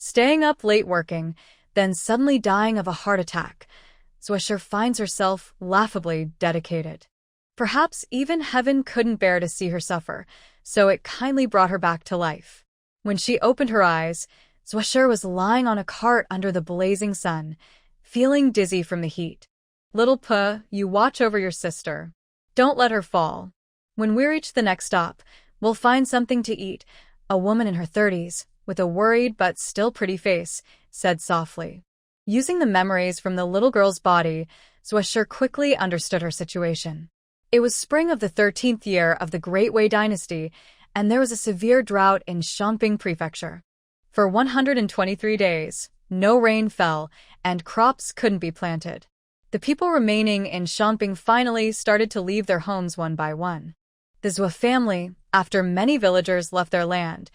staying up late working, then suddenly dying of a heart attack. Zhuoshi finds herself laughably dedicated. Perhaps even heaven couldn't bear to see her suffer, so it kindly brought her back to life. When she opened her eyes, Zhuoshi was lying on a cart under the blazing sun, feeling dizzy from the heat. "Little Puh, you watch over your sister. Don't let her fall. When we reach the next stop, we'll find something to eat," a woman in her 30s, with a worried but still pretty face, said softly. Using the memories from the little girl's body, Zhuoshi quickly understood her situation. It was spring of the 13th year of the Great Wei Dynasty, and there was a severe drought in Shanping Prefecture. For 123 days, no rain fell, and crops couldn't be planted. The people remaining in Shanping finally started to leave their homes one by one. The Zhuo family, after many villagers left their land,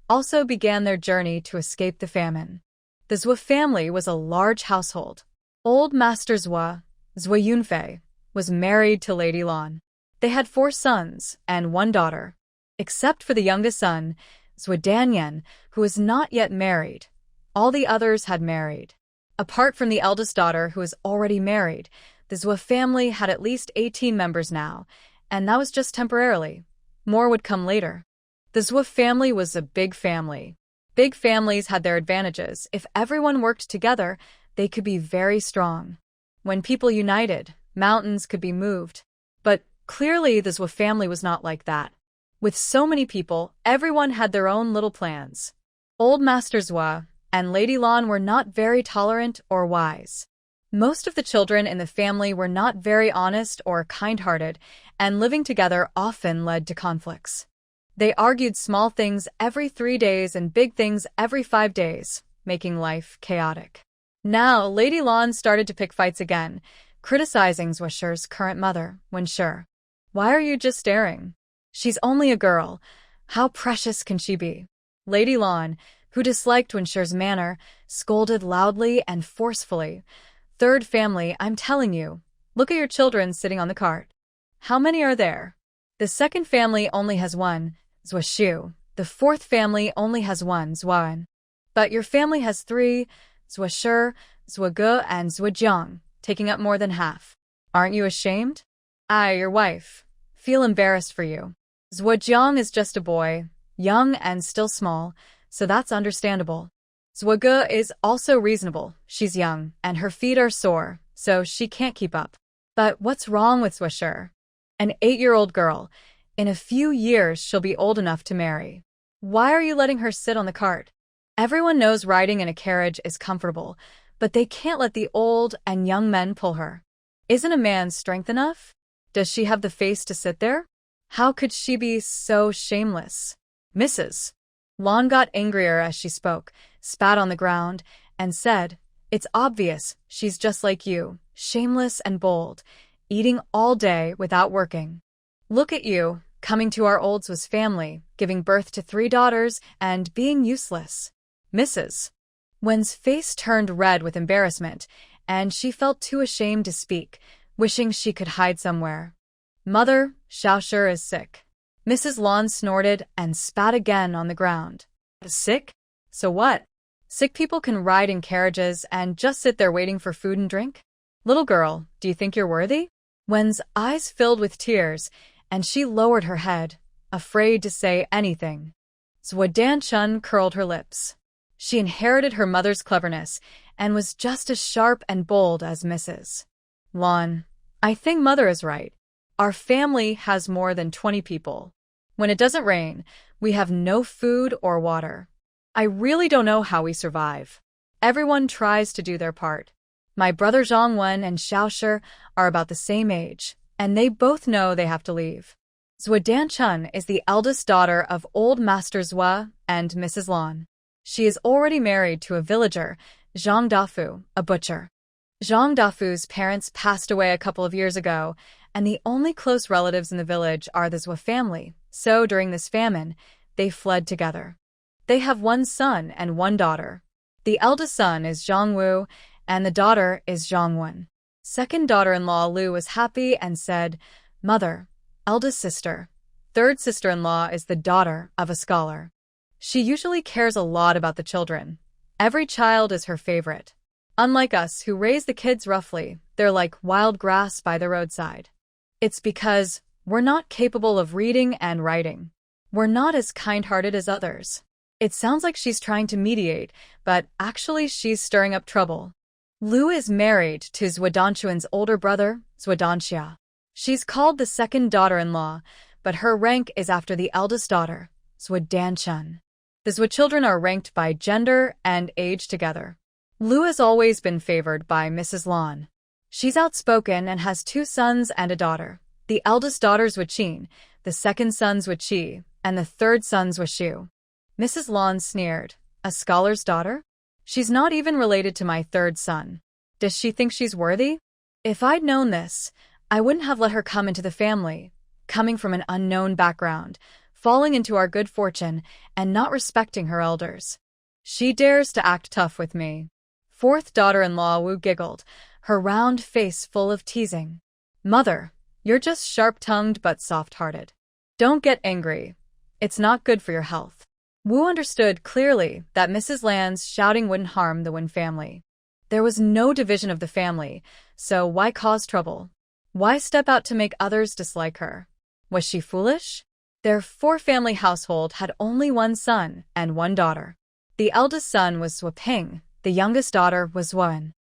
also began their journey to escape the famine. The Zhuo family was a large household. Old Master Zhuo, Zhuo Yunfei, was married to Lady Lan. They had 4 sons and 1 daughter. Except for the youngest son, Zhuo Danyan, who was not yet married. All the others had married. Apart from the eldest daughter, who was already married, the Zhuo family had at least 18 members now, and that was just temporarily. More would come later. The Zhuo family was a big family. Big families had their advantages. If everyone worked together, they could be very strong. When people united, mountains could be moved. But clearly the Zhuo family was not like that. With so many people, everyone had their own little plans. Old Master Zhuo and Lady Lan were not very tolerant or wise. Most of the children in the family were not very honest or kind-hearted, and living together often led to conflicts. They argued small things every 3 days and big things every 5 days, making life chaotic. Now, Lady Lan started to pick fights again, criticizing Zhuoshi's current mother, Wenshi. "Why are you just staring? She's only a girl. How precious can she be?" Lady Lan, who disliked Wenshi's manner, scolded loudly and forcefully. "Third family, I'm telling you. Look at your children sitting on the cart. How many are there? The second family only has 1, Zhuoshu. The fourth family only has 1, Zhuan. But your family has 3, Zhuoshi, Zhuoge, and Zhuojiang, taking up more than half. Aren't you ashamed? I, your wife, feel embarrassed for you. Zhuojiang is just a boy, young and still small, so that's understandable. Zhuoge is also reasonable. She's young, and her feet are sore, so she can't keep up. But what's wrong with Zhuoshi? An 8-year-old girl. In a few years, she'll be old enough to marry. Why are you letting her sit on the cart? Everyone knows riding in a carriage is comfortable, but they can't let the old and young men pull her. Isn't a man strength enough? Does she have the face to sit there? How could she be so shameless? Mrs. Lan got angrier as she spoke, spat on the ground, and said, "It's obvious she's just like you, shameless and bold, eating all day without working. Look at you, coming to our old Zhuo's family, giving birth to 3 daughters, and being useless." Mrs. Wen's face turned red with embarrassment, and she felt too ashamed to speak, wishing she could hide somewhere. "Mother, Xiaoshi is sick." Mrs. Lan snorted and spat again on the ground. "Sick? So what? Sick people can ride in carriages and just sit there waiting for food and drink? Little girl, do you think you're worthy?" Wen's eyes filled with tears, and she lowered her head, afraid to say anything. Zhuo Danchun curled her lips. She inherited her mother's cleverness and was just as sharp and bold as Mrs. Lan. "I think Mother is right. Our family has more than 20 people. When it doesn't rain, we have no food or water. I really don't know how we survive. Everyone tries to do their part. My brother Zhongwen and Xiaoshi are about the same age, and they both know they have to leave." Zhuo Danchun is the eldest daughter of Old Master Zhuo and Mrs. Lan. She is already married to a villager, Zhang Dafu, a butcher. Zhang Dafu's parents passed away a couple of years ago, and the only close relatives in the village are the Zhuo family, so during this famine, they fled together. They have 1 son and 1 daughter. The eldest son is Zhang Wu, and the daughter is Zhang Wen. Second daughter-in-law Lu was happy and said, "Mother, eldest sister, third sister-in-law is the daughter of a scholar. She usually cares a lot about the children. Every child is her favorite. Unlike us who raise the kids roughly, they're like wild grass by the roadside. It's because we're not capable of reading and writing. We're not as kind-hearted as others. It sounds like she's trying to mediate, but actually she's stirring up trouble. Lu is married to Zhuodanchuan's older brother, Zhuodanxia. She's called the second daughter-in-law, but her rank is after the eldest daughter, Zhuodanchun. The Zhuo children are ranked by gender and age together. Lu has always been favored by Mrs. Lan. She's outspoken and has 2 sons and a daughter. The eldest daughter's Zhuoqin, the second son's Zhuoqi, and the third son's Zhuoxiu. Mrs. Lan sneered. A scholar's daughter? She's not even related to my third son. Does she think she's worthy? If I'd known this, I wouldn't have let her come into the family, coming from an unknown background, falling into our good fortune, and not respecting her elders. She dares to act tough with me. Fourth daughter-in-law Wu giggled, her round face full of teasing. Mother, you're just sharp-tongued but soft-hearted. Don't get angry. It's not good for your health. Wu understood clearly that Mrs. Lan's shouting wouldn't harm the Wen family. There was no division of the family, so why cause trouble? Why step out to make others dislike her? Was she foolish? Their 4-family household had only 1 son and 1 daughter. The eldest son was Zhuopeng, the youngest daughter was Zhuoen.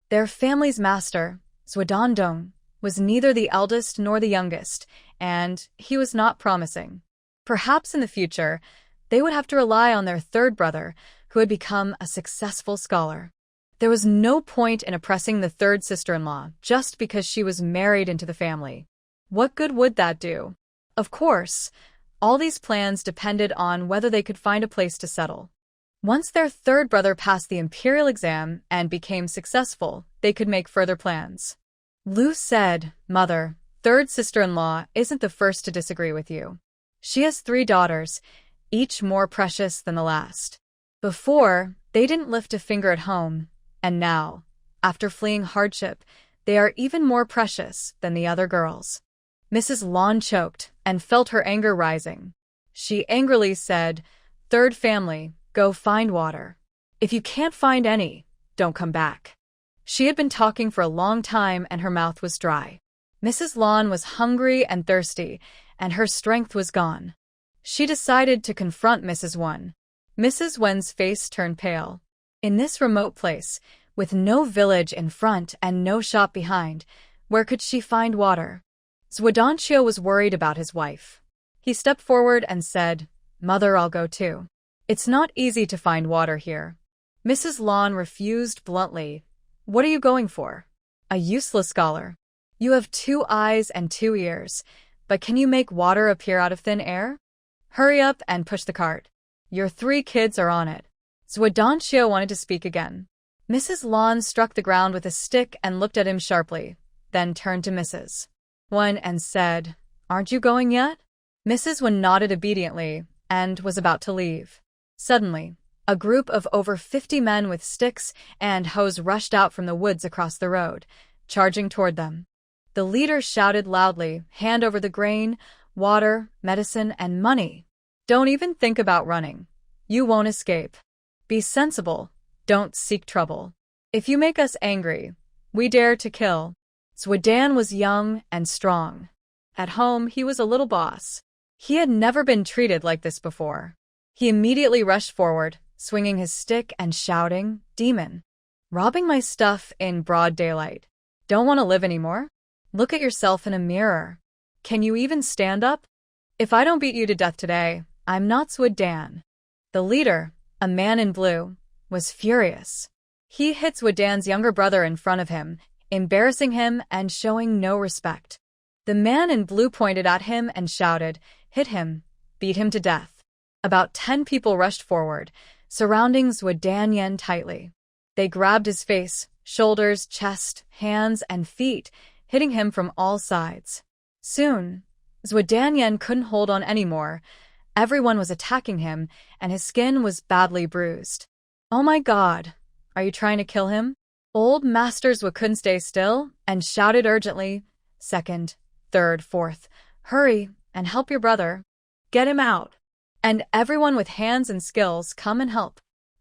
Their family's master, Zhuodandong, was neither the eldest nor the youngest, and he was not promising. Perhaps in the future, they would have to rely on their third brother, who had become a successful scholar. There was no point in oppressing the third sister-in-law just because she was married into the family. What good would that do? Of course, all these plans depended on whether they could find a place to settle. Once their third brother passed the imperial exam and became successful, they could make further plans. Lu said, Mother, third sister-in-law isn't the first to disagree with you. She has 3 daughters, each more precious than the last. Before, they didn't lift a finger at home, and now, after fleeing hardship, they are even more precious than the other girls. Mrs. Lan choked and felt her anger rising. She angrily said, Third family, go find water. If you can't find any, don't come back. She had been talking for a long time and her mouth was dry. Mrs. Lan was hungry and thirsty, and her strength was gone. She decided to confront Mrs. Wen. Mrs. Wen's face turned pale. In this remote place, with no village in front and no shop behind, where could she find water? Zhuodanxia was worried about his wife. He stepped forward and said, Mother, I'll go too. It's not easy to find water here. Mrs. Lan refused bluntly. What are you going for? A useless scholar. You have 2 eyes and 2 ears, but can you make water appear out of thin air? Hurry up and push the cart. Your 3 kids are on it. Zhuodanxia wanted to speak again. Mrs. Lan struck the ground with a stick and looked at him sharply, then turned to Mrs. Wen and said, Aren't you going yet? Mrs. Wen nodded obediently and was about to leave. Suddenly, a group of over 50 men with sticks and hoes rushed out from the woods across the road, charging toward them. The leader shouted loudly, Hand over the grain, water, medicine, and money. Don't even think about running. You won't escape. Be sensible. Don't seek trouble. If you make us angry, we dare to kill. Zhuodan was young and strong. At home, he was a little boss. He had never been treated like this before. He immediately rushed forward, swinging his stick and shouting, Demon! Robbing my stuff in broad daylight. Don't want to live anymore? Look at yourself in a mirror. Can you even stand up? If I don't beat you to death today, I'm not Zhuodan. The leader, a man in blue, was furious. He hit Zhuodan's younger brother in front of him, embarrassing him and showing no respect. The man in blue pointed at him and shouted, Hit him, beat him to death. About 10 people rushed forward, surrounding Zhuodan tightly. They grabbed his face, shoulders, chest, hands, and feet, hitting him from all sides. Soon, Zhuodan couldn't hold on anymore. Everyone was attacking him, and his skin was badly bruised. Oh my God, are you trying to kill him? Old Master Zhuo couldn't stay still and shouted urgently, Second, third, fourth, hurry and help your brother. Get him out. And everyone with hands and skills come and help.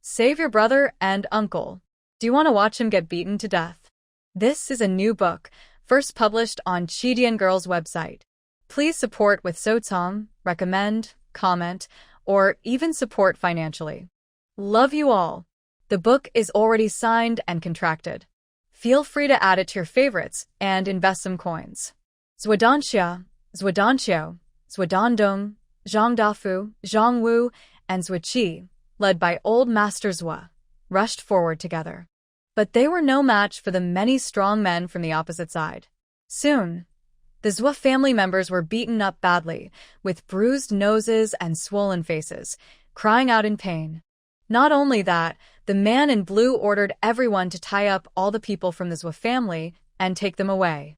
Save your brother and uncle. Do you want to watch him get beaten to death? This is a new book, first published on Chidian Girl's website. Please support with Sotsong, recommend, comment, or even support financially. Love you all. The book is already signed and contracted. Feel free to add it to your favorites and invest some coins. Zhuadanxia, Zhuadanqiao, Zhuadandong, Zhangdafu, Zhangwu, and Zhuqi, led by Old Master Zhua, rushed forward together. But they were no match for the many strong men from the opposite side. Soon, the Zhua family members were beaten up badly, with bruised noses and swollen faces, crying out in pain. Not only that, the man in blue ordered everyone to tie up all the people from the Zhua family and take them away.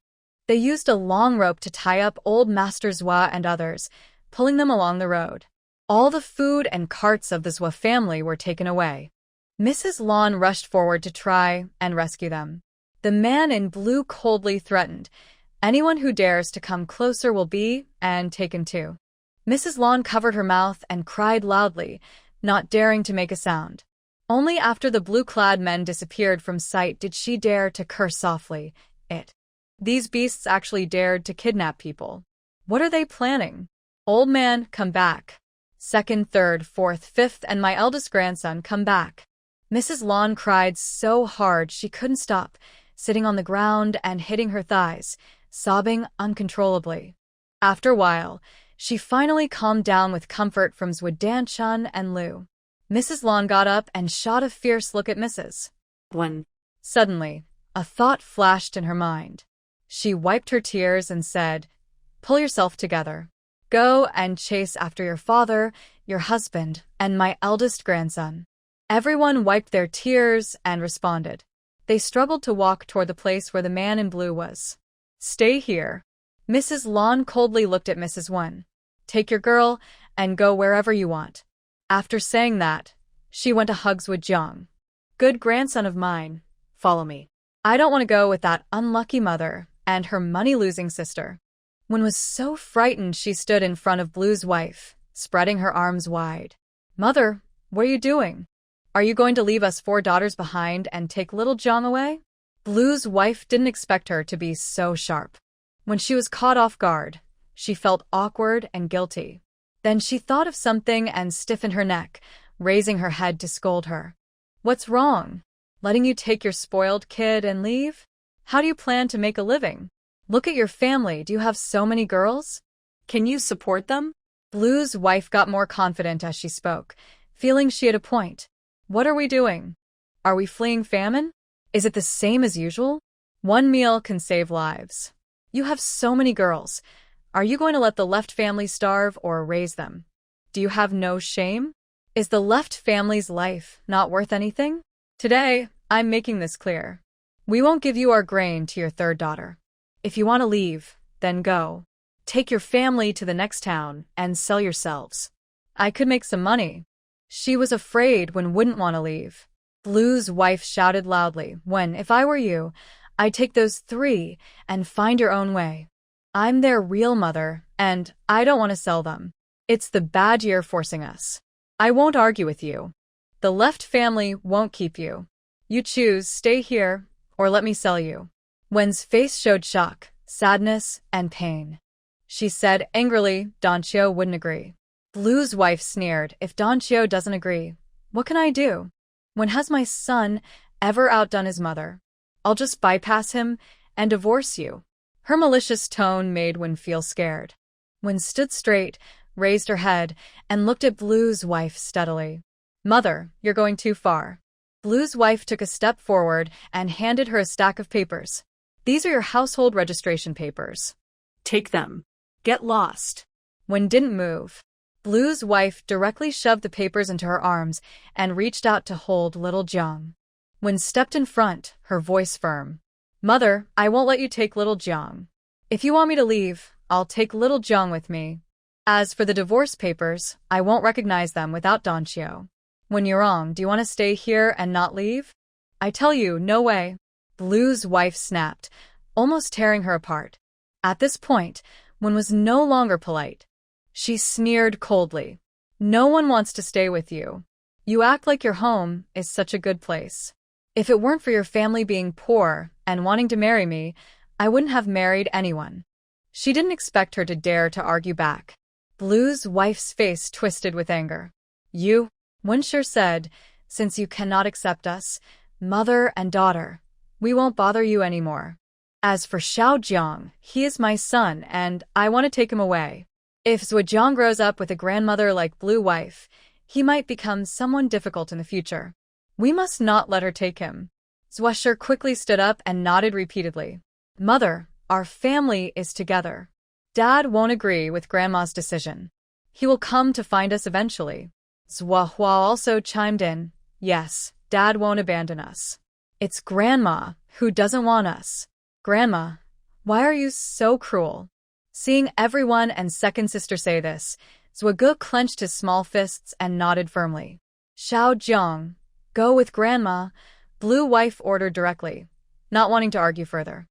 They used a long rope to tie up Old Master Zhua and others, pulling them along the road. All the food and carts of the Zhua family were taken away. Mrs. Lon rushed forward to try and rescue them. The man in blue coldly threatened, "Anyone who dares to come closer will be, and taken too." Mrs. Lon covered her mouth and cried loudly, not daring to make a sound. Only after the blue-clad men disappeared from sight did she dare to curse softly. These beasts actually dared to kidnap people. What are they planning? Old man, come back. Second, third, fourth, fifth, and my eldest grandson, come back. Mrs. Lon cried so hard she couldn't stop, sitting on the ground and hitting her thighs, sobbing uncontrollably. After a while, she finally calmed down with comfort from Zhuadanchun and Lu. Mrs. Lon got up and shot a fierce look at Mrs. One. Suddenly, a thought flashed in her mind. She wiped her tears and said, "Pull yourself together. Go and chase after your father, your husband, and my eldest grandson." Everyone wiped their tears and responded. They struggled to walk toward the place where the man in blue was. "Stay here." Mrs. Lon coldly looked at Mrs. Wen. "Take your girl and go wherever you want." After saying that, she went to hug Zhujiang. "Good grandson of mine, follow me. I don't want to go with that unlucky mother and her money-losing sister." Wen was so frightened she stood in front of Blue's wife, spreading her arms wide. "Mother, what are you doing? Are you going to leave us 4 daughters behind and take little Jiang away?" Blue's wife didn't expect her to be so sharp. When she was caught off guard, she felt awkward and guilty. Then she thought of something and stiffened her neck, raising her head to scold her. "What's wrong? Letting you take your spoiled kid and leave? How do you plan to make a living? Look at your family. Do you have so many girls? Can you support them?" Blue's wife got more confident as she spoke, feeling she had a point. "What are we doing? Are we fleeing famine? Is it the same as usual? One meal can save lives. You have so many girls. Are you going to let the left family starve or raise them? Do you have no shame? Is the left family's life not worth anything? Today, I'm making this clear. We won't give you our grain to your 3rd daughter. If you want to leave, then go. Take your family to the next town and sell yourselves. I could make some money." She was afraid Wen wouldn't want to leave. Blue's wife shouted loudly, "Wen, if I were you, I'd take those 3 and find your own way. I'm their real mother, and I don't want to sell them. It's the bad year forcing us. I won't argue with you. The left family won't keep you. You choose, stay here, or let me sell you." Wen's face showed shock, sadness, and pain. She said angrily, "Danqiao wouldn't agree." Blue's wife sneered, "If Danqiao doesn't agree, what can I do? When has my son ever outdone his mother? I'll just bypass him and divorce you." Her malicious tone made Wen feel scared. Wen stood straight, raised her head, and looked at Blue's wife steadily. "Mother, you're going too far." Blue's wife took a step forward and handed her a stack of papers. "These are your household registration papers. Take them. Get lost." Wen didn't move. Blue's wife directly shoved the papers into her arms and reached out to hold little Jiang. Wen stepped in front, her voice firm. "Mother, I won't let you take little Jiang. If you want me to leave, I'll take little Jiang with me. As for the divorce papers, I won't recognize them without Danqiao. Wen Yurong, do you want to stay here and not leave? I tell you, no way." Blue's wife snapped, almost tearing her apart. At this point, Wen was no longer polite. She sneered coldly. "No one wants to stay with you. You act like your home is such a good place. If it weren't for your family being poor and wanting to marry me, I wouldn't have married anyone. She didn't expect her to dare to argue back. Blue's wife's face twisted with anger. You, Winsher said, since you cannot accept us, mother and daughter, we won't bother you anymore. As for Xiaojiang, he is my son and I want to take him away. If Zhujiang grows up with a grandmother like Blue wife, he might become someone difficult in the future. We must not let her take him. Zhushi quickly stood up and nodded repeatedly. Mother, our family is together. Dad won't agree with Grandma's decision. He will come to find us eventually. Zhuhua also chimed in. Yes, Dad won't abandon us. It's Grandma who doesn't want us. Grandma, why are you so cruel? Seeing everyone and second sister say this, Zhuge clenched his small fists and nodded firmly. Xiaojiang, go with Grandma, Blue wife ordered directly, not wanting to argue further.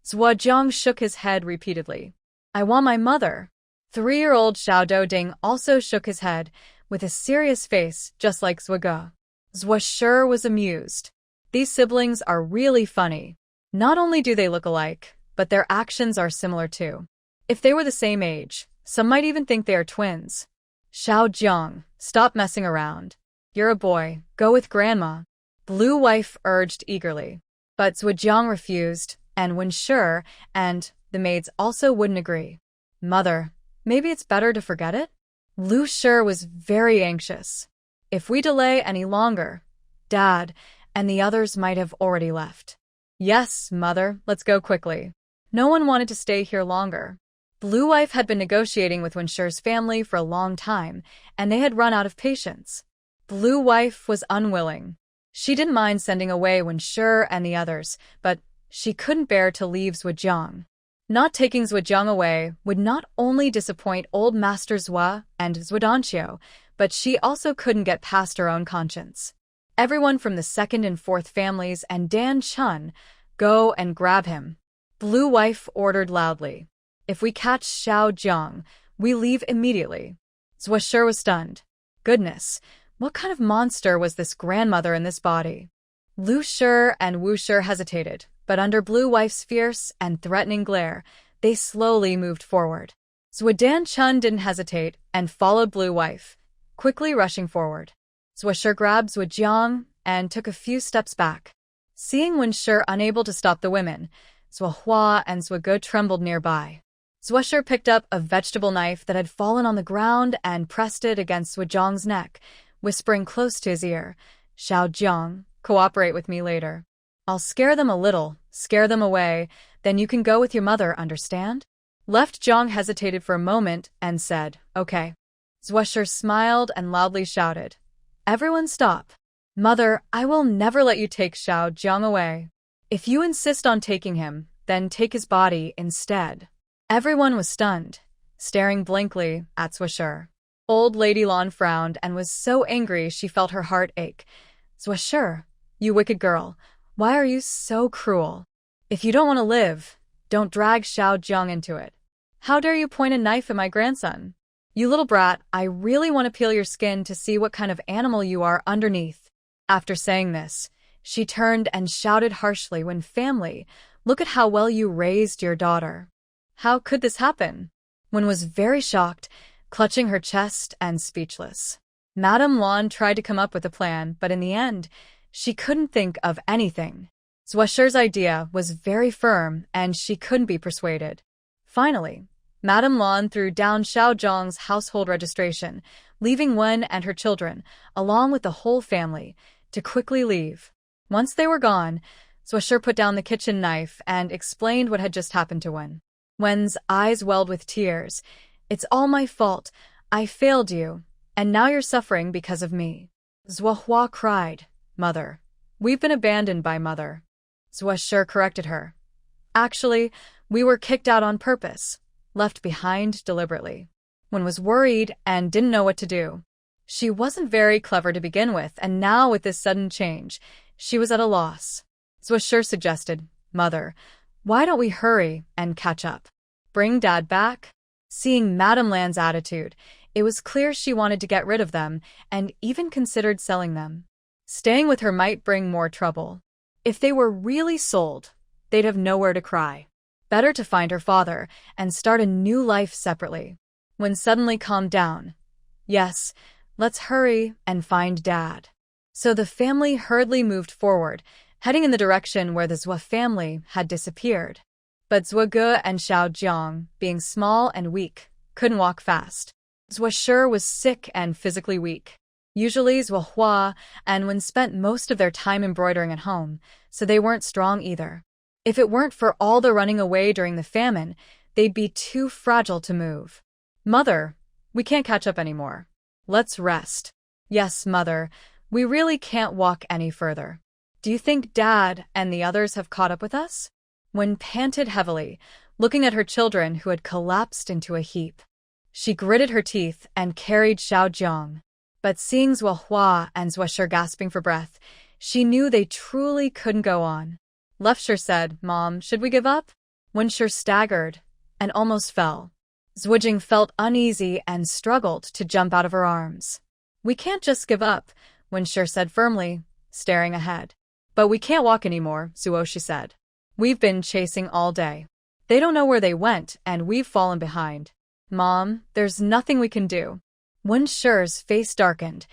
Zhujiang shook his head repeatedly. I want my mother. 3-year-old Xiao Doding also shook his head, with a serious face just like Zhuge. Zhushi was amused. These siblings are really funny. Not only do they look alike, but their actions are similar too. If they were the same age, some might even think they are twins. Xiaojiang, stop messing around. You're a boy, go with Grandma. Blue wife urged eagerly. But Zhujiang refused, and Winsher and the maids also wouldn't agree. Mother, maybe it's better to forget it? Lu Shi was very anxious. If we delay any longer, Dad and the others might have already left. Yes, Mother, let's go quickly. No one wanted to stay here longer. Blue wife had been negotiating with Winsher's family for a long time, and they had run out of patience. Blue wife was unwilling. She didn't mind sending away Winsher and the others, but she couldn't bear to leave Zhujiang. Not taking Zhujiang away would not only disappoint old Master Zhua and Zhudanqiu, but she also couldn't get past her own conscience. Everyone from the second and fourth families and Dan Chun, go and grab him. Blue wife ordered loudly. If we catch Xiaojiang, we leave immediately. Zhushi was stunned. Goodness, what kind of monster was this grandmother in this body? Lu Shi and Wu Shi hesitated, but under Blue wife's fierce and threatening glare, they slowly moved forward. Zhudan Chun didn't hesitate and followed Blue wife, quickly rushing forward. Zhushi grabbed Zhujiang and took a few steps back. Seeing Winsher unable to stop the women, Zhuhua and Zhuge trembled nearby. Zhushi picked up a vegetable knife that had fallen on the ground and pressed it against Zhujiang's neck, whispering close to his ear, Xiaojiang, cooperate with me later. I'll scare them a little, scare them away, then you can go with your mother, understand? Left Jiang hesitated for a moment and said, okay. Zhushi smiled and loudly shouted, everyone stop. Mother, I will never let you take Xiaojiang away. If you insist on taking him, then take his body instead. Everyone was stunned, staring blankly at Zhushi. Old Lady Lan frowned and was so angry she felt her heart ache. Zhushi, you wicked girl, why are you so cruel? If you don't want to live, don't drag Xiaojiang into it. How dare you point a knife at my grandson? You little brat, I really want to peel your skin to see what kind of animal you are underneath. After saying this, she turned and shouted harshly, when family, look at how well you raised your daughter. How could this happen? Wen was very shocked, clutching her chest and speechless. Madame Lan tried to come up with a plan, but in the end, she couldn't think of anything. Zhuashi's idea was very firm, and she couldn't be persuaded. Finally, Madame Lan threw down Xiaojiang's household registration, leaving Wen and her children, along with the whole family, to quickly leave. Once they were gone, Zhuashi put down the kitchen knife and explained what had just happened to Wen. Wen's eyes welled with tears. It's all my fault. I failed you, and now you're suffering because of me. Zhuhua cried, Mother, we've been abandoned by Mother. Zhuashi corrected her. Actually, we were kicked out on purpose, left behind deliberately. Wen was worried and didn't know what to do. She wasn't very clever to begin with, and now with this sudden change, she was at a loss. Zhuashi suggested, Mother, why don't we hurry and catch up? Bring Dad back? Seeing Madame Lan's attitude, It was clear she wanted to get rid of them and even considered selling them. Staying with her might bring more trouble. If they were really sold, they'd have nowhere to cry. Better to find her father and start a new life separately. When suddenly calmed down. Yes, let's hurry and find Dad. So the family hurriedly moved forward, heading in the direction where the Zhou family had disappeared. But Zhou Ge and Xiao Jiang, being small and weak, couldn't walk fast. Zhou Shi was sick and physically weak. Usually Zhou Hua and Wen spent most of their time embroidering at home, so they weren't strong either. If it weren't for all the running away during the famine, they'd be too fragile to move. Mother, we can't catch up anymore. Let's rest. Yes, Mother, we really can't walk any further. Do you think Dad and the others have caught up with us? Wen panted heavily, looking at her children who had collapsed into a heap. She gritted her teeth and carried Xiao Jiang. But seeing Zhou Hua and Zhou Shi gasping for breath, she knew they truly couldn't go on. Left Shi said, Mom, should we give up? Wen Shi staggered and almost fell. Zhou Jing felt uneasy and struggled to jump out of her arms. We can't just give up, Wen Shi said firmly, staring ahead. But we can't walk anymore, Zhuo Shi said. We've been chasing all day. They don't know where they went, and we've fallen behind. Mom, there's nothing we can do. Wen Shi's face darkened,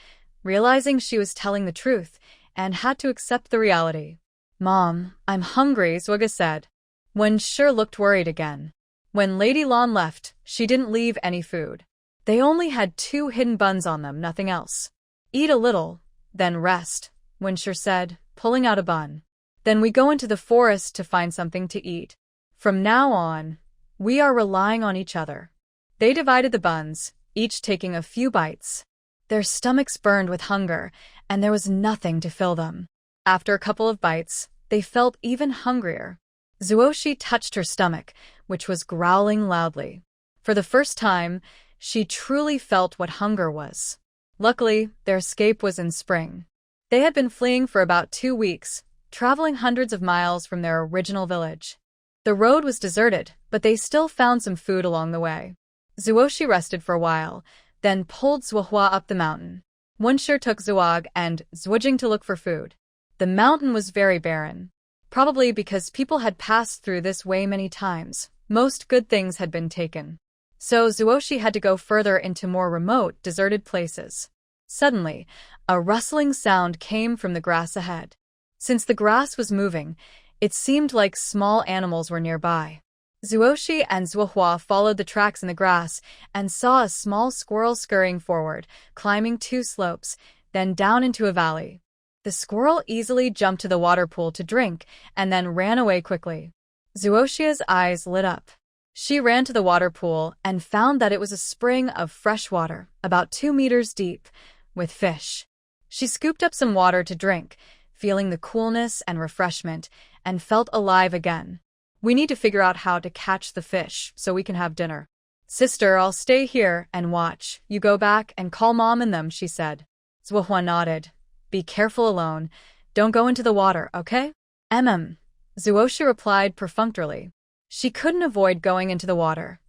realizing she was telling the truth, and had to accept the reality. Mom, I'm hungry, Zhuo Ge said. Wen Shi looked worried again. When Lady Lan left, she didn't leave any food. They only had 2 hidden buns on them, nothing else. Eat a little, then rest, Wen Shi said, pulling out a bun. Then we go into the forest to find something to eat. From now on, we are relying on each other. They divided the buns, each taking a few bites. Their stomachs burned with hunger, and there was nothing to fill them. After a couple of bites, they felt even hungrier. Zhuo Shi touched her stomach, which was growling loudly. For the first time, she truly felt what hunger was. Luckily, their escape was in spring. They had been fleeing for about 2 weeks, traveling hundreds of miles from their original village. The road was deserted, but they still found some food along the way. Zhuo Shi rested for a while, then pulled Zhou Hua up the mountain. Wen Shi took Zhuog and Zhu Jing to look for food. The mountain was very barren. Probably because people had passed through this way many times, most good things had been taken. So Zhuo Shi had to go further into more remote, deserted places. Suddenly, a rustling sound came from the grass ahead. Since the grass was moving, it seemed like small animals were nearby. Zhuo Shi and Zhou Hua followed the tracks in the grass and saw a small squirrel scurrying forward, climbing 2 slopes, then down into a valley. The squirrel easily jumped to the water pool to drink and then ran away quickly. Zhuo Shi's eyes lit up. She ran to the water pool and found that it was a spring of fresh water, about 2 meters deep, with fish. She scooped up some water to drink, feeling the coolness and refreshment, and felt alive again. We need to figure out how to catch the fish so we can have dinner. Sister, I'll stay here and watch. You go back and call Mom and them, she said. Zhou Hua nodded. Be careful alone. Don't go into the water, okay? Zhuo Shi replied perfunctorily. She couldn't avoid going into the water.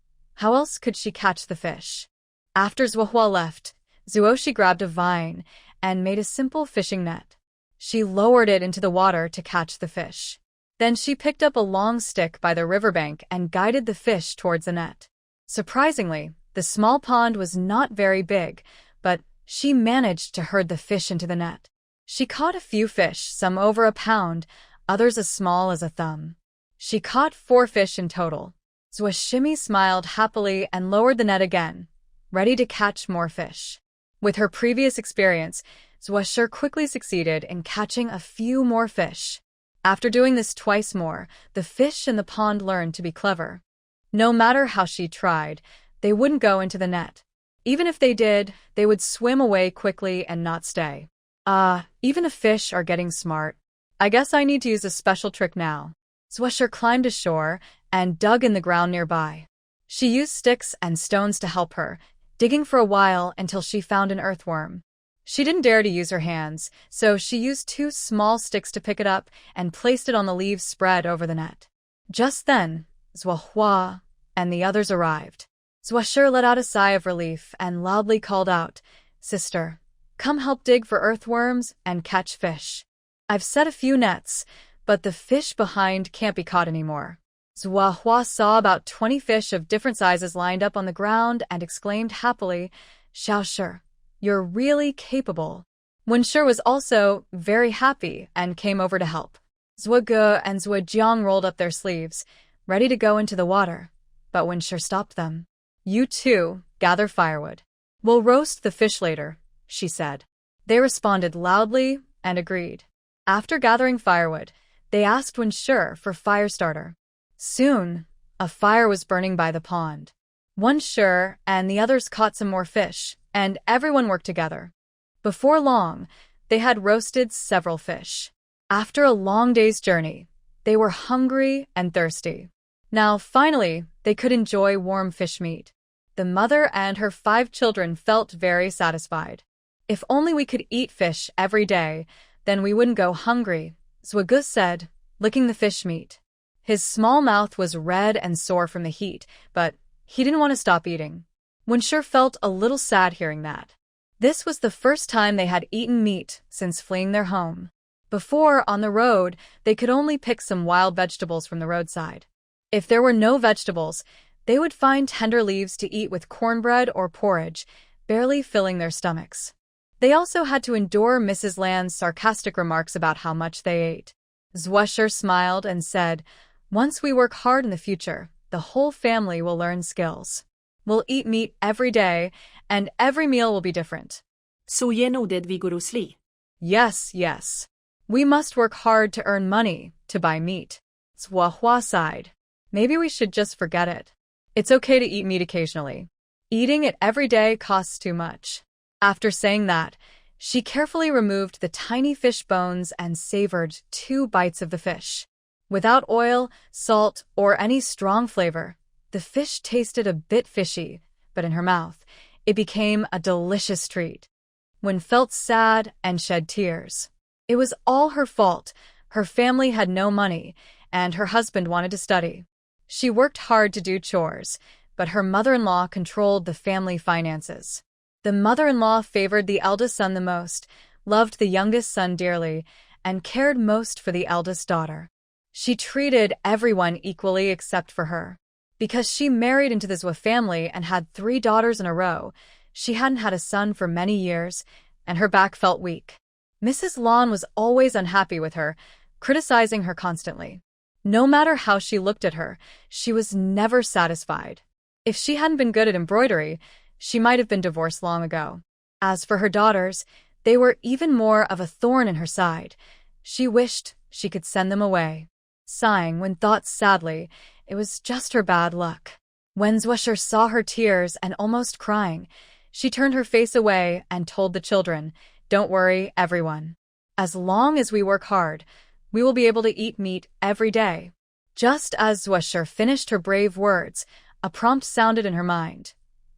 How else could she catch the fish? After Zhou Hua left, Zhuo Shi grabbed a vine and made a simple fishing net. She lowered it into the water to catch the fish. Then she picked up a long stick by the riverbank and guided the fish towards the net. Surprisingly, the small pond was not very big, but she managed to herd the fish into the net. She caught a few fish, some over a pound, others as small as a thumb. She caught 4 fish in total. Zhou Shimi smiled happily and lowered the net again, ready to catch more fish. With her previous experience, Zhou Shi quickly succeeded in catching a few more fish. After doing this twice more, the fish in the pond learned to be clever. No matter how she tried, they wouldn't go into the net. Even if they did, they would swim away quickly and not stay. Even the fish are getting smart. I guess I need to use a special trick now. Zhou Shi climbed ashore and dug in the ground nearby. She used sticks and stones to help her, digging for a while until she found an earthworm. She didn't dare to use her hands, so she used 2 small sticks to pick it up and placed it on the leaves spread over the net. Just then, Zhou Hua and the others arrived. Zwasher let out a sigh of relief and loudly called out, "Sister, come help dig for earthworms and catch fish. I've set a few nets, but the fish behind can't be caught anymore." Zhuahua saw about 20 fish of different sizes lined up on the ground and exclaimed happily, "Xiaoshi, you're really capable." Wenshi was also very happy and came over to help. Zhuge and Zhujiang rolled up their sleeves, ready to go into the water, but Wenshi stopped them. "You two, gather firewood. We'll roast the fish later," she said. They responded loudly and agreed. After gathering firewood, they asked Wenshi for fire starter. Soon, a fire was burning by the pond. Wenshi and the others caught some more fish, and everyone worked together. Before long, they had roasted several fish. After a long day's journey, they were hungry and thirsty. Now, finally, they could enjoy warm fish meat. The mother and her 5 children felt very satisfied. "If only we could eat fish every day, then we wouldn't go hungry," Zhuge said, licking the fish meat. His small mouth was red and sore from the heat, but he didn't want to stop eating. Wenshi felt a little sad hearing that. This was the first time they had eaten meat since fleeing their home. Before, on the road, they could only pick some wild vegetables from the roadside. If there were no vegetables, they would find tender leaves to eat with cornbread or porridge, barely filling their stomachs. They also had to endure Mrs. Land's sarcastic remarks about how much they ate. Zwasher smiled and said, "Once we work hard in the future, the whole family will learn skills. We'll eat meat every day, and every meal will be different." Så genoded vigorously. Yes. We must work hard to earn money to buy meat. Zhuahua sighed. Maybe we should just forget it. It's okay to eat meat occasionally. Eating it every day costs too much. After saying that, she carefully removed the tiny fish bones and savored 2 bites of the fish. Without oil, salt, or any strong flavor, the fish tasted a bit fishy, but in her mouth, it became a delicious treat. Wen felt sad and shed tears. It was all her fault. Her family had no money, and her husband wanted to study. She worked hard to do chores, but her mother-in-law controlled the family finances. The mother-in-law favored the eldest son the most, loved the youngest son dearly, and cared most for the eldest daughter. She treated everyone equally except for her. Because she married into the Zhua family and had 3 daughters in a row, she hadn't had a son for many years, and her back felt weak. Mrs. Lan was always unhappy with her, criticizing her constantly. No matter how she looked at her, she was never satisfied. If she hadn't been good at embroidery, she might have been divorced long ago. As for her daughters, they were even more of a thorn in her side. She wished she could send them away. Sighing when thought sadly, it was just her bad luck. When Zwasher saw her tears and almost crying, she turned her face away and told the children, "Don't worry, everyone. As long as we work hard, we will be able to eat meat every day." Just as Zwasher finished her brave words, a prompt sounded in her mind.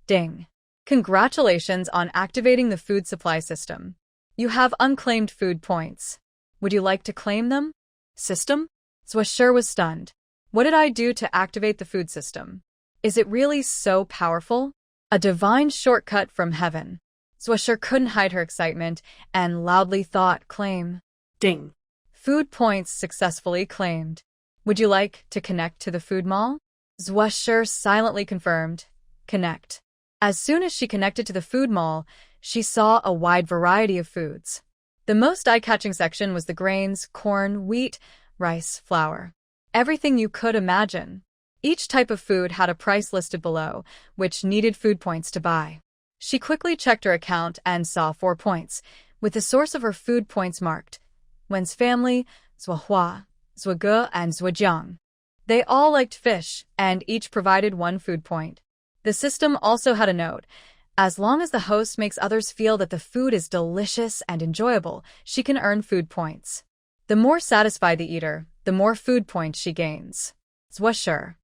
Ding. Congratulations on activating the food supply system. You have unclaimed food points. Would you like to claim them? System? Zwasher was stunned. What did I do to activate the food system? Is it really so powerful? A divine shortcut from heaven. Zwasher couldn't hide her excitement and loudly thought, "Claim." Ding. Food points successfully claimed. Would you like to connect to the food mall? Zwasher silently confirmed, "Connect." As soon as she connected to the food mall, she saw a wide variety of foods. The most eye-catching section was the grains, corn, wheat, rice, flour. Everything you could imagine. Each type of food had a price listed below, which needed food points to buy. She quickly checked her account and saw 4 points, with the source of her food points marked. Wen's family, Zhuahua, Zhuge, and Zhujiang. They all liked fish, and each provided 1 food point. The system also had a note. As long as the host makes others feel that the food is delicious and enjoyable, she can earn food points. The more satisfied the eater, the more food points she gains. Zwasher.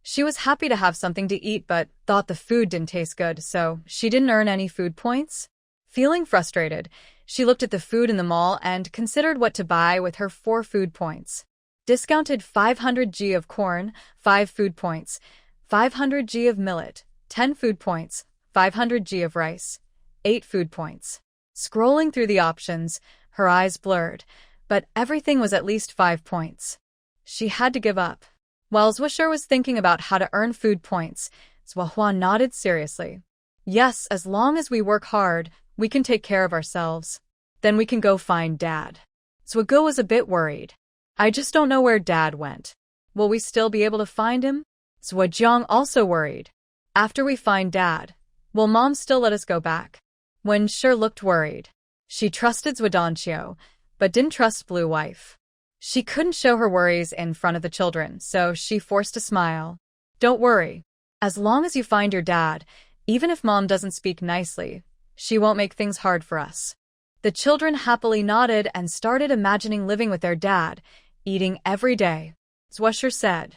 She was happy to have something to eat but thought the food didn't taste good, so she didn't earn any food points. Feeling frustrated, she looked at the food in the mall and considered what to buy with her 4 food points. Discounted 500 g of corn, 5 food points. 500 g of millet, 10 food points, 500 g of rice, 8 food points. Scrolling through the options, her eyes blurred, but everything was at least 5 points. She had to give up. While Zhuo was thinking about how to earn food points, Zhuo nodded seriously. Yes, as long as we work hard, we can take care of ourselves. Then we can go find Dad. Zhuo was a bit worried. I just don't know where Dad went. Will we still be able to find him? Zhuo also worried. After we find Dad, will Mom still let us go back? Wenshi looked worried. She trusted Zhuo, but didn't trust Blue Wife. She couldn't show her worries in front of the children, so she forced a smile. Don't worry. As long as you find your dad, even if Mom doesn't speak nicely, she won't make things hard for us. The children happily nodded and started imagining living with their dad, eating every day. Zhuo said,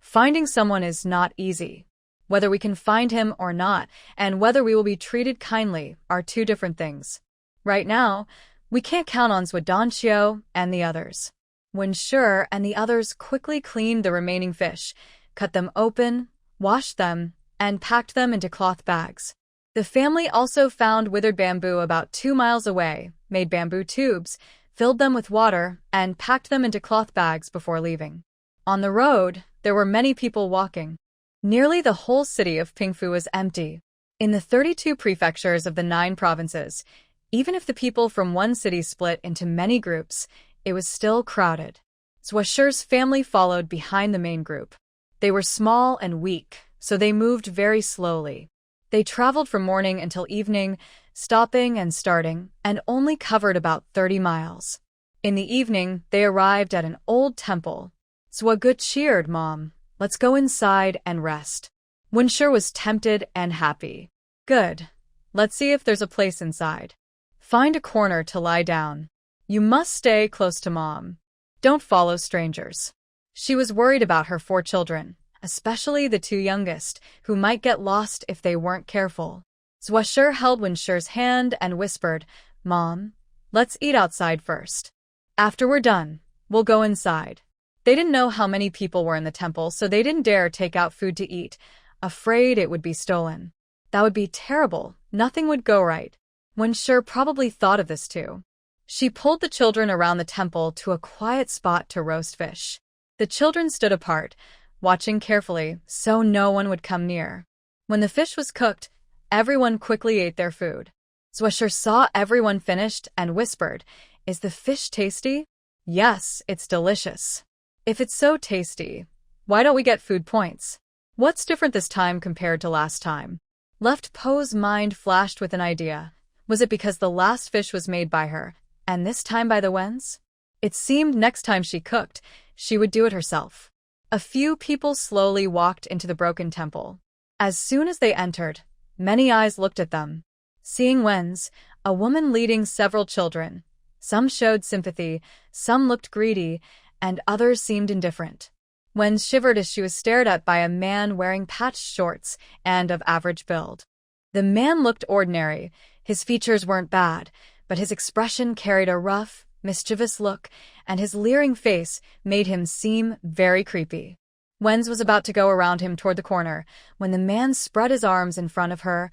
finding someone is not easy. Whether we can find him or not, and whether we will be treated kindly, are two different things. Right now, we can't count on Zhuo and the others. Wenshi and the others quickly cleaned the remaining fish, cut them open, washed them, and packed them into cloth bags. The family also found withered bamboo about 2 miles away, made bamboo tubes, filled them with water, and packed them into cloth bags before leaving. On the road, there were many people walking. Nearly the whole city of Pingfu was empty. In the 32 prefectures of the 9 provinces, even if the people from one city split into many groups, it was still crowded. Zhuo's family followed behind the main group. They were small and weak, so they moved very slowly. They traveled from morning until evening, stopping and starting, and only covered about 30 miles. In the evening, they arrived at an old temple. Zhuo cheered Mom. Let's go inside and rest. Wenshi was tempted and happy. Good. Let's see if there's a place inside. Find a corner to lie down. You must stay close to Mom. Don't follow strangers. She was worried about her 4 children, especially the 2 youngest, who might get lost if they weren't careful. Zhuo held Wenshi's hand and whispered, Mom, let's eat outside first. After we're done, we'll go inside. They didn't know how many people were in the temple, so they didn't dare take out food to eat, afraid it would be stolen. That would be terrible. Nothing would go right. Wenshi probably thought of this too. She pulled the children around the temple to a quiet spot to roast fish. The children stood apart, watching carefully so no one would come near. When the fish was cooked, everyone quickly ate their food. Zhuo saw everyone finished and whispered, Is the fish tasty? Yes, it's delicious. If it's so tasty, why don't we get food points? What's different this time compared to last time? Left Po's mind flashed with an idea. Was it because the last fish was made by her, and this time by the Wens? It seemed next time she cooked, she would do it herself. A few people slowly walked into the broken temple. As soon as they entered, many eyes looked at them. Seeing Wens, a woman leading several children, some showed sympathy, some looked greedy, and others seemed indifferent. Wens shivered as she was stared at by a man wearing patched shorts and of average build. The man looked ordinary. His features weren't bad, but his expression carried a rough, mischievous look, and his leering face made him seem very creepy. Wens was about to go around him toward the corner when the man spread his arms in front of her,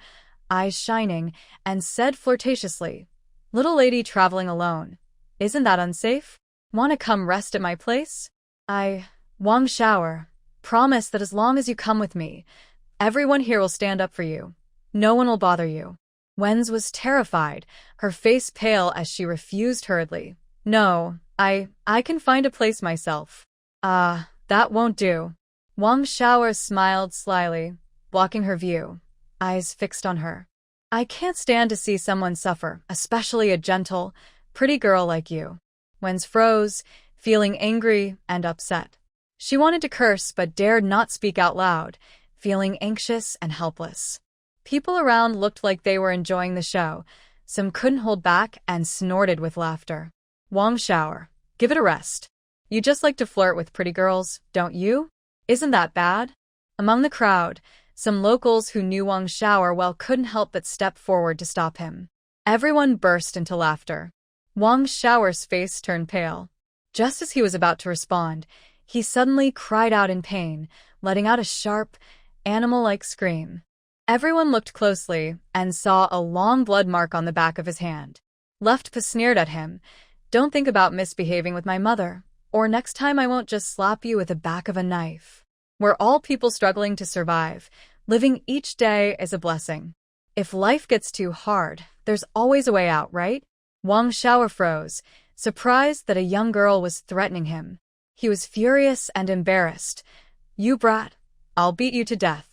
eyes shining, and said flirtatiously, Little lady traveling alone. Isn't that unsafe? Want to come rest at my place? Wang Shower, promise that as long as you come with me, everyone here will stand up for you. No one will bother you. Wens was terrified, her face pale as she refused hurriedly. No, I can find a place myself. That won't do. Wang Shower smiled slyly, blocking her view, eyes fixed on her. I can't stand to see someone suffer, especially a gentle, pretty girl like you. Wens froze, feeling angry and upset. She wanted to curse but dared not speak out loud, feeling anxious and helpless. People around looked like they were enjoying the show. Some couldn't hold back and snorted with laughter. Wang Shower, give it a rest. You just like to flirt with pretty girls, don't you? Isn't that bad? Among the crowd, some locals who knew Wang Shower well couldn't help but step forward to stop him. Everyone burst into laughter. Wang Shower's face turned pale. Just as he was about to respond, he suddenly cried out in pain, letting out a sharp, animal-like scream. Everyone looked closely and saw a long blood mark on the back of his hand. Leftpa sneered at him. Don't think about misbehaving with my mother, or next time I won't just slap you with the back of a knife. We're all people struggling to survive. Living each day is a blessing. If life gets too hard, there's always a way out, right? Wang Xiao froze, surprised that a young girl was threatening him. He was furious and embarrassed. You brat, I'll beat you to death.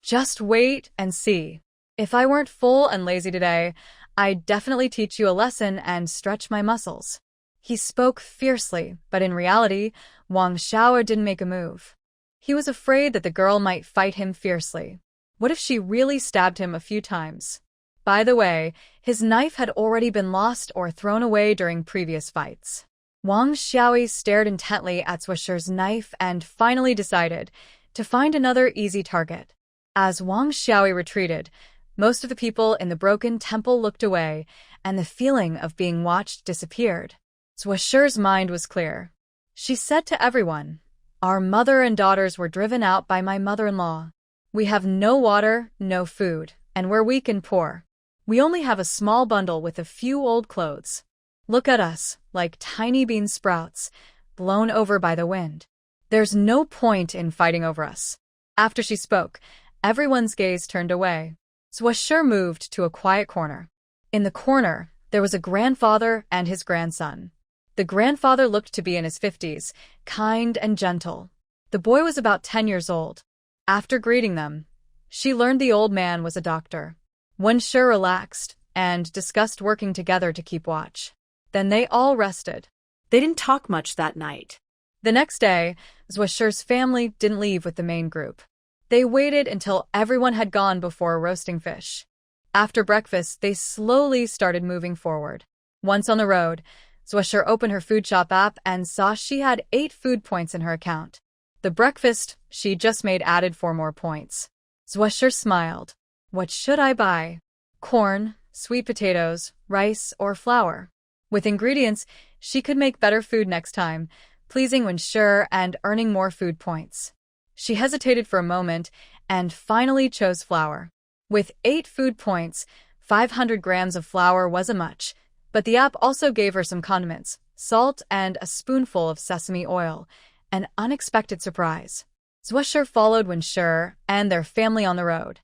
Just wait and see. If I weren't full and lazy today, I'd definitely teach you a lesson and stretch my muscles. He spoke fiercely, but in reality, Wang Xiao didn't make a move. He was afraid that the girl might fight him fiercely. What if she really stabbed him a few times? By the way, his knife had already been lost or thrown away during previous fights. Wang Xiao stared intently at Swisher's knife and finally decided to find another easy target. As Wang Xiao retreated, most of the people in the broken temple looked away, and the feeling of being watched disappeared. Swisher's mind was clear. She said to everyone, "Our mother and daughters were driven out by my mother-in-law. We have no water, no food, and we're weak and poor. We only have a small bundle with a few old clothes. Look at us, like tiny bean sprouts, blown over by the wind. There's no point in fighting over us." After she spoke, everyone's gaze turned away. Swisher moved to a quiet corner. In the corner, there was a grandfather and his grandson. The grandfather looked to be in his 50s, kind and gentle. The boy was about 10 years old. After greeting them, she learned the old man was a doctor. Swisher relaxed and discussed working together to keep watch. Then they all rested. They didn't talk much that night. The next day, Swisher's family didn't leave with the main group. They waited until everyone had gone before roasting fish. After breakfast, they slowly started moving forward. Once on the road, Swisher opened her food shop app and saw she had 8 food points in her account. The breakfast she just made added 4 more points. Swisher smiled. What should I buy? Corn, sweet potatoes, rice, or flour? With ingredients, she could make better food next time, pleasing Swisher and earning more food points. She hesitated for a moment and finally chose flour. With 8 food points, 500 grams of flour wasn't much, but the app also gave her some condiments, salt, and a spoonful of sesame oil, an unexpected surprise. Swisher followed Swisher and their family on the road.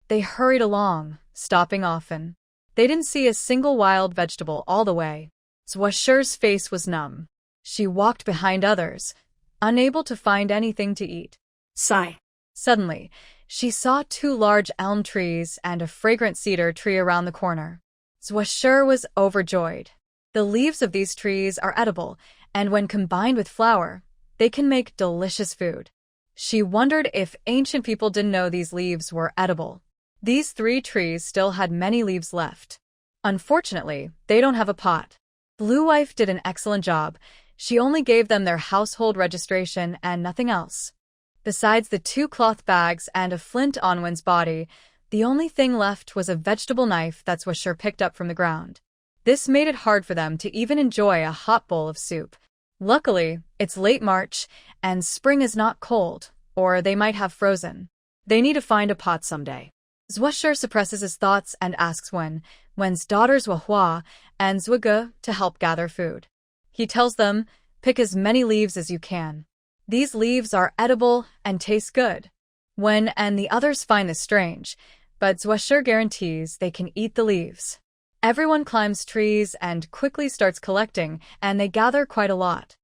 They hurried along, stopping often. They didn't see a single wild vegetable all the way. Swisher's face was numb. She walked behind others, unable to find anything to eat. Sigh. Suddenly, she saw 2 large elm trees and a fragrant cedar tree around the corner. Swisher was overjoyed. The leaves of these trees are edible, and when combined with flour, they can make delicious food. She wondered if ancient people didn't know these leaves were edible. These 3 trees still had many leaves left. Unfortunately, they don't have a pot. Blue Wife did an excellent job. She only gave them their household registration and nothing else. Besides the 2 cloth bags and a flint on Win's body, the only thing left was a vegetable knife that Swisher picked up from the ground. This made it hard for them to even enjoy a hot bowl of soup. Luckily, it's late March, and spring is not cold, or they might have frozen. They need to find a pot someday. Swisher suppresses his thoughts and asks Wen's daughters Manhwa and Zwiga to help gather food. He tells them, pick as many leaves as you can. These leaves are edible and taste good. Wen and the others find this strange, but Swisher guarantees they can eat the leaves. Everyone climbs trees and quickly starts collecting, and they gather quite a lot.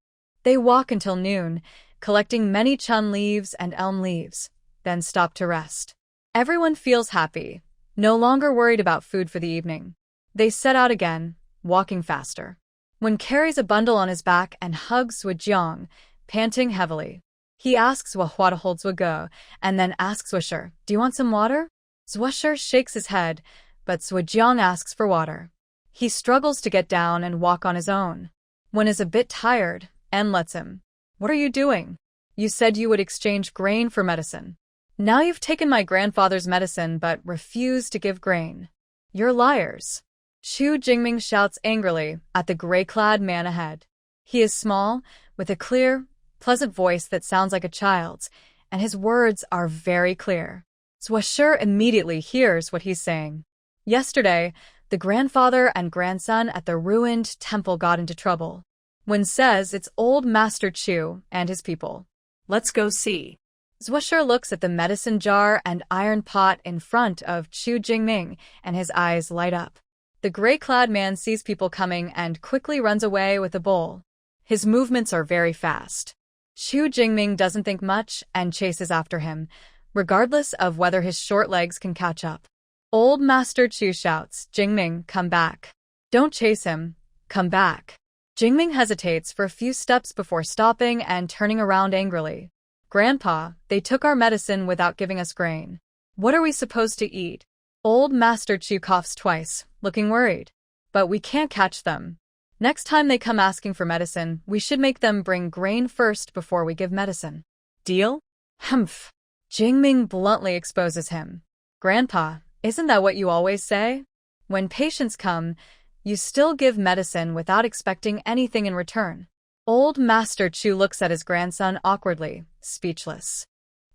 They walk until noon, collecting many chun leaves and elm leaves, then stop to rest. Everyone feels happy, no longer worried about food for the evening. They set out again, walking faster. Wen carries a bundle on his back and hugs Zhujiang, panting heavily. He asks Manhwa to hold Zwiga, and then asks Swisher, do you want some water? Swisher shakes his head, but Zhujiang asks for water. He struggles to get down and walk on his own. Wen is a bit tired and lets him. What are you doing? You said you would exchange grain for medicine. Now you've taken my grandfather's medicine but refused to give grain. You're liars. Chu Jingming shouts angrily at the gray-clad man ahead. He is small, with a clear, pleasant voice that sounds like a child's, and his words are very clear. Zwasher immediately hears what he's saying. Yesterday, the grandfather and grandson at the ruined temple got into trouble. Wen says it's old Master Chu and his people. Let's go see. Zwasher looks at the medicine jar and iron pot in front of Chu Jingming, and his eyes light up. The gray-clad man sees people coming and quickly runs away with a bowl. His movements are very fast. Chu Jingming doesn't think much and chases after him, regardless of whether his short legs can catch up. Old Master Chu shouts, "Jingming, come back. Don't chase him. Come back." Jingming hesitates for a few steps before stopping and turning around angrily. "Grandpa, they took our medicine without giving us grain. What are we supposed to eat?" Old Master Chu coughs twice, looking worried. "But we can't catch them. Next time they come asking for medicine, we should make them bring grain first before we give medicine. Deal?" Humph. Jingming bluntly exposes him. "Grandpa, isn't that what you always say? When patients come, you still give medicine without expecting anything in return." Old Master Chu looks at his grandson awkwardly, speechless.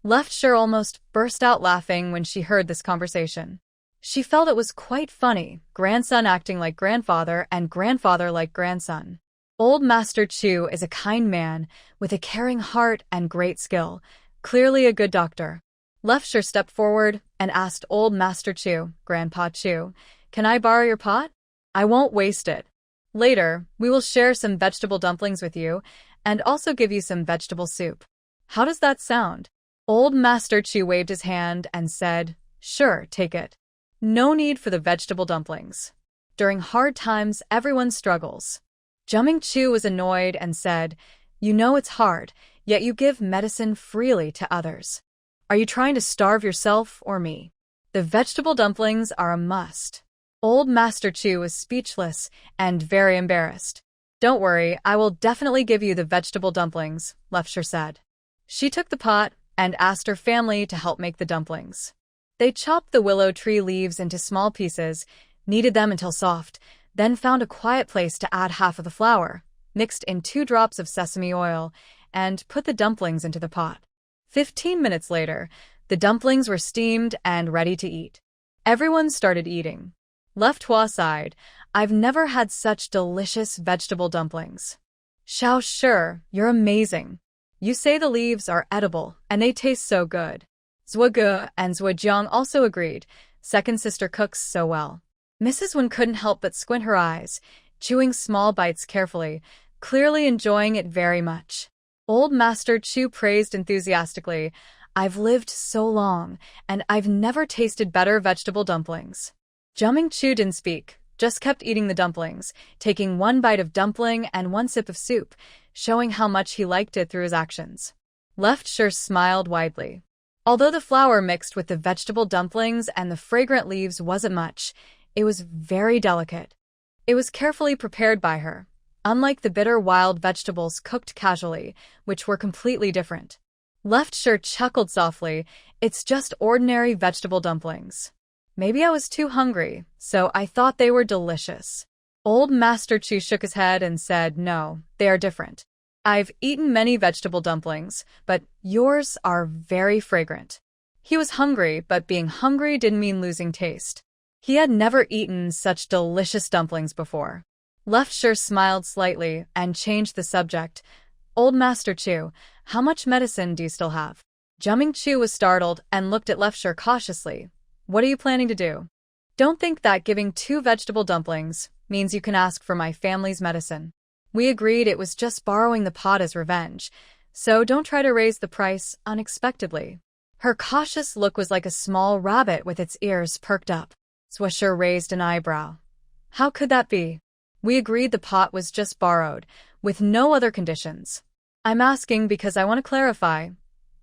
Left Sure almost burst out laughing when she heard this conversation. She felt it was quite funny, grandson acting like grandfather and grandfather like grandson. Old Master Chu is a kind man with a caring heart and great skill, clearly a good doctor. Left Sure stepped forward and asked Old Master Chu, "Grandpa Chu, can I borrow your pot? I won't waste it. Later, we will share some vegetable dumplings with you and also give you some vegetable soup. How does that sound?" Old Master Chu waved his hand and said, "Sure, take it. No need for the vegetable dumplings. During hard times, everyone struggles." Jumming Chu was annoyed and said, "You know it's hard, yet you give medicine freely to others. Are you trying to starve yourself or me? The vegetable dumplings are a must." Old Master Chu was speechless and very embarrassed. "Don't worry, I will definitely give you the vegetable dumplings," Left Sure said. She took the pot and asked her family to help make the dumplings. They chopped the willow tree leaves into small pieces, kneaded them until soft, then found a quiet place to add half of the flour, mixed in 2 drops of sesame oil, and put the dumplings into the pot. 15 minutes later, the dumplings were steamed and ready to eat. Everyone started eating. Left Hua sighed, "I've never had such delicious vegetable dumplings." "Xiao Shi, you're amazing. You say the leaves are edible, and they taste so good." Zhuge and Zhujiang also agreed. Second sister cooks so well. Mrs. Wen couldn't help but squint her eyes, chewing small bites carefully, clearly enjoying it very much. Old Master Chu praised enthusiastically, "I've lived so long, and I've never tasted better vegetable dumplings." Jumming Chu didn't speak, just kept eating the dumplings, taking 1 bite of dumpling and 1 sip of soup, showing how much he liked it through his actions. Left Sure smiled widely. Although the flour mixed with the vegetable dumplings and the fragrant leaves wasn't much, it was very delicate. It was carefully prepared by her, unlike the bitter wild vegetables cooked casually, which were completely different. Left Sure chuckled softly, "It's just ordinary vegetable dumplings. Maybe I was too hungry, so I thought they were delicious." Old Master Chu shook his head and said, "No, they are different. I've eaten many vegetable dumplings, but yours are very fragrant." He was hungry, but being hungry didn't mean losing taste. He had never eaten such delicious dumplings before. Left Sure smiled slightly and changed the subject. "Old Master Chu, how much medicine do you still have?" Jumming Chu was startled and looked at Left Sure cautiously. "What are you planning to do? Don't think that giving 2 vegetable dumplings means you can ask for my family's medicine. We agreed it was just borrowing the pot as revenge, so don't try to raise the price unexpectedly." Her cautious look was like a small rabbit with its ears perked up. Zwasher raised an eyebrow. "How could that be? We agreed the pot was just borrowed, with no other conditions. I'm asking because I want to clarify.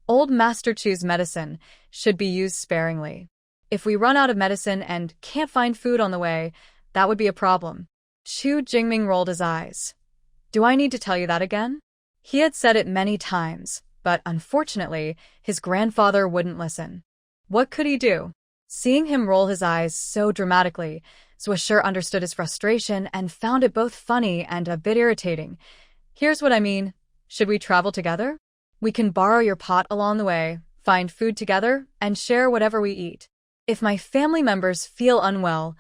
Old Master Chu's medicine should be used sparingly. If we run out of medicine and can't find food on the way, that would be a problem." Chu Jingming rolled his eyes. "Do I need to tell you that again?" He had said it many times, but unfortunately, his grandfather wouldn't listen. What could he do? Seeing him roll his eyes so dramatically, Zwasher understood his frustration and found it both funny and a bit irritating. "Here's what I mean. Should we travel together? We can borrow your pot along the way, find food together and share whatever we eat. If my family members feel unwell,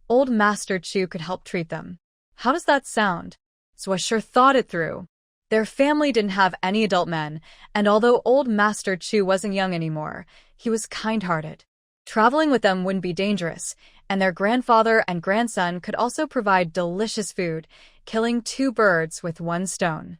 old Master Chu could help treat them. How does that sound? Swisher thought it through. Their family didn't have any adult men, and although old Master Chu wasn't young anymore, he was kind-hearted. Traveling with them wouldn't be dangerous, and their grandfather and grandson could also provide delicious food, killing two birds with one stone.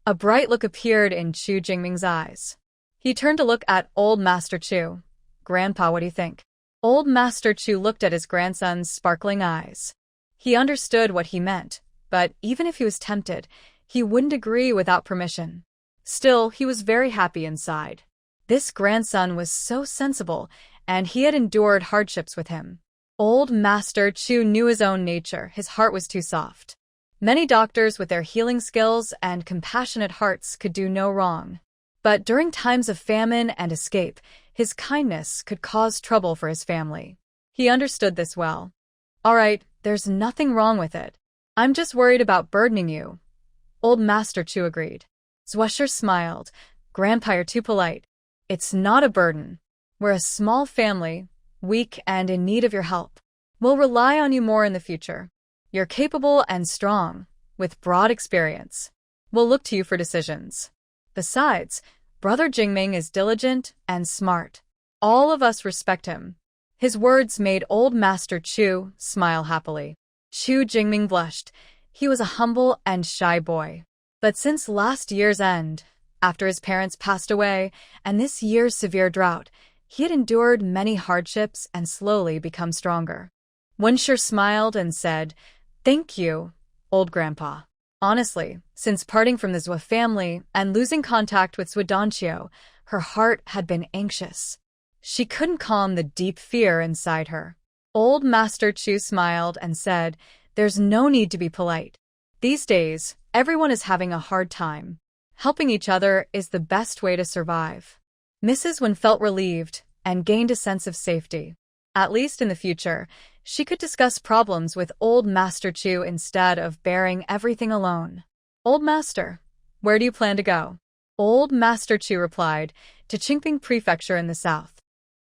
A bright look appeared in Chu Jingming's eyes. He turned to look at old Master Chu. "Grandpa, what do you think?" Old Master Chu looked at his grandson's sparkling eyes. He understood what he meant, but even if he was tempted, he wouldn't agree without permission. Still, he was very happy inside. This grandson was so sensible, and he had endured hardships with him. Old Master Chu knew his own nature. His heart was too soft. Many doctors with their healing skills and compassionate hearts could do no wrong. But during times of famine and escape, his kindness could cause trouble for his family. He understood this well. "All right, there's nothing wrong with it. I'm just worried about burdening you." Old Master Chu agreed. Swisher smiled. "Grandpa, you're too polite. It's not a burden. We're a small family, weak and in need of your help. We'll rely on you more in the future. You're capable and strong, with broad experience. We'll look to you for decisions. Besides, Brother Jingming is diligent and smart. All of us respect him." His words made old Master Chu smile happily. Chu Jingming blushed. He was a humble and shy boy. But since last year's end, after his parents passed away, and this year's severe drought, he had endured many hardships and slowly become stronger. Wensher smiled and said, "Thank you, old grandpa." Honestly, since parting from the Zhou family and losing contact with Zhou Danqiu, her heart had been anxious. She couldn't calm the deep fear inside her. Old Master Chu smiled and said, "There's no need to be polite. These days, everyone is having a hard time. Helping each other is the best way to survive." Mrs. Wen felt relieved and gained a sense of safety. At least in the future, she could discuss problems with old Master Chu instead of bearing everything alone. "Old Master, where do you plan to go?" Old Master Chu replied, "To Qingping Prefecture in the south."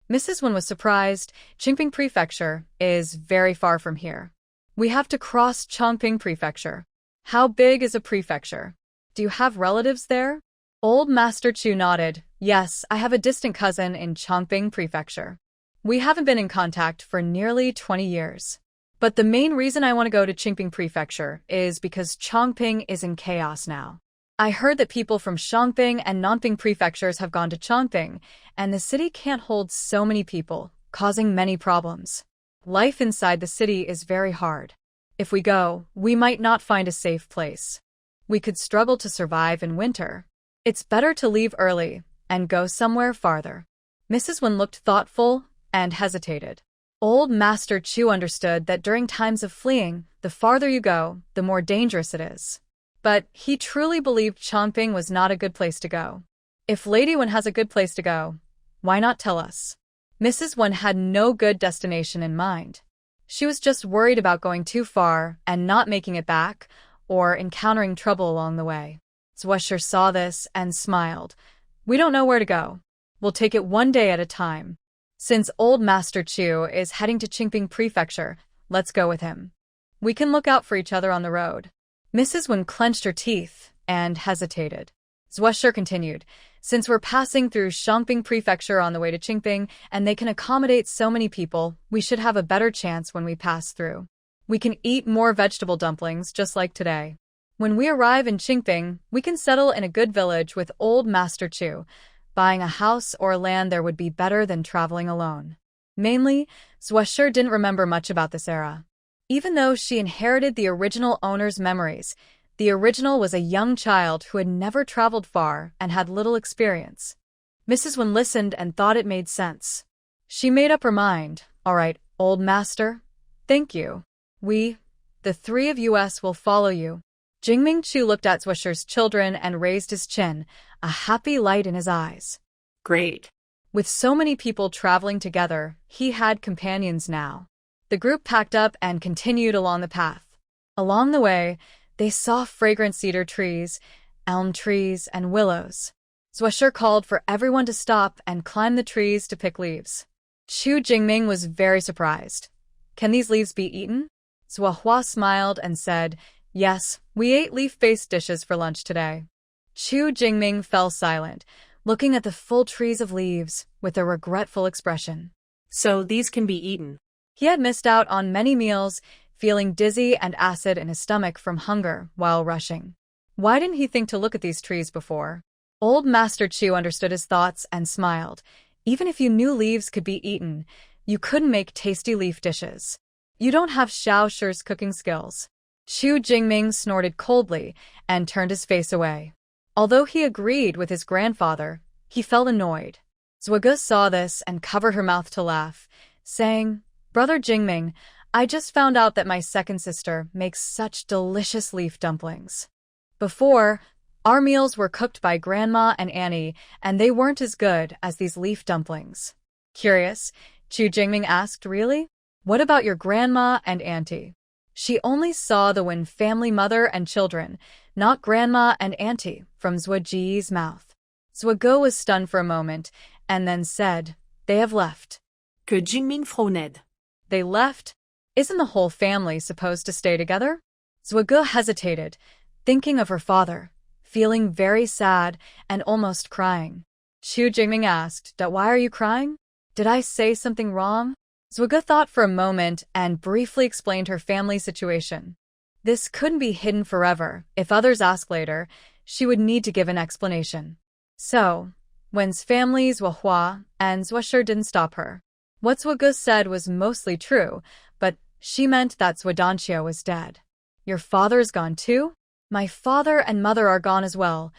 Mrs. Wen was surprised. Qingping Prefecture is very far from here. "We have to cross Chongping Prefecture." "How big is a prefecture? Do you have relatives there?" Old Master Chu nodded. "Yes, I have a distant cousin in Chongping Prefecture. We haven't been in contact for nearly 20 years. But the main reason I want to go to Qingping Prefecture is because Chongping is in chaos now. I heard that people from Shangping and Nanping prefectures have gone to Chongping, and the city can't hold so many people, causing many problems. Life inside the city is very hard. If we go, we might not find a safe place. We could struggle to survive in winter. It's better to leave early and go somewhere farther." Mrs. Wen looked thoughtful and hesitated. Old Master Chu understood that during times of fleeing, the farther you go, the more dangerous it is. But he truly believed Chongping was not a good place to go. "If Lady Wen has a good place to go, why not tell us?" Mrs. Wen had no good destination in mind. She was just worried about going too far and not making it back, or encountering trouble along the way. Swisher saw this and smiled. "We don't know where to go. We'll take it one day at a time. Since old Master Chu is heading to Qingping Prefecture, let's go with him. We can look out for each other on the road." Mrs. Wen clenched her teeth and hesitated. Swisher continued, "Since we're passing through Shangping Prefecture on the way to Qingping, and they can accommodate so many people, we should have a better chance when we pass through. We can eat more vegetable dumplings just like today. When we arrive in Qingping, we can settle in a good village with old Master Chu. Buying a house or land there would be better than traveling alone." Mainly, Swisher didn't remember much about this era. Even though she inherited the original owner's memories, the original was a young child who had never traveled far and had little experience. Mrs. Wen listened and thought it made sense. She made up her mind. "All right, old master. Thank you. The three of us will follow you." Jingming Chu looked at Swisher's children and raised his chin, a happy light in his eyes. Great. With so many people traveling together, he had companions now. The group packed up and continued along the path. Along the way, they saw fragrant cedar trees, elm trees, and willows. Zhuo called for everyone to stop and climb the trees to pick leaves. Chu Jingming was very surprised. Can these leaves be eaten? Zhuo smiled and said, yes, we ate leaf-based dishes for lunch today. Chu Jingming fell silent, looking at the full trees of leaves with a regretful expression. So these can be eaten. He had missed out on many meals, feeling dizzy and acid in his stomach from hunger while rushing. Why didn't he think to look at these trees before? Old Master Chu understood his thoughts and smiled. Even if you knew leaves could be eaten, you couldn't make tasty leaf dishes. You don't have Xiao Shi's cooking skills. Chu Jingming snorted coldly and turned his face away. Although he agreed with his grandfather, he felt annoyed. Zhuo saw this and covered her mouth to laugh, saying, Brother Jingming, I just found out that my second sister makes such delicious leaf dumplings. Before, our meals were cooked by Grandma and Annie, and they weren't as good as these leaf dumplings. Curious, Chu Jingming asked, really? What about your grandma and auntie? She only saw the Wen family mother and children, not grandma and auntie, from Zhuo Ji's mouth. Zhuo was stunned for a moment, and then said, they have left. Que Jingming froned. They left? Isn't the whole family supposed to stay together? Zhuo hesitated, thinking of her father, feeling very sad and almost crying. Chu Jingming asked, why are you crying? Did I say something wrong? Zhuo thought for a moment and briefly explained her family situation. This couldn't be hidden forever. If others asked later, she would need to give an explanation. So, Wen's family, Zhuo and Zhuo didn't stop her. What Zhuo said was mostly true, but she meant that Zhuo was dead. Your father's gone too? My father and mother are gone as well,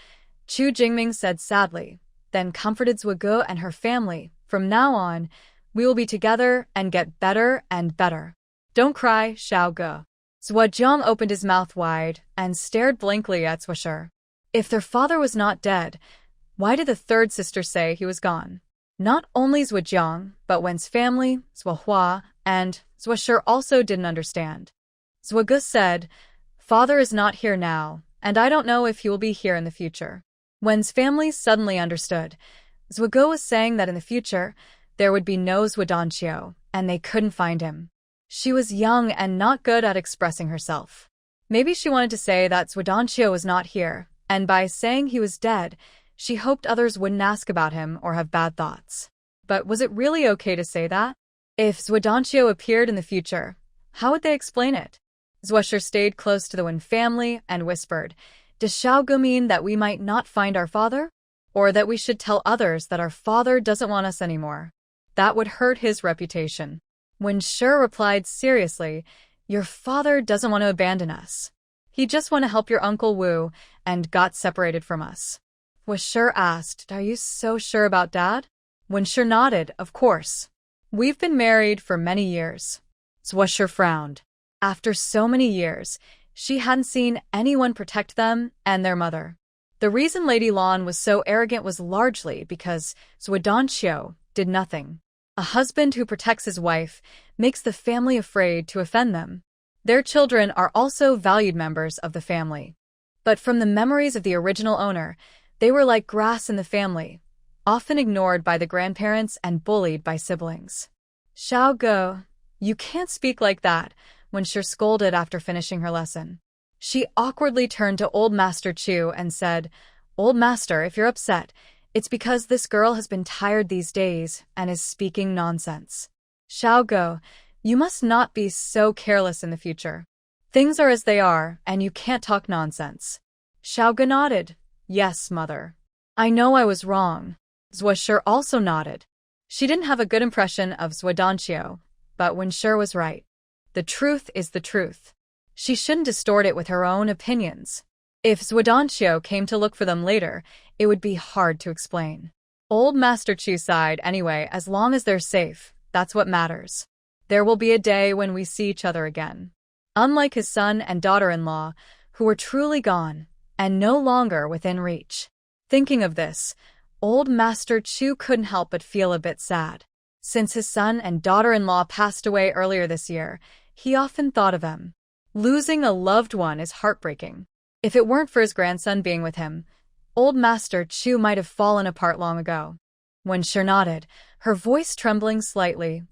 Chu Jingming said sadly, then comforted Zhuo and her family. From now on, we will be together and get better and better. Don't cry, Xiao Ge. Zhuo opened his mouth wide and stared blankly at Zhuo. If their father was not dead, why did the third sister say he was gone? Not only Zhuo, but Wen's family, Zhuo, and Zhuo also didn't understand. Zhuo said, Father is not here now, and I don't know if he will be here in the future. Wen's family suddenly understood. Zhuo was saying that in the future, there would be no Zhuo, and they couldn't find him. She was young and not good at expressing herself. Maybe she wanted to say that Zhuo was not here, and by saying he was dead, she hoped others wouldn't ask about him or have bad thoughts. But was it really okay to say that? If Zhuo appeared in the future, how would they explain it? Zhuo stayed close to the Wen family and whispered, does Xiao Ge mean that we might not find our father? Or that we should tell others that our father doesn't want us anymore? That would hurt his reputation. When Shi replied seriously, your father doesn't want to abandon us. He just want to help your Uncle Wu and got separated from us. When Shi asked, are you so sure about Dad? When Shi nodded, of course. We've been married for many years. Zhuo frowned. After so many years, she hadn't seen anyone protect them and their mother. The reason Lady Lan was so arrogant was largely because Zhuo did nothing. A husband who protects his wife makes the family afraid to offend them. Their children are also valued members of the family. But from the memories of the original owner, they were like grass in the family, often ignored by the grandparents and bullied by siblings. Xiao Ge, you can't speak like that, when Shi scolded after finishing her lesson. She awkwardly turned to Old Master Chu and said, Old Master, if you're upset, it's because this girl has been tired these days and is speaking nonsense. Xiao Ge, you must not be so careless in the future. Things are as they are, and you can't talk nonsense. Xiao Ge nodded. Yes, mother. I know I was wrong. Zhuo also nodded. She didn't have a good impression of Zhuo, but when Shi was right. The truth is the truth. She shouldn't distort it with her own opinions. If Zhuo came to look for them later, it would be hard to explain. Old Master Chu sighed anyway, as long as they're safe, that's what matters. There will be a day when we see each other again. Unlike his son and daughter-in-law, who were truly gone, and no longer within reach. Thinking of this, Old Master Chu couldn't help but feel a bit sad. Since his son and daughter-in-law passed away earlier this year, he often thought of them. Losing a loved one is heartbreaking. If it weren't for his grandson being with him, Old Master Chu might have fallen apart long ago. Wenshi nodded, her voice trembling slightly.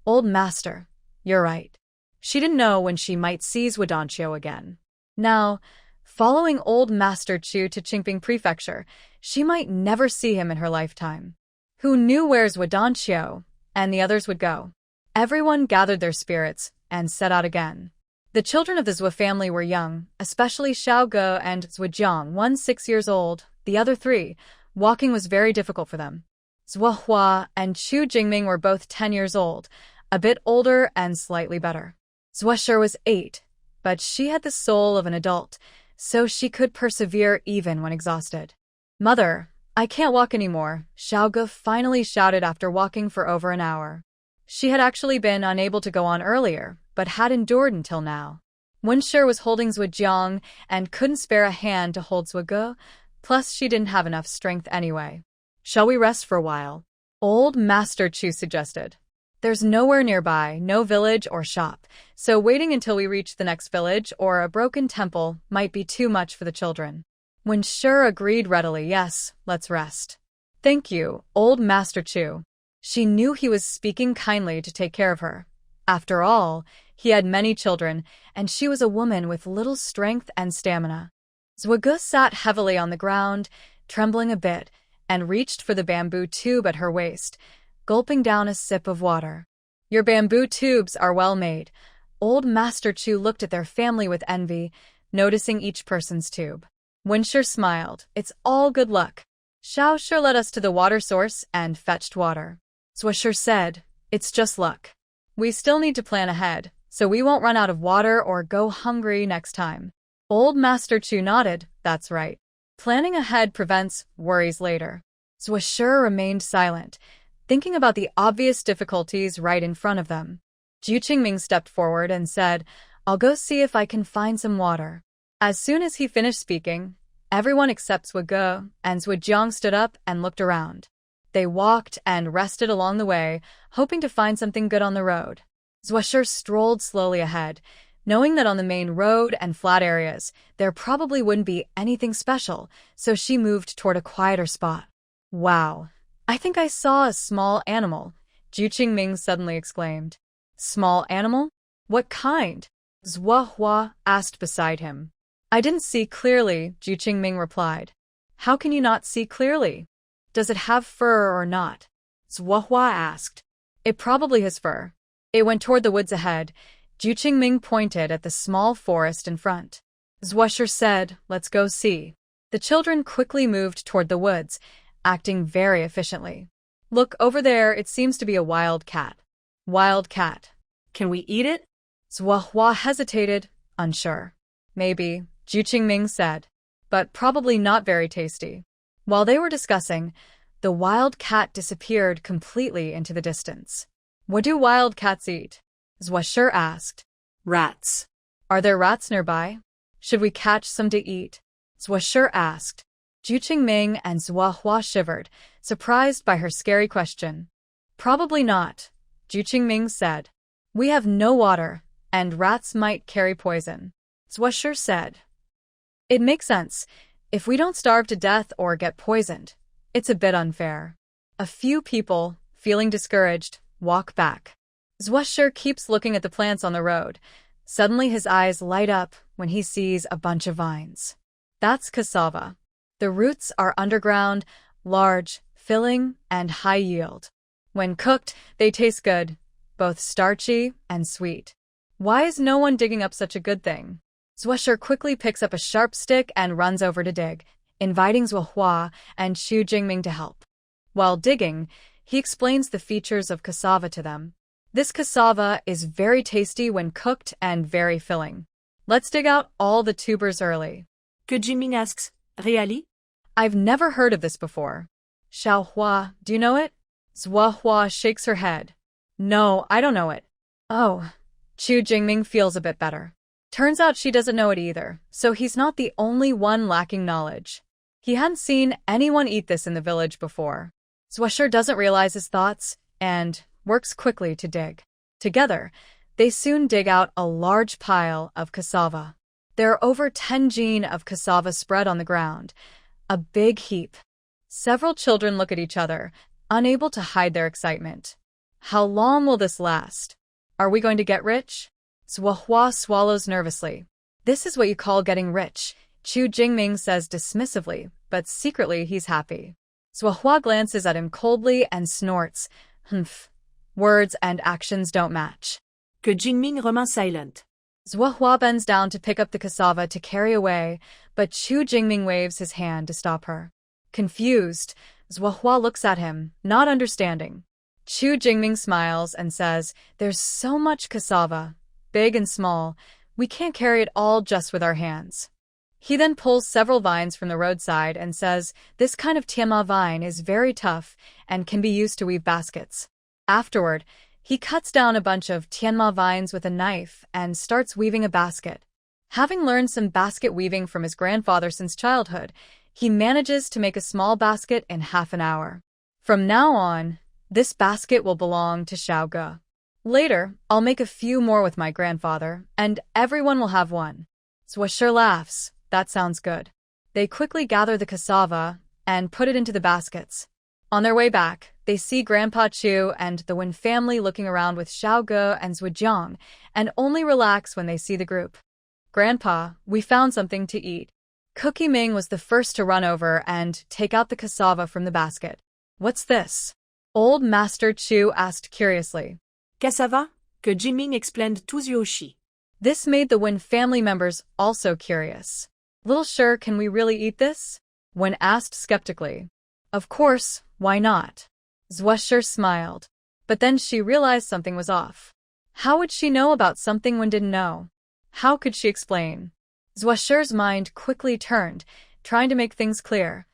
Old Master, you're right. She didn't know when she might see Zhuodanqiu again. Now, following Old Master Chu to Qingping Prefecture, she might never see him in her lifetime. Who knew where Zhuodanqiu and the others would go? Everyone gathered their spirits and set out again. The children of the Zhuo family were young, especially Xiaoge and Zhuojiang, one 6 years old, the other 3. Walking was very difficult for them. Zhuohua and Chu Jingming were both 10 years old, a bit older and slightly better. Zhuoshi was 8, but she had the soul of an adult, so she could persevere even when exhausted. Mother, I can't walk anymore, Xiaoge finally shouted after walking for over an hour. She had actually been unable to go on earlier, but had endured until now. Wenshi was holding Zhuojiang and couldn't spare a hand to hold Zhuoge, plus she didn't have enough strength anyway. Shall we rest for a while? Old Master Chu suggested. There's nowhere nearby, no village or shop, so waiting until we reach the next village or a broken temple might be too much for the children. Wenshi agreed readily. Yes, let's rest. Thank you, Old Master Chu. She knew he was speaking kindly to take care of her. After all, he had many children, and she was a woman with little strength and stamina. Zhuoge sat heavily on the ground, trembling a bit, and reached for the bamboo tube at her waist, gulping down a sip of water. Your bamboo tubes are well made. Old Master Chu looked at their family with envy, noticing each person's tube. Wenshi smiled. It's all good luck. Xiaoshi led us to the water source and fetched water. Zhuoshi said, it's just luck. We still need to plan ahead, so we won't run out of water or go hungry next time. Old Master Chu nodded. That's right. Planning ahead prevents worries later. Zhuoshi remained silent, thinking about the obvious difficulties right in front of them. Zhu Qingming stepped forward and said, I'll go see if I can find some water. As soon as he finished speaking, everyone except Zhuoge and Zhuojiang stood up and looked around. They walked and rested along the way, hoping to find something good on the road. Zhuoshi strolled slowly ahead, knowing that on the main road and flat areas, there probably wouldn't be anything special, so she moved toward a quieter spot. Wow, I think I saw a small animal, Zhu Qingming suddenly exclaimed. Small animal? What kind? Zhuohua asked beside him. I didn't see clearly, Zhu Qingming replied. How can you not see clearly? Does it have fur or not? Zhuohua asked. It probably has fur. It went toward the woods ahead. Zhu Qingming pointed at the small forest in front. Zhuoshi said, let's go see. The children quickly moved toward the woods, acting very efficiently. Look, over there, it seems to be a wild cat. Wild cat. Can we eat it? Zhuohua hesitated, unsure. Maybe, Zhu Qingming said, but probably not very tasty. While they were discussing, the wild cat disappeared completely into the distance. What do wild cats eat? Zhuoshi asked. Rats. Are there rats nearby? Should we catch some to eat? Zhuoshi asked. Zhu Qingming and Zhuohua shivered, surprised by her scary question. Probably not, Zhu Qingming said. We have no water, and rats might carry poison. Zhuoshi said. It makes sense. If we don't starve to death or get poisoned, it's a bit unfair. A few people, feeling discouraged, walk back. Zhuoshi keeps looking at the plants on the road. Suddenly his eyes light up when he sees a bunch of vines. That's cassava. The roots are underground, large, filling, and high yield. When cooked, they taste good, both starchy and sweet. Why is no one digging up such a good thing? Zhuoshi quickly picks up a sharp stick and runs over to dig, inviting Zhuohua and Zhu Qingming to help. While digging, he explains the features of cassava to them. This cassava is very tasty when cooked and very filling. Let's dig out all the tubers early. Jingming asks, Really? I've never heard of this before. Xiaohua, do you know it? Zhuohua shakes her head. No, I don't know it. Oh. Zhu Qingming feels a bit better. Turns out she doesn't know it either, so he's not the only one lacking knowledge. He hadn't seen anyone eat this in the village before. Zhuoshi doesn't realize his thoughts and works quickly to dig. Together, they soon dig out a large pile of cassava. There are over 10 jean of cassava spread on the ground. A big heap. Several children look at each other, unable to hide their excitement. How long will this last? Are we going to get rich? Zhuohua swallows nervously. This is what you call getting rich, Chu Jingming says dismissively, but secretly he's happy. Zhuohua glances at him coldly and snorts. Humph. Words and actions don't match. Que Jingming remain silent. Zhuohua bends down to pick up the cassava to carry away, but Chu Jingming waves his hand to stop her. Confused, Zhuohua looks at him, not understanding. Chu Jingming smiles and says, "There's so much cassava, big and small, we can't carry it all just with our hands." He then pulls several vines from the roadside and says, "This kind of tianma vine is very tough and can be used to weave baskets." Afterward, he cuts down a bunch of tianma vines with a knife and starts weaving a basket. Having learned some basket weaving from his grandfather since childhood, he manages to make a small basket in half an hour. From now on, this basket will belong to Xiaoge. Later, I'll make a few more with my grandfather, and everyone will have one. Zhuoshi laughs. That sounds good. They quickly gather the cassava and put it into the baskets. On their way back, they see Grandpa Chu and the Wen family looking around with Xiaoge and Zhujiang, and only relax when they see the group. "Grandpa, we found something to eat." Cookie Ming was the first to run over and take out the cassava from the basket. "What's this?" Old Master Chu asked curiously. Cassava, que Jingming explained to Zhuoxi. This made the Wen family members also curious. "Little Sure, can we really eat this?" Wen asked skeptically. "Of course, why not?" Zhuoshi smiled. But then she realized something was off. How would she know about something Wen didn't know? How could she explain? Zhuoshi's mind quickly turned, trying to make things clear.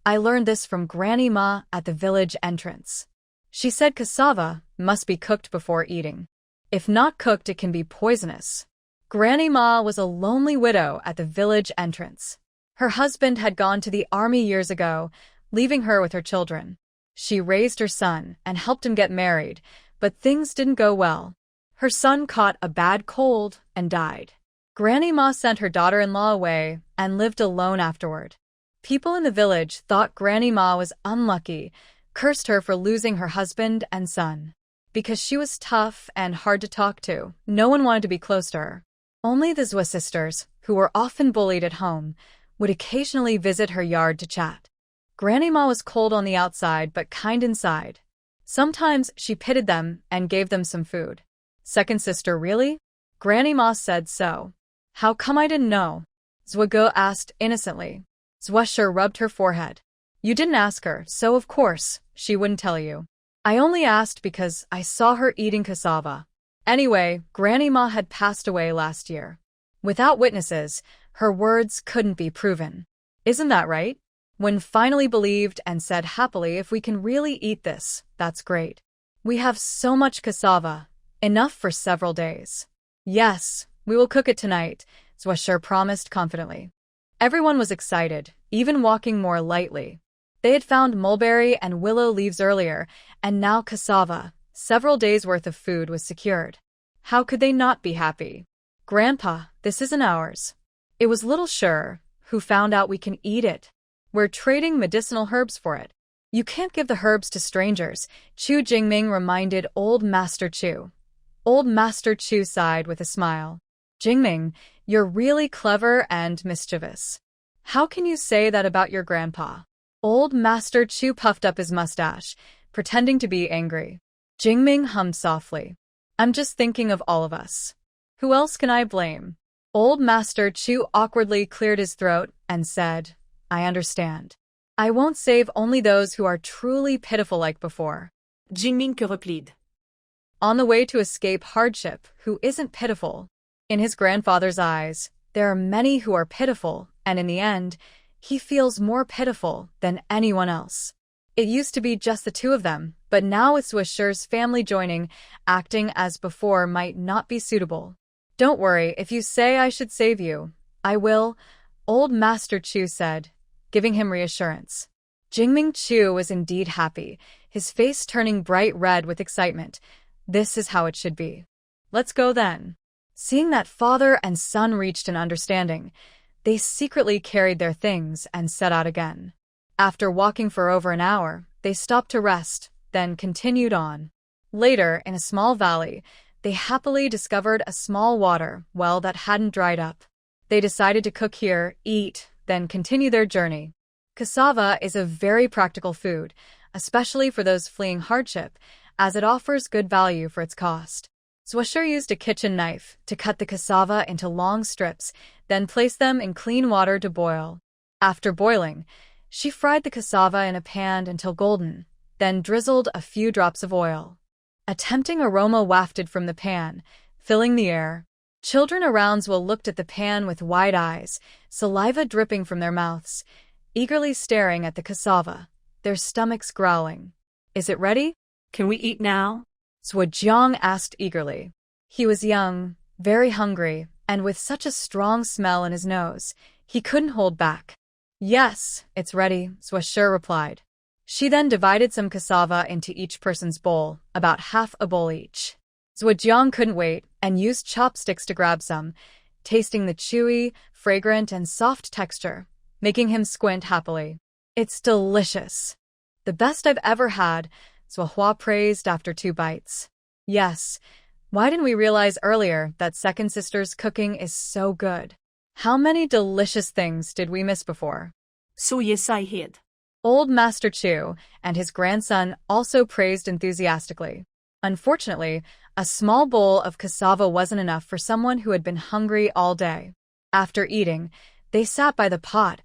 "I learned this from Granny Ma at the village entrance. She said cassava must be cooked before eating. If not cooked, it can be poisonous." Granny Ma was a lonely widow at the village entrance. Her husband had gone to the army years ago, leaving her with her children. She raised her son and helped him get married, but things didn't go well. Her son caught a bad cold and died. Granny Ma sent her daughter-in-law away and lived alone afterward. People in the village thought Granny Ma was unlucky, cursed her for losing her husband and son. Because she was tough and hard to talk to, no one wanted to be close to her. Only the Zhua sisters, who were often bullied at home, would occasionally visit her yard to chat. Granny Ma was cold on the outside but kind inside. Sometimes she pitied them and gave them some food. Second sister, really? Granny Ma said so. How come I didn't know? Zhuoge asked innocently. Zhuoshi rubbed her forehead. You didn't ask her, so of course, she wouldn't tell you. I only asked because I saw her eating cassava. Anyway, Granny Ma had passed away last year. Without witnesses, her words couldn't be proven. Isn't that right? Wen finally believed and said happily, if we can really eat this, that's great. We have so much cassava, enough for several days. Yes, we will cook it tonight, Zhuoshi promised confidently. Everyone was excited, even walking more lightly. They had found mulberry and willow leaves earlier, and now cassava. Several days' worth of food was secured. How could they not be happy? Grandpa, this isn't ours. It was little Sure who found out we can eat it. We're trading medicinal herbs for it. You can't give the herbs to strangers, Chu Jingming reminded Old Master Chu. Old Master Chu sighed with a smile. Jingming, you're really clever and mischievous. How can you say that about your grandpa? Old Master Chu puffed up his mustache, pretending to be angry. Jingming hummed softly. I'm just thinking of all of us. Who else can I blame? Old Master Chu awkwardly cleared his throat and said, I understand. I won't save only those who are truly pitiful like before. Jingming que replied. On the way to escape hardship, who isn't pitiful? In his grandfather's eyes, there are many who are pitiful, and in the end, he feels more pitiful than anyone else. It used to be just the two of them, but now with Zhuoshi's family joining, acting as before might not be suitable. Don't worry, if you say I should save you, I will, Old Master Chu said, giving him reassurance. Jingming Chu was indeed happy, his face turning bright red with excitement. This is how it should be. Let's go then. Seeing that father and son reached an understanding, They secretly carried their things and set out again. After walking for over an hour, they stopped to rest, then continued on. Later, in a small valley, they happily discovered a small water well that hadn't dried up. They decided to cook here, eat, then continue their journey. Cassava is a very practical food, especially for those fleeing hardship, as it offers good value for its cost. Zwasher used a kitchen knife to cut the cassava into long strips, then placed them in clean water to boil. After boiling, she fried the cassava in a pan until golden, then drizzled a few drops of oil. A tempting aroma wafted from the pan, filling the air. Children around Zwa looked at the pan with wide eyes, saliva dripping from their mouths, eagerly staring at the cassava, their stomachs growling. "Is it ready? Can we eat now?" Zwajiang asked eagerly. He was young, very hungry, and with such a strong smell in his nose, he couldn't hold back. "Yes, it's ready," Zwasher replied. She then divided some cassava into each person's bowl, about half a bowl each. Zwajiang couldn't wait and used chopsticks to grab some, tasting the chewy, fragrant, and soft texture, making him squint happily. "It's delicious. The best I've ever had," Zwahua praised after 2 bites. "Yes, why didn't we realize earlier that second sister's cooking is so good? How many delicious things did we miss before?" So yes, I hid. Old Master Chu and his grandson also praised enthusiastically. Unfortunately, a small bowl of cassava wasn't enough for someone who had been hungry all day. After eating, they sat by the pot,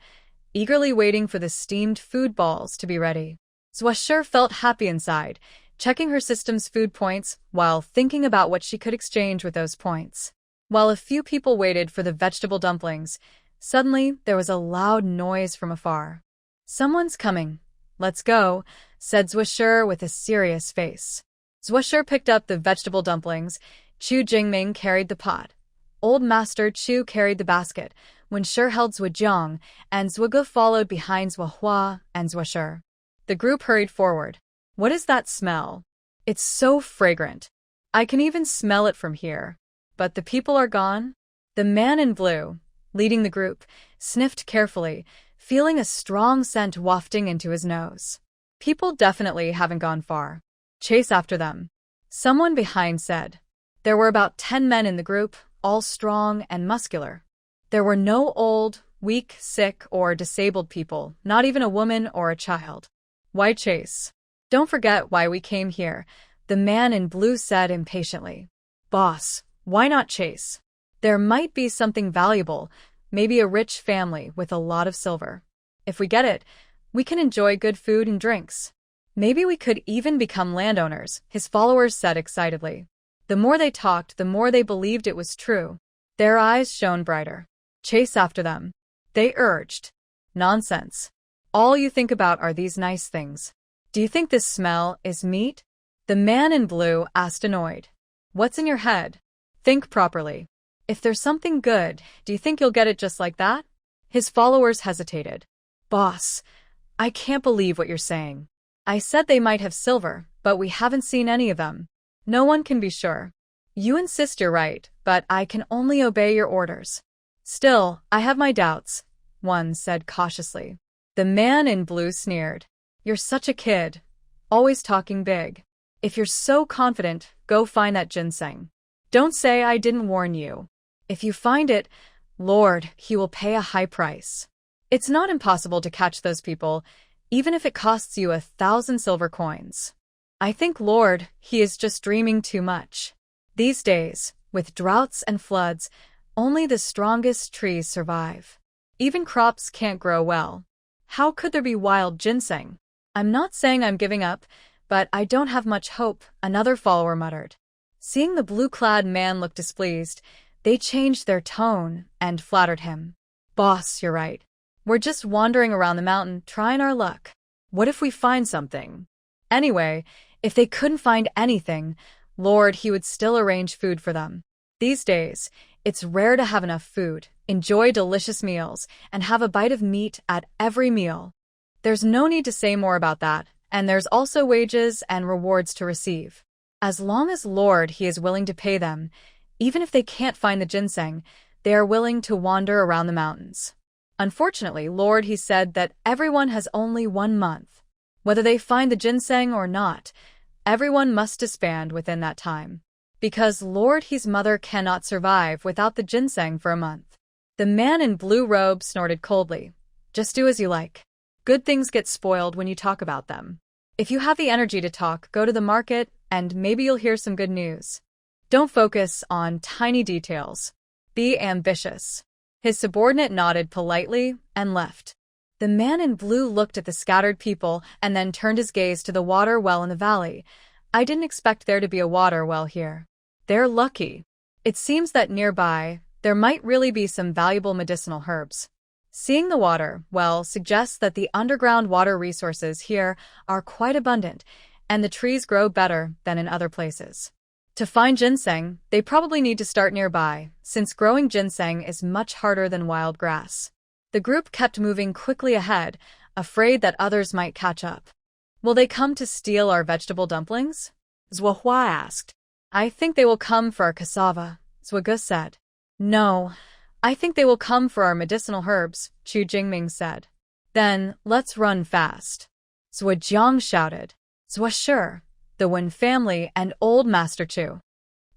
eagerly waiting for the steamed food balls to be ready. Zwasher felt happy inside, checking her system's food points while thinking about what she could exchange with those points. While a few people waited for the vegetable dumplings, suddenly there was a loud noise from afar. "Someone's coming. Let's go," said Zwasher with a serious face. Zwasher picked up the vegetable dumplings. Chu Jingming carried the pot. Old Master Chu carried the basket, when Shi held Zwajiang, and Zwagu followed behind Zwahua and Zwasher. The group hurried forward. "What is that smell? It's so fragrant. I can even smell it from here. But the people are gone?" The man in blue, leading the group, sniffed carefully, feeling a strong scent wafting into his nose. "People definitely haven't gone far. Chase after them," someone behind said. There were about 10 men in the group, all strong and muscular. There were no old, weak, sick, or disabled people, not even a woman or a child. "Why chase? Don't forget why we came here," the man in blue said impatiently. "Boss, why not chase? There might be something valuable, maybe a rich family with a lot of silver. If we get it, we can enjoy good food and drinks. Maybe we could even become landowners," his followers said excitedly. The more they talked, the more they believed it was true. Their eyes shone brighter. "Chase after them," they urged. "Nonsense. All you think about are these nice things. Do you think this smell is meat?" The man in blue asked, annoyed. "What's in your head? Think properly. If there's something good, do you think you'll get it just like that?" His followers hesitated. "Boss, I can't believe what you're saying. I said they might have silver, but we haven't seen any of them. No one can be sure. You insist you're right, but I can only obey your orders." "Still, I have my doubts," one said cautiously. The man in blue sneered. "You're such a kid, always talking big. If you're so confident, go find that ginseng. Don't say I didn't warn you. If you find it, Lord, he will pay a high price. It's not impossible to catch those people, even if it costs you 1,000 silver coins. I think, Lord, he is just dreaming too much. These days, with droughts and floods, only the strongest trees survive. Even crops can't grow well. How could there be wild ginseng? I'm not saying I'm giving up, but I don't have much hope," another follower muttered. Seeing the blue-clad man look displeased, they changed their tone and flattered him. "Boss, you're right. We're just wandering around the mountain, trying our luck. What if we find something? Anyway, if they couldn't find anything, Lord, he would still arrange food for them. These days, it's rare to have enough food, enjoy delicious meals, and have a bite of meat at every meal. There's no need to say more about that, and there's also wages and rewards to receive. As long as Lord he is willing to pay them, even if they can't find the ginseng, They are willing to wander around the mountains. Unfortunately, Lord, he said that everyone has only 1 month. Whether they find the ginseng or not, everyone must disband within that time. Because Lord, his mother cannot survive without the ginseng for a month. The man in blue robe snorted coldly. Just do as you like. Good things get spoiled when you talk about them. If you have the energy to talk, go to the market and maybe you'll hear some good news. Don't focus on tiny details. Be ambitious. His subordinate nodded politely and left. The man in blue looked at the scattered people and then turned his gaze to the water well in the valley. I didn't expect there to be a water well here. They're lucky. It seems that nearby, there might really be some valuable medicinal herbs. Seeing the water well suggests that the underground water resources here are quite abundant, and the trees grow better than in other places. To find ginseng, they probably need to start nearby, since growing ginseng is much harder than wild grass. The group kept moving quickly ahead, afraid that others might catch up. Will they come to steal our vegetable dumplings? Zhuohua asked. I think they will come for our cassava, Zhuge said. No, I think they will come for our medicinal herbs, Chu Jingming said. Then, let's run fast. Zhuojiang shouted. Sure, the Wen family and old Master Chu.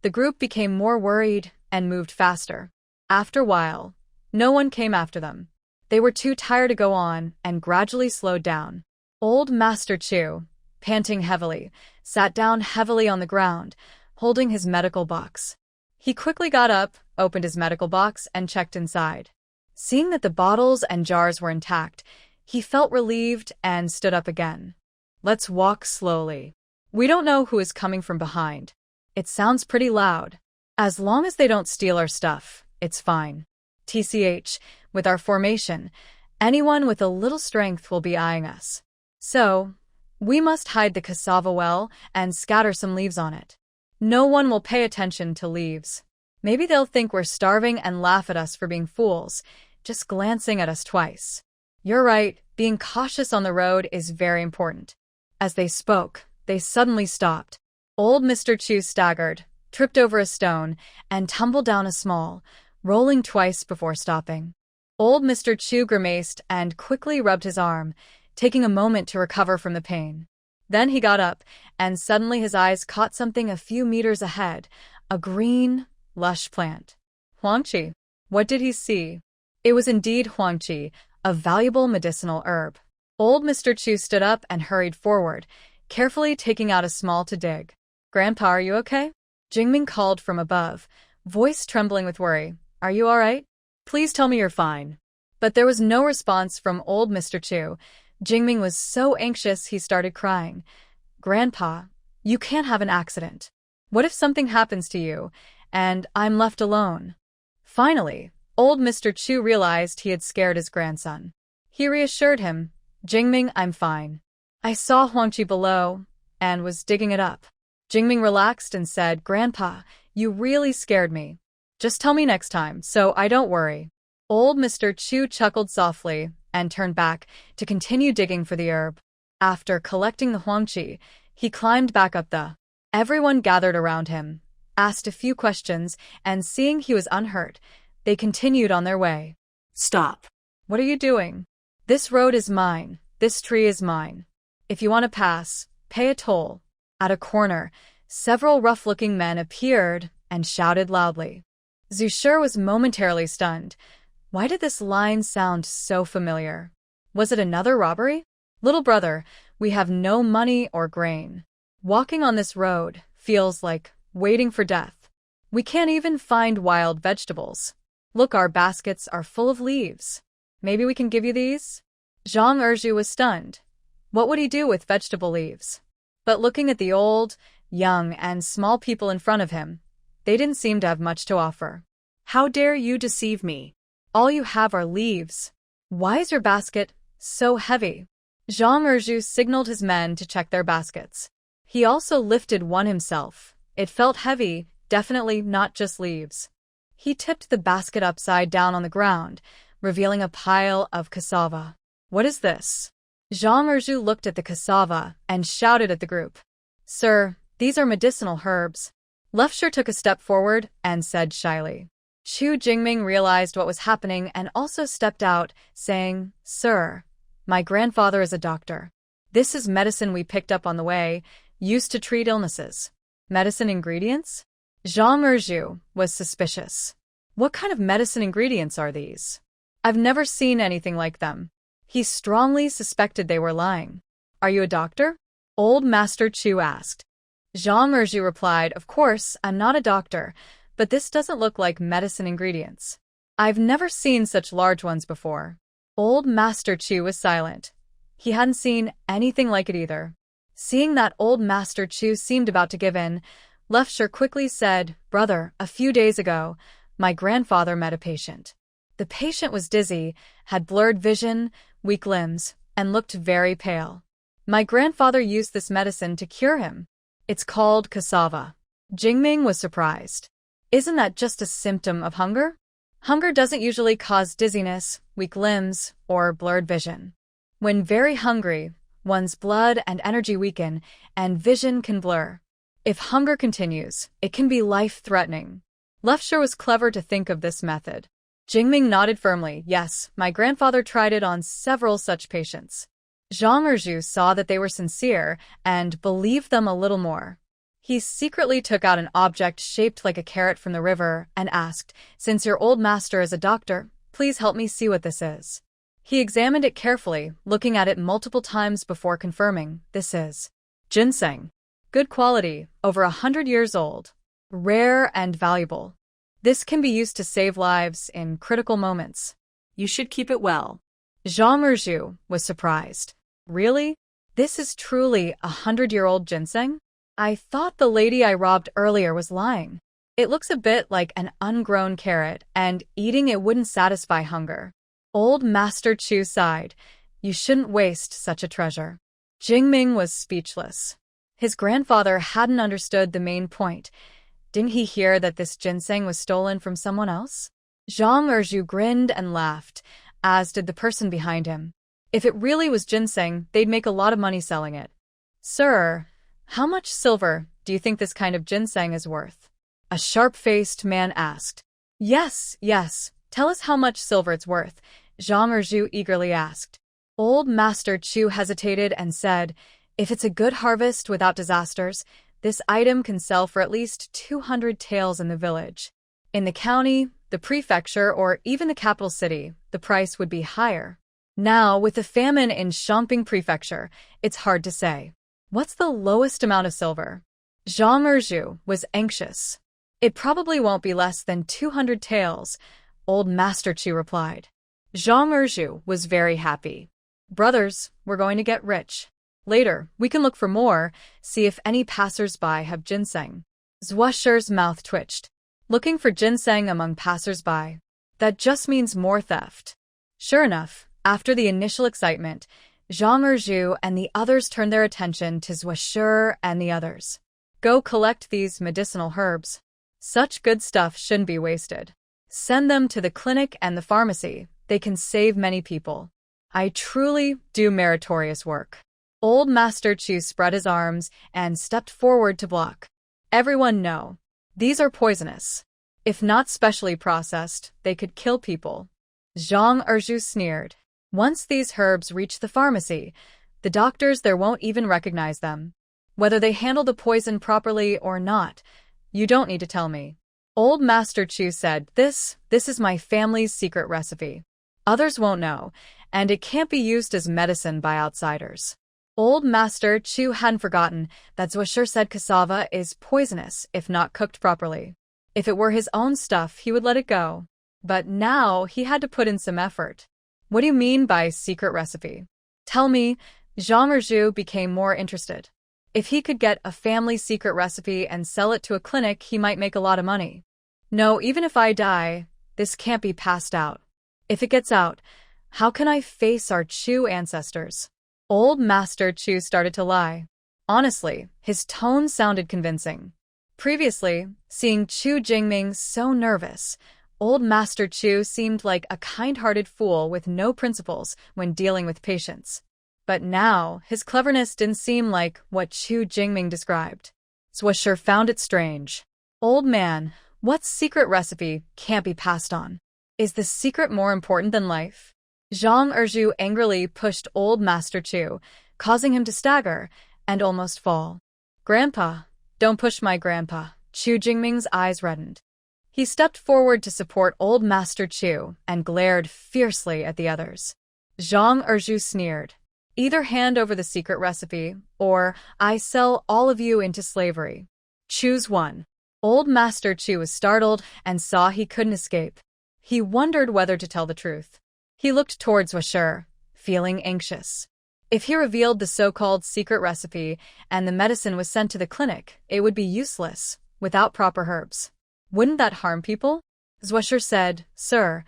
The group became more worried and moved faster. After a while, no one came after them. They were too tired to go on and gradually slowed down. Old Master Chu, panting heavily, sat down heavily on the ground, holding his medical box. He quickly got up, opened his medical box, and checked inside. Seeing that the bottles and jars were intact, he felt relieved and stood up again. Let's walk slowly. We don't know who is coming from behind. It sounds pretty loud. As long as they don't steal our stuff, it's fine. TCH, with our formation, anyone with a little strength will be eyeing us. So, we must hide the cassava well and scatter some leaves on it. No one will pay attention to leaves. Maybe they'll think we're starving and laugh at us for being fools, just glancing at us twice. You're right, being cautious on the road is very important. As they spoke, they suddenly stopped. Old Mr. Chu staggered, tripped over a stone, and tumbled down a small, rolling twice before stopping. Old Mr. Chu grimaced and quickly rubbed his arm, taking a moment to recover from the pain. Then he got up, and suddenly his eyes caught something a few meters ahead, a green, lush plant. Huangqi. What did he see? It was indeed Huangqi, a valuable medicinal herb. Old Mr. Chu stood up and hurried forward, carefully taking out a small to dig. Grandpa, are you okay? Jingming called from above, voice trembling with worry. Are you all right? Please tell me you're fine. But there was no response from old Mr. Chu. Jingming was so anxious he started crying. Grandpa, you can't have an accident. What if something happens to you, and I'm left alone? Finally, old Mr. Chu realized he had scared his grandson. He reassured him, Jingming, I'm fine. I saw Huangqi below, and was digging it up. Jingming relaxed and said, Grandpa, you really scared me. Just tell me next time, so I don't worry. Old Mr. Chu chuckled softly and turned back to continue digging for the herb. After collecting the Huangqi, he climbed back up the. Everyone gathered around him, asked a few questions, and seeing he was unhurt, they continued on their way. Stop. What are you doing? This road is mine. This tree is mine. If you want to pass, pay a toll. At a corner, several rough-looking men appeared and shouted loudly. Zushur was momentarily stunned. Why did this line sound so familiar? Was it another robbery? Little brother, we have no money or grain. Walking on this road feels like waiting for death. We can't even find wild vegetables. Look, our baskets are full of leaves. Maybe we can give you these? Zhang Erju was stunned. What would he do with vegetable leaves? But looking at the old, young, and small people in front of him, they didn't seem to have much to offer. How dare you deceive me? All you have are leaves. Why is your basket so heavy? Zhang Erju signaled his men to check their baskets. He also lifted one himself. It felt heavy, definitely not just leaves. He tipped the basket upside down on the ground, revealing a pile of cassava. What is this? Zhang Erju looked at the cassava and shouted at the group. Sir, these are medicinal herbs. Lefshur took a step forward and said shyly. Chu Jingming realized what was happening and also stepped out, saying, "Sir, my grandfather is a doctor. This is medicine we picked up on the way, used to treat illnesses." Medicine ingredients? Zhang Erju was suspicious. What kind of medicine ingredients are these? I've never seen anything like them. He strongly suspected they were lying. Are you a doctor? Old Master Chu asked. Zhang Erju replied, "Of course, I'm not a doctor, but this doesn't look like medicine ingredients. I've never seen such large ones before." Old Master Chu was silent. He hadn't seen anything like it either. Seeing that Old Master Chu seemed about to give in, Lefsher quickly said, "Brother, a few days ago, my grandfather met a patient. The patient was dizzy, had blurred vision, weak limbs, and looked very pale. My grandfather used this medicine to cure him. It's called cassava." Jingming was surprised. Isn't that just a symptom of hunger? Hunger doesn't usually cause dizziness, weak limbs, or blurred vision. When very hungry, one's blood and energy weaken, and vision can blur. If hunger continues, it can be life-threatening. Lefsher was clever to think of this method. Jingming nodded firmly. "Yes, my grandfather tried it on several such patients." Zhang Erju saw that they were sincere and believed them a little more. He secretly took out an object shaped like a carrot from the river and asked, "Since your old master is a doctor, please help me see what this is." He examined it carefully, looking at it multiple times before confirming, "This is ginseng. Good quality, over 100 years old. Rare and valuable. This can be used to save lives in critical moments. You should keep it well." Zhang Erju was surprised. "Really? This is truly 100-year-old ginseng? I thought the lady I robbed earlier was lying. It looks a bit like an ungrown carrot, and eating it wouldn't satisfy hunger." Old Master Chu sighed. "You shouldn't waste such a treasure." Jingming was speechless. His grandfather hadn't understood the main point. Didn't he hear that this ginseng was stolen from someone else? Zhang Erju grinned and laughed, as did the person behind him. If it really was ginseng, they'd make a lot of money selling it. "Sir, how much silver do you think this kind of ginseng is worth?" a sharp-faced man asked. Yes, tell us how much silver it's worth," Zhang Erju eagerly asked. Old Master Chu hesitated and said, "If it's a good harvest without disasters, this item can sell for at least 200 taels in the village. In the county, the prefecture, or even the capital city, the price would be higher. Now, with the famine in Shangping Prefecture, it's hard to say. What's the lowest amount of silver?" Zhang Erju was anxious. "It probably won't be less than 200 taels," Old Master Chu replied. Zhang Erju was very happy. "Brothers, we're going to get rich. Later, we can look for more, see if any passers-by have ginseng." Zhuosher's mouth twitched. Looking for ginseng among passers-by. That just means more theft. Sure enough, after the initial excitement, Zhang Erju and the others turned their attention to Zhuosher and the others. "Go collect these medicinal herbs. Such good stuff shouldn't be wasted. Send them to the clinic and the pharmacy. They can save many people. I truly do meritorious work." Old Master Chu spread his arms and stepped forward to block. "Everyone know. These are poisonous. If not specially processed, they could kill people." Zhang Erju sneered. "Once these herbs reach the pharmacy, the doctors there won't even recognize them. Whether they handle the poison properly or not, you don't need to tell me." Old Master Chu said, This is my family's secret recipe. Others won't know, and it can't be used as medicine by outsiders." Old Master Chu hadn't forgotten that Zhuosher said cassava is poisonous if not cooked properly. If it were his own stuff, he would let it go. But now he had to put in some effort. "What do you mean by secret recipe? Tell me." Zhang Erju became more interested. If he could get a family secret recipe and sell it to a clinic, he might make a lot of money. "No, even if I die, this can't be passed out. If it gets out, how can I face our Chu ancestors?" Old Master Chu started to lie. Honestly, his tone sounded convincing. Previously, seeing Chu Jingming so nervous, Old Master Chu seemed like a kind-hearted fool with no principles when dealing with patients. But now, his cleverness didn't seem like what Chu Jingming described. Zhuosher found it strange. "Old man, What secret recipe can't be passed on? Is the secret more important than life? Zhang Erju angrily pushed old Master Chu, causing him to stagger and almost fall. Grandpa, don't push my grandpa. Chu Jingming's eyes reddened. He stepped forward to support old Master Chu and glared fiercely at the others. Zhang Erju sneered. Either hand over the secret recipe, or I sell all of you into slavery. Choose one. Old Master Chu was startled and saw he couldn't escape. He wondered whether to tell the truth. He looked towards Washer, feeling anxious. If he revealed the so-called secret recipe and the medicine was sent to the clinic, it would be useless, without proper herbs. Wouldn't that harm people? Zwasher said, Sir,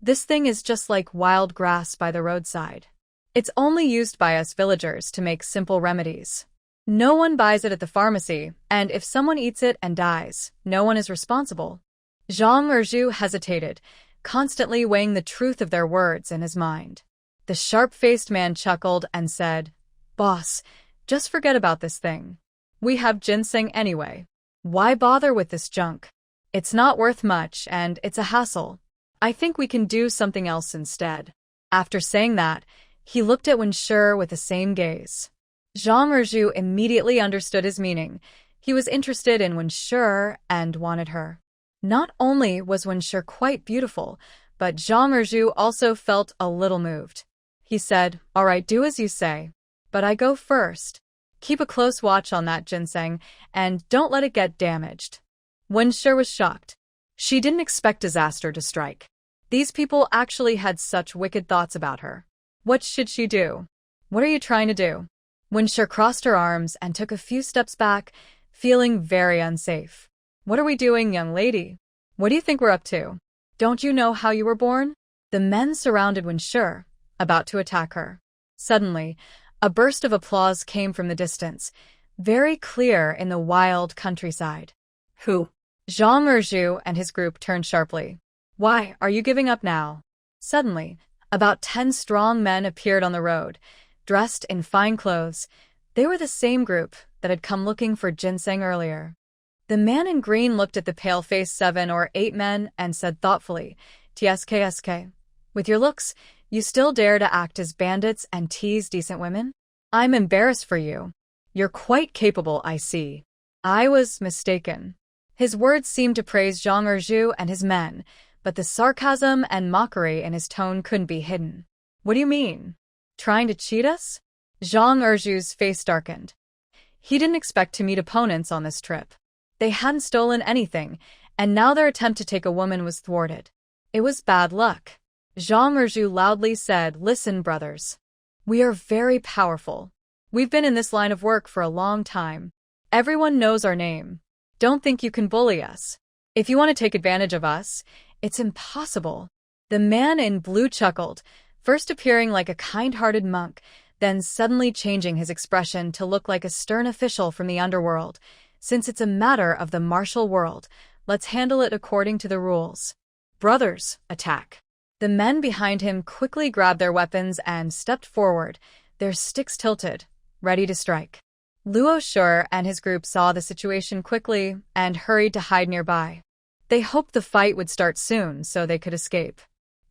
this thing is just like wild grass by the roadside. It's only used by us villagers to make simple remedies. No one buys it at the pharmacy, and if someone eats it and dies, no one is responsible. Zhang Erju hesitated, constantly weighing the truth of their words in his mind. The sharp-faced man chuckled and said, Boss, just forget about this thing. We have ginseng anyway. Why bother with this junk? It's not worth much, and it's a hassle. I think we can do something else instead. After saying that, he looked at Wenshi with the same gaze. Zhang Erju immediately understood his meaning. He was interested in Wenshi and wanted her. Not only was Wenshi quite beautiful, but Zhang Erju also felt a little moved. He said, All right, do as you say. But I go first. Keep a close watch on that ginseng, and don't let it get damaged. Wenshi was shocked. She didn't expect disaster to strike. These people actually had such wicked thoughts about her. What should she do? What are you trying to do? Wenshi crossed her arms and took a few steps back, feeling very unsafe. What are we doing, young lady? What do you think we're up to? Don't you know how you were born? The men surrounded Wenshi, about to attack her. Suddenly, a burst of applause came from the distance, very clear in the wild countryside. Who? Zhang Erju and his group turned sharply. Why, are you giving up now? Suddenly, about 10 strong men appeared on the road, dressed in fine clothes. They were the same group that had come looking for ginseng earlier. The man in green looked at the pale-faced 7 or 8 men and said thoughtfully, TSK, with your looks, you still dare to act as bandits and tease decent women? I'm embarrassed for you. You're quite capable, I see. I was mistaken. His words seemed to praise Zhang Erju and his men, but the sarcasm and mockery in his tone couldn't be hidden. What do you mean? Trying to cheat us? Zhang Erju's face darkened. He didn't expect to meet opponents on this trip. They hadn't stolen anything, and now their attempt to take a woman was thwarted. It was bad luck. Zhang Erju loudly said, Listen, brothers. We are very powerful. We've been in this line of work for a long time. Everyone knows our name. Don't think you can bully us. If you want to take advantage of us, it's impossible. The man in blue chuckled, first appearing like a kind-hearted monk, then suddenly changing his expression to look like a stern official from the underworld. Since it's a matter of the martial world, let's handle it according to the rules. Brothers, attack. The men behind him quickly grabbed their weapons and stepped forward, their sticks tilted, ready to strike. Luo Shi and his group saw the situation quickly and hurried to hide nearby. They hoped the fight would start soon so they could escape.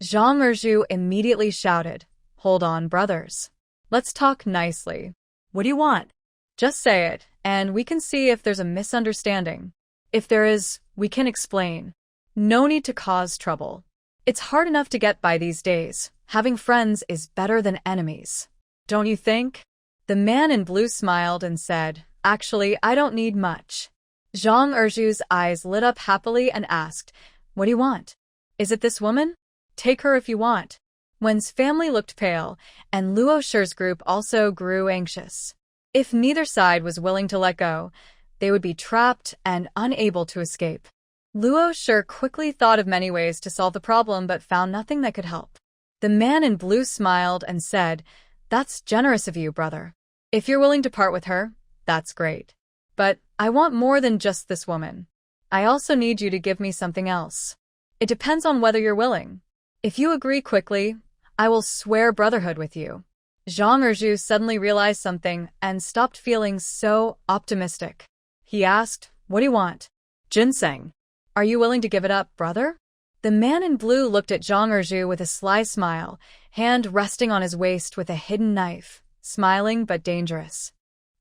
Zhang Erju immediately shouted, Hold on, brothers. Let's talk nicely. What do you want? Just say it, and we can see if there's a misunderstanding. If there is, we can explain. No need to cause trouble. It's hard enough to get by these days. Having friends is better than enemies. Don't you think? The man in blue smiled and said, Actually, I don't need much. Zhang Erju's eyes lit up happily and asked, What do you want? Is it this woman? Take her if you want. Wen's family looked pale, and Luo Shi's group also grew anxious. If neither side was willing to let go, they would be trapped and unable to escape. Luo Shi quickly thought of many ways to solve the problem but found nothing that could help. The man in blue smiled and said, That's generous of you, brother. If you're willing to part with her, that's great. But I want more than just this woman. I also need you to give me something else. It depends on whether you're willing. If you agree quickly, I will swear brotherhood with you. Zhang Erju suddenly realized something and stopped feeling so optimistic. He asked, What do you want? Ginseng. Are you willing to give it up, brother? The man in blue looked at Zhang Erju with a sly smile, hand resting on his waist with a hidden knife, smiling but dangerous.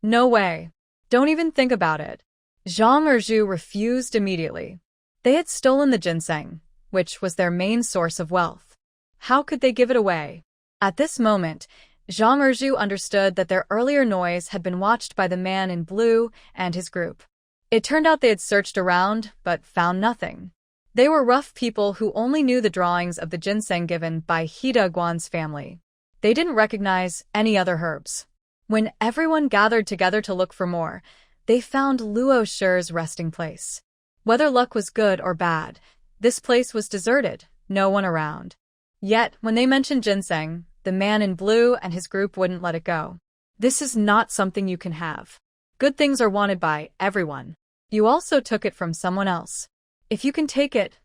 No way. Don't even think about it. Zhang Erju refused immediately. They had stolen the ginseng, which was their main source of wealth. How could they give it away? At this moment, Zhang Erju understood that their earlier noise had been watched by the man in blue and his group. It turned out they had searched around, but found nothing. They were rough people who only knew the drawings of the ginseng given by Hida Guan's family. They didn't recognize any other herbs. When everyone gathered together to look for more, they found Luo Shi's resting place. Whether luck was good or bad, this place was deserted, no one around. Yet, when they mentioned ginseng, the man in blue and his group wouldn't let it go. This is not something you can have. Good things are wanted by everyone. You also took it from someone else. If you can take it,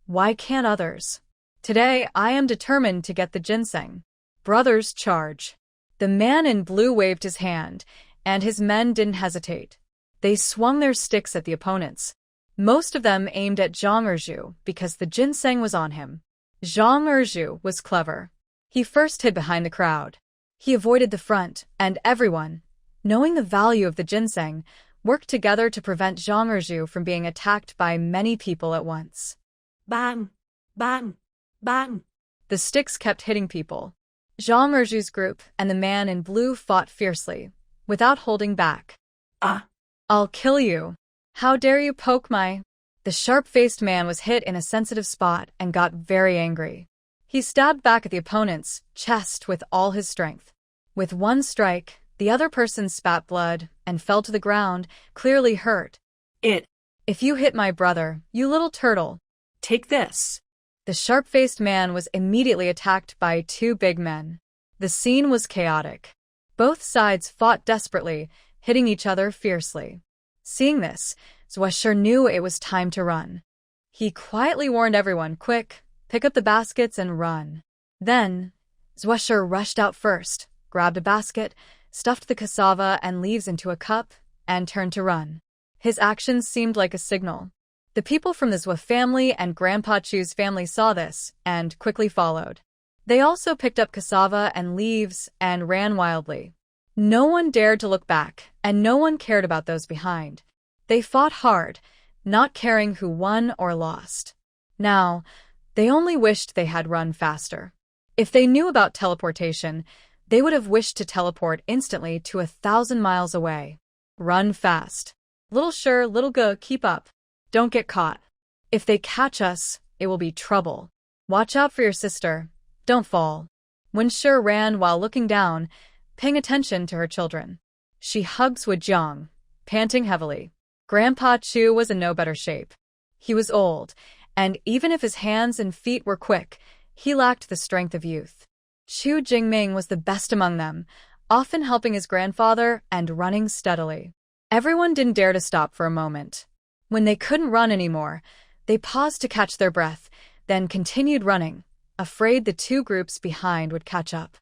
why can't others? Today, I am determined to get the ginseng. Brothers, charge. The man in blue waved his hand, and his men didn't hesitate. They swung their sticks at the opponents. Most of them aimed at Zhang Erju because the ginseng was on him. Zhang Erju was clever. He first hid behind the crowd. He avoided the front, and everyone, knowing the value of the ginseng, worked together to prevent Zhang Erju from being attacked by many people at once. Bang! Bang! Bang! The sticks kept hitting people. Zhang Erju's group and the man in blue fought fiercely, without holding back. Ah! I'll kill you. How dare you poke my... The sharp-faced man was hit in a sensitive spot and got very angry. He stabbed back at the opponent's chest with all his strength. With one strike, the other person spat blood and fell to the ground, clearly hurt. If you hit my brother, you little turtle. Take this. The sharp-faced man was immediately attacked by two big men. The scene was chaotic. Both sides fought desperately, hitting each other fiercely. Seeing this, Zhuo knew it was time to run. He quietly warned everyone, quick, pick up the baskets and run. Then, Zhuo rushed out first, grabbed a basket, stuffed the cassava and leaves into a cup, and turned to run. His actions seemed like a signal. The people from the Zhuo family and Grandpa Chu's family saw this and quickly followed. They also picked up cassava and leaves and ran wildly. No one dared to look back, and no one cared about those behind. They fought hard, not caring who won or lost. Now, they only wished they had run faster. If they knew about teleportation, they would have wished to teleport instantly to 1,000 miles away. Run fast. Little Shi, little Ge, keep up. Don't get caught. If they catch us, it will be trouble. Watch out for your sister. Don't fall. When Shi ran while looking down, paying attention to her children. She hugged Zhuo, panting heavily. Grandpa Chu was in no better shape. He was old, and even if his hands and feet were quick, he lacked the strength of youth. Chu Jingming was the best among them, often helping his grandfather and running steadily. Everyone didn't dare to stop for a moment. When they couldn't run anymore, they paused to catch their breath, then continued running, afraid the two groups behind would catch up.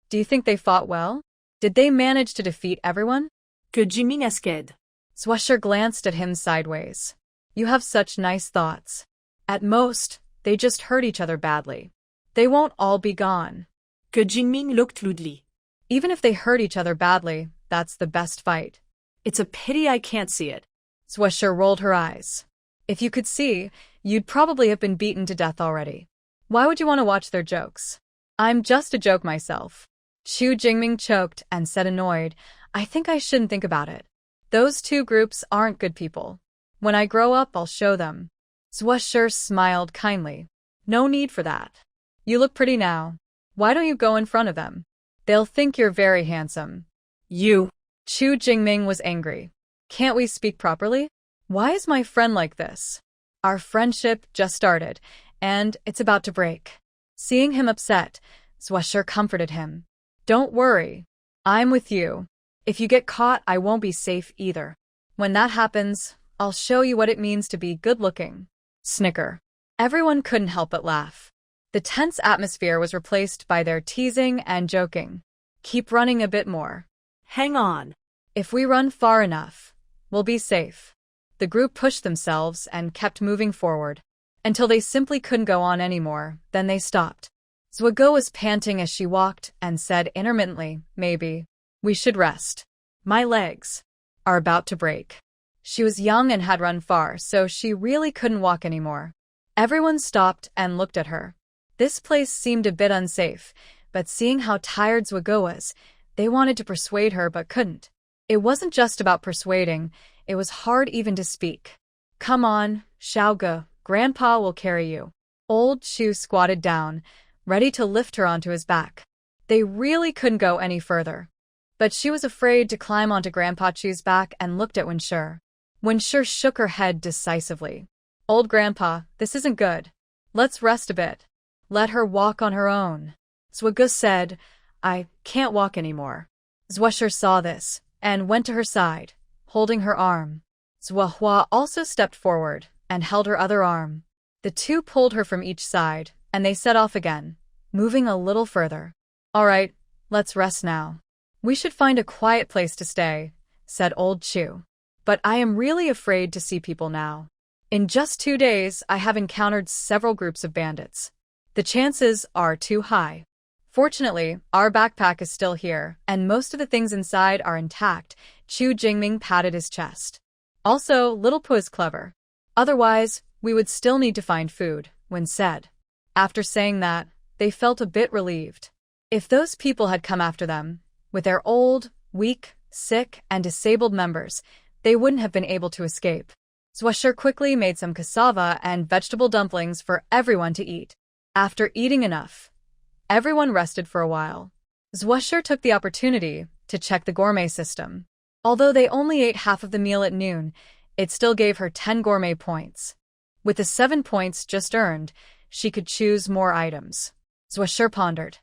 Do you think they fought well? Did they manage to defeat everyone? Que Jimmy Nesqued. Zhuo glanced at him sideways. You have such nice thoughts. At most, they just hurt each other badly. They won't all be gone. Que Jinming looked Ludli. Even if they hurt each other badly, that's the best fight. It's a pity I can't see it. Zhuo rolled her eyes. If you could see, you'd probably have been beaten to death already. Why would you want to watch their jokes? I'm just a joke myself. Chu Jingming choked and said annoyed, I think I shouldn't think about it. Those two groups aren't good people. When I grow up, I'll show them. Zhuo smiled kindly. No need for that. You look pretty now. Why don't you go in front of them? They'll think you're very handsome. You. Chu Jingming was angry. Can't we speak properly? Why is my friend like this? Our friendship just started, and it's about to break. Seeing him upset, Zhuo comforted him. Don't worry. I'm with you. If you get caught, I won't be safe either. When that happens, I'll show you what it means to be good-looking. Snicker. Everyone couldn't help but laugh. The tense atmosphere was replaced by their teasing and joking. Keep running a bit more. Hang on. If we run far enough, we'll be safe. The group pushed themselves and kept moving forward until they simply couldn't go on anymore. Then they stopped. Zhuge was panting as she walked and said intermittently, "Maybe we should rest. My legs are about to break." She was young and had run far, so she really couldn't walk anymore. Everyone stopped and looked at her. This place seemed a bit unsafe, but seeing how tired Zhuge was, they wanted to persuade her but couldn't. It wasn't just about persuading, it was hard even to speak. "Come on, Xiaoge, Grandpa will carry you." Old Chu squatted down, ready to lift her onto his back. They really couldn't go any further. But she was afraid to climb onto Grandpa Chu's back and looked at Wenshi. Wenshi shook her head decisively. "Old Grandpa, this isn't good. Let's rest a bit. Let her walk on her own." Zhuge said, "I can't walk anymore." Zhuge saw this and went to her side, holding her arm. Zhuhua also stepped forward and held her other arm. The two pulled her from each side, and they set off again, moving a little further. "All right, let's rest now. We should find a quiet place to stay," said Old Chu. "But I am really afraid to see people now. In just 2 days, I have encountered several groups of bandits. The chances are too high. Fortunately, our backpack is still here, and most of the things inside are intact." Chu Jingming patted his chest. "Also, Little Po is clever. Otherwise, we would still need to find food," Wen said. After saying that, they felt a bit relieved. If those people had come after them, with their old, weak, sick, and disabled members, they wouldn't have been able to escape. Zhuge quickly made some cassava and vegetable dumplings for everyone to eat. After eating enough, everyone rested for a while. Zhuge took the opportunity to check the gourmet system. Although they only ate half of the meal at noon, it still gave her 10 gourmet points. With the 7 points just earned, she could choose more items. Zhuge pondered.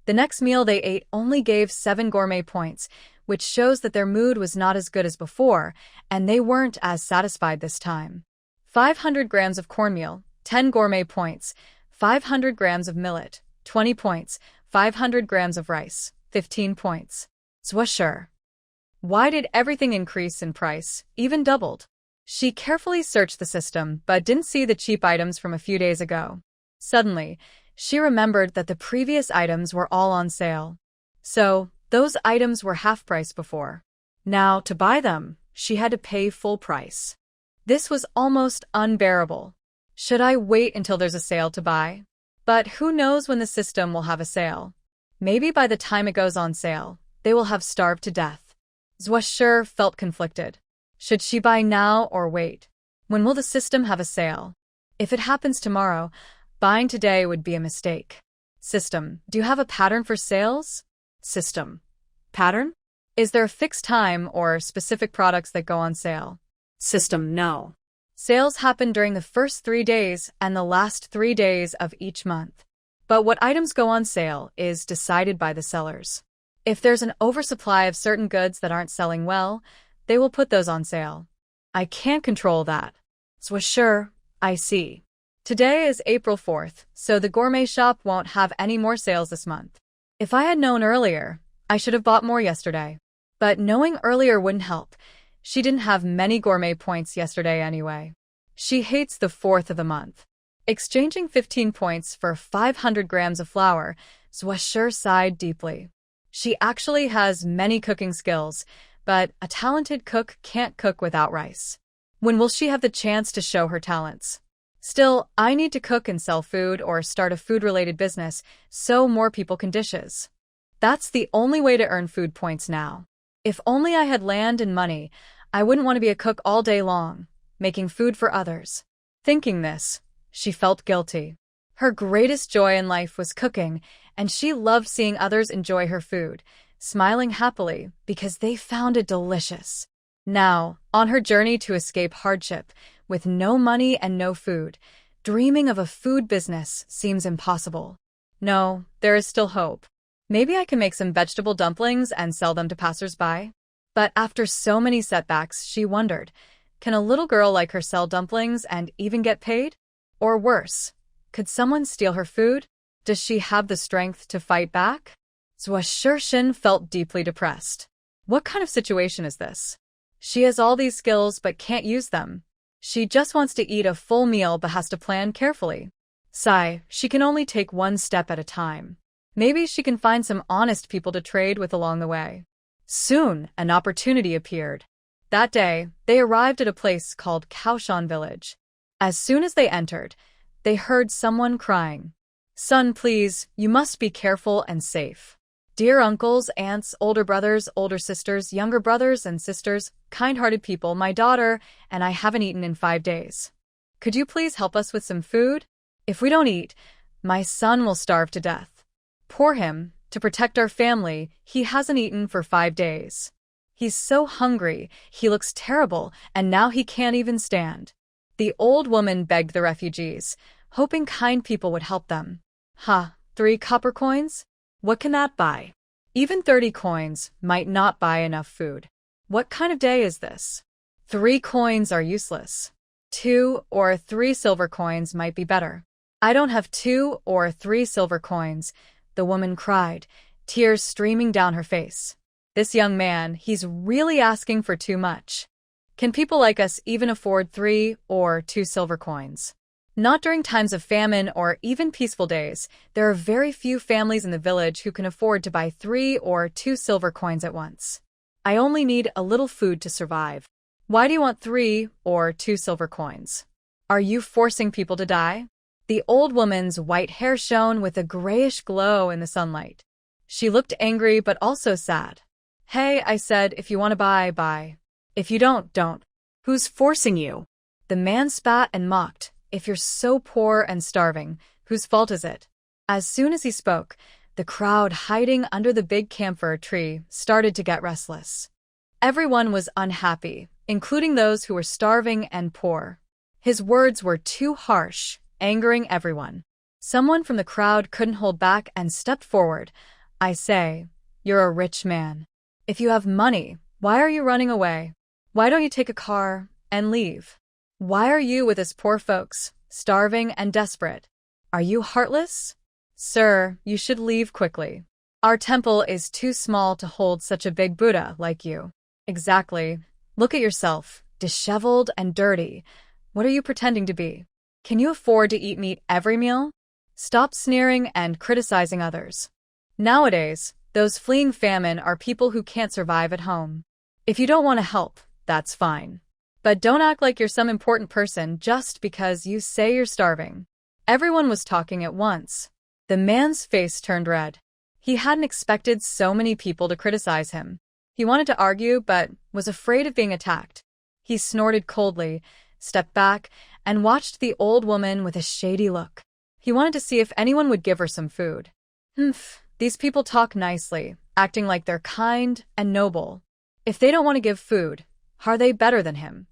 The next meal they ate only gave 7 gourmet points, which shows that their mood was not as good as before, and they weren't as satisfied this time. 500 grams of cornmeal, 10 gourmet points. 500 grams of millet, 20 points. 500 grams of rice, 15 points. Zhuge. Why did everything increase in price, even doubled? She carefully searched the system but didn't see the cheap items from a few days ago. Suddenly, she remembered that the previous items were all on sale. So, those items were half price before. Now, to buy them, she had to pay full price. This was almost unbearable. Should I wait until there's a sale to buy? But who knows when the system will have a sale? Maybe by the time it goes on sale, they will have starved to death. Zhuge felt conflicted. Should she buy now or wait? When will the system have a sale? If it happens tomorrow, buying today would be a mistake. System, do you have a pattern for sales? System. Pattern? Is there a fixed time or specific products that go on sale? System, no. Sales happen during the first 3 days and the last 3 days of each month. But what items go on sale is decided by the sellers. If there's an oversupply of certain goods that aren't selling well, they will put those on sale. I can't control that. Zhuge, I see. Today is April 4th, so the gourmet shop won't have any more sales this month. If I had known earlier, I should have bought more yesterday. But knowing earlier wouldn't help. She didn't have many gourmet points yesterday anyway. She hates the 4th of the month. Exchanging 15 points for 500 grams of flour, Zhuge sighed deeply. She actually has many cooking skills, but a talented cook can't cook without rice. When will she have the chance to show her talents? Still, I need to cook and sell food or start a food-related business so more people can dishes. That's the only way to earn food points now. If only I had land and money, I wouldn't want to be a cook all day long, making food for others. Thinking this, she felt guilty. Her greatest joy in life was cooking, and she loved seeing others enjoy her food, smiling happily because they found it delicious. Now, on her journey to escape hardship, with no money and no food, dreaming of a food business seems impossible. No, there is still hope. Maybe I can make some vegetable dumplings and sell them to passers-by. But after so many setbacks, she wondered, can a little girl like her sell dumplings and even get paid? Or worse, could someone steal her food? Does she have the strength to fight back? Zhuge felt deeply depressed. What kind of situation is this? She has all these skills but can't use them. She just wants to eat a full meal but has to plan carefully. Sigh, she can only take one step at a time. Maybe she can find some honest people to trade with along the way. Soon, an opportunity appeared. That day, they arrived at a place called Kaoshan Village. As soon as they entered, they heard someone crying. Son, please, you must be careful and safe. Dear uncles, aunts, older brothers, older sisters, younger brothers and sisters, kind-hearted people, my daughter and I haven't eaten in 5 days. Could you please help us with some food? If we don't eat, my son will starve to death. Poor him, to protect our family, he hasn't eaten for 5 days. He's so hungry, he looks terrible, and now he can't even stand. The old woman begged the refugees, hoping kind people would help them. 3 copper coins? What can that buy? Even 30 coins might not buy enough food. What kind of day is this? 3 coins are useless. 2 or 3 silver coins might be better. I don't have 2 or 3 silver coins, the woman cried, tears streaming down her face. This young man, he's really asking for too much. Can people like us even afford 3 or 2 silver coins? Not during times of famine or even peaceful days. There are very few families in the village who can afford to buy 3 or 2 silver coins at once. I only need a little food to survive. Why do you want 3 or 2 silver coins? Are you forcing people to die? The old woman's white hair shone with a grayish glow in the sunlight. She looked angry but also sad. Hey, I said, if you want to buy, buy. If you don't, don't. Who's forcing you? The man spat and mocked. If you're so poor and starving, whose fault is it? As soon as he spoke, the crowd hiding under the big camphor tree started to get restless. Everyone was unhappy, including those who were starving and poor. His words were too harsh, angering everyone. Someone from the crowd couldn't hold back and stepped forward. I say, you're a rich man. If you have money, why are you running away? Why don't you take a car and leave? Why are you with us poor folks, starving and desperate? Are you heartless? Sir, you should leave quickly. Our temple is too small to hold such a big Buddha like you. Exactly. Look at yourself, disheveled and dirty. What are you pretending to be? Can you afford to eat meat every meal? Stop sneering and criticizing others. Nowadays, those fleeing famine are people who can't survive at home. If you don't want to help, that's fine. But don't act like you're some important person just because you say you're starving. Everyone was talking at once. The man's face turned red. He hadn't expected so many people to criticize him. He wanted to argue, but was afraid of being attacked. He snorted coldly, stepped back, and watched the old woman with a shady look. He wanted to see if anyone would give her some food. These people talk nicely, acting like they're kind and noble. If they don't want to give food, are they better than him?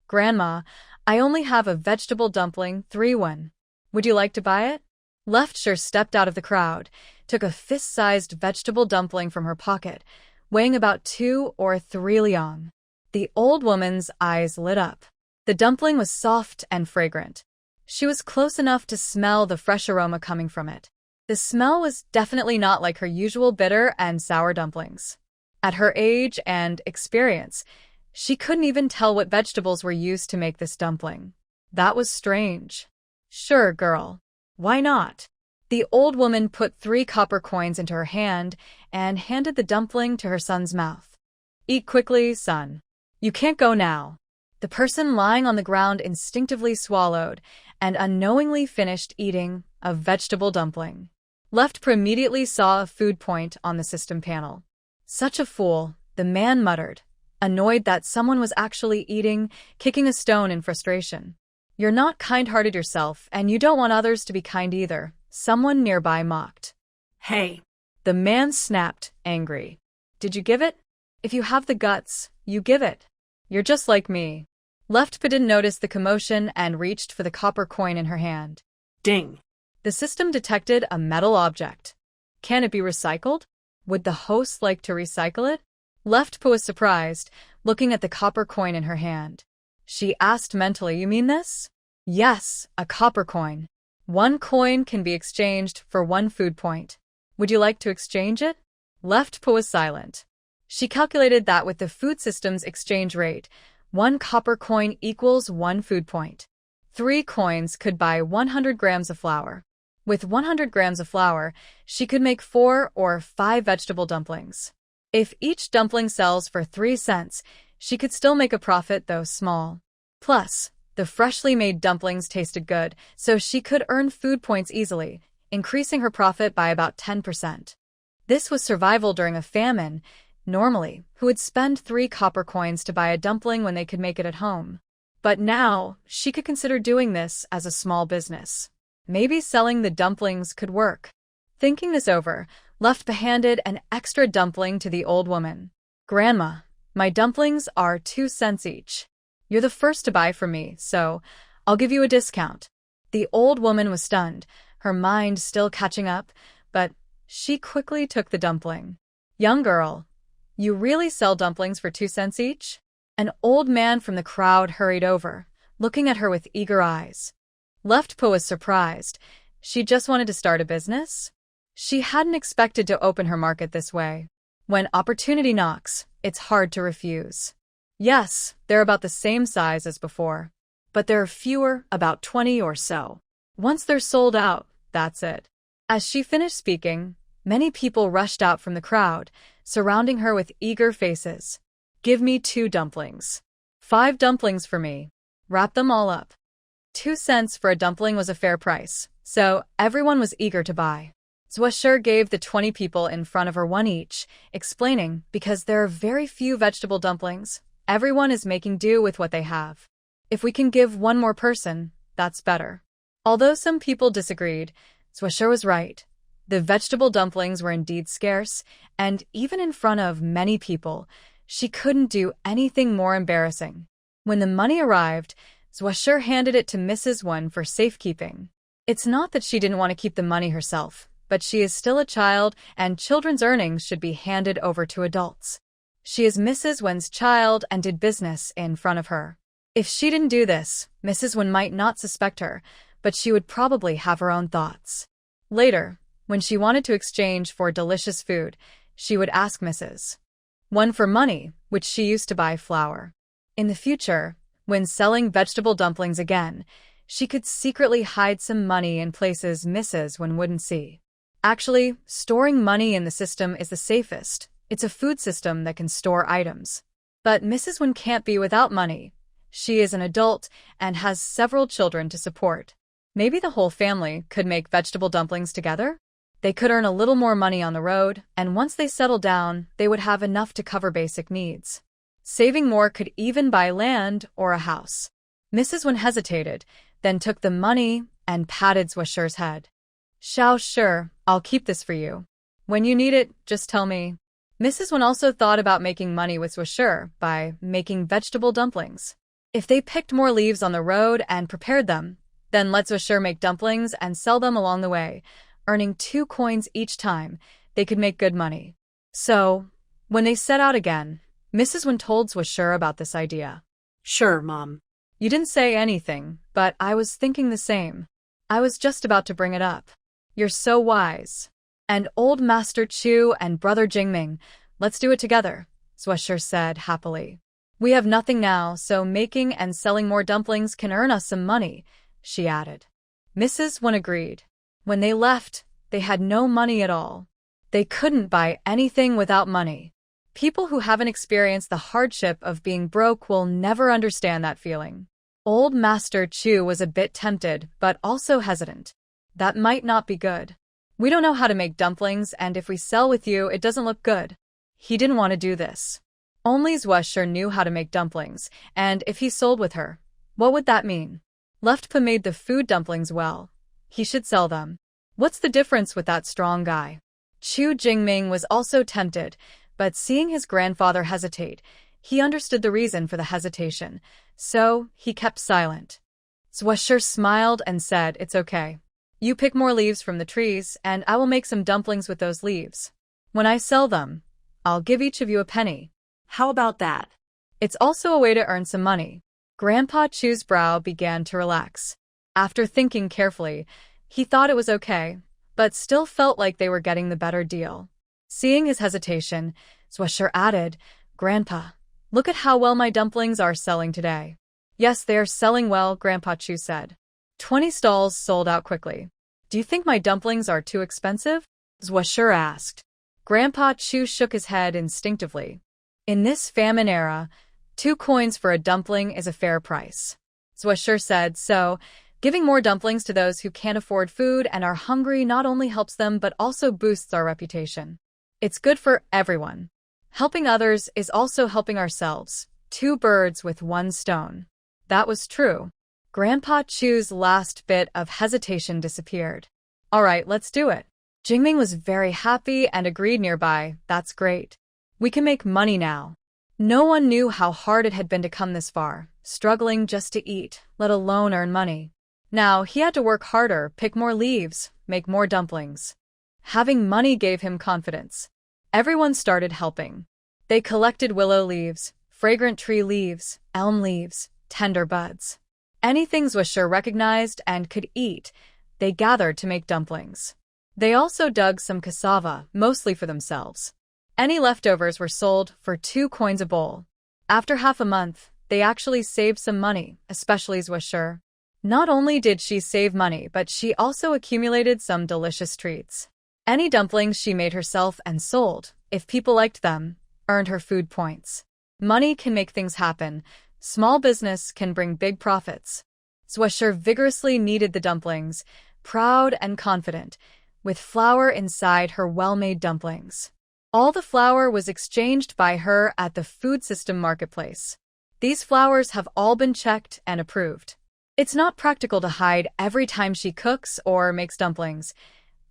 Grandma, I only have a vegetable dumpling, 3-1. Would you like to buy it? Leftshire stepped out of the crowd, took a fist-sized vegetable dumpling from her pocket, weighing about 2 or 3 liang. The old woman's eyes lit up. The dumpling was soft and fragrant. She was close enough to smell the fresh aroma coming from it. The smell was definitely not like her usual bitter and sour dumplings. At her age and experience, she couldn't even tell what vegetables were used to make this dumpling. That was strange. Sure, girl. Why not? The old woman put 3 copper coins into her hand and handed the dumpling to her son's mouth. Eat quickly, son. You can't go now. The person lying on the ground instinctively swallowed and unknowingly finished eating a vegetable dumpling. Leftpro immediately saw a food point on the system panel. Such a fool, the man muttered, annoyed that someone was actually eating, kicking a stone in frustration. You're not kind-hearted yourself, and you don't want others to be kind either, someone nearby mocked. Hey. The man snapped, angry. Did you give it? If you have the guts, you give it. You're just like me. Leftpa didn't notice the commotion and reached for the copper coin in her hand. Ding. The system detected a metal object. Can it be recycled? Would the host like to recycle it? Leftpa was surprised, looking at the copper coin in her hand. She asked mentally, you mean this? Yes, a copper coin. 1 coin can be exchanged for 1 food point. Would you like to exchange it? Leftpa was silent. She calculated that with the food system's exchange rate, 1 copper coin equals 1 food point. 3 coins could buy 100 grams of flour. With 100 grams of flour, she could make 4 or 5 vegetable dumplings. If each dumpling sells for 3 cents, she could still make a profit, though small. Plus, the freshly made dumplings tasted good, so she could earn food points easily, increasing her profit by about 10%. This was survival during a famine. Normally, who would spend 3 copper coins to buy a dumpling when they could make it at home? But now, she could consider doing this as a small business. Maybe selling the dumplings could work. Thinking this over, Left handed an extra dumpling to the old woman. "Grandma, my dumplings are 2 cents each. You're the first to buy from me, so I'll give you a discount." The old woman was stunned, her mind still catching up, but she quickly took the dumpling. "Young girl, you really sell dumplings for 2 cents each?" An old man from the crowd hurried over, looking at her with eager eyes. Leftpa was surprised. She just wanted to start a business? She hadn't expected to open her market this way. When opportunity knocks, it's hard to refuse. Yes, they're about the same size as before, but there are fewer, about 20 or so. Once they're sold out, that's it. As she finished speaking, many people rushed out from the crowd, surrounding her with eager faces. "Give me 2 dumplings. 5 dumplings for me. Wrap them all up." 2 cents for a dumpling was a fair price, so everyone was eager to buy. Zwasher gave the 20 people in front of her 1 each, explaining, because there are very few vegetable dumplings, everyone is making do with what they have. If we can give 1 more person, that's better. Although some people disagreed, Zwasher was right. The vegetable dumplings were indeed scarce, and even in front of many people, she couldn't do anything more embarrassing. When the money arrived, Zwasher handed it to Mrs. One for safekeeping. It's not that she didn't want to keep the money herself, but she is still a child, and children's earnings should be handed over to adults. She is Mrs. Wen's child and did business in front of her. If she didn't do this, Mrs. Wen might not suspect her, but she would probably have her own thoughts. Later, when she wanted to exchange for delicious food, she would ask Mrs. One for money, which she used to buy flour. In the future, when selling vegetable dumplings again, she could secretly hide some money in places Mrs. One wouldn't see. Actually, storing money in the system is the safest. It's a food system that can store items. But Mrs. One can't be without money. She is an adult and has several children to support. Maybe the whole family could make vegetable dumplings together? They could earn a little more money on the road, and once they settle down, they would have enough to cover basic needs. Saving more could even buy land or a house. Mrs. One hesitated, then took the money and patted Zwasher's head. Sure, I'll keep this for you. When you need it, just tell me." Mrs. One also thought about making money with Zwasher by making vegetable dumplings. If they picked more leaves on the road and prepared them, then let Zwasher make dumplings and sell them along the way, earning 2 coins each time, they could make good money. So, when they set out again, Mrs. One told Zwasher about this idea. "Sure, Mom." "You didn't say anything, but I was thinking the same. I was just about to bring it up. You're so wise. And old Master Chu and Brother Jingming, let's do it together," Zwasher said happily. "We have nothing now, so making and selling more dumplings can earn us some money," she added. Mrs. One agreed. When they left, they had no money at all. They couldn't buy anything without money. People who haven't experienced the hardship of being broke will never understand that feeling. Old Master Chu was a bit tempted, but also hesitant. That might not be good. "We don't know how to make dumplings, and if we sell with you, it doesn't look good." He didn't want to do this. Only Zwasher knew how to make dumplings, and if he sold with her, what would that mean? Leftpa made the food dumplings well. He should sell them. What's the difference with that strong guy? Chu Jingming was also tempted, but seeing his grandfather hesitate, he understood the reason for the hesitation, so he kept silent. Zwasher smiled and said, "It's okay. You pick more leaves from the trees, and I will make some dumplings with those leaves. When I sell them, I'll give each of you a penny." "How about that?" It's also a way to earn some money. Grandpa Chu's brow began to relax. After thinking carefully, he thought it was okay, but still felt like they were getting the better deal. Seeing his hesitation, Swisher added, "Grandpa, look at how well my dumplings are selling today." "Yes, they are selling well," Grandpa Chu said. 20 stalls sold out quickly. "Do you think my dumplings are too expensive?" Swisher asked. Grandpa Chu shook his head instinctively. In this famine era, 2 coins for a dumpling is a fair price. Swisher said, "So, giving more dumplings to those who can't afford food and are hungry not only helps them but also boosts our reputation. It's good for everyone. Helping others is also helping ourselves. 2 birds with 1 stone." That was true. Grandpa Chu's last bit of hesitation disappeared. "All right, let's do it." Jingming was very happy and agreed nearby, "That's great. We can make money now." No one knew how hard it had been to come this far, struggling just to eat, let alone earn money. Now he had to work harder, pick more leaves, make more dumplings. Having money gave him confidence. Everyone started helping. They collected willow leaves, fragrant tree leaves, elm leaves, tender buds. Anything Swisher recognized and could eat, they gathered to make dumplings. They also dug some cassava, mostly for themselves. Any leftovers were sold for 2 coins a bowl. After half a month, they actually saved some money, especially Swisher. Not only did she save money, but she also accumulated some delicious treats. Any dumplings she made herself and sold, if people liked them, earned her food points. Money can make things happen. Small business can bring big profits. Swisher vigorously kneaded the dumplings, proud and confident, with flour inside her well-made dumplings. All the flour was exchanged by her at the food system marketplace. These flours have all been checked and approved. It's not practical to hide every time she cooks or makes dumplings.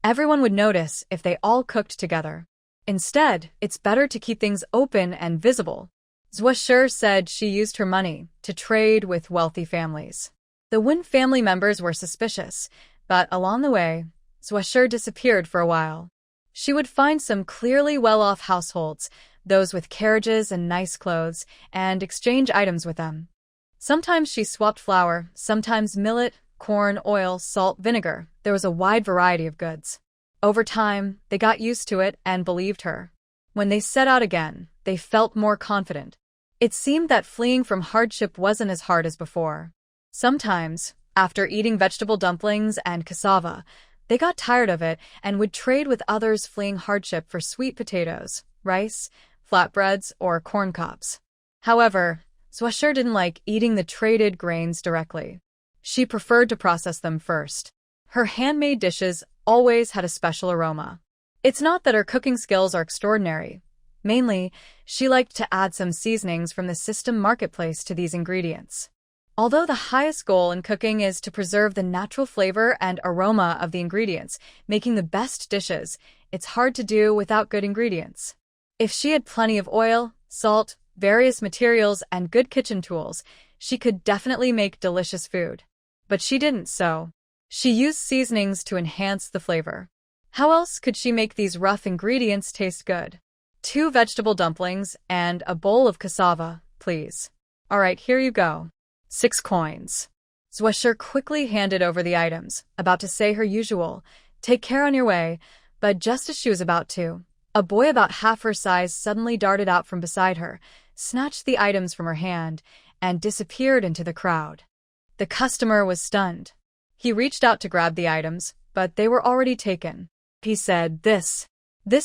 Everyone would notice if they all cooked together. Instead, it's better to keep things open and visible. Swisher said she used her money to trade with wealthy families. The Wen family members were suspicious, but along the way, Swisher disappeared for a while. She would find some clearly well-off households, those with carriages and nice clothes, and exchange items with them. Sometimes she swapped flour, sometimes millet, corn, oil, salt, vinegar. There was a wide variety of goods. Over time, they got used to it and believed her. When they set out again, they felt more confident. It seemed that fleeing from hardship wasn't as hard as before. Sometimes, after eating vegetable dumplings and cassava, they got tired of it and would trade with others fleeing hardship for sweet potatoes, rice, flatbreads, or corn cobs. However, Swisher didn't like eating the traded grains directly. She preferred to process them first. Her handmade dishes always had a special aroma. It's not that her cooking skills are extraordinary. Mainly, she liked to add some seasonings from the system marketplace to these ingredients. Although the highest goal in cooking is to preserve the natural flavor and aroma of the ingredients, making the best dishes, it's hard to do without good ingredients. If she had plenty of oil, salt, various materials, and good kitchen tools, she could definitely make delicious food. But she didn't, so she used seasonings to enhance the flavor. How else could she make these rough ingredients taste good? 2 vegetable dumplings and a bowl of cassava, please. All right, here you go. 6 coins. Swisher quickly handed over the items, about to say her usual, "Take care on your way," but just as she was about to, a boy about half her size suddenly darted out from beside her, snatched the items from her hand, and disappeared into the crowd. The customer was stunned. He reached out to grab the items, but they were already taken. He said, This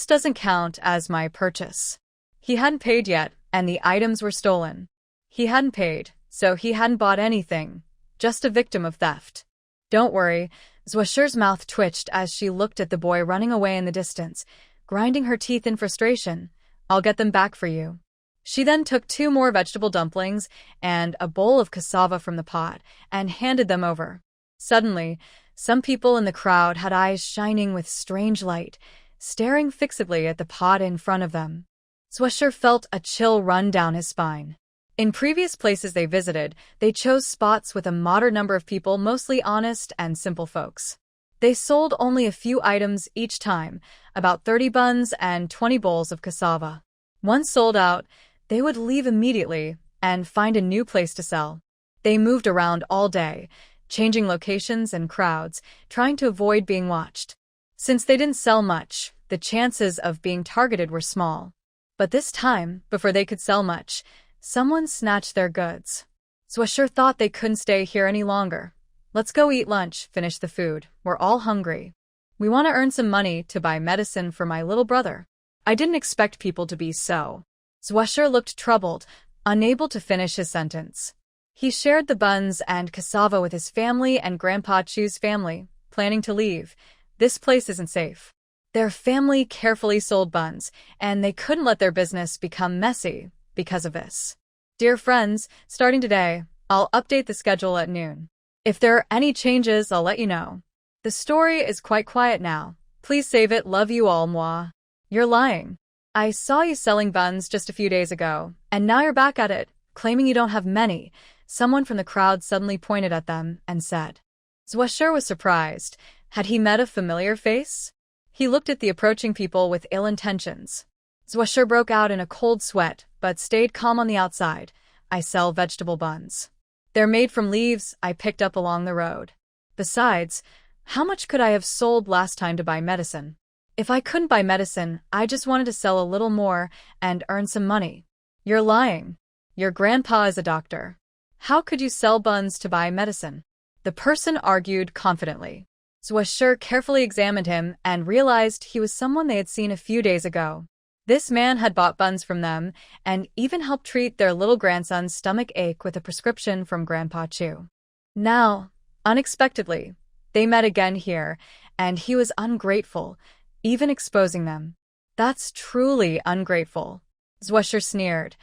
doesn't count as my purchase." He hadn't paid yet, and the items were stolen. He hadn't paid, so he hadn't bought anything, just a victim of theft. "Don't worry," Swisher's mouth twitched as she looked at the boy running away in the distance, grinding her teeth in frustration. "I'll get them back for you." She then took 2 more vegetable dumplings and a bowl of cassava from the pot and handed them over. Suddenly, some people in the crowd had eyes shining with strange light, staring fixedly at the pot in front of them. Swisher felt a chill run down his spine. In previous places they visited, they chose spots with a moderate number of people, mostly honest and simple folks. They sold only a few items each time, about 30 buns and 20 bowls of cassava. Once sold out, they would leave immediately and find a new place to sell. They moved around all day, changing locations and crowds, trying to avoid being watched. Since they didn't sell much, the chances of being targeted were small. But this time, before they could sell much, someone snatched their goods. Swisher thought they couldn't stay here any longer. Let's go eat lunch, finish the food. We're all hungry. We want to earn some money to buy medicine for my little brother. I didn't expect people to be so. Swisher looked troubled, unable to finish his sentence. He shared the buns and cassava with his family and Grandpa Chu's family, planning to leave. This place isn't safe. Their family carefully sold buns, and they couldn't let their business become messy because of this. Dear friends, starting today, I'll update the schedule at noon. If there are any changes, I'll let you know. The story is quite quiet now. Please save it. Love you all, Manhwa. You're lying. I saw you selling buns just a few days ago, and now you're back at it, claiming you don't have many. Someone from the crowd suddenly pointed at them and said. Swisher was surprised. Had he met a familiar face? He looked at the approaching people with ill intentions. Swisher broke out in a cold sweat, but stayed calm on the outside. I sell vegetable buns. They're made from leaves I picked up along the road. Besides, how much could I have sold last time to buy medicine? If I couldn't buy medicine, I just wanted to sell a little more and earn some money. You're lying. Your grandpa is a doctor. How could you sell buns to buy medicine? The person argued confidently. Swisher carefully examined him and realized he was someone they had seen a few days ago. This man had bought buns from them and even helped treat their little grandson's stomach ache with a prescription from Grandpa Chu. Now, unexpectedly, they met again here, and he was ungrateful, even exposing them. That's truly ungrateful. Swisher sneered.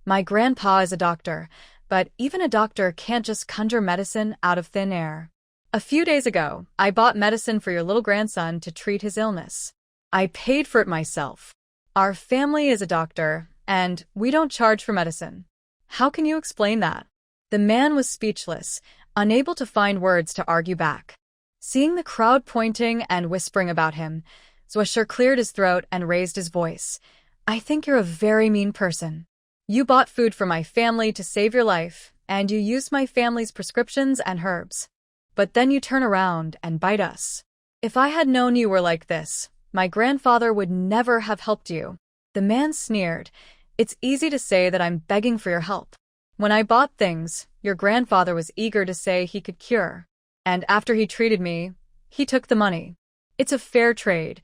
My grandpa is a doctor, but even a doctor can't just conjure medicine out of thin air. A few days ago, I bought medicine for your little grandson to treat his illness. I paid for it myself. Our family is a doctor, and we don't charge for medicine. How can you explain that? The man was speechless, unable to find words to argue back. Seeing the crowd pointing and whispering about him, Swisher cleared his throat and raised his voice. I think you're a very mean person. You bought food for my family to save your life, and you used my family's prescriptions and herbs. But then you turn around and bite us. If I had known you were like this, my grandfather would never have helped you. The man sneered. It's easy to say that I'm begging for your help. When I bought things, your grandfather was eager to say he could cure. And after he treated me, he took the money. It's a fair trade.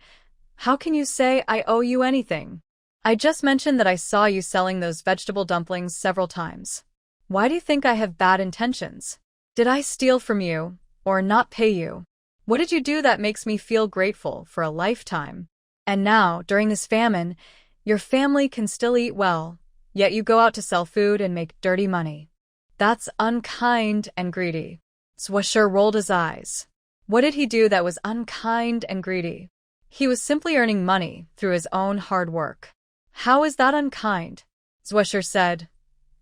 How can you say I owe you anything? I just mentioned that I saw you selling those vegetable dumplings several times. Why do you think I have bad intentions? Did I steal from you, or not pay you? What did you do that makes me feel grateful for a lifetime? And now, during this famine, your family can still eat well, yet you go out to sell food and make dirty money. That's unkind and greedy. Swisher rolled his eyes. What did he do that was unkind and greedy? He was simply earning money through his own hard work. How is that unkind? Swisher said.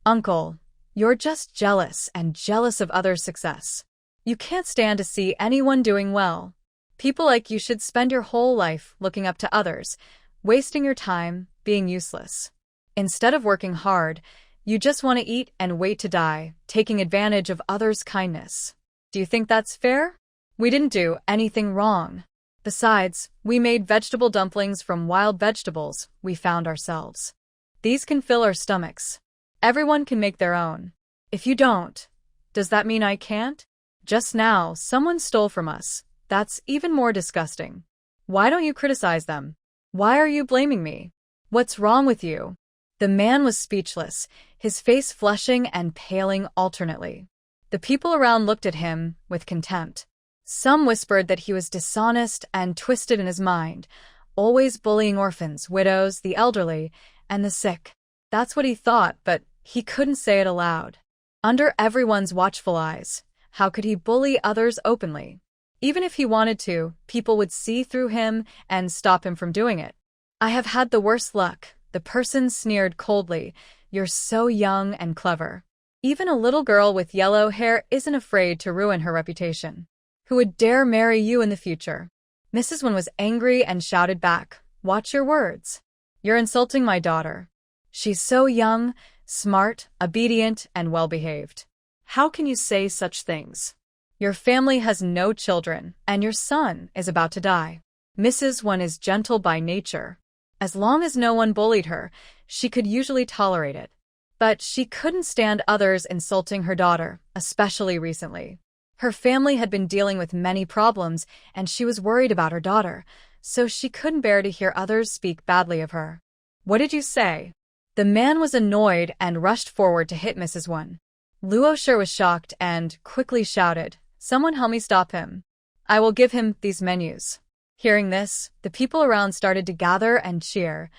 Uncle, you're just jealous and jealous of others' success. You can't stand to see anyone doing well. People like you should spend your whole life looking up to others, wasting your time being useless. Instead of working hard, you just want to eat and wait to die, taking advantage of others' kindness. Do you think that's fair? We didn't do anything wrong. Besides, we made vegetable dumplings from wild vegetables we found ourselves. These can fill our stomachs. Everyone can make their own. If you don't, does that mean I can't? Just now, someone stole from us. That's even more disgusting. Why don't you criticize them? Why are you blaming me? What's wrong with you? The man was speechless, his face flushing and paling alternately. The people around looked at him with contempt. Some whispered that he was dishonest and twisted in his mind, always bullying orphans, widows, the elderly, and the sick. That's what he thought, but he couldn't say it aloud. Under everyone's watchful eyes, how could he bully others openly? Even if he wanted to, people would see through him and stop him from doing it. I have had the worst luck, the person sneered coldly. You're so young and clever. Even a little girl with yellow hair isn't afraid to ruin her reputation. Who would dare marry you in the future? Mrs. Wen was angry and shouted back, watch your words. You're insulting my daughter. She's so young, smart, obedient, and well-behaved. How can you say such things? Your family has no children, and your son is about to die. Mrs. One is gentle by nature. As long as no one bullied her, she could usually tolerate it. But she couldn't stand others insulting her daughter, especially recently. Her family had been dealing with many problems, and she was worried about her daughter, so she couldn't bear to hear others speak badly of her. "What did you say?" The man was annoyed and rushed forward to hit Mrs. One. Luo Shi was shocked and quickly shouted, "Someone help me stop him. I will give him these menus." Hearing this, the people around started to gather and cheer.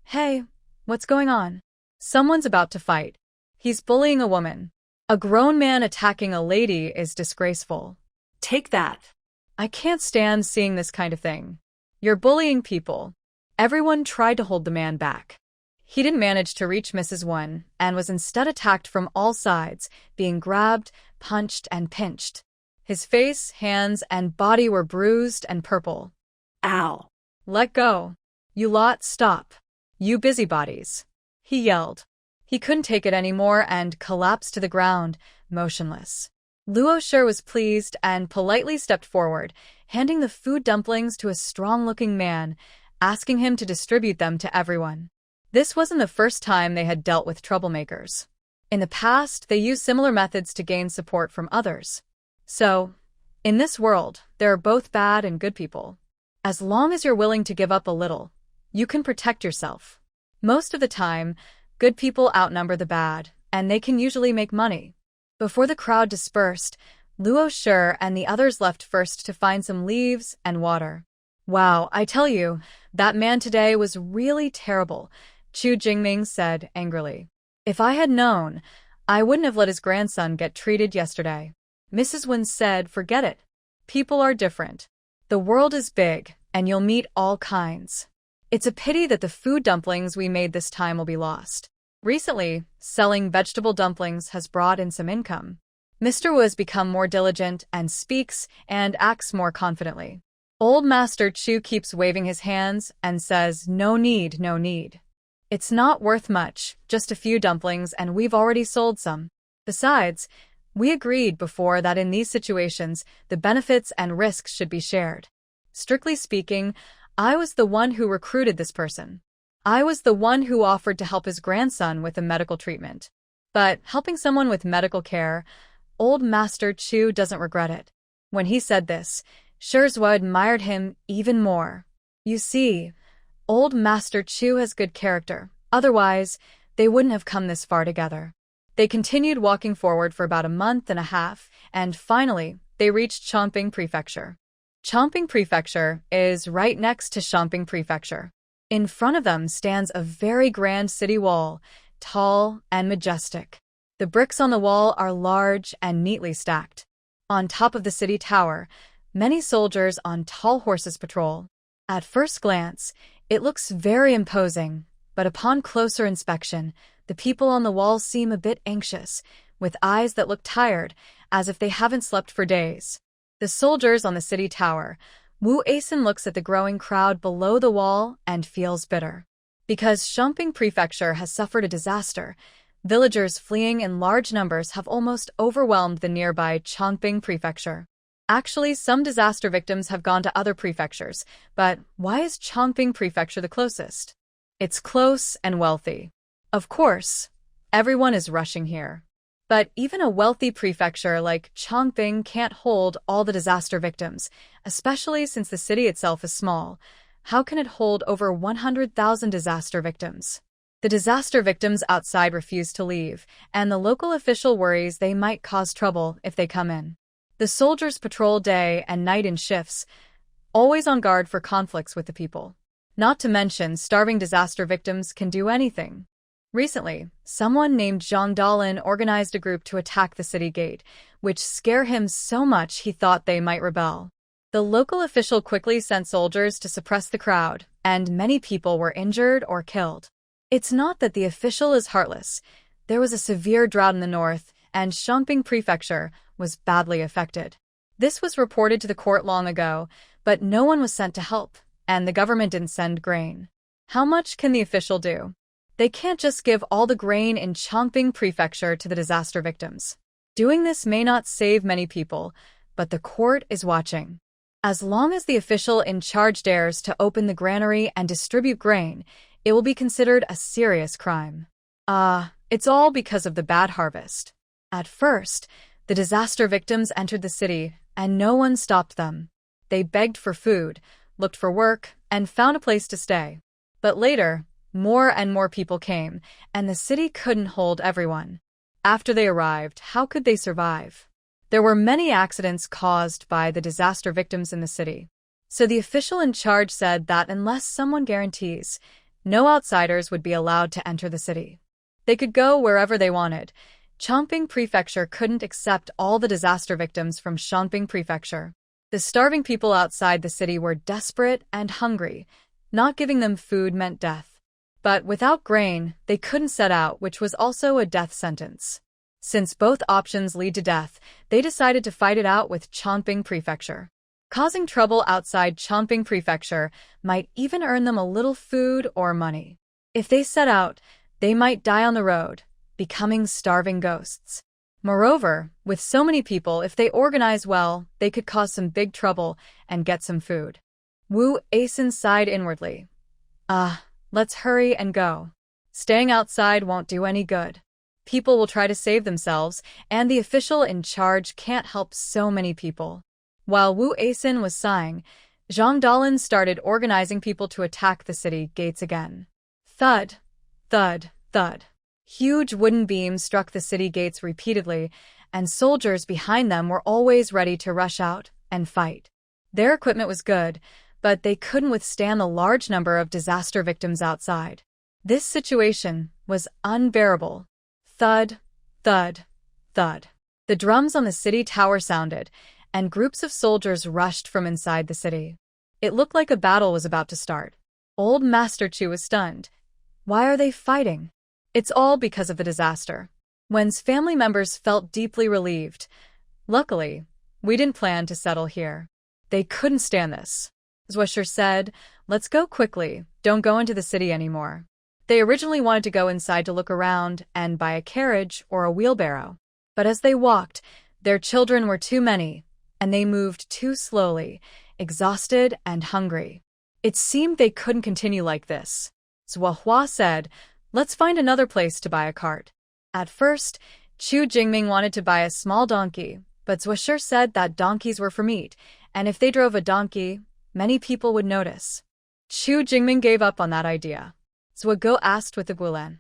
"Hey, what's going on?" "Someone's about to fight. He's bullying a woman. A grown man attacking a lady is disgraceful." Take that. "I can't stand seeing this kind of thing. You're bullying people." Everyone tried to hold the man back. He didn't manage to reach Mrs. One and was instead attacked from all sides, being grabbed, punched, and pinched. His face, hands, and body were bruised and purple. Ow. "Let go. You lot, stop. You busybodies," he yelled. He couldn't take it anymore and collapsed to the ground, motionless. Luo Shi was pleased and politely stepped forward, handing the food dumplings to a strong-looking man, asking him to distribute them to everyone. This wasn't the first time they had dealt with troublemakers. In the past, they used similar methods to gain support from others. So, in this world, there are both bad and good people. As long as you're willing to give up a little, you can protect yourself. Most of the time, good people outnumber the bad, and they can usually make money. Before the crowd dispersed, Luo Shi and the others left first to find some leaves and water. "Wow, I tell you, that man today was really terrible," Chu Jingming said angrily. "If I had known, I wouldn't have let his grandson get treated yesterday." Mrs. Wen said, "Forget it. People are different. The world is big, and you'll meet all kinds. It's a pity that the food dumplings we made this time will be lost." Recently, selling vegetable dumplings has brought in some income. Mr. Wu has become more diligent and speaks and acts more confidently. Old Master Chu keeps waving his hands and says, "No need, no need. It's not worth much, just a few dumplings, and we've already sold some. Besides, we agreed before that in these situations, the benefits and risks should be shared. Strictly speaking, I was the one who recruited this person. I was the one who offered to help his grandson with a medical treatment. But helping someone with medical care, old Master Chu doesn't regret it." When he said this, Shirzhua admired him even more. You see, old Master Chu has good character. Otherwise, they wouldn't have come this far together. They continued walking forward for about a month and a half, and finally, they reached Chongping Prefecture. Chongping Prefecture is right next to Chongping Prefecture. In front of them stands a very grand city wall, tall and majestic. The bricks on the wall are large and neatly stacked. On top of the city tower, many soldiers on tall horses patrol. At first glance, it looks very imposing, but upon closer inspection, the people on the wall seem a bit anxious, with eyes that look tired, as if they haven't slept for days. The soldiers on the city tower, Wu Asen looks at the growing crowd below the wall and feels bitter. Because Chongping Prefecture has suffered a disaster, villagers fleeing in large numbers have almost overwhelmed the nearby Chongping Prefecture. Actually, some disaster victims have gone to other prefectures, but why is Chongping Prefecture the closest? It's close and wealthy. Of course, everyone is rushing here. But even a wealthy prefecture like Chongping can't hold all the disaster victims, especially since the city itself is small. How can it hold over 100,000 disaster victims? The disaster victims outside refuse to leave, and the local official worries they might cause trouble if they come in. The soldiers patrol day and night in shifts, always on guard for conflicts with the people. Not to mention, starving disaster victims can do anything. Recently, someone named Zhang Dalin organized a group to attack the city gate, which scared him so much he thought they might rebel. The local official quickly sent soldiers to suppress the crowd, and many people were injured or killed. It's not that the official is heartless. There was a severe drought in the north, and Chongping Prefecture was badly affected. This was reported to the court long ago, but no one was sent to help, and the government didn't send grain. How much can the official do? They can't just give all the grain in Chongping Prefecture to the disaster victims. Doing this may not save many people, but the court is watching. As long as the official in charge dares to open the granary and distribute grain, it will be considered a serious crime. It's all because of the bad harvest. At first, the disaster victims entered the city, and no one stopped them. They begged for food, looked for work, and found a place to stay. But later, more and more people came, and the city couldn't hold everyone. After they arrived, how could they survive? There were many accidents caused by the disaster victims in the city. So the official in charge said that unless someone guarantees, no outsiders would be allowed to enter the city. They could go wherever they wanted. Chongping Prefecture couldn't accept all the disaster victims from Shanping Prefecture. The starving people outside the city were desperate and hungry. Not giving them food meant death. But without grain, they couldn't set out, which was also a death sentence. Since both options lead to death, they decided to fight it out with Chongping Prefecture. Causing trouble outside Chongping Prefecture might even earn them a little food or money. If they set out, they might die on the road, becoming starving ghosts. Moreover, with so many people, if they organize well, they could cause some big trouble and get some food. Wu Asen sighed inwardly. Let's hurry and go. Staying outside won't do any good. People will try to save themselves, and the official in charge can't help so many people. While Wu Asen was sighing, Zhang Dalin started organizing people to attack the city gates again. Thud, thud, thud. Huge wooden beams struck the city gates repeatedly, and soldiers behind them were always ready to rush out and fight. Their equipment was good, but they couldn't withstand the large number of disaster victims outside. This situation was unbearable. Thud, thud, thud. The drums on the city tower sounded, and groups of soldiers rushed from inside the city. It looked like a battle was about to start. Old Master Chu was stunned. Why are they fighting? It's all because of the disaster. Wen's family members felt deeply relieved. Luckily, we didn't plan to settle here. They couldn't stand this. Zhuosher said, let's go quickly, don't go into the city anymore. They originally wanted to go inside to look around and buy a carriage or a wheelbarrow. But as they walked, their children were too many, and they moved too slowly, exhausted and hungry. It seemed they couldn't continue like this. Zhuohua said, let's find another place to buy a cart. At first, Chu Jingming wanted to buy a small donkey, but Zhuosher said that donkeys were for meat, and if they drove a donkey, many people would notice. Chu Jingming gave up on that idea. Zhuogo asked with the Gulen,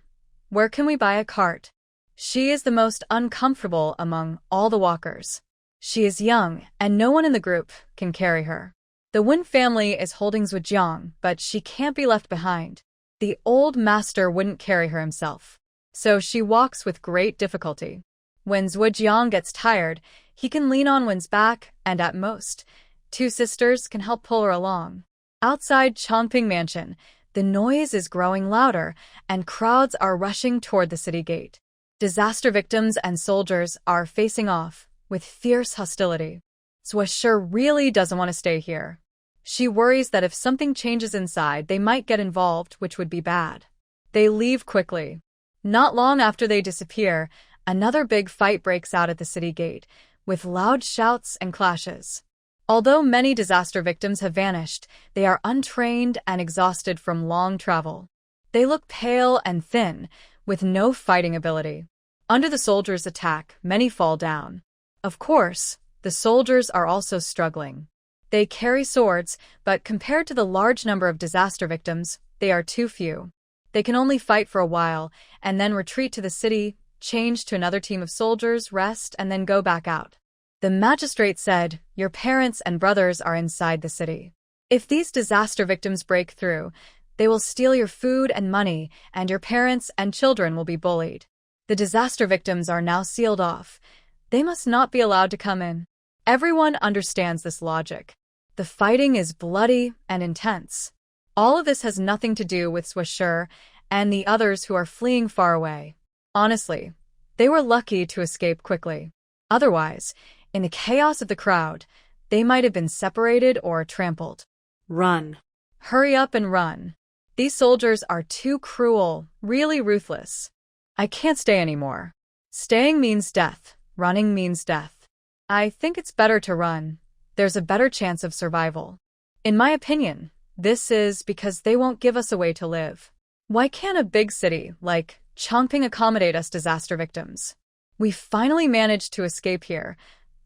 where can we buy a cart? She is the most uncomfortable among all the walkers. She is young, and no one in the group can carry her. The Wen family is holding Zhuojiang, but she can't be left behind. The old master wouldn't carry her himself, so she walks with great difficulty. When Zhuojiang gets tired, he can lean on Wen's back, and at most, two sisters can help pull her along. Outside Chongping Mansion, the noise is growing louder, and crowds are rushing toward the city gate. Disaster victims and soldiers are facing off with fierce hostility. Zhuosher really doesn't want to stay here. She worries that if something changes inside, they might get involved, which would be bad. They leave quickly. Not long after they disappear, another big fight breaks out at the city gate, with loud shouts and clashes. Although many disaster victims have vanished, they are untrained and exhausted from long travel. They look pale and thin, with no fighting ability. Under the soldiers' attack, many fall down. Of course, the soldiers are also struggling. They carry swords, but compared to the large number of disaster victims, they are too few. They can only fight for a while, and then retreat to the city, change to another team of soldiers, rest, and then go back out. The magistrate said, your parents and brothers are inside the city. If these disaster victims break through, they will steal your food and money, and your parents and children will be bullied. The disaster victims are now sealed off. They must not be allowed to come in. Everyone understands this logic. The fighting is bloody and intense. All of this has nothing to do with Zhuosher and the others who are fleeing far away. Honestly, they were lucky to escape quickly. Otherwise, in the chaos of the crowd, they might have been separated or trampled. Run. Hurry up and run. These soldiers are too cruel, really ruthless. I can't stay anymore. Staying means death. Running means death. I think it's better to run. there's a better chance of survival. In my opinion, this is because they won't give us a way to live. Why can't a big city like Chongping accommodate us disaster victims? We finally managed to escape here,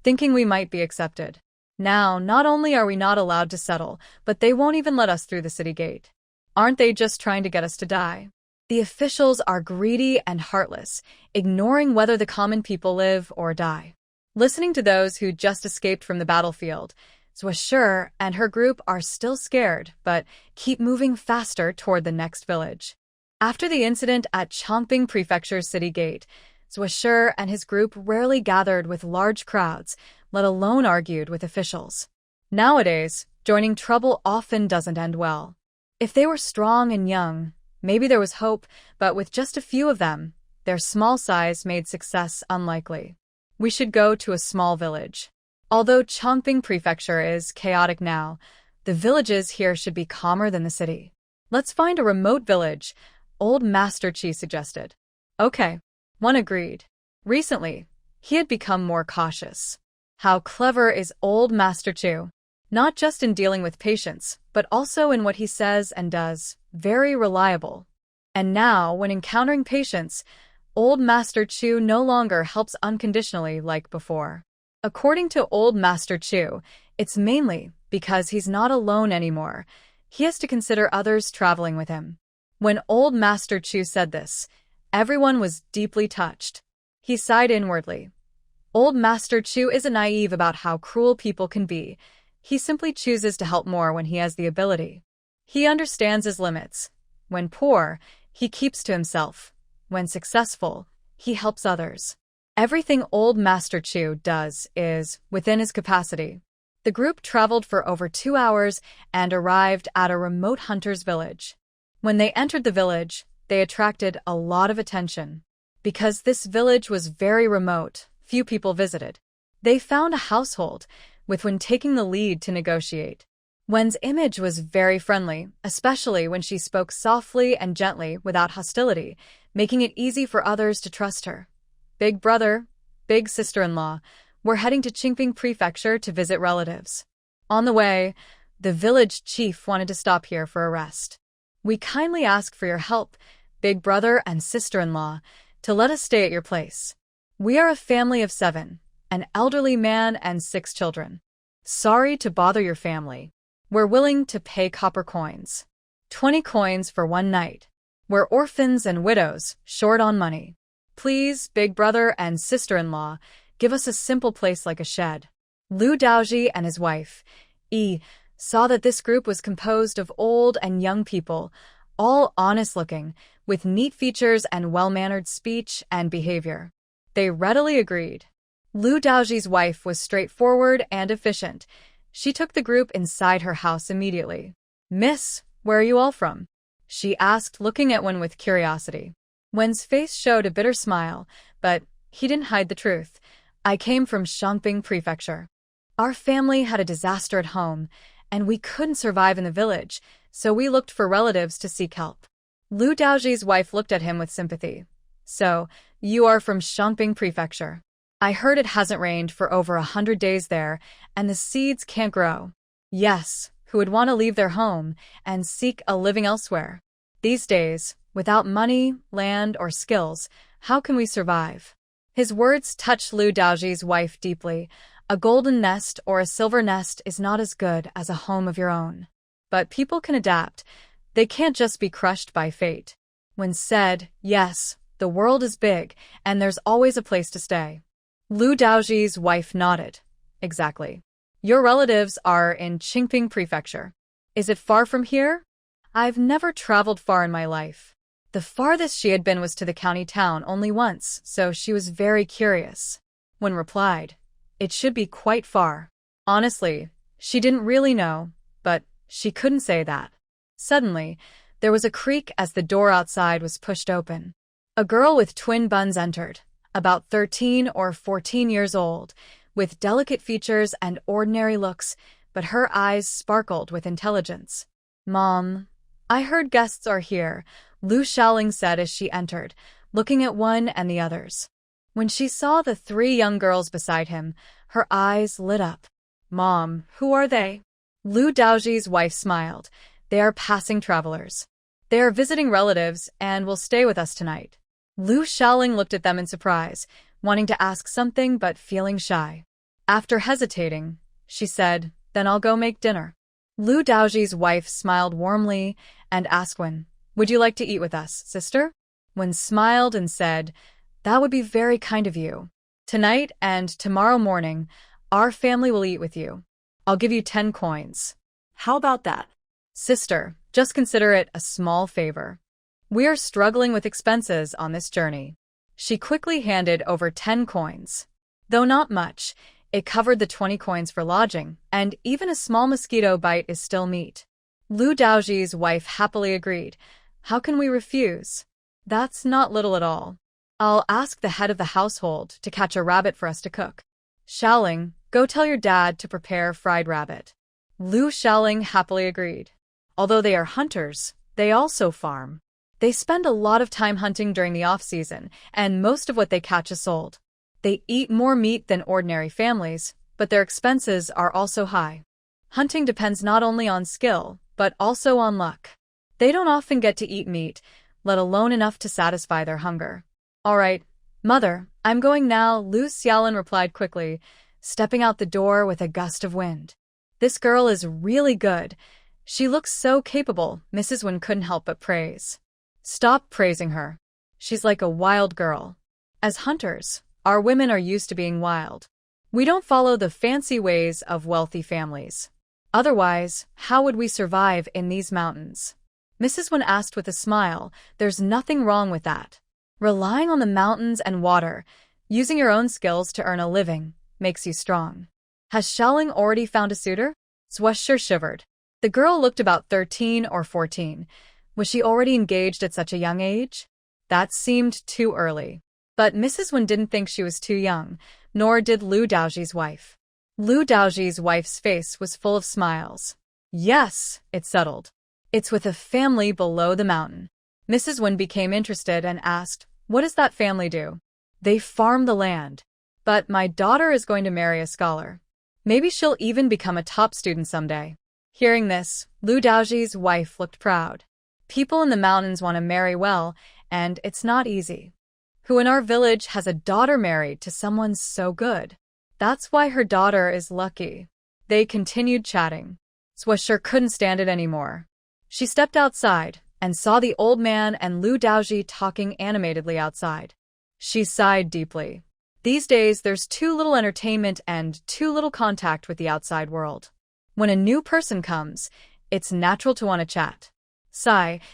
thinking we might be accepted. Now, not only are we not allowed to settle, but they won't even let us through the city gate. Aren't they just trying to get us to die? The officials are greedy and heartless, ignoring whether the common people live or die. Listening to those who just escaped from the battlefield, Zhuo and her group are still scared, but keep moving faster toward the next village. After the incident at Chongping Prefecture's city gate, Zhuo and his group rarely gathered with large crowds, let alone argued with officials. Nowadays, joining trouble often doesn't end well. If they were strong and young, maybe there was hope, but with just a few of them, their small size made success unlikely. We should go to a small village. Although Chongping Prefecture is chaotic now, the villages here should be calmer than the city. Let's find a remote village, Old Master Chi suggested. Okay, one agreed. Recently, he had become more cautious. How clever is Old Master Chu? Not just in dealing with patients, but also in what he says and does. Very reliable. And now, when encountering patients, Old Master Chu no longer helps unconditionally like before. According to Old Master Chu, it's mainly because he's not alone anymore. He has to consider others traveling with him. When Old Master Chu said this, everyone was deeply touched. He sighed inwardly. Old Master Chu isn't naive about how cruel people can be. He simply chooses to help more when he has the ability. He understands his limits. When poor, he keeps to himself. When successful, he helps others. Everything Old Master Chu does is within his capacity. The group traveled for over 2 hours and arrived at a remote hunter's village. When they entered the village, they attracted a lot of attention. Because this village was very remote, few people visited. They found a household, with Wen taking the lead to negotiate. Wen's image was very friendly, especially when she spoke softly and gently without hostility, making it easy for others to trust her. Big brother, big sister-in-law, were heading to Qingping Prefecture to visit relatives. On the way, the village chief wanted to stop here for a rest. We kindly ask for your help, big brother and sister-in-law, to let us stay at your place. We are a family of 7, an elderly man and 6 children. Sorry to bother your family. We're willing to pay copper coins. 20 coins for 1 night. We're orphans and widows, short on money. Please, big brother and sister-in-law, give us a simple place like a shed. Lu Daoji and his wife, Yi, saw that this group was composed of old and young people, all honest-looking, with neat features and well-mannered speech and behavior. They readily agreed. Lu Daoji's wife was straightforward and efficient. She took the group inside her house immediately. Miss, where are you all from? She asked, looking at Wen with curiosity. Wen's face showed a bitter smile, but he didn't hide the truth. I came from Chongping Prefecture. Our family had a disaster at home, and we couldn't survive in the village, so we looked for relatives to seek help. Lu Daoji's wife looked at him with sympathy. So, you are from Chongping Prefecture. I heard it hasn't rained for over 100 days there, and the seeds can't grow. Yes, who would want to leave their home and seek a living elsewhere? These days, without money, land, or skills, how can we survive? His words touched Lu Daoji's wife deeply. A golden nest or a silver nest is not as good as a home of your own. But people can adapt. They can't just be crushed by fate. When said, yes, the world is big, and there's always a place to stay. Lu Daoji's wife nodded. Exactly. Your relatives are in Qingping Prefecture. Is it far from here? I've never traveled far in my life. The farthest she had been was to the county town only once, so she was very curious. Wen replied, it should be quite far. Honestly, she didn't really know, but she couldn't say that. Suddenly, there was a creak as the door outside was pushed open. A girl with twin buns entered, about 13 or 14 years old, with delicate features and ordinary looks, but her eyes sparkled with intelligence. Mom, I heard guests are here, Lu Xiaoling said as she entered, looking at one and the others. When she saw the 3 young girls beside him, her eyes lit up. Mom, who are they? Lu Daoji's wife smiled. They are passing travelers. They are visiting relatives and will stay with us tonight. Lu Xiaoling looked at them in surprise, wanting to ask something but feeling shy. After hesitating, she said, then I'll go make dinner. Lu Daoji's wife smiled warmly and asked Wen, would you like to eat with us, sister? Wen smiled and said, that would be very kind of you. Tonight and tomorrow morning, our family will eat with you. I'll give you 10 coins. How about that? Sister, just consider it a small favor. We are struggling with expenses on this journey. She quickly handed over 10 coins. Though not much, it covered the 20 coins for lodging, and even a small mosquito bite is still meat. Lu Daoji's wife happily agreed. How can we refuse? That's not little at all. I'll ask the head of the household to catch a rabbit for us to cook. Xiaoling, go tell your dad to prepare fried rabbit. Lu Xiaoling happily agreed. Although they are hunters, they also farm. They spend a lot of time hunting during the off-season, and most of what they catch is sold. They eat more meat than ordinary families, but their expenses are also high. Hunting depends not only on skill, but also on luck. They don't often get to eat meat, let alone enough to satisfy their hunger. All right, Mother, I'm going now, Lu Xiaolin replied quickly, stepping out the door with a gust of wind. This girl is really good. She looks so capable, Mrs. Wen couldn't help but praise. Stop praising her. She's like a wild girl. As hunters, our women are used to being wild. We don't follow the fancy ways of wealthy families. Otherwise, how would we survive in these mountains? Mrs. Wen asked with a smile. There's nothing wrong with that. Relying on the mountains and water, using your own skills to earn a living, makes you strong. Has Xiaoling already found a suitor? Zhuo shivered. The girl looked about 13 or 14. Was she already engaged at such a young age? That seemed too early. But Mrs. Wen didn't think she was too young, nor did Lu Daoji's wife. Lu Daoji's wife's face was full of smiles. Yes, it settled. It's with a family below the mountain. Mrs. Wen became interested and asked, what does that family do? They farm the land. But my daughter is going to marry a scholar. Maybe she'll even become a top student someday. Hearing this, Lu Daoji's wife looked proud. People in the mountains want to marry well, and it's not easy. Who in our village has a daughter married to someone so good? That's why her daughter is lucky. They continued chatting. Zhuo couldn't stand it anymore. She stepped outside and saw the old man and Lu Daoji talking animatedly outside. She sighed deeply. These days, there's too little entertainment and too little contact with the outside world. When a new person comes, it's natural to want to chat.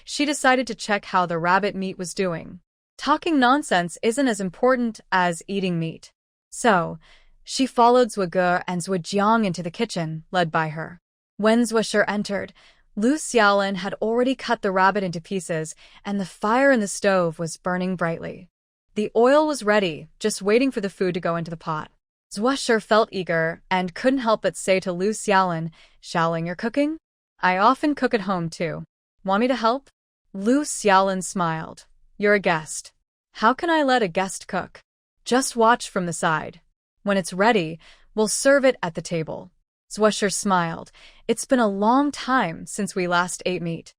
She decided to check how the rabbit meat was doing. Talking nonsense isn't as important as eating meat. So, she followed Zhuo and Zhuojiang into the kitchen, led by her. When Zhuo entered, Lu Xiaolin had already cut the rabbit into pieces, and the fire in the stove was burning brightly. The oil was ready, just waiting for the food to go into the pot. Zhuo felt eager and couldn't help but say to Lu Xiaolin, Xiaoling, you're cooking? I often cook at home too. Want me to help? Lu Xiaolin smiled. You're a guest. How can I let a guest cook? Just watch from the side. When it's ready, we'll serve it at the table. Zhuo smiled. It's been a long time since we last ate meat.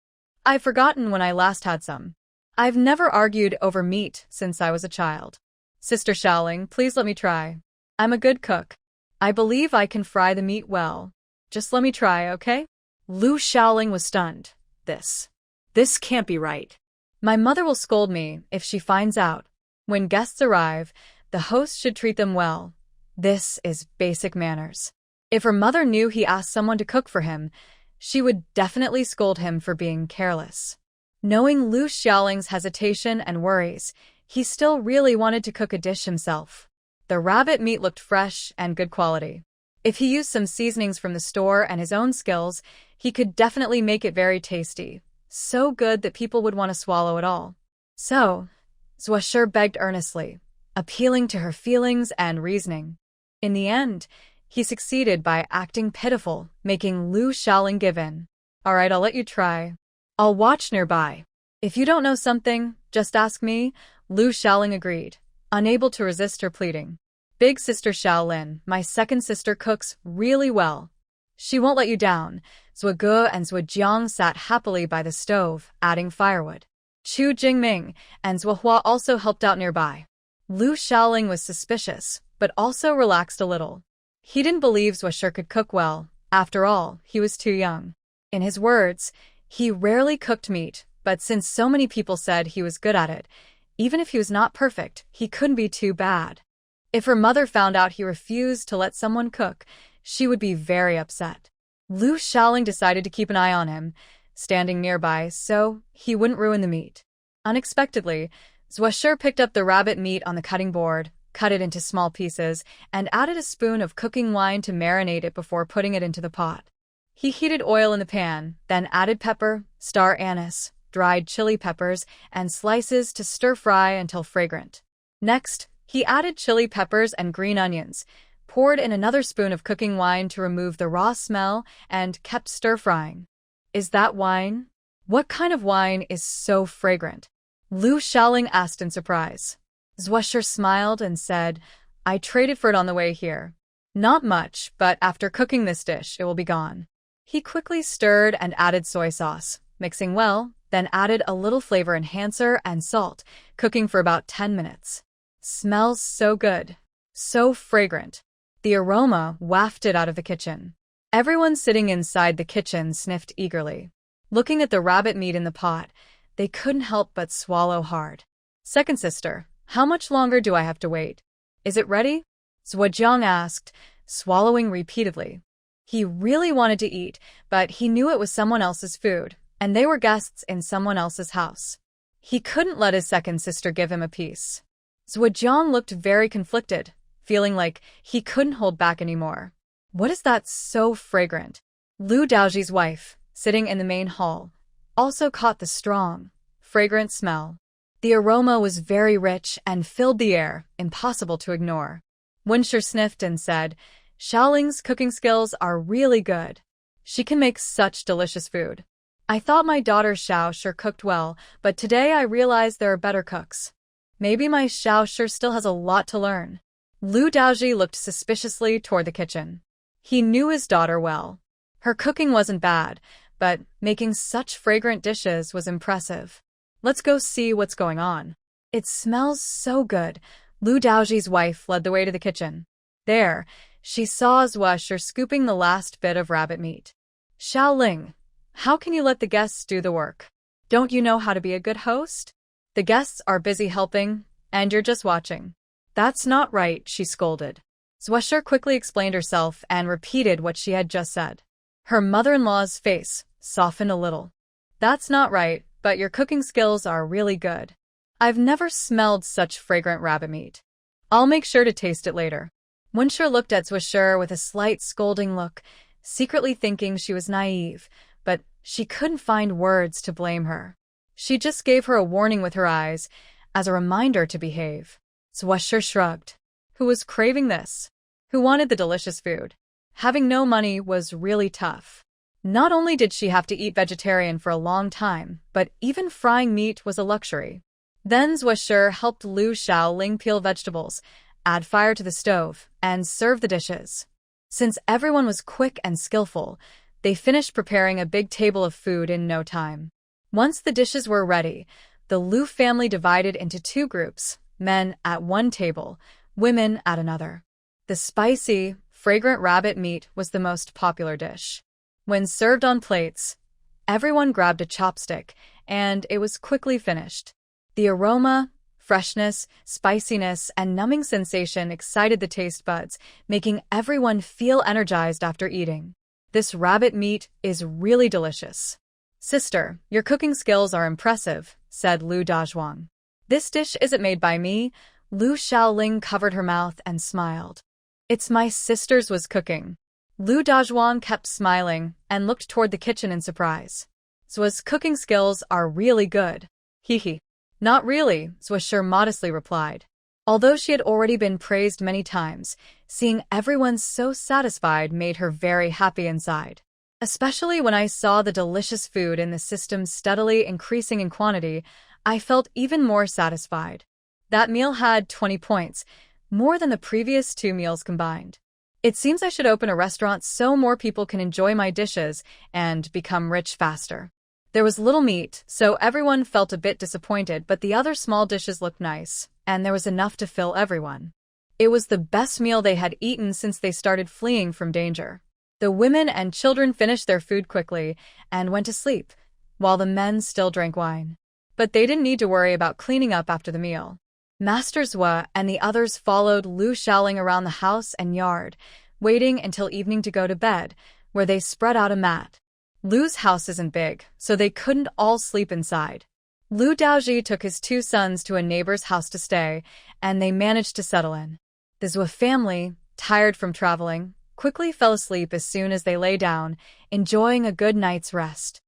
I've forgotten when I last had some. I've never argued over meat since I was a child. Sister Xiaoling, please let me try. I'm a good cook. I believe I can fry the meat well. Just let me try, okay? Lu Xiaoling was stunned. This can't be right. My mother will scold me if she finds out. When guests arrive, the host should treat them well. This is basic manners. If her mother knew he asked someone to cook for him, she would definitely scold him for being careless. Knowing Lu Xiaoling's hesitation and worries, he still really wanted to cook a dish himself. The rabbit meat looked fresh and good quality. If he used some seasonings from the store and his own skills, he could definitely make it very tasty. So good that people would want to swallow it all. So, Zhuo begged earnestly, appealing to her feelings and reasoning. In the end, he succeeded by acting pitiful, making Lu Xiaoling give in. All right, I'll let you try. I'll watch nearby. If you don't know something, just ask me, Lu Xiaoling agreed, unable to resist her pleading. Big sister Shaolin, my second sister cooks really well. She won't let you down. Zhuge and Zhujiang sat happily by the stove, adding firewood. Chu Jingming and Zhuhua also helped out nearby. Lu Shaoling was suspicious, but also relaxed a little. He didn't believe Zhushi could cook well. After all, he was too young. In his words, he rarely cooked meat, but since so many people said he was good at it, even if he was not perfect, he couldn't be too bad. If her mother found out he refused to let someone cook, she would be very upset. Lu Shaoling decided to keep an eye on him, standing nearby so he wouldn't ruin the meat. Unexpectedly, Zhushi picked up the rabbit meat on the cutting board, cut it into small pieces, and added a spoon of cooking wine to marinate it before putting it into the pot. He heated oil in the pan, then added pepper, star anise, dried chili peppers, and slices to stir-fry until fragrant. Next, he added chili peppers and green onions, poured in another spoon of cooking wine to remove the raw smell, and kept stir-frying. Is that wine? What kind of wine is so fragrant? Lu Shaoling asked in surprise. Zhushi smiled and said, I traded for it on the way here. Not much, but after cooking this dish, it will be gone. He quickly stirred and added soy sauce, mixing well, then added a little flavor enhancer and salt, cooking for about 10 minutes. Smells so good. So fragrant. The aroma wafted out of the kitchen. Everyone sitting inside the kitchen sniffed eagerly. Looking at the rabbit meat in the pot, they couldn't help but swallow hard. Second sister, how much longer do I have to wait? Is it ready? Zhujiang asked, swallowing repeatedly. He really wanted to eat, but he knew it was someone else's food, and they were guests in someone else's house. He couldn't let his second sister give him a piece. Zhujiang looked very conflicted, feeling like he couldn't hold back anymore. What is that so fragrant? Lu Daoji's wife, sitting in the main hall, also caught the strong, fragrant smell. The aroma was very rich and filled the air, impossible to ignore. Wenshi sniffed and said, Shaoling's cooking skills are really good. She can make such delicious food. I thought my daughter Xiao sure cooked well, but today I realized there are better cooks. Maybe my Xiao sure still has a lot to learn. Lu Daoji looked suspiciously toward the kitchen. He knew his daughter well. Her cooking wasn't bad, but making such fragrant dishes was impressive. Let's go see what's going on. It smells so good. Lu Daoji's wife led the way to the kitchen. There, she saw Zhushi scooping the last bit of rabbit meat. Shaoling, how can you let the guests do the work? Don't you know how to be a good host? The guests are busy helping, and you're just watching. That's not right, she scolded. Zhushi quickly explained herself and repeated what she had just said. Her mother-in-law's face softened a little. That's not right, but your cooking skills are really good. I've never smelled such fragrant rabbit meat. I'll make sure to taste it later. Wenshi looked at Zhushi with a slight scolding look, secretly thinking she was naive, but she couldn't find words to blame her. She just gave her a warning with her eyes, as a reminder to behave. Zhushi shrugged. Who was craving this? Who wanted the delicious food? Having no money was really tough. Not only did she have to eat vegetarian for a long time, but even frying meat was a luxury. Then Zhushi helped Lu Shaoling peel vegetables, add fire to the stove, and serve the dishes. Since everyone was quick and skillful, they finished preparing a big table of food in no time. Once the dishes were ready, the Lu family divided into two groups, men at one table, women at another. The spicy, fragrant rabbit meat was the most popular dish. When served on plates, everyone grabbed a chopstick, and it was quickly finished. The aroma, freshness, spiciness, and numbing sensation excited the taste buds, making everyone feel energized after eating. This rabbit meat is really delicious. Sister, your cooking skills are impressive, said Lu Dazhuang. This dish isn't made by me. Lu Shaoling covered her mouth and smiled. It's my sister's was cooking. Lu Dazhuang kept smiling and looked toward the kitchen in surprise. Zhu's cooking skills are really good. Hee. Not really, Zhushi modestly replied. Although she had already been praised many times, seeing everyone so satisfied made her very happy inside. Especially when I saw the delicious food in the system steadily increasing in quantity, I felt even more satisfied. That meal had 20 points. more than the previous 2 meals combined. It seems I should open a restaurant so more people can enjoy my dishes and become rich faster. There was little meat, so everyone felt a bit disappointed, but the other small dishes looked nice, and there was enough to fill everyone. It was the best meal they had eaten since they started fleeing from danger. The women and children finished their food quickly and went to sleep, while the men still drank wine. But they didn't need to worry about cleaning up after the meal. Master Zhua and the others followed Lu Shaoling around the house and yard, waiting until evening to go to bed, where they spread out a mat. Lu's house isn't big, so they couldn't all sleep inside. Lu Daoji took his 2 sons to a neighbor's house to stay, and they managed to settle in. The Zhua family, tired from traveling, quickly fell asleep as soon as they lay down, enjoying a good night's rest.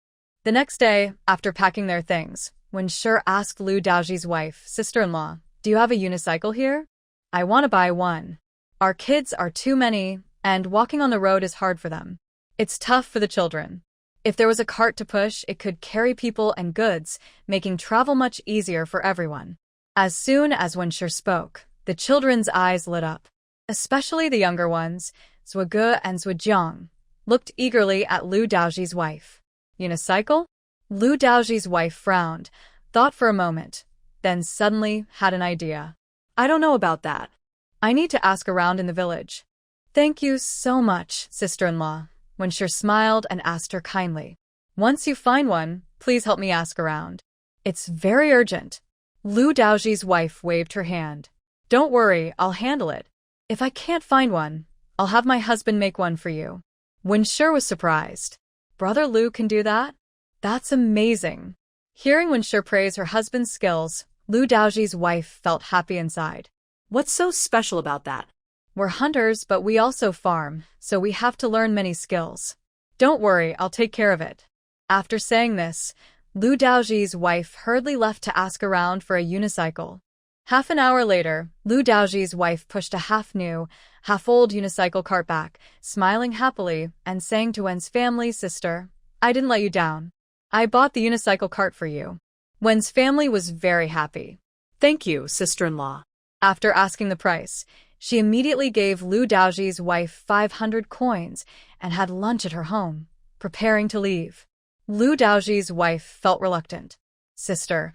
The next day, after packing their things, when Shi asked Lu Daoji's wife, sister-in-law, "Do you have a unicycle here? I want to buy one. Our kids are too many, and walking on the road is hard for them. It's tough for the children. If there was a cart to push, it could carry people and goods, making travel much easier for everyone." As soon as when Shi spoke, the children's eyes lit up. Especially the younger ones, Zhuge and Zhujiang, looked eagerly at Lu Daoji's wife. Unicycle? Lu Daoji's wife frowned, thought for a moment, then suddenly had an idea. "I don't know about that. I need to ask around in the village." "Thank you so much, sister-in-law," when Shi smiled and asked her kindly. "Once you find one, please help me ask around. It's very urgent." Lu Daoji's wife waved her hand. "Don't worry, I'll handle it. If I can't find one, I'll have my husband make one for you." When Shi was surprised. "Brother Lu can do that? That's amazing." Hearing when Shi praise her husband's skills, Lu Daoji's wife felt happy inside. What's so special about that? "We're hunters, but we also farm, so we have to learn many skills. Don't worry, I'll take care of it." After saying this, Lu Daoji's wife hurriedly left to ask around for a unicycle. Half an hour later, Lu Daoji's wife pushed a half-new, half-old unicycle cart back, smiling happily and saying to Wen's family, "Sister, I didn't let you down. I bought the unicycle cart for you." Wen's family was very happy. "Thank you, sister-in-law." After asking the price, she immediately gave Lu Daoji's wife 500 coins and had lunch at her home, preparing to leave. Lu Daoji's wife felt reluctant. "Sister,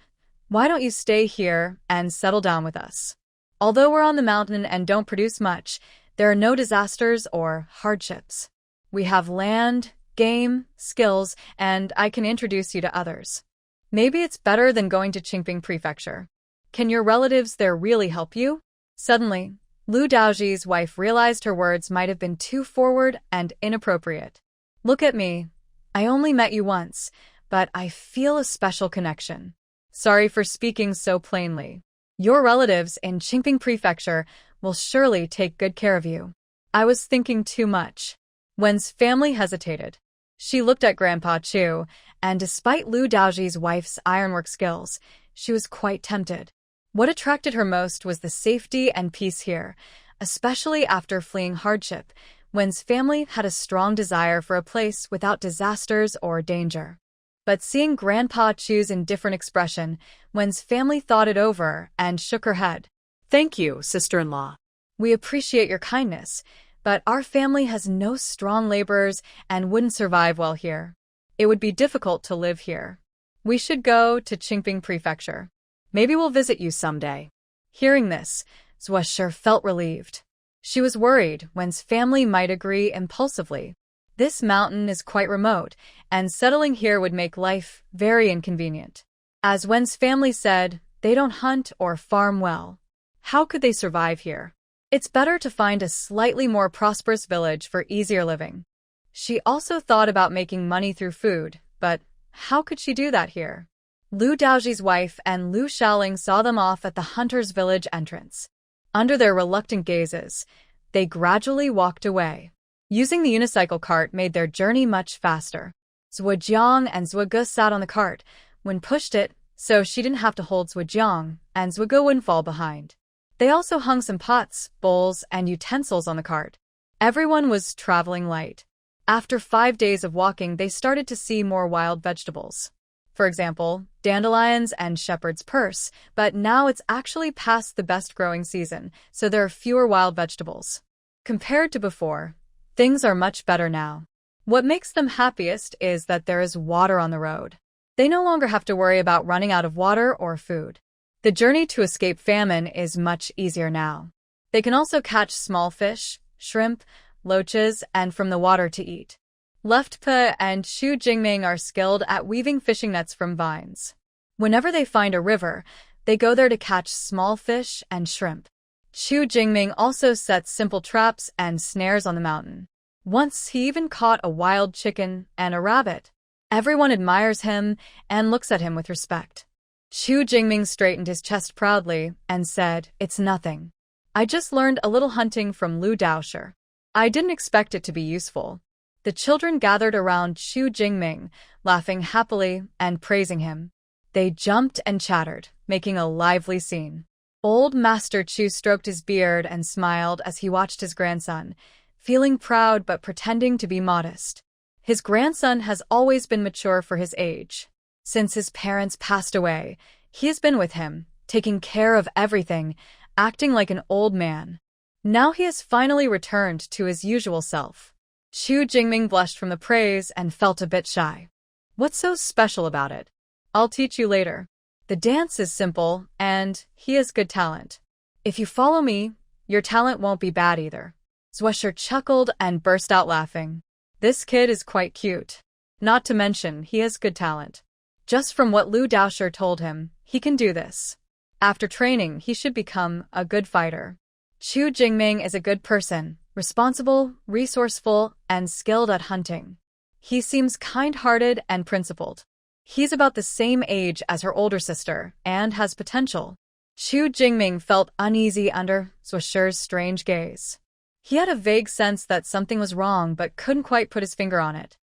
why don't you stay here and settle down with us? Although we're on the mountain and don't produce much, there are no disasters or hardships. We have land, game, skills, and I can introduce you to others. Maybe it's better than going to Qingping Prefecture. Can your relatives there really help you?" Suddenly, Lu Daoji's wife realized her words might have been too forward and inappropriate. "Look at me. I only met you once, but I feel a special connection. Sorry for speaking so plainly. Your relatives in Qingping Prefecture will surely take good care of you. I was thinking too much." Wen's family hesitated. She looked at Grandpa Chu, and despite Lu Daoji's wife's ironwork skills, she was quite tempted. What attracted her most was the safety and peace here, especially after fleeing hardship. Wen's family had a strong desire for a place without disasters or danger. But seeing Grandpa Chu's indifferent expression, Wen's family thought it over and shook her head. "Thank you, sister-in-law. We appreciate your kindness, but our family has no strong laborers and wouldn't survive well here. It would be difficult to live here. We should go to Qingping Prefecture. Maybe we'll visit you someday." Hearing this, Zhuo felt relieved. She was worried Wen's family might agree impulsively. This mountain is quite remote, and settling here would make life very inconvenient. As Wen's family said, they don't hunt or farm well. How could they survive here? It's better to find a slightly more prosperous village for easier living. She also thought about making money through food, but how could she do that here? Lu Daoji's wife and Lu Shaoling saw them off at the hunter's village entrance. Under their reluctant gazes, they gradually walked away. Using the unicycle cart made their journey much faster. Zhujiang and Zhuge sat on the cart when pushed it, so she didn't have to hold Zhujiang, and Zhuge wouldn't fall behind. They also hung some pots, bowls, and utensils on the cart. Everyone was traveling light. After 5 days of walking, they started to see more wild vegetables. For example, dandelions and shepherd's purse, but now it's actually past the best growing season, so there are fewer wild vegetables. Compared to before, things are much better now. What makes them happiest is that there is water on the road. They no longer have to worry about running out of water or food. The journey to escape famine is much easier now. They can also catch small fish, shrimp, loaches, and from the water to eat. Leftpa and Chu Jingming are skilled at weaving fishing nets from vines. Whenever they find a river, they go there to catch small fish and shrimp. Chu Jingming also sets simple traps and snares on the mountain. Once he even caught a wild chicken and a rabbit. Everyone admires him and looks at him with respect. Chu Jingming straightened his chest proudly and said, "It's nothing. I just learned a little hunting from Lu Daosher. I didn't expect it to be useful." The children gathered around Chu Jingming, laughing happily and praising him. They jumped and chattered, making a lively scene. Old Master Chu stroked his beard and smiled as he watched his grandson, feeling proud but pretending to be modest. His grandson has always been mature for his age. Since his parents passed away, he has been with him, taking care of everything, acting like an old man. Now he has finally returned to his usual self. Chu Jingming blushed from the praise and felt a bit shy. "What's so special about it? I'll teach you later. The dance is simple, and he has good talent. If you follow me, your talent won't be bad either." Zwesher chuckled and burst out laughing. This kid is quite cute. Not to mention, he has good talent. Just from what Lu Daosher told him, he can do this. After training, he should become a good fighter. Chu Jingming is a good person, responsible, resourceful, and skilled at hunting. He seems kind-hearted and principled. He's about the same age as her older sister and has potential. Chu Jingming felt uneasy under Zwesher's strange gaze. He had a vague sense that something was wrong but couldn't quite put his finger on it.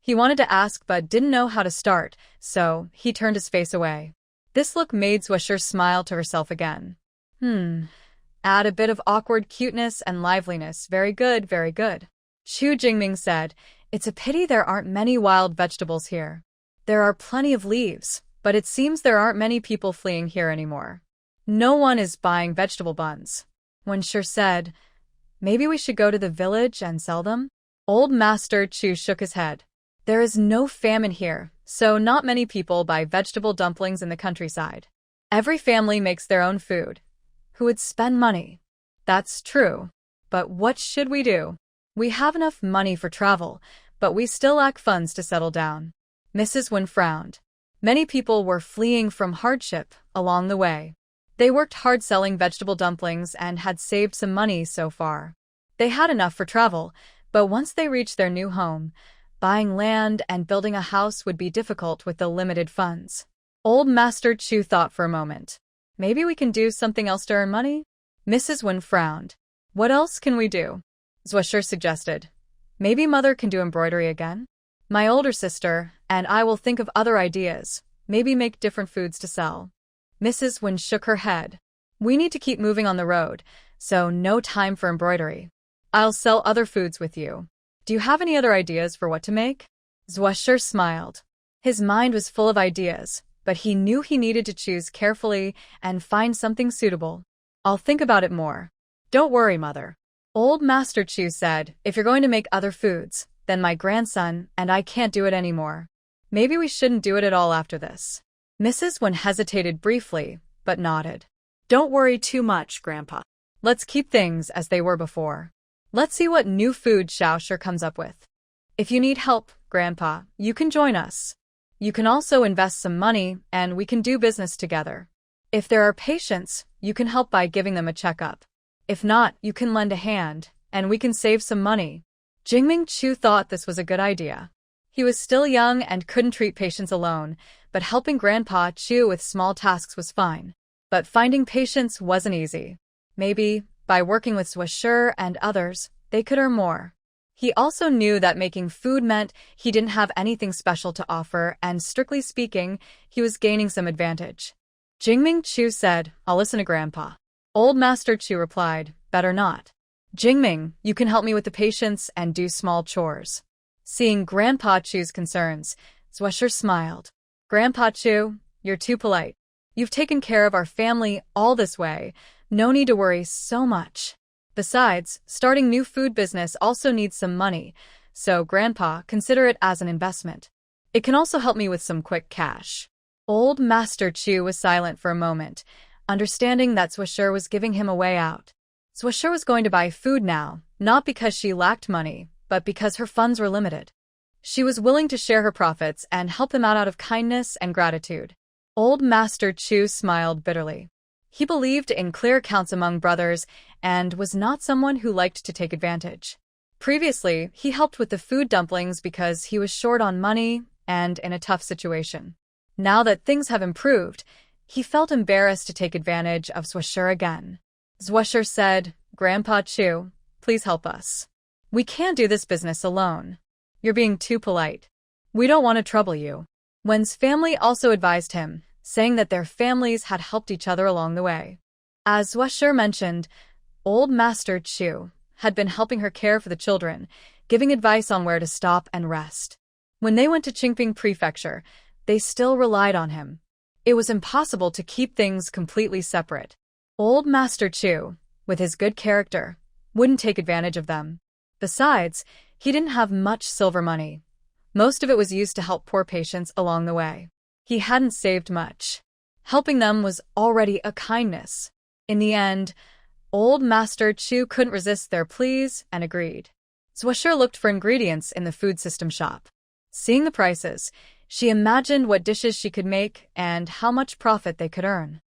He wanted to ask but didn't know how to start, so he turned his face away. This look made Zwesher smile to herself again. Add a bit of awkward cuteness and liveliness. Very good, very good. Chu Jingming said, "It's a pity there aren't many wild vegetables here. There are plenty of leaves, but it seems there aren't many people fleeing here anymore. No one is buying vegetable buns." Wenshir said, "Maybe we should go to the village and sell them?" Old Master Chu shook his head. "There is no famine here, so not many people buy vegetable dumplings in the countryside. Every family makes their own food. Who would spend money?" "That's true. But what should we do? We have enough money for travel, but we still lack funds to settle down." Mrs. Wen frowned. Many people were fleeing from hardship along the way. They worked hard selling vegetable dumplings and had saved some money so far. They had enough for travel, but once they reached their new home, buying land and building a house would be difficult with the limited funds. Old Master Chu thought for a moment. "Maybe we can do something else to earn money?" Mrs. Wen frowned. "What else can we do?" Zwesher suggested. "Maybe Mother can do embroidery again? My older sister and I will think of other ideas, maybe make different foods to sell." Mrs. Wen shook her head. "We need to keep moving on the road, so no time for embroidery. I'll sell other foods with you. Do you have any other ideas for what to make?" Zwesher smiled. His mind was full of ideas, but he knew he needed to choose carefully and find something suitable. "I'll think about it more." "Don't worry, Mother." Old Master Chu said, "If you're going to make other foods, then my grandson and I can't do it anymore. Maybe we shouldn't do it at all after this." Mrs. Wen hesitated briefly, but nodded. "Don't worry too much, Grandpa. Let's keep things as they were before. Let's see what new food Daosher comes up with. If you need help, Grandpa, you can join us. You can also invest some money, and we can do business together. If there are patients, you can help by giving them a checkup. If not, you can lend a hand, and we can save some money." Jingming Chu thought this was a good idea. He was still young and couldn't treat patients alone, but helping Grandpa Chu with small tasks was fine. But finding patients wasn't easy. Maybe, by working with Zwesher and others, they could earn more. He also knew that making food meant he didn't have anything special to offer, and strictly speaking, he was gaining some advantage. Jingming Chu said, "I'll listen to Grandpa." Old Master Chu replied, "Better not. Jingming, you can help me with the patients and do small chores." Seeing Grandpa Chu's concerns, Zwesher smiled. Grandpa Chu, you're too polite. You've taken care of our family all this way. No need to worry so much. Besides, starting new food business also needs some money, so Grandpa, consider it as an investment. It can also help me with some quick cash. Old Master Chu was silent for a moment, understanding that Swisher was giving him a way out. Swisher was going to buy food now, not because she lacked money, but because her funds were limited. She was willing to share her profits and help them out of kindness and gratitude. Old Master Chu smiled bitterly. He believed in clear accounts among brothers and was not someone who liked to take advantage. Previously, he helped with the food dumplings because he was short on money and in a tough situation. Now that things have improved, he felt embarrassed to take advantage of Swisher again. Swisher said, Grandpa Chu, please help us. We can't do this business alone. You're being too polite. We don't want to trouble you. Wen's family also advised him, saying that their families had helped each other along the way. As Swisher mentioned, Old Master Chu had been helping her care for the children, giving advice on where to stop and rest. When they went to Qingping Prefecture, they still relied on him. It was impossible to keep things completely separate. Old Master Chu, with his good character, wouldn't take advantage of them. Besides, he didn't have much silver money. Most of it was used to help poor patients along the way. He hadn't saved much. Helping them was already a kindness. In the end, Old Master Chu couldn't resist their pleas and agreed. Swisher looked for ingredients in the food system shop. Seeing the prices, she imagined what dishes she could make and how much profit they could earn.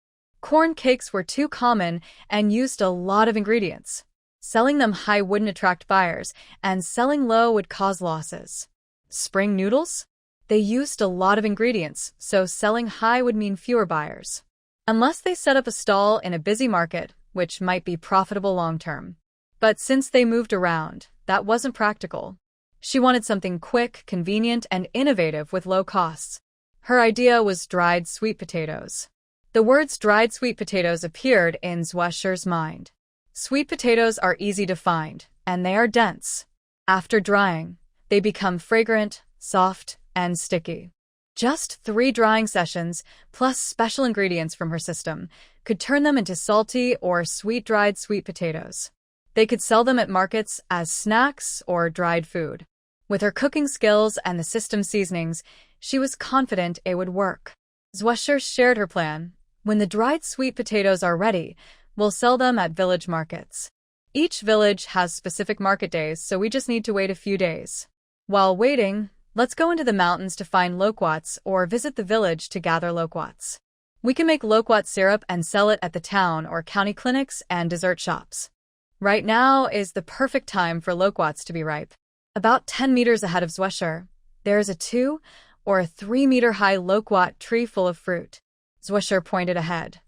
Corn cakes were too common and used a lot of ingredients. Selling them high wouldn't attract buyers, and selling low would cause losses. Spring noodles? They used a lot of ingredients, so selling high would mean fewer buyers. Unless they set up a stall in a busy market, which might be profitable long-term. But since they moved around, that wasn't practical. She wanted something quick, convenient, and innovative with low costs. Her idea was dried sweet potatoes. The words dried sweet potatoes appeared in Swisher's mind. Sweet potatoes are easy to find, and they are dense. After drying, they become fragrant, soft, and sticky. Just 3 drying sessions, plus special ingredients from her system, could turn them into salty or sweet dried sweet potatoes. They could sell them at markets as snacks or dried food. With her cooking skills and the system seasonings, she was confident it would work. Swisher shared her plan. When the dried sweet potatoes are ready, we'll sell them at village markets. Each village has specific market days, so we just need to wait a few days. While waiting, let's go into the mountains to find loquats or visit the village to gather loquats. We can make loquat syrup and sell it at the town or county clinics and dessert shops. Right now is the perfect time for loquats to be ripe. About 10 meters ahead of Swisher, there is a 2 or 3 meter high loquat tree full of fruit. Swisher pointed ahead.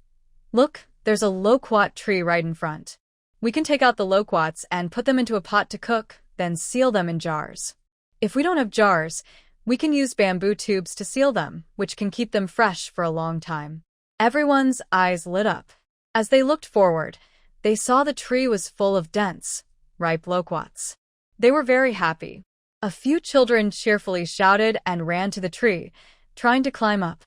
Look, there's a loquat tree right in front. We can take out the loquats and put them into a pot to cook, then seal them in jars. If we don't have jars, we can use bamboo tubes to seal them, which can keep them fresh for a long time. Everyone's eyes lit up. As they looked forward, they saw the tree was full of dense, ripe loquats. They were very happy. A few children cheerfully shouted and ran to the tree, trying to climb up.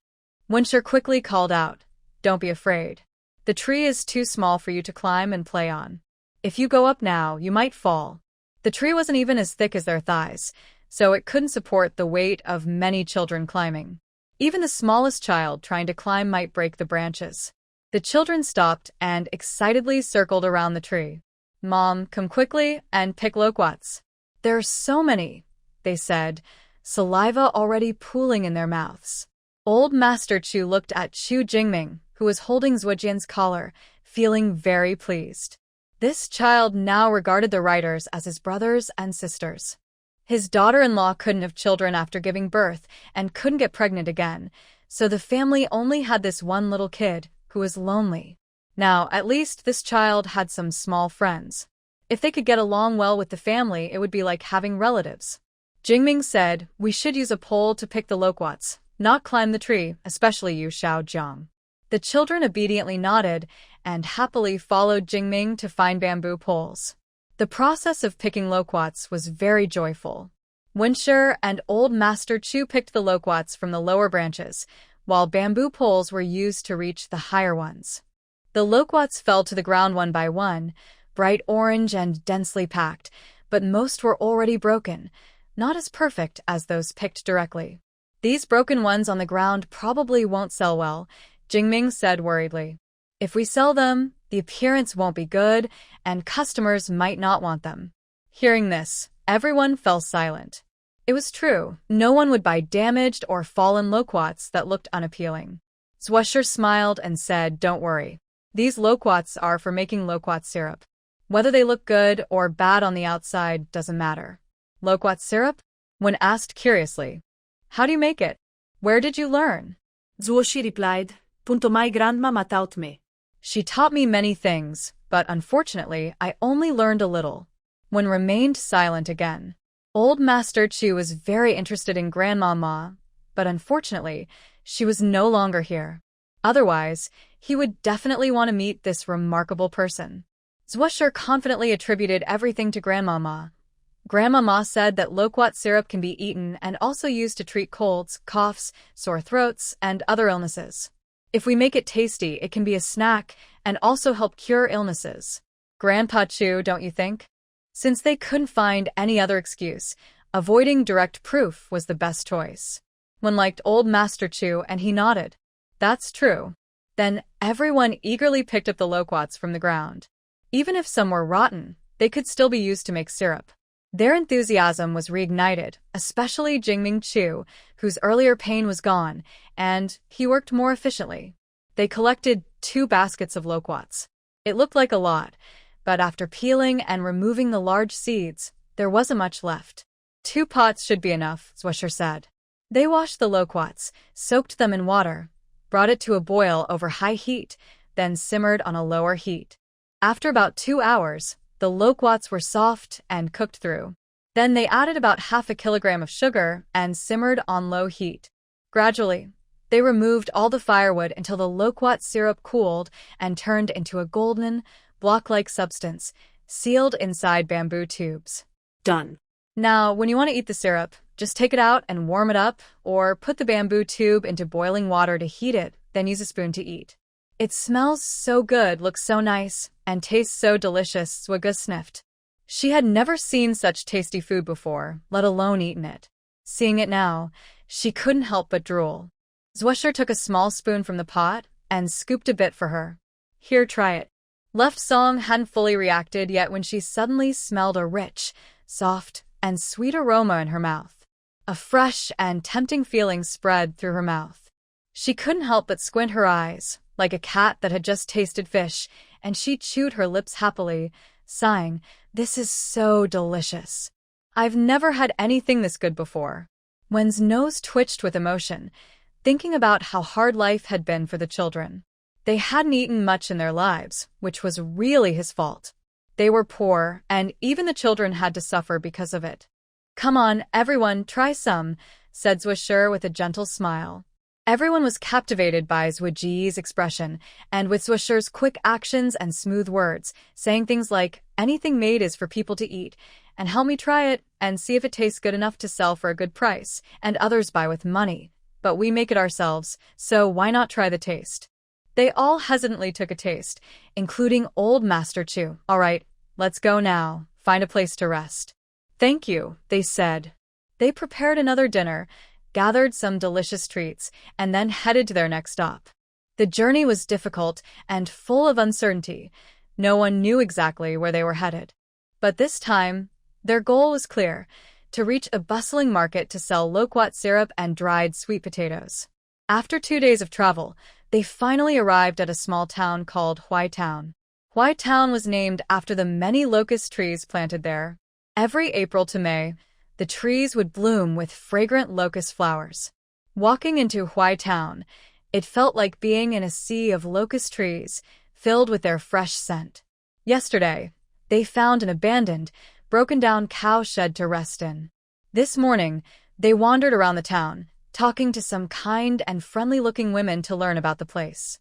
Winsher quickly called out, "Don't be afraid. The tree is too small for you to climb and play on. If you go up now, you might fall." The tree wasn't even as thick as their thighs, so it couldn't support the weight of many children climbing. Even the smallest child trying to climb might break the branches. The children stopped and excitedly circled around the tree. "Mom, come quickly and pick loquats." "There are so many," they said, saliva already pooling in their mouths. Old Master Chu looked at Chu Jingming, who was holding Zhujian's collar, feeling very pleased. This child now regarded the writers as his brothers and sisters. His daughter-in-law couldn't have children after giving birth and couldn't get pregnant again, so the family only had this one little kid, who was lonely. Now, at least this child had some small friends. If they could get along well with the family, it would be like having relatives. Jingming said, "We should use a pole to pick the loquats, not climb the tree, especially you, Xiao Jiang." The children obediently nodded and happily followed Jingming to find bamboo poles. The process of picking loquats was very joyful. Winsher and Old Master Chu picked the loquats from the lower branches, while bamboo poles were used to reach the higher ones. The loquats fell to the ground one by one, bright orange and densely packed, but most were already broken, not as perfect as those picked directly. These broken ones on the ground probably won't sell well, Jingming said worriedly. If we sell them, the appearance won't be good, and customers might not want them. Hearing this, everyone fell silent. It was true, no one would buy damaged or fallen loquats that looked unappealing. Zwusher smiled and said, "Don't worry. These loquats are for making loquat syrup. Whether they look good or bad on the outside doesn't matter." Loquat syrup? When asked curiously, "How do you make it? Where did you learn?" Zwushi replied, "Punto my grandma taught me." She taught me many things, but unfortunately, I only learned a little. When remained silent again. Old Master Chu was very interested in Grandma Ma, but unfortunately, she was no longer here. Otherwise, he would definitely want to meet this remarkable person. Zwusher confidently attributed everything to Grandma Ma. Grandma Ma said that loquat syrup can be eaten and also used to treat colds, coughs, sore throats, and other illnesses. If we make it tasty, it can be a snack and also help cure illnesses. Grandpa Chu, don't you think? Since they couldn't find any other excuse, avoiding direct proof was the best choice. One liked Old Master Chu and he nodded. That's true. Then everyone eagerly picked up the loquats from the ground. Even if some were rotten, they could still be used to make syrup. Their enthusiasm was reignited, especially Jingming Chu, whose earlier pain was gone, and he worked more efficiently. They collected 2 baskets of loquats. It looked like a lot, but after peeling and removing the large seeds, there wasn't much left. 2 pots should be enough, Zwusher said. They washed the loquats, soaked them in water, brought it to a boil over high heat, then simmered on a lower heat. After about 2 hours, the loquats were soft and cooked through. Then they added about half a kilogram of sugar and simmered on low heat. Gradually, they removed all the firewood until the loquat syrup cooled and turned into a golden, block-like substance, sealed inside bamboo tubes. Done. Now, when you want to eat the syrup, just take it out and warm it up, or put the bamboo tube into boiling water to heat it, then use a spoon to eat. It smells so good, looks so nice, and tastes so delicious, Zwiga sniffed. She had never seen such tasty food before, let alone eaten it. Seeing it now, she couldn't help but drool. Zwusher took a small spoon from the pot and scooped a bit for her. Here, try it. Left Song hadn't fully reacted yet when she suddenly smelled a rich, soft, and sweet aroma in her mouth. A fresh and tempting feeling spread through her mouth. She couldn't help but squint her eyes, like a cat that had just tasted fish, and she chewed her lips happily, sighing, "This is so delicious. I've never had anything this good before." Wen's nose twitched with emotion, thinking about how hard life had been for the children. They hadn't eaten much in their lives, which was really his fault. They were poor, and even the children had to suffer because of it. "Come on, everyone, try some," said Zwusher with a gentle smile. Everyone was captivated by Zwiji's expression, and with Swisher's quick actions and smooth words, saying things like, "Anything made is for people to eat, and help me try it and see if it tastes good enough to sell for a good price, and others buy with money. But we make it ourselves, so why not try the taste?" They all hesitantly took a taste, including Old Master Chu. "All right, let's go now, find a place to rest." "Thank you," they said. They prepared another dinner, gathered some delicious treats, and then headed to their next stop. The journey was difficult and full of uncertainty. No one knew exactly where they were headed. But this time, their goal was clear: to reach a bustling market to sell loquat syrup and dried sweet potatoes. After 2 days of travel, they finally arrived at a small town called Huai Town. Huai Town was named after the many locust trees planted there. Every April to May, the trees would bloom with fragrant locust flowers. Walking into Huai Town, it felt like being in a sea of locust trees, filled with their fresh scent. Yesterday, they found an abandoned, broken-down cow shed to rest in. This morning, they wandered around the town, talking to some kind and friendly-looking women to learn about the place.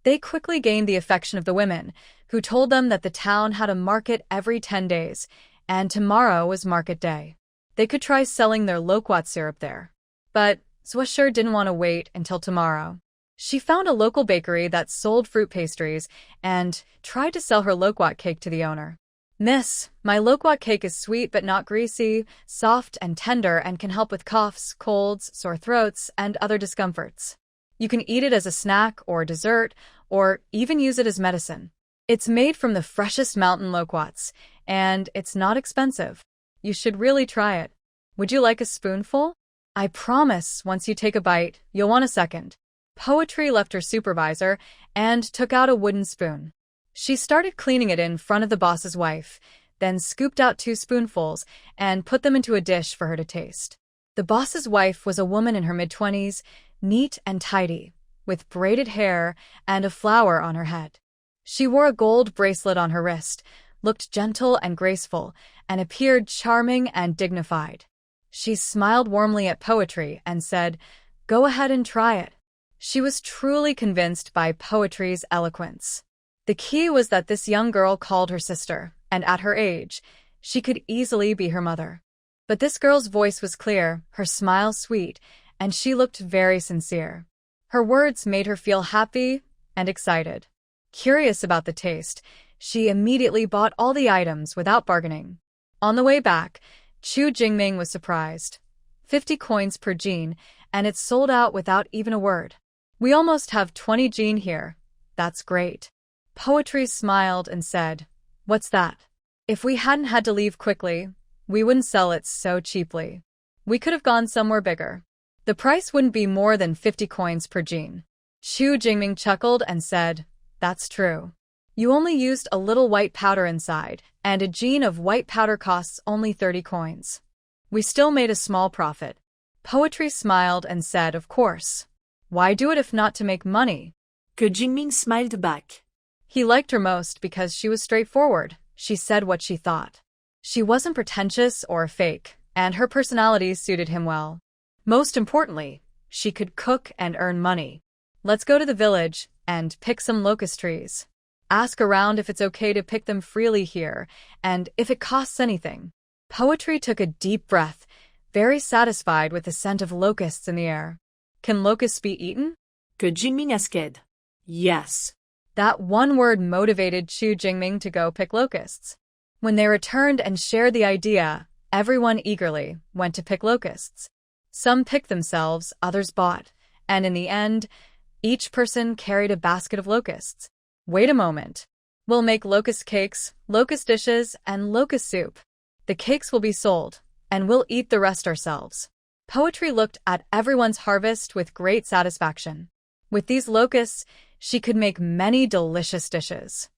They quickly gained the affection of the women, who told them that the town had a market every 10 days, and tomorrow was market day. They could try selling their loquat syrup there. But Swisher didn't want to wait until tomorrow. She found a local bakery that sold fruit pastries and tried to sell her loquat cake to the owner. "Miss, my loquat cake is sweet but not greasy, soft and tender, and can help with coughs, colds, sore throats, and other discomforts. You can eat it as a snack or dessert, or even use it as medicine. It's made from the freshest mountain loquats, and it's not expensive. You should really try it. Would you like a spoonful? I promise once you take a bite, you'll want a second." Poetry left her supervisor and took out a wooden spoon. She started cleaning it in front of the boss's wife, then scooped out 2 spoonfuls and put them into a dish for her to taste. The boss's wife was a woman in her mid-20s, neat and tidy, with braided hair and a flower on her head. She wore a gold bracelet on her wrist, looked gentle and graceful, and appeared charming and dignified. She smiled warmly at Poetry and said, "Go ahead and try it." She was truly convinced by Poetry's eloquence. The key was that this young girl called her sister, and at her age, she could easily be her mother. But this girl's voice was clear, her smile sweet, and she looked very sincere. Her words made her feel happy and excited. Curious about the taste, she immediately bought all the items without bargaining. On the way back, Chu Jingming was surprised. 50 coins per jean, and it sold out without even a word. "We almost have 20 jean here. That's great." Poetry smiled and said, "What's that? If we hadn't had to leave quickly, we wouldn't sell it so cheaply. We could have gone somewhere bigger. The price wouldn't be more than 50 coins per jean." Chu Jingming chuckled and said, "That's true. You only used a little white powder inside, and a jean of white powder costs only 30 coins. We still made a small profit." Poetry smiled and said, "Of course. Why do it if not to make money?" Jingming smiled back. He liked her most because she was straightforward. She said what she thought. She wasn't pretentious or fake, and her personality suited him well. Most importantly, she could cook and earn money. "Let's go to the village and pick some locust trees. Ask around if it's okay to pick them freely here, and if it costs anything." Poetry took a deep breath, very satisfied with the scent of locusts in the air. "Can locusts be eaten?" Jingming asked. "Yes." That one word motivated Chu Jingming to go pick locusts. When they returned and shared the idea, everyone eagerly went to pick locusts. Some picked themselves, others bought, and in the end, each person carried a basket of locusts. "Wait a moment. We'll make locust cakes, locust dishes, and locust soup. The cakes will be sold, and we'll eat the rest ourselves." Poetry looked at everyone's harvest with great satisfaction. With these locusts, she could make many delicious dishes.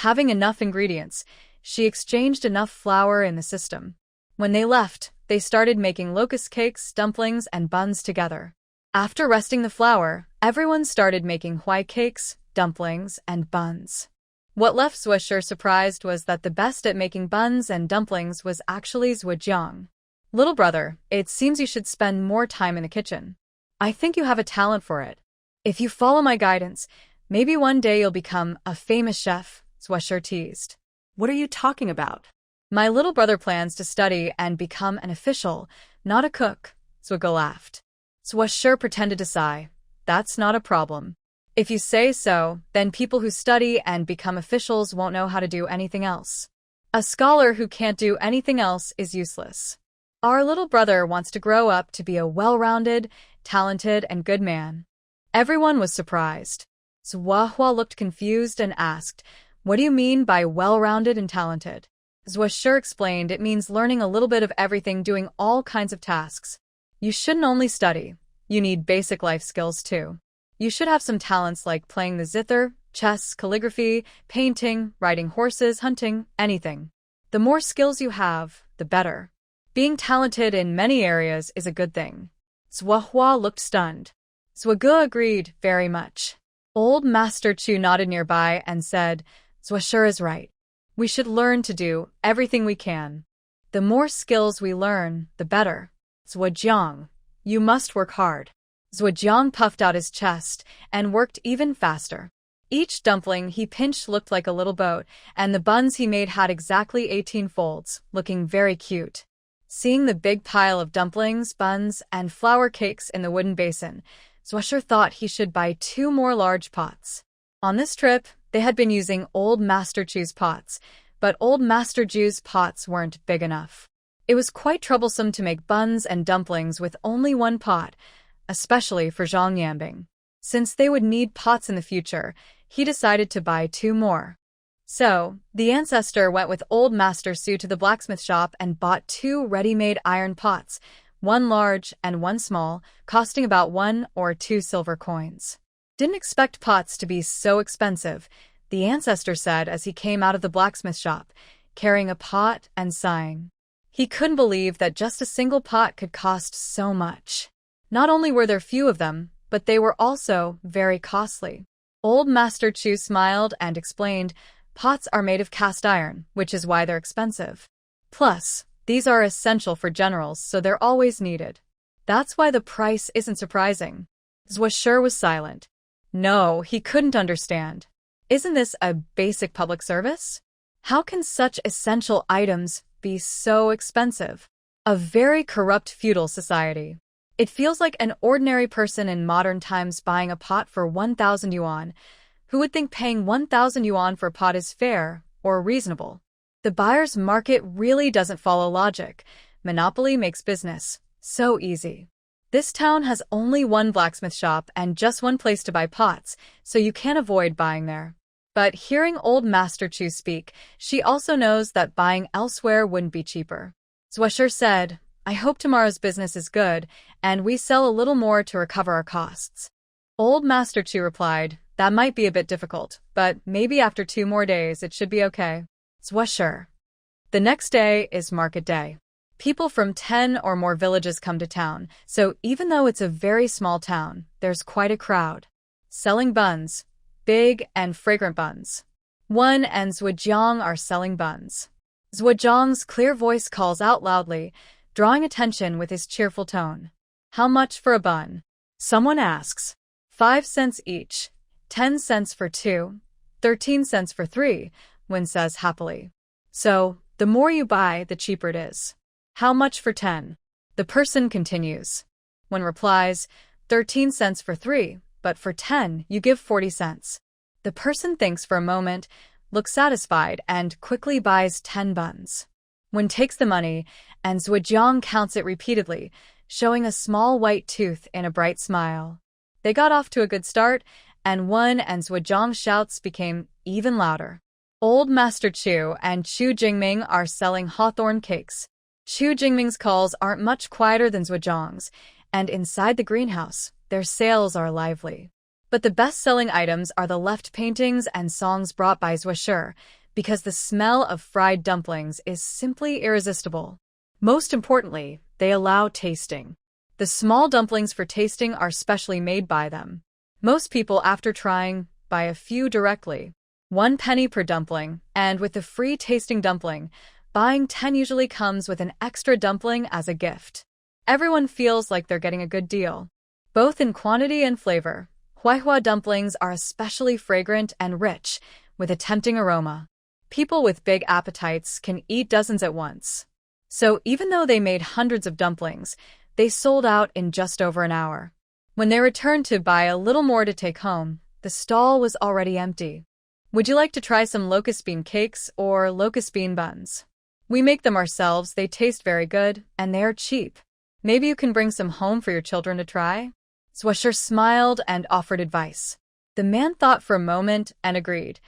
Having enough ingredients, she exchanged enough flour in the system. When they left, they started making locust cakes, dumplings, and buns together. After resting the flour, everyone started making white cakes, dumplings, and buns. What left Swisher surprised was that the best at making buns and dumplings was actually Zhujiang. "Little brother, it seems you should spend more time in the kitchen. I think you have a talent for it. If you follow my guidance, maybe one day you'll become a famous chef," Swisher teased. "What are you talking about?" "My little brother plans to study and become an official, not a cook," Zwiga laughed. Swisher pretended to sigh. "That's not a problem. If you say so, then people who study and become officials won't know how to do anything else. A scholar who can't do anything else is useless. Our little brother wants to grow up to be a well-rounded, talented, and good man." Everyone was surprised. Zhuahua looked confused and asked, "What do you mean by well-rounded and talented?" Swisher explained it means learning a little bit of everything, doing all kinds of tasks. You shouldn't only study. You need basic life skills too. You should have some talents like playing the zither, chess, calligraphy, painting, riding horses, hunting, anything. The more skills you have, the better. Being talented in many areas is a good thing. Zhuahua looked stunned. Zwiga agreed very much. Old Master Chu nodded nearby and said, "Swisher is right. We should learn to do everything we can. The more skills we learn, the better. Zhujiang, you must work hard." Zhujiang puffed out his chest and worked even faster. Each dumpling he pinched looked like a little boat, and the buns he made had exactly 18 folds, looking very cute. Seeing the big pile of dumplings, buns, and flour cakes in the wooden basin, Zwasher thought he should buy 2 more large pots. On this trip, they had been using Old Master Chu's pots, but Old Master Chu's pots weren't big enough. It was quite troublesome to make buns and dumplings with only one pot, especially for Zhang Yanbing. Since they would need pots in the future, he decided to buy 2 more. So, the ancestor went with Old Master Su to the blacksmith shop and bought 2 ready-made iron pots, one large and one small, costing about 1 or 2 silver coins. Didn't expect pots to be so expensive, the ancestor said as he came out of the blacksmith shop, carrying a pot and sighing. He couldn't believe that just a single pot could cost so much. Not only were there few of them, but they were also very costly. Old Master Chu smiled and explained, pots are made of cast iron, which is why they're expensive. Plus, these are essential for generals, so they're always needed. That's why the price isn't surprising. Zwasher was silent. No, he couldn't understand. Isn't this a basic public service? How can such essential items be so expensive? A very corrupt feudal society. It feels like an ordinary person in modern times buying a pot for 1,000 yuan. Who would think paying 1,000 yuan for a pot is fair or reasonable? The buyer's market really doesn't follow logic. Monopoly makes business so easy. This town has only one blacksmith shop and just one place to buy pots, so you can't avoid buying there. But hearing Old Master Chu speak, she also knows that buying elsewhere wouldn't be cheaper. Zwasher said, I hope tomorrow's business is good, and we sell a little more to recover our costs. Old Master Chu replied, that might be a bit difficult, but maybe after 2 more days it should be okay. Zwasher. The next day is market day. People from 10 or more villages come to town, so even though it's a very small town, there's quite a crowd. Selling buns. Big and fragrant buns. Wen and Zhujiang are selling buns. Zhujiang's clear voice calls out loudly, drawing attention with his cheerful tone. How much for a bun? Someone asks. 5 cents each. 10 cents for 2. 13 cents for 3, Wen says happily. So, the more you buy, the cheaper it is. How much for 10? The person continues. Wen replies, 13 cents for 3, but for 10, you give 40 cents. The person thinks for a moment, looks satisfied, and quickly buys 10 buns. Wen takes the money, and Zhujiang counts it repeatedly, showing a small white tooth in a bright smile. They got off to a good start, and Wen and Zhujiang's shouts became even louder. Old Master Chu and Chu Jingming are selling hawthorn cakes. Chu Jingming's calls aren't much quieter than Zhujiang's, and inside the greenhouse, their sales are lively. But the best-selling items are the left paintings and songs brought by Zwasher, because the smell of fried dumplings is simply irresistible. Most importantly, they allow tasting. The small dumplings for tasting are specially made by them. Most people, after trying, buy a few directly. 1 penny per dumpling, and with the free tasting dumpling, buying 10 usually comes with an extra dumpling as a gift. Everyone feels like they're getting a good deal. Both in quantity and flavor, Huaihua dumplings are especially fragrant and rich, with a tempting aroma. People with big appetites can eat dozens at once. So even though they made hundreds of dumplings, they sold out in just over an hour. When they returned to buy a little more to take home, the stall was already empty. Would you like to try some locust bean cakes or locust bean buns? We make them ourselves, they taste very good, and they are cheap. Maybe you can bring some home for your children to try? Zwasher smiled and offered advice. The man thought for a moment and agreed.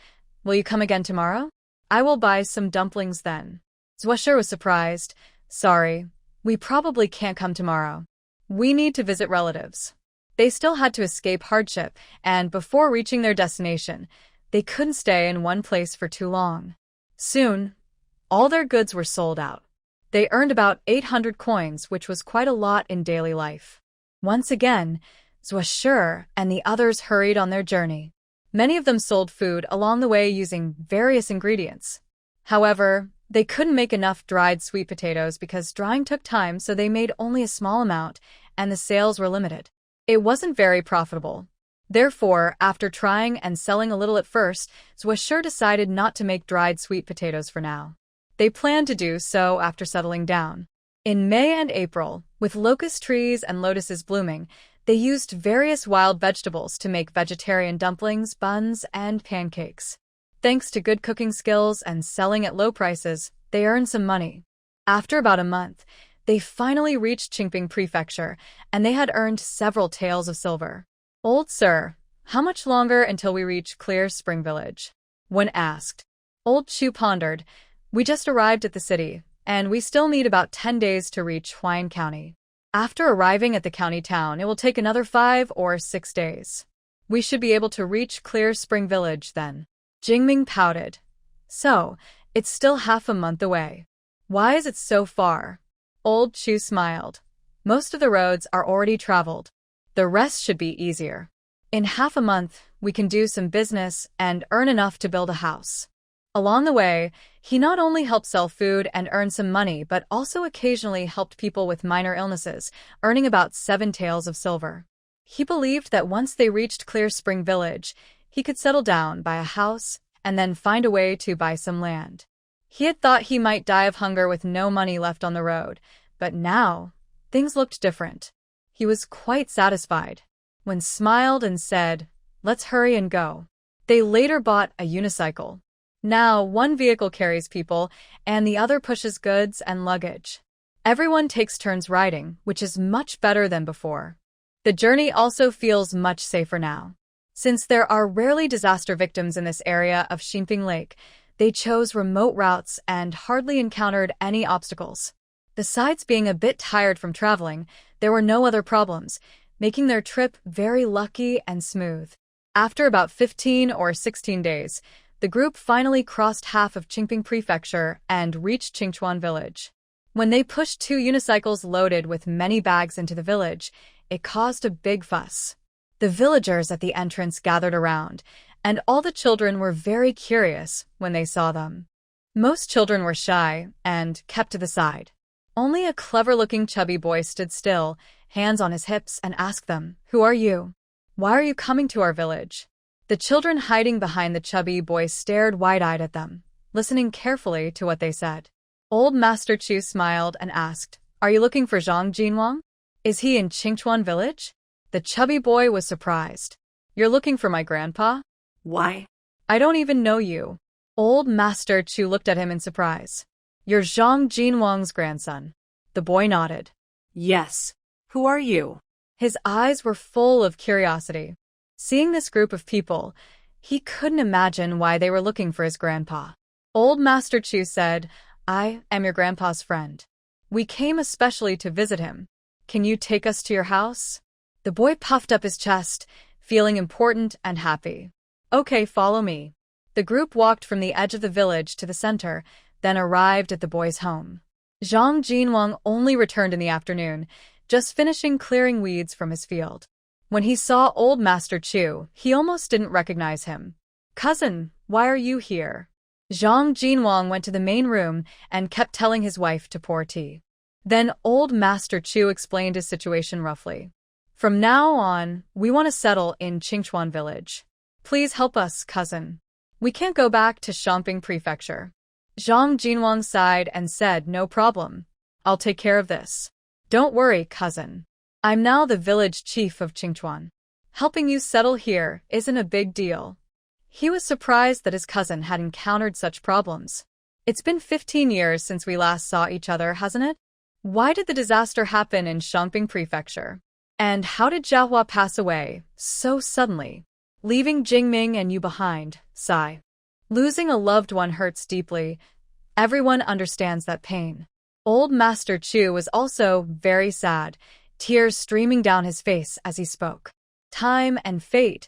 Will you come again tomorrow? I will buy some dumplings then. Zwasher was surprised. Sorry, we probably can't come tomorrow. We need to visit relatives. They still had to escape hardship, and before reaching their destination, they couldn't stay in one place for too long. Soon, all their goods were sold out. They earned about 800 coins, which was quite a lot in daily life. Once again, Zwasher and the others hurried on their journey. Many of them sold food along the way using various ingredients. However, they couldn't make enough dried sweet potatoes because drying took time, so they made only a small amount, and the sales were limited. It wasn't very profitable. Therefore, after trying and selling a little at first, Zwasher decided not to make dried sweet potatoes for now. They planned to do so after settling down. In May and April, with locust trees and lotuses blooming, they used various wild vegetables to make vegetarian dumplings, buns, and pancakes. Thanks to good cooking skills and selling at low prices, they earned some money. After about a month, they finally reached Qingping Prefecture, and they had earned several taels of silver. "Old sir, how much longer until we reach Clear Spring Village?" When asked. Old Chu pondered, "We just arrived at the city, and we still need about 10 days to reach Huayan County. After arriving at the county town, it will take another 5 or 6 days. We should be able to reach Clear Spring Village then." Jingming pouted. "So, it's still half a month away. Why is it so far?" Old Chu smiled. "Most of the roads are already traveled. The rest should be easier. In half a month, we can do some business and earn enough to build a house." Along the way, he not only helped sell food and earn some money, but also occasionally helped people with minor illnesses, earning about 7 taels of silver. He believed that once they reached Clear Spring Village, he could settle down, buy a house, and then find a way to buy some land. He had thought he might die of hunger with no money left on the road, but now, things looked different. He was quite satisfied. When smiled and said, "Let's hurry and go." They later bought a unicycle. Now, one vehicle carries people, and the other pushes goods and luggage. Everyone takes turns riding, which is much better than before. The journey also feels much safer now. Since there are rarely disaster victims in this area of Xinping Lake, they chose remote routes and hardly encountered any obstacles. Besides being a bit tired from traveling, there were no other problems, making their trip very lucky and smooth. After about 15 or 16 days, the group finally crossed half of Qingping Prefecture and reached Qingchuan Village. When they pushed 2 unicycles loaded with many bags into the village, it caused a big fuss. The villagers at the entrance gathered around, and all the children were very curious when they saw them. Most children were shy and kept to the side. Only a clever-looking chubby boy stood still, hands on his hips, and asked them, "Who are you? Why are you coming to our village?" The children hiding behind the chubby boy stared wide-eyed at them, listening carefully to what they said. Old Master Chu smiled and asked, "Are you looking for Zhang Jinwang? Is he in Qingchuan Village?" The chubby boy was surprised. "You're looking for my grandpa? Why? I don't even know you." Old Master Chu looked at him in surprise. "You're Zhang Jinwang's grandson." The boy nodded. Yes. Who are you? His eyes were full of curiosity. Seeing this group of people, he couldn't imagine why they were looking for his grandpa. Old Master Chu said, "I am your grandpa's friend. We came especially to visit him. Can you take us to your house?" The boy puffed up his chest, feeling important and happy. "Okay, follow me." The group walked from the edge of the village to the center, then arrived at the boy's home. Zhang Jinwang only returned in the afternoon, just finishing clearing weeds from his field. When he saw Old Master Chu, he almost didn't recognize him. "Cousin, why are you here?" Zhang Jinwang went to the main room and kept telling his wife to pour tea. Then Old Master Chu explained his situation roughly. "From now on, we want to settle in Qingchuan Village. Please help us, cousin. We can't go back to Xiangping Prefecture." Zhang Jinwang sighed and said, "No problem. I'll take care of this. Don't worry, cousin. I'm now the village chief of Qingchuan. Helping you settle here isn't a big deal." He was surprised that his cousin had encountered such problems. It's been 15 years since we last saw each other, hasn't it? Why did the disaster happen in Xiangping Prefecture? And how did Jiahua pass away so suddenly, leaving Jingming and you behind? Sigh. Losing a loved one hurts deeply. Everyone understands that pain. Old Master Chu was also very sad, tears streaming down his face as he spoke. Time and fate.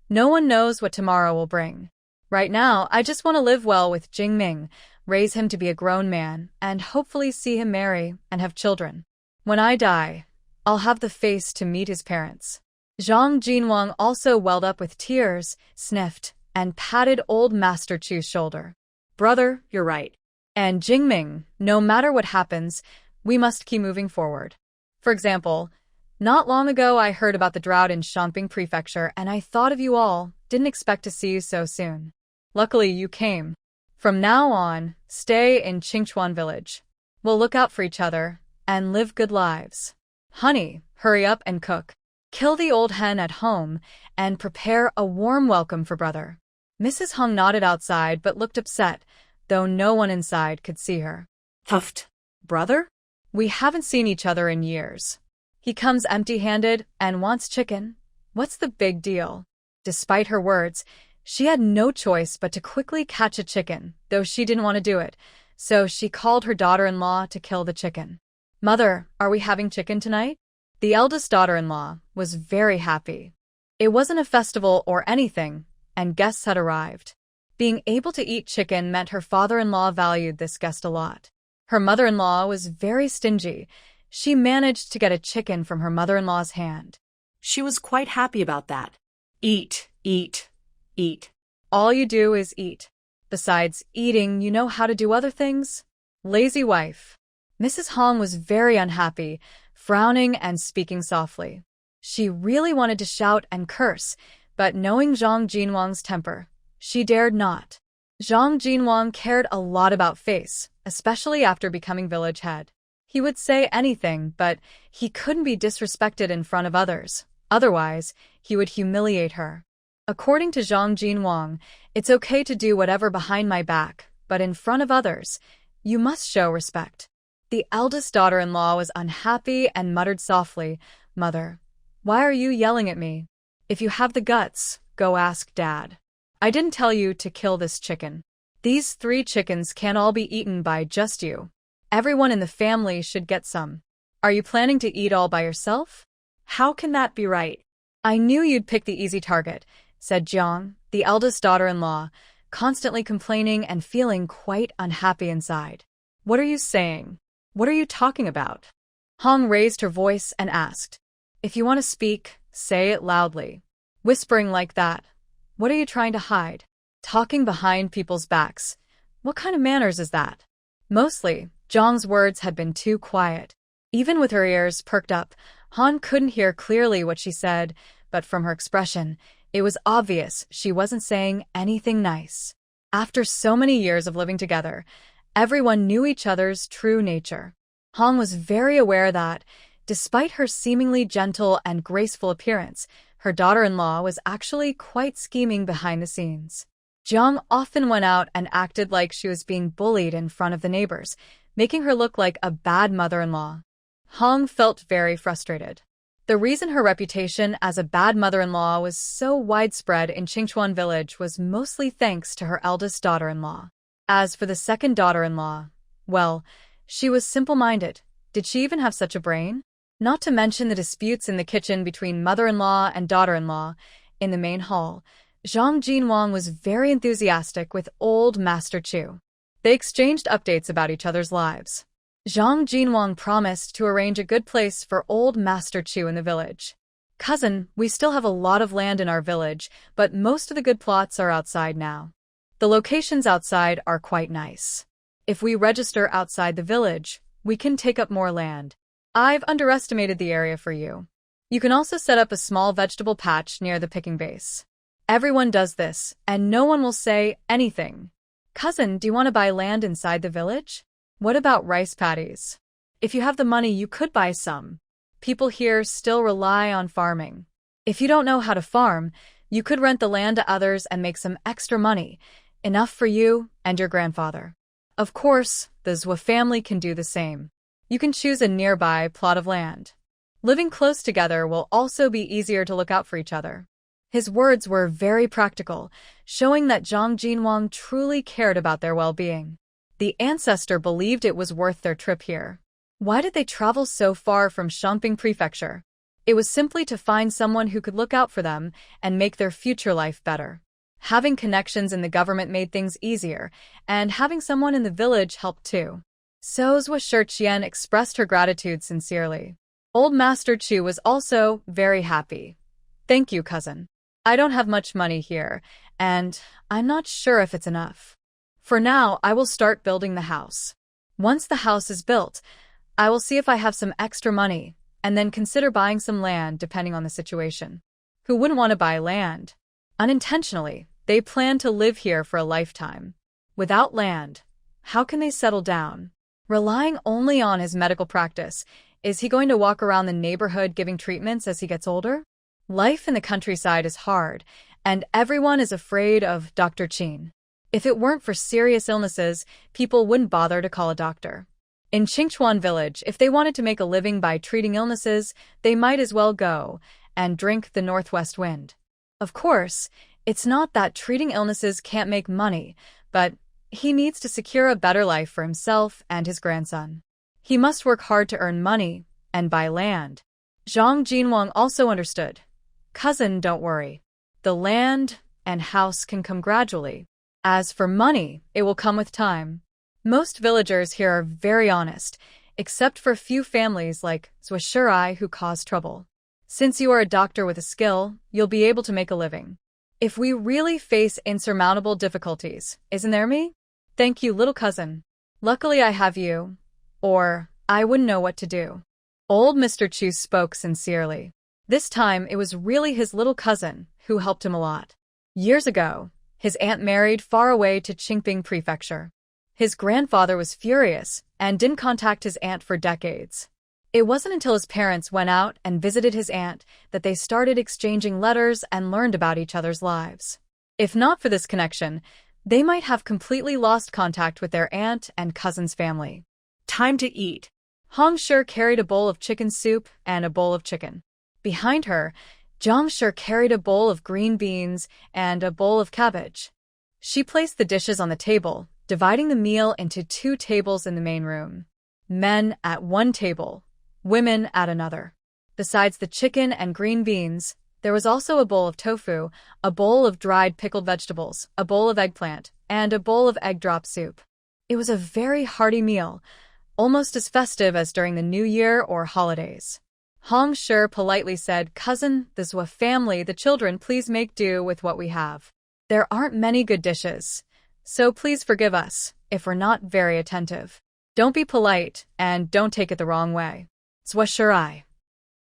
No one knows what tomorrow will bring. Right now, I just want to live well with Jingming, raise him to be a grown man, and hopefully see him marry and have children. When I die, I'll have the face to meet his parents. Zhang Jinwang also welled up with tears, sniffed, and patted Old Master Chu's shoulder. "Brother, you're right. And Jingming, no matter what happens, we must keep moving forward. For example, not long ago I heard about the drought in Xiangping Prefecture and I thought of you all, didn't expect to see you so soon. Luckily you came. From now on, stay in Qingchuan Village. We'll look out for each other, and live good lives. Honey, hurry up and cook. Kill the old hen at home and prepare a warm welcome for brother. Mrs. Hung nodded outside but looked upset, though no one inside could see her. Huffed. Brother? We haven't seen each other in years. He comes empty-handed and wants chicken. What's the big deal? Despite her words, she had no choice but to quickly catch a chicken, though she didn't want to do it, so she called her daughter-in-law to kill the chicken. Mother, are we having chicken tonight? The eldest daughter-in-law was very happy. It wasn't a festival or anything, and guests had arrived. Being able to eat chicken meant her father-in-law valued this guest a lot. Her mother-in-law was very stingy. She managed to get a chicken from her mother-in-law's hand. She was quite happy about that. Eat, eat, eat. All you do is eat. Besides eating, you know how to do other things? Lazy wife. Mrs. Hong was very unhappy, frowning and speaking softly. She really wanted to shout and curse, but knowing Zhang Jinwang's temper, she dared not. Zhang Jinwang cared a lot about face, especially after becoming village head. He would say anything, but he couldn't be disrespected in front of others. Otherwise, he would humiliate her. According to Zhang Jinwang, it's okay to do whatever behind my back, but in front of others, you must show respect. The eldest daughter-in-law was unhappy and muttered softly, Mother, why are you yelling at me? If you have the guts, go ask Dad. I didn't tell you to kill this chicken. These 3 chickens can't all be eaten by just you. Everyone in the family should get some. Are you planning to eat all by yourself? How can that be right? I knew you'd pick the easy target, said Jiang, the eldest daughter-in-law, constantly complaining and feeling quite unhappy inside. What are you saying? What are you talking about? Hong raised her voice and asked. If you want to speak, say it loudly. Whispering like that. What are you trying to hide? Talking behind people's backs. What kind of manners is that? Mostly, Zhang's words had been too quiet. Even with her ears perked up, Han couldn't hear clearly what she said, but from her expression, it was obvious she wasn't saying anything nice. After so many years of living together, everyone knew each other's true nature. Han was very aware that, despite her seemingly gentle and graceful appearance, her daughter-in-law was actually quite scheming behind the scenes. Jiang often went out and acted like she was being bullied in front of the neighbors, making her look like a bad mother-in-law. Hong felt very frustrated. The reason her reputation as a bad mother-in-law was so widespread in Qingchuan village was mostly thanks to her eldest daughter-in-law. As for the second daughter-in-law, well, she was simple-minded. Did she even have such a brain? Not to mention the disputes in the kitchen between mother-in-law and daughter-in-law. In the main hall, Zhang Jinwang was very enthusiastic with old Master Chu. They exchanged updates about each other's lives. Zhang Jinwang promised to arrange a good place for old Master Chu in the village. Cousin, we still have a lot of land in our village, but most of the good plots are outside now. The locations outside are quite nice. If we register outside the village, we can take up more land. I've underestimated the area for you. You can also set up a small vegetable patch near the picking base. Everyone does this, and no one will say anything. Cousin, do you want to buy land inside the village? What about rice paddies? If you have the money, you could buy some. People here still rely on farming. If you don't know how to farm, you could rent the land to others and make some extra money, enough for you and your grandfather. Of course, the Zhou family can do the same. You can choose a nearby plot of land. Living close together will also be easier to look out for each other. His words were very practical, showing that Zhang Jinwang truly cared about their well-being. The ancestor believed it was worth their trip here. Why did they travel so far from Shangping Prefecture? It was simply to find someone who could look out for them and make their future life better. Having connections in the government made things easier, and having someone in the village helped too. So Zhou Shiqian expressed her gratitude sincerely. Old Master Chu was also very happy. Thank you, cousin. I don't have much money here, and I'm not sure if it's enough. For now, I will start building the house. Once the house is built, I will see if I have some extra money, and then consider buying some land depending on the situation. Who wouldn't want to buy land? Unintentionally, they plan to live here for a lifetime. Without land, how can they settle down? Relying only on his medical practice, is he going to walk around the neighborhood giving treatments as he gets older? Life in the countryside is hard, and everyone is afraid of Dr. Chin. If it weren't for serious illnesses, people wouldn't bother to call a doctor. In Qingchuan village, if they wanted to make a living by treating illnesses, they might as well go and drink the northwest wind. Of course, it's not that treating illnesses can't make money, but he needs to secure a better life for himself and his grandson. He must work hard to earn money and buy land. Zhang Jinwang also understood. Cousin, don't worry. The land and house can come gradually. As for money, it will come with time. Most villagers here are very honest, except for a few families like Zhuashirai who cause trouble. Since you are a doctor with a skill, you'll be able to make a living. If we really face insurmountable difficulties, isn't there me? Thank you, little cousin. Luckily I have you, or I wouldn't know what to do. Old Mr. Chu spoke sincerely. This time it was really his little cousin who helped him a lot. Years ago, his aunt married far away to Qingping Prefecture. His grandfather was furious and didn't contact his aunt for decades. It wasn't until his parents went out and visited his aunt that they started exchanging letters and learned about each other's lives. If not for this connection, they might have completely lost contact with their aunt and cousin's family. Time to eat. Hong Shi carried a bowl of chicken soup and a bowl of chicken. Behind her, Zhang Shi carried a bowl of green beans and a bowl of cabbage. She placed the dishes on the table, dividing the meal into 2 tables in the main room. Men at one table, women at another. Besides the chicken and green beans, there was also a bowl of tofu, a bowl of dried pickled vegetables, a bowl of eggplant, and a bowl of egg drop soup. It was a very hearty meal, almost as festive as during the New Year or holidays. Hong Shi politely said, "Cousin, the Zhua family, the children, please make do with what we have. There aren't many good dishes, so please forgive us if we're not very attentive. Don't be polite and don't take it the wrong way. Zhuashirai."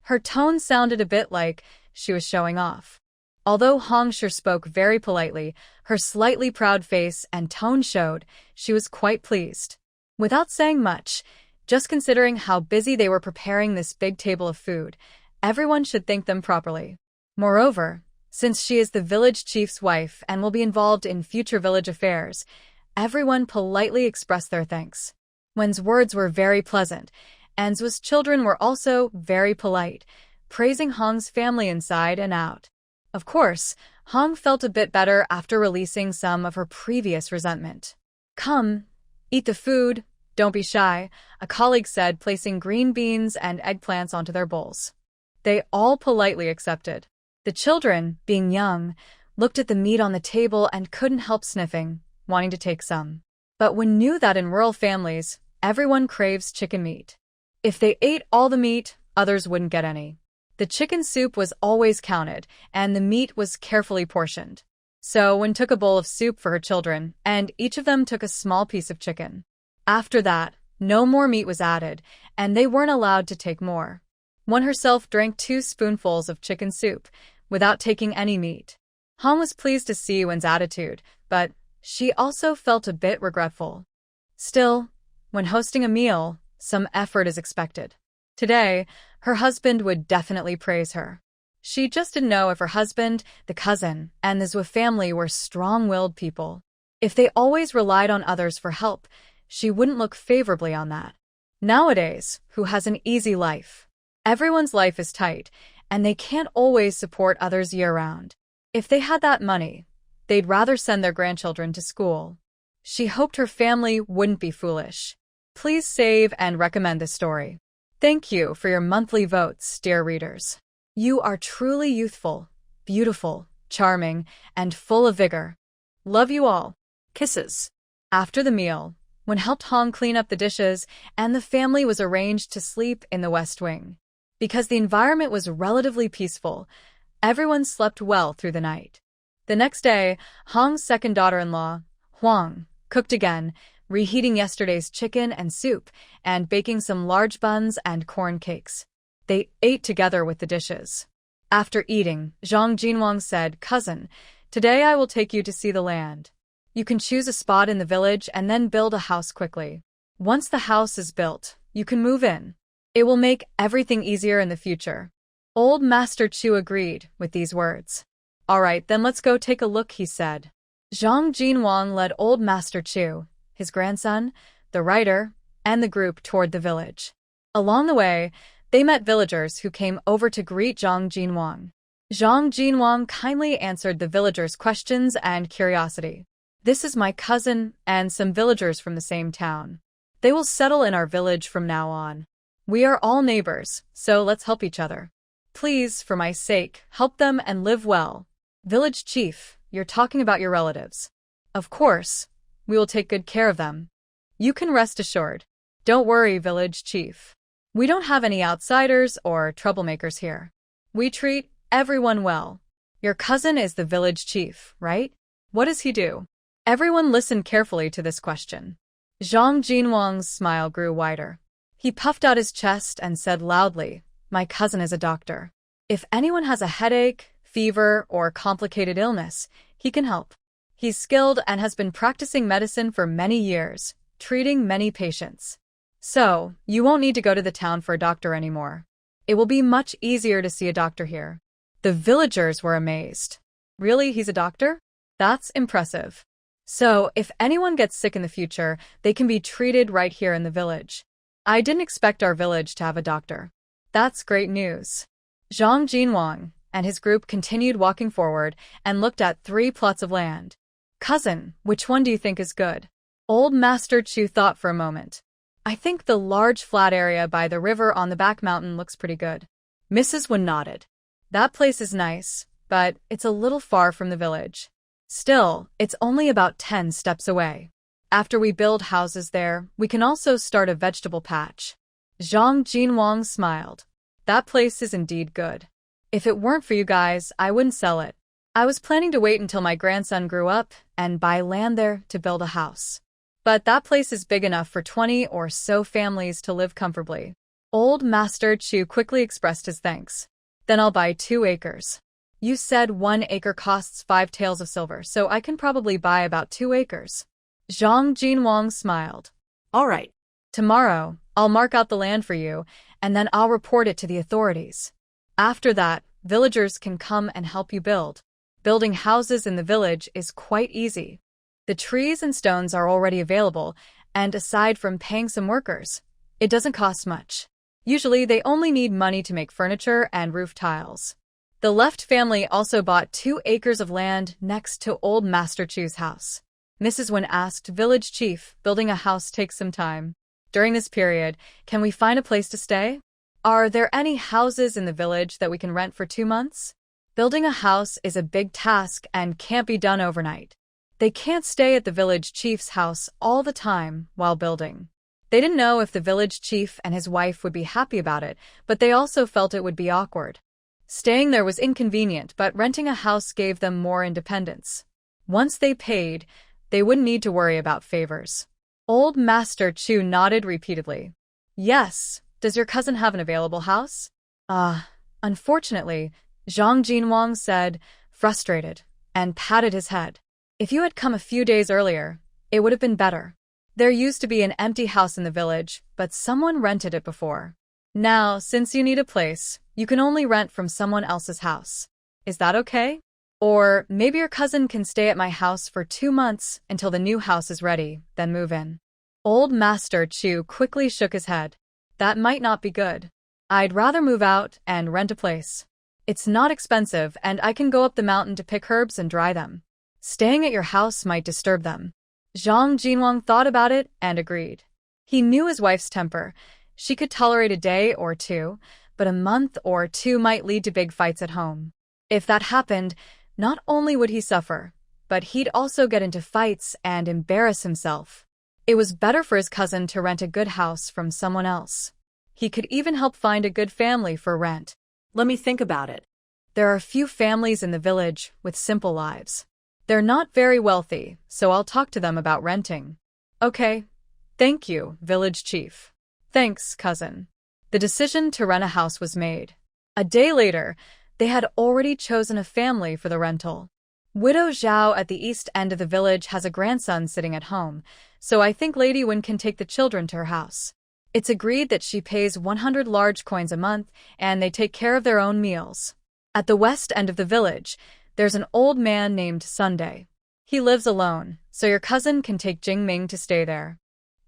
Her tone sounded a bit like she was showing off. Although Hong Shi spoke very politely, her slightly proud face and tone showed she was quite pleased. Without saying much, just considering how busy they were preparing this big table of food, everyone should thank them properly. Moreover, since she is the village chief's wife and will be involved in future village affairs, everyone politely expressed their thanks. Wen's words were very pleasant, and Zhu's children were also very polite, praising Hong's family inside and out. Of course, Hong felt a bit better after releasing some of her previous resentment. "Come, eat the food. Don't be shy," a colleague said, placing green beans and eggplants onto their bowls. They all politely accepted. The children, being young, looked at the meat on the table and couldn't help sniffing, wanting to take some. But Wen knew that in rural families, everyone craves chicken meat. If they ate all the meat, others wouldn't get any. The chicken soup was always counted, and the meat was carefully portioned. So Wen took a bowl of soup for her children, and each of them took a small piece of chicken. After that, no more meat was added, and they weren't allowed to take more. Wen herself drank 2 spoonfuls of chicken soup, without taking any meat. Hong was pleased to see Wen's attitude, but she also felt a bit regretful. Still, when hosting a meal, some effort is expected. Today, her husband would definitely praise her. She just didn't know if her husband, the cousin, and the Zhua family were strong-willed people. If they always relied on others for help, she wouldn't look favorably on that. Nowadays, who has an easy life? Everyone's life is tight, and they can't always support others year-round. If they had that money, they'd rather send their grandchildren to school. She hoped her family wouldn't be foolish. Please save and recommend this story. Thank you for your monthly votes, dear readers. You are truly youthful, beautiful, charming, and full of vigor. Love you all. Kisses. After the meal, Wen helped Hong clean up the dishes, and the family was arranged to sleep in the West Wing. Because the environment was relatively peaceful, everyone slept well through the night. The next day, Hong's second daughter-in-law, Huang, cooked again, reheating yesterday's chicken and soup, and baking some large buns and corn cakes. They ate together with the dishes. After eating, Zhang Jinwang said, "Cousin, today I will take you to see the land. You can choose a spot in the village and then build a house quickly. Once the house is built, you can move in. It will make everything easier in the future. Old Master Chu agreed with these words. All right, then let's go take a look, he said. Zhang Jinwang led Old Master Chu, his grandson, the writer, and the group toward the village. Along the way, they met villagers who came over to greet Zhang Jinwang. Zhang Jinwang kindly answered the villagers' questions and curiosity. This is my cousin and some villagers from the same town. They will settle in our village from now on. We are all neighbors, so let's help each other. Please, for my sake, help them and live well. Village chief, you're talking about your relatives. Of course, we will take good care of them. You can rest assured. Don't worry, village chief. We don't have any outsiders or troublemakers here. We treat everyone well. Your cousin is the village chief, right? What does he do? Everyone listened carefully to this question. Zhang Jinwang's smile grew wider. He puffed out his chest and said loudly, my cousin is a doctor. If anyone has a headache, fever, or complicated illness, he can help. He's skilled and has been practicing medicine for many years, treating many patients. So, you won't need to go to the town for a doctor anymore. It will be much easier to see a doctor here. The villagers were amazed. Really, he's a doctor? That's impressive. So, if anyone gets sick in the future, they can be treated right here in the village. I didn't expect our village to have a doctor. That's great news. Zhang Jinwang and his group continued walking forward and looked at 3 plots of land. Cousin, which one do you think is good? Old Master Chu thought for a moment. I think the large flat area by the river on the back mountain looks pretty good. Mrs. Wen nodded. That place is nice, but it's a little far from the village. Still, it's only about 10 steps away. After we build houses there, we can also start a vegetable patch. Zhang Jinwang smiled. That place is indeed good. If it weren't for you guys, I wouldn't sell it. I was planning to wait until my grandson grew up and buy land there to build a house. But that place is big enough for 20 or so families to live comfortably. Old Master Chu quickly expressed his thanks. Then I'll buy 2 acres. You said 1 acre costs 5 taels of silver, so I can probably buy about 2 acres. Zhang Jinwang smiled. All right. Tomorrow, I'll mark out the land for you, and then I'll report it to the authorities. After that, villagers can come and help you build. Building houses in the village is quite easy. The trees and stones are already available, and aside from paying some workers, it doesn't cost much. Usually, they only need money to make furniture and roof tiles. The Left family also bought 2 acres of land next to Old Master Chu's house. Mrs. Wen asked village chief, building a house takes some time. During this period, can we find a place to stay? Are there any houses in the village that we can rent for 2 months? Building a house is a big task and can't be done overnight. They can't stay at the village chief's house all the time while building. They didn't know if the village chief and his wife would be happy about it, but they also felt it would be awkward. Staying there was inconvenient, but renting a house gave them more independence. Once they paid, they wouldn't need to worry about favors. Old Master Chu nodded repeatedly. Yes, does your cousin have an available house? Unfortunately, Zhang Jinwang said, frustrated, and patted his head. If you had come a few days earlier, it would have been better. There used to be an empty house in the village, but someone rented it before. Now, since you need a place, you can only rent from someone else's house. Is that okay? Or maybe your cousin can stay at my house for 2 months until the new house is ready, then move in. Old Master Chu quickly shook his head. That might not be good. I'd rather move out and rent a place. It's not expensive, and I can go up the mountain to pick herbs and dry them. Staying at your house might disturb them. Zhang Jinwang thought about it and agreed. He knew his wife's temper. She could tolerate a day or 2, but a month or 2 might lead to big fights at home. If that happened, not only would he suffer, but he'd also get into fights and embarrass himself. It was better for his cousin to rent a good house from someone else. He could even help find a good family for rent. Let me think about it. There are few families in the village with simple lives. They're not very wealthy, so I'll talk to them about renting. Okay. Thank you, village chief. Thanks, cousin. The decision to rent a house was made. A day later, they had already chosen a family for the rental. Widow Zhao at the east end of the village has a grandson sitting at home, so I think Lady Wen can take the children to her house. It's agreed that she pays 100 large coins a month, and they take care of their own meals. At the west end of the village, there's an old man named Sunday. He lives alone, so your cousin can take Jingming to stay there.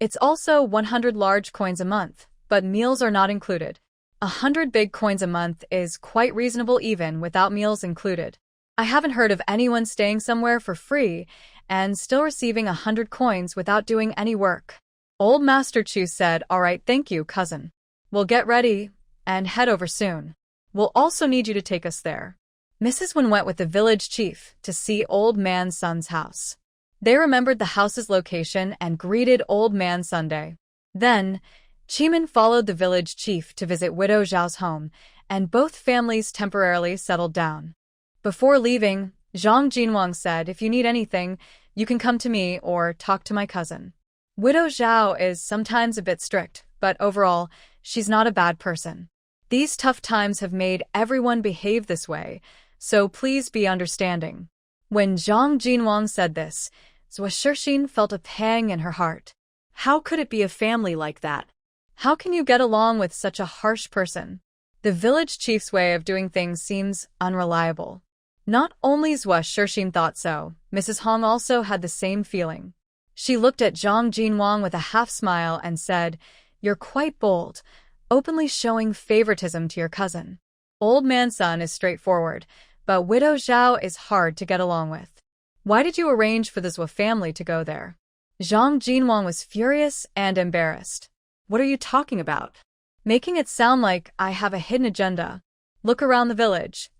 It's also 100 large coins a month, but meals are not included. 100 big coins a month is quite reasonable even without meals included. I haven't heard of anyone staying somewhere for free and still receiving 100 coins without doing any work. Old Master Chu said, "All right, thank you, cousin. We'll get ready and head over soon. We'll also need you to take us there." Mrs. Wen went with the village chief to see Old Man Sun's house. They remembered the house's location and greeted Old Man Sunday. Then, Chimin followed the village chief to visit Widow Zhao's home, and both families temporarily settled down. Before leaving, Zhang Jinwang said, "If you need anything, you can come to me or talk to my cousin." Widow Zhao is sometimes a bit strict, but overall, she's not a bad person. These tough times have made everyone behave this way, so please be understanding. When Zhang Jinwang said this, Zhua Shixin felt a pang in her heart. How could it be a family like that? How can you get along with such a harsh person? The village chief's way of doing things seems unreliable. Not only Zhua Shixin thought so, Mrs. Hong also had the same feeling. She looked at Zhang Jinwang with a half-smile and said, "You're quite bold, openly showing favoritism to your cousin. Old Man Sun is straightforward, but Widow Zhao is hard to get along with. Why did you arrange for the Zhua family to go there?" Zhang Jinwang was furious and embarrassed. "What are you talking about? Making it sound like I have a hidden agenda. Look around the village.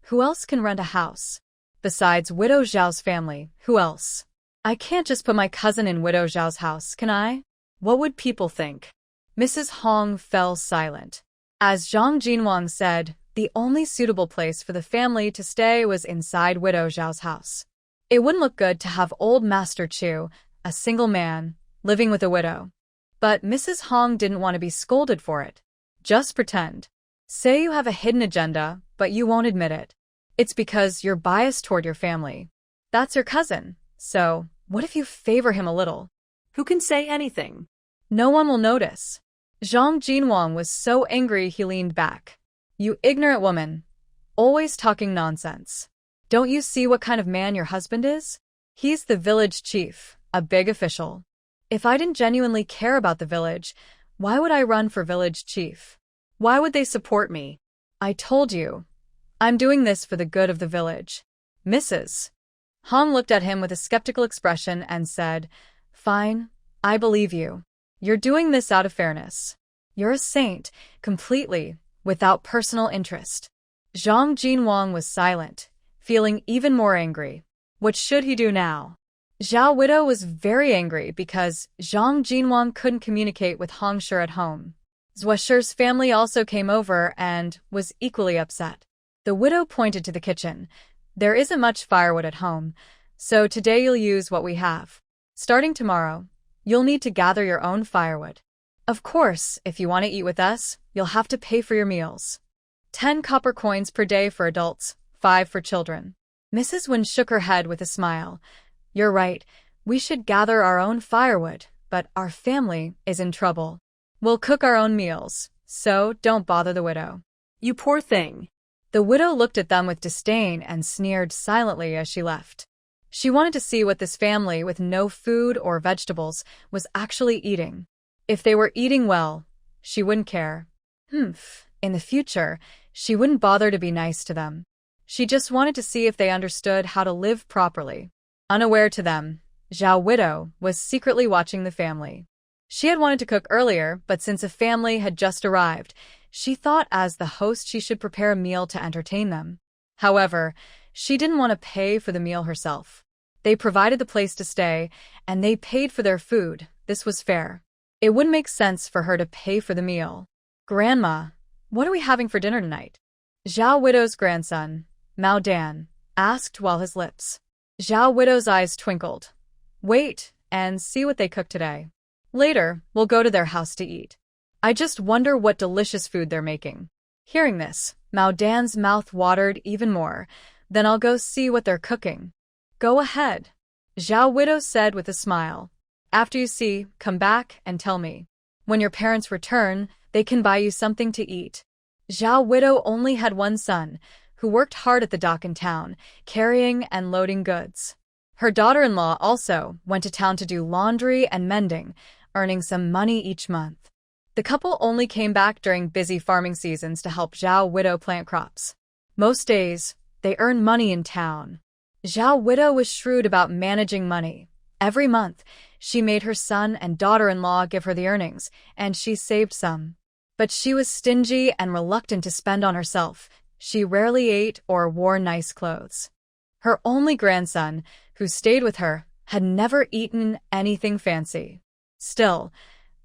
Who else can rent a house? Besides Widow Zhao's family, who else? I can't just put my cousin in Widow Zhao's house, can I? What would people think?" Mrs. Hong fell silent. As Zhang Jinwang said, the only suitable place for the family to stay was inside Widow Zhao's house. It wouldn't look good to have old Master Chu, a single man, living with a widow. But Mrs. Hong didn't want to be scolded for it. Just pretend. Say you have a hidden agenda, but you won't admit it. It's because you're biased toward your family. That's your cousin, so what if you favor him a little? Who can say anything? No one will notice. Zhang Jinwang was so angry he leaned back. "You ignorant woman. Always talking nonsense. Don't you see what kind of man your husband is? He's the village chief, a big official. If I didn't genuinely care about the village, why would I run for village chief? Why would they support me? I told you. I'm doing this for the good of the village." Mrs. Hong looked at him with a skeptical expression and said, "Fine, I believe you. You're doing this out of fairness. You're a saint, completely, without personal interest." Zhang Jinwang was silent, feeling even more angry. What should he do now? Zhao Widow was very angry because Zhang Jinwang couldn't communicate with Hong Shi at home. Zhua Shi's family also came over and was equally upset. The widow pointed to the kitchen. "There isn't much firewood at home, so today you'll use what we have. Starting tomorrow, you'll need to gather your own firewood. Of course, if you want to eat with us, you'll have to pay for your meals. 10 copper coins per day for adults, 5 for children." Mrs. Wen shook her head with a smile. "You're right, we should gather our own firewood, but our family is in trouble. We'll cook our own meals, so don't bother the widow." You poor thing. The widow looked at them with disdain and sneered silently as she left. She wanted to see what this family with no food or vegetables was actually eating. If they were eating well, she wouldn't care. In the future, she wouldn't bother to be nice to them. She just wanted to see if they understood how to live properly. Unaware to them, Zhao Widow was secretly watching the family. She had wanted to cook earlier, but since a family had just arrived, she thought as the host she should prepare a meal to entertain them. However, she didn't want to pay for the meal herself. They provided the place to stay, and they paid for their food. This was fair. It wouldn't make sense for her to pay for the meal. "Grandma, what are we having for dinner tonight?" Zhao Widow's grandson, Mao Dan, asked while his lips. Zhao Widow's eyes twinkled. "Wait and see what they cook today. Later, we'll go to their house to eat. I just wonder what delicious food they're making." Hearing this, Mao Dan's mouth watered even more. "Then I'll go see what they're cooking." "Go ahead," Zhao Widow said with a smile. After you see, come back and tell me. When your parents return, they can buy you something to eat. Zhao widow only had one son, who worked hard at the dock in town, carrying and loading goods. Her daughter-in-law also went to town to do laundry and mending, earning some money each month. The couple only came back during busy farming seasons to help Zhao widow plant crops. Most days, they earned money in town. Zhao widow was shrewd about managing money. Every month, she made her son and daughter-in-law give her the earnings, and she saved some. But she was stingy and reluctant to spend on herself. She rarely ate or wore nice clothes. Her only grandson, who stayed with her, had never eaten anything fancy. Still,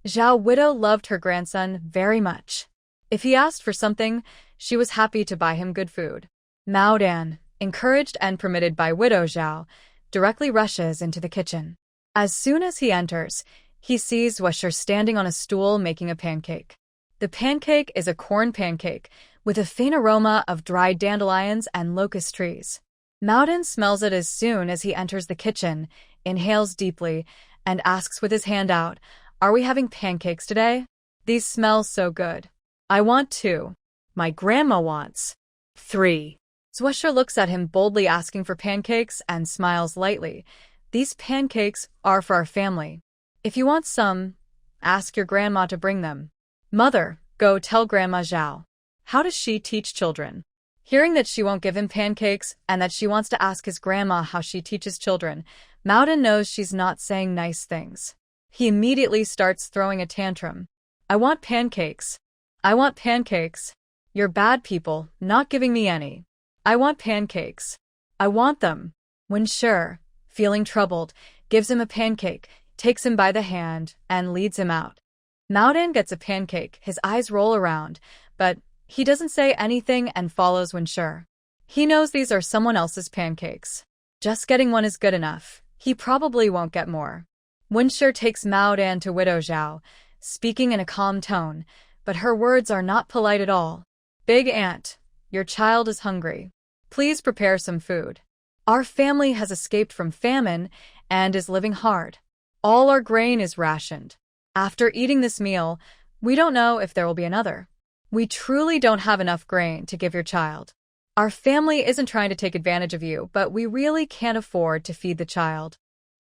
Zhao widow loved her grandson very much. If he asked for something, she was happy to buy him good food. Mao Dan, encouraged and permitted by widow Zhao, directly rushes into the kitchen. As soon as he enters, he sees Wusher standing on a stool making a pancake. The pancake is a corn pancake with a faint aroma of dried dandelions and locust trees. Mao Dan smells it as soon as he enters the kitchen, inhales deeply, and asks with his hand out, "Are we having pancakes today? These smell so good. I want 2. My grandma wants 3. Zwisher looks at him boldly asking for pancakes and smiles lightly. "These pancakes are for our family. If you want some, ask your grandma to bring them." "Mother, go tell Grandma Zhao." How does she teach children? Hearing that she won't give him pancakes and that she wants to ask his grandma how she teaches children, Mao Dan knows she's not saying nice things. He immediately starts throwing a tantrum. "I want pancakes. I want pancakes. You're bad people, not giving me any. I want pancakes. I want them." When Sure, feeling troubled, gives him a pancake, takes him by the hand, and leads him out. Mao Dan gets a pancake, his eyes roll around, but he doesn't say anything and follows Wen Sure. He knows these are someone else's pancakes. Just getting one is good enough. He probably won't get more. Wen Sure takes Mao Dan to widow Zhao, speaking in a calm tone, but her words are not polite at all. "Big Aunt, your child is hungry. Please prepare some food. Our family has escaped from famine and is living hard. All our grain is rationed. After eating this meal, we don't know if there will be another. We truly don't have enough grain to give your child. Our family isn't trying to take advantage of you, but we really can't afford to feed the child.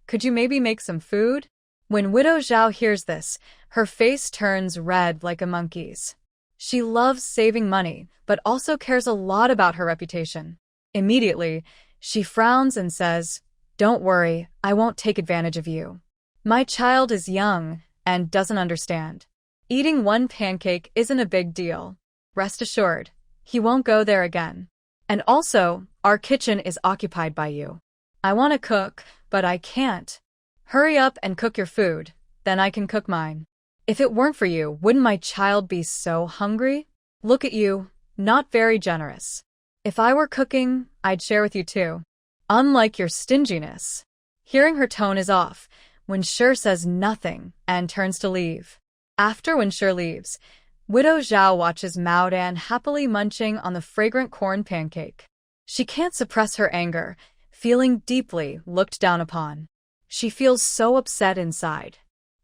Could you maybe make some food?" When widow Zhao hears this, her face turns red like a monkey's. She loves saving money, but also cares a lot about her reputation. Immediately, she frowns and says, "Don't worry, I won't take advantage of you. My child is young and doesn't understand. Eating one pancake isn't a big deal. Rest assured, he won't go there again. And also, our kitchen is occupied by you. I want to cook, but I can't. Hurry up and cook your food, then I can cook mine. If it weren't for you, wouldn't my child be so hungry? Look at you, not very generous. If I were cooking, I'd share with you too. Unlike your stinginess." Hearing her tone is off, Wen Sure says nothing and turns to leave. After Wen Sure leaves, widow Zhao watches Mao Dan happily munching on the fragrant corn pancake. She can't suppress her anger, feeling deeply looked down upon. She feels so upset inside.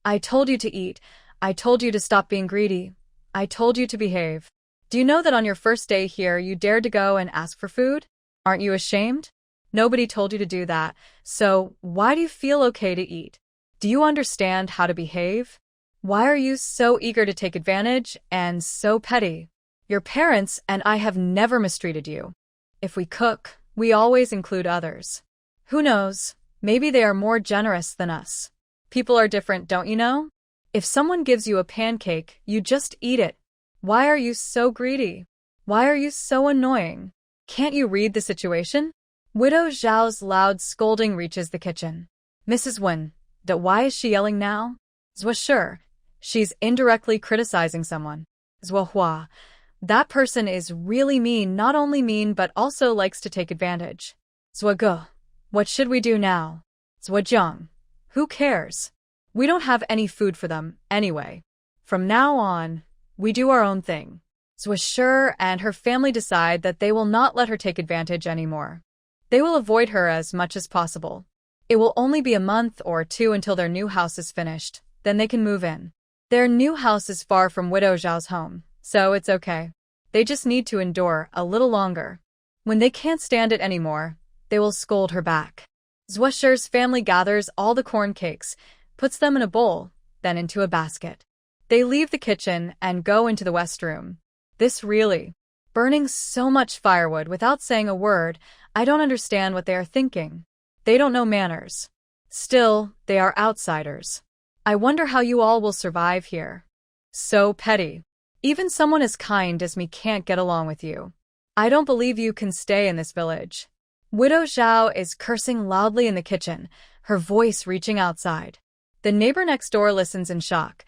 "I told you to eat. I told you to stop being greedy. I told you to behave. Do you know that on your first day here you dared to go and ask for food? Aren't you ashamed? Nobody told you to do that, so why do you feel okay to eat? Do you understand how to behave? Why are you so eager to take advantage and so petty? Your parents and I have never mistreated you. If we cook, we always include others. Who knows, maybe they are more generous than us. People are different, don't you know? If someone gives you a pancake, you just eat it. Why are you so greedy? Why are you so annoying? Can't you read the situation?" Widow Zhao's loud scolding reaches the kitchen. "Mrs. Wen, why is she yelling now?" "Zwa sure. She's indirectly criticizing someone." "Zwa hua. That person is really mean, not only mean but also likes to take advantage." "Zwa ge. What should we do now?" "Zwa jiang. Who cares? We don't have any food for them, anyway. From now on, we do our own thing." Zwa sure and her family decide that they will not let her take advantage anymore. They will avoid her as much as possible. It will only be a month or two until their new house is finished, then they can move in. Their new house is far from Widow Zhao's home, so it's okay. They just need to endure a little longer. When they can't stand it anymore, they will scold her back. Zhuosher's family gathers all the corn cakes, puts them in a bowl, then into a basket. They leave the kitchen and go into the west room. This really, burning so much firewood without saying a word, I don't understand what they are thinking. They don't know manners. Still, they are outsiders. I wonder how you all will survive here. So petty. Even someone as kind as me can't get along with you. I don't believe you can stay in this village. Widow Zhao is cursing loudly in the kitchen, her voice reaching outside. The neighbor next door listens in shock.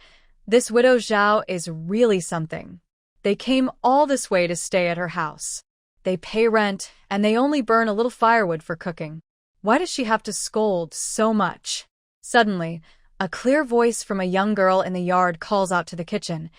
This Widow Zhao is really something. They came all this way to stay at her house. They pay rent, and they only burn a little firewood for cooking. Why does she have to scold so much? Suddenly, a clear voice from a young girl in the yard calls out to the kitchen.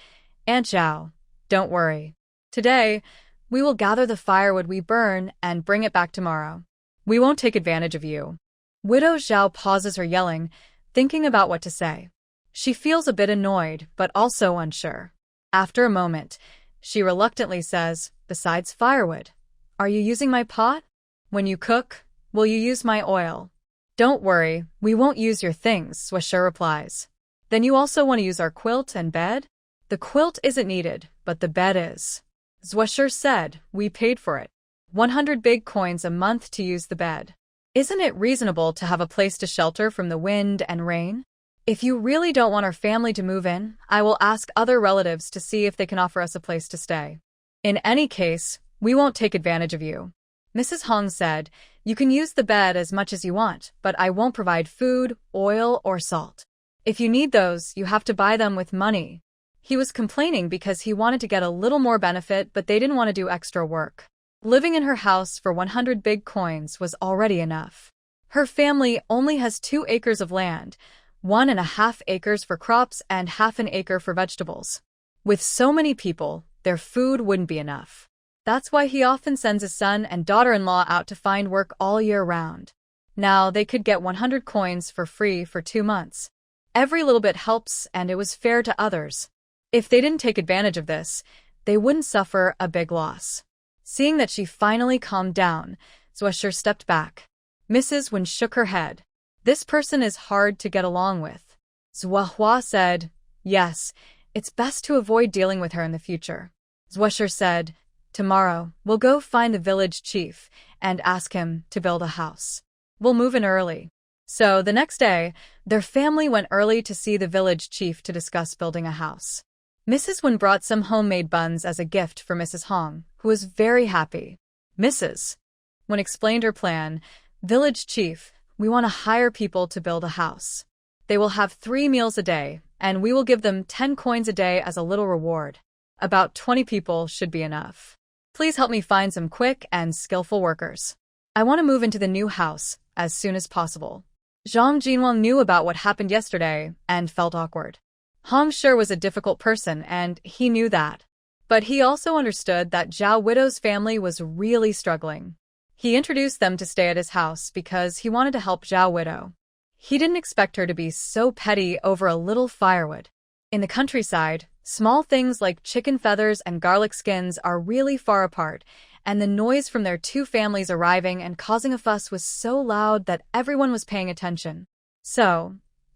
Aunt Zhao, don't worry. Today, we will gather the firewood we burn and bring it back tomorrow. We won't take advantage of you. Widow Zhao pauses her yelling, thinking about what to say. She feels a bit annoyed, but also unsure. After a moment, she reluctantly says, besides firewood, are you using my pot? When you cook, will you use my oil? Don't worry, we won't use your things, Zhuosher replies. Then you also want to use our quilt and bed? The quilt isn't needed, but the bed is. Zhuosher said, we paid for it. 100 big coins a month to use the bed. Isn't it reasonable to have a place to shelter from the wind and rain? If you really don't want our family to move in, I will ask other relatives to see if they can offer us a place to stay. In any case, we won't take advantage of you. Mrs. Hong said, you can use the bed as much as you want, but I won't provide food, oil, or salt. If you need those, you have to buy them with money. He was complaining because he wanted to get a little more benefit, but they didn't want to do extra work. Living in her house for 100 big coins was already enough. Her family only has 2 acres of land, 1.5 acres for crops and half an acre for vegetables. With so many people, their food wouldn't be enough. That's why he often sends his son and daughter-in-law out to find work all year round. Now they could get 100 coins for free for 2 months. Every little bit helps, and it was fair to others. If they didn't take advantage of this, they wouldn't suffer a big loss. Seeing that she finally calmed down, Zhuosher stepped back. Mrs. Wen shook her head. This person is hard to get along with. Zhuohua said, yes, it's best to avoid dealing with her in the future. Zhuosher said, tomorrow, we'll go find the village chief and ask him to build a house. We'll move in early. So the next day, their family went early to see the village chief to discuss building a house. Mrs. Wen brought some homemade buns as a gift for Mrs. Hong, who was very happy. Mrs. Wen explained her plan. Village chief, we want to hire people to build a house. They will have 3 meals a day, and we will give them 10 coins a day as a little reward. About 20 people should be enough. Please help me find some quick and skillful workers. I want to move into the new house as soon as possible. Zhang Jinwang knew about what happened yesterday and felt awkward. Hong Shi was a difficult person, and he knew that. But he also understood that Zhao Widow's family was really struggling. He introduced them to stay at his house because he wanted to help Zhao Widow. He didn't expect her to be so petty over a little firewood. In the countryside, small things like chicken feathers and garlic skins are really far apart, and the noise from their 2 families arriving and causing a fuss was so loud that everyone was paying attention. So,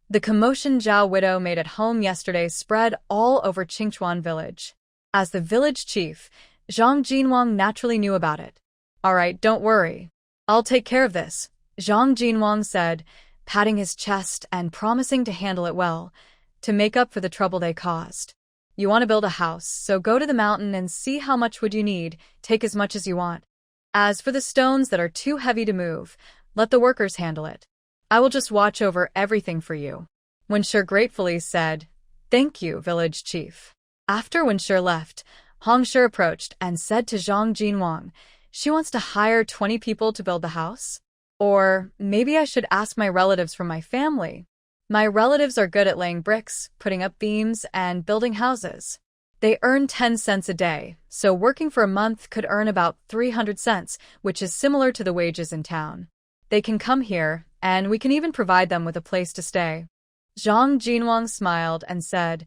the commotion Zhao Widow made at home yesterday spread all over Qingchuan village. As the village chief, Zhang Jinwang naturally knew about it. All right, don't worry. I'll take care of this, Zhang Jinwang said, patting his chest and promising to handle it well, to make up for the trouble they caused. You want to build a house, so go to the mountain and see how much wood you need, take as much as you want. As for the stones that are too heavy to move, let the workers handle it. I will just watch over everything for you. Wenshi gratefully said, thank you, village chief. After Wenshi left, Hong Shi approached and said to Zhang Jinwang, she wants to hire 20 people to build the house? Or maybe I should ask my relatives from my family. My relatives are good at laying bricks, putting up beams, and building houses. They earn 10 cents a day, so working for a month could earn about 300 cents, which is similar to the wages in town. They can come here, and we can even provide them with a place to stay. Zhang Jinwang smiled and said,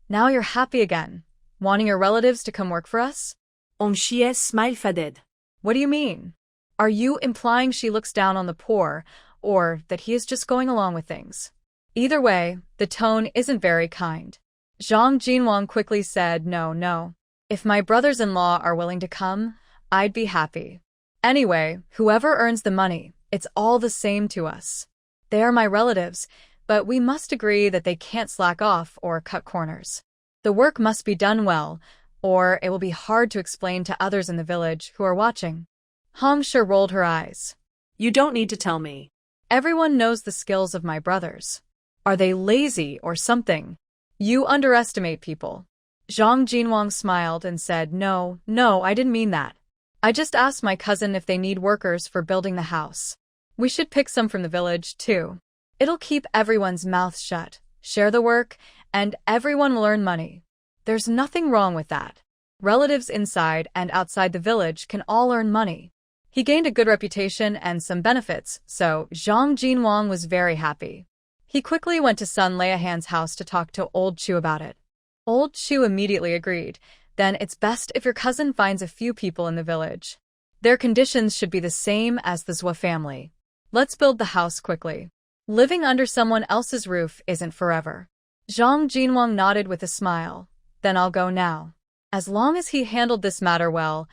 "Now you're happy again, wanting your relatives to come work for us?" Xie smiled faded. What do you mean? Are you implying she looks down on the poor, or that he is just going along with things? Either way, the tone isn't very kind. Zhang Jinwang quickly said, No. If my brothers-in-law are willing to come, I'd be happy. Anyway, whoever earns the money, it's all the same to us. They are my relatives, but we must agree that they can't slack off or cut corners. The work must be done well, or it will be hard to explain to others in the village who are watching. Hong Shi rolled her eyes. You don't need to tell me. Everyone knows the skills of my brothers. Are they lazy or something? You underestimate people. Zhang Jinwang smiled and said, No, I didn't mean that. I just asked my cousin if they need workers for building the house. We should pick some from the village, too. It'll keep everyone's mouths shut, share the work, and everyone will earn money. There's nothing wrong with that. Relatives inside and outside the village can all earn money. He gained a good reputation and some benefits, so Zhang Jinwang was very happy. He quickly went to Sun Leiahan's house to talk to Old Chu about it. Old Chu immediately agreed. Then it's best if your cousin finds a few people in the village. Their conditions should be the same as the Zhou family. Let's build the house quickly. Living under someone else's roof isn't forever. Zhang Jinwang nodded with a smile. Then I'll go now. As long as he handled this matter well,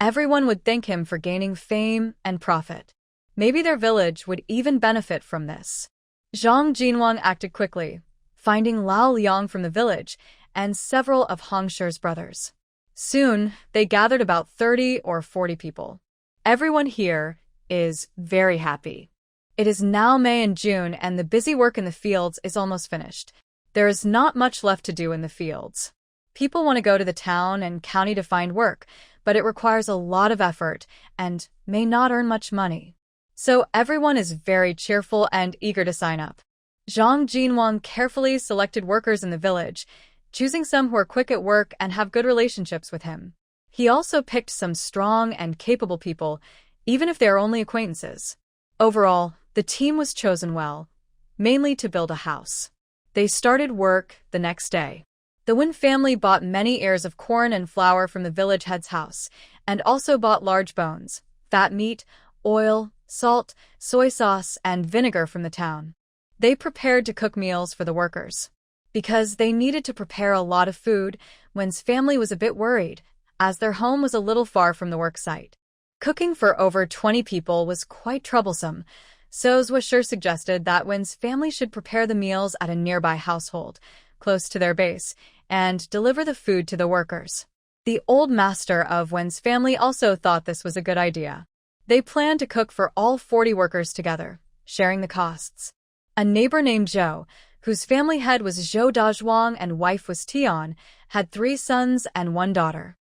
everyone would thank him for gaining fame and profit. Maybe their village would even benefit from this. Zhang Jinwang acted quickly, finding Lao Liang from the village and several of Hong Shi's brothers. Soon, they gathered about 30 or 40 people. Everyone here is very happy. It is now May and June, and the busy work in the fields is almost finished. There is not much left to do in the fields. People want to go to the town and county to find work, but it requires a lot of effort and may not earn much money. So everyone is very cheerful and eager to sign up. Zhang Jinwang carefully selected workers in the village, choosing some who are quick at work and have good relationships with him. He also picked some strong and capable people, even if they are only acquaintances. Overall, the team was chosen well, mainly to build a house. They started work the next day. The Wen family bought many ears of corn and flour from the village head's house, and also bought large bones, fat meat, oil, salt, soy sauce, and vinegar from the town. They prepared to cook meals for the workers. Because they needed to prepare a lot of food, Wen's family was a bit worried, as their home was a little far from the work site. Cooking for over 20 people was quite troublesome, so Zhou Shi suggested that Wen's family should prepare the meals at a nearby household, close to their base, and deliver the food to the workers. The old master of Wen's family also thought this was a good idea. They planned to cook for all 40 workers together, sharing the costs. A neighbor named Zhou, whose family head was Zhou Dazhuang and wife was Tian, had 3 sons and 1 daughter.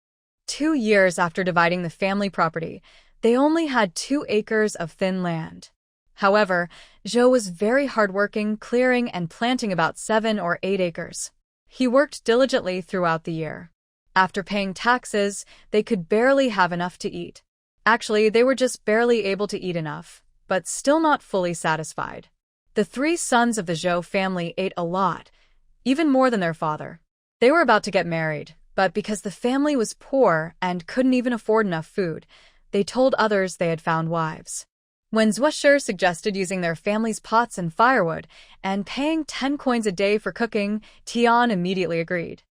2 years after dividing the family property, they only had 2 acres of thin land. However, Zhou was very hardworking, clearing and planting about 7 or 8 acres. He worked diligently throughout the year. After paying taxes, they could barely have enough to eat. Actually, they were just barely able to eat enough, but still not fully satisfied. The 3 sons of the Zhou family ate a lot, even more than their father. They were about to get married, but because the family was poor and couldn't even afford enough food, they told others they had found wives. When Zhou Shi suggested using their family's pots and firewood and paying 10 coins a day for cooking, Tian immediately agreed.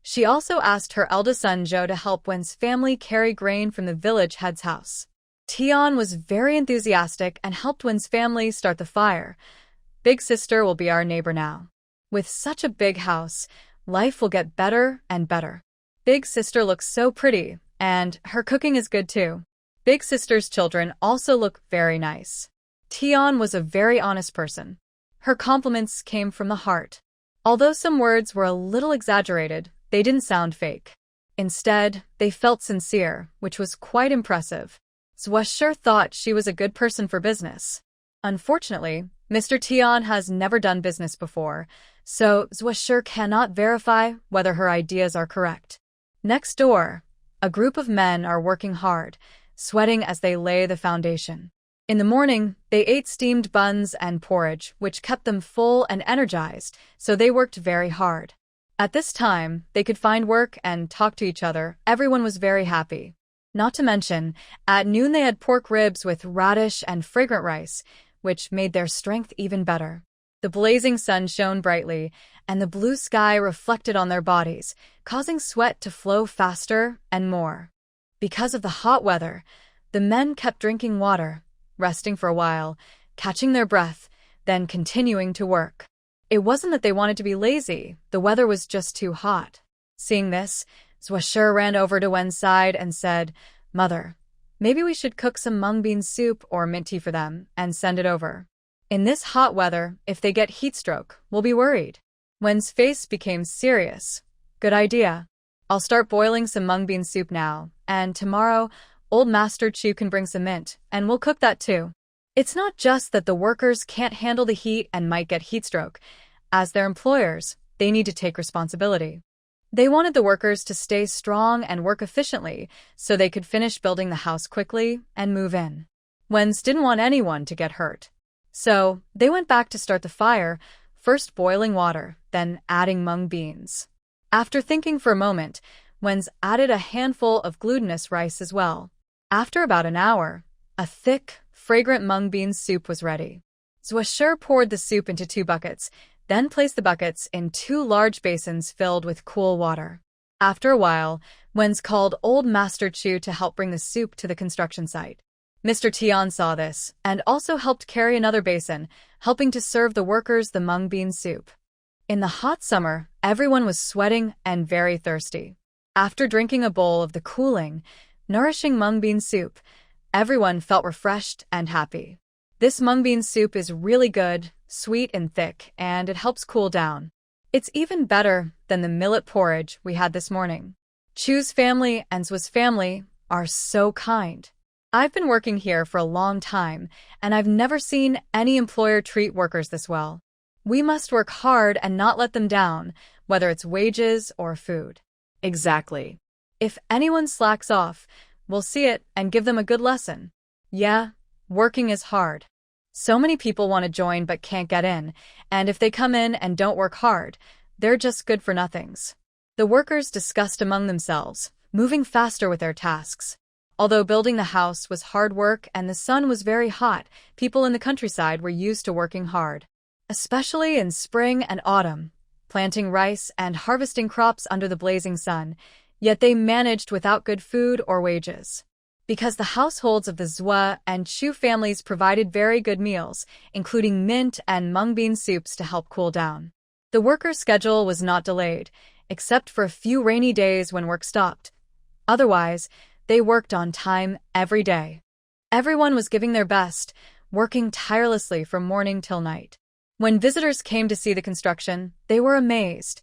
She also asked her eldest son Zhou to help Wen's family carry grain from the village head's house. Tian was very enthusiastic and helped Wen's family start the fire. Big sister will be our neighbor now. With such a big house, life will get better and better. Big sister looks so pretty, and her cooking is good too. Big sister's children also look very nice. Tian was a very honest person. Her compliments came from the heart. Although some words were a little exaggerated, they didn't sound fake. Instead, they felt sincere, which was quite impressive. Zhou Shi thought she was a good person for business. Unfortunately, Mr. Tian has never done business before, so Zhou Shi cannot verify whether her ideas are correct. Next door, a group of men are working hard, sweating as they lay the foundation. In the morning, they ate steamed buns and porridge, which kept them full and energized, so they worked very hard. At this time, they could find work and talk to each other. Everyone was very happy. Not to mention, at noon they had pork ribs with radish and fragrant rice, which made their strength even better. The blazing sun shone brightly, and the blue sky reflected on their bodies, causing sweat to flow faster and more. Because of the hot weather, the men kept drinking water, resting for a while, catching their breath, then continuing to work. It wasn't that they wanted to be lazy, the weather was just too hot. Seeing this, Zwasher ran over to Wen's side and said, "Mother, maybe we should cook some mung bean soup or mint tea for them and send it over. In this hot weather, if they get heat stroke, we'll be worried." Wen's face became serious. "Good idea. I'll start boiling some mung bean soup now, and tomorrow, old Master Chu can bring some mint, and we'll cook that too." It's not just that the workers can't handle the heat and might get heat stroke. As their employers, they need to take responsibility. They wanted the workers to stay strong and work efficiently so they could finish building the house quickly and move in. Wens didn't want anyone to get hurt. So, they went back to start the fire, first boiling water, then adding mung beans. After thinking for a moment, Wens added a handful of glutinous rice as well. After about an hour, a thick, fragrant mung bean soup was ready. Zwasher poured the soup into 2 buckets, then placed the buckets in 2 large basins filled with cool water. After a while, Wens called old Master Chu to help bring the soup to the construction site. Mr. Tian saw this and also helped carry another basin, helping to serve the workers the mung bean soup. In the hot summer, everyone was sweating and very thirsty. After drinking a bowl of the cooling, nourishing mung bean soup, everyone felt refreshed and happy. This mung bean soup is really good, sweet and thick, and it helps cool down. It's even better than the millet porridge we had this morning. Chu's family and Zwa's family are so kind. I've been working here for a long time, and I've never seen any employer treat workers this well. We must work hard and not let them down, whether it's wages or food. Exactly. If anyone slacks off, we'll see it and give them a good lesson. Yeah, working is hard. So many people want to join but can't get in, and if they come in and don't work hard, they're just good for nothings. The workers discussed among themselves, moving faster with their tasks. Although building the house was hard work and the sun was very hot, people in the countryside were used to working hard. Especially in spring and autumn, planting rice and harvesting crops under the blazing sun, yet they managed without good food or wages. Because the households of the Zwa and Chu families provided very good meals, including mint and mung bean soups to help cool down. The workers' schedule was not delayed, except for a few rainy days when work stopped. Otherwise, they worked on time every day. Everyone was giving their best, working tirelessly from morning till night. When visitors came to see the construction, they were amazed.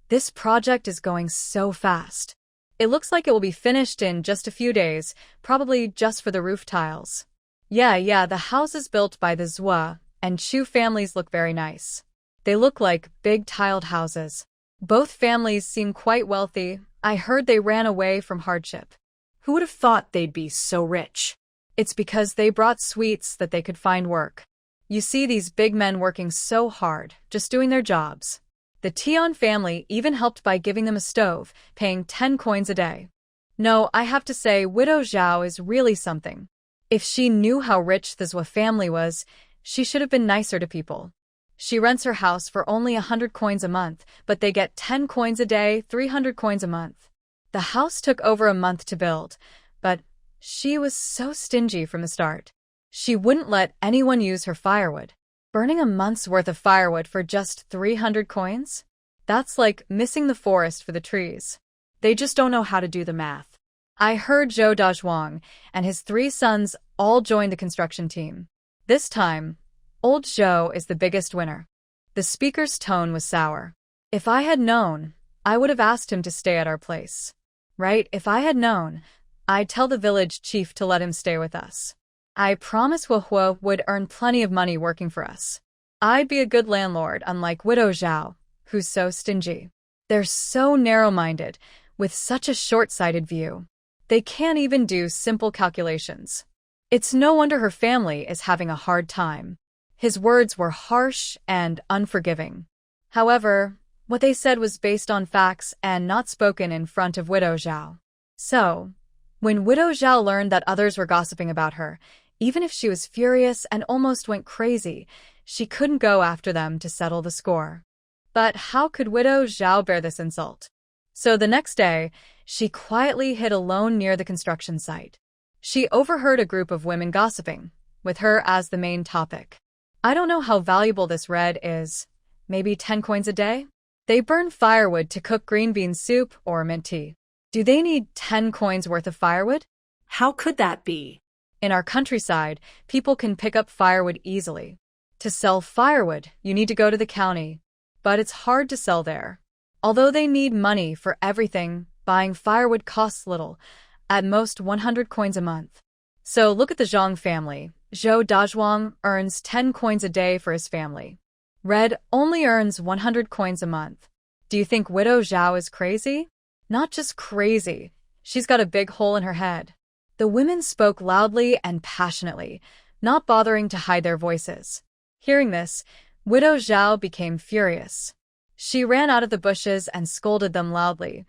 This project is going so fast. It looks like it will be finished in just a few days, probably just for the roof tiles. Yeah, the houses built by the Zwa and Chu families look very nice. They look like big tiled houses. Both families seem quite wealthy. I heard they ran away from hardship. Who would have thought they'd be so rich? It's because they brought sweets that they could find work. You see these big men working so hard, just doing their jobs. The Tian family even helped by giving them a stove, paying 10 coins a day. No, I have to say, Widow Zhao is really something. If she knew how rich the Zwa family was, she should have been nicer to people. She rents her house for only 100 coins a month, but they get 10 coins a day, 300 coins a month. The house took over a month to build, but she was so stingy from the start. She wouldn't let anyone use her firewood. Burning a month's worth of firewood for just 300 coins? That's like missing the forest for the trees. They just don't know how to do the math. I heard Zhou Dazhuang and his 3 sons all joined the construction team. This time, old Zhou is the biggest winner. The speaker's tone was sour. If I had known, I would have asked him to stay at our place. Right, if I had known, I'd tell the village chief to let him stay with us. I promise Huahua would earn plenty of money working for us. I'd be a good landlord, unlike Widow Zhao, who's so stingy. They're so narrow-minded, with such a short-sighted view. They can't even do simple calculations. It's no wonder her family is having a hard time. His words were harsh and unforgiving. However, what they said was based on facts and not spoken in front of Widow Zhao. So, when Widow Zhao learned that others were gossiping about her, even if she was furious and almost went crazy, she couldn't go after them to settle the score. But how could Widow Zhao bear this insult? So the next day, she quietly hid alone near the construction site. She overheard a group of women gossiping, with her as the main topic. I don't know how valuable this red is. Maybe 10 coins a day? They burn firewood to cook green bean soup or mint tea. Do they need 10 coins worth of firewood? How could that be? In our countryside, people can pick up firewood easily. To sell firewood, you need to go to the county. But it's hard to sell there. Although they need money for everything, buying firewood costs little, at most 100 coins a month. So look at the Zhang family. Zhou Dazhuang earns 10 coins a day for his family. Red only earns 100 coins a month. Do you think Widow Zhao is crazy? Not just crazy, she's got a big hole in her head. The women spoke loudly and passionately, not bothering to hide their voices. Hearing this, Widow Zhao became furious. She ran out of the bushes and scolded them loudly.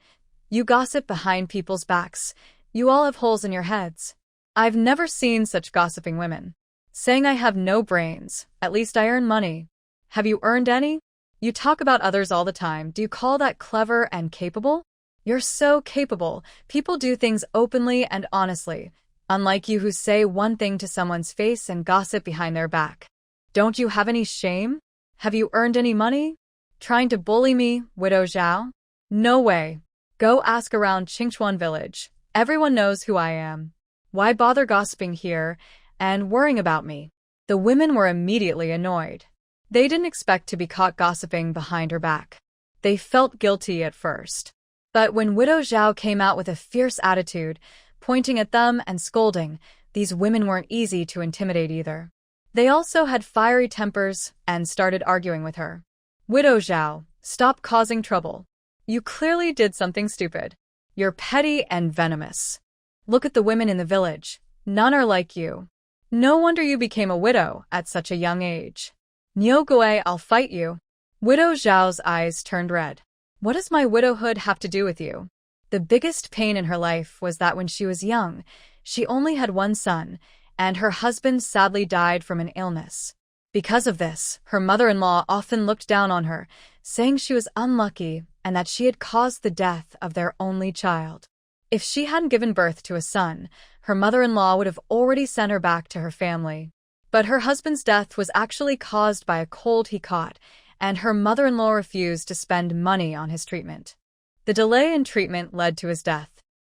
You gossip behind people's backs. You all have holes in your heads. I've never seen such gossiping women. Saying I have no brains, at least I earn money. Have you earned any? You talk about others all the time. Do you call that clever and capable? You're so capable. People do things openly and honestly, unlike you who say one thing to someone's face and gossip behind their back. Don't you have any shame? Have you earned any money? Trying to bully me, Widow Zhao? No way. Go ask around Qingchuan village. Everyone knows who I am. Why bother gossiping here and worrying about me? The women were immediately annoyed. They didn't expect to be caught gossiping behind her back. They felt guilty at first. But when Widow Zhao came out with a fierce attitude, pointing at them and scolding, these women weren't easy to intimidate either. They also had fiery tempers and started arguing with her. Widow Zhao, stop causing trouble. You clearly did something stupid. You're petty and venomous. Look at the women in the village. None are like you. No wonder you became a widow at such a young age. Niugui, I'll fight you. Widow Zhao's eyes turned red. What does my widowhood have to do with you? The biggest pain in her life was that when she was young, she only had one son, and her husband sadly died from an illness. Because of this, her mother-in-law often looked down on her, saying she was unlucky and that she had caused the death of their only child. If she hadn't given birth to a son, her mother-in-law would have already sent her back to her family. But her husband's death was actually caused by a cold he caught, and her mother-in-law refused to spend money on his treatment. The delay in treatment led to his death.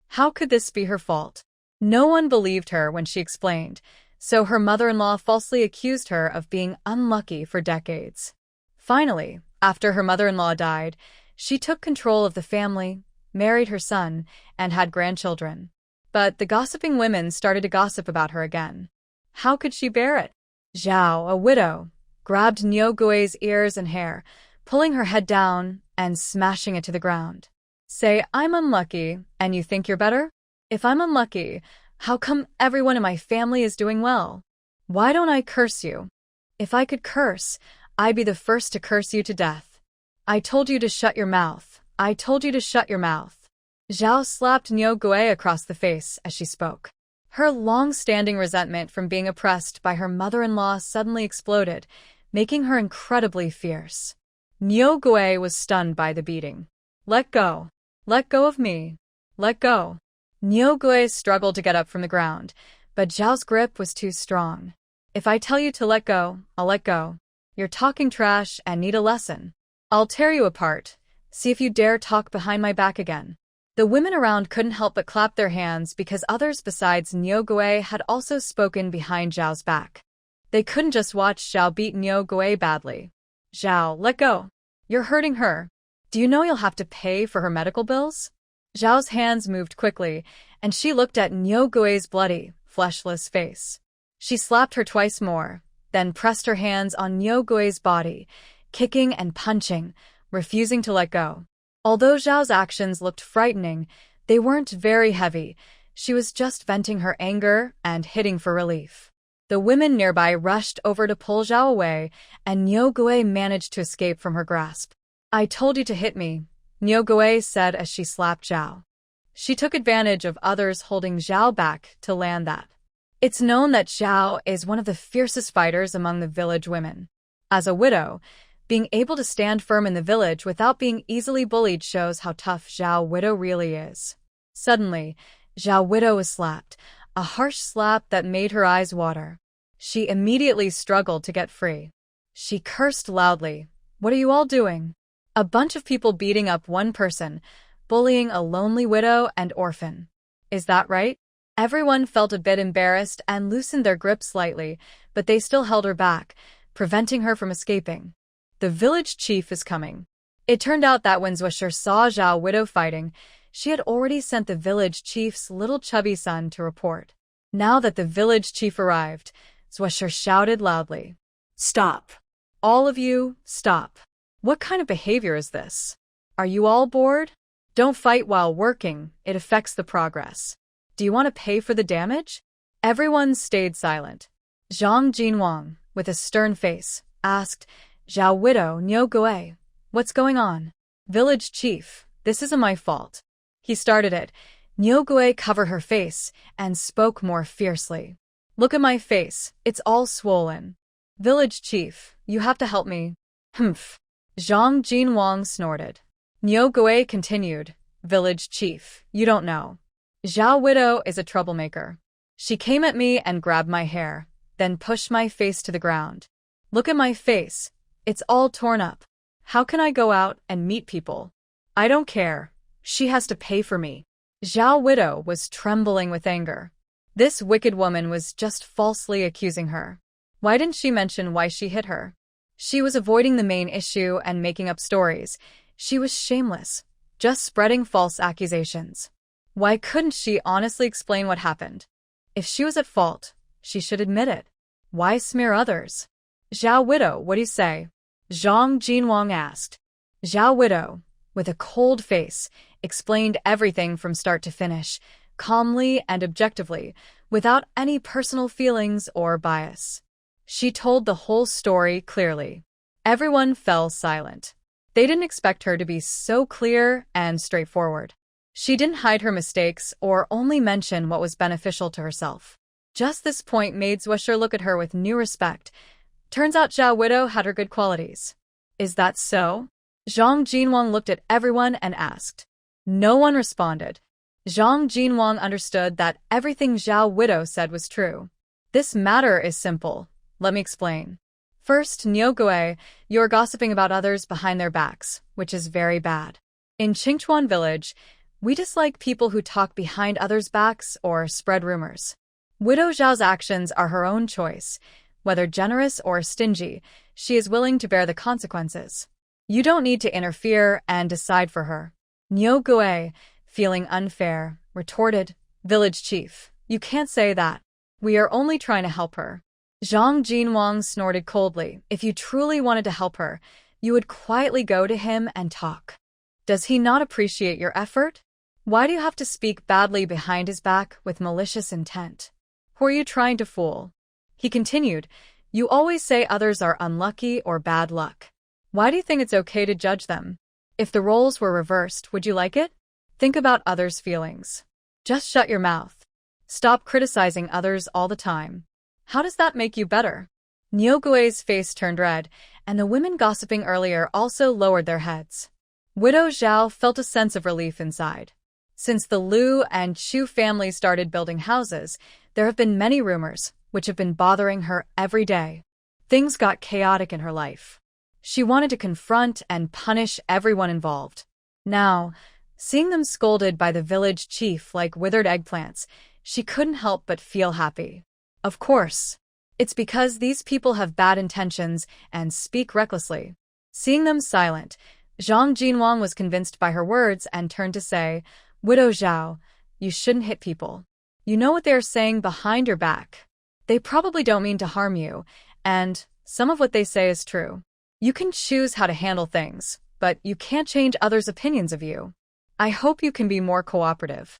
How could this be her fault? No one believed her when she explained, so her mother-in-law falsely accused her of being unlucky for decades. Finally, after her mother-in-law died, she took control of the family, married her son, and had grandchildren. But the gossiping women started to gossip about her again. How could she bear it? Zhao, a widow, grabbed Niugui's ears and hair, pulling her head down and smashing it to the ground. Say, I'm unlucky, and you think you're better? If I'm unlucky, how come everyone in my family is doing well? Why don't I curse you? If I could curse, I'd be the first to curse you to death. I told you to shut your mouth. I told you to shut your mouth. Zhao slapped Niugui across the face as she spoke. Her long-standing resentment from being oppressed by her mother-in-law suddenly exploded, making her incredibly fierce. Niugui was stunned by the beating. Let go. Let go of me. Let go. Niugui struggled to get up from the ground, but Zhao's grip was too strong. If I tell you to let go, I'll let go. You're talking trash and need a lesson. I'll tear you apart. See if you dare talk behind my back again. The women around couldn't help but clap their hands because others besides Niugui had also spoken behind Zhao's back. They couldn't just watch Zhao beat Niugui badly. Zhao, let go. You're hurting her. Do you know you'll have to pay for her medical bills? Zhao's hands moved quickly, and she looked at Niugui's bloody, fleshless face. She slapped her twice more, then pressed her hands on Niugui's body, kicking and punching, refusing to let go. Although Zhao's actions looked frightening, they weren't very heavy, She was just venting her anger and hitting for relief. The women nearby rushed over to pull Zhao away, and Nyogue managed to escape from her grasp. "I told you to hit me," Nyogue said as she slapped Zhao. She took advantage of others holding Zhao back to land that. It's known that Zhao is one of the fiercest fighters among the village women. As a widow, being able to stand firm in the village without being easily bullied shows how tough Zhao Widow really is. Suddenly, Zhao Widow was slapped, a harsh slap that made her eyes water. She immediately struggled to get free. She cursed loudly. "What are you all doing?" A bunch of people beating up one person, bullying a lonely widow and orphan. Is that right? Everyone felt a bit embarrassed and loosened their grip slightly, but they still held her back, preventing her from escaping. The village chief is coming. It turned out that when Zwisher saw Zhao Widow fighting, she had already sent the village chief's little chubby son to report. Now that the village chief arrived, Zwisher shouted loudly, Stop. "All of you, stop. What kind of behavior is this? Are you all bored? Don't fight while working, it affects the progress. Do you want to pay for the damage?" Everyone stayed silent. Zhang Jinwang, with a stern face, asked, "Zhao Widow, Nyogue, what's going on?" "Village chief, this isn't my fault." He started it. Nyogue covered her face and spoke more fiercely. "Look at my face, it's all swollen. Village chief, you have to help me." "Humph." Zhang Jinwang snorted. Nyogue continued, "Village chief, you don't know. Zhao Widow is a troublemaker. She came at me and grabbed my hair, then pushed my face to the ground. Look at my face, it's all torn up. How can I go out and meet people? I don't care. She has to pay for me." Zhao Widow was trembling with anger. This wicked woman was just falsely accusing her. Why didn't she mention why she hit her? She was avoiding the main issue and making up stories. She was shameless, just spreading false accusations. Why couldn't she honestly explain what happened? If she was at fault, she should admit it. Why smear others? "Zhao Widow, what do you say?" Zhang Jinwang asked. Zhao Widow, with a cold face, explained everything from start to finish, calmly and objectively, without any personal feelings or bias. She told the whole story clearly. Everyone fell silent. They didn't expect her to be so clear and straightforward. She didn't hide her mistakes or only mention what was beneficial to herself. Just this point made Zwisher look at her with new respect. Turns out Zhao Widow had her good qualities. Is that so? Zhang Jinwang looked at everyone and asked. No one responded. Zhang Jinwang understood that everything Zhao Widow said was true. This matter is simple. Let me explain. First, Nyogue, you're gossiping about others behind their backs, which is very bad. In Qingchuan village, we dislike people who talk behind others' backs or spread rumors. Widow Zhao's actions are her own choice. Whether generous or stingy, she is willing to bear the consequences. You don't need to interfere and decide for her. Nyogue, feeling unfair, retorted, Village chief, you can't say that. We are only trying to help her. Zhang Jinwang snorted coldly. If you truly wanted to help her, you would quietly go to him and talk. Does he not appreciate your effort? Why do you have to speak badly behind his back with malicious intent? Who are you trying to fool? He continued, you always say others are unlucky or bad luck. Why do you think it's okay to judge them? If the roles were reversed, would you like it? Think about others' feelings. Just shut your mouth. Stop criticizing others all the time. How does that make you better? Nyogue's face turned red, and the women gossiping earlier also lowered their heads. Widow Zhao felt a sense of relief inside. Since the Liu and Chu families started building houses, there have been many rumors, which have been bothering her every day. Things got chaotic in her life. She wanted to confront and punish everyone involved. Now, seeing them scolded by the village chief like withered eggplants, she couldn't help but feel happy. Of course. It's because these people have bad intentions and speak recklessly. Seeing them silent, Zhang Jinwang was convinced by her words and turned to say, Widow Zhao, you shouldn't hit people. You know what they are saying behind your back. They probably don't mean to harm you, and some of what they say is true. You can choose how to handle things, but you can't change others' opinions of you. I hope you can be more cooperative.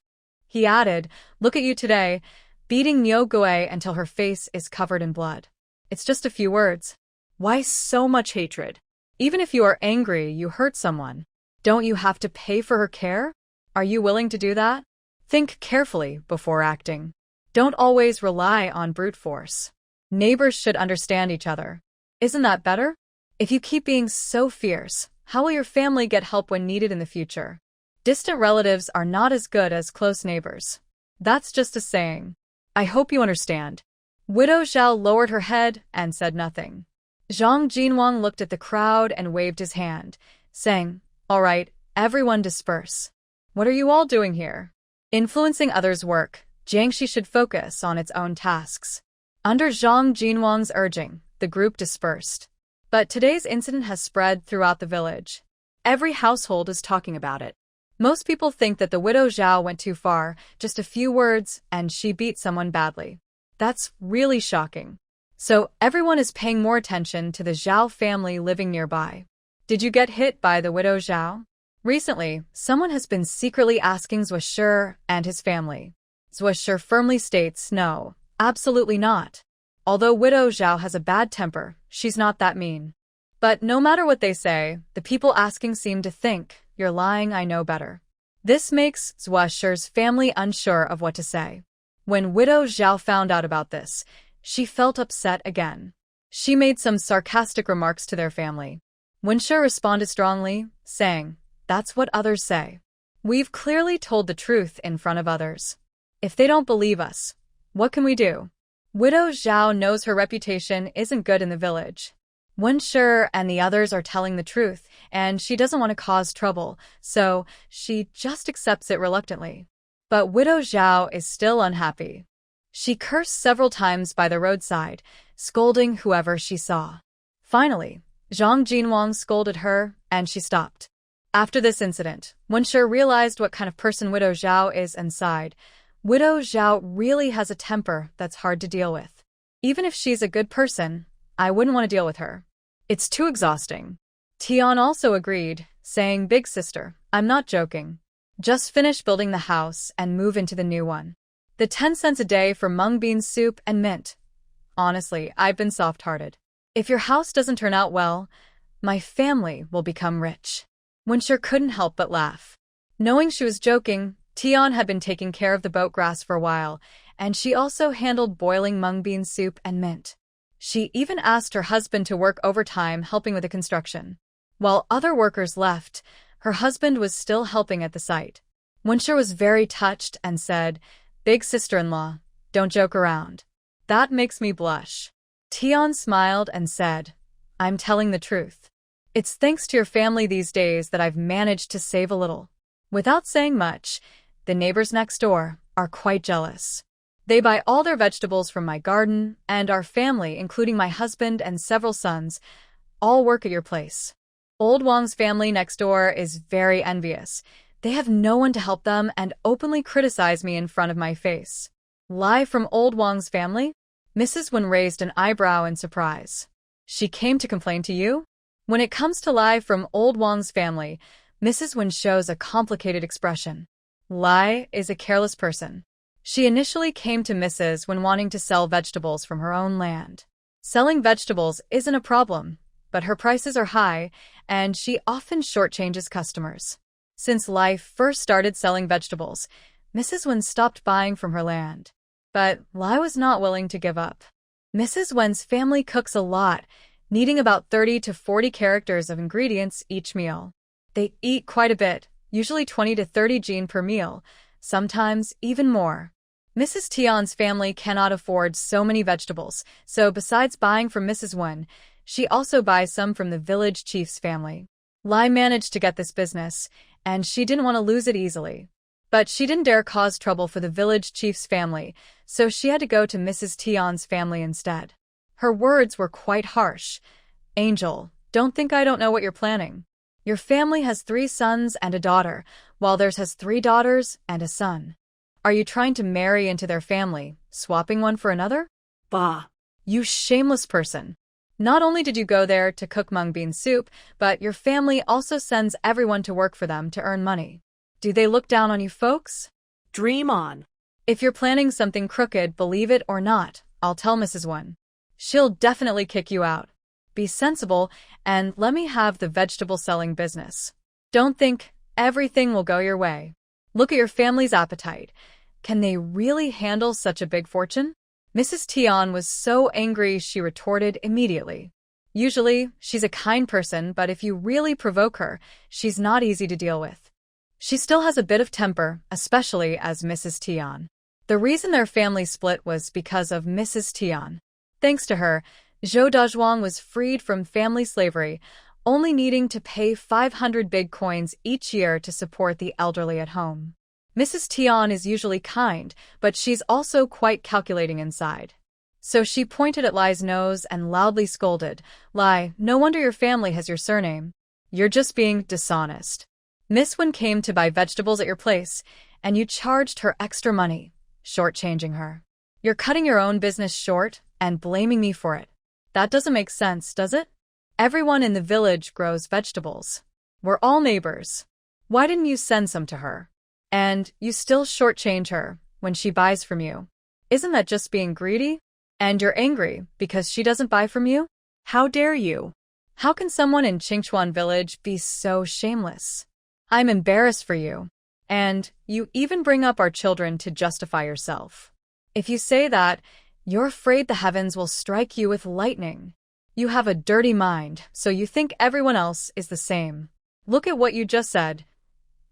He added, "Look at you today, beating Nyo Gui until her face is covered in blood. It's just a few words. Why so much hatred? Even if you are angry, you hurt someone. Don't you have to pay for her care? Are you willing to do that? Think carefully before acting. Don't always rely on brute force. Neighbors should understand each other. Isn't that better? If you keep being so fierce, how will your family get help when needed in the future? Distant relatives are not as good as close neighbors. That's just a saying. I hope you understand." Widow Zhao lowered her head and said nothing. Zhang Jinwang looked at the crowd and waved his hand, saying, "All right, everyone disperse. What are you all doing here?" Influencing others' work, Jiangxi should focus on its own tasks. Under Zhang Jinwang's urging, the group dispersed. But today's incident has spread throughout the village. Every household is talking about it. Most people think that the widow Zhao went too far, just a few words, and she beat someone badly. That's really shocking. So everyone is paying more attention to the Zhao family living nearby. Did you get hit by the widow Zhao? Recently, someone has been secretly asking Zhuo Shi and his family. Zhuo Shi firmly states no, absolutely not. Although widow Zhao has a bad temper, she's not that mean. But no matter what they say, the people asking seem to think, "You're lying, I know better." This makes Zhuo Shi's family unsure of what to say. When widow Zhao found out about this, she felt upset again. She made some sarcastic remarks to their family. Wen Shi responded strongly, saying, "That's what others say. We've clearly told the truth in front of others. If they don't believe us, what can we do?" Widow Zhao knows her reputation isn't good in the village. Wen Shi and the others are telling the truth, and she doesn't want to cause trouble, so she just accepts it reluctantly. But widow Zhao is still unhappy. She cursed several times by the roadside, scolding whoever she saw. Finally, Zhang Jinwang scolded her, and she stopped. After this incident, Wen Shi realized what kind of person widow Zhao is and sighed. Widow Zhao really has a temper that's hard to deal with. Even if she's a good person, I wouldn't want to deal with her. It's too exhausting. Tian also agreed, saying, "Big sister, I'm not joking. Just finish building the house and move into the new one. The 10 cents a day for mung bean soup and mint. Honestly, I've been soft-hearted. If your house doesn't turn out well, my family will become rich." Wen Shi couldn't help but laugh. Knowing she was joking, Tian had been taking care of the boat grass for a while, and she also handled boiling mung bean soup and mint. She even asked her husband to work overtime helping with the construction. While other workers left, her husband was still helping at the site. Wen Shi was very touched and said, "Big sister-in-law, don't joke around. That makes me blush." Tian smiled and said, "I'm telling the truth. It's thanks to your family these days that I've managed to save a little." Without saying much, the neighbors next door are quite jealous. They buy all their vegetables from my garden, and our family, including my husband and several sons, all work at your place. Old Wang's family next door is very envious. They have no one to help them and openly criticize me in front of my face. Lie from old Wang's family? Mrs. Wen raised an eyebrow in surprise. She came to complain to you? When it comes to lie from old Wang's family, Mrs. Wen shows a complicated expression. Lai is a careless person. She initially came to Mrs. Wen wanting to sell vegetables from her own land. Selling vegetables isn't a problem, but her prices are high, and she often shortchanges customers. Since Lai first started selling vegetables, Mrs. Wen stopped buying from her land. But Lai was not willing to give up. Mrs. Wen's family cooks a lot, needing about 30 to 40 characters of ingredients each meal. They eat quite a bit, usually 20 to 30 jin per meal, sometimes even more. Mrs. Tian's family cannot afford so many vegetables, so besides buying from Mrs. Wen, she also buys some from the village chief's family. Lai managed to get this business, and she didn't want to lose it easily. But she didn't dare cause trouble for the village chief's family, so she had to go to Mrs. Tian's family instead. Her words were quite harsh. "Angel, don't think I don't know what you're planning. Your family has 3 sons and a daughter, while theirs has 3 daughters and a son. Are you trying to marry into their family, swapping one for another? Bah! You shameless person. Not only did you go there to cook mung bean soup, but your family also sends everyone to work for them to earn money. Do they look down on you folks?" Dream on. If you're planning something crooked, believe it or not, I'll tell Mrs. Wen. She'll definitely kick you out. Be sensible and let me have the vegetable selling business. Don't think everything will go your way. Look at your family's appetite. Can they really handle such a big fortune? Mrs. Tian was so angry she retorted immediately. Usually, she's a kind person, but if you really provoke her, she's not easy to deal with. She still has a bit of temper, especially as Mrs. Tian. The reason their family split was because of Mrs. Tian. Thanks to her, Zhou Dazhuang was freed from family slavery, only needing to pay 500 big coins each year to support the elderly at home. Mrs. Tian is usually kind, but she's also quite calculating inside. So she pointed at Lai's nose and loudly scolded, "Lai, no wonder your family has your surname. You're just being dishonest. Miss Wen came to buy vegetables at your place, and you charged her extra money, shortchanging her. You're cutting your own business short and blaming me for it. That doesn't make sense, does it? Everyone in the village grows vegetables. We're all neighbors. Why didn't you send some to her? And you still shortchange her when she buys from you. Isn't that just being greedy? And you're angry because she doesn't buy from you? How dare you? How can someone in Qingchuan village be so shameless? I'm embarrassed for you. And you even bring up our children to justify yourself. If you say that, you're afraid the heavens will strike you with lightning. You have a dirty mind, so you think everyone else is the same. Look at what you just said.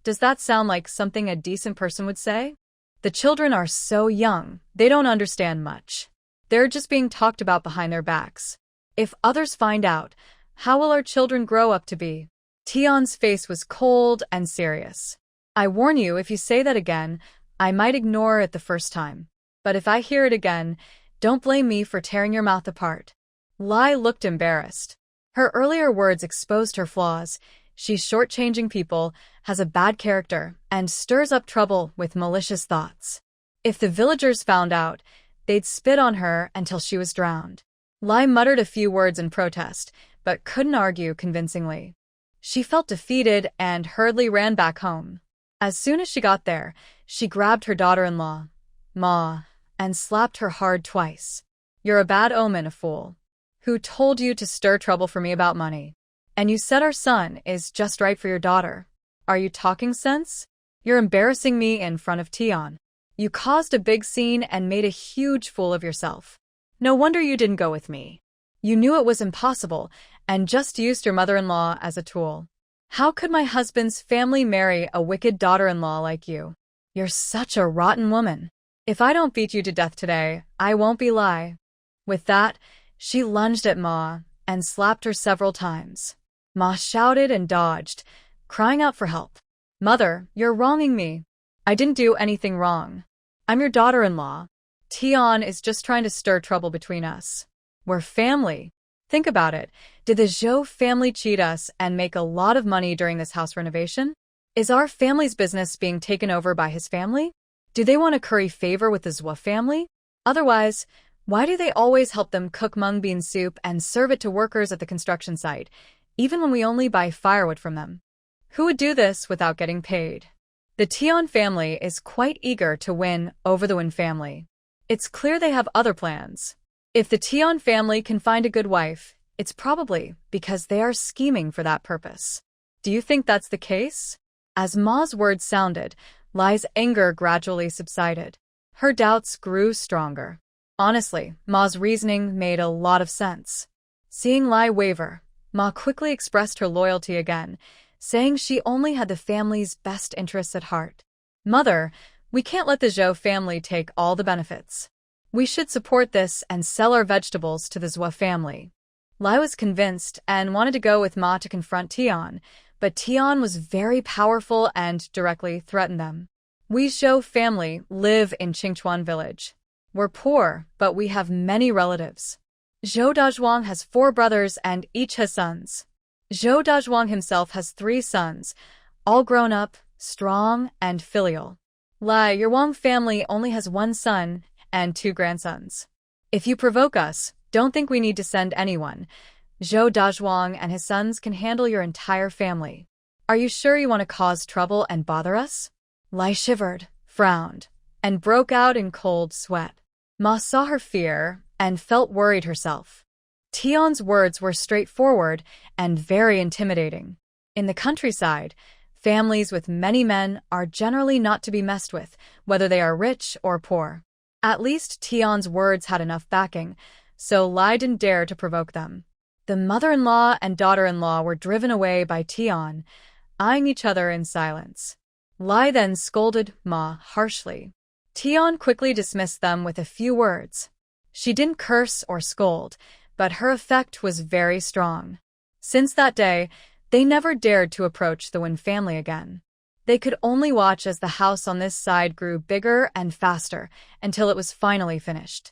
Does that sound like something a decent person would say? The children are so young, they don't understand much. They're just being talked about behind their backs. If others find out, how will our children grow up to be? Tian's face was cold and serious. I warn you, if you say that again, I might ignore it the first time. But if I hear it again, don't blame me for tearing your mouth apart. Lai looked embarrassed. Her earlier words exposed her flaws. She's shortchanging people, has a bad character, and stirs up trouble with malicious thoughts. If the villagers found out, they'd spit on her until she was drowned. Lai muttered a few words in protest, but couldn't argue convincingly. She felt defeated and hurriedly ran back home. As soon as she got there, she grabbed her daughter-in-law, Ma, and slapped her hard twice. You're a bad omen, a fool. Who told you to stir trouble for me about money? And you said our son is just right for your daughter. Are you talking sense? You're embarrassing me in front of Tian. You caused a big scene and made a huge fool of yourself. No wonder you didn't go with me. You knew it was impossible and just used your mother-in-law as a tool. How could my husband's family marry a wicked daughter-in-law like you? You're such a rotten woman. If I don't beat you to death today, I won't be Lai. With that, she lunged at Ma and slapped her several times. Ma shouted and dodged, crying out for help. Mother, you're wronging me. I didn't do anything wrong. I'm your daughter-in-law. Tian is just trying to stir trouble between us. We're family. Think about it. Did the Zhou family cheat us and make a lot of money during this house renovation? Is our family's business being taken over by his family? Do they want to curry favor with the Zhou family? Otherwise, why do they always help them cook mung bean soup and serve it to workers at the construction site, even when we only buy firewood from them? Who would do this without getting paid? The Tian family is quite eager to win over the Wen family. It's clear they have other plans. If the Tian family can find a good wife, it's probably because they are scheming for that purpose. Do you think that's the case? As Ma's words sounded, Lai's anger gradually subsided. Her doubts grew stronger. Honestly, Ma's reasoning made a lot of sense. Seeing Lai waver, Ma quickly expressed her loyalty again, saying she only had the family's best interests at heart. Mother, we can't let the Zhou family take all the benefits. We should support this and sell our vegetables to the Zhou family. Lai was convinced and wanted to go with Ma to confront Tian, but Tian was very powerful and directly threatened them. We Zhou family live in Qingchuan village. We're poor, but we have many relatives. Zhou Dazhuang has 4 brothers and each has sons. Zhou Dazhuang himself has 3 sons, all grown up, strong, and filial. Lai, your Wang family only has 1 son and 2 grandsons. If you provoke us, don't think we need to send anyone. Zhou Dazhuang and his sons can handle your entire family. Are you sure you want to cause trouble and bother us? Lai shivered, frowned, and broke out in cold sweat. Ma saw her fear and felt worried herself. Tion's words were straightforward and very intimidating. In the countryside, families with many men are generally not to be messed with, whether they are rich or poor. At least Tion's words had enough backing, so Lai didn't dare to provoke them. The mother-in-law and daughter-in-law were driven away by Tion, eyeing each other in silence. Lai then scolded Ma harshly. Tion quickly dismissed them with a few words. She didn't curse or scold, but her effect was very strong. Since that day, they never dared to approach the Wen family again. They could only watch as the house on this side grew bigger and faster until it was finally finished.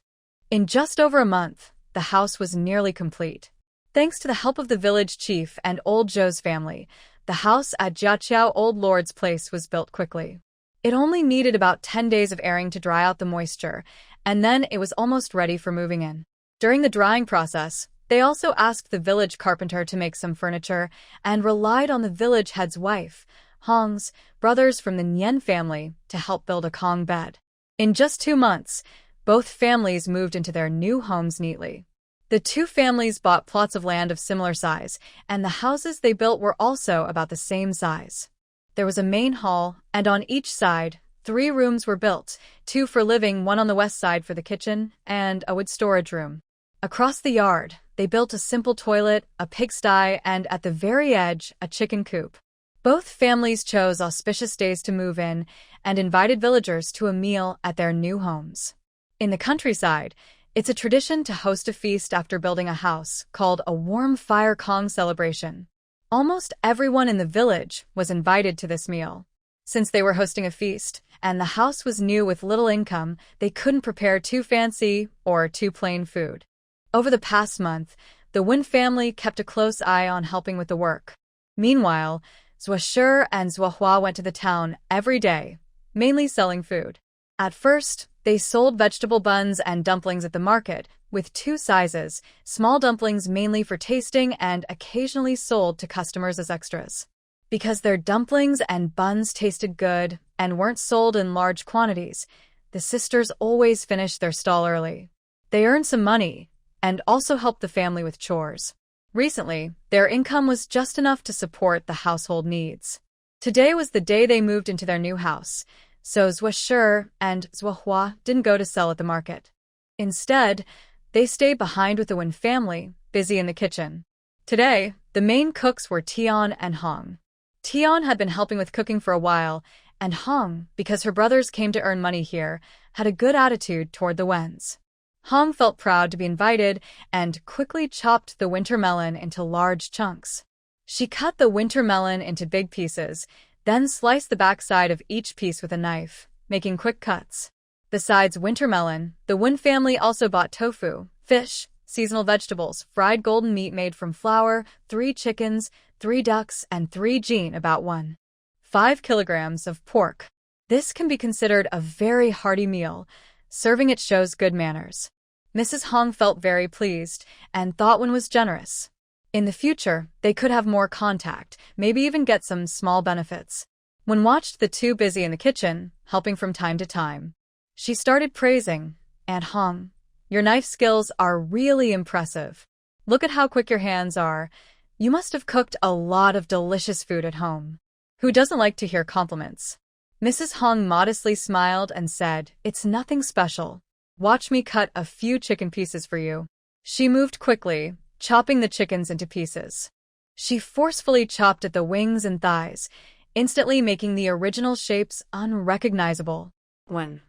In just over a month, the house was nearly complete. Thanks to the help of the village chief and old Zhou's family, the house at Jiaqiao Old Lord's place was built quickly. It only needed about 10 days of airing to dry out the moisture, and then it was almost ready for moving in. During the drying process, they also asked the village carpenter to make some furniture and relied on the village head's wife, Hong's brothers from the Nian family, to help build a Kong bed. In just 2 months, both families moved into their new homes neatly. The two families bought plots of land of similar size, and the houses they built were also about the same size. There was a main hall, and on each side, 3 rooms were built, 2 for living, 1 on the west side for the kitchen, and a wood storage room. Across the yard, they built a simple toilet, a pigsty, and at the very edge, a chicken coop. Both families chose auspicious days to move in and invited villagers to a meal at their new homes. In the countryside, it's a tradition to host a feast after building a house, called a warm fire Kong celebration. Almost everyone in the village was invited to this meal. Since they were hosting a feast, and the house was new with little income, they couldn't prepare too fancy or too plain food. Over the past month, the Wen family kept a close eye on helping with the work. Meanwhile, Zhuo and Zhuo went to the town every day, mainly selling food. At first, they sold vegetable buns and dumplings at the market, with 2 sizes, small dumplings mainly for tasting and occasionally sold to customers as extras. Because their dumplings and buns tasted good and weren't sold in large quantities, the sisters always finished their stall early. They earned some money and also helped the family with chores. Recently, their income was just enough to support the household needs. Today was the day they moved into their new house, so Zhuo and Zhuo didn't go to sell at the market. Instead, they stayed behind with the Wen family, busy in the kitchen. Today, the main cooks were Tion and Hong. Tion had been helping with cooking for a while, and Hong, because her brothers came to earn money here, had a good attitude toward the Wens. Hong felt proud to be invited and quickly chopped the winter melon into large chunks. She cut the winter melon into big pieces, then sliced the backside of each piece with a knife, making quick cuts. Besides winter melon, the Wen family also bought tofu, fish, seasonal vegetables, fried golden meat made from flour, 3 chickens, 3 ducks, and 3 jin, about 1.5 kilograms of pork. This can be considered a very hearty meal. Serving it shows good manners. Mrs. Hong felt very pleased and thought Wen was generous. In the future, they could have more contact, maybe even get some small benefits. Wen watched the two busy in the kitchen, helping from time to time. She started praising, "Aunt Hong, your knife skills are really impressive. Look at how quick your hands are. You must have cooked a lot of delicious food at home." Who doesn't like to hear compliments? Mrs. Hong modestly smiled and said, "It's nothing special. Watch me cut a few chicken pieces for you." She moved quickly, chopping the chickens into pieces. She forcefully chopped at the wings and thighs, instantly making the original shapes unrecognizable. When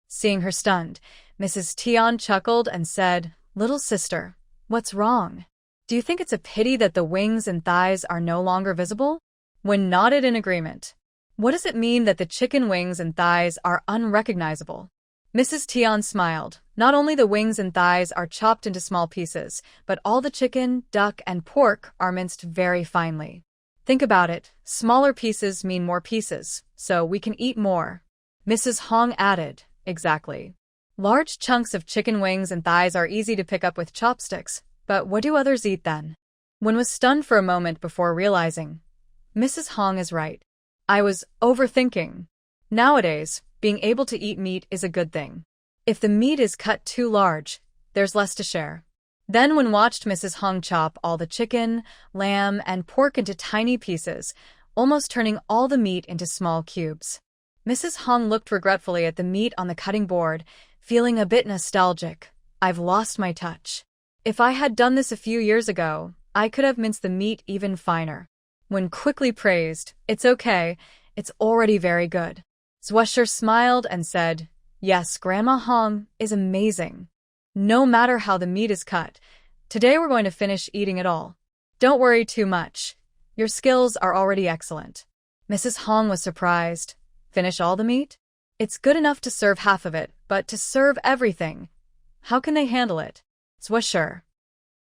Seeing her stunned, Mrs. Tion chuckled and said, "Little sister, what's wrong? Do you think it's a pity that the wings and thighs are no longer visible?" Wen nodded in agreement. "What does it mean that the chicken wings and thighs are unrecognizable?" Mrs. Tion smiled. "Not only the wings and thighs are chopped into small pieces, but all the chicken, duck, and pork are minced very finely. Think about it. Smaller pieces mean more pieces, so we can eat more." Mrs. Hong added, "Exactly. Large chunks of chicken wings and thighs are easy to pick up with chopsticks, but what do others eat then?" Wen was stunned for a moment before realizing, "Mrs. Hong is right. I was overthinking. Nowadays, being able to eat meat is a good thing. If the meat is cut too large, there's less to share. Then Wen watched Mrs. Hong chop all the chicken, lamb, and pork into tiny pieces, almost turning all the meat into small cubes. Mrs. Hong looked regretfully at the meat on the cutting board, feeling a bit nostalgic. I've lost my touch. If I had done this a few years ago, I could have minced the meat even finer. Wen quickly praised, "It's okay, it's already very good." Zhuosher smiled and said, "Yes, Grandma Hong is amazing. No matter how the meat is cut, today we're going to finish eating it all. Don't worry too much. Your skills are already excellent." Mrs. Hong was surprised. Finish all the meat? It's good enough to serve half of it, but to serve everything, how can they handle it? Zhuosher.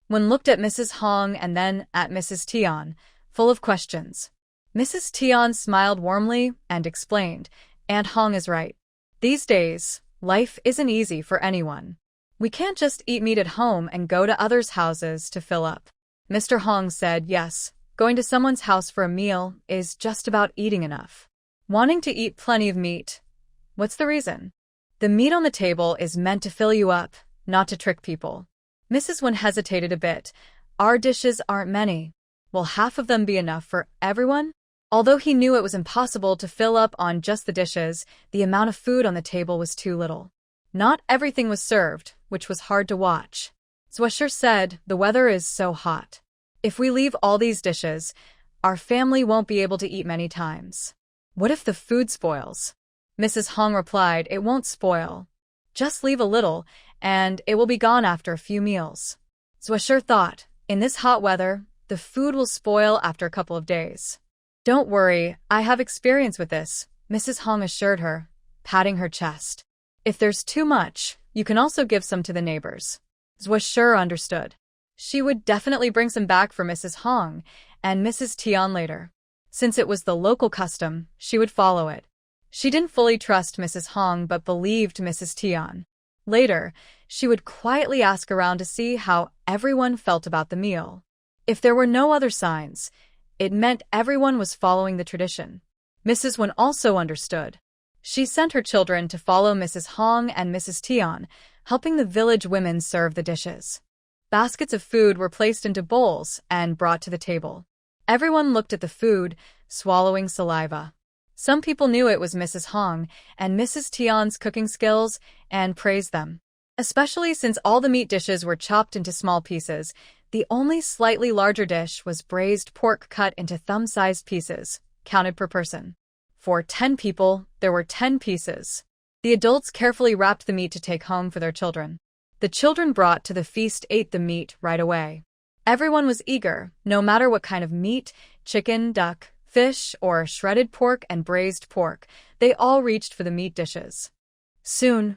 Wen looked at Mrs. Hong and then at Mrs. Tian, full of questions. Mrs. Tian smiled warmly and explained, "Aunt Hong is right. These days, life isn't easy for anyone. We can't just eat meat at home and go to others' houses to fill up." Mr. Hong said, "Yes, going to someone's house for a meal is just about eating enough. Wanting to eat plenty of meat. What's the reason? The meat on the table is meant to fill you up, not to trick people." Mrs. Wen hesitated a bit. "Our dishes aren't many. Will half of them be enough for everyone?" Although he knew it was impossible to fill up on just the dishes, the amount of food on the table was too little. Not everything was served, which was hard to watch. Zhuosher said, "The weather is so hot. If we leave all these dishes, our family won't be able to eat many times. What if the food spoils?" Mrs. Hong replied, "It won't spoil. Just leave a little, and it will be gone after a few meals." Zhuosher thought, in this hot weather, the food will spoil after a couple of days. "Don't worry, I have experience with this," Mrs. Hong assured her, patting her chest. "If there's too much, you can also give some to the neighbors." Zhuosher understood. She would definitely bring some back for Mrs. Hong and Mrs. Tian later. Since it was the local custom, she would follow it. She didn't fully trust Mrs. Hong but believed Mrs. Tian. Later, she would quietly ask around to see how everyone felt about the meal. If there were no other signs, it meant everyone was following the tradition. Mrs. Wen also understood. She sent her children to follow Mrs. Hong and Mrs. Tian, helping the village women serve the dishes. Baskets of food were placed into bowls and brought to the table. Everyone looked at the food, swallowing saliva. Some people knew it was Mrs. Hong and Mrs. Tian's cooking skills and praised them. Especially since all the meat dishes were chopped into small pieces, the only slightly larger dish was braised pork cut into thumb-sized pieces, counted per person. For 10 people, there were 10 pieces. The adults carefully wrapped the meat to take home for their children. The children brought to the feast ate the meat right away. Everyone was eager, no matter what kind of meat, chicken, duck, fish, or shredded pork and braised pork, they all reached for the meat dishes. Soon,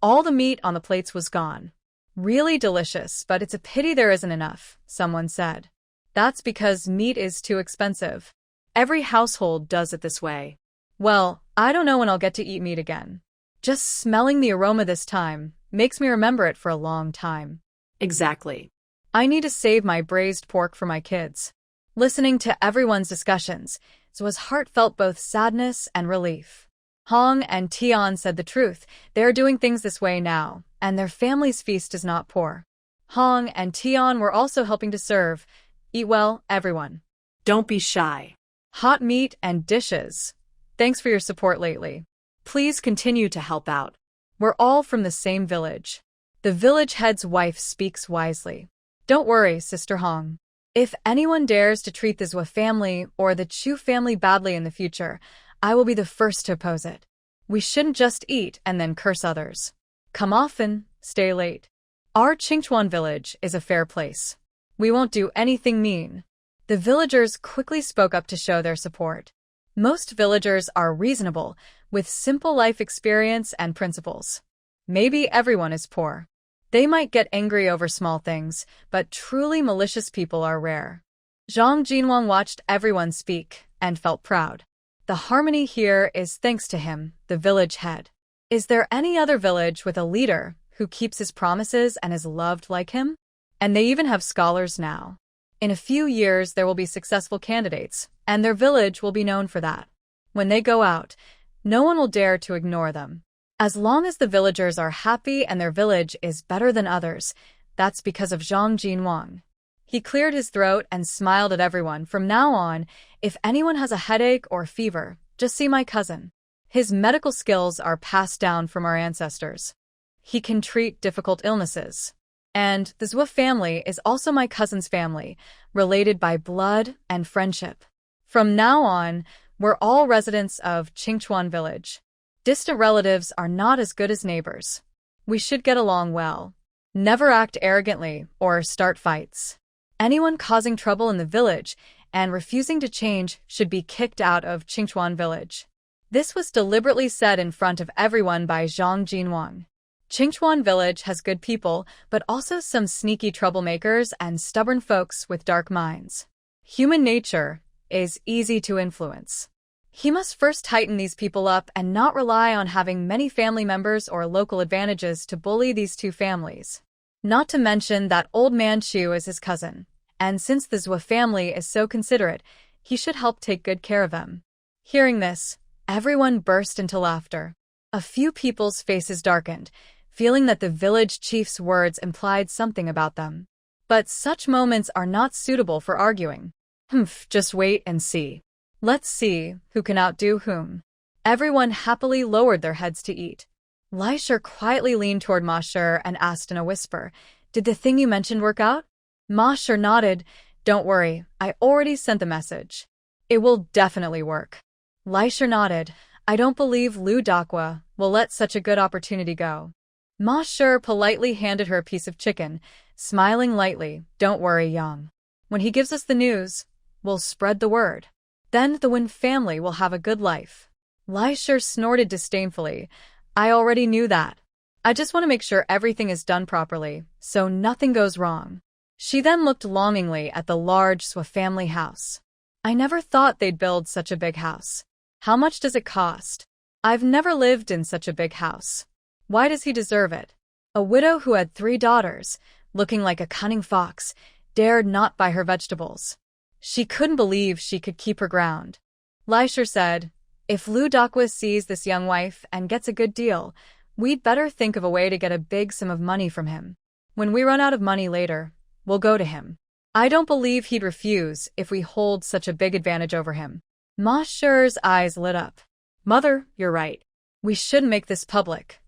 all the meat on the plates was gone. "Really delicious, but it's a pity there isn't enough," someone said. "That's because meat is too expensive. Every household does it this way." "Well, I don't know when I'll get to eat meat again. Just smelling the aroma this time makes me remember it for a long time." Exactly. "I need to save my braised pork for my kids." Listening to everyone's discussions, Zhuo's heart felt both sadness and relief. Hong and Tian said the truth. They are doing things this way now, and their family's feast is not poor. Hong and Tian were also helping to serve. Eat well, everyone. Don't be shy. Hot meat and dishes. Thanks for your support lately. Please continue to help out. We're all from the same village. The village head's wife speaks wisely. Don't worry, Sister Hong. If anyone dares to treat the Zhuo family or the Chu family badly in the future, I will be the first to oppose it. We shouldn't just eat and then curse others. Come often, stay late. Our Qingchuan village is a fair place. We won't do anything mean. The villagers quickly spoke up to show their support. Most villagers are reasonable, with simple life experience and principles. Maybe everyone is poor. They might get angry over small things, but truly malicious people are rare. Zhang Jinwang watched everyone speak and felt proud. The harmony here is thanks to him, the village head. Is there any other village with a leader who keeps his promises and is loved like him? And they even have scholars now. In a few years, there will be successful candidates, and their village will be known for that. When they go out, No one will dare to ignore them. As long as the villagers are happy and their village is better than others, that's because of Zhang Jinwang. He cleared his throat and smiled at everyone. From now on, if anyone has a headache or fever, just see my cousin. His medical skills are passed down from our ancestors. He can treat difficult illnesses. And the Zhou family is also my cousin's family, related by blood and friendship. From now on, we're all residents of Qingchuan village. Distant relatives are not as good as neighbors. We should get along well. Never act arrogantly or start fights. Anyone causing trouble in the village and refusing to change should be kicked out of Qingchuan village. This was deliberately said in front of everyone by Zhang Jinwang. Qingchuan village has good people, but also some sneaky troublemakers and stubborn folks with dark minds. Human nature is easy to influence. He must first tighten these people up and not rely on having many family members or local advantages to bully these two families. Not to mention that old man Chu is his cousin, and since the Zhou family is so considerate, he should help take good care of them. Hearing this, everyone burst into laughter. A few people's faces darkened, feeling that the village chief's words implied something about them. But such moments are not suitable for arguing. Just wait and see. Let's see who can outdo whom. Everyone happily lowered their heads to eat. Lai Shi quietly leaned toward Ma Shi and asked in a whisper, "Did the thing you mentioned work out?" Ma Shi nodded. "Don't worry, I already sent the message. It will definitely work." Lai Shi nodded. "I don't believe Lu Daqua will let such a good opportunity go." Ma Shi politely handed her a piece of chicken, smiling lightly. "Don't worry, Yang. When he gives us the news, we'll spread the word. Then the Wen family will have a good life." Lai Shi snorted disdainfully. "I already knew that. I just want to make sure everything is done properly, so nothing goes wrong." She then looked longingly at the large Swa family house. "I never thought they'd build such a big house. How much does it cost? I've never lived in such a big house. Why does he deserve it?" A widow who had 3 daughters, looking like a cunning fox, dared not buy her vegetables. She couldn't believe she could keep her ground. Lai Shi said, "If Lu Daqua sees this young wife and gets a good deal, we'd better think of a way to get a big sum of money from him. When we run out of money later, we'll go to him. I don't believe he'd refuse if we hold such a big advantage over him." Ma Shi's eyes lit up. "Mother, you're right. We shouldn't make this public.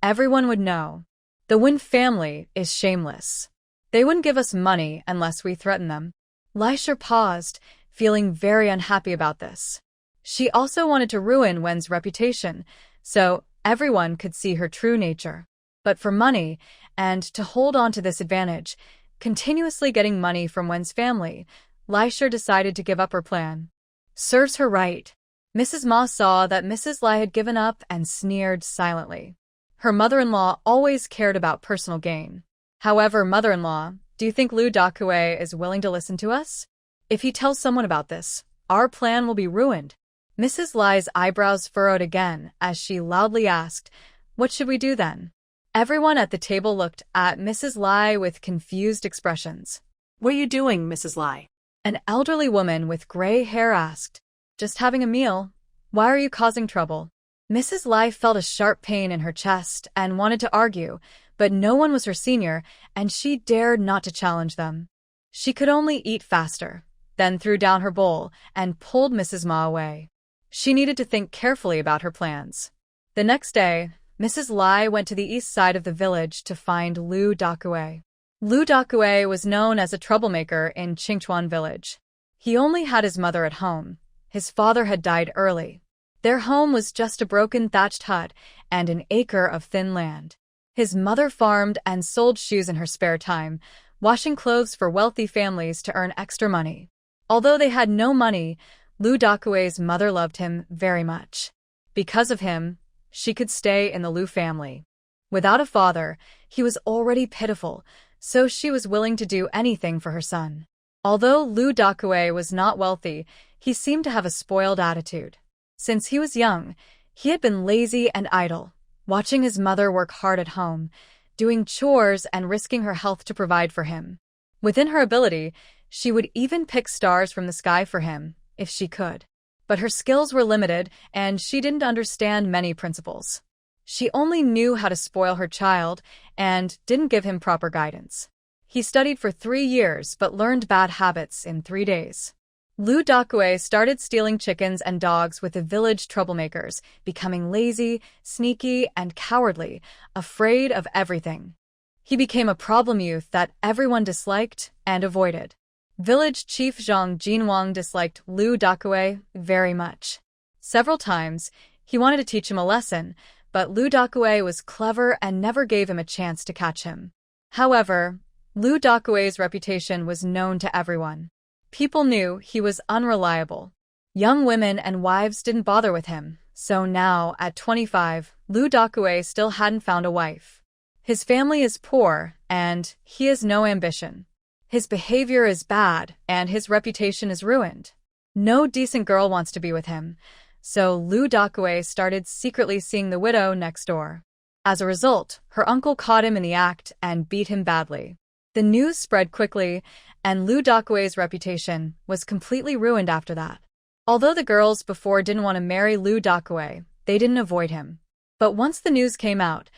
Everyone would know. The Wen family is shameless. They wouldn't give us money unless we threaten them." Lai Shi paused, feeling very unhappy about this. She also wanted to ruin Wen's reputation, so everyone could see her true nature. But for money, and to hold on to this advantage, continuously getting money from Wen's family, Lai Shi decided to give up her plan. Serves her right. Mrs. Ma saw that Mrs. Lai had given up and sneered silently. Her mother-in-law always cared about personal gain. "However, mother-in-law, do you think Lu Daqua is willing to listen to us? If he tells someone about this, our plan will be ruined." Mrs. Lai's eyebrows furrowed again as she loudly asked, "What should we do then?" Everyone at the table looked at Mrs. Lai with confused expressions. "What are you doing, Mrs. Lai?" An elderly woman with gray hair asked. "Just having a meal. Why are you causing trouble?" Mrs. Lai felt a sharp pain in her chest and wanted to argue, but no one was her senior, and she dared not to challenge them. She could only eat faster, then threw down her bowl and pulled Mrs. Ma away. She needed to think carefully about her plans. The next day, Mrs. Lai went to the east side of the village to find Lu Daqua. Lu Daqua was known as a troublemaker in Qingchuan village. He only had his mother at home. His father had died early. Their home was just a broken thatched hut and an acre of thin land. His mother farmed and sold shoes in her spare time, washing clothes for wealthy families to earn extra money. Although they had no money, Lu Daqua's mother loved him very much. Because of him, she could stay in the Lu family. Without a father, he was already pitiful, so she was willing to do anything for her son. Although Lu Daqua was not wealthy, he seemed to have a spoiled attitude. Since he was young, he had been lazy and idle, watching his mother work hard at home, doing chores and risking her health to provide for him. Within her ability, she would even pick stars from the sky for him, if she could. But her skills were limited, and she didn't understand many principles. She only knew how to spoil her child and didn't give him proper guidance. He studied for 3 years but learned bad habits in 3 days. Lu Dakue started stealing chickens and dogs with the village troublemakers, becoming lazy, sneaky, and cowardly, afraid of everything. He became a problem youth that everyone disliked and avoided. Village Chief Zhang Jinwang disliked Lu Dakue very much. Several times, he wanted to teach him a lesson, but Lu Dakue was clever and never gave him a chance to catch him. However, Lu Dakue's reputation was known to everyone. People knew he was unreliable. Young women and wives didn't bother with him, so now, at 25, Lu Dakue still hadn't found a wife. His family is poor, and he has no ambition. His behavior is bad, and his reputation is ruined. No decent girl wants to be with him, so Lu Dakue started secretly seeing the widow next door. As a result, her uncle caught him in the act and beat him badly. The news spread quickly, and Lu Dakue's reputation was completely ruined after that. Although the girls before didn't want to marry Lu Dakue, they didn't avoid him. But once the news came out,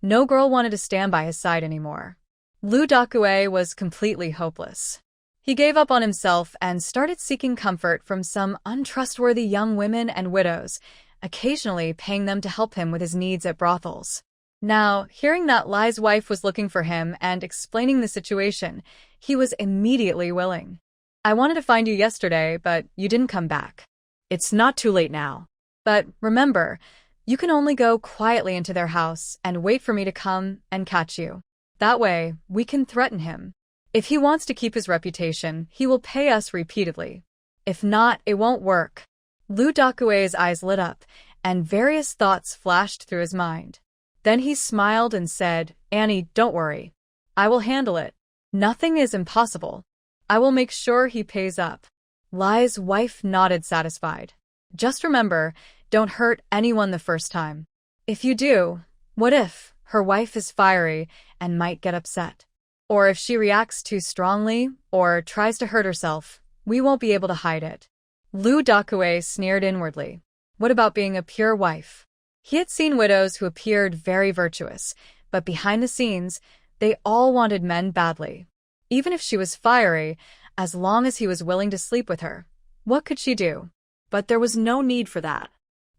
no girl wanted to stand by his side anymore. Lu Dakue was completely hopeless. He gave up on himself and started seeking comfort from some untrustworthy young women and widows, occasionally paying them to help him with his needs at brothels. Now, hearing that Lai's wife was looking for him and explaining the situation, he was immediately willing. I wanted to find you yesterday, but you didn't come back. It's not too late now. But remember, you can only go quietly into their house and wait for me to come and catch you. That way, we can threaten him. If he wants to keep his reputation, he will pay us repeatedly. If not, it won't work. Lu Dakue's eyes lit up, and various thoughts flashed through his mind. Then he smiled and said, "Annie, don't worry. I will handle it. Nothing is impossible. I will make sure he pays up." Lai's wife nodded satisfied. Just remember, don't hurt anyone the first time. If you do, what if her wife is fiery and might get upset? Or if she reacts too strongly or tries to hurt herself, we won't be able to hide it. Lu Dakue sneered inwardly. What about being a pure wife? He had seen widows who appeared very virtuous, but behind the scenes, they all wanted men badly. Even if she was fiery, as long as he was willing to sleep with her, what could she do? But there was no need for that.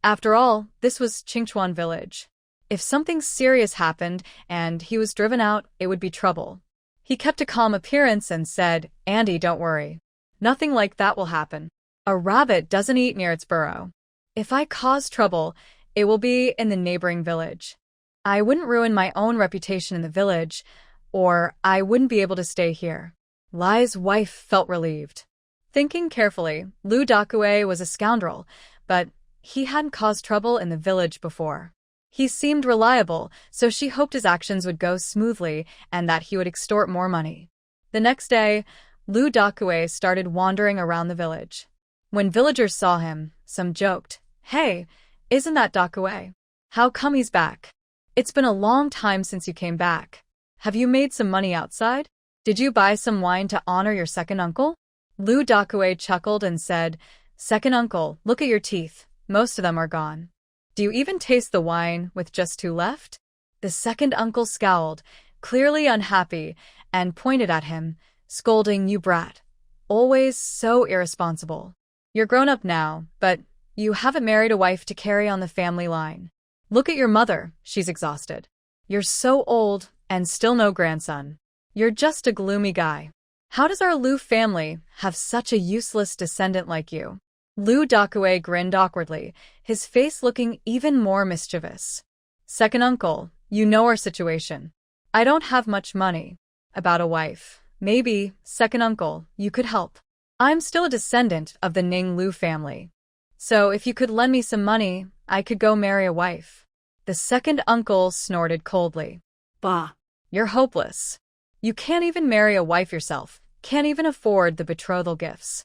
After all, this was Qingchuan village. If something serious happened and he was driven out, it would be trouble. He kept a calm appearance and said, "Andy, don't worry. Nothing like that will happen. A rabbit doesn't eat near its burrow. If I cause trouble, it will be in the neighboring village. I wouldn't ruin my own reputation in the village, or I wouldn't be able to stay here." Lai's wife felt relieved. Thinking carefully, Lu Dakue was a scoundrel, but he hadn't caused trouble in the village before. He seemed reliable, so she hoped his actions would go smoothly and that he would extort more money. The next day, Lu Dakue started wandering around the village. When villagers saw him, some joked, "Hey, isn't that Dakue? How come he's back? It's been a long time since you came back. Have you made some money outside? Did you buy some wine to honor your second uncle?" Lu Dakue chuckled and said, "Second uncle, look at your teeth. Most of them are gone. Do you even taste the wine with just 2 left?" The second uncle scowled, clearly unhappy, and pointed at him, scolding, "You brat. Always so irresponsible. You're grown up now, but you haven't married a wife to carry on the family line. Look at your mother, she's exhausted. You're so old and still no grandson. You're just a gloomy guy. How does our Lu family have such a useless descendant like you?" Lu Dakue grinned awkwardly, his face looking even more mischievous. "Second uncle, you know our situation. I don't have much money. About a wife. Maybe, second uncle, you could help. I'm still a descendant of the Ning Lu family. So if you could lend me some money, I could go marry a wife." The second uncle snorted coldly. "Bah. You're hopeless. You can't even marry a wife yourself, can't even afford the betrothal gifts.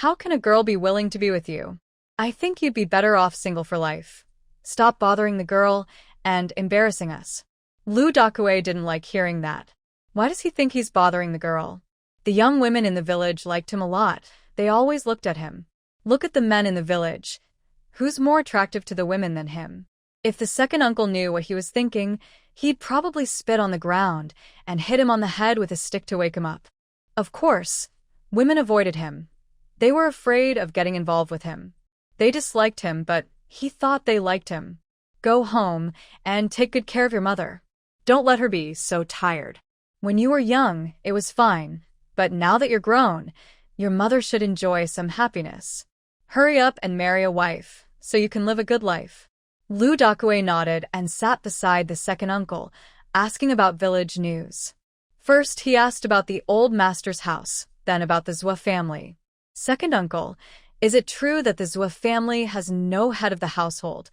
How can a girl be willing to be with you? I think you'd be better off single for life. Stop bothering the girl and embarrassing us." Lu Dakue didn't like hearing that. Why does he think he's bothering the girl? The young women in the village liked him a lot. They always looked at him. Look at the men in the village. Who's more attractive to the women than him? If the second uncle knew what he was thinking, he'd probably spit on the ground and hit him on the head with a stick to wake him up. Of course, women avoided him. They were afraid of getting involved with him. They disliked him, but he thought they liked him. Go home and take good care of your mother. Don't let her be so tired. When you were young, it was fine, but now that you're grown, your mother should enjoy some happiness. Hurry up and marry a wife, so you can live a good life. Lu Dakue nodded and sat beside the second uncle, asking about village news. First, he asked about the old master's house, then about the Zhua family. Second uncle, is it true that the Zhua family has no head of the household,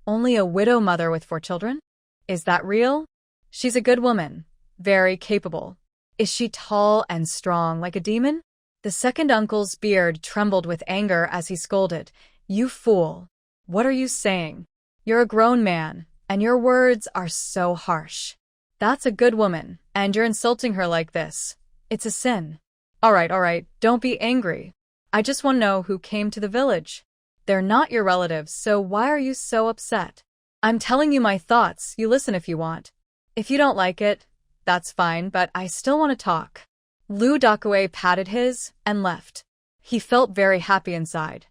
only a widow mother with 4 children? Is that real? She's a good woman, very capable. Is she tall and strong like a demon? The second uncle's beard trembled with anger as he scolded. You fool! What are you saying? You're a grown man, and your words are so harsh. That's a good woman, and you're insulting her like this. It's a sin. All right, don't be angry. I just want to know who came to the village. They're not your relatives, so why are you so upset? I'm telling you my thoughts, you listen if you want. If you don't like it, that's fine, but I still want to talk. Lu Dakue patted his and left. He felt very happy inside.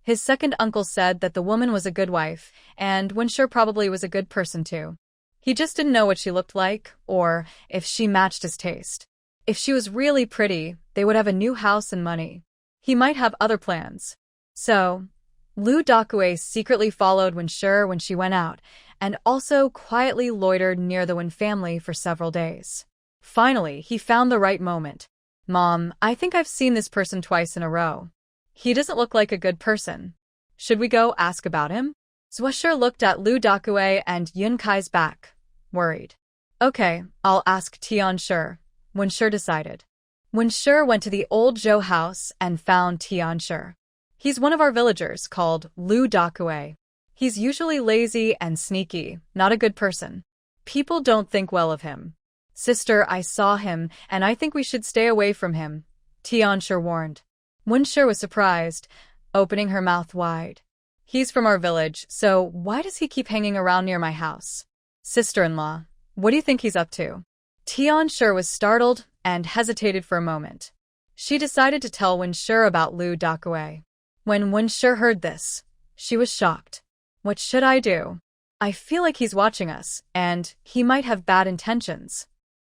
His second uncle said that the woman was a good wife, and Winsher probably was a good person too. He just didn't know what she looked like, or if she matched his taste. If she was really pretty, they would have a new house and money. He might have other plans. So, Lu Dakue secretly followed Winsher when she went out, and also quietly loitered near the Wen family for several days. Finally, he found the right moment. Mom, I think I've seen this person twice in a row. He doesn't look like a good person. Should we go ask about him? Zhuosher looked at Lu Dakue and Yun Kai's back, worried. Okay, I'll ask Tianshi, Winsher decided. Winsher went to the old Zhou house and found Tianshi. He's one of our villagers called Lu Dakue. He's usually lazy and sneaky, not a good person. People don't think well of him. Sister, I saw him, and I think we should stay away from him, Tianshi warned. Winsher was surprised, opening her mouth wide. He's from our village, so why does he keep hanging around near my house? Sister-in-law, what do you think he's up to? Tianshi was startled and hesitated for a moment. She decided to tell Winsher about Lu Dakue. When Winsher heard this, she was shocked. What should I do? I feel like he's watching us, and he might have bad intentions.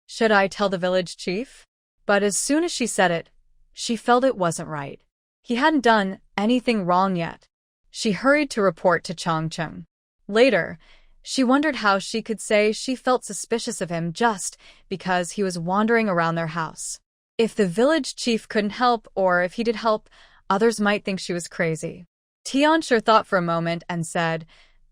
Should I tell the village chief? But as soon as she said it, she felt it wasn't right. He hadn't done anything wrong yet. She hurried to report to Changcheng. Later, she wondered how she could say she felt suspicious of him just because he was wandering around their house. If the village chief couldn't help, or if he did help, others might think she was crazy. Tianshi thought for a moment and said,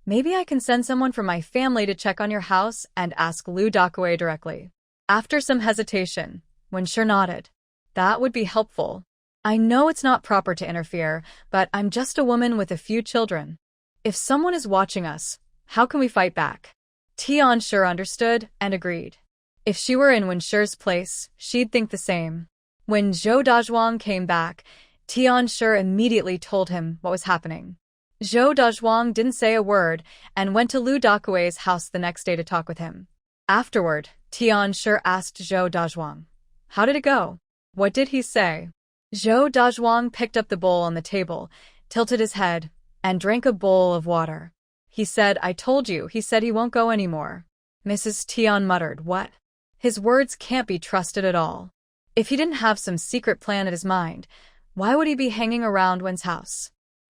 maybe I can send someone from my family to check on your house and ask Lu Dakue directly. After some hesitation, Winsher nodded. That would be helpful. I know it's not proper to interfere, but I'm just a woman with a few children. If someone is watching us, how can we fight back? Tianshi understood and agreed. If she were in Winsher's place, she'd think the same. When Zhou Dazhuang came back, Tianshi immediately told him what was happening. Zhou Dazhuang didn't say a word and went to Lu Dakue's house the next day to talk with him. Afterward, Tianshi asked Zhou Dazhuang, how did it go? What did he say? Zhou Dazhuang picked up the bowl on the table, tilted his head, and drank a bowl of water. He said, I told you, he said he won't go anymore. Mrs. Tian muttered, what? His words can't be trusted at all. If he didn't have some secret plan in his mind, why would he be hanging around Wen's house?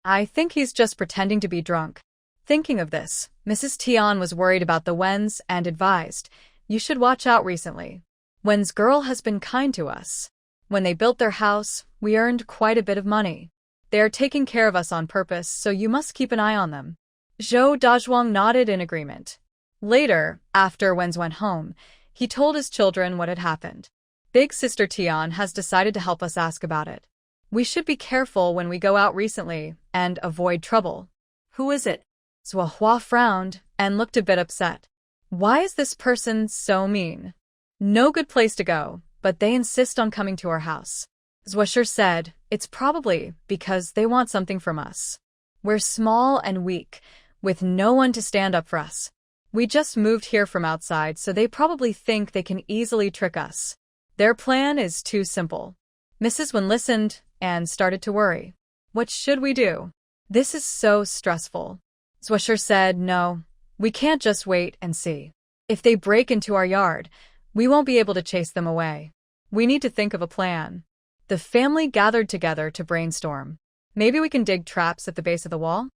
I think he's just pretending to be drunk. Thinking of this, Mrs. Tian was worried about the Wens and advised, you should watch out recently. Wen's girl has been kind to us. When they built their house, we earned quite a bit of money. They are taking care of us on purpose, so you must keep an eye on them. Zhou Dazhuang nodded in agreement. Later, after Wen's went home, he told his children what had happened. Big Sister Tian has decided to help us ask about it. We should be careful when we go out recently and avoid trouble. Who is it? Zhuohua frowned and looked a bit upset. Why is this person so mean? No good place to go, but they insist on coming to our house. Zhuo said, "It's probably because they want something from us. We're small and weak, with no one to stand up for us. We just moved here from outside, so they probably think they can easily trick us. Their plan is too simple." Mrs. Wen listened and started to worry. "What should we do? This is so stressful." Zhuo said, "No, we can't just wait and see. If they break into our yard, we won't be able to chase them away. We need to think of a plan." The family gathered together to brainstorm. "Maybe we can dig traps at the base of the wall?"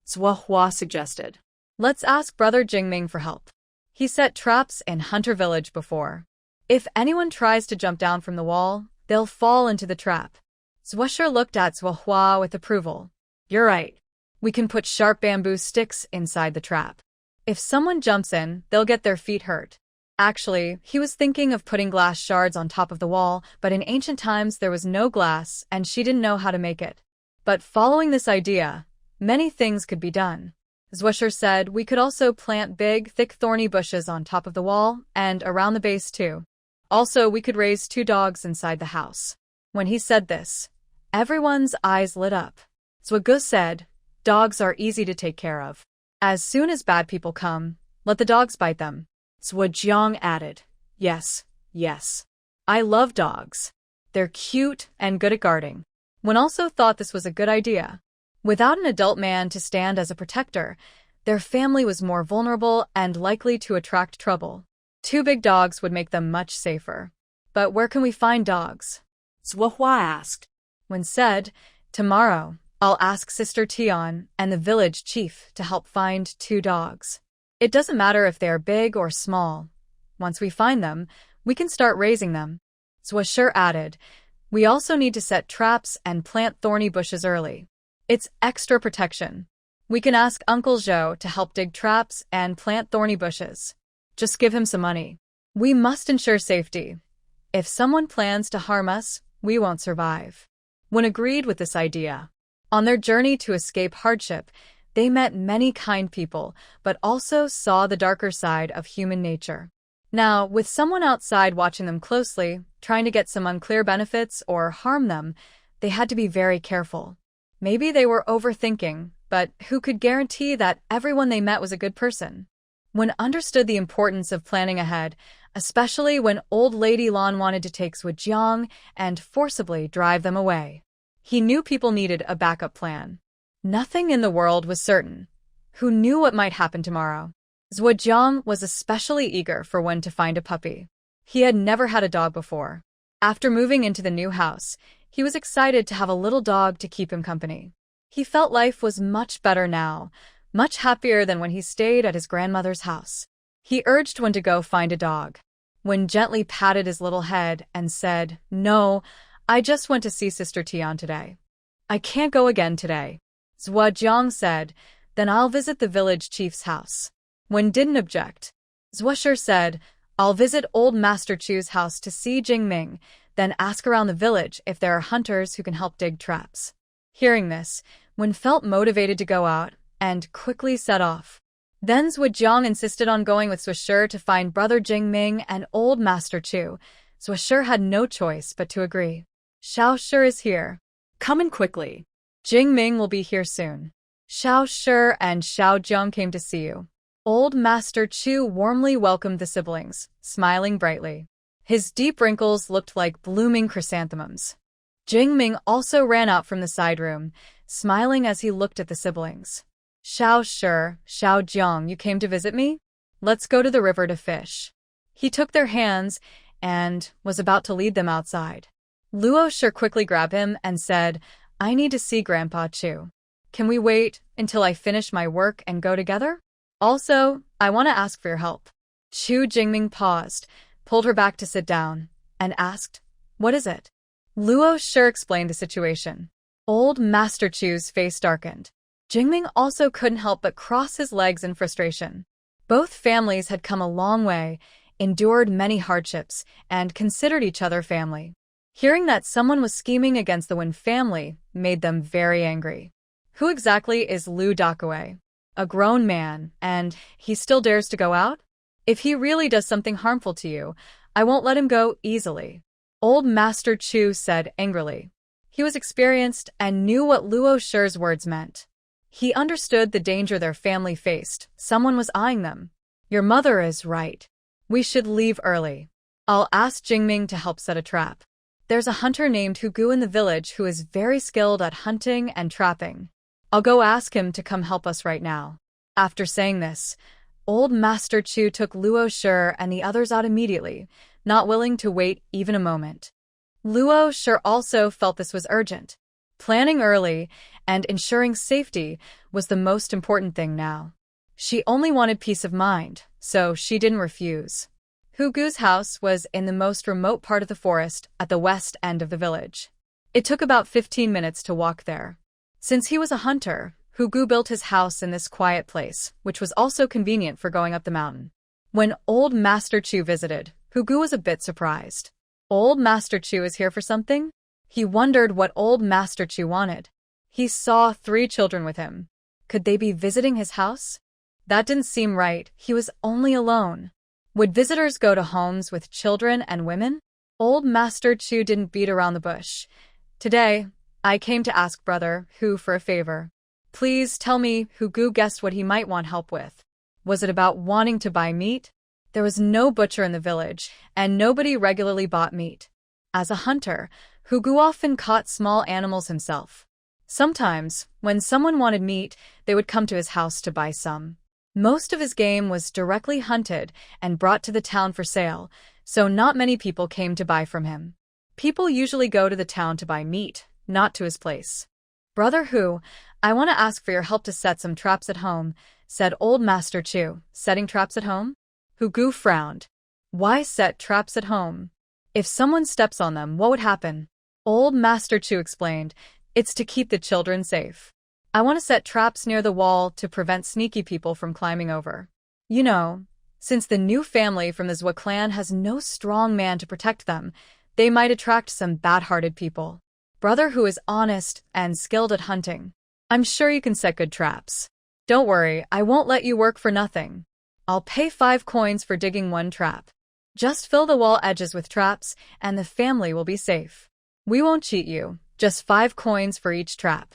Zhuo suggested. "Let's ask Brother Jingming for help. He set traps in Hunter Village before. If anyone tries to jump down from the wall, they'll fall into the trap." Zhuo looked at Zhuo with approval. "You're right. We can put sharp bamboo sticks inside the trap. If someone jumps in, they'll get their feet hurt." Actually, he was thinking of putting glass shards on top of the wall, but in ancient times there was no glass and she didn't know how to make it. But following this idea, many things could be done. Zhuo said we could also plant big, thick thorny bushes on top of the wall and around the base too. Also, we could raise 2 dogs inside the house. When he said this, everyone's eyes lit up. Zhuo said, "Dogs are easy to take care of. As soon as bad people come, let the dogs bite them." Zhuo added, Yes. I love dogs. They're cute and good at guarding." Wen also thought this was a good idea. Without an adult man to stand as a protector, their family was more vulnerable and likely to attract trouble. 2 big dogs would make them much safer. "But where can we find dogs?" Zhuo asked. Wen said, "Tomorrow, I'll ask Sister Tian and the village chief to help find 2 dogs. It doesn't matter if they are big or small. Once we find them, we can start raising them." Zhuo added, "We also need to set traps and plant thorny bushes early. It's extra protection. We can ask Uncle Zhou to help dig traps and plant thorny bushes. Just give him some money. We must ensure safety. If someone plans to harm us, we won't survive." Wen agreed with this idea. On their journey to escape hardship, they met many kind people, but also saw the darker side of human nature. Now, with someone outside watching them closely, trying to get some unclear benefits or harm them, they had to be very careful. Maybe they were overthinking, but who could guarantee that everyone they met was a good person? Wen understood the importance of planning ahead, especially when old Lady Lan wanted to take Zhuo and forcibly drive them away. He knew people needed a backup plan. Nothing in the world was certain. Who knew what might happen tomorrow? Zhuo was especially eager for Wen to find a puppy. He had never had a dog before. After moving into the new house, he was excited to have a little dog to keep him company. He felt life was much better now, much happier than when he stayed at his grandmother's house. He urged Wen to go find a dog. Wen gently patted his little head and said, "No, I just went to see Sister Tian today. I can't go again today." Zhuo said, "Then I'll visit the village chief's house." Wen didn't object. Zhuo said, "I'll visit old Master Chu's house to see Jingming, then ask around the village if there are hunters who can help dig traps." Hearing this, Wen felt motivated to go out and quickly set off. Then Zhuo insisted on going with Zhuo to find Brother Jingming and old Master Chu. Zhuo had no choice but to agree. "Xiao Shi is here. Come in quickly. Jingming will be here soon. Xiao Shi and Xiao Jiang came to see you." Old Master Chu warmly welcomed the siblings, smiling brightly. His deep wrinkles looked like blooming chrysanthemums. Jingming also ran out from the side room, smiling as he looked at the siblings. "Xiao Shi, Xiao Jiang, you came to visit me? Let's go to the river to fish." He took their hands and was about to lead them outside. Luo Shi quickly grabbed him and said, "I need to see Grandpa Chu. Can we wait until I finish my work and go together? Also, I want to ask for your help." Chu Jingming paused, pulled her back to sit down, and asked, "What is it?" Luo Shi explained the situation. Old Master Chu's face darkened. Jingming also couldn't help but cross his legs in frustration. Both families had come a long way, endured many hardships, and considered each other family. Hearing that someone was scheming against the Wen family made them very angry. Who exactly is Lu Dakue? A grown man, and he still dares to go out? If he really does something harmful to you, I won't let him go easily. Old Master Chu said angrily. He was experienced and knew what Luo Shi's words meant. He understood the danger their family faced. Someone was eyeing them. Your mother is right. We should leave early. I'll ask Jingming to help set a trap. There's a hunter named Hugu in the village who is very skilled at hunting and trapping. I'll go ask him to come help us right now. After saying this, Old Master Chu took Luo Shi and the others out immediately, not willing to wait even a moment. Luo Shi also felt this was urgent. Planning early and ensuring safety was the most important thing now. She only wanted peace of mind, so she didn't refuse. Hugu's house was in the most remote part of the forest at the west end of the village. It took about 15 minutes to walk there. Since he was a hunter, Hugu built his house in this quiet place, which was also convenient for going up the mountain. When Old Master Chu visited, Hugu was a bit surprised. Old Master Chu is here for something? He wondered what Old Master Chu wanted. He saw 3 children with him. Could they be visiting his house? That didn't seem right. He was only alone. Would visitors go to homes with children and women? Old Master Chu didn't beat around the bush. Today, I came to ask Brother Hu for a favor. Please tell me Hugu guessed what he might want help with. Was it about wanting to buy meat? There was no butcher in the village, and nobody regularly bought meat. As a hunter, Hugu often caught small animals himself. Sometimes, when someone wanted meat, they would come to his house to buy some. Most of his game was directly hunted and brought to the town for sale, so not many people came to buy from him. People usually go to the town to buy meat, not to his place. Brother Hu, I want to ask for your help to set some traps at home, said Old Master Chu. Setting traps at home? Hugu frowned. Why set traps at home? If someone steps on them, what would happen? Old Master Chu explained, it's to keep the children safe. I want to set traps near the wall to prevent sneaky people from climbing over. You know, since the new family from the Zhua clan has no strong man to protect them, they might attract some bad-hearted people. Brother Hu is honest and skilled at hunting. I'm sure you can set good traps. Don't worry, I won't let you work for nothing. I'll pay 5 coins for digging 1 trap. Just fill the wall edges with traps, and the family will be safe. We won't cheat you, just 5 coins for each trap.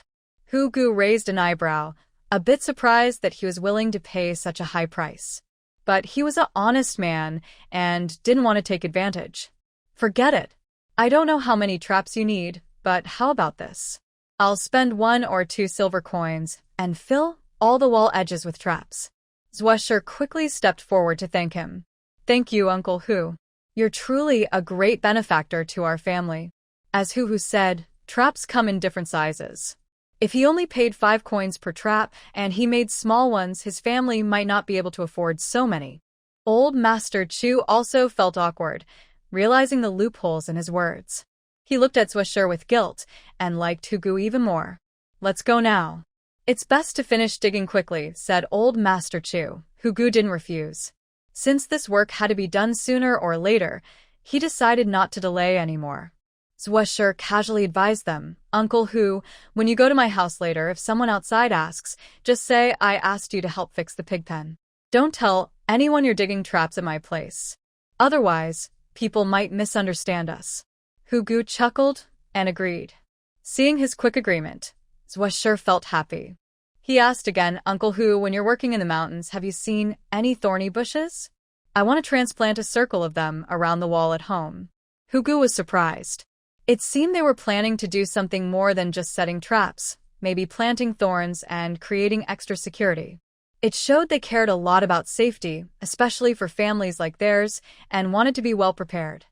Hugu raised an eyebrow, a bit surprised that he was willing to pay such a high price. But he was an honest man and didn't want to take advantage. Forget it. I don't know how many traps you need, but how about this? I'll spend 1 or 2 silver coins and fill all the wall edges with traps. Zhuo quickly stepped forward to thank him. Thank you, Uncle Hu. You're truly a great benefactor to our family. As Hu said, traps come in different sizes. If he only paid 5 coins per trap and he made small ones, his family might not be able to afford so many. Old Master Chu also felt awkward, realizing the loopholes in his words. He looked at Zhuo with guilt and liked Hugu even more. Let's go now. It's best to finish digging quickly, said Old Master Chu. Hugu didn't refuse. Since this work had to be done sooner or later, he decided not to delay anymore. Zhuo casually advised them, Uncle Hu, when you go to my house later, if someone outside asks, just say I asked you to help fix the pig pen. Don't tell anyone you're digging traps at my place. Otherwise, people might misunderstand us. Hugu chuckled and agreed. Seeing his quick agreement, Zhuo felt happy. He asked again, Uncle Hu, when you're working in the mountains, have you seen any thorny bushes? I want to transplant a circle of them around the wall at home. Hugu was surprised. It seemed they were planning to do something more than just setting traps, maybe planting thorns and creating extra security. It showed they cared a lot about safety, especially for families like theirs, and wanted to be well prepared.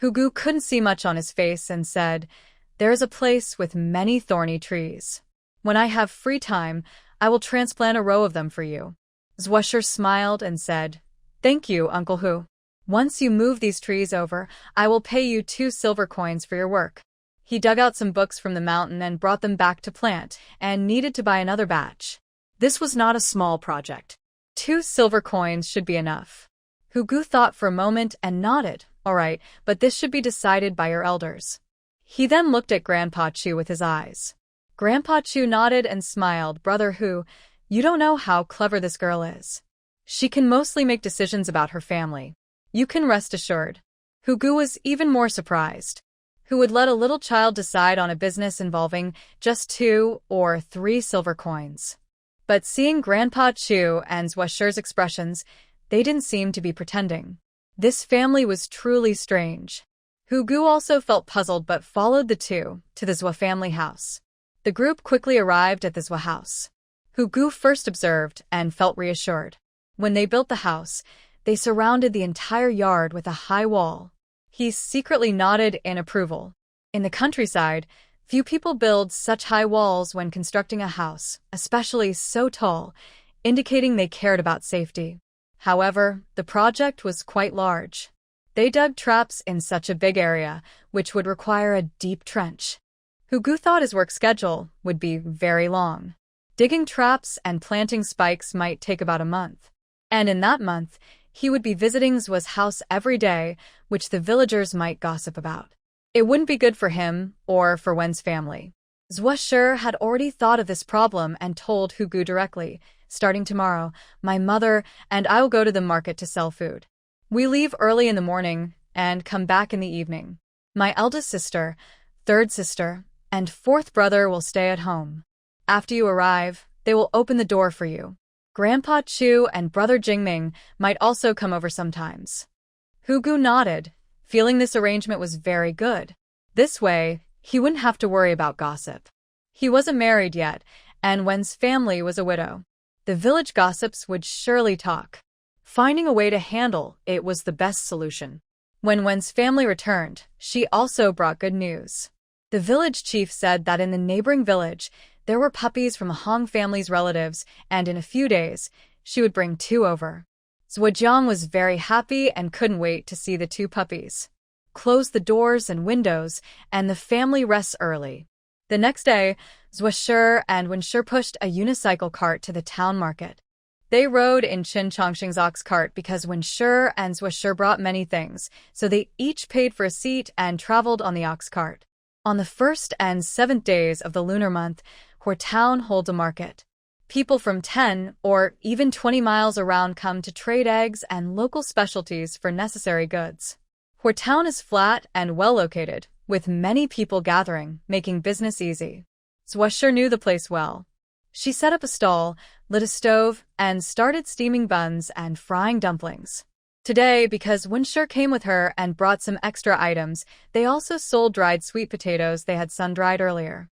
Hugu couldn't see much on his face and said, There is a place with many thorny trees. When I have free time, I will transplant a row of them for you. Zhuo smiled and said, Thank you, Uncle Hu. Once you move these trees over, I will pay you 2 silver coins for your work. He dug out some books from the mountain and brought them back to plant, and needed to buy another batch. This was not a small project. 2 silver coins should be enough. Hugu thought for a moment and nodded. All right, but this should be decided by your elders. He then looked at Grandpa Chu with his eyes. Grandpa Chu nodded and smiled. Brother Hu, you don't know how clever this girl is. She can mostly make decisions about her family. You can rest assured. Hugu was even more surprised. Who would let a little child decide on a business involving just 2 or 3 silver coins? But seeing Grandpa Chu and Zhuosher's expressions, they didn't seem to be pretending. This family was truly strange. Hugu also felt puzzled but followed the two to the Zhua family house. The group quickly arrived at the Zhua house. Hugu first observed and felt reassured. When they built the house, they surrounded the entire yard with a high wall. He secretly nodded in approval. In the countryside, few people build such high walls when constructing a house, especially so tall, indicating they cared about safety. However, the project was quite large. They dug traps in such a big area, which would require a deep trench. Hugu thought his work schedule would be very long. Digging traps and planting spikes might take about a month. And in that month, he would be visiting Zhua's house every day, which the villagers might gossip about. It wouldn't be good for him or for Wen's family. Zhuosher had already thought of this problem and told Hugu directly, "Starting tomorrow, my mother and I will go to the market to sell food. We leave early in the morning and come back in the evening. My eldest sister, third sister, and fourth brother will stay at home. After you arrive, they will open the door for you. Grandpa Chu and brother Jingming might also come over sometimes." Hugu nodded, feeling this arrangement was very good. This way, he wouldn't have to worry about gossip. He wasn't married yet, and Wen's family was a widow. The village gossips would surely talk. Finding a way to handle it was the best solution. When Wen's family returned, she also brought good news. The village chief said that in the neighboring village, there were puppies from Hong family's relatives, and in a few days, she would bring 2 over. Zhuojiang was very happy and couldn't wait to see the 2 puppies. Close the doors and windows, and the family rests early. The next day, Zhuosher and Wenshi pushed a unicycle cart to the town market. They rode in Qin Chongqing's ox cart because Wenshi and Zhuosher brought many things, so they each paid for a seat and traveled on the ox cart. On the 1st and 7th days of the lunar month, Huatown holds a market. People from 10 or even 20 miles around come to trade eggs and local specialties for necessary goods. Huatown is flat and well located, with many people gathering, making business easy. Zhuosher knew the place well. She set up a stall, lit a stove, and started steaming buns and frying dumplings. Today, because Wenshi came with her and brought some extra items, they also sold dried sweet potatoes they had sun-dried earlier.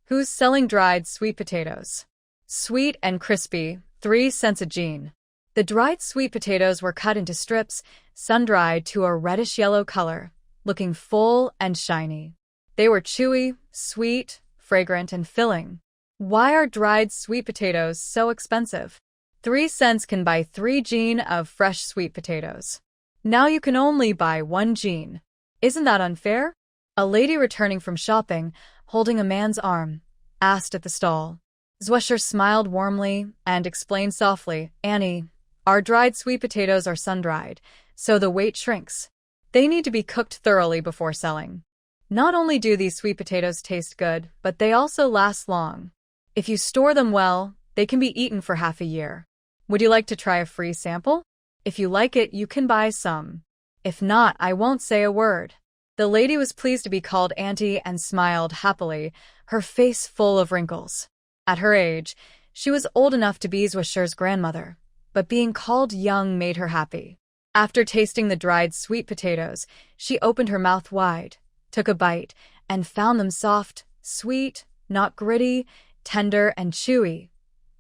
Who's selling dried sweet potatoes? Sweet and crispy, 3 cents a jean. The dried sweet potatoes were cut into strips, sun-dried to a reddish-yellow color, looking full and shiny. They were chewy, sweet, fragrant, and filling. Why are dried sweet potatoes so expensive? 3 cents can buy 3 jean of fresh sweet potatoes. Now you can only buy 1 jean. Isn't that unfair? A lady returning from shopping, holding a man's arm, asked at the stall. Zhuosher smiled warmly and explained softly, "Annie, our dried sweet potatoes are sun-dried, so the weight shrinks. They need to be cooked thoroughly before selling. Not only do these sweet potatoes taste good, but they also last long. If you store them well, they can be eaten for half a year. Would you like to try a free sample? If you like it, you can buy some. If not, I won't say a word." The lady was pleased to be called Auntie and smiled happily, her face full of wrinkles. At her age, she was old enough to be Zhuosher's grandmother, but being called young made her happy. After tasting the dried sweet potatoes, she opened her mouth wide, took a bite, and found them soft, sweet, not gritty, tender and chewy.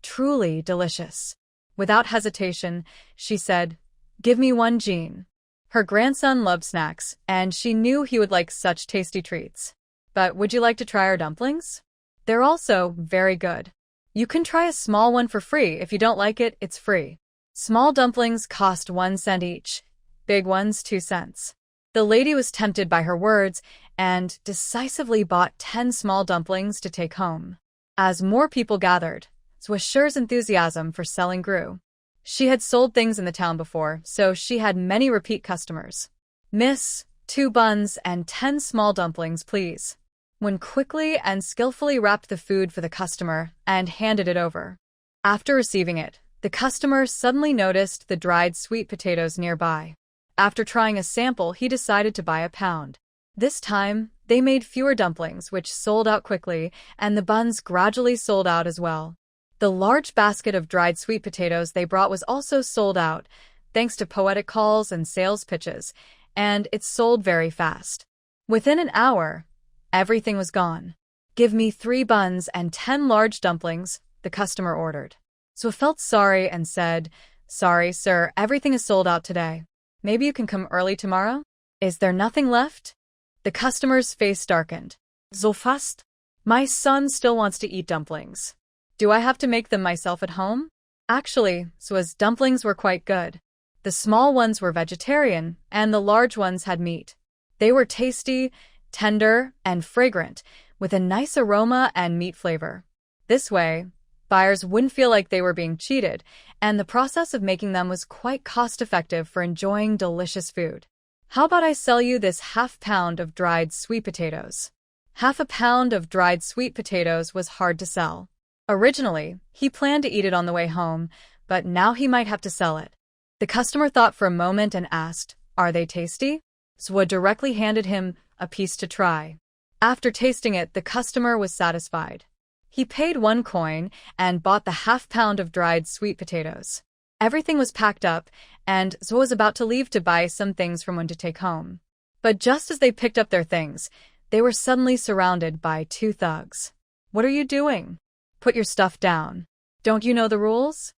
Truly delicious. Without hesitation, she said, "Give me 1 jean." Her grandson loved snacks, and she knew he would like such tasty treats. "But would you like to try our dumplings? They're also very good. You can try a small one for free. If you don't like it, it's free. Small dumplings cost 1 cent each, big ones 2 cents. The lady was tempted by her words and decisively bought 10 small dumplings to take home. As more people gathered, Zhuosher's enthusiasm for selling grew. She had sold things in the town before, so she had many repeat customers. "Miss, 2 buns and 10 small dumplings, please." When quickly and skillfully wrapped the food for the customer and handed it over. After receiving it, the customer suddenly noticed the dried sweet potatoes nearby. After trying a sample, he decided to buy a pound. This time, they made fewer dumplings, which sold out quickly, and the buns gradually sold out as well. The large basket of dried sweet potatoes they brought was also sold out, thanks to poetic calls and sales pitches, and it sold very fast. Within an hour, everything was gone. "Give me 3 buns and 10 large dumplings," the customer ordered. So felt sorry and said, "Sorry, sir, everything is sold out today. Maybe you can come early tomorrow? Is there nothing left?" The customer's face darkened. "So fast? My son still wants to eat dumplings. Do I have to make them myself at home?" Actually, Swa's dumplings were quite good. The small ones were vegetarian, and the large ones had meat. They were tasty, tender, and fragrant, with a nice aroma and meat flavor. This way, buyers wouldn't feel like they were being cheated, and the process of making them was quite cost-effective for enjoying delicious food. "How about I sell you this half-pound of dried sweet potatoes?" Half a pound of dried sweet potatoes was hard to sell. Originally, he planned to eat it on the way home, but now he might have to sell it. The customer thought for a moment and asked, "Are they tasty?" Swa directly handed him a piece to try. After tasting it, the customer was satisfied. He paid 1 coin and bought the half-pound of dried sweet potatoes. Everything was packed up, and Swa was about to leave to buy some things from one to take home. But just as they picked up their things, they were suddenly surrounded by 2 thugs. "What are you doing? Put your stuff down. Don't you know the rules?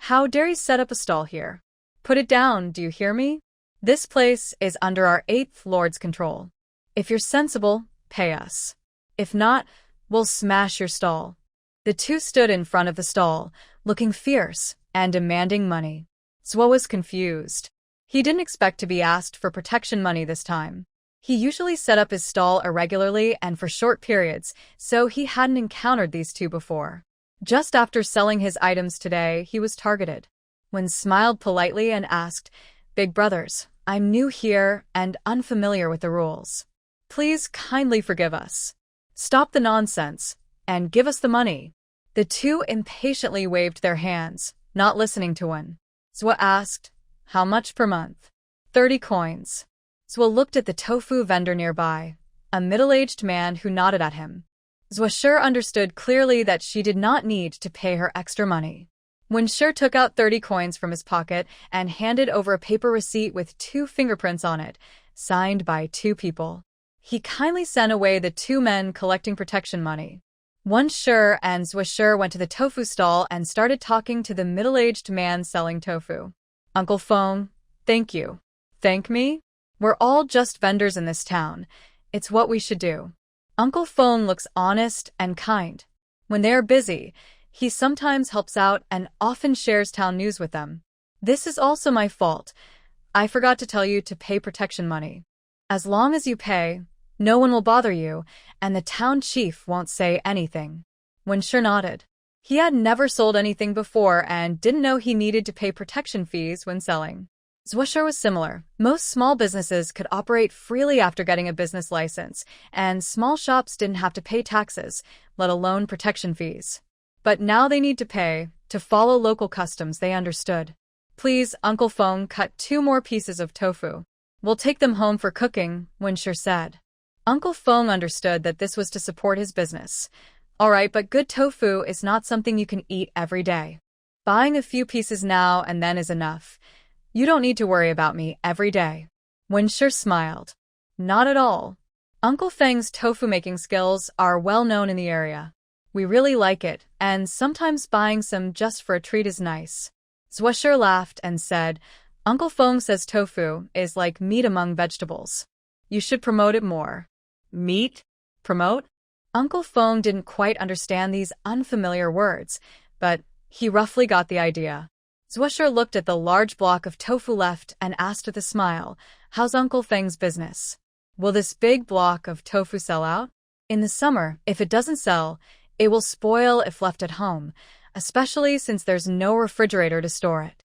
How dare you set up a stall here? Put it down, do you hear me? This place is under our 8th Lord's control. If you're sensible, pay us. If not, we'll smash your stall." The 2 stood in front of the stall, looking fierce and demanding money. Swa was confused. He didn't expect to be asked for protection money this time. He usually set up his stall irregularly and for short periods, so he hadn't encountered these 2 before. Just after selling his items today, he was targeted. When smiled politely and asked, "Big brothers, I'm new here and unfamiliar with the rules. Please kindly forgive us. Stop the nonsense and give us the money." The 2 impatiently waved their hands, not listening to one. Swa asked, "How much per month?" 30 coins. Swa looked at the tofu vendor nearby, a middle-aged man who nodded at him. Swa sure understood clearly that she did not need to pay her extra money. When Sure took out 30 coins from his pocket and handed over a paper receipt with 2 fingerprints on it, signed by 2 people, he kindly sent away the 2 men collecting protection money. Once Sure and Swisher went to the tofu stall and started talking to the middle-aged man selling tofu. "Uncle Fong, thank you." "Thank me? We're all just vendors in this town. It's what we should do." Uncle Fong looks honest and kind. When they are busy, he sometimes helps out and often shares town news with them. "This is also my fault. I forgot to tell you to pay protection money. As long as you pay, no one will bother you, and the town chief won't say anything." When Sure nodded. He had never sold anything before and didn't know he needed to pay protection fees when selling. Swisher was similar. Most small businesses could operate freely after getting a business license, and small shops didn't have to pay taxes, let alone protection fees. But now they need to pay to follow local customs they understood. "Please, Uncle Fong, cut 2 more pieces of tofu. We'll take them home for cooking," Winsher said. Uncle Fong understood that this was to support his business. "All right, but good tofu is not something you can eat every day. Buying a few pieces now and then is enough. You don't need to worry about me every day." Winsher smiled. "Not at all. Uncle Feng's tofu-making skills are well known in the area. We really like it, and sometimes buying some just for a treat is nice." Swisher laughed and said, "Uncle Fong says tofu is like meat among vegetables. You should promote it more." "Meat? Promote?" Uncle Fong didn't quite understand these unfamiliar words, but he roughly got the idea. Swisher looked at the large block of tofu left and asked with a smile, "How's Uncle Feng's business? Will this big block of tofu sell out?" "In the summer, if it doesn't sell, it will spoil if left at home, especially since there's no refrigerator to store it."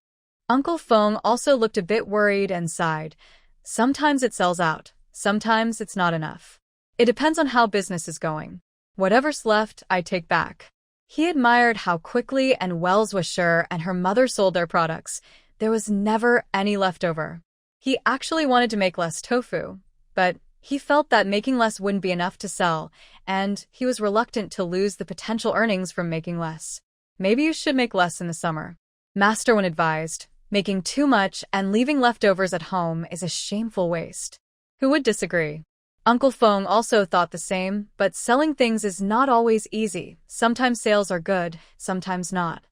Uncle Fong also looked a bit worried and sighed. "Sometimes it sells out, sometimes it's not enough. It depends on how business is going. Whatever's left, I take back." He admired how quickly and well Swisher and her mother sold their products. There was never any left over. He actually wanted to make less tofu, but he felt that making less wouldn't be enough to sell, and he was reluctant to lose the potential earnings from making less. Maybe you should make less in the summer. Master One advised, making too much and leaving leftovers at home is a shameful waste. Who would disagree? Uncle Feng also thought the same, but selling things is not always easy. Sometimes sales are good, sometimes not.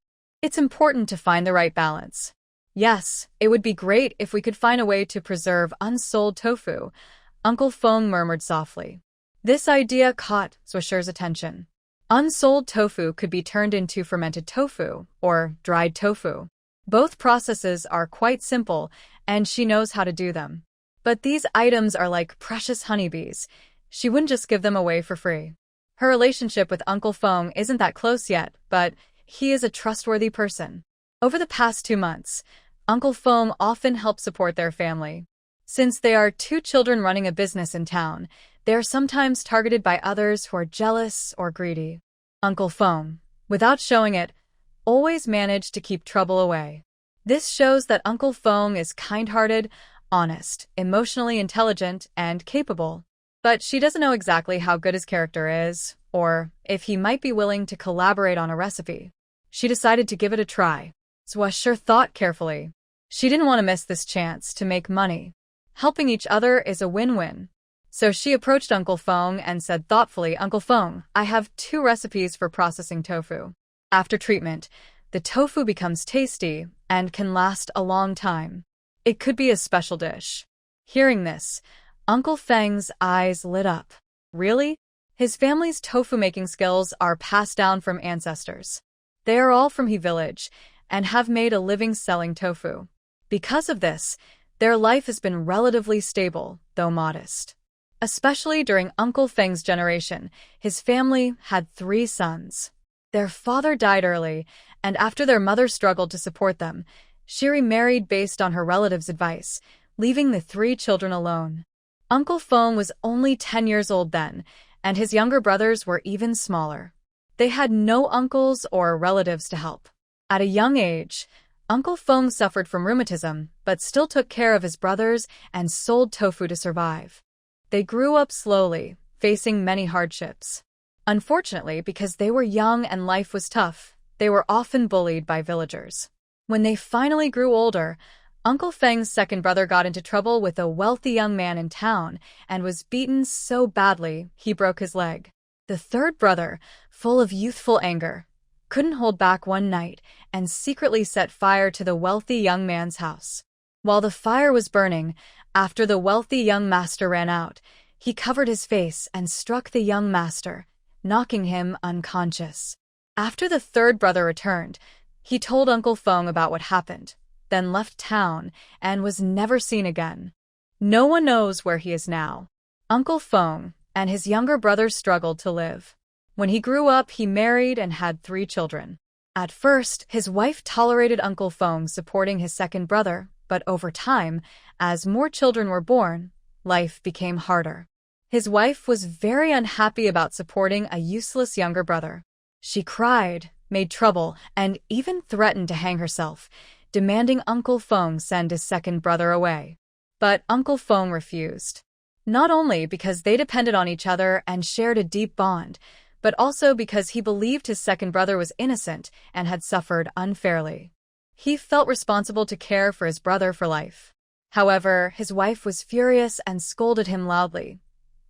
It's important to find the right balance. Yes, it would be great if we could find a way to preserve unsold tofu, Uncle Feng murmured softly. This idea caught Swisher's attention. Unsold tofu could be turned into fermented tofu, or dried tofu. Both processes are quite simple, and she knows how to do them. But these items are like precious honeybees. She wouldn't just give them away for free. Her relationship with Uncle Feng isn't that close yet, but he is a trustworthy person. Over the past 2 months, Uncle Feng often helped support their family. Since they are 2 children running a business in town, they are sometimes targeted by others who are jealous or greedy. Uncle Feng, without showing it, always managed to keep trouble away. This shows that Uncle Feng is kind-hearted, honest, emotionally intelligent, and capable. But she doesn't know exactly how good his character is, or if he might be willing to collaborate on a recipe. She decided to give it a try. Swisher thought carefully. She didn't want to miss this chance to make money. Helping each other is a win-win. So she approached Uncle Feng and said thoughtfully, Uncle Feng, I have 2 recipes for processing tofu. After treatment, the tofu becomes tasty and can last a long time. It could be a special dish. Hearing this, Uncle Feng's eyes lit up. Really? His family's tofu-making skills are passed down from ancestors. They are all from He village and have made a living selling tofu. Because of this, their life has been relatively stable, though modest. Especially during Uncle Feng's generation, his family had 3 sons. Their father died early, and after their mother struggled to support them, she remarried based on her relatives' advice, leaving the 3 children alone. Uncle Feng was only 10 years old then, and his younger brothers were even smaller. They had no uncles or relatives to help. At a young age, Uncle Feng suffered from rheumatism, but still took care of his brothers and sold tofu to survive. They grew up slowly, facing many hardships. Unfortunately, because they were young and life was tough, they were often bullied by villagers. When they finally grew older, Uncle Feng's second brother got into trouble with a wealthy young man in town and was beaten so badly he broke his leg. The third brother, full of youthful anger, couldn't hold back one night and secretly set fire to the wealthy young man's house. While the fire was burning, after the wealthy young master ran out, he covered his face and struck the young master, knocking him unconscious. After the third brother returned, he told Uncle Feng about what happened, then left town and was never seen again. No one knows where he is now. Uncle Feng and his younger brother struggled to live. When he grew up, he married and had 3 children. At first, his wife tolerated Uncle Feng supporting his second brother, but over time, as more children were born, life became harder. His wife was very unhappy about supporting a useless younger brother. She cried, made trouble, and even threatened to hang herself, demanding Uncle Feng send his second brother away. But Uncle Feng refused. Not only because they depended on each other and shared a deep bond, but also because he believed his second brother was innocent and had suffered unfairly. He felt responsible to care for his brother for life. However, his wife was furious and scolded him loudly.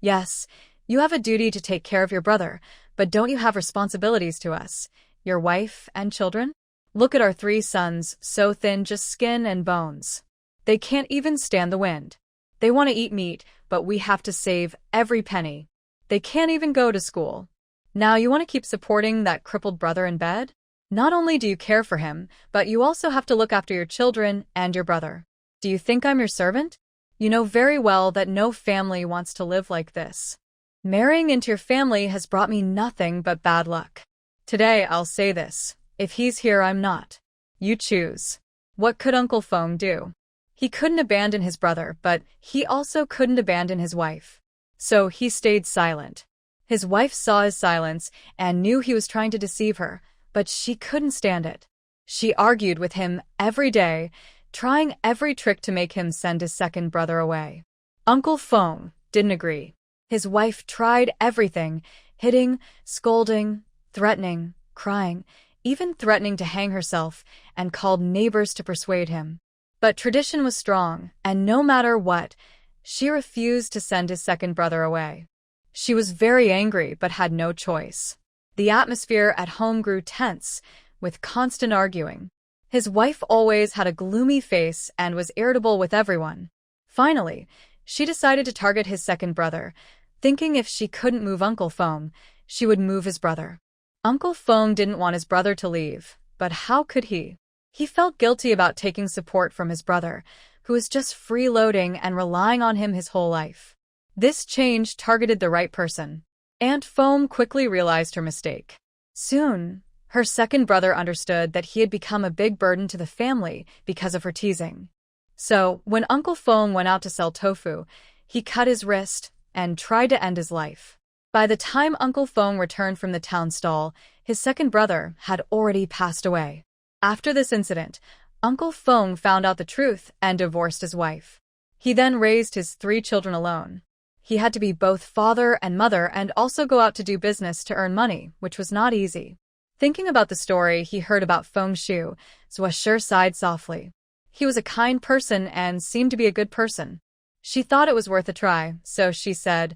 Yes, you have a duty to take care of your brother, but don't you have responsibilities to us, your wife and children? Look at our 3 sons, so thin, just skin and bones. They can't even stand the wind. They want to eat meat, but we have to save every penny. They can't even go to school. Now you want to keep supporting that crippled brother in bed? Not only do you care for him, but you also have to look after your children and your brother. Do you think I'm your servant? You know very well that no family wants to live like this. Marrying into your family has brought me nothing but bad luck. Today I'll say this. If he's here, I'm not. You choose. What could Uncle Feng do? He couldn't abandon his brother, but he also couldn't abandon his wife. So he stayed silent. His wife saw his silence and knew he was trying to deceive her, but she couldn't stand it. She argued with him every day, trying every trick to make him send his second brother away. Uncle Feng didn't agree. His wife tried everything, hitting, scolding, threatening, crying, even threatening to hang herself, and called neighbors to persuade him. But tradition was strong, and no matter what, she refused to send his second brother away. She was very angry but had no choice. The atmosphere at home grew tense, with constant arguing. His wife always had a gloomy face and was irritable with everyone. Finally, she decided to target his second brother, thinking if she couldn't move Uncle Feng, she would move his brother. Uncle Feng didn't want his brother to leave, but how could he? He felt guilty about taking support from his brother, who was just freeloading and relying on him his whole life. This change targeted the right person. Aunt Feng quickly realized her mistake. Soon, her second brother understood that he had become a big burden to the family because of her teasing. So, when Uncle Feng went out to sell tofu, he cut his wrist and tried to end his life. By the time Uncle Feng returned from the town stall, his second brother had already passed away. After this incident, Uncle Feng found out the truth and divorced his wife. He then raised his 3 children alone. He had to be both father and mother and also go out to do business to earn money, which was not easy. Thinking about the story he heard about Feng Shu, Zhuo sighed softly. He was a kind person and seemed to be a good person. She thought it was worth a try, so she said,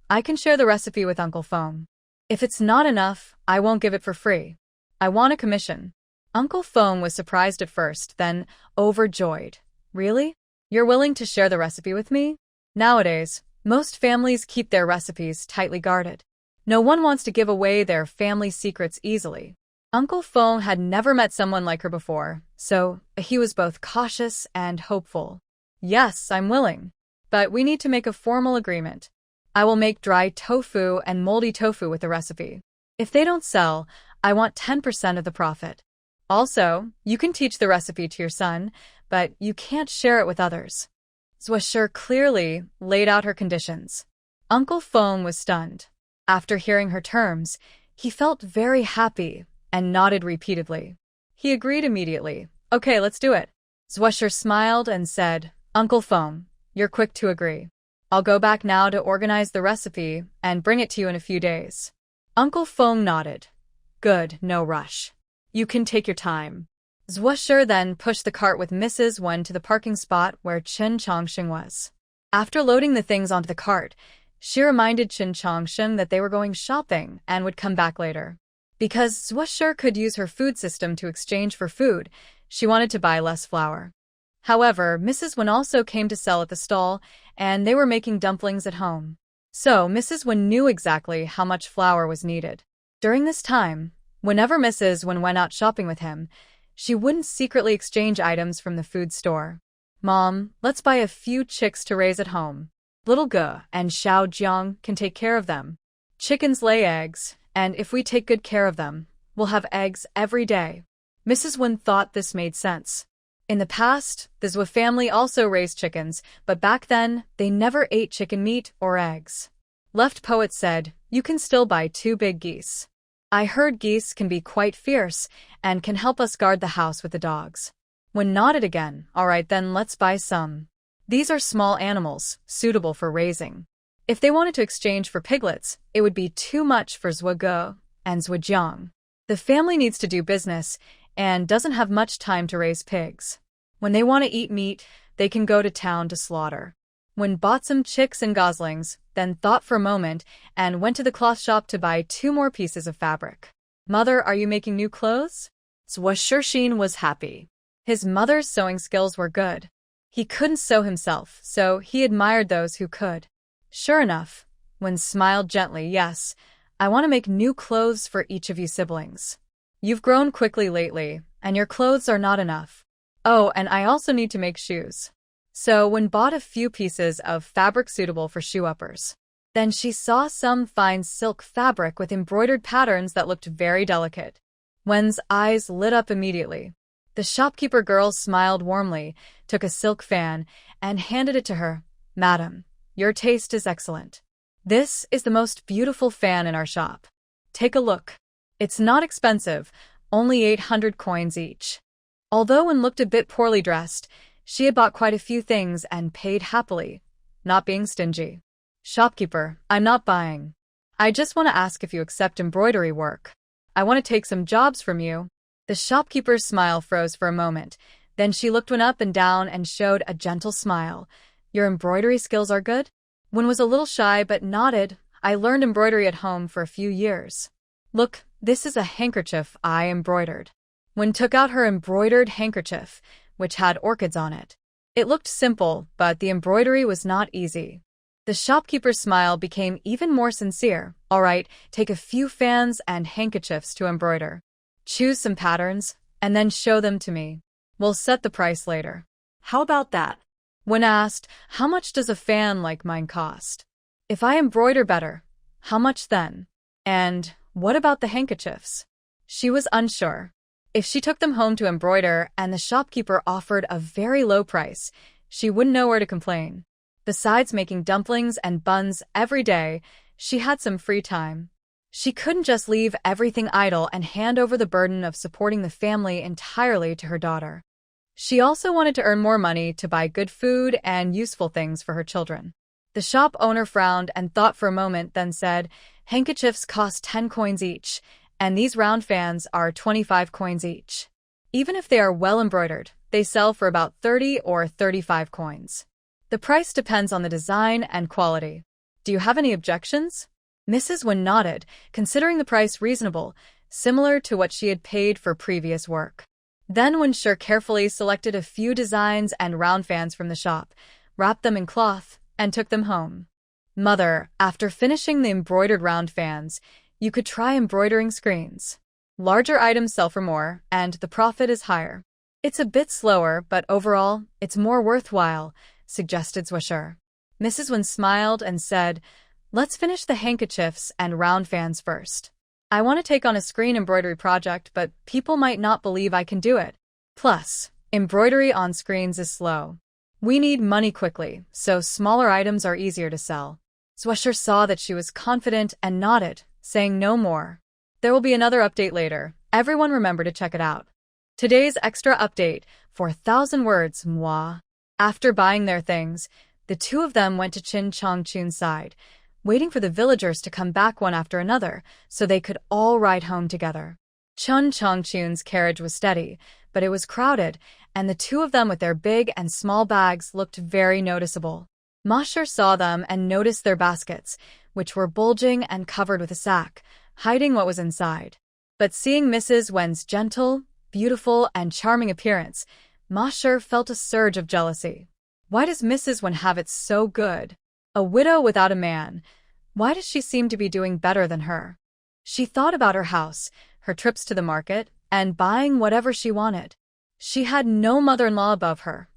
"I can share the recipe with Uncle Feng. If it's not enough, I won't give it for free. I want a commission." Uncle Feng was surprised at first, then overjoyed. "Really? You're willing to share the recipe with me?" Nowadays, most families keep their recipes tightly guarded. No one wants to give away their family secrets easily. Uncle Feng had never met someone like her before, so he was both cautious and hopeful. "Yes, I'm willing. But we need to make a formal agreement. I will make dry tofu and moldy tofu with the recipe. If they don't sell, I want 10% of the profit. Also, you can teach the recipe to your son, but you can't share it with others." Zhuo clearly laid out her conditions. Uncle Feng was stunned. After hearing her terms, he felt very happy and nodded repeatedly. He agreed immediately. "Okay, let's do it." Zhuo smiled and said, "Uncle Feng, you're quick to agree. I'll go back now to organize the recipe and bring it to you in a few days." Uncle Feng nodded. "Good, no rush. You can take your time." Zhuo then pushed the cart with Mrs. Wen to the parking spot where Chen Chongsheng was. After loading the things onto the cart, she reminded Chen Chongsheng that they were going shopping and would come back later. Because Zhuo could use her food system to exchange for food, she wanted to buy less flour. However, Mrs. Wen also came to sell at the stall, and they were making dumplings at home. So Mrs. Wen knew exactly how much flour was needed. During this time, whenever Mrs. Wen went out shopping with him, she wouldn't secretly exchange items from the food store. "Mom, let's buy a few chicks to raise at home. Little Ge and Xiao Jiang can take care of them. Chickens lay eggs, and if we take good care of them, we'll have eggs every day." Mrs. Wen thought this made sense. In the past, the Zhuo family also raised chickens, but back then, they never ate chicken meat or eggs. Left Poet said, "You can still buy 2 big geese. I heard geese can be quite fierce and can help us guard the house with the dogs." Wen nodded again. "All right, then let's buy some. These are small animals, suitable for raising. If they wanted to exchange for piglets, it would be too much for Zhuo Ge and Zhuo Jiang. The family needs to do business and doesn't have much time to raise pigs. When they want to eat meat, they can go to town to slaughter." Wen bought some chicks and goslings, then thought for a moment and went to the cloth shop to buy 2 more pieces of fabric. "Mother, are you making new clothes?" Zhuo was happy. His mother's sewing skills were good. He couldn't sew himself, so he admired those who could. Sure enough, Wen smiled gently. "Yes, I want to make new clothes for each of you siblings. You've grown quickly lately, and your clothes are not enough. Oh, and I also need to make shoes." So Wen bought a few pieces of fabric suitable for shoe uppers. Then she saw some fine silk fabric with embroidered patterns that looked very delicate. Wen's eyes lit up immediately. The shopkeeper girl smiled warmly, took a silk fan, and handed it to her. "Madam, your taste is excellent. This is the most beautiful fan in our shop. Take a look. It's not expensive, only 800 coins each. Although one looked a bit poorly dressed, she had bought quite a few things and paid happily, not being stingy. Shopkeeper, I'm not buying. I just want to ask if you accept embroidery work. I want to take some jobs from you. The shopkeeper's smile froze for a moment. Then she looked one up and down and showed a gentle smile. Your embroidery skills are good? One was a little shy but nodded. I learned embroidery at home for a few years. Look, this is a handkerchief I embroidered. One took out her embroidered handkerchief, which had orchids on it. It looked simple, but the embroidery was not easy. The shopkeeper's smile became even more sincere. All right, take a few fans and handkerchiefs to embroider. Choose some patterns, and then show them to me. We'll set the price later. How about that? When asked, how much does a fan like mine cost? If I embroider better, how much then? And what about the handkerchiefs? She was unsure. If she took them home to embroider and the shopkeeper offered a very low price, she wouldn't know where to complain. Besides making dumplings and buns every day, she had some free time. She couldn't just leave everything idle and hand over the burden of supporting the family entirely to her daughter. She also wanted to earn more money to buy good food and useful things for her children. The shop owner frowned and thought for a moment, then said, handkerchiefs cost 10 coins each, and these round fans are 25 coins each. Even if they are well embroidered, they sell for about 30 or 35 coins. The price depends on the design and quality. Do you have any objections? Mrs. Wen nodded, considering the price reasonable, similar to what she had paid for previous work. Then Wen Shi carefully selected a few designs and round fans from the shop, wrapped them in cloth, and took them home. Mother, after finishing the embroidered round fans, you could try embroidering screens. Larger items sell for more, and the profit is higher. It's a bit slower, but overall, it's more worthwhile, suggested Swisher. Mrs. Wen smiled and said, let's finish the handkerchiefs and round fans first. I want to take on a screen embroidery project, but people might not believe I can do it. Plus, embroidery on screens is slow. We need money quickly, so smaller items are easier to sell. Swisher saw that she was confident and nodded, saying no more. There will be another update later. Everyone remember to check it out. Today's extra update, 4,000 words, Manhwa. After buying their things, the two of them went to Chin Chongchun's side, waiting for the villagers to come back one after another so they could all ride home together. Chin Chongchun's carriage was steady, but it was crowded, and the two of them with their big and small bags looked very noticeable. Ma Shi saw them and noticed their baskets, which were bulging and covered with a sack, hiding what was inside. But seeing Mrs. Wen's gentle, beautiful, and charming appearance, Ma Shi felt a surge of jealousy. Why does Mrs. Wen have it so good? A widow without a man. Why does she seem to be doing better than her? She thought about her house, her trips to the market, and buying whatever she wanted. She had no mother-in-law above her,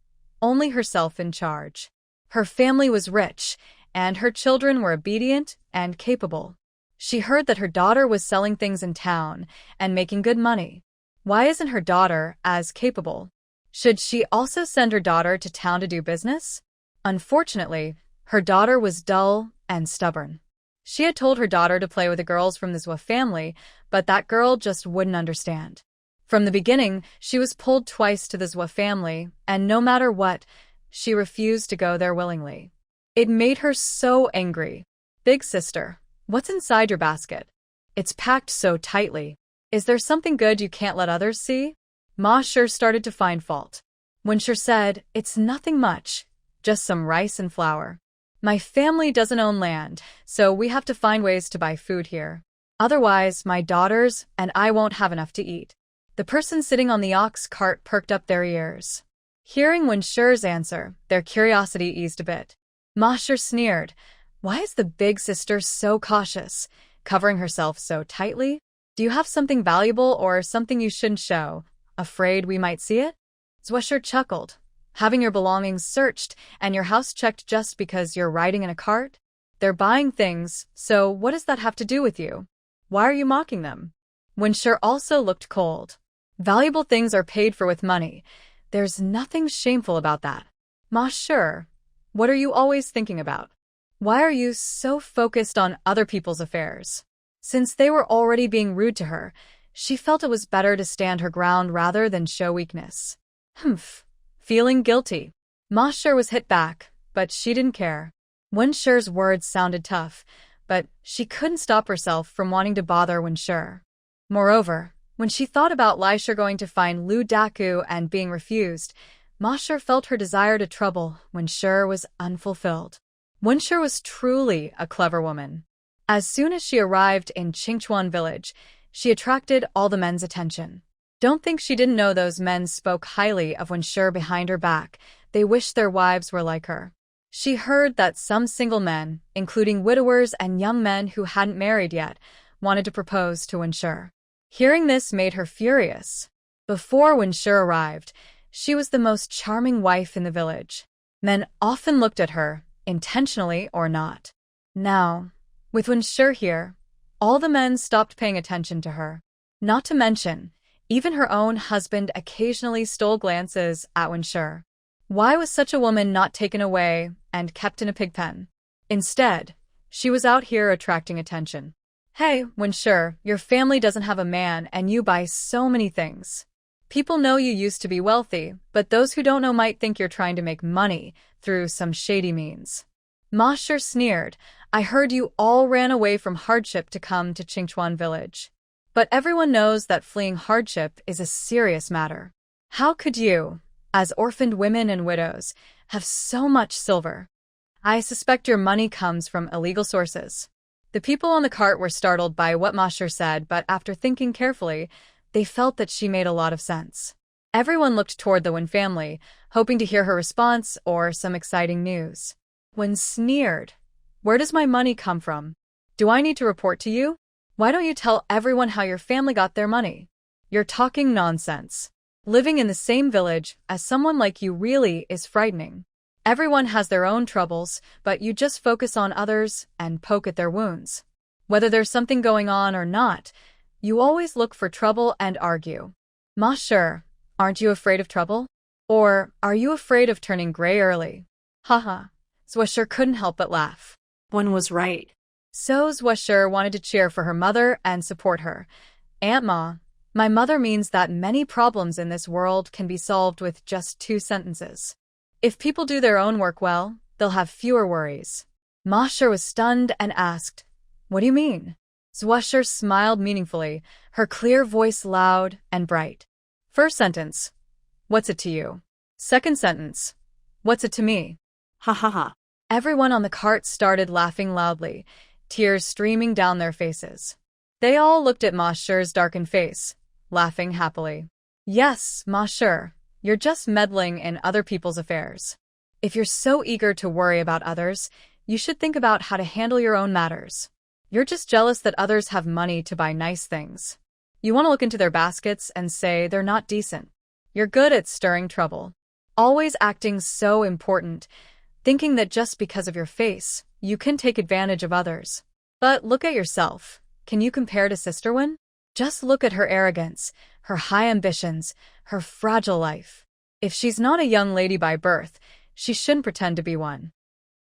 only herself in charge. Her family was rich, and her children were obedient and capable. She heard that her daughter was selling things in town and making good money. Why isn't her daughter as capable? Should she also send her daughter to town to do business? Unfortunately, her daughter was dull and stubborn. She had told her daughter to play with the girls from the Zhou family, but that girl just wouldn't understand. From the beginning, she was pulled twice to the Zhou family, and no matter what, she refused to go there willingly. It made her so angry. Big sister, what's inside your basket? It's packed so tightly. Is there something good you can't let others see? Ma Shi started to find fault. Wen Shi said, it's nothing much, just some rice and flour. My family doesn't own land, so we have to find ways to buy food here. Otherwise, my daughters and I won't have enough to eat. The person sitting on the ox cart perked up their ears. Hearing Wen Shi's answer, their curiosity eased a bit. Ma Shi sneered. Why is the big sister so cautious, covering herself so tightly? Do you have something valuable or something you shouldn't show? Afraid we might see it? Swisher chuckled. Having your belongings searched and your house checked just because you're riding in a cart? They're buying things, so what does that have to do with you? Why are you mocking them? Wen Shi also looked cold. Valuable things are paid for with money. There's nothing shameful about that. Ma Shi, what are you always thinking about? Why are you so focused on other people's affairs? Since they were already being rude to her, She felt it was better to stand her ground rather than show weakness. Humph. Feeling guilty. Ma Shi was hit back, but she didn't care. Wen Shi's words sounded tough, but she couldn't stop herself from wanting to bother Wen Shi. Moreover, when she thought about Lai Shi going to find Lu Daku and being refused, Ma Shi felt her desire to trouble Wen Shi was unfulfilled. Wen Shi was truly a clever woman. As soon as she arrived in Qingchuan village, she attracted all the men's attention. Don't think she didn't know those men spoke highly of Wen Shi behind her back. They wished their wives were like her. She heard that some single men, including widowers and young men who hadn't married yet, wanted to propose to Wen Shi. Hearing this made her furious. Before Wen Shi arrived, she was the most charming wife in the village. Men often looked at her, intentionally or not. Now, with Wen Shi here, all the men stopped paying attention to her. Not to mention, even her own husband occasionally stole glances at Wen Shi. Why was such a woman not taken away and kept in a pigpen? Instead, she was out here attracting attention. Hey, Wen Shi, your family doesn't have a man and you buy so many things. People know you used to be wealthy, but those who don't know might think you're trying to make money through some shady means. Ma Shi sneered. I heard you all ran away from hardship to come to Qingchuan village. But everyone knows that fleeing hardship is a serious matter. How could you, as orphaned women and widows, have so much silver? I suspect your money comes from illegal sources. The people on the cart were startled by what Ma Shi said, but after thinking carefully, they felt that she made a lot of sense. Everyone looked toward the Wen family, hoping to hear her response or some exciting news. Wen sneered. Where does my money come from? Do I need to report to you? Why don't you tell everyone how your family got their money? You're talking nonsense. Living in the same village as someone like you really is frightening. Everyone has their own troubles, but you just focus on others and poke at their wounds. Whether there's something going on or not, you always look for trouble and argue. Ma Shi, aren't you afraid of trouble? Or are you afraid of turning gray early? Haha. Zhua Shi couldn't help but laugh. One was right. So Zhua Shi wanted to cheer for her mother and support her. Aunt Ma, my mother means that many problems in this world can be solved with just 2 sentences. If people do their own work well, they'll have fewer worries. Ma Shi was stunned and asked, What do you mean? Zhua Shi smiled meaningfully, her clear voice loud and bright. First sentence, what's it to you? Second sentence, what's it to me? Ha ha ha. Everyone on the cart started laughing loudly, tears streaming down their faces. They all looked at Ma Shi's darkened face, laughing happily. Yes, Ma Shi, you're just meddling in other people's affairs. If you're so eager to worry about others, you should think about how to handle your own matters. You're just jealous that others have money to buy nice things. You want to look into their baskets and say they're not decent. You're good at stirring trouble. Always acting so important, thinking that just because of your face, you can take advantage of others. But look at yourself. Can you compare to Sister Wen? Just look at her arrogance, her high ambitions, her fragile life. If she's not a young lady by birth, she shouldn't pretend to be one.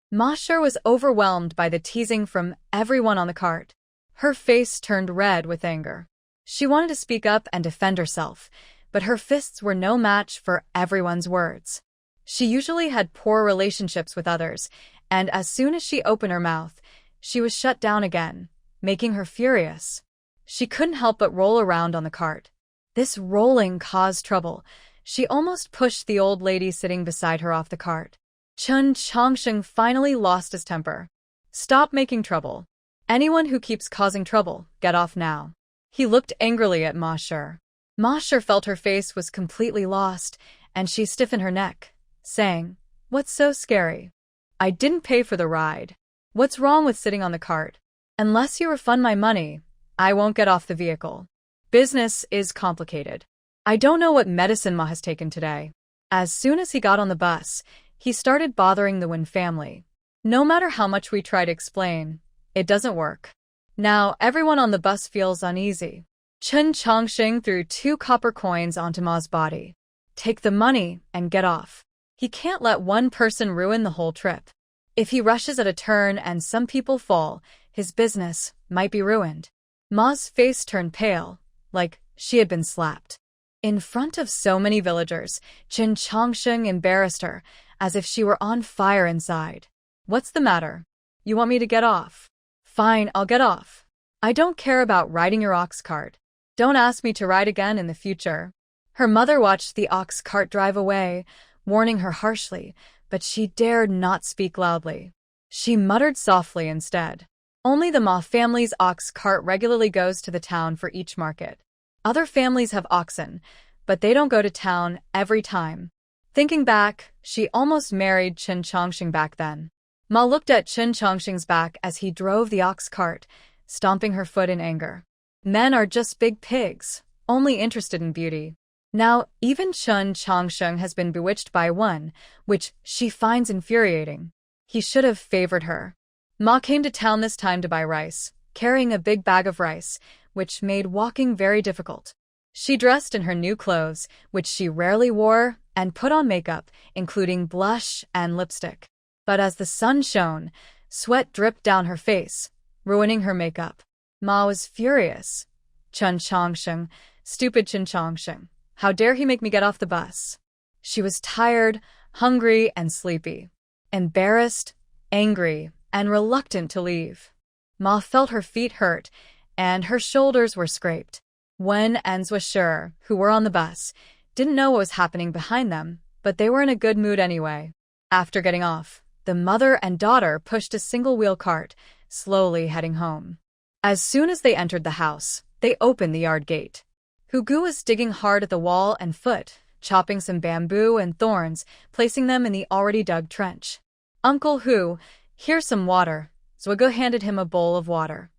Ma Shi was overwhelmed by the teasing from everyone on the cart. Her face turned red with anger. She wanted to speak up and defend herself, but her fists were no match for everyone's words. She usually had poor relationships with others, and as soon as she opened her mouth, she was shut down again, making her furious. She couldn't help but roll around on the cart. This rolling caused trouble. She almost pushed the old lady sitting beside her off the cart. Chen Chongsheng finally lost his temper. Stop making trouble. Anyone who keeps causing trouble, get off now. He looked angrily at Ma Shi. Ma Shi felt her face was completely lost, and she stiffened her neck, saying, What's so scary? I didn't pay for the ride. What's wrong with sitting on the cart? Unless you refund my money, I won't get off the vehicle. Business is complicated. I don't know what medicine Ma has taken today. As soon as he got on the bus, he started bothering the Wen family. No matter how much we try to explain, it doesn't work. Now everyone on the bus feels uneasy. Chen Chongsheng threw 2 copper coins onto Ma's body. Take the money and get off. He can't let one person ruin the whole trip. If he rushes at a turn and some people fall, his business might be ruined. Ma's face turned pale, like, She had been slapped. In front of so many villagers, Qin Chongsheng embarrassed her, as if she were on fire inside. What's the matter? You want me to get off? Fine, I'll get off. I don't care about riding your ox cart. Don't ask me to ride again in the future. Her mother watched the ox cart drive away, warning her harshly, but she dared not speak loudly. She muttered softly instead. Only the Ma family's ox cart regularly goes to the town for each market. Other families have oxen, but they don't go to town every time. Thinking back, she almost married Qin Chongsheng back then. Ma looked at Qin Chongsheng's back as he drove the ox cart, stomping her foot in anger. Men are just big pigs, only interested in beauty. Now, even Qin Chongsheng has been bewitched by one, which she finds infuriating. He should have favored her. Ma came to town this time to buy rice, carrying a big bag of rice, which made walking very difficult. She dressed in her new clothes, which she rarely wore, and put on makeup, including blush and lipstick. But as the sun shone, sweat dripped down her face, ruining her makeup. Ma was furious. Qin Chongsheng, stupid Qin Chongsheng. How dare he make me get off the bus? She was tired, hungry, and sleepy. Embarrassed, angry, and reluctant to leave. Ma felt her feet hurt, and her shoulders were scraped. Wen and Zhuo, who were on the bus, didn't know what was happening behind them, but they were in a good mood anyway. After getting off, the mother and daughter pushed a single-wheel cart, slowly heading home. As soon as they entered the house, they opened the yard gate. Hugu was digging hard at the wall and foot, chopping some bamboo and thorns, placing them in the already dug trench. Uncle Hu, here's some water. Zhuo handed him a bowl of water.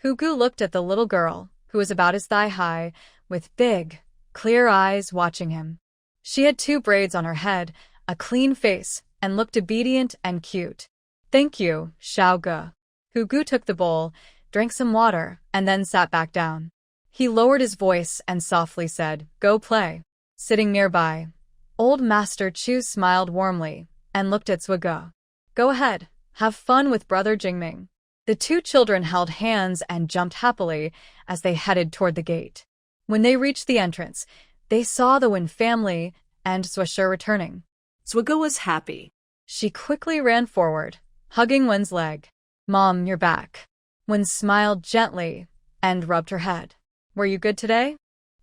Hugu looked at the little girl, who was about his thigh high, with big, clear eyes watching him. She had 2 braids on her head, a clean face, and looked obedient and cute. Thank you, Xiaoge. Hugu took the bowl, drank some water, and then sat back down. He lowered his voice and softly said, "Go play." Sitting nearby, old Master Chu smiled warmly and looked at Zhuo. "Go ahead, have fun with Brother Jingming." The 2 children held hands and jumped happily as they headed toward the gate. When they reached the entrance, they saw the Wen family and Zhuo returning. Zhuo was happy. She quickly ran forward, hugging Wen's leg. "Mom, you're back." Wen smiled gently and rubbed her head. "Were you good today?"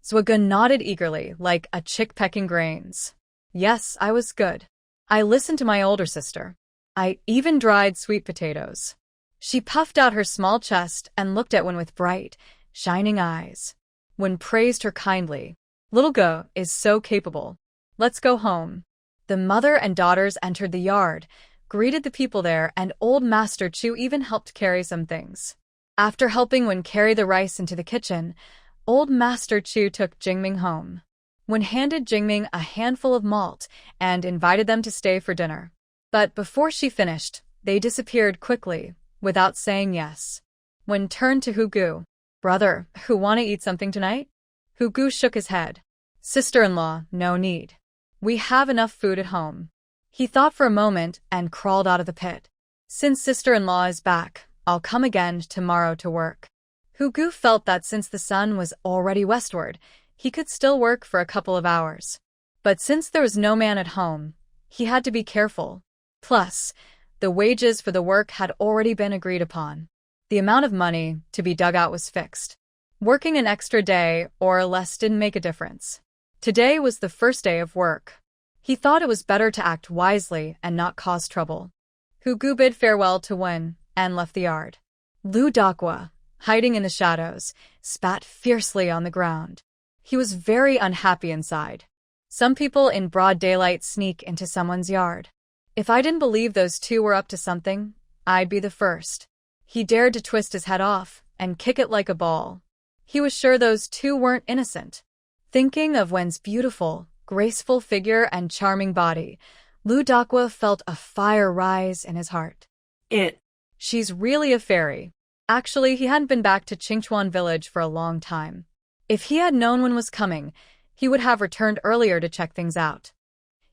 Zhuo nodded eagerly, like a chick pecking grains. "Yes, I was good. I listened to my older sister. I even dried sweet potatoes." She puffed out her small chest and looked at Wen with bright, shining eyes. Wen praised her kindly. "Little Ge is so capable. Let's go home." The mother and daughters entered the yard, greeted the people there, and old Master Chu even helped carry some things. After helping Wen carry the rice into the kitchen, old Master Chu took Jingming home. Wen handed Jingming a handful of malt and invited them to stay for dinner. But before she finished, they disappeared quickly, without saying yes. Wen turned to Hugu. "Brother, who want to eat something tonight?" Hugu shook his head. "Sister-in-law, no need. We have enough food at home." He thought for a moment and crawled out of the pit. "Since sister-in-law is back, I'll come again tomorrow to work." Hugu felt that since the sun was already westward, he could still work for a couple of hours. But since there was no man at home, he had to be careful. Plus, the wages for the work had already been agreed upon. The amount of money to be dug out was fixed. Working an extra day or less didn't make a difference. Today was the first day of work. He thought it was better to act wisely and not cause trouble. Hugu bid farewell to Wen and left the yard. Lu Dakwa, hiding in the shadows, spat fiercely on the ground. He was very unhappy inside. Some people in broad daylight sneak into someone's yard. If I didn't believe those 2 were up to something, I'd be the first. He dared to twist his head off and kick it like a ball. He was sure those 2 weren't innocent. Thinking of Wen's beautiful, graceful figure and charming body, Lu Dakwa felt a fire rise in his heart. She's really a fairy. Actually, he hadn't been back to Qingchuan village for a long time. If he had known Wen was coming, he would have returned earlier to check things out.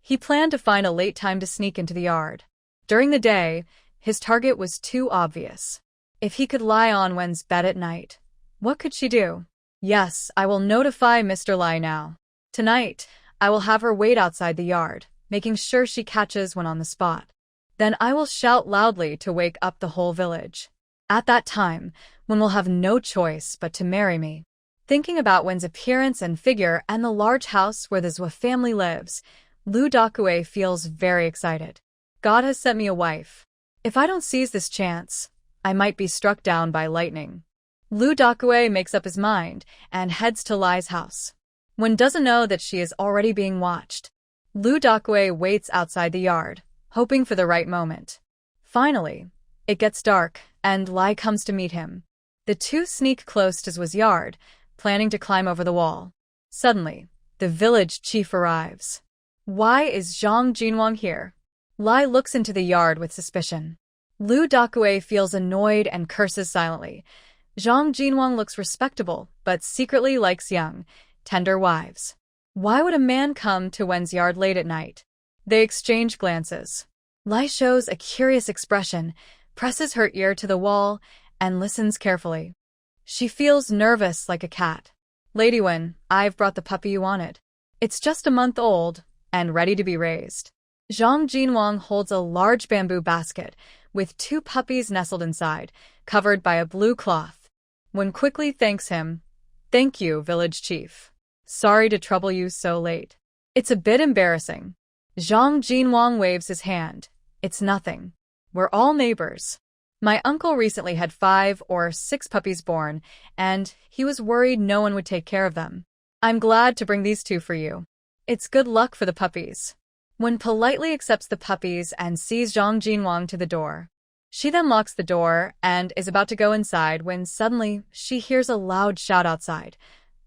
He planned to find a late time to sneak into the yard. During the day, his target was too obvious. If he could lie on Wen's bed at night, what could she do? Yes, I will notify Mr. Lai now. Tonight, I will have her wait outside the yard, making sure she catches one on the spot. Then I will shout loudly to wake up the whole village. At that time, Wen will have no choice but to marry me. Thinking about Wen's appearance and figure and the large house where the Zhou family lives, Lu Dakue feels very excited. God has sent me a wife. If I don't seize this chance, I might be struck down by lightning. Lu Dakue makes up his mind and heads to Lai's house. Wen doesn't know that she is already being watched. Lu Dakue waits outside the yard, hoping for the right moment. Finally, it gets dark, and Lai comes to meet him. The two sneak close to Zhu's yard, planning to climb over the wall. Suddenly, the village chief arrives. Why is Zhang Jinwang here? Lai looks into the yard with suspicion. Lu Dakue feels annoyed and curses silently. Zhang Jinwang looks respectable, but secretly likes young, tender wives. Why would a man come to Wen's yard late at night? They exchange glances. Lai shows a curious expression, presses her ear to the wall, and listens carefully. She feels nervous like a cat. Lady Wen, I've brought the puppy you wanted. It's just a month old and ready to be raised. Zhang Jinwang holds a large bamboo basket with two puppies nestled inside, covered by a blue cloth. Wen quickly thanks him. Thank you, village chief. Sorry to trouble you so late. It's a bit embarrassing. Zhang Jinwang waves his hand. It's nothing. We're all neighbors. My uncle recently had 5 or 6 puppies born, and he was worried no one would take care of them. I'm glad to bring these 2 for you. It's good luck for the puppies. Wen politely accepts the puppies and sees Zhang Jinwang to the door. She then locks the door and is about to go inside when suddenly she hears a loud shout outside.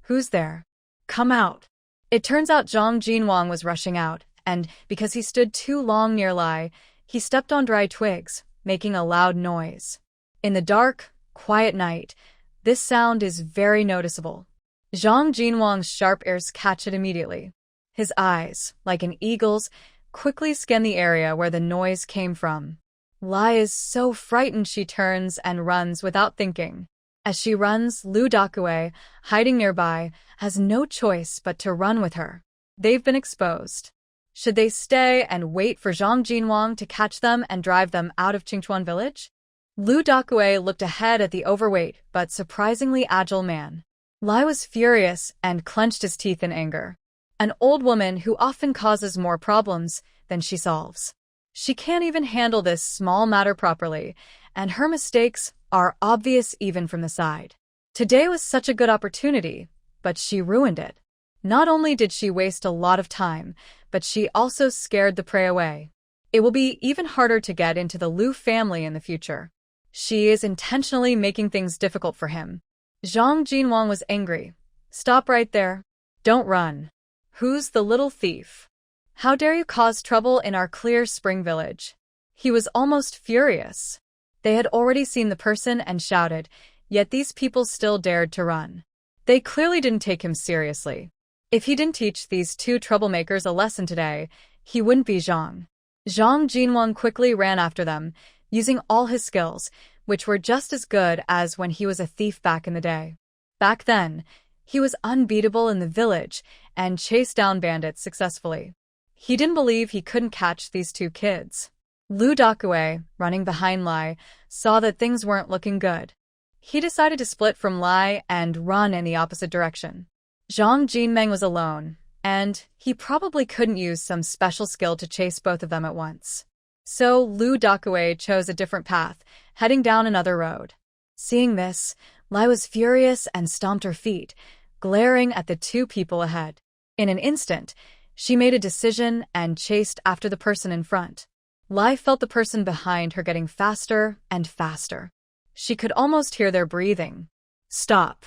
Who's there? Come out. It turns out Zhang Jinwang was rushing out, and because he stood too long near Lai, he stepped on dry twigs, making a loud noise. In the dark, quiet night, this sound is very noticeable. Zhang Jinwang's sharp ears catch it immediately. His eyes, like an eagle's, quickly scan the area where the noise came from. Lai is so frightened she turns and runs without thinking. As she runs, Lu Dakue, hiding nearby, has no choice but to run with her. They've been exposed. Should they stay and wait for Zhang Jinwang to catch them and drive them out of Qingchuan village? Lu Dakue looked ahead at the overweight but surprisingly agile man. Lai was furious and clenched his teeth in anger. An old woman who often causes more problems than she solves. She can't even handle this small matter properly, and her mistakes are obvious even from the side. Today was such a good opportunity, but she ruined it. Not only did she waste a lot of time, but she also scared the prey away. It will be even harder to get into the Lu family in the future. She is intentionally making things difficult for him. Zhang Jinwang was angry. Stop right there. Don't run. Who's the little thief? How dare you cause trouble in our Clear Spring village? He was almost furious. They had already seen the person and shouted, yet these people still dared to run. They clearly didn't take him seriously. If he didn't teach these 2 troublemakers a lesson today, he wouldn't be Zhang. Zhang Jinwang quickly ran after them, using all his skills, which were just as good as when he was a thief back in the day. Back then, he was unbeatable in the village and chased down bandits successfully. He didn't believe he couldn't catch these 2 kids. Lu Dakue, running behind Lai, saw that things weren't looking good. He decided to split from Lai and run in the opposite direction. Zhang Jinmeng was alone, and he probably couldn't use some special skill to chase both of them at once. So Lu Dakue chose a different path, heading down another road. Seeing this, Lai was furious and stomped her feet, glaring at the 2 people ahead. In an instant, she made a decision and chased after the person in front. Lai felt the person behind her getting faster and faster. She could almost hear their breathing. Stop.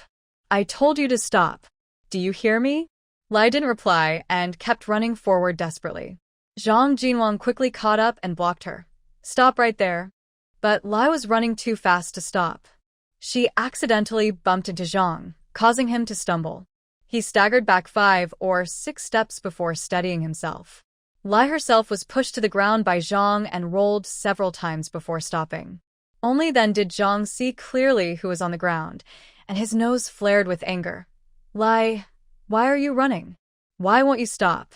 I told you to stop. Do you hear me? Lai didn't reply and kept running forward desperately. Zhang Jinwang quickly caught up and blocked her. Stop right there. But Lai was running too fast to stop. She accidentally bumped into Zhang, causing him to stumble. He staggered back 5 or 6 steps before steadying himself. Lai herself was pushed to the ground by Zhang and rolled several times before stopping. Only then did Zhang see clearly who was on the ground, and his nose flared with anger. Lai, why are you running? Why won't you stop?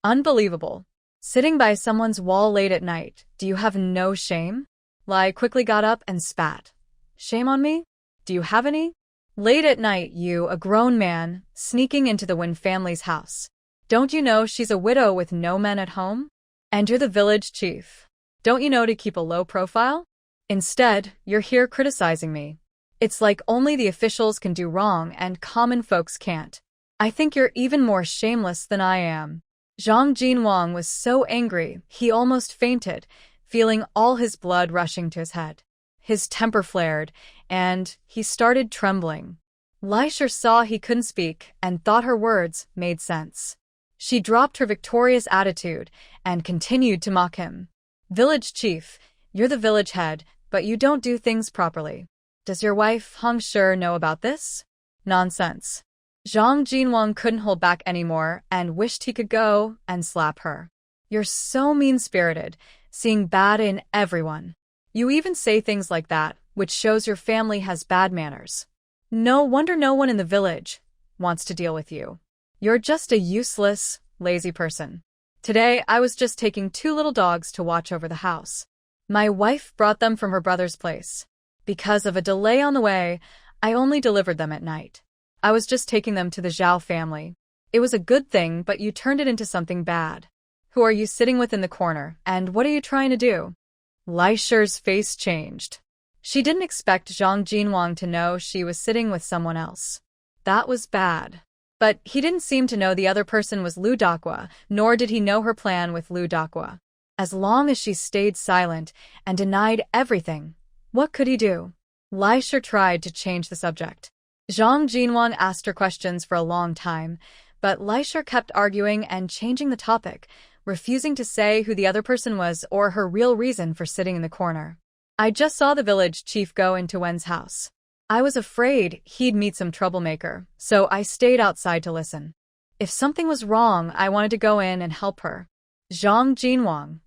Unbelievable. Sitting by someone's wall late at night, do you have no shame? Lai quickly got up and spat. Shame on me? Do you have any? Late at night, you, a grown man, sneaking into the Wen family's house. Don't you know she's a widow with no men at home? And you're the village chief. Don't you know to keep a low profile? Instead, you're here criticizing me. It's like only the officials can do wrong and common folks can't. I think you're even more shameless than I am. Zhang Jinwang was so angry, he almost fainted, feeling all his blood rushing to his head. His temper flared, and he started trembling. Lai Shi saw he couldn't speak and thought her words made sense. She dropped her victorious attitude and continued to mock him. Village chief, you're the village head, but you don't do things properly. Does your wife, Hong Shi, know about this? Nonsense. Zhang Jinwang couldn't hold back anymore and wished he could go and slap her. You're so mean-spirited, seeing bad in everyone. You even say things like that, which shows your family has bad manners. No wonder no one in the village wants to deal with you. You're just a useless, lazy person. Today, I was just taking 2 little dogs to watch over the house. My wife brought them from her brother's place. Because of a delay on the way, I only delivered them at night. I was just taking them to the Zhao family. It was a good thing, but you turned it into something bad. Who are you sitting with in the corner, and what are you trying to do? Lai Shi's face changed. She didn't expect Zhang Jinwang to know she was sitting with someone else. That was bad. But he didn't seem to know the other person was Lu Daqua, nor did he know her plan with Lu Daqua. As long as she stayed silent and denied everything, what could he do? Lai Shi tried to change the subject. Zhang Jinwang asked her questions for a long time, but Lai Shi kept arguing and changing the topic, refusing to say who the other person was or her real reason for sitting in the corner. I just saw the village chief go into Wen's house. I was afraid he'd meet some troublemaker, so I stayed outside to listen. If something was wrong, I wanted to go in and help her. Zhang Jinwang.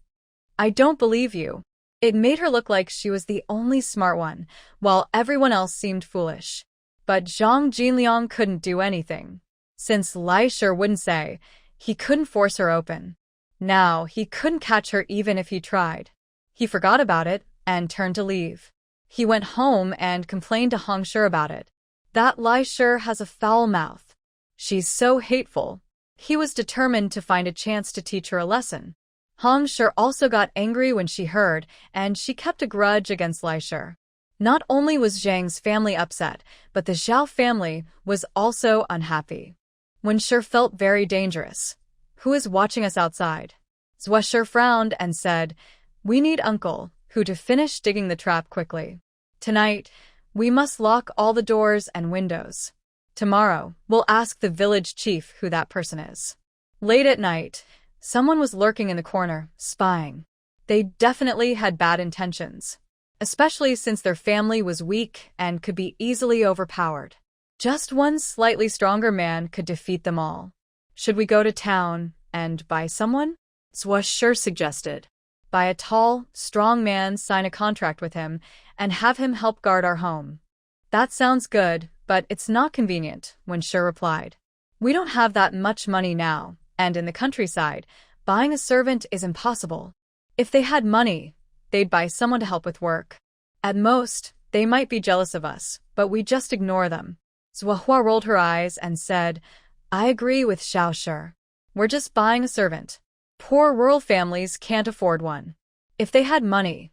I don't believe you. It made her look like she was the only smart one, while everyone else seemed foolish. But Zhang Jinliang couldn't do anything. Since Lai Shi wouldn't say, he couldn't force her open. Now, he couldn't catch her even if he tried. He forgot about it and turned to leave. He went home and complained to Hong Shi about it. That Lai Shi has a foul mouth. She's so hateful. He was determined to find a chance to teach her a lesson. Hong Shi also got angry when she heard, and she kept a grudge against Lai Shi. Not only was Zhang's family upset, but the Zhao family was also unhappy. Wen Shi felt very dangerous. Who is watching us outside? Zhua Shi frowned and said, We need Uncle, who to finish digging the trap quickly. Tonight, we must lock all the doors and windows. Tomorrow, we'll ask the village chief who that person is. Late at night, someone was lurking in the corner, spying. They definitely had bad intentions, especially since their family was weak and could be easily overpowered. Just one slightly stronger man could defeat them all. Should we go to town and buy someone? Zhua Shi suggested. Buy a tall, strong man, sign a contract with him, and have him help guard our home. That sounds good, but it's not convenient, Wen Shi replied. We don't have that much money now, and in the countryside, buying a servant is impossible. If they had money, they'd buy someone to help with work. At most, they might be jealous of us, but we just ignore them. Zhuahua rolled her eyes and said, I agree with Xiao Shi. We're just buying a servant. Poor rural families can't afford one. If they had money,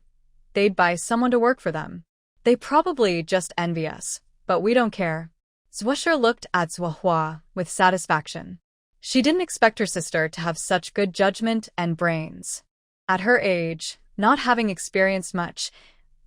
they'd buy someone to work for them. They probably just envy us, but we don't care. Zhua Shi looked at Zhuahua with satisfaction. She didn't expect her sister to have such good judgment and brains. At her age, not having experienced much,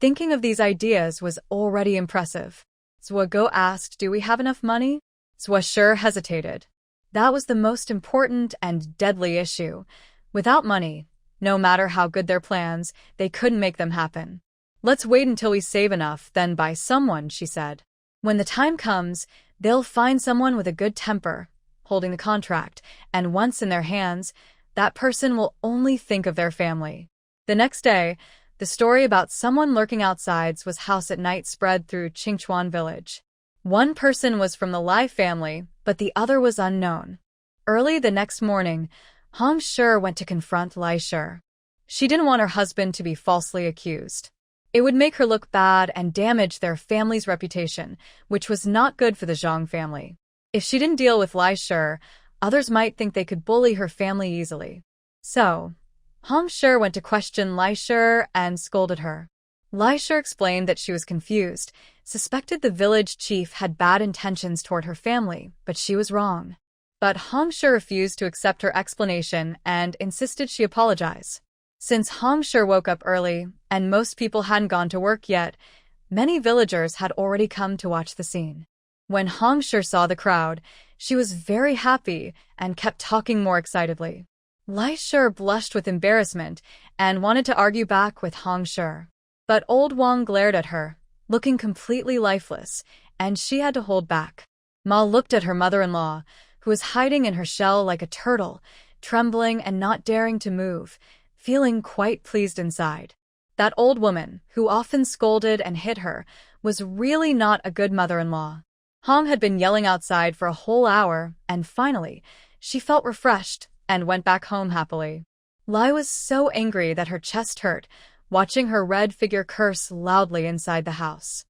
thinking of these ideas was already impressive. Zhuo asked, Do we have enough money? Zhua Shi hesitated. That was the most important and deadly issue. Without money, no matter how good their plans, they couldn't make them happen. Let's wait until we save enough, then buy someone, she said. When the time comes, they'll find someone with a good temper, holding the contract, and once in their hands, that person will only think of their family. The next day, the story about someone lurking outside Zhua's house at night spread through Qingchuan village. One person was from the Lai family, but the other was unknown. Early the next morning, Hong Shi went to confront Lai Shi. She didn't want her husband to be falsely accused. It would make her look bad and damage their family's reputation, which was not good for the Zhang family. If she didn't deal with Lai Shi, others might think they could bully her family easily. So, Hong Shi went to question Lai Shi and scolded her. Lai Shi explained that she was confused, suspected the village chief had bad intentions toward her family, but she was wrong. But Hong Shi refused to accept her explanation and insisted she apologize. Since Hong Shi woke up early and most people hadn't gone to work yet, many villagers had already come to watch the scene. When Hong Shi saw the crowd, she was very happy and kept talking more excitedly. Lai Shi blushed with embarrassment and wanted to argue back with Hong Shi. But old Wang glared at her, looking completely lifeless, and she had to hold back. Ma looked at her mother-in-law, who was hiding in her shell like a turtle, trembling and not daring to move, feeling quite pleased inside. That old woman, who often scolded and hit her, was really not a good mother-in-law. Hong had been yelling outside for a whole hour, and finally, she felt refreshed and went back home happily. Lai was so angry that her chest hurt, watching her red figure curse loudly inside the house.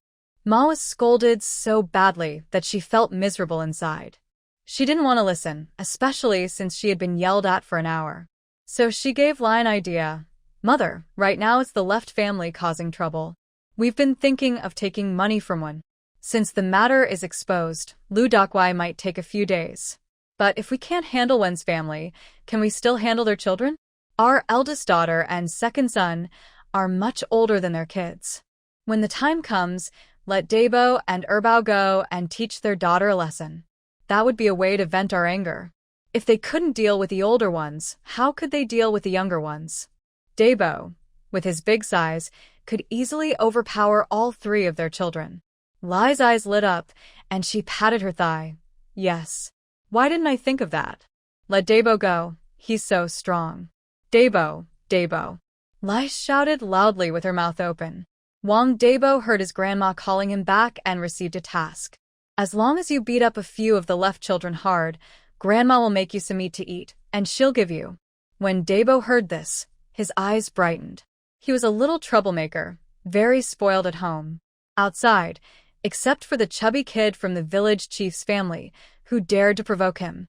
Ma was scolded so badly that she felt miserable inside. She didn't want to listen, especially since she had been yelled at for an hour. So she gave Lai an idea. Mother, right now it's the left family causing trouble. We've been thinking of taking money from one. Since the matter is exposed, Lu Dakwai might take a few days. But if we can't handle Wen's family, can we still handle their children? Our eldest daughter and second son are much older than their kids. When the time comes, let Dabo and Erbao go and teach their daughter a lesson. That would be a way to vent our anger. If they couldn't deal with the older ones, how could they deal with the younger ones? Dabo, with his big size, could easily overpower all three of their children. Lai's eyes lit up, and she patted her thigh. Yes. Why didn't I think of that? Let Dabo go. He's so strong. Dabo, Dabo. Lai shouted loudly with her mouth open. Wang Dabo heard his grandma calling him back and received a task. As long as you beat up a few of the left children hard, Grandma will make you some meat to eat, and she'll give you. When Dabo heard this, his eyes brightened. He was a little troublemaker, very spoiled at home. Outside, except for the chubby kid from the village chief's family, who dared to provoke him,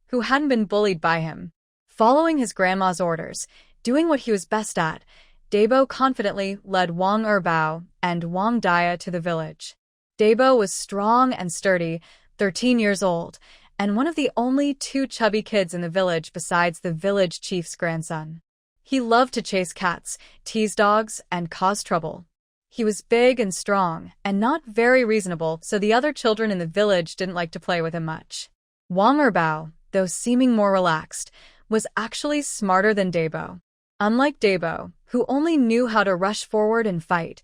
who hadn't been bullied by him. Following his grandma's orders, doing what he was best at, Dabo confidently led Wang Erbao and Wang Dia to the village. Dabo was strong and sturdy, 13 years old, and one of the only two chubby kids in the village besides the village chief's grandson. He loved to chase cats, tease dogs, and cause trouble. He was big and strong, and not very reasonable, so the other children in the village didn't like to play with him much. Wang Erbao, though seeming more relaxed, was actually smarter than Dabo. Unlike Dabo, who only knew how to rush forward and fight,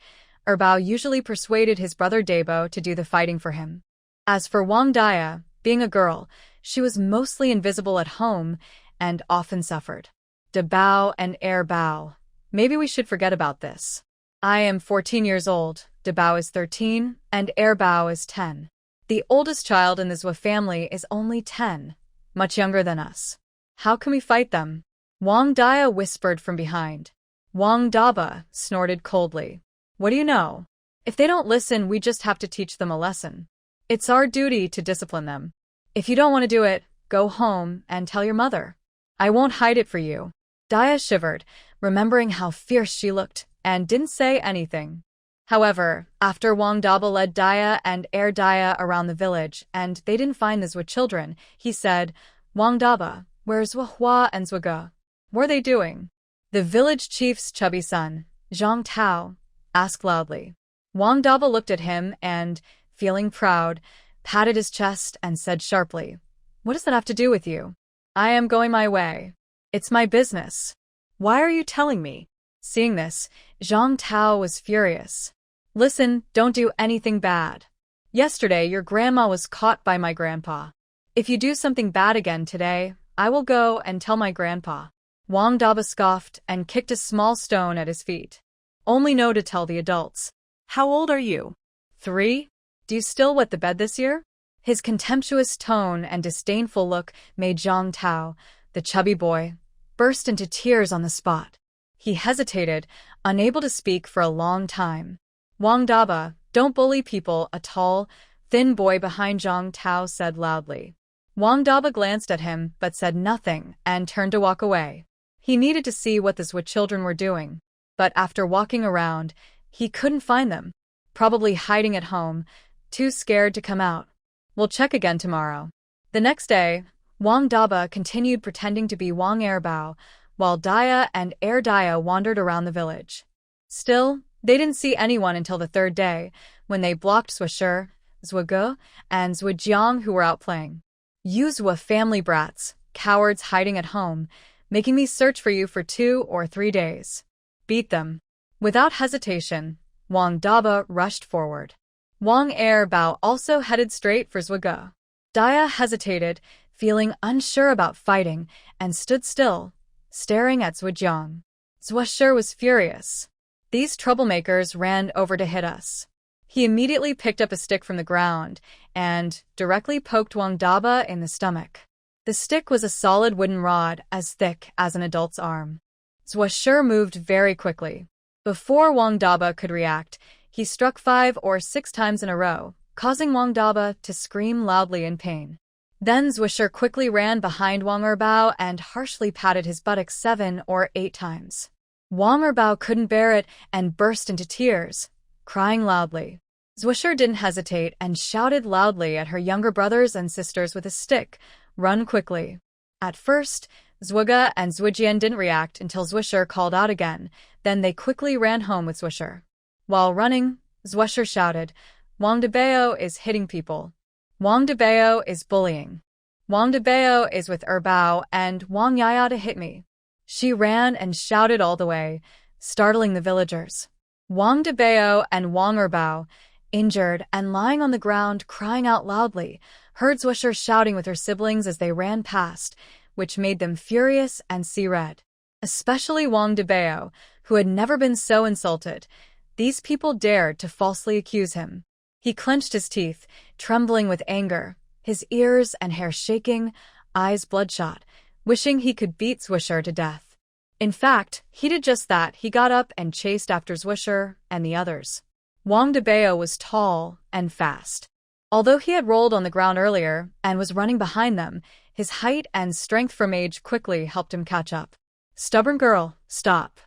Erbao usually persuaded his brother Dabo to do the fighting for him. As for Wang Dia, being a girl, she was mostly invisible at home and often suffered. Dabo and Erbao. Maybe we should forget about this. I am 14 years old, Dabo is 13, and Erbao is 10. The oldest child in the Zhou family is only 10, much younger than us. How can we fight them? Wang Dia whispered from behind. Wang Daba snorted coldly. What do you know? If they don't listen, we just have to teach them a lesson. It's our duty to discipline them. If you don't want to do it, go home and tell your mother. I won't hide it for you. Dia shivered, remembering how fierce she looked, and didn't say anything. However, after Wang Daba led Dia and Dia around the village, and they didn't find the Zhou children, he said, Wang Daba, where's Hua and Zhuge? What are they doing? The village chief's chubby son, Zhang Tao, asked loudly. Wang Daba looked at him and, feeling proud, patted his chest and said sharply, What does that have to do with you? I am going my way. It's my business. Why are you telling me? Seeing this, Zhang Tao was furious. Listen, don't do anything bad. Yesterday, your grandma was caught by my grandpa. If you do something bad again today, I will go and tell my grandpa. Wang Daba scoffed and kicked a small stone at his feet. Only know to tell the adults. How old are you? 3? Do you still wet the bed this year? His contemptuous tone and disdainful look made Zhang Tao, the chubby boy, burst into tears on the spot. He hesitated, unable to speak for a long time. Wang Daba, don't bully people, a tall, thin boy behind Zhang Tao said loudly. Wang Daba glanced at him but said nothing and turned to walk away. He needed to see what the Zwa children were doing, but after walking around, he couldn't find them. Probably hiding at home, too scared to come out. We'll check again tomorrow. The next day, Wang Daba continued pretending to be Wang Erbao, while Daya and Air Daya wandered around the village. Still, they didn't see anyone until the third day, when they blocked Zwa, Zwa and Zwa Jiang who were out playing. You Zwa family brats, cowards hiding at home, making me search for you for 2 or 3 days. Beat them. Without hesitation, Wang Daba rushed forward. Wang Erbao also headed straight for Zwa. Daya hesitated, feeling unsure about fighting, and stood still, staring at Zwa Jiang. Zwa was furious. These troublemakers ran over to hit us. He immediately picked up a stick from the ground and directly poked Wang Daba in the stomach. The stick was a solid wooden rod as thick as an adult's arm. Zwa moved very quickly. Before Wang Daba could react, he struck 5 or 6 times in a row, causing Wang Daba to scream loudly in pain. Then Zwa quickly ran behind Wang Erbao and harshly patted his buttocks 7 or 8 times. Wang Erbao couldn't bear it and burst into tears, crying loudly. Zwa didn't hesitate and shouted loudly at her younger brothers and sisters with a stick, "Run quickly." At first, Zwa and Zwijian didn't react until Zwa called out again, then they quickly ran home with Zwa. While running, Zwa shouted, "Wang Dabao is hitting people. Wang Dabao is bullying. Wang Dabao is with Erbao and Wang Yaya to hit me." She ran and shouted all the way, startling the villagers. Wang Dabao and Wang Erbao, injured and lying on the ground crying out loudly, heard Zwa shouting with her siblings as they ran past, which made them furious and see red. Especially Wang Dabao, who had never been so insulted. These people dared to falsely accuse him. He clenched his teeth, trembling with anger, his ears and hair shaking, eyes bloodshot, wishing he could beat Zwa to death. In fact, he did just that. He got up and chased after Zwa and the others. Wang Dabao was tall and fast. Although he had rolled on the ground earlier and was running behind them, his height and strength from age quickly helped him catch up. "Stubborn girl, stop.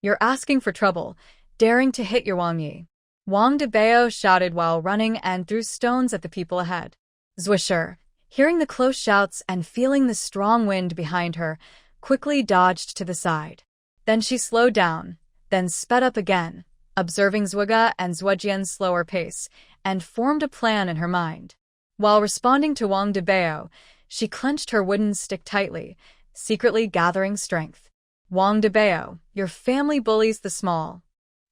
You're asking for trouble, daring to hit your Wang Yi." Wang Dabao shouted while running and threw stones at the people ahead. Zwa, hearing the close shouts and feeling the strong wind behind her, quickly dodged to the side. Then she slowed down, then sped up again, observing Zwa and Zwijian's slower pace, and formed a plan in her mind. While responding to Wang Dabao, she clenched her wooden stick tightly, secretly gathering strength. "Wang Dabao, your family bullies the small.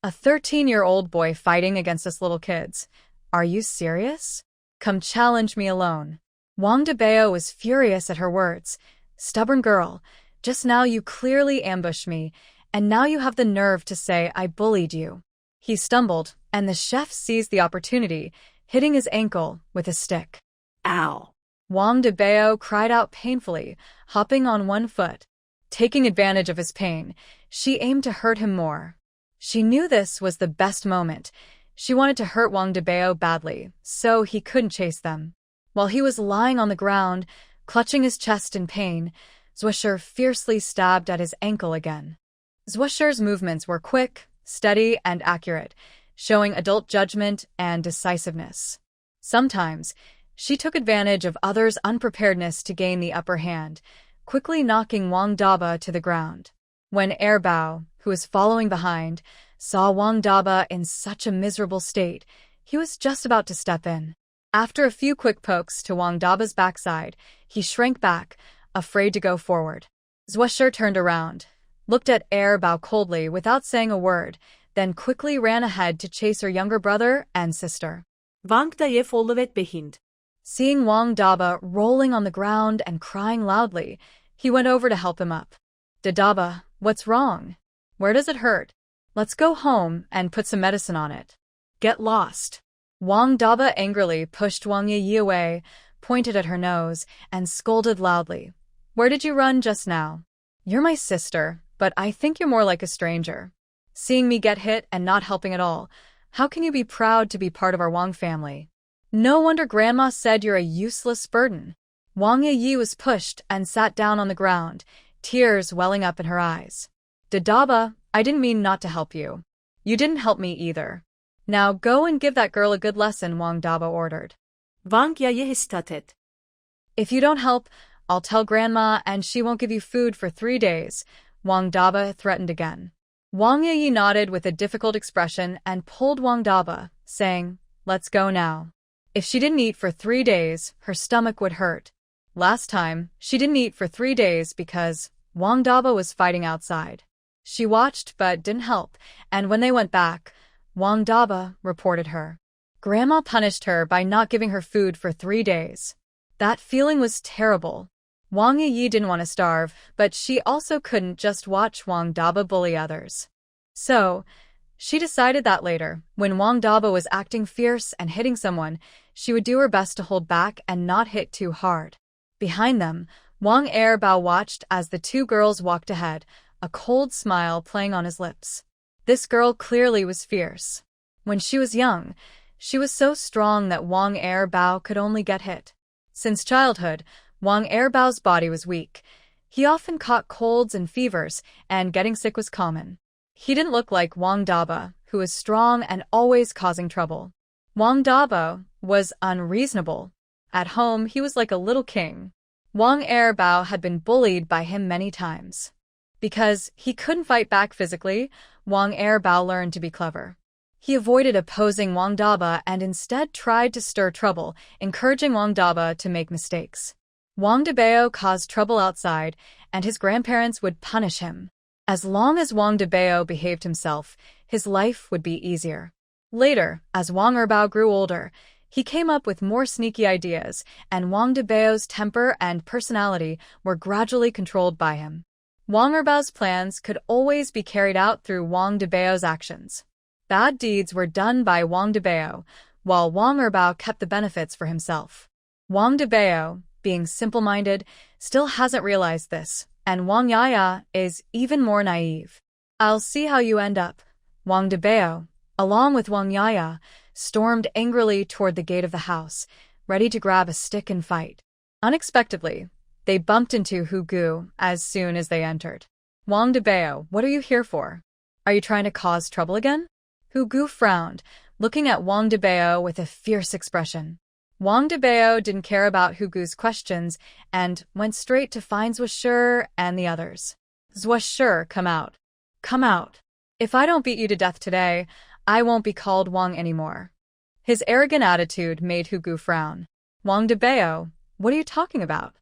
A 13-year-old boy fighting against us little kids. Are you serious? Come challenge me alone." Wang Dabao was furious at her words. "Stubborn girl, just now you clearly ambushed me, and now you have the nerve to say I bullied you." He stumbled, and the chef seized the opportunity, hitting his ankle with a stick. "Ow!" Wang Dabao cried out painfully, hopping on one foot. Taking advantage of his pain, she aimed to hurt him more. She knew this was the best moment. She wanted to hurt Wang Dabao badly, so he couldn't chase them. While he was lying on the ground, clutching his chest in pain, Zwa fiercely stabbed at his ankle again. Zwa's movements were quick, steady, and accurate, showing adult judgment and decisiveness. Sometimes, she took advantage of others' unpreparedness to gain the upper hand, quickly knocking Wang Daba to the ground. When Erbao, who was following behind, saw Wang Daba in such a miserable state, he was just about to step in. After a few quick pokes to Wang Daba's backside, he shrank back, afraid to go forward. Zwa turned around, looked at Erbao coldly without saying a word, then quickly ran ahead to chase her younger brother and sister. Wang Daya follovet behind. Seeing Wang Daba rolling on the ground and crying loudly, he went over to help him up. "Daba, what's wrong? Where does it hurt? Let's go home and put some medicine on it." "Get lost." Wang Daba angrily pushed Wang Yi away, pointed at her nose, and scolded loudly. Where did you run just now? You're my sister, but I think you're more like a stranger. Seeing me get hit and not helping at all, how can you be proud to be part of our Wang family? No wonder Grandma said you're a useless burden. Wang Yi was pushed and sat down on the ground, tears welling up in her eyes. Daba, I didn't mean not to help you. You didn't help me either. Now go and give that girl a good lesson, Wang Daba ordered. Wang Yi hesitated. If you don't help, I'll tell Grandma and she won't give you food for 3 days, Wang Daba threatened again. Wang Yi nodded with a difficult expression and pulled Wang Daba, saying, Let's go now. If she didn't eat for 3 days, her stomach would hurt. Last time, she didn't eat for 3 days because Wang Daba was fighting outside. She watched but didn't help, and when they went back, Wang Daba reported her. Grandma punished her by not giving her food for 3 days. That feeling was terrible. Wang Yi didn't want to starve, but she also couldn't just watch Wang Daba bully others. So, she decided that later, when Wang Daba was acting fierce and hitting someone, she would do her best to hold back and not hit too hard. Behind them, Wang Erbao watched as the 2 girls walked ahead, a cold smile playing on his lips. This girl clearly was fierce. When she was young, she was so strong that Wang Erbao could only get hit. Since childhood, Wang Erbao's body was weak. He often caught colds and fevers, and getting sick was common. He didn't look like Wang Daba, who was strong and always causing trouble. Wang Daba was unreasonable. At home, he was like a little king. Wang Erbao had been bullied by him many times. Because he couldn't fight back physically, Wang Erbao learned to be clever. He avoided opposing Wang Daba and instead tried to stir trouble, encouraging Wang Daba to make mistakes. Wang Dabao caused trouble outside, and his grandparents would punish him. As long as Wang Dabao behaved himself, his life would be easier. Later, as Wang Erbao grew older, he came up with more sneaky ideas, and Wang Dabao's temper and personality were gradually controlled by him. Wang Erbao's plans could always be carried out through Wang Dabao's actions. Bad deeds were done by Wang Dabao, while Wang Erbao kept the benefits for himself. Wang Dabao, being simple-minded, still hasn't realized this, and Wang Yaya is even more naive. I'll see how you end up. Wang Dabao, along with Wang Yaya, stormed angrily toward the gate of the house, ready to grab a stick and fight. Unexpectedly, they bumped into Hu Gu as soon as they entered. Wang Dabao, what are you here for? Are you trying to cause trouble again? Hu Gu frowned, looking at Wang Dabao with a fierce expression. Wang Dabao didn't care about Hu Gu's questions and went straight to find Zhuo Shi and the others. Zhuo Shi, come out. Come out. If I don't beat you to death today, I won't be called Wang anymore. His arrogant attitude made Hu Gu frown. Wang Dabao, what are you talking about?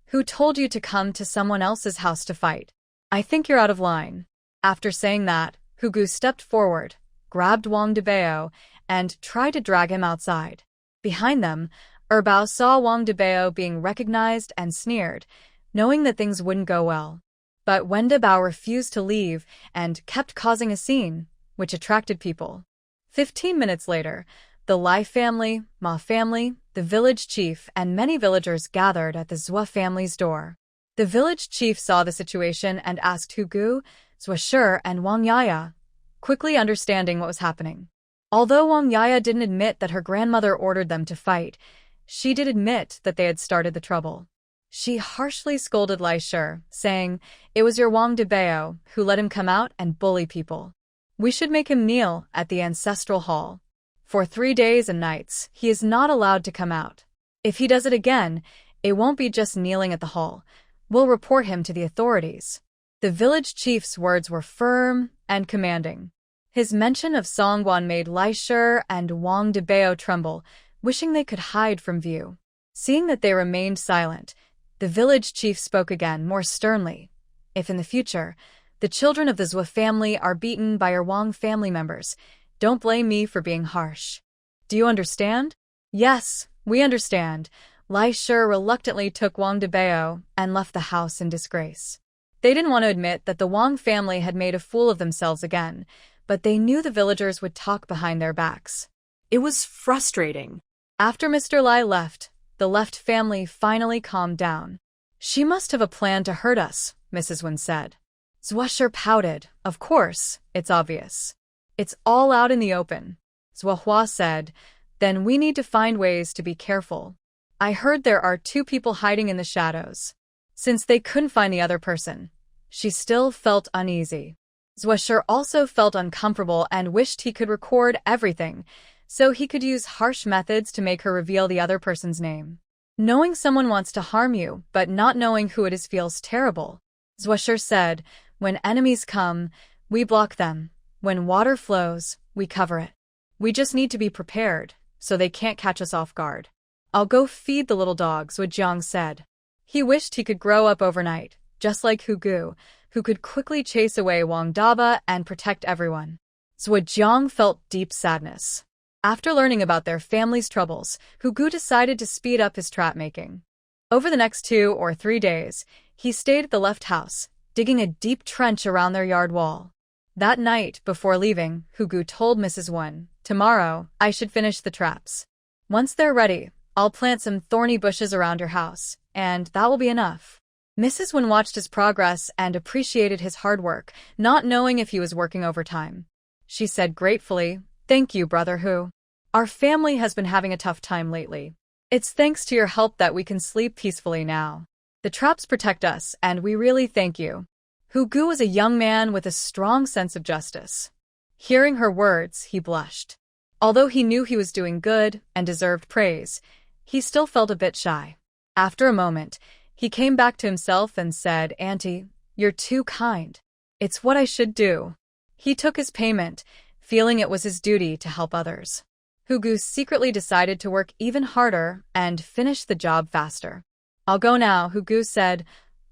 Who told you to come to someone else's house to fight? I think you're out of line. After saying that, Hu Gu stepped forward, grabbed Wang Dabao, and tried to drag him outside. Behind them, Erbao saw Wang Dabao being recognized and sneered, knowing that things wouldn't go well. But Wen Dabao refused to leave and kept causing a scene, which attracted people. 15 minutes later, the Lai family, Ma family, the village chief, and many villagers gathered at the Zhuo family's door. The village chief saw the situation and asked Hu Gu, Zhuo Shi, and Wang Yaya, quickly understanding what was happening. Although Wang Yaya didn't admit that her grandmother ordered them to fight, she did admit that they had started the trouble. She harshly scolded Lai Shi, saying, It was your Wang Dabao who let him come out and bully people. We should make him kneel at the ancestral hall. For 3 days and nights, he is not allowed to come out. If he does it again, it won't be just kneeling at the hall. We'll report him to the authorities. The village chief's words were firm and commanding. His mention of Songguan made Lai Shi and Wang Dabao tremble, wishing they could hide from view. Seeing that they remained silent, the village chief spoke again, more sternly. If in the future, the children of the Zhuo family are beaten by your Wang family members, don't blame me for being harsh. Do you understand? Yes, we understand. Lai Shi reluctantly took Wang Dabao and left the house in disgrace. They didn't want to admit that the Wang family had made a fool of themselves again, but they knew the villagers would talk behind their backs. It was frustrating. After Mr. Lai left, the Left family finally calmed down. She must have a plan to hurt us, Mrs. Wen said. Zhuo pouted. Of course, it's obvious. It's all out in the open. Zhuo said, then we need to find ways to be careful. I heard there are 2 people hiding in the shadows. Since they couldn't find the other person, she still felt uneasy. Zhuo also felt uncomfortable and wished he could record everything, so he could use harsh methods to make her reveal the other person's name. Knowing someone wants to harm you, but not knowing who it is feels terrible. Zhuo said, when enemies come, we block them. When water flows, we cover it. We just need to be prepared, so they can't catch us off guard. I'll go feed the little dogs, Zhuo said. He wished he could grow up overnight, just like Hu Gu, who could quickly chase away Wang Daba and protect everyone. Zhuo felt deep sadness. After learning about their family's troubles, Hu Gu decided to speed up his trap-making. Over the next 2 or 3 days, he stayed at the Left house, digging a deep trench around their yard wall. That night, before leaving, Hu Gu told Mrs. Wen, tomorrow, I should finish the traps. Once they're ready, I'll plant some thorny bushes around your house, and that will be enough. Mrs. Wen watched his progress and appreciated his hard work, not knowing if he was working overtime. She said gratefully, thank you, Brother Hu. Our family has been having a tough time lately. It's thanks to your help that we can sleep peacefully now. The traps protect us, and we really thank you. Hu Gu was a young man with a strong sense of justice. Hearing her words, he blushed. Although he knew he was doing good and deserved praise, he still felt a bit shy. After a moment, he came back to himself and said, Auntie, you're too kind. It's what I should do. He took his payment, feeling it was his duty to help others. Hu Gu secretly decided to work even harder and finish the job faster. I'll go now, Hu Gu said,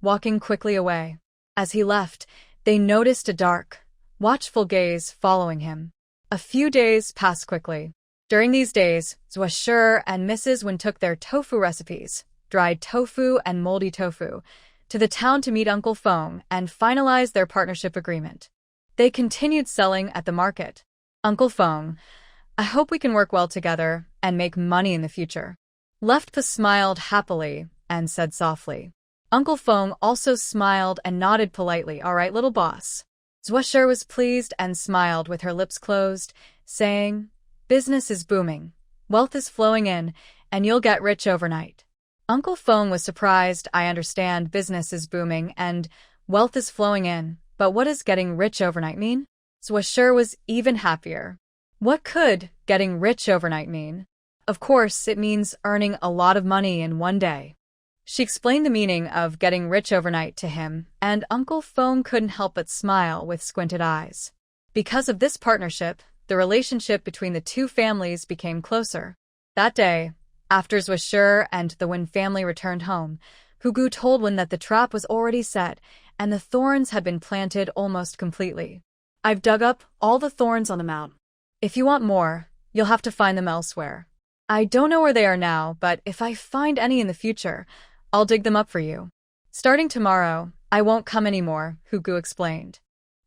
walking quickly away. As he left, they noticed a dark, watchful gaze following him. A few days passed quickly. During these days, Zhuo and Mrs. Wen took their tofu recipes, dried tofu and moldy tofu, to the town to meet Uncle Feng and finalize their partnership agreement. They continued selling at the market. Uncle Feng, I hope we can work well together and make money in the future. Left Pa smiled happily and said softly. Uncle Feng also smiled and nodded politely. All right, little boss. Zhuo was pleased and smiled with her lips closed, saying, business is booming, wealth is flowing in, and you'll get rich overnight. Uncle Feng was surprised. I understand business is booming and wealth is flowing in, but what does getting rich overnight mean? Zhuo was even happier. What could getting rich overnight mean? Of course, it means earning a lot of money in one day. She explained the meaning of getting rich overnight to him, and Uncle Feng couldn't help but smile with squinted eyes. Because of this partnership, the relationship between the 2 families became closer. That day, after Zhuo and the Wen family returned home, Hu Gu told Wen that the trap was already set and the thorns had been planted almost completely. I've dug up all the thorns on the mound. If you want more, you'll have to find them elsewhere. I don't know where they are now, but if I find any in the future, I'll dig them up for you. Starting tomorrow, I won't come anymore, Hu Gu explained.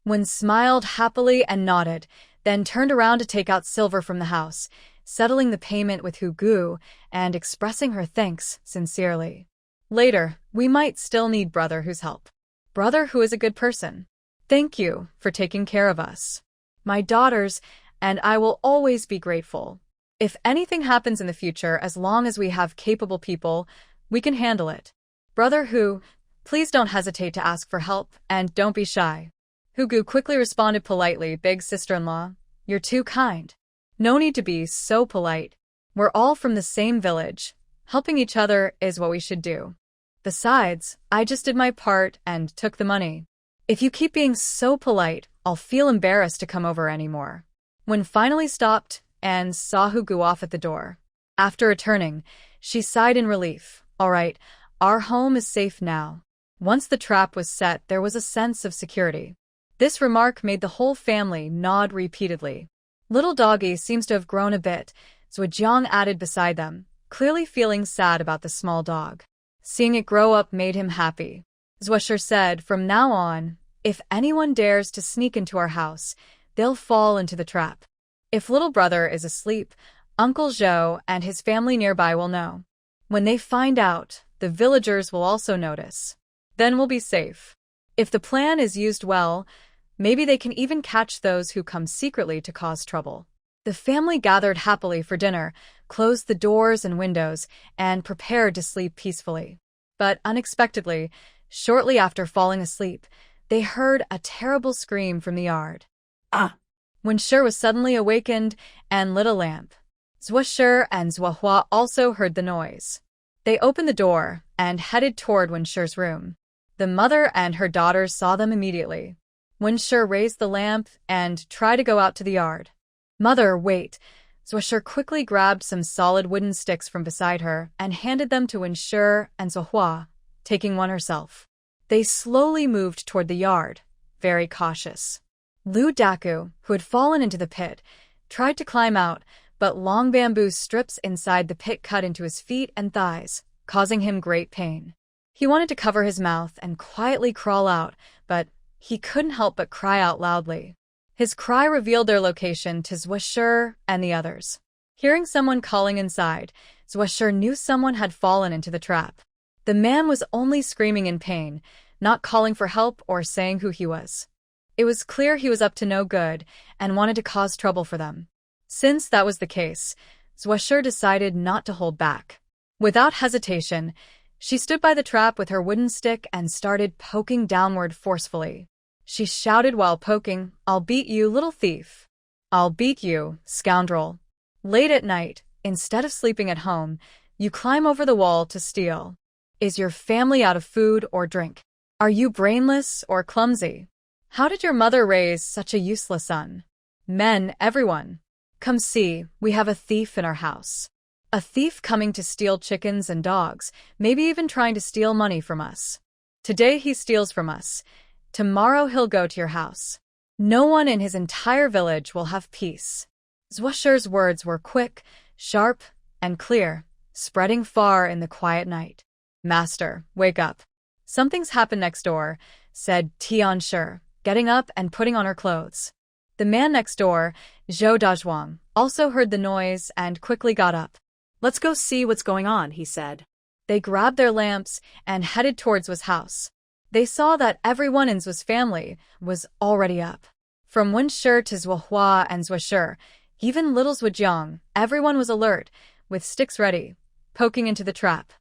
Wen smiled happily and nodded, then turned around to take out silver from the house, settling the payment with Hu Gu and expressing her thanks sincerely. Later, we might still need Brother Hu's help. Brother Hu is a good person. Thank you for taking care of us. My daughters and I will always be grateful. If anything happens in the future, as long as we have capable people, we can handle it. Brother Hu, please don't hesitate to ask for help and don't be shy. Hu Gu quickly responded politely, big sister-in-law, you're too kind. No need to be so polite. We're all from the same village. Helping each other is what we should do. Besides, I just did my part and took the money. If you keep being so polite, I'll feel embarrassed to come over anymore. Wen finally stopped and saw Hu Gu off at the door. After returning, she sighed in relief. All right, our home is safe now. Once the trap was set, there was a sense of security. This remark made the whole family nod repeatedly. Little doggy seems to have grown a bit, Zhuo added beside them, clearly feeling sad about the small dog. Seeing it grow up made him happy. Zhuo said, from now on, if anyone dares to sneak into our house, they'll fall into the trap. If little brother is asleep, Uncle Zhou and his family nearby will know. When they find out, the villagers will also notice. Then we'll be safe. If the plan is used well, maybe they can even catch those who come secretly to cause trouble. The family gathered happily for dinner, closed the doors and windows, and prepared to sleep peacefully. But unexpectedly, shortly after falling asleep, they heard a terrible scream from the yard. Ah! Wenshi was suddenly awakened and lit a lamp. Zhuoshi and Zhuohua also heard the noise. They opened the door and headed toward Wenshi's room. The mother and her daughters saw them immediately. Wenshi raised the lamp and tried to go out to the yard. "Mother, wait." Zhuoshi quickly grabbed some solid wooden sticks from beside her and handed them to Wenshi and Zhuohua, taking one herself. They slowly moved toward the yard, very cautious. Lu Daku, who had fallen into the pit, tried to climb out, but long bamboo strips inside the pit cut into his feet and thighs, causing him great pain. He wanted to cover his mouth and quietly crawl out, but he couldn't help but cry out loudly. His cry revealed their location to Zhuoshi and the others. Hearing someone calling inside, Zhuoshi knew someone had fallen into the trap. The man was only screaming in pain, not calling for help or saying who he was. It was clear he was up to no good and wanted to cause trouble for them. Since that was the case, Zhuoshi decided not to hold back. Without hesitation, she stood by the trap with her wooden stick and started poking downward forcefully. She shouted while poking, "I'll beat you, little thief. I'll beat you, scoundrel." Late at night, instead of sleeping at home, you climb over the wall to steal. Is your family out of food or drink? Are you brainless or clumsy? How did your mother raise such a useless son? Men, everyone, come see, we have a thief in our house. A thief coming to steal chickens and dogs, maybe even trying to steal money from us. Today he steals from us. Tomorrow he'll go to your house. No one in his entire village will have peace. Zhuoshi's words were quick, sharp, and clear, spreading far in the quiet night. "Master, wake up. Something's happened next door," said Tianshi, getting up and putting on her clothes. The man next door, Zhou Dazhuang, also heard the noise and quickly got up. "Let's go see what's going on," he said. They grabbed their lamps and headed towards Zhuo's house. They saw that everyone in Zhuo's family was already up. From Wenshi to Zhuohua and Zhuoshi, even little Zhuojiang, everyone was alert, with sticks ready, poking into the trap.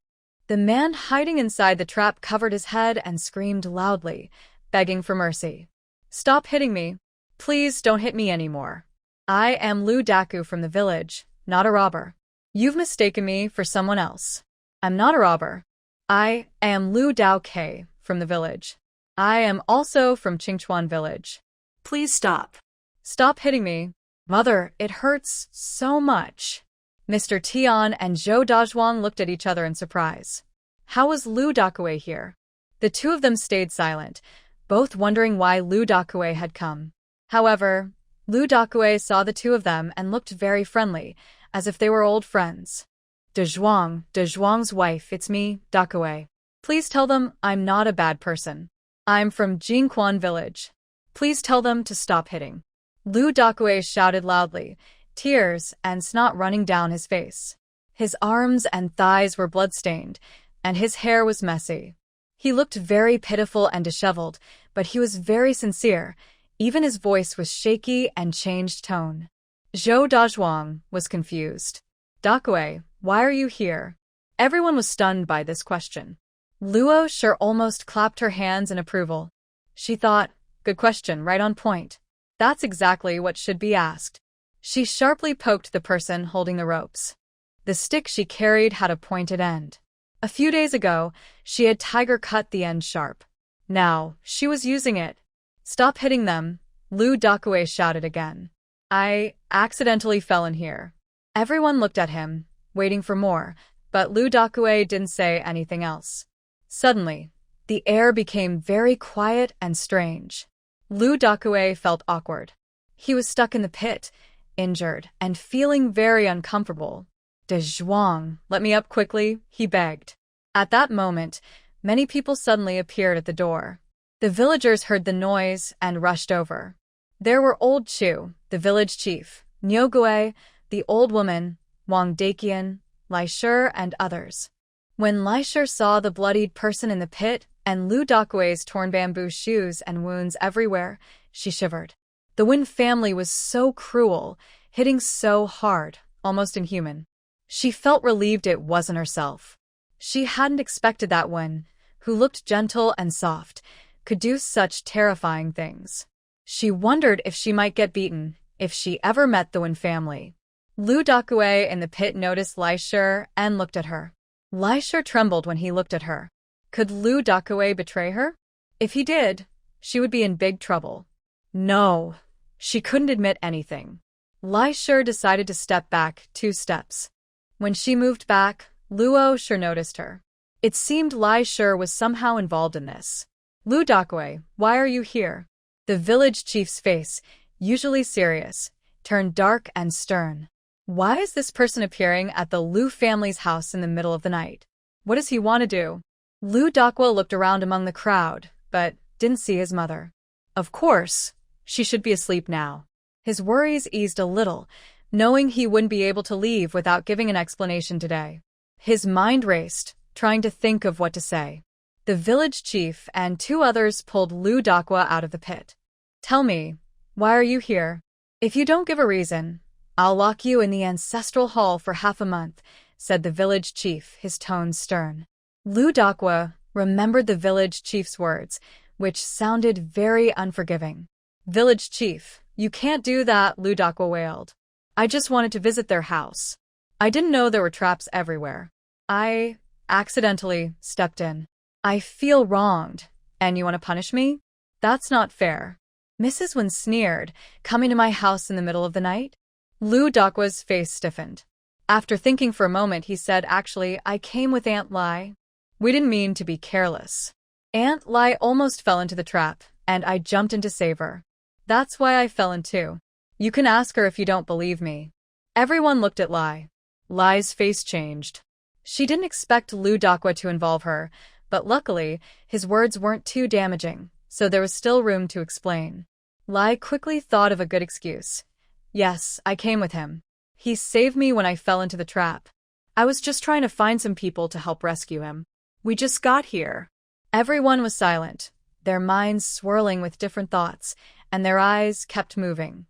The man hiding inside the trap covered his head and screamed loudly, begging for mercy. "Stop hitting me. Please don't hit me anymore. I am Lu Daku from the village, not a robber. You've mistaken me for someone else. I'm not a robber. I am Lu Dao from the village. I am also from Qingchuan village. Please stop. Stop hitting me. Mother, it hurts so much." Mr. Tian and Zhou Dazhuang looked at each other in surprise. How was Lu Daku here? The two of them stayed silent, both wondering why Lu Daku had come. However, Lu Daku saw the two of them and looked very friendly, as if they were old friends. Dazhuang's wife, it's me, Daku. Please tell them I'm not a bad person. I'm from Jingquan village. Please tell them to stop hitting." Lu Daku shouted loudly, tears and snot running down his face. His arms and thighs were blood-stained, and his hair was messy. He looked very pitiful and disheveled, but he was very sincere. Even his voice was shaky and changed tone. Zhou Dazhuang was confused. "Daku, why are you here?" Everyone was stunned by this question. Luo Shi almost clapped her hands in approval. She thought, good question, right on point. That's exactly what should be asked. She sharply poked the person holding the ropes. The stick she carried had a pointed end. A few days ago, she had tiger cut the end sharp. Now, she was using it. "Stop hitting them," Lu Daku shouted again. "I accidentally fell in here." Everyone looked at him, waiting for more, but Lu Daku didn't say anything else. Suddenly, the air became very quiet and strange. Lu Daku felt awkward. He was stuck in the pit, injured, and feeling very uncomfortable. "Dazhuang, let me up quickly," he begged. At that moment, many people suddenly appeared at the door. The villagers heard the noise and rushed over. There were Old Chu, the village chief, Niogue, the old woman, Wang Daqian, Lai Shi, and others. When Lai Shi saw the bloodied person in the pit and Lu Dakue's torn bamboo shoes and wounds everywhere, she shivered. The Wen family was so cruel, hitting so hard, almost inhuman. She felt relieved it wasn't herself. She hadn't expected that Wen, who looked gentle and soft, could do such terrifying things. She wondered if she might get beaten if she ever met the Wen family. Lu Dakue in the pit noticed Lai Shi and looked at her. Lai Shi trembled when he looked at her. Could Lu Dakue betray her? If he did, she would be in big trouble. No, she couldn't admit anything. Lai Shi decided to step back 2 steps. When she moved back, Luo Shi noticed her. It seemed Lai Shi was somehow involved in this. Lu Dakue, why are you here? The village chief's face, usually serious, turned dark and stern. Why is this person appearing at the Lu family's house in the middle of the night? What does he want to do? Lu Dakue looked around among the crowd, but didn't see his mother. Of course, she should be asleep now. His worries eased a little, knowing he wouldn't be able to leave without giving an explanation today. His mind raced, trying to think of what to say. The village chief and 2 others pulled Lu Dakue out of the pit. Tell me, why are you here? If you don't give a reason, I'll lock you in the ancestral hall for half a month, said the village chief, his tone stern. Lu Dakue remembered the village chief's words, which sounded very unforgiving. Village chief, you can't do that, Lu Dakue wailed. I just wanted to visit their house. I didn't know there were traps everywhere. I accidentally stepped in. I feel wronged, and you want to punish me? That's not fair. Mrs. Wen sneered, coming to my house in the middle of the night? Lu Dakue's face stiffened. After thinking for a moment, he said, actually, I came with Aunt Lai. We didn't mean to be careless. Aunt Lai almost fell into the trap, and I jumped in to save her. That's why I fell in too. You can ask her if you don't believe me. Everyone looked at Lai. Lai's face changed. She didn't expect Lu Dakue to involve her, but luckily, his words weren't too damaging, so there was still room to explain. Lai quickly thought of a good excuse. Yes, I came with him. He saved me when I fell into the trap. I was just trying to find some people to help rescue him. We just got here. Everyone was silent, their minds swirling with different thoughts, and their eyes kept moving.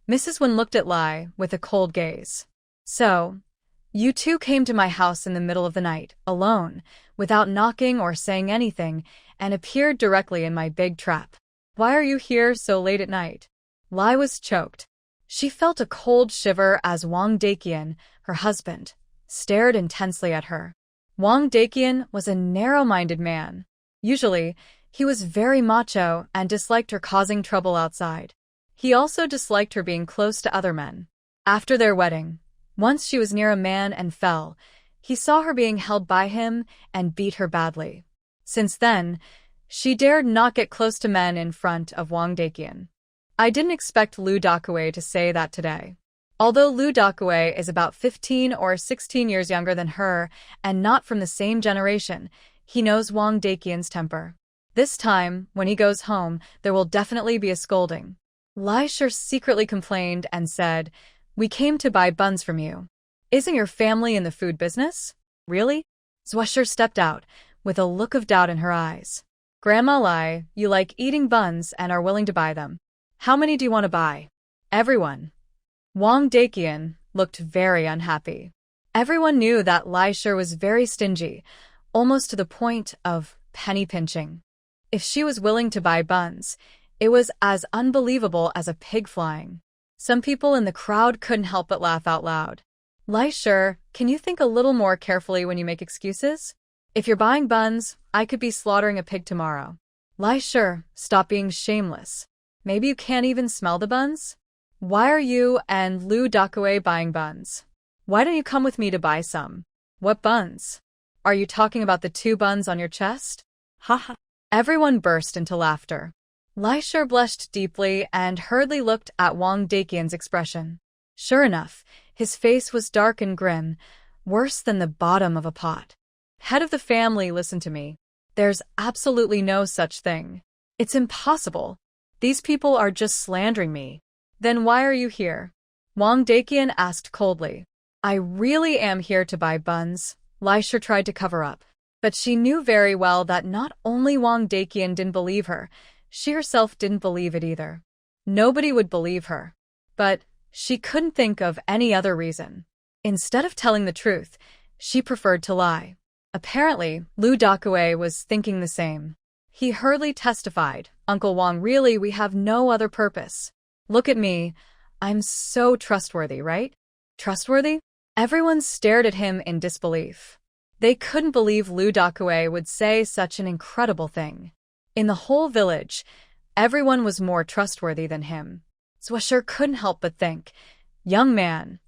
Mrs. Wen looked at Lai with a cold gaze. So, you 2 came to my house in the middle of the night, alone, without knocking or saying anything, and appeared directly in my big trap. Why are you here so late at night? Lai was choked. She felt a cold shiver as Wang Daqian, her husband, stared intensely at her. Wang Daqian was a narrow-minded man. Usually, he was very macho and disliked her causing trouble outside. He also disliked her being close to other men. After their wedding, once she was near a man and fell, he saw her being held by him and beat her badly. Since then, she dared not get close to men in front of Wang Daqian. I didn't expect Lu Dakue to say that today. Although Lu Dakue is about 15 or 16 years younger than her and not from the same generation, he knows Wang Daqian's temper. This time, when he goes home, there will definitely be a scolding. Lai Shi secretly complained and said, We came to buy buns from you. Isn't your family in the food business? Really? Zhuoshi stepped out, with a look of doubt in her eyes. Grandma Lai, you like eating buns and are willing to buy them. How many do you want to buy? Everyone. Wang Daqian looked very unhappy. Everyone knew that Lai Shi was very stingy, almost to the point of penny pinching. If she was willing to buy buns, it was as unbelievable as a pig flying. Some people in the crowd couldn't help but laugh out loud. Lai Shi, can you think a little more carefully when you make excuses? If you're buying buns, I could be slaughtering a pig tomorrow. Lai Shi, stop being shameless. Maybe you can't even smell the buns? Why are you and Lu Dakue buying buns? Why don't you come with me to buy some? What buns? Are you talking about the 2 buns on your chest? Ha ha. Everyone burst into laughter. Lai Shi blushed deeply and hurriedly looked at Wang Daqian's expression. Sure enough, his face was dark and grim, worse than the bottom of a pot. Head of the family, listen to me. There's absolutely no such thing. It's impossible. These people are just slandering me. Then why are you here? Wang Daqian asked coldly. I really am here to buy buns, Lai sure tried to cover up. But she knew very well that not only Wang Daqian didn't believe her, she herself didn't believe it either. Nobody would believe her. But she couldn't think of any other reason. Instead of telling the truth, she preferred to lie. Apparently, Lu Dakue was thinking the same. He hurriedly testified, Uncle Wang, really, we have no other purpose. Look at me. I'm so trustworthy, right? Trustworthy? Everyone stared at him in disbelief. They couldn't believe Lu Dakue would say such an incredible thing. In the whole village, everyone was more trustworthy than him. Zwasher couldn't help but think, young man,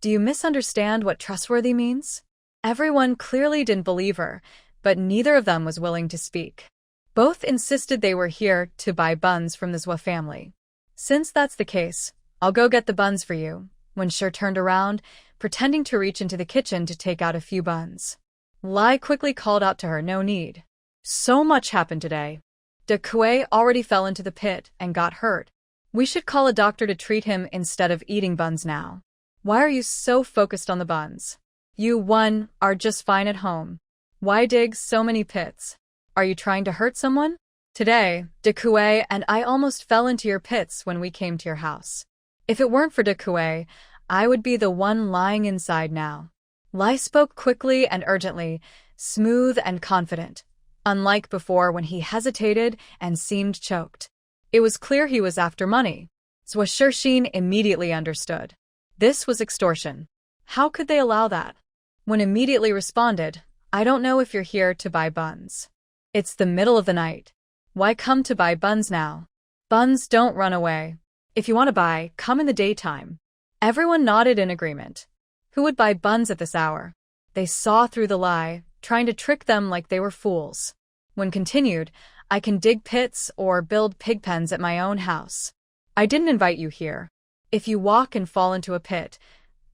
do you misunderstand what trustworthy means? Everyone clearly didn't believe her, but neither of them was willing to speak. Both insisted they were here to buy buns from the Zhua family. Since that's the case, I'll go get the buns for you, when Shi turned around, pretending to reach into the kitchen to take out a few buns. Lai quickly called out to her, no need. So much happened today. De Kue already fell into the pit and got hurt. We should call a doctor to treat him instead of eating buns now. Why are you so focused on the buns? You, one, are just fine at home. Why dig so many pits? Are you trying to hurt someone? Today, De Kue and I almost fell into your pits when we came to your house. If it weren't for De Kue, I would be the one lying inside now. Lai spoke quickly and urgently, smooth and confident, unlike before when he hesitated and seemed choked. It was clear he was after money. Zhua Shixin immediately understood. This was extortion. How could they allow that? When immediately responded, I don't know if you're here to buy buns. It's the middle of the night. Why come to buy buns now? Buns don't run away. If you want to buy, come in the daytime. Everyone nodded in agreement. Who would buy buns at this hour? They saw through the lie, trying to trick them like they were fools. When continued, I can dig pits or build pig pens at my own house. I didn't invite you here. If you walk and fall into a pit,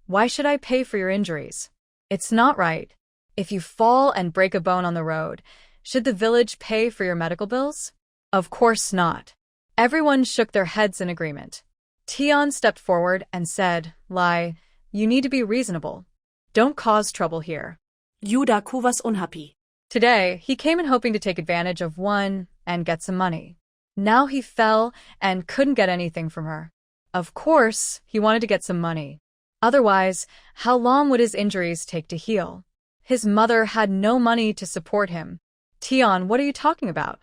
why should I pay for your injuries? It's not right. If you fall and break a bone on the road, should the village pay for your medical bills? Of course not. Everyone shook their heads in agreement. Tian stepped forward and said, Lai, you need to be reasonable. Don't cause trouble here. Yudaku was unhappy. Today, he came in hoping to take advantage of one and get some money. Now he fell and couldn't get anything from her. Of course, he wanted to get some money. Otherwise, how long would his injuries take to heal? His mother had no money to support him. Tian, what are you talking about?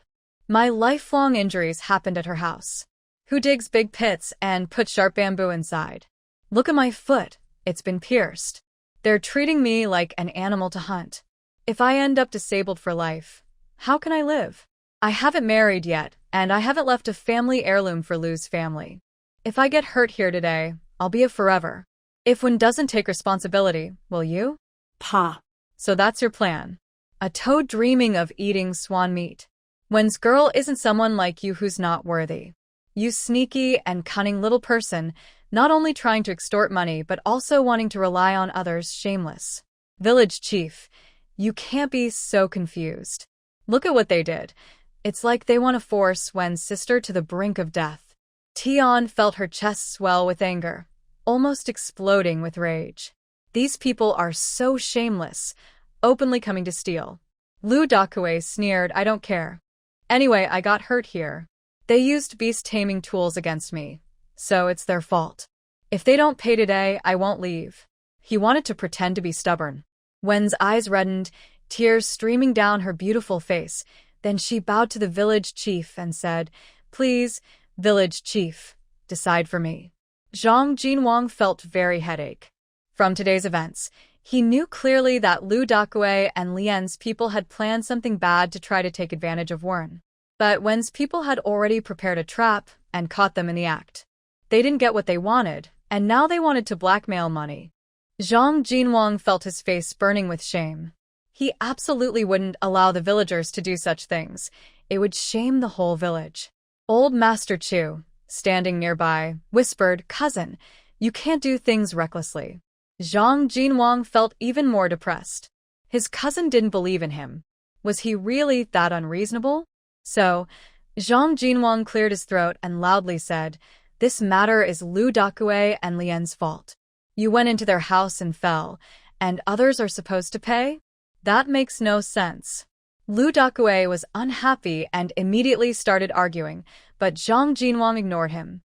My lifelong injuries happened at her house. Who digs big pits and puts sharp bamboo inside? Look at my foot. It's been pierced. They're treating me like an animal to hunt. If I end up disabled for life, how can I live? I haven't married yet, and I haven't left a family heirloom for Lu's family. If I get hurt here today, I'll be a forever. If one doesn't take responsibility, will you? Pa. So that's your plan. A toad dreaming of eating swan meat. Wen's girl isn't someone like you who's not worthy. You sneaky and cunning little person, not only trying to extort money but also wanting to rely on others, shameless. Village chief, you can't be so confused. Look at what they did. It's like they want to force Wen's sister to the brink of death. Tian felt her chest swell with anger, almost exploding with rage. These people are so shameless, openly coming to steal. Lu Dakue sneered, I don't care. Anyway, I got hurt here. They used beast-taming tools against me, so it's their fault. If they don't pay today, I won't leave. He wanted to pretend to be stubborn. Wen's eyes reddened, tears streaming down her beautiful face. Then she bowed to the village chief and said, Please, village chief, decide for me. Zhang Jinwang felt very headache. From today's events, he knew clearly that Lu Dakue and Lian's people had planned something bad to try to take advantage of Wen. But Wen's people had already prepared a trap and caught them in the act. They didn't get what they wanted, and now they wanted to blackmail money. Zhang Jinwang felt his face burning with shame. He absolutely wouldn't allow the villagers to do such things. It would shame the whole village. Old Master Chu, standing nearby, whispered, Cousin, you can't do things recklessly. Zhang Jinwang felt even more depressed. His cousin didn't believe in him. Was he really that unreasonable? So, Zhang Jinwang cleared his throat and loudly said, This matter is Lu Dakue and Lian's fault. You went into their house and fell, and others are supposed to pay? That makes no sense. Lu Dakue was unhappy and immediately started arguing, but Zhang Jinwang ignored him.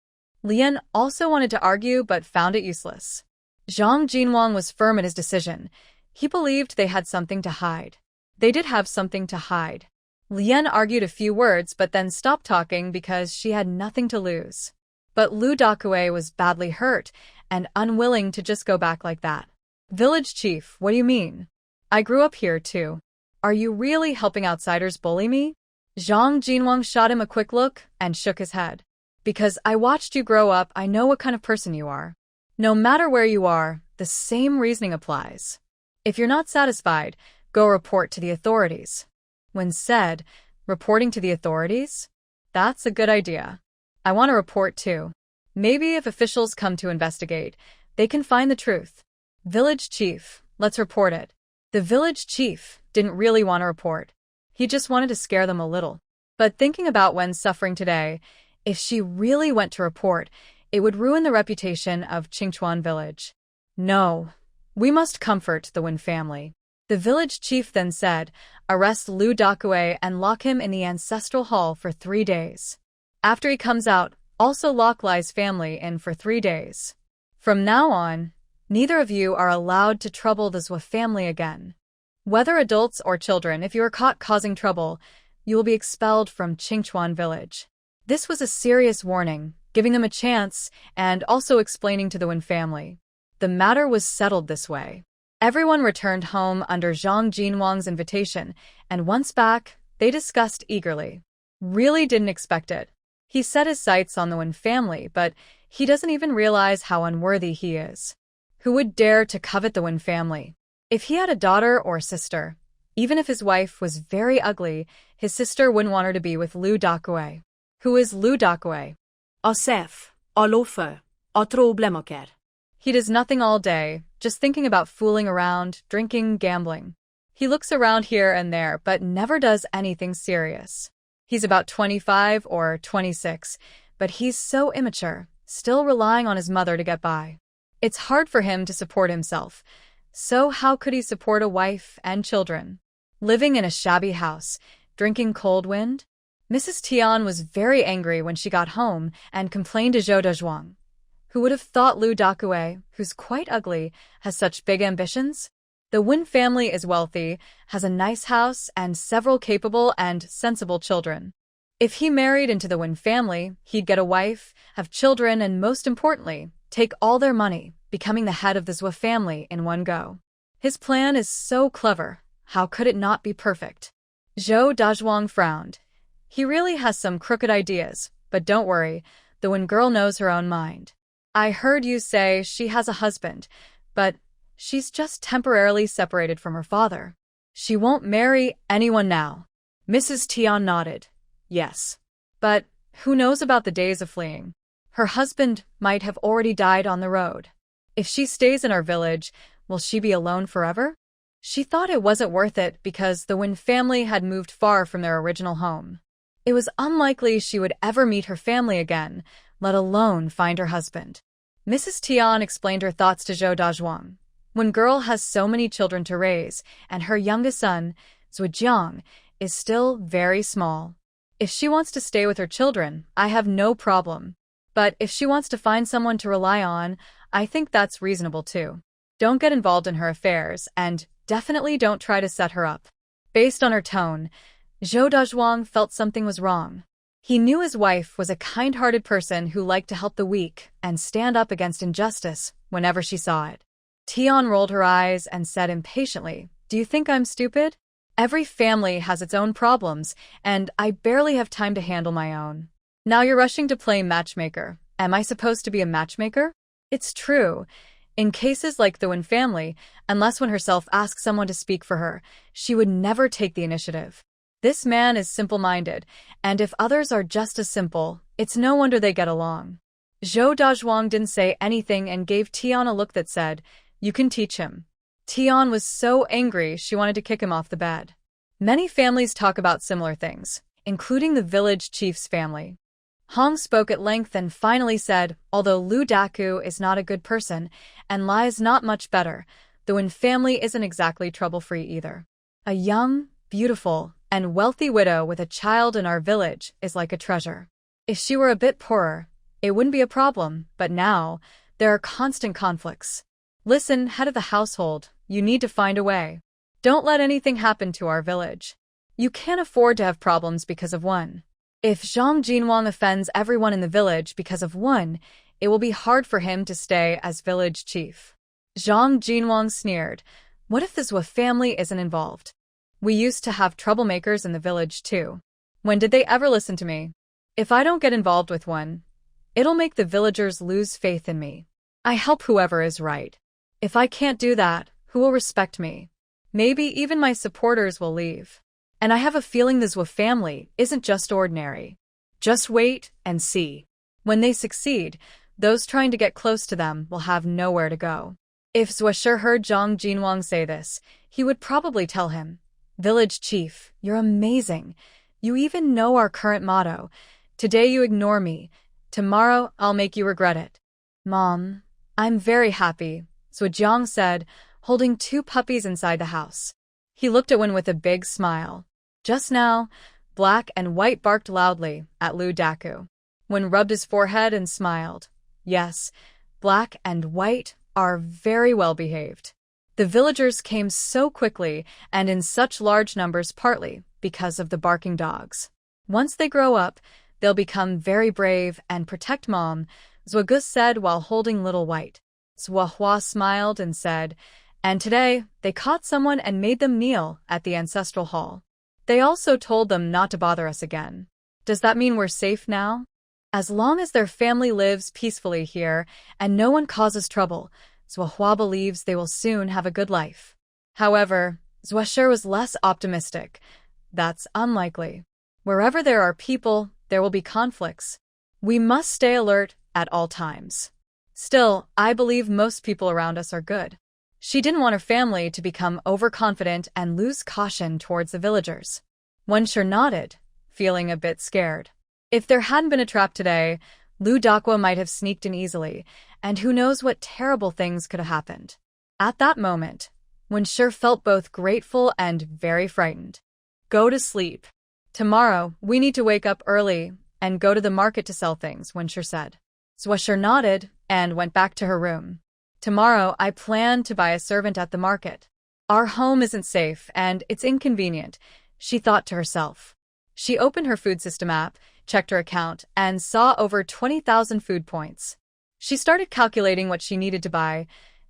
Lian also wanted to argue but found it useless. Zhang Jinwang was firm in his decision. He believed they had something to hide. They did have something to hide. Lian argued a few words but then stopped talking because she had nothing to lose. But Lu Dakue was badly hurt and unwilling to just go back like that. Village chief, what do you mean? I grew up here too. Are you really helping outsiders bully me? Zhang Jinwang shot him a quick look and shook his head. Because I watched you grow up, I know what kind of person you are. No matter where you are, the same reasoning applies. If you're not satisfied, go report to the authorities. When said, reporting to the authorities? That's a good idea. I want to report too. Maybe if officials come to investigate, they can find the truth. Village chief, let's report it. The village chief didn't really want to report. He just wanted to scare them a little. But thinking about Wen's suffering today, if she really went to report, it would ruin the reputation of Qingchuan village. No, we must comfort the Wen family. The village chief then said, arrest Lu Dakue and lock him in the ancestral hall for 3 days. After he comes out, also lock Lai's family in for 3 days. From now on, neither of you are allowed to trouble the Zhou family again. Whether adults or children, if you are caught causing trouble, you will be expelled from Qingchuan village. This was a serious warning, giving them a chance and also explaining to the Wen family. The matter was settled this way. Everyone returned home under Zhang Jinwang's invitation, and once back, they discussed eagerly. Really didn't expect it. He set his sights on the Wen family, but he doesn't even realize how unworthy he is. Who would dare to covet the Wen family? If he had a daughter or sister, even if his wife was very ugly, his sister wouldn't want her to be with Lu Dakue. Who is Lu Dakue? A chef, a loafer, a troublemaker. He does nothing all day, just thinking about fooling around, drinking, gambling. He looks around here and there, but never does anything serious. He's about 25 or 26, but he's so immature, still relying on his mother to get by. It's hard for him to support himself. So how could he support a wife and children? Living in a shabby house, drinking cold wind? Mrs. Tian was very angry when she got home and complained to Zhou Dezhuang. Who would have thought Lu Dakue, who's quite ugly, has such big ambitions? The Wen family is wealthy, has a nice house, and several capable and sensible children. If he married into the Wen family, he'd get a wife, have children, and most importantly, take all their money, becoming the head of the Zhou family in one go. His plan is so clever. How could it not be perfect? Zhou Dezhuang frowned. He really has some crooked ideas, but don't worry, the Wen girl knows her own mind. I heard you say she has a husband, but she's just temporarily separated from her father. She won't marry anyone now. Mrs. Tian nodded. Yes. But who knows about the days of fleeing? Her husband might have already died on the road. If she stays in our village, will she be alone forever? She thought it wasn't worth it because the Wen family had moved far from their original home. It was unlikely she would ever meet her family again, let alone find her husband. Mrs. Tian explained her thoughts to Zhou Dezhuang. Wen girl has so many children to raise, and her youngest son, Zhujiang, is still very small. If she wants to stay with her children, I have no problem. But if she wants to find someone to rely on, I think that's reasonable too. Don't get involved in her affairs, and definitely don't try to set her up. Based on her tone, Zhou Dezhuang felt something was wrong. He knew his wife was a kind-hearted person who liked to help the weak and stand up against injustice whenever she saw it. Tian rolled her eyes and said impatiently, "Do you think I'm stupid? Every family has its own problems, and I barely have time to handle my own. Now you're rushing to play matchmaker. Am I supposed to be a matchmaker?" It's true. In cases like the Wen family, unless Wen herself asks someone to speak for her, she would never take the initiative. This man is simple-minded, and if others are just as simple, it's no wonder they get along. Zhou Dezhuang didn't say anything and gave Tian a look that said, "You can teach him." Tian was so angry she wanted to kick him off the bed. Many families talk about similar things, including the village chief's family. Hong spoke at length and finally said, although Lu Daku is not a good person, and Lai is not much better, the Wen family isn't exactly trouble-free either. A young, beautiful, and wealthy widow with a child in our village is like a treasure. If she were a bit poorer, it wouldn't be a problem, but now, there are constant conflicts. Listen, head of the household, you need to find a way. Don't let anything happen to our village. You can't afford to have problems because of one. If Zhang Jinwang offends everyone in the village because of one, it will be hard for him to stay as village chief. Zhang Jinwang sneered. What if the Zhou family isn't involved? We used to have troublemakers in the village too. When did they ever listen to me? If I don't get involved with one, it'll make the villagers lose faith in me. I help whoever is right. If I can't do that, who will respect me? Maybe even my supporters will leave. And I have a feeling the Zhou family isn't just ordinary. Just wait and see. When they succeed, those trying to get close to them will have nowhere to go. If Zhou heard Zhang Jinwang say this, he would probably tell him, Village Chief, you're amazing. You even know our current motto. Today you ignore me. Tomorrow I'll make you regret it. Mom, I'm very happy, Zhou Jiang said, holding two puppies inside the house. He looked at Wen with a big smile. Just now, Black and White barked loudly at Lu Daku. Wen rubbed his forehead and smiled. Yes, Black and White are very well behaved. The villagers came so quickly and in such large numbers partly because of the barking dogs. Once they grow up, they'll become very brave and protect Mom, Zhou Gus said while holding little White. Zhou Hua smiled and said, and today, they caught someone and made them kneel at the ancestral hall. They also told them not to bother us again. Does that mean we're safe now? As long as their family lives peacefully here and no one causes trouble, Zhou Hua believes they will soon have a good life. However, Zhou was less optimistic. That's unlikely. Wherever there are people, there will be conflicts. We must stay alert at all times. Still, I believe most people around us are good. She didn't want her family to become overconfident and lose caution towards the villagers. Wenshi nodded, feeling a bit scared. If there hadn't been a trap today, Lu Daku might have sneaked in easily, and who knows what terrible things could have happened. At that moment, Wenshi felt both grateful and very frightened. Go to sleep. Tomorrow, we need to wake up early and go to the market to sell things, Wenshi said. Zhou nodded and went back to her room. Tomorrow, I plan to buy a servant at the market. Our home isn't safe and it's inconvenient, she thought to herself. She opened her food system app, checked her account, and saw over 20,000 food points. She started calculating what she needed to buy,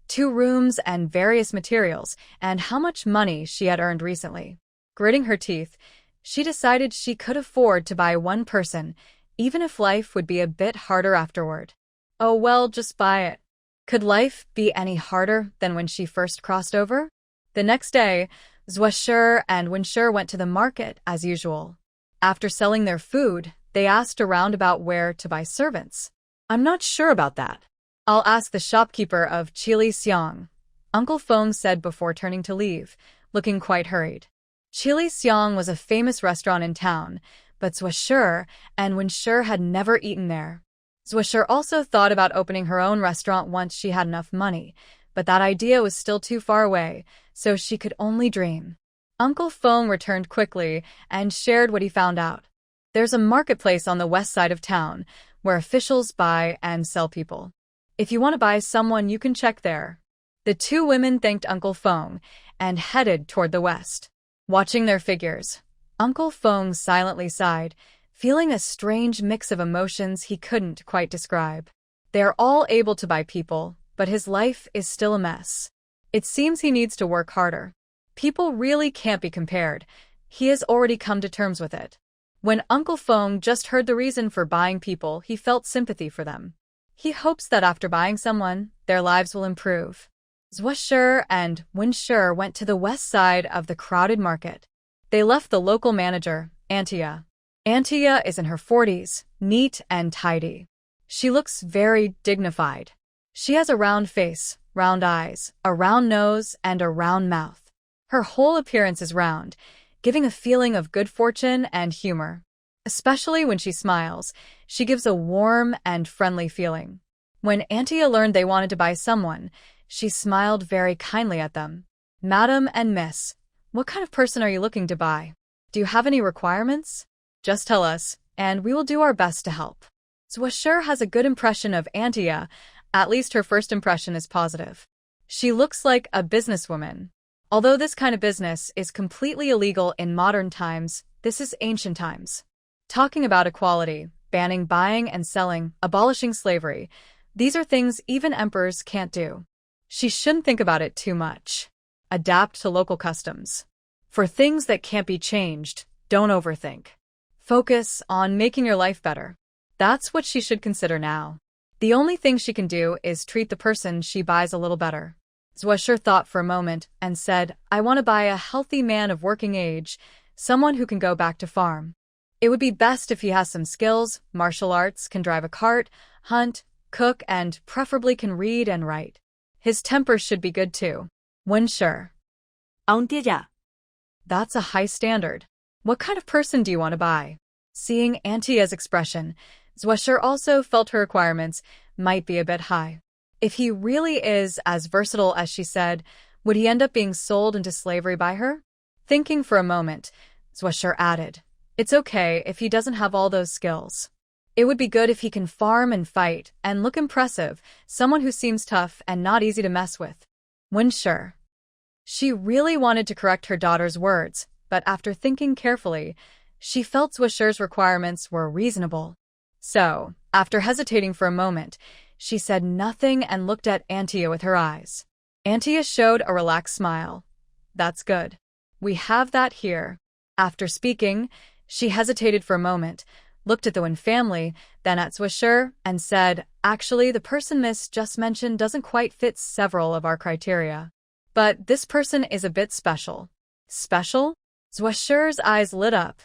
2 rooms and various materials, and how much money she had earned recently. Gritting her teeth, she decided she could afford to buy one person, even if life would be a bit harder afterward. Oh well, just buy it. Could life be any harder than when she first crossed over? The next day, Zhou and Wenshi went to the market as usual. After selling their food, they asked around about where to buy servants. I'm not sure about that. I'll ask the shopkeeper of Chili Xiang, Uncle Feng said before turning to leave, looking quite hurried. Chili Xiang was a famous restaurant in town, but Zhou and Wenshi had never eaten there. Zhou also thought about opening her own restaurant once she had enough money, but that idea was still too far away, so she could only dream. Uncle Feng returned quickly and shared what he found out. There's a marketplace on the west side of town where officials buy and sell people. If you want to buy someone, you can check there. The 2 women thanked Uncle Feng and headed toward the west. Watching their figures, Uncle Feng silently sighed, feeling a strange mix of emotions he couldn't quite describe. They are all able to buy people, but his life is still a mess. It seems he needs to work harder. People really can't be compared. He has already come to terms with it. When Uncle Feng just heard the reason for buying people, he felt sympathy for them. He hopes that after buying someone, their lives will improve. Zhou and Wenshi went to the west side of the crowded market. They left the local manager, Antia. Antia is in her 40s, neat and tidy. She looks very dignified. She has a round face, round eyes, a round nose, and a round mouth. Her whole appearance is round, giving a feeling of good fortune and humor. Especially when she smiles, she gives a warm and friendly feeling. When Antia learned they wanted to buy someone, she smiled very kindly at them. Madam and Miss, what kind of person are you looking to buy? Do you have any requirements? Just tell us, and we will do our best to help. Zwasher has a good impression of Antia, at least her first impression is positive. She looks like a businesswoman. Although this kind of business is completely illegal in modern times, this is ancient times. Talking about equality, banning buying and selling, abolishing slavery, these are things even emperors can't do. She shouldn't think about it too much. Adapt to local customs. For things that can't be changed, don't overthink. Focus on making your life better. That's what she should consider now. The only thing she can do is treat the person she buys a little better. Zwasher thought for a moment and said, I want to buy a healthy man of working age, someone who can go back to farm. It would be best if he has some skills, martial arts, can drive a cart, hunt, cook, and preferably can read and write. His temper should be good too. Sure. That's a high standard. What kind of person do you want to buy? Seeing Antia's expression, Zwasher also felt her requirements might be a bit high. If he really is as versatile as she said, would he end up being sold into slavery by her? Thinking for a moment, Zwasher added, it's okay if he doesn't have all those skills. It would be good if he can farm and fight and look impressive, someone who seems tough and not easy to mess with. Sure. She really wanted to correct her daughter's words, but after thinking carefully, she felt Zwasher's requirements were reasonable. So, after hesitating for a moment, she said nothing and looked at Antia with her eyes. Antia showed a relaxed smile. That's good. We have that here. After speaking, she hesitated for a moment, looked at the Wen family, then at Zwasher, and said, actually, the person Miss just mentioned doesn't quite fit several of our criteria. But this person is a bit special. Special? Zwasher's eyes lit up.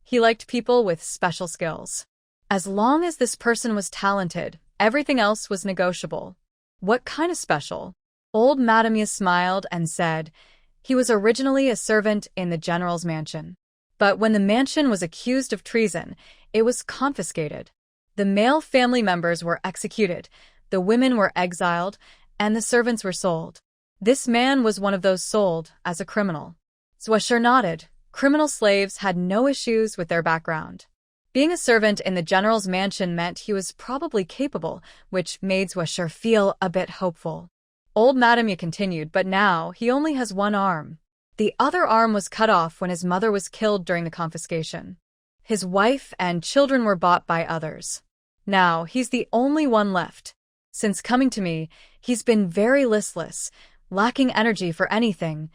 He liked people with special skills. As long as this person was talented, everything else was negotiable. What kind of special? Old Madame smiled and said, he was originally a servant in the general's mansion. But when the mansion was accused of treason, it was confiscated. The male family members were executed, the women were exiled, and the servants were sold. This man was one of those sold as a criminal. Zwasher nodded. Criminal slaves had no issues with their background. Being a servant in the general's mansion meant he was probably capable, which made Zwasher feel a bit hopeful. Old Madame continued, but now he only has one arm. The other arm was cut off when his mother was killed during the confiscation. His wife and children were bought by others. Now he's the only one left. Since coming to me, he's been very listless, lacking energy for anything,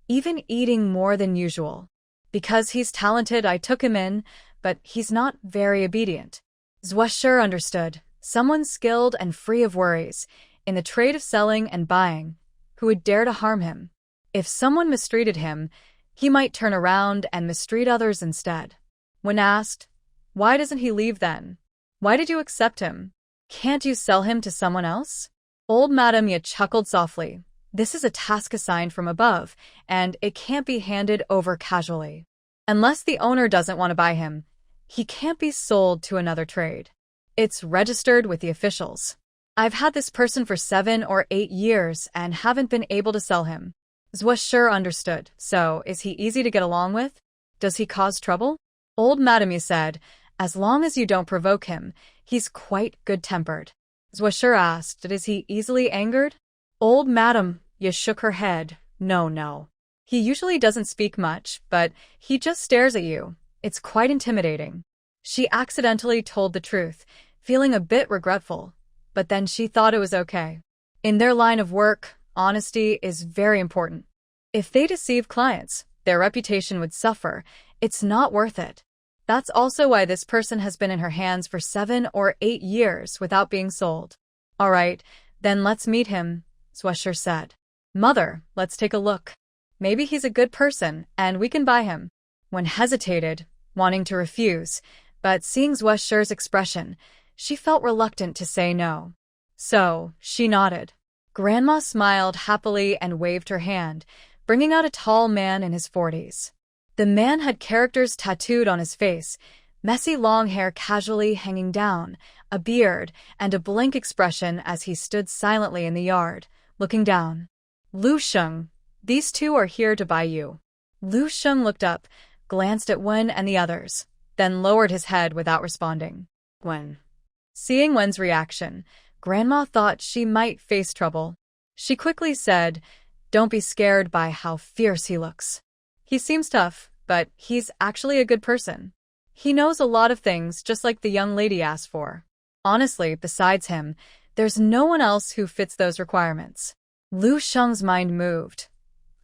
even eating more than usual. Because he's talented, I took him in, but he's not very obedient. Zwasher understood, someone skilled and free of worries, in the trade of selling and buying, who would dare to harm him. If someone mistreated him, he might turn around and mistreat others instead. When asked, why doesn't he leave then? Why did you accept him? Can't you sell him to someone else? Old Madame chuckled softly. This is a task assigned from above, and it can't be handed over casually. Unless the owner doesn't want to buy him, he can't be sold to another trade. It's registered with the officials. I've had this person for 7 or 8 years and haven't been able to sell him. Zwasher understood. So, is he easy to get along with? Does he cause trouble? Old Madame said, as long as you don't provoke him, he's quite good-tempered. Zwasher asked, is he easily angered? Old Madame shook her head. No. He usually doesn't speak much, but he just stares at you. It's quite intimidating. She accidentally told the truth, feeling a bit regretful, but then she thought it was okay. In their line of work, honesty is very important. If they deceive clients, their reputation would suffer. It's not worth it. That's also why this person has been in her hands for 7 or 8 years without being sold. All right, then let's meet him, Zwasher said. Mother, let's take a look. Maybe he's a good person, and we can buy him. Wen hesitated, wanting to refuse, but seeing Zwasher's expression, she felt reluctant to say no. So, she nodded. Grandma smiled happily and waved her hand, bringing out a tall man in his 40s. The man had characters tattooed on his face, messy long hair casually hanging down, a beard, and a blank expression as he stood silently in the yard, looking down. Lu Sheng, these two are here to buy you. Lu Sheng looked up, glanced at Wen and the others, then lowered his head without responding. Wen. Seeing Wen's reaction, Grandma thought she might face trouble. She quickly said, "Don't be scared by how fierce he looks. He seems tough, but he's actually a good person. He knows a lot of things just like the young lady asked for. Honestly, besides him, there's no one else who fits those requirements." Lu Sheng's mind moved.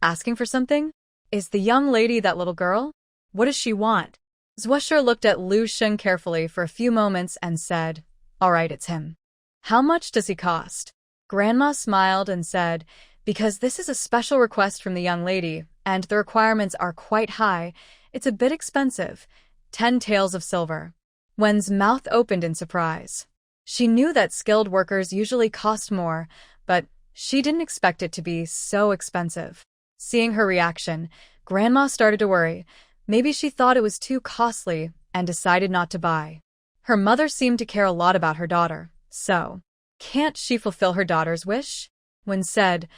Asking for something? Is the young lady that little girl? What does she want? Zhuosher looked at Lu Sheng carefully for a few moments and said, "All right, it's him." "How much does he cost?" Grandma smiled and said, "Because this is a special request from the young lady, and the requirements are quite high, it's a bit expensive. 10 taels of silver." Wen's mouth opened in surprise. She knew that skilled workers usually cost more, but she didn't expect it to be so expensive. Seeing her reaction, Grandma started to worry. Maybe she thought it was too costly and decided not to buy. Her mother seemed to care a lot about her daughter, so can't she fulfill her daughter's wish? Wen said,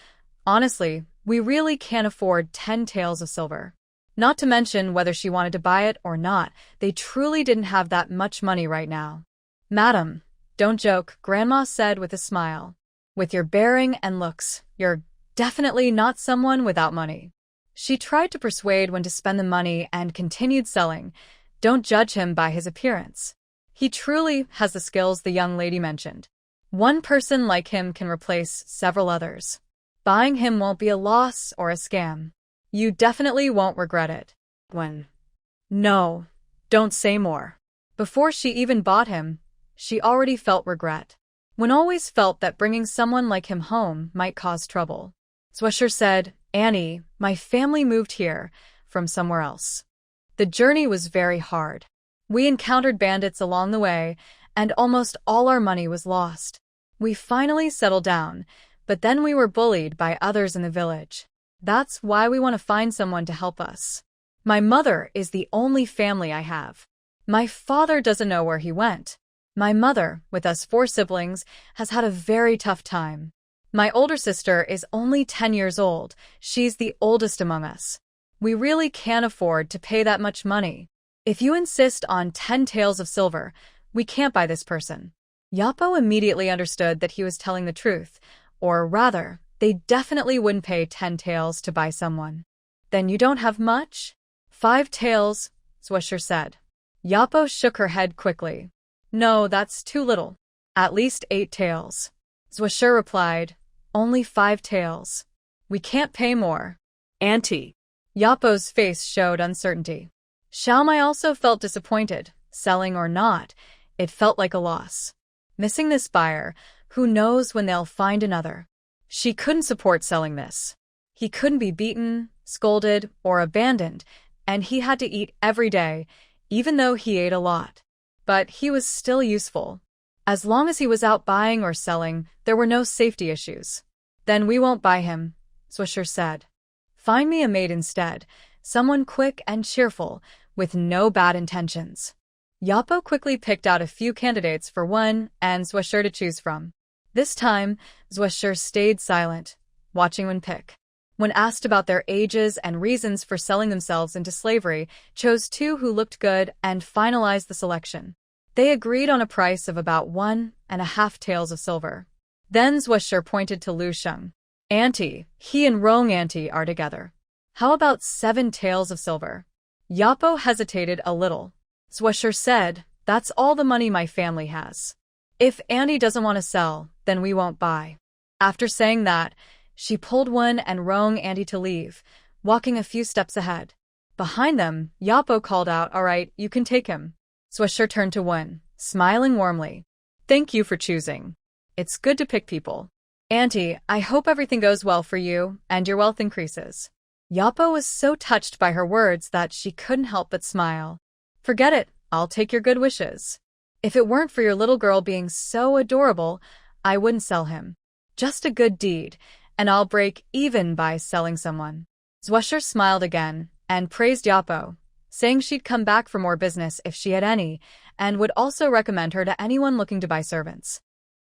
"Honestly, we really can't afford 10 taels of silver." Not to mention whether she wanted to buy it or not, they truly didn't have that much money right now. "Madam, don't joke," Grandma said with a smile. "With your bearing and looks, you're definitely not someone without money." She tried to persuade Wen to spend the money and continued selling. "Don't judge him by his appearance. He truly has the skills the young lady mentioned. One person like him can replace several others. Buying him won't be a loss or a scam. You definitely won't regret it." Wen. "No, don't say more." Before she even bought him, she already felt regret. Wen always felt that bringing someone like him home might cause trouble. Zhuosher said, "Annie, my family moved here from somewhere else. The journey was very hard. We encountered bandits along the way, and almost all our money was lost. We finally settled down, but then we were bullied by others in the village. That's why we want to find someone to help us. My mother is the only family I have. My father doesn't know where he went. My mother, with us 4 siblings, has had a very tough time. My older sister is only 10 years old. She's the oldest among us. We really can't afford to pay that much money. If you insist on 10 taels of silver, we can't buy this person." Yapo immediately understood that he was telling the truth, or rather, they definitely wouldn't pay 10 taels to buy someone. "Then you don't have much?" 5 taels, Zhuosher said. Yapo shook her head quickly. "No, that's too little. At least 8 taels." Zhuosher replied, "Only 5 taels. We can't pay more." "Auntie." Yapo's face showed uncertainty. Xiaomai also felt disappointed. Selling or not, it felt like a loss. Missing this buyer, who knows when they'll find another. She couldn't support selling this. He couldn't be beaten, scolded, or abandoned, and he had to eat every day, even though he ate a lot. But he was still useful. As long as he was out buying or selling, there were no safety issues. "Then we won't buy him," Zhuosher said. "Find me a maid instead, someone quick and cheerful, with no bad intentions." Yapo quickly picked out a few candidates for Wen and Zhuosher to choose from. This time, Zhuosher stayed silent, watching Wen pick. When asked about their ages and reasons for selling themselves into slavery, chose 2 who looked good and finalized the selection. They agreed on a price of about 1.5 taels of silver. Then Zhuosher pointed to Lu Sheng. "Auntie, he and Rong Auntie are together. How about 7 taels of silver?" Yapo hesitated a little. Zhuosher said, "That's all the money my family has. If Auntie doesn't want to sell, then we won't buy." After saying that, she pulled Wen and Rong Auntie to leave, walking a few steps ahead. Behind them, Yapo called out, "All right, you can take him." Zhuosher turned to Wen, smiling warmly. "Thank you for choosing. It's good to pick people. Auntie, I hope everything goes well for you and your wealth increases." Yapo was so touched by her words that she couldn't help but smile. "Forget it, I'll take your good wishes. If it weren't for your little girl being so adorable, I wouldn't sell him. Just a good deed, and I'll break even by selling someone." Zhuosher smiled again and praised Yapo. saying she'd come back for more business if she had any, and would also recommend her to anyone looking to buy servants.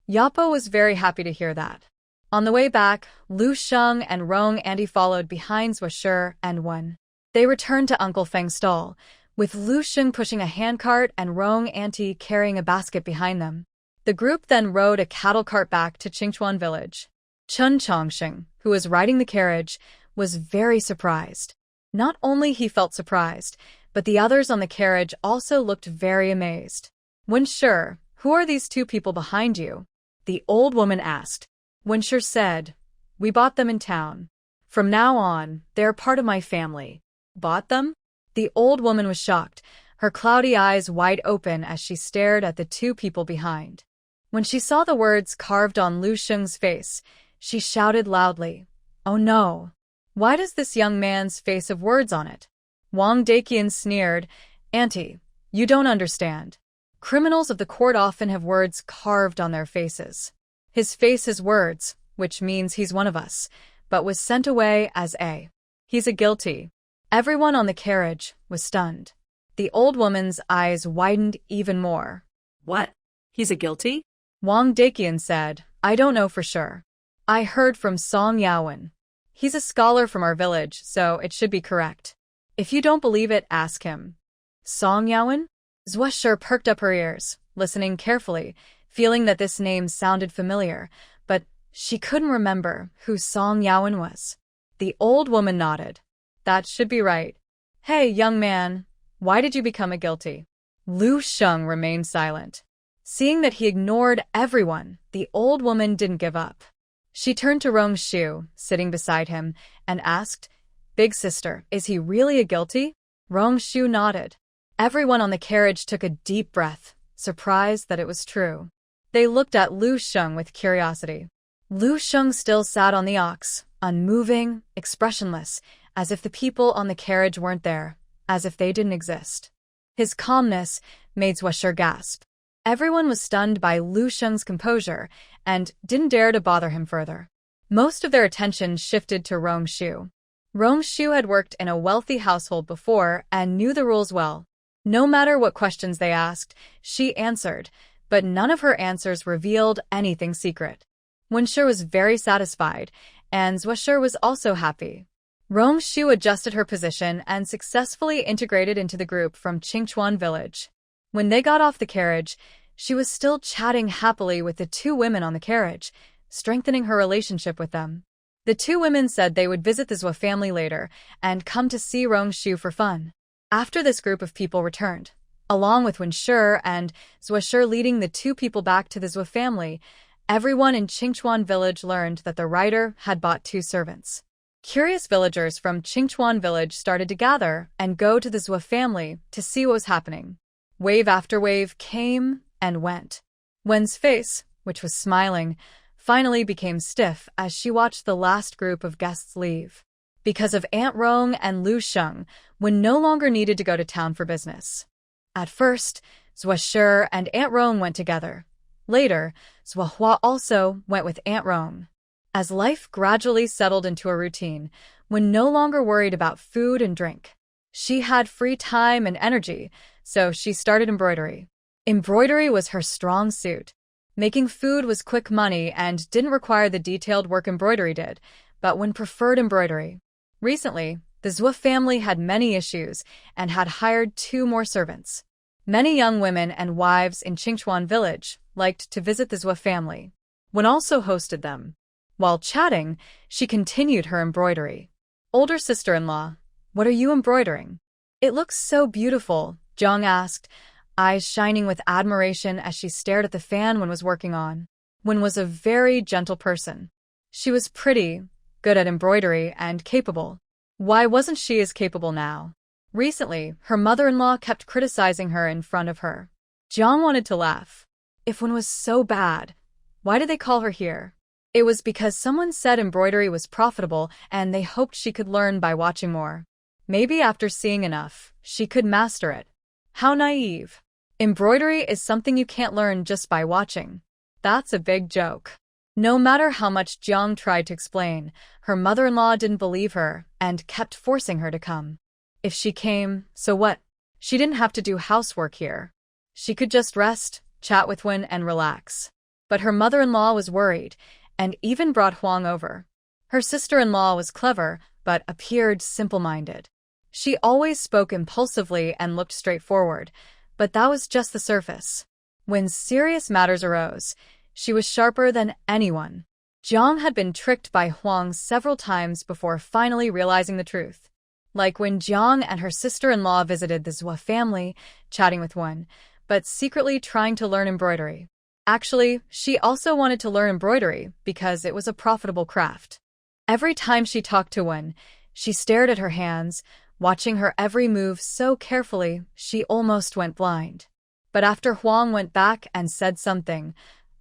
Yapo was very happy to hear that. On the way back, Lu Sheng and Rong Auntie followed behind Zhuo and Wen. They returned to Uncle Feng's stall, with Lu Sheng pushing a handcart and Rong Auntie carrying a basket behind them. The group then rode a cattle cart back to Qingchuan village. Chun Chongsheng, who was riding the carriage, was very surprised. Not only he felt surprised, but the others on the carriage also looked very amazed. Wenshi, who are these two people behind you? The old woman asked. Wenshi said, we bought them in town. From now on, they're part of my family. Bought them? The old woman was shocked, her cloudy eyes wide open as she stared at the two people behind. When she saw the words carved on Lu Sheng's face, she shouted loudly, oh no! Why does this young man's face have words on it? Wang Daqian sneered, Auntie, you don't understand. Criminals of the court often have words carved on their faces. His face has words, which means he's one of us, but was sent away as a. He's a guilty. Everyone on the carriage was stunned. The old woman's eyes widened even more. What? He's a guilty? Wang Daqian said, I don't know for sure. I heard from Song Yaowen. He's a scholar from our village, so it should be correct. If you don't believe it, ask him. Song Yaowen? Zhuo perked up her ears, listening carefully, feeling that this name sounded familiar, but she couldn't remember who Song Yaowen was. The old woman nodded. That should be right. Hey, young man, why did you become a guilty? Lu Sheng remained silent. Seeing that he ignored everyone, the old woman didn't give up. She turned to Rong Shu, sitting beside him, and asked, Big sister, is he really a guilty? Rong Shu nodded. Everyone on the carriage took a deep breath, surprised that it was true. They looked at Lu Sheng with curiosity. Lu Sheng still sat on the ox, unmoving, expressionless, as if the people on the carriage weren't there, as if they didn't exist. His calmness made Zhuo gasp. Everyone was stunned by Lu Sheng's composure and didn't dare to bother him further. Most of their attention shifted to Rong Shu. Rong Shu had worked in a wealthy household before and knew the rules well. No matter what questions they asked, she answered, but none of her answers revealed anything secret. Wenshi was very satisfied, and Zhuo was also happy. Rong Shu adjusted her position and successfully integrated into the group from Qingchuan village. When they got off the carriage, she was still chatting happily with the two women on the carriage, strengthening her relationship with them. The two women said they would visit the Zhuo family later and come to see Rong Shu for fun. After this group of people returned, along with Wenshi and Zhuo leading the two people back to the Zhuo family, everyone in Qingchuan village learned that the writer had bought two servants. Curious villagers from Qingchuan village started to gather and go to the Zhuo family to see what was happening. Wave after wave came and went. Wen's face, which was smiling, finally became stiff as she watched the last group of guests leave. Because of Aunt Rong and Lu Sheng, Wen no longer needed to go to town for business. At first, Zhuo and Aunt Rong went together. Later, Zhuo also went with Aunt Rong. As life gradually settled into a routine, Wen no longer worried about food and drink. She had free time and energy, so she started embroidery. Embroidery was her strong suit. Making food was quick money and didn't require the detailed work embroidery did, but Wen preferred embroidery. Recently, the Zhuo family had many issues and had hired 2 more servants. Many young women and wives in Qingchuan village liked to visit the Zhuo family. Wen also hosted them. While chatting, she continued her embroidery. Older sister-in-law, what are you embroidering? It looks so beautiful, Zhang asked, eyes shining with admiration as she stared at the fan Wen was working on. Wen was a very gentle person. She was pretty, good at embroidery, and capable. Why wasn't she as capable now? Recently, her mother-in-law kept criticizing her in front of her. Zhang wanted to laugh. If Wen was so bad, why did they call her here? It was because someone said embroidery was profitable and they hoped she could learn by watching more. Maybe after seeing enough, she could master it. How naive. Embroidery is something you can't learn just by watching. That's a big joke. No matter how much Jiang tried to explain, her mother-in-law didn't believe her and kept forcing her to come. If she came, so what? She didn't have to do housework here. She could just rest, chat with Wen, and relax. But her mother-in-law was worried, and even brought Huang over. Her sister-in-law was clever, but appeared simple-minded. She always spoke impulsively and looked straightforward, but that was just the surface. When serious matters arose, she was sharper than anyone. Jiang had been tricked by Huang several times before finally realizing the truth. Like when Jiang and her sister-in-law visited the Zhua family, chatting with Wen, but secretly trying to learn embroidery. Actually, she also wanted to learn embroidery because it was a profitable craft. Every time she talked to Wen, she stared at her hands, watching her every move so carefully she almost went blind. But after Huang went back and said something,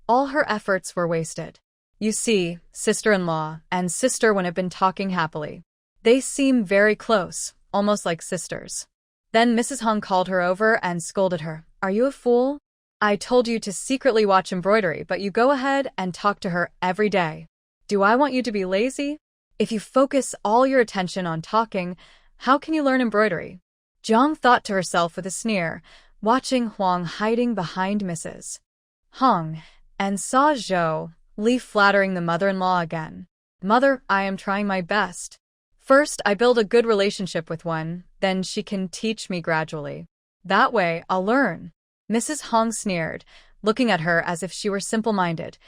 all her efforts were wasted. You see, sister-in-law and sister Wen have been talking happily. They seem very close, almost like sisters. Then Mrs. Hung called her over and scolded her. Are you a fool? I told you to secretly watch embroidery, but you go ahead and talk to her every day. Do I want you to be lazy? If you focus all your attention on talking, how can you learn embroidery? Jiang thought to herself with a sneer, watching Huang hiding behind Mrs. Hung, and saw Zhou Li flattering the mother-in-law again. Mother, I am trying my best. First, I build a good relationship with one, then she can teach me gradually. That way, I'll learn. Mrs. Hong sneered, looking at her as if she were simple-minded.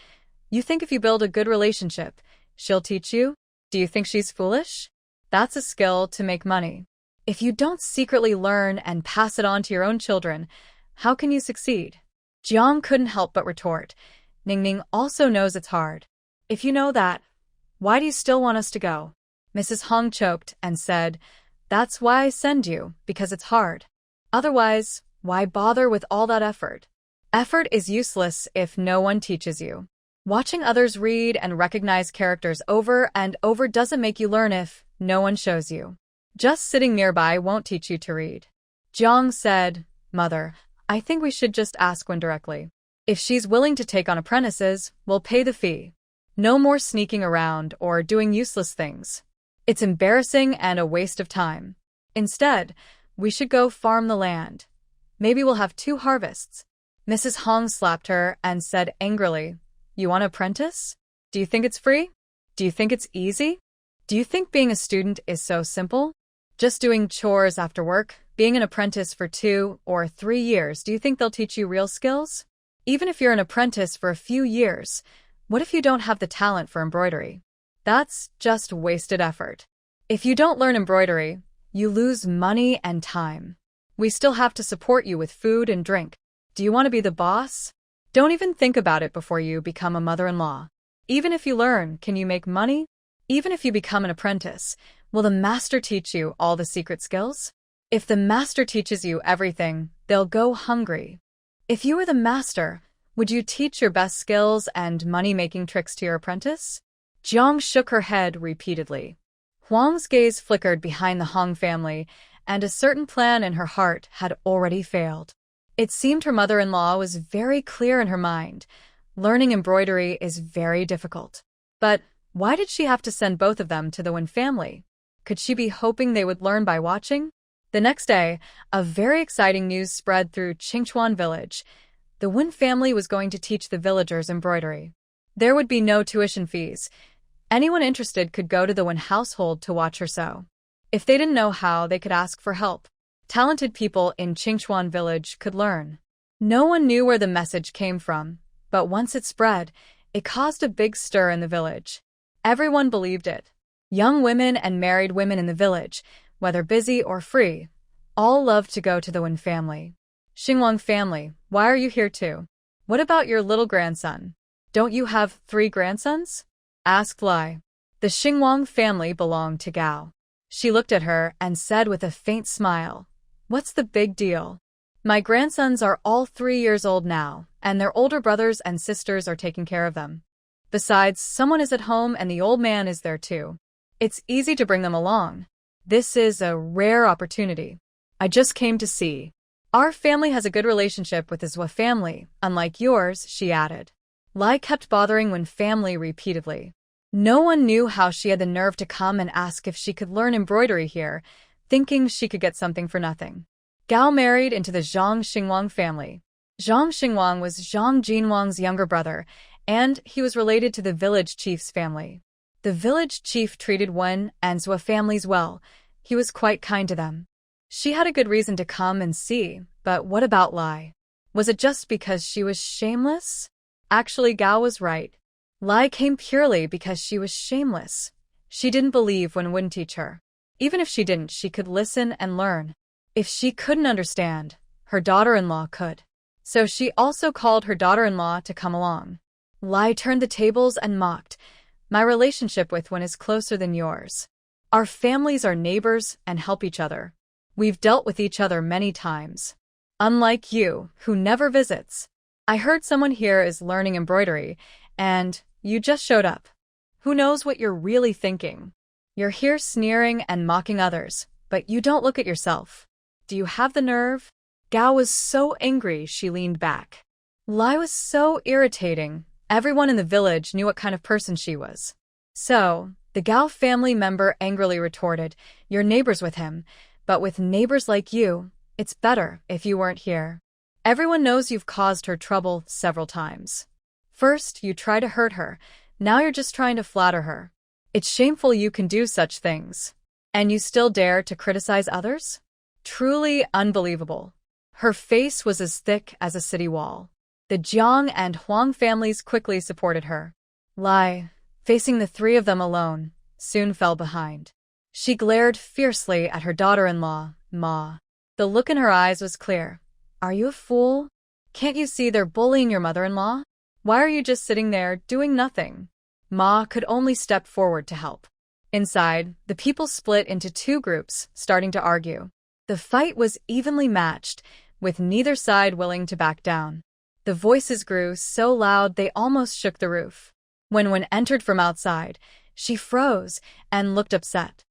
You think if you build a good relationship, she'll teach you? Do you think she's foolish? That's a skill to make money. If you don't secretly learn and pass it on to your own children, how can you succeed? Jiang couldn't help but retort. Ningning also knows it's hard. If you know that, why do you still want us to go? Mrs. Hong choked and said, That's why I send you, because it's hard. Otherwise, why bother with all that effort? Effort is useless if no one teaches you. Watching others read and recognize characters over and over doesn't make you learn if no one shows you. Just sitting nearby won't teach you to read. Jiang said, Mother, I think we should just ask Wen directly. If she's willing to take on apprentices, we'll pay the fee. No more sneaking around or doing useless things. It's embarrassing and a waste of time. Instead, we should go farm the land. Maybe we'll have 2 harvests. Mrs. Hong slapped her and said angrily, You want to apprentice? Do you think it's free? Do you think it's easy? Do you think being a student is so simple? Just doing chores after work, being an apprentice for 2 or 3 years, do you think they'll teach you real skills? Even if you're an apprentice for a few years, what if you don't have the talent for embroidery? That's just wasted effort. If you don't learn embroidery, you lose money and time. We still have to support you with food and drink. Do you want to be the boss? Don't even think about it before you become a mother-in-law. Even if you learn, can you make money? Even if you become an apprentice, will the master teach you all the secret skills? If the master teaches you everything, they'll go hungry. If you were the master, would you teach your best skills and money-making tricks to your apprentice? Jiang shook her head repeatedly. Huang's gaze flickered behind the Hong family, and a certain plan in her heart had already failed. It seemed her mother-in-law was very clear in her mind. Learning embroidery is very difficult. But why did she have to send both of them to the Wen family? Could she be hoping they would learn by watching? The next day, a very exciting news spread through Qingchuan village. The Wen family was going to teach the villagers embroidery. There would be no tuition fees. Anyone interested could go to the Wen household to watch her sew. If they didn't know how, they could ask for help. Talented people in Qingchuan village could learn. No one knew where the message came from, but once it spread, it caused a big stir in the village. Everyone believed it. Young women and married women in the village, whether busy or free, all loved to go to the Wen family. Xinguang family, why are you here too? What about your little grandson? Don't you have 3 grandsons? Asked Lai. The Xinguang family belonged to Gao. She looked at her and said with a faint smile, What's the big deal? My grandsons are all 3 years old now, and their older brothers and sisters are taking care of them. Besides, someone is at home and the old man is there too. It's easy to bring them along. This is a rare opportunity. I just came to see. Our family has a good relationship with the Zhua family, unlike yours, she added. Lai kept bothering Wen family repeatedly. No one knew how she had the nerve to come and ask if she could learn embroidery here, thinking she could get something for nothing. Gao married into the Zhang Xinguang family. Zhang Xinguang was Zhang Jinwang's younger brother, and he was related to the village chief's family. The village chief treated Wen and Zhua families well. He was quite kind to them. She had a good reason to come and see, but what about Lai? Was it just because she was shameless? Actually, Gao was right. Lai came purely because she was shameless. She didn't believe Wen wouldn't teach her. Even if she didn't, she could listen and learn. If she couldn't understand, her daughter-in-law could. So she also called her daughter-in-law to come along. Lai turned the tables and mocked. My relationship with Wen is closer than yours. Our families are neighbors and help each other. We've dealt with each other many times. Unlike you, who never visits. I heard someone here is learning embroidery, and you just showed up. Who knows what you're really thinking? You're here sneering and mocking others, but you don't look at yourself. Do you have the nerve? Gao was so angry she leaned back. Lai was so irritating. Everyone in the village knew what kind of person she was. So, the Gao family member angrily retorted, "You're neighbors with him, but with neighbors like you, it's better if you weren't here. Everyone knows you've caused her trouble several times. First, you try to hurt her. Now you're just trying to flatter her. It's shameful you can do such things. And you still dare to criticize others? Truly unbelievable." Her face was as thick as a city wall. The Jiang and Huang families quickly supported her. Lai, facing the three of them alone, soon fell behind. She glared fiercely at her daughter-in-law, Ma. The look in her eyes was clear. Are you a fool? Can't you see they're bullying your mother-in-law? Why are you just sitting there doing nothing? Ma could only step forward to help. Inside, the people split into two groups, starting to argue. The fight was evenly matched, with neither side willing to back down. The voices grew so loud they almost shook the roof. When Wen entered from outside, she froze and looked upset.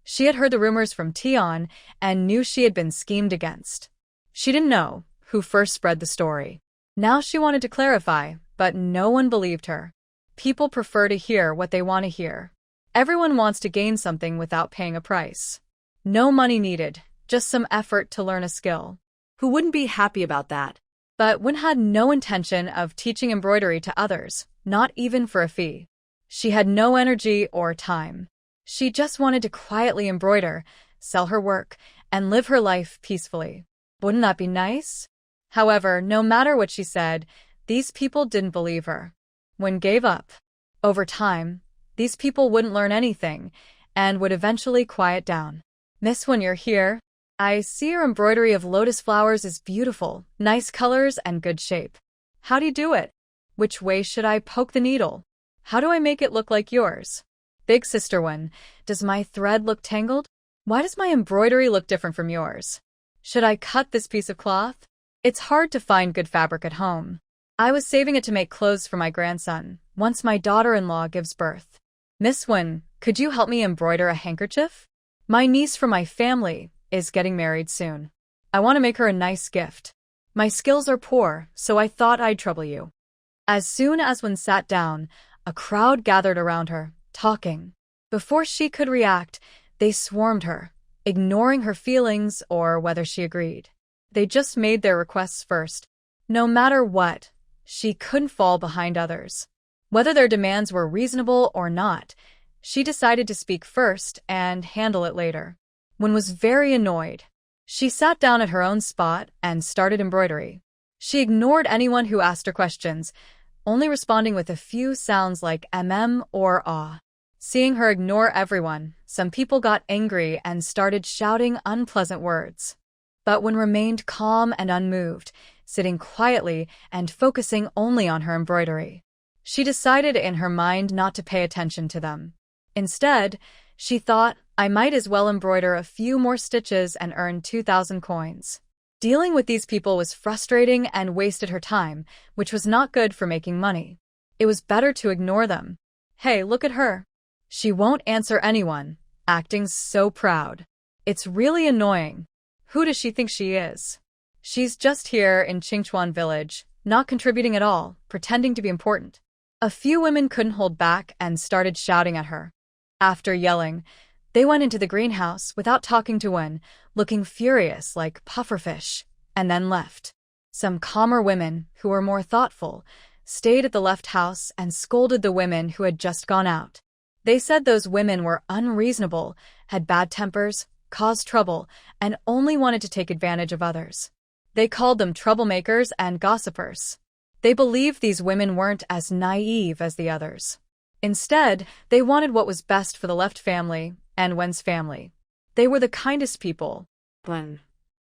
She had heard the rumors from Tian and knew she had been schemed against. She didn't know who first spread the story. Now she wanted to clarify, but no one believed her. People prefer to hear what they want to hear. Everyone wants to gain something without paying a price. No money needed, just some effort to learn a skill. Who wouldn't be happy about that? But Wen had no intention of teaching embroidery to others, not even for a fee. She had no energy or time. She just wanted to quietly embroider, sell her work, and live her life peacefully. Wouldn't that be nice? However, no matter what she said, these people didn't believe her. Wen gave up. Over time, these people wouldn't learn anything, and would eventually quiet down. Miss, when you're here, I see your embroidery of lotus flowers is beautiful, nice colors and good shape. How do you do it? Which way should I poke the needle? How do I make it look like yours? Big sister Wen, does my thread look tangled? Why does my embroidery look different from yours? Should I cut this piece of cloth? It's hard to find good fabric at home. I was saving it to make clothes for my grandson, once my daughter-in-law gives birth. Miss Wen, could you help me embroider a handkerchief? My niece from my family is getting married soon. I want to make her a nice gift. My skills are poor, so I thought I'd trouble you. As soon as Wen sat down, a crowd gathered around her, talking. Before she could react, they swarmed her, ignoring her feelings or whether she agreed. They just made their requests first. No matter what, she couldn't fall behind others. Whether their demands were reasonable or not, she decided to speak first and handle it later. Wen was very annoyed. She sat down at her own spot and started embroidery. She ignored anyone who asked her questions, only responding with a few sounds like or ah. Seeing her ignore everyone, some people got angry and started shouting unpleasant words. But Wen remained calm and unmoved, sitting quietly and focusing only on her embroidery. She decided in her mind not to pay attention to them. Instead, she thought, I might as well embroider a few more stitches and earn 2,000 coins. Dealing with these people was frustrating and wasted her time, which was not good for making money. It was better to ignore them. Hey, look at her. She won't answer anyone, acting so proud. It's really annoying. Who does she think she is? She's just here in Qingchuan village, not contributing at all, pretending to be important. A few women couldn't hold back and started shouting at her. After yelling, They went into the greenhouse without talking to Wen, looking furious like pufferfish, and then left. Some calmer women, who were more thoughtful, stayed at the left house and scolded the women who had just gone out. They said those women were unreasonable, had bad tempers, caused trouble, and only wanted to take advantage of others. They called them troublemakers and gossipers. They believed these women weren't as naive as the others. Instead, they wanted what was best for the left family and Wen's family. They were the kindest people. Wen.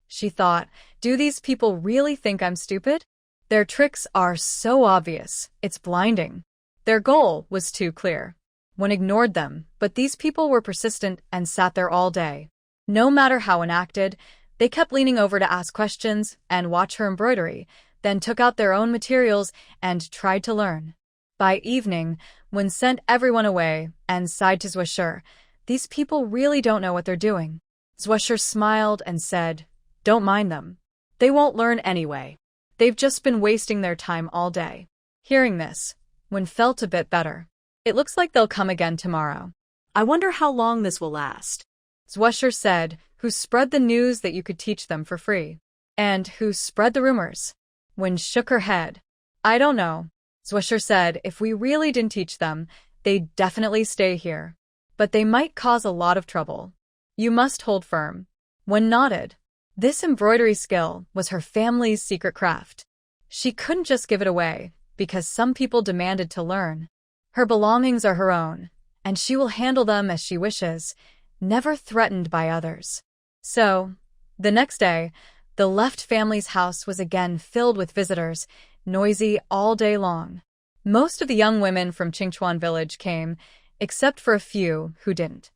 She thought, do these people really think I'm stupid? Their tricks are so obvious, it's blinding. Their goal was too clear. Wen ignored them, but these people were persistent and sat there all day. No matter how enacted, they kept leaning over to ask questions and watch her embroidery, then took out their own materials and tried to learn. By evening, Wen sent everyone away and sighed to Zwisher, these people really don't know what they're doing. Zwisher smiled and said, don't mind them. They won't learn anyway. They've just been wasting their time all day. Hearing this, Wen felt a bit better. It looks like they'll come again tomorrow. I wonder how long this will last. Zwisher said, who spread the news that you could teach them for free? And who spread the rumors? Wen shook her head. I don't know. Zwisher said if we really didn't teach them, they'd definitely stay here. But they might cause a lot of trouble. You must hold firm. Wen nodded. This embroidery skill was her family's secret craft. She couldn't just give it away, because some people demanded to learn. Her belongings are her own, and she will handle them as she wishes, never threatened by others. So, the next day, the left family's house was again filled with visitors, noisy all day long. Most of the young women from Qingchuan village came, except for a few who didn't.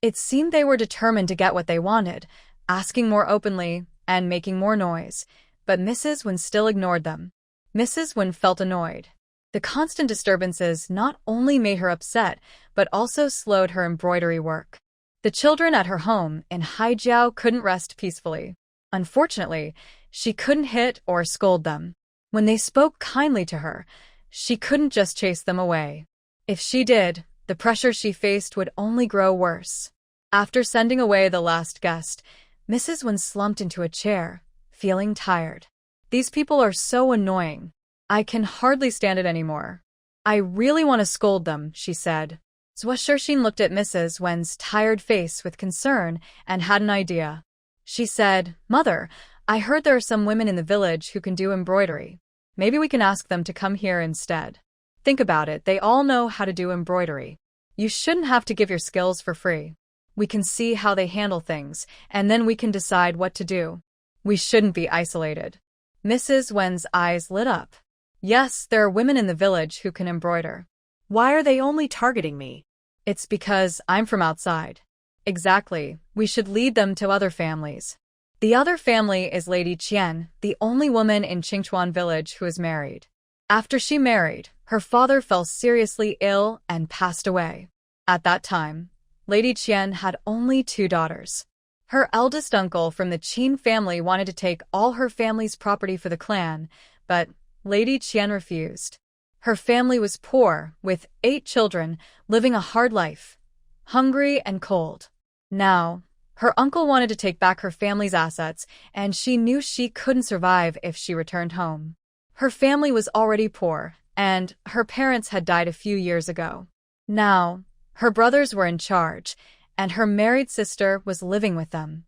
It seemed they were determined to get what they wanted, asking more openly and making more noise, but Mrs. Wen still ignored them. Mrs. Wen felt annoyed. The constant disturbances not only made her upset, but also slowed her embroidery work. The children at her home in Haijiao couldn't rest peacefully. Unfortunately, she couldn't hit or scold them. When they spoke kindly to her, she couldn't just chase them away. If she did, the pressure she faced would only grow worse. After sending away the last guest, Mrs. Wen slumped into a chair, feeling tired. These people are so annoying. I can hardly stand it anymore. I really want to scold them, she said. Zwisher looked at Mrs. Wen's tired face with concern and had an idea. She said, Mother, I heard there are some women in the village who can do embroidery. Maybe we can ask them to come here instead. Think about it, they all know how to do embroidery. You shouldn't have to give your skills for free. We can see how they handle things, and then we can decide what to do. We shouldn't be isolated. Mrs. Wen's eyes lit up. Yes, there are women in the village who can embroider. Why are they only targeting me? It's because I'm from outside. Exactly, we should lead them to other families. The other family is Lady Qian, the only woman in Qingchuan village who is married. After she married, her father fell seriously ill and passed away. At that time, Lady Qian had only 2 daughters. Her eldest uncle from the Qin family wanted to take all her family's property for the clan, but Lady Qian refused. Her family was poor, with 8 children, living a hard life, hungry and cold. Now, her uncle wanted to take back her family's assets, and she knew she couldn't survive if she returned home. Her family was already poor, and her parents had died a few years ago. Now, her brothers were in charge, and her married sister was living with them.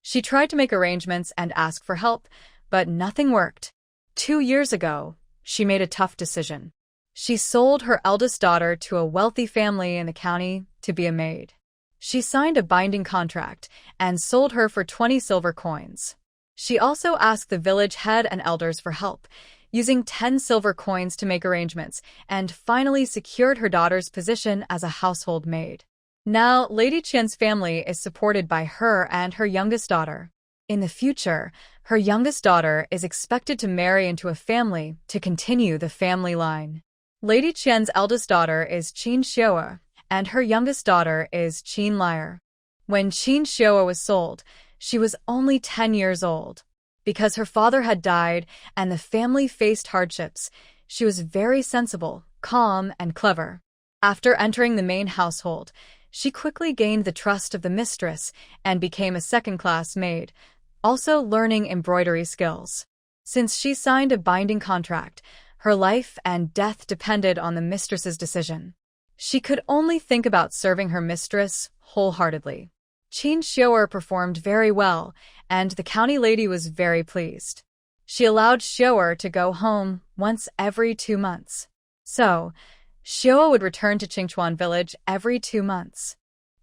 She tried to make arrangements and ask for help, but nothing worked. 2 years ago, she made a tough decision. She sold her eldest daughter to a wealthy family in the county to be a maid. She signed a binding contract and sold her for 20 silver coins. She also asked the village head and elders for help, using 10 silver coins to make arrangements, and finally secured her daughter's position as a household maid. Now, Lady Qian's family is supported by her and her youngest daughter. In the future, her youngest daughter is expected to marry into a family to continue the family line. Lady Qian's eldest daughter is Qin Xiao'er, and her youngest daughter is Qin Liar. When Qin Xiao'er was sold, she was only 10 years old. Because her father had died and the family faced hardships, she was very sensible, calm, and clever. After entering the main household, she quickly gained the trust of the mistress and became a second-class maid, also learning embroidery skills. Since she signed a binding contract, her life and death depended on the mistress's decision. She could only think about serving her mistress wholeheartedly. Qin Xiao'er performed very well, and the county lady was very pleased. She allowed Xiao'er to go home once every 2 months. So, Xiao'er would return to Qingchuan village every 2 months.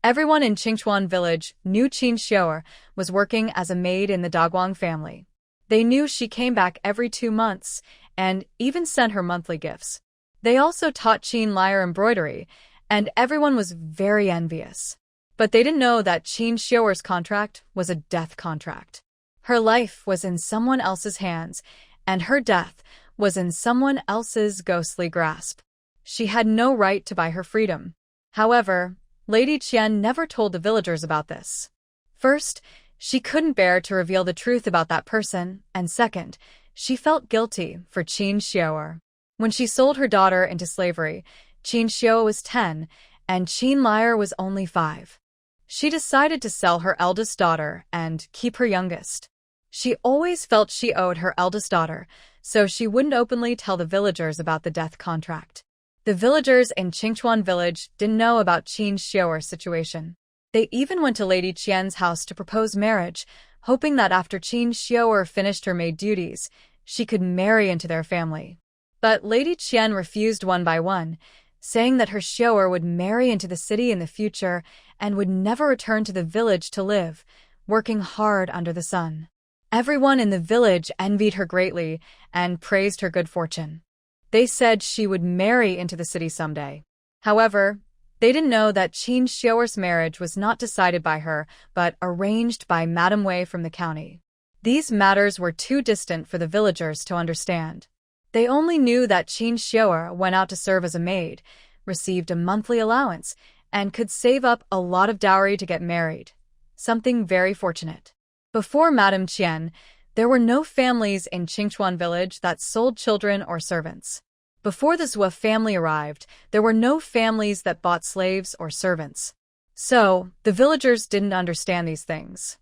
Everyone in Qingchuan village knew Qin Xiao'er was working as a maid in the Daguang family. They knew she came back every 2 months and even sent her monthly gifts. They also taught Qin Liar embroidery, and everyone was very envious. But they didn't know that Qin Xiao'er's contract was a death contract. Her life was in someone else's hands, and her death was in someone else's ghostly grasp. She had no right to buy her freedom. However, Lady Qian never told the villagers about this. First, she couldn't bear to reveal the truth about that person, and second, she felt guilty for Qin Xiao'er. When she sold her daughter into slavery, Qin Xiao'er was 10, and Qin Liar was only 5. She decided to sell her eldest daughter and keep her youngest. She always felt she owed her eldest daughter, so she wouldn't openly tell the villagers about the death contract. The villagers in Qingchuan village didn't know about Qin Xiao'er's situation. They even went to Lady Qian's house to propose marriage, hoping that after Qin Xiao'er finished her maid duties, she could marry into their family. But Lady Qian refused one by one, saying that her Xiao'er would marry into the city in the future and would never return to the village to live, working hard under the sun. Everyone in the village envied her greatly and praised her good fortune. They said she would marry into the city someday. However, they didn't know that Qin Xiao'er's marriage was not decided by her, but arranged by Madame Wei from the county. These matters were too distant for the villagers to understand. They only knew that Qin Xiao'er went out to serve as a maid, received a monthly allowance, and could save up a lot of dowry to get married. Something very fortunate. Before Madame Qian, there were no families in Qingchuan village that sold children or servants. Before the Zhou family arrived, there were no families that bought slaves or servants. So, the villagers didn't understand these things.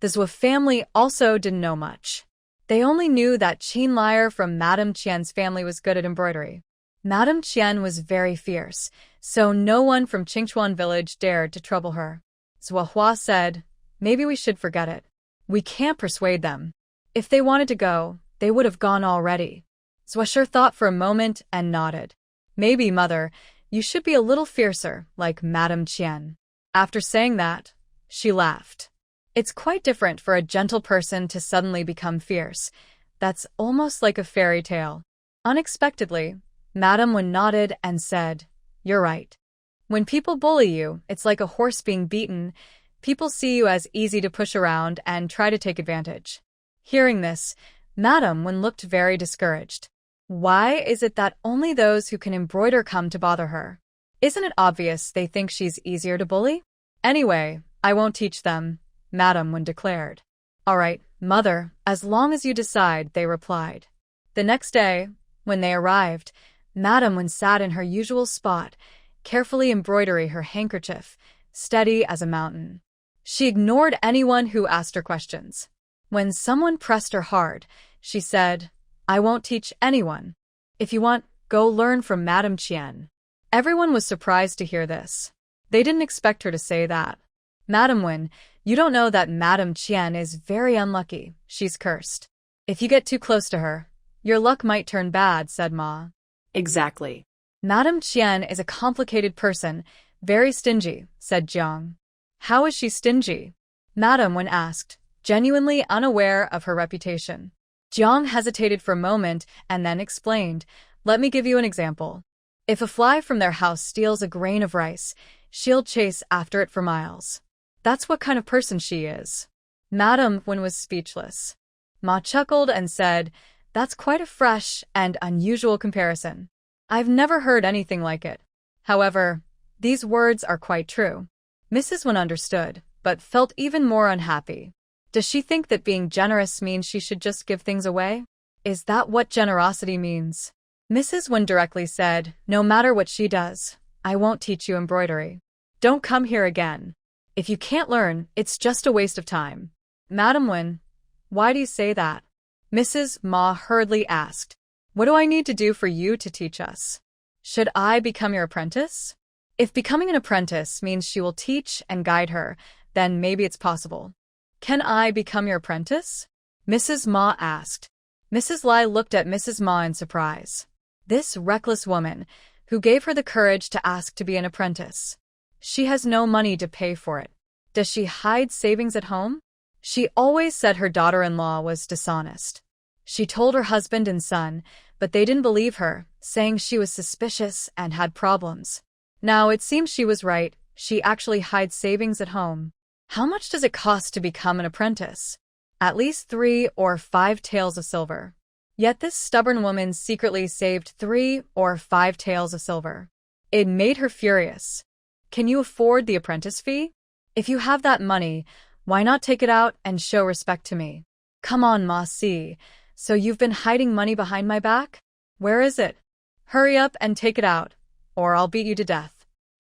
The Zhou family also didn't know much. They only knew that Qin Liar from Madame Qian's family was good at embroidery. Madame Qian was very fierce, so no one from Qingchuan village dared to trouble her. Zhou Hua said, "Maybe we should forget it. We can't persuade them. If they wanted to go, they would have gone already." Zhuo thought for a moment and nodded. "Maybe, mother, you should be a little fiercer, like Madame Qian." After saying that, she laughed. It's quite different for a gentle person to suddenly become fierce. That's almost like a fairy tale. Unexpectedly, Madame Wen nodded and said, "You're right. When people bully you, it's like a horse being beaten. People see you as easy to push around and try to take advantage." Hearing this, Madame Wen looked very discouraged. Why is it that only those who can embroider come to bother her? Isn't it obvious they think she's easier to bully? Anyway, I won't teach them, Madame Wen declared. "All right, mother, as long as you decide," they replied. The next day, when they arrived, Madame Wen sat in her usual spot, carefully embroidering her handkerchief, steady as a mountain. She ignored anyone who asked her questions. When someone pressed her hard, she said, "I won't teach anyone. If you want, go learn from Madame Qian." Everyone was surprised to hear this. They didn't expect her to say that. "Madame Wen, you don't know that Madame Qian is very unlucky. She's cursed. If you get too close to her, your luck might turn bad," said Ma. Exactly. "Madame Qian is a complicated person, very stingy," said Jiang. "How is she stingy?" Madame Wen asked. genuinely unaware of her reputation. Jiang hesitated for a moment and then explained, "Let me give you an example. If a fly from their house steals a grain of rice, she'll chase after it for miles. That's what kind of person she is." Madam Wen was speechless. Ma chuckled and said, "That's quite a fresh and unusual comparison. I've never heard anything like it. However, these words are quite true." Mrs. Wen understood, but felt even more unhappy. Does she think that being generous means she should just give things away? Is that what generosity means? Mrs. Wen directly said, "No matter what she does, I won't teach you embroidery. Don't come here again. If you can't learn, it's just a waste of time." "Madam Wen, why do you say that?" Mrs. Ma hurriedly asked. "What do I need to do for you to teach us? Should I become your apprentice?" If becoming an apprentice means she will teach and guide her, then maybe it's possible. "Can I become your apprentice?" Mrs. Ma asked. Mrs. Lai looked at Mrs. Ma in surprise. This reckless woman, who gave her the courage to ask to be an apprentice. She has no money to pay for it. Does she hide savings at home? She always said her daughter-in-law was dishonest. She told her husband and son, but they didn't believe her, saying she was suspicious and had problems. Now it seems she was right. She actually hides savings at home. How much does it cost to become an apprentice? At least 3 or 5 taels of silver. Yet this stubborn woman secretly saved 3 or 5 taels of silver. It made her furious. Can you afford the apprentice fee? If you have that money, why not take it out and show respect to me? Come on, Ma Si. So you've been hiding money behind my back? Where is it? Hurry up and take it out, or I'll beat you to death.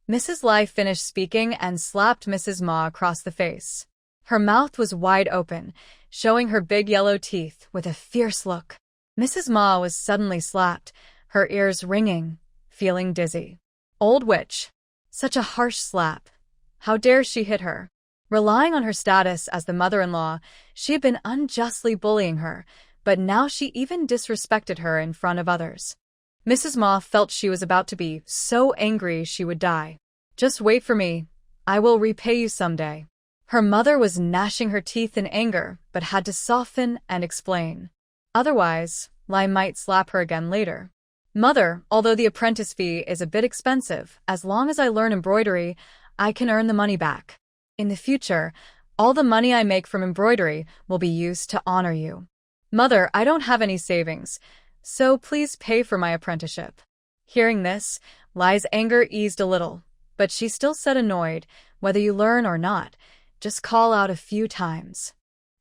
Mrs. Lai finished speaking and slapped Mrs. Ma across the face. Her mouth was wide open, showing her big yellow teeth with a fierce look. Mrs. Ma was suddenly slapped, her ears ringing, feeling dizzy. Old witch. Such a harsh slap. How dare she hit her? Relying on her status as the mother-in-law, she had been unjustly bullying her, but now she even disrespected her in front of others. Mrs. Ma felt she was about to be so angry she would die. "Just wait for me. I will repay you someday." Her mother was gnashing her teeth in anger, but had to soften and explain. Otherwise, Lai might slap her again later. "Mother, although the apprentice fee is a bit expensive, as long as I learn embroidery, I can earn the money back. In the future, all the money I make from embroidery will be used to honor you. Mother, I don't have any savings, so please pay for my apprenticeship." Hearing this, Lai's anger eased a little, but she still said annoyed, "Whether you learn or not, just call out a few times.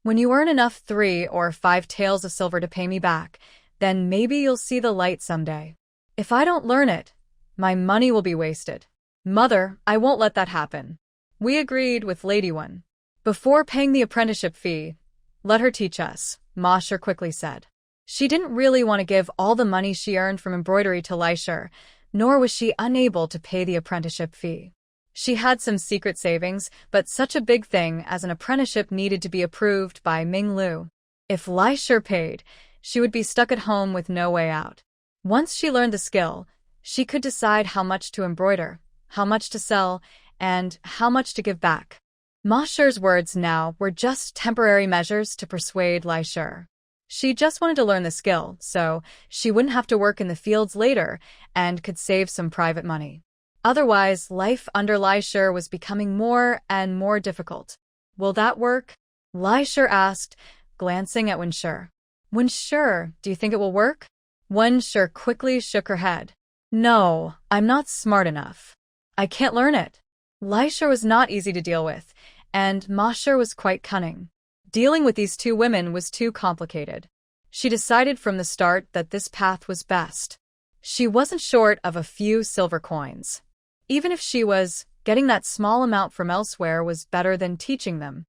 When you earn enough 3 or 5 taels of silver to pay me back, then maybe you'll see the light someday. If I don't learn it, my money will be wasted." "Mother, I won't let that happen. We agreed with Lady Wen. Before paying the apprenticeship fee, let her teach us," Ma Shi quickly said. She didn't really want to give all the money she earned from embroidery to Lai Shi, nor was she unable to pay the apprenticeship fee. She had some secret savings, but such a big thing as an apprenticeship needed to be approved by Ming Lu. If Lai Shi paid, she would be stuck at home with no way out. Once she learned the skill, she could decide how much to embroider, how much to sell, and how much to give back. Ma Shi's words now were just temporary measures to persuade Lai Shi. She just wanted to learn the skill, so she wouldn't have to work in the fields later and could save some private money. Otherwise, life under Lai Shi was becoming more and more difficult. "Will that work?" Lai Shi asked, glancing at Wen Shi. "Wen Shi, do you think it will work?" Wen Shi quickly shook her head. "No, I'm not smart enough. I can't learn it." Lai Shi was not easy to deal with, and Ma Shi was quite cunning. Dealing with these two women was too complicated. She decided from the start that this path was best. She wasn't short of a few silver coins. Even if she was, getting that small amount from elsewhere was better than teaching them.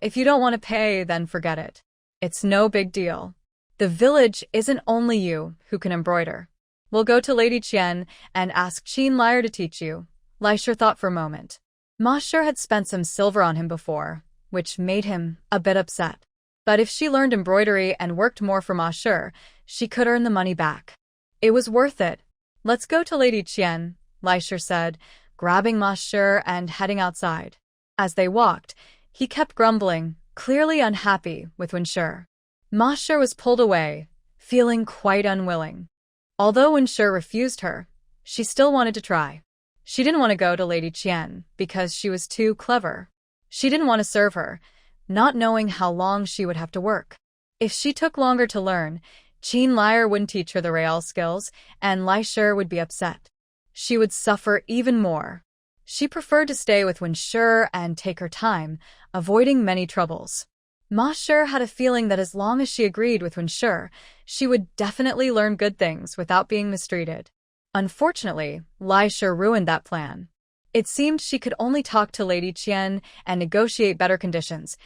If you don't want to pay, then forget it. It's no big deal. The village isn't only you who can embroider. We'll go to Lady Qian and ask Qin Liar to teach you." Lai Shi thought for a moment. Ma Shi had spent some silver on him before, which made him a bit upset. But if she learned embroidery and worked more for Ma Shi, she could earn the money back. It was worth it. "Let's go to Lady Qian," Lai Shi said, grabbing Ma Shi and heading outside. As they walked, he kept grumbling, clearly unhappy with Wenshi. Ma Shi was pulled away, feeling quite unwilling. Although Wenshi refused her, she still wanted to try. She didn't want to go to Lady Qian because she was too clever. She didn't want to serve her, not knowing how long she would have to work. If she took longer to learn, Qin Liar wouldn't teach her the real skills, and Lai Shi would be upset. She would suffer even more. She preferred to stay with Wenshi and take her time, avoiding many troubles. Ma Shi had a feeling that as long as she agreed with Wenshi, she would definitely learn good things without being mistreated. Unfortunately, Lai Shi ruined that plan. It seemed she could only talk to Lady Qian and negotiate better conditions,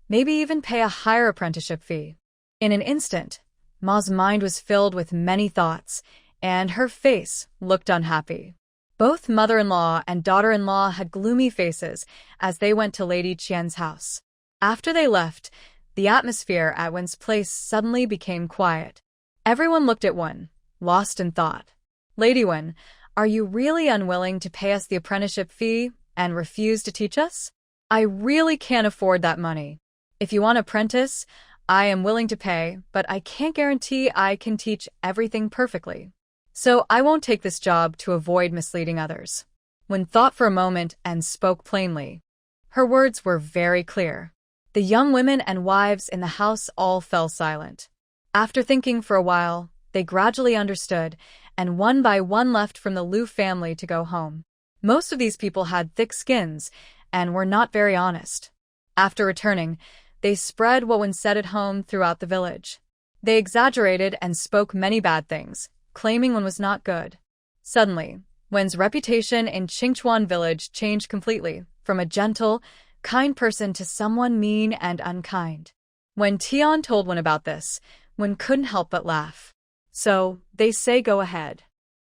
maybe even pay a higher apprenticeship fee. In an instant, Ma's mind was filled with many thoughts, and her face looked unhappy. Both mother-in-law and daughter-in-law had gloomy faces as they went to Lady Qian's house. After they left, the atmosphere at Wen's place suddenly became quiet. Everyone looked at Wen, lost in thought. Lady Wen, are you really unwilling to pay us the apprenticeship fee and refuse to teach us? I really can't afford that money. If you want to apprentice, I am willing to pay, but I can't guarantee I can teach everything perfectly. So I won't take this job to avoid misleading others. Wen thought for a moment and spoke plainly. Her words were very clear. The young women and wives in the house all fell silent. After thinking for a while, they gradually understood, and one by one left from the Liu family to go home. Most of these people had thick skins and were not very honest. After returning, they spread what Wen said at home throughout the village. They exaggerated and spoke many bad things, claiming Wen was not good. Suddenly, Wen's reputation in Qingchuan village changed completely, from a gentle, kind person to someone mean and unkind. When Tian told Wen about this, Wen couldn't help but laugh. So, they say go ahead.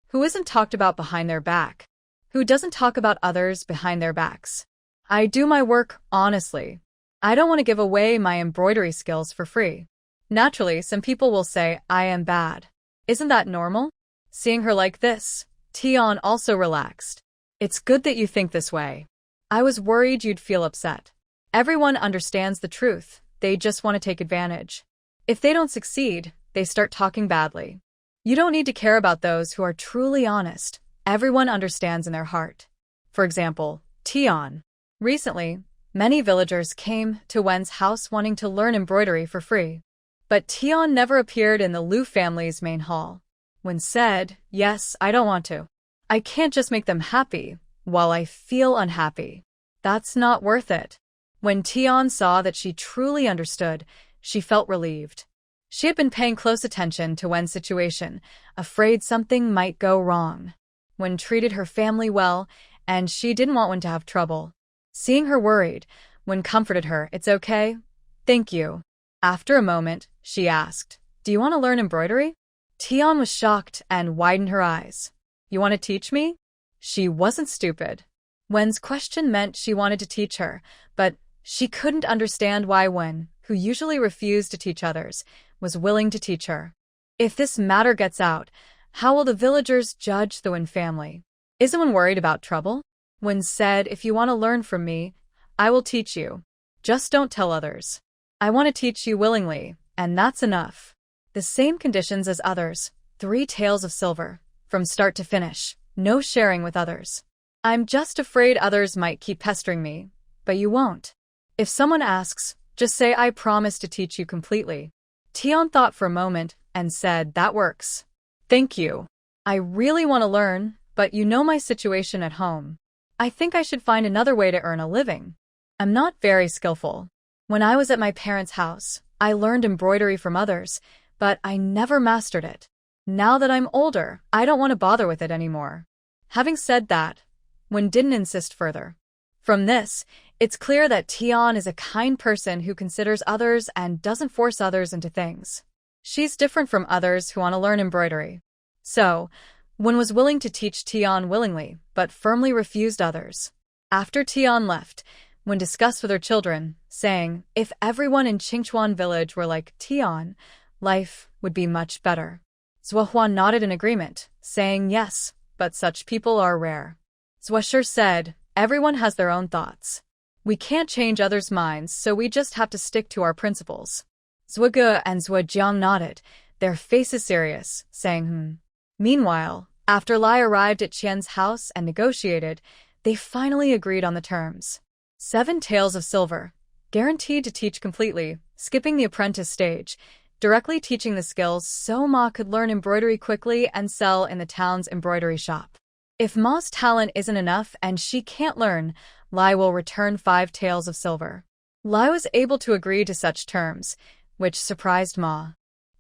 Who isn't talked about behind their back? Who doesn't talk about others behind their backs? I do my work honestly. I don't want to give away my embroidery skills for free. Naturally, some people will say I am bad. Isn't that normal? Seeing her like this, Tian also relaxed. It's good that you think this way. I was worried you'd feel upset. Everyone understands the truth, they just want to take advantage. If they don't succeed, they start talking badly. You don't need to care about those who are truly honest. Everyone understands in their heart. For example, Tian. Recently, many villagers came to Wen's house wanting to learn embroidery for free. But Tian never appeared in the Liu family's main hall. Wen said, yes, I don't want to. I can't just make them happy while I feel unhappy. That's not worth it. When Tian saw that she truly understood, she felt relieved. She had been paying close attention to Wen's situation, afraid something might go wrong. Wen treated her family well, and she didn't want Wen to have trouble. Seeing her worried, Wen comforted her, it's okay. Thank you. After a moment, she asked, do you want to learn embroidery? Tian was shocked and widened her eyes. You want to teach me? She wasn't stupid. Wen's question meant she wanted to teach her, but she couldn't understand why Wen, who usually refused to teach others, was willing to teach her. If this matter gets out, how will the villagers judge the Wen family? Isn't Wen worried about trouble? Wen said, if you want to learn from me, I will teach you. Just don't tell others. I want to teach you willingly, and that's enough. The same conditions as others, 3 taels of silver, from start to finish, no sharing with others. I'm just afraid others might keep pestering me, but you won't. If someone asks, just say I promise to teach you completely. Tian thought for a moment and said, that works. Thank you. I really want to learn, but you know my situation at home. I think I should find another way to earn a living. I'm not very skillful. When I was at my parents' house, I learned embroidery from others, but I never mastered it. Now that I'm older, I don't want to bother with it anymore. Having said that, Wen didn't insist further. From this, it's clear that Tian is a kind person who considers others and doesn't force others into things. She's different from others who want to learn embroidery. So, Wen was willing to teach Tian willingly, but firmly refused others. After Tian left, Wen discussed with her children, saying, if everyone in Qingchuan village were like Tian, life would be much better. Zuohuan nodded in agreement, saying yes, but such people are rare. Zuoshi said, everyone has their own thoughts. We can't change others' minds, so we just have to stick to our principles. Zhuge and Zhujiang nodded, their faces serious, saying Meanwhile, after Lai arrived at Qian's house and negotiated, they finally agreed on the terms. 7 taels of silver, guaranteed to teach completely, skipping the apprentice stage, directly teaching the skills so Ma could learn embroidery quickly and sell in the town's embroidery shop. If Ma's talent isn't enough and she can't learn, Lai will return 5 taels of silver. Lai was able to agree to such terms, which surprised Ma.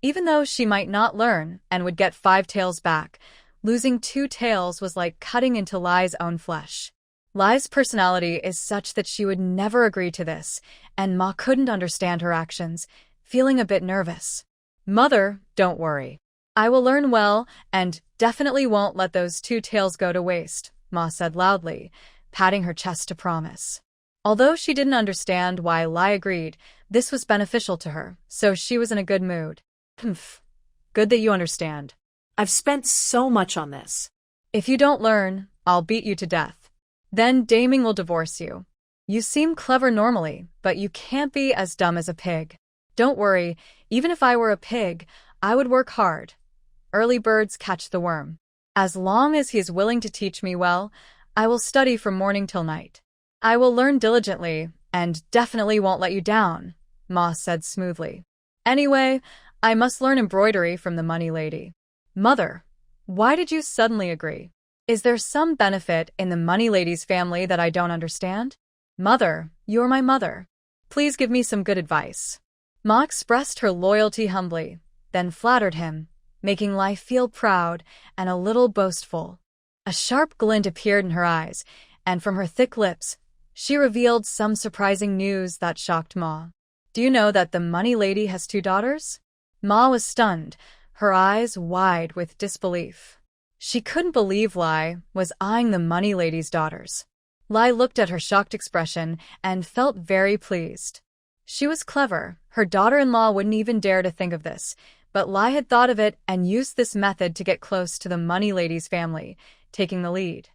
Even though she might not learn and would get 5 taels back, losing 2 taels was like cutting into Lai's own flesh. Lai's personality is such that she would never agree to this, and Ma couldn't understand her actions, feeling a bit nervous. Mother, don't worry. I will learn well and definitely won't let those 2 taels go to waste, Ma said loudly, patting her chest to promise. Although she didn't understand why Lai agreed, this was beneficial to her, so she was in a good mood. Good that you understand. I've spent so much on this. If you don't learn, I'll beat you to death. Then Daming will divorce you. You seem clever normally, but you can't be as dumb as a pig. Don't worry, even if I were a pig, I would work hard. Early birds catch the worm. As long as he is willing to teach me well, I will study from morning till night. I will learn diligently, and definitely won't let you down, Ma said smoothly. Anyway, I must learn embroidery from the money lady. Mother, why did you suddenly agree? Is there some benefit in the money lady's family that I don't understand? Mother, you're my mother. Please give me some good advice. Ma expressed her loyalty humbly, then flattered him, making Lai feel proud and a little boastful. A sharp glint appeared in her eyes, and from her thick lips, she revealed some surprising news that shocked Ma. Do you know that the money lady has 2 daughters? Ma was stunned, her eyes wide with disbelief. She couldn't believe Lai was eyeing the money lady's daughters. Lai looked at her shocked expression and felt very pleased. She was clever. Her daughter-in-law wouldn't even dare to think of this, but Lai had thought of it and used this method to get close to the money lady's family, taking the lead.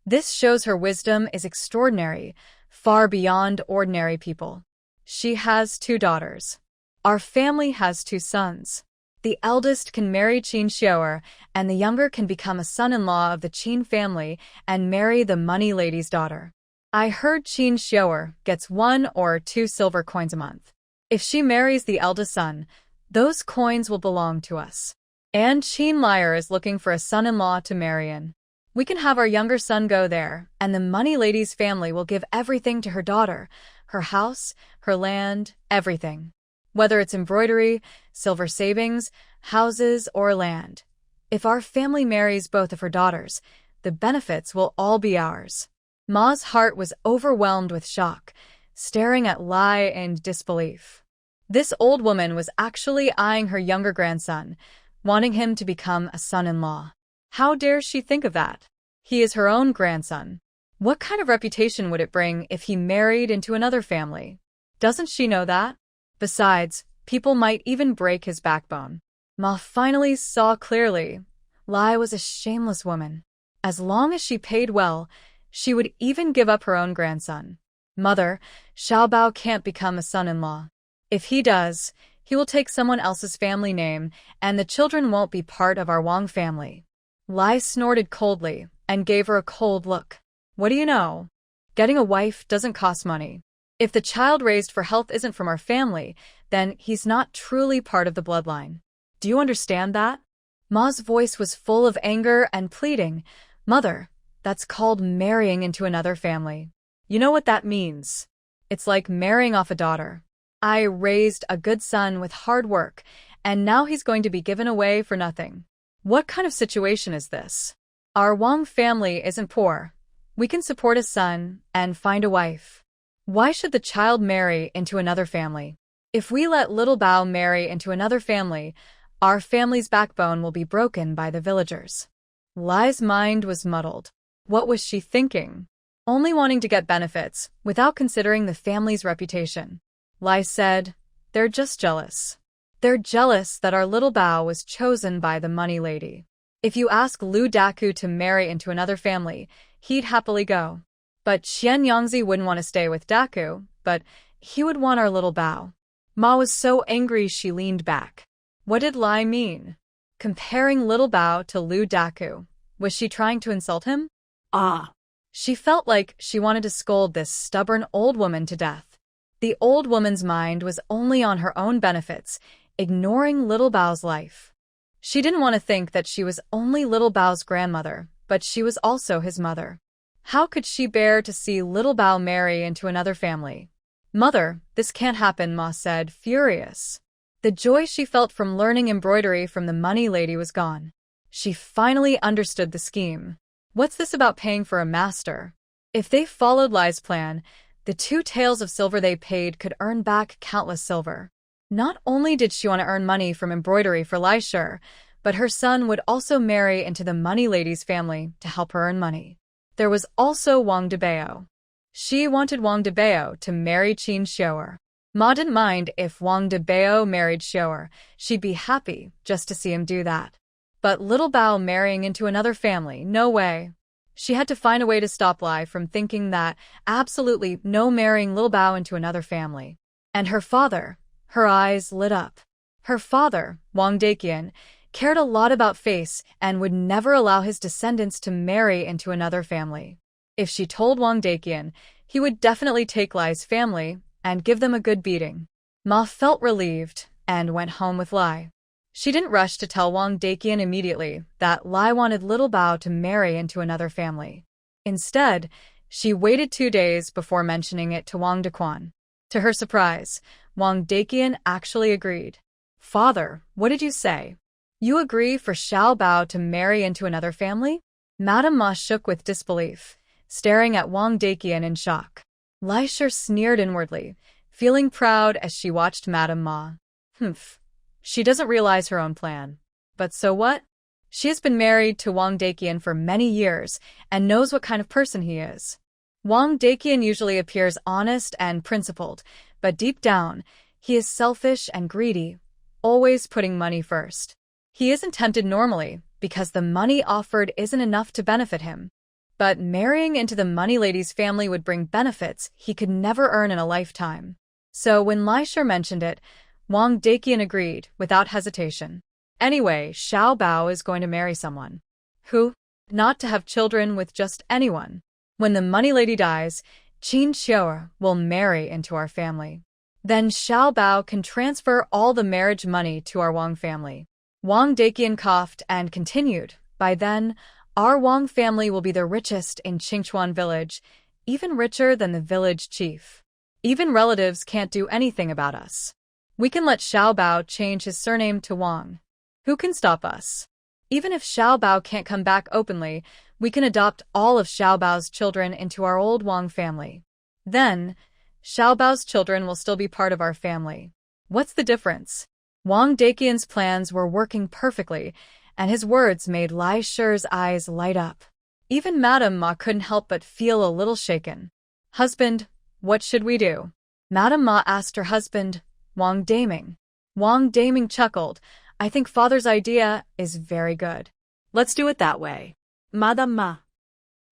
This shows her wisdom is extraordinary, far beyond ordinary people. She has 2 daughters. Our family has 2 sons. The eldest can marry Qin Xiaoer, and the younger can become a son-in-law of the Qin family and marry the money lady's daughter. I heard Qin Xiaoer gets 1 or 2 silver coins a month. If she marries the eldest son, those coins will belong to us. And Qin Liar is looking for a son-in-law to marry in. We can have our younger son go there, and the money lady's family will give everything to her daughter, her house, her land, everything. Whether it's embroidery, silver savings, houses, or land. If our family marries both of her daughters, the benefits will all be ours. Ma's heart was overwhelmed with shock, staring at Lai in disbelief. This old woman was actually eyeing her younger grandson, wanting him to become a son-in-law. How dare she think of that? He is her own grandson. What kind of reputation would it bring if he married into another family? Doesn't she know that? Besides, people might even break his backbone. Ma finally saw clearly. Lai was a shameless woman. As long as she paid well, she would even give up her own grandson. Mother, Xiaobao can't become a son-in-law. If he does, he will take someone else's family name, and the children won't be part of our Wang family. Lai snorted coldly and gave her a cold look. What do you know? Getting a wife doesn't cost money. If the child raised for health isn't from our family, then he's not truly part of the bloodline. Do you understand that? Ma's voice was full of anger and pleading. Mother, that's called marrying into another family. You know what that means? It's like marrying off a daughter. I raised a good son with hard work, and now he's going to be given away for nothing. What kind of situation is this? Our Wang family isn't poor. We can support a son and find a wife. Why should the child marry into another family? If we let little Bao marry into another family, our family's backbone will be broken by the villagers. Lai's mind was muddled. What was she thinking? Only wanting to get benefits, without considering the family's reputation. Lai said, "They're just jealous. They're jealous that our little Bao was chosen by the money lady. If you ask Lu Daku to marry into another family, he'd happily go. But Qian Yangzi wouldn't want to stay with Daku, but he would want our little Bao. Ma was so angry she leaned back. What did Lai mean? Comparing little Bao to Lu Daku. Was she trying to insult him? Ah. She felt like she wanted to scold this stubborn old woman to death. The old woman's mind was only on her own benefits, ignoring little Bao's life. She didn't want to think that she was only little Bao's grandmother, but she was also his mother. How could she bear to see little Bao marry into another family? Mother, this can't happen, Ma said, furious. The joy she felt from learning embroidery from the money lady was gone. She finally understood the scheme. What's this about paying for a master? If they followed Lai's plan, the 2 taels of silver they paid could earn back countless silver. Not only did she want to earn money from embroidery for Lai Shi, but her son would also marry into the money lady's family to help her earn money. There was also Wang Debao. She wanted Wang Debao to marry Qin Xiu'er. Ma didn't mind if Wang Debao married Xiu'er. She'd be happy just to see him do that. But little Bao marrying into another family, no way. She had to find a way to stop Lai from thinking that absolutely no marrying little Bao into another family. And her father, her eyes lit up. Her father, Wang Daqian, cared a lot about face and would never allow his descendants to marry into another family. If she told Wang Daqian, he would definitely take Lai's family and give them a good beating. Ma felt relieved and went home with Lai. She didn't rush to tell Wang Daqian immediately that Lai wanted little Bao to marry into another family. Instead, she waited 2 days before mentioning it to Wang Dequan. To her surprise, Wang Daqian actually agreed. Father, what did you say? You agree for Xiao Bao to marry into another family? Madame Ma shook with disbelief, staring at Wang Daqian in shock. Lai Shi sneered inwardly, feeling proud as she watched Madame Ma. Humph. She doesn't realize her own plan. But so what? She has been married to Wang Daqian for many years and knows what kind of person he is. Wang Daqian usually appears honest and principled, but deep down, he is selfish and greedy, always putting money first. He isn't tempted normally because the money offered isn't enough to benefit him. But marrying into the money lady's family would bring benefits he could never earn in a lifetime. So when Lai Shi mentioned it, Wang Daqian agreed without hesitation. Anyway, Xiao Bao is going to marry someone. Who? Not to have children with just anyone. When the money lady dies, Qin Xiu'er will marry into our family. Then Xiao Bao can transfer all the marriage money to our Wang family. Wang Daqian coughed and continued. By then, our Wang family will be the richest in Qingchuan village, even richer than the village chief. Even relatives can't do anything about us. We can let Xiao Bao change his surname to Wang. Who can stop us? Even if Xiao Bao can't come back openly, we can adopt all of Xiao Bao's children into our old Wang family. Then, Xiao Bao's children will still be part of our family. What's the difference? Wang Daqian's plans were working perfectly, and his words made Lai Shi's eyes light up. Even Madame Ma couldn't help but feel a little shaken. Husband, what should we do? Madame Ma asked her husband, Wang Daming. Wang Daming chuckled. I think father's idea is very good. Let's do it that way. Madame Ma.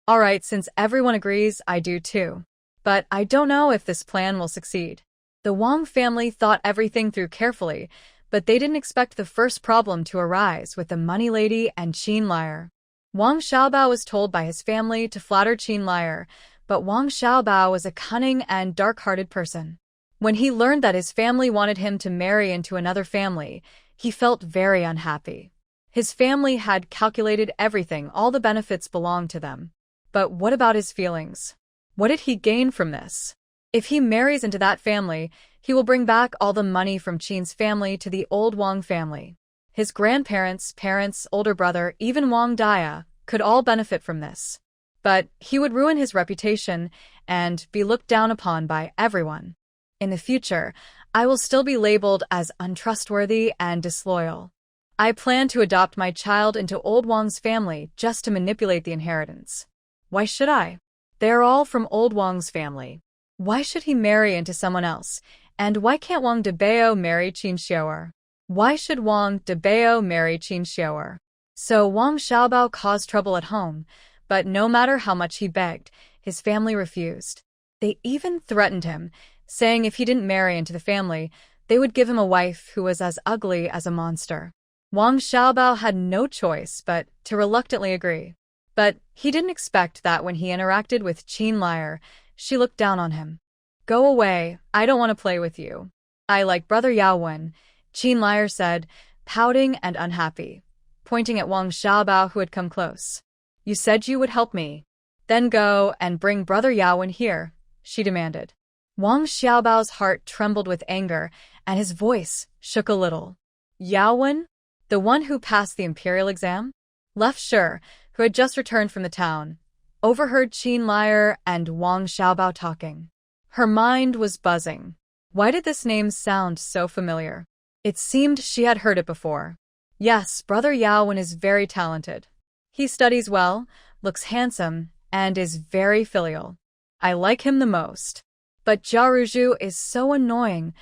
All right, since everyone agrees, I do too. But I don't know if this plan will succeed. The Wang family thought everything through carefully, but they didn't expect the first problem to arise with the money lady and Qin Liar. Wang Xiaobao was told by his family to flatter Qin Liar, but Wang Xiaobao was a cunning and dark-hearted person. When he learned that his family wanted him to marry into another family, he felt very unhappy. His family had calculated everything, all the benefits belonged to them. But what about his feelings? What did he gain from this? If he marries into that family, he will bring back all the money from Qin's family to the old Wang family. His grandparents, parents, older brother, even Wang Dia, could all benefit from this. But he would ruin his reputation and be looked down upon by everyone. In the future, I will still be labeled as untrustworthy and disloyal. I plan to adopt my child into old Wang's family just to manipulate the inheritance. Why should I? They are all from old Wang's family. Why should he marry into someone else? And why can't Wang Debao marry Qin Xiu'er? Why should Wang Debao marry Qin Xiu'er? So Wang Xiaobao caused trouble at home, but no matter how much he begged, his family refused. They even threatened him, saying if he didn't marry into the family, they would give him a wife who was as ugly as a monster. Wang Xiaobao had no choice but to reluctantly agree. But he didn't expect that when he interacted with Qin Liar, she looked down on him. "Go away, I don't want to play with you." "I like brother Yao Wen," Qin Liar said, pouting and unhappy, pointing at Wang Xiaobao who had come close. "You said you would help me. Then go and bring brother Yao Wen here," she demanded. Wang Xiaobao's heart trembled with anger, and his voice shook a little. Yao Wen? The one who passed the imperial exam? Left Shi, who had just returned from the town, overheard Qin Liar and Wang Xiaobao talking. Her mind was buzzing. Why did this name sound so familiar? It seemed she had heard it before. Yes, brother Yao Wen is very talented. He studies well, looks handsome, and is very filial. I like him the most. But Jiaruju is so annoying,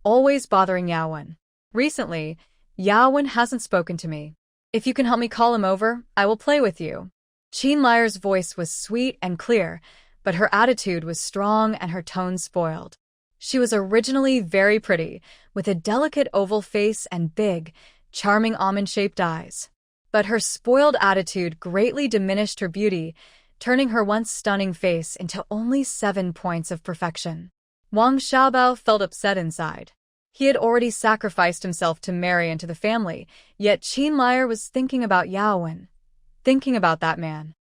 always bothering Yao Wen. Recently, Yao Wen hasn't spoken to me. If you can help me call him over, I will play with you. Qin Liar's voice was sweet and clear, but her attitude was strong and her tone spoiled. She was originally very pretty, with a delicate oval face and big, charming almond-shaped eyes. But her spoiled attitude greatly diminished her beauty, turning her once stunning face into only 7 points of perfection. Wang Xiaobao felt upset inside. He had already sacrificed himself to marry into the family, yet Qin Liar was thinking about Yao Wen. Thinking about that man.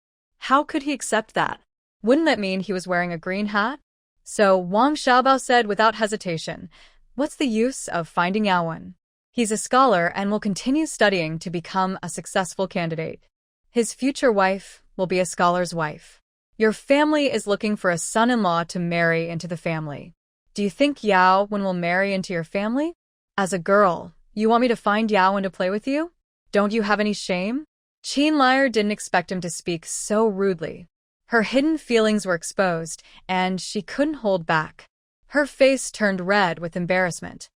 How could he accept that? Wouldn't that mean he was wearing a green hat? So Wang Xiaobao said without hesitation, "What's the use of finding Yao Wen? He's a scholar and will continue studying to become a successful candidate. His future wife will be a scholar's wife. Your family is looking for a son-in-law to marry into the family. Do you think Yao Wen will marry into your family? As a girl, you want me to find Yao Wen to play with you? Don't you have any shame?" Qin Liar didn't expect him to speak so rudely. Her hidden feelings were exposed, and she couldn't hold back. Her face turned red with embarrassment.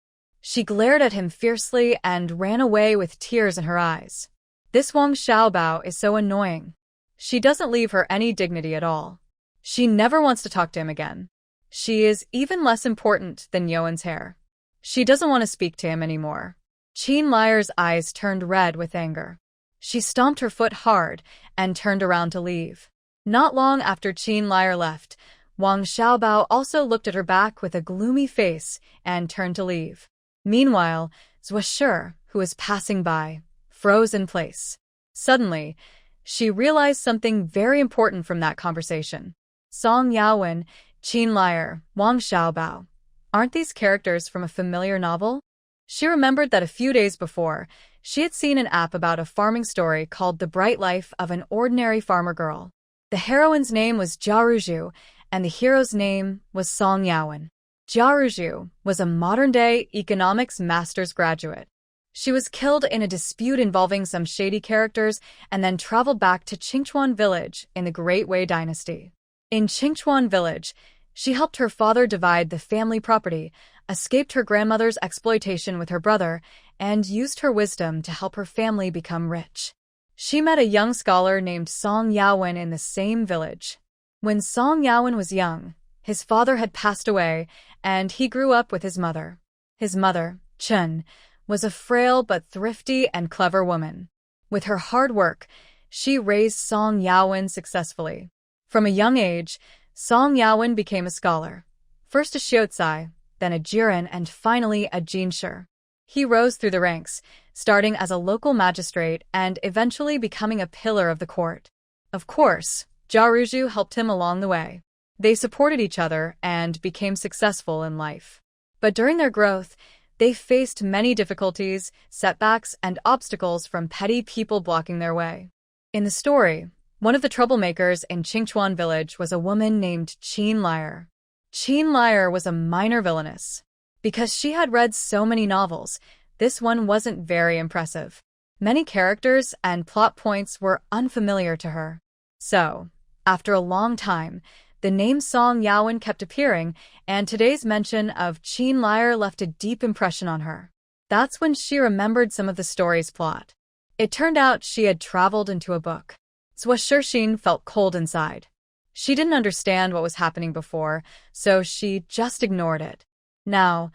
She glared at him fiercely and ran away with tears in her eyes. This Wang Xiaobao is so annoying. She doesn't leave her any dignity at all. She never wants to talk to him again. She is even less important than Yoan's hair. She doesn't want to speak to him anymore. Qin Liar's eyes turned red with anger. She stomped her foot hard and turned around to leave. Not long after Qin Liar left, Wang Xiaobao also looked at her back with a gloomy face and turned to leave. Meanwhile, Shi, who was passing by, froze in place. Suddenly, she realized something very important from that conversation. Song Yao Wen, Qin Liar, Wang Xiaobao. Aren't these characters from a familiar novel? She remembered that a few days before, she had seen an app about a farming story called The Bright Life of an Ordinary Farmer Girl. The heroine's name was Jiaruju, and the hero's name was Song Yao Wen. Jiaruju was a modern-day economics master's graduate. She was killed in a dispute involving some shady characters and then traveled back to Qingchuan Village in the Great Wei Dynasty. In Qingchuan Village, she helped her father divide the family property, escaped her grandmother's exploitation with her brother, and used her wisdom to help her family become rich. She met a young scholar named Song Yao Wen in the same village. When Song Yao Wen was young, his father had passed away, and he grew up with his mother. His mother, Chen, was a frail but thrifty and clever woman. With her hard work, she raised Song Yao Wen successfully. From a young age, Song Yao Wen became a scholar. First a Xiuzai, then a Jiren, and finally a Jinshi. He rose through the ranks, starting as a local magistrate and eventually becoming a pillar of the court. Of course, Jiaruju helped him along the way. They supported each other and became successful in life. But during their growth, they faced many difficulties, setbacks, and obstacles from petty people blocking their way. In the story, one of the troublemakers in Qingchuan Village was a woman named Qin Liar. Qin Liar was a minor villainess. Because she had read so many novels, this one wasn't very impressive. Many characters and plot points were unfamiliar to her. So, after a long time, the name Song Yao Wen kept appearing, and today's mention of Qin Liar left a deep impression on her. That's when she remembered some of the story's plot. It turned out she had traveled into a book. Shi felt cold inside. She didn't understand what was happening before, so she just ignored it. Now,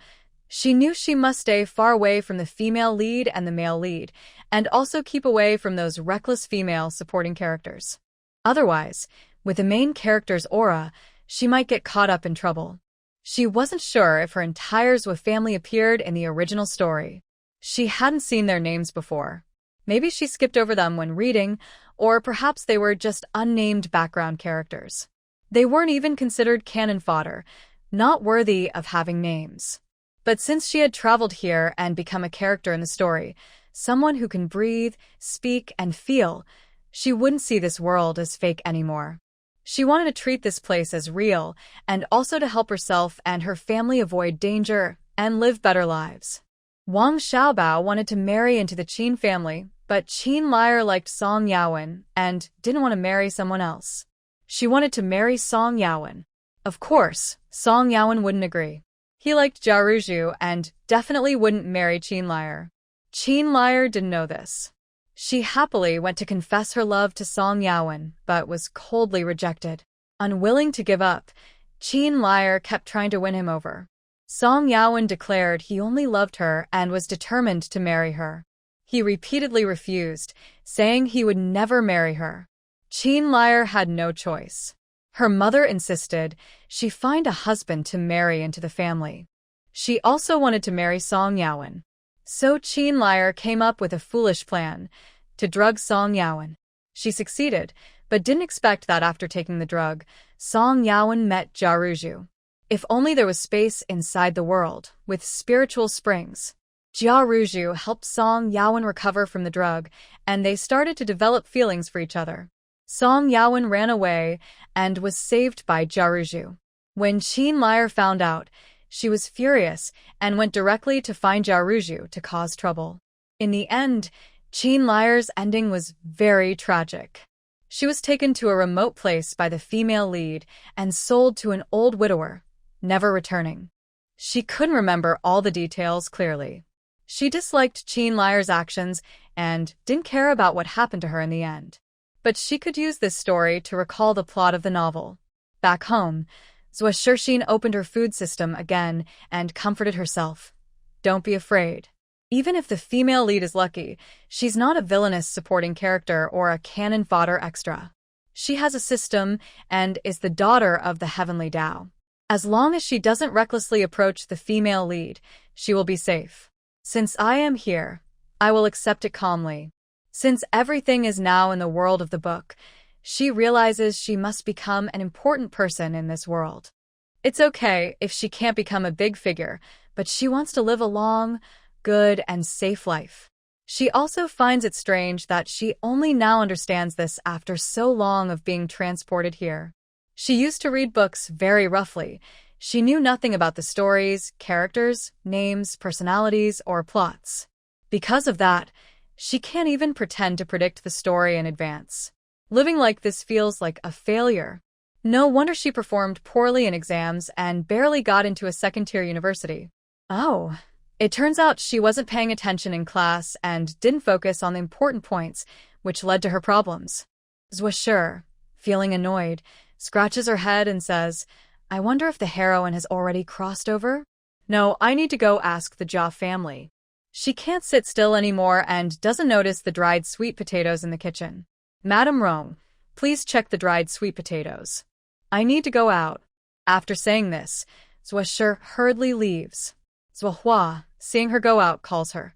she knew she must stay far away from the female lead and the male lead, and also keep away from those reckless female supporting characters. Otherwise, with the main character's aura, she might get caught up in trouble. She wasn't sure if her entire Zwa family appeared in the original story. She hadn't seen their names before. Maybe she skipped over them when reading, or perhaps they were just unnamed background characters. They weren't even considered canon fodder, not worthy of having names. But since she had traveled here and become a character in the story, someone who can breathe, speak, and feel, she wouldn't see this world as fake anymore. She wanted to treat this place as real, and also to help herself and her family avoid danger and live better lives. Wang Xiaobao wanted to marry into the Qin family, but Qin Liar liked Song Yawen and didn't want to marry someone else. She wanted to marry Song Yawen. Of course, Song Yawen wouldn't agree. He liked Jia Ruzhu and definitely wouldn't marry Qin Liar. Qin Liar didn't know this. She happily went to confess her love to Song Yawen, but was coldly rejected. Unwilling to give up, Qin Liar kept trying to win him over. Song Yawen declared he only loved her and was determined to marry her. He repeatedly refused, saying he would never marry her. Qin Liar had no choice. Her mother insisted she find a husband to marry into the family. She also wanted to marry Song Yawen. So Qin Liar came up with a foolish plan to drug Song Yawen. She succeeded, but didn't expect that after taking the drug, Song Yawen met Jia Ruzhu. If only there was space inside the world, with spiritual springs. Jia Ruzhu helped Song Yawen recover from the drug, and they started to develop feelings for each other. Song Yawen ran away and was saved by Jia Ruzhu. When Qin Liar found out, she was furious and went directly to find Jia Ruzhu to cause trouble. In the end, Qin Liar's ending was very tragic. She was taken to a remote place by the female lead and sold to an old widower, never returning. She couldn't remember all the details clearly. She disliked Qin Liar's actions and didn't care about what happened to her in the end. But she could use this story to recall the plot of the novel. Back home, Zwa Shixin opened her food system again and comforted herself. Don't be afraid. Even if the female lead is lucky, she's not a villainous supporting character or a cannon fodder extra. She has a system and is the daughter of the heavenly Tao. As long as she doesn't recklessly approach the female lead, she will be safe. Since I am here, I will accept it calmly. Since everything is now in the world of the book, she realizes she must become an important person in this world. It's okay if she can't become a big figure, but she wants to live a long, good, and safe life. She also finds it strange that she only now understands this after so long of being transported here. She used to read books very roughly. She knew nothing about the stories, characters, names, personalities, or plots. Because of that, she can't even pretend to predict the story in advance. Living like this feels like a failure. No wonder she performed poorly in exams and barely got into a second-tier university. Oh, it turns out she wasn't paying attention in class and didn't focus on the important points, which led to her problems. Zwa Shi, feeling annoyed, scratches her head and says, I wonder if the heroine has already crossed over? No, I need to go ask the Jia family. She can't sit still anymore and doesn't notice the dried sweet potatoes in the kitchen. Madame Rong, please check the dried sweet potatoes. I need to go out. After saying this, Zwa Shi hurriedly leaves. Zwa Hua, seeing her go out, calls her.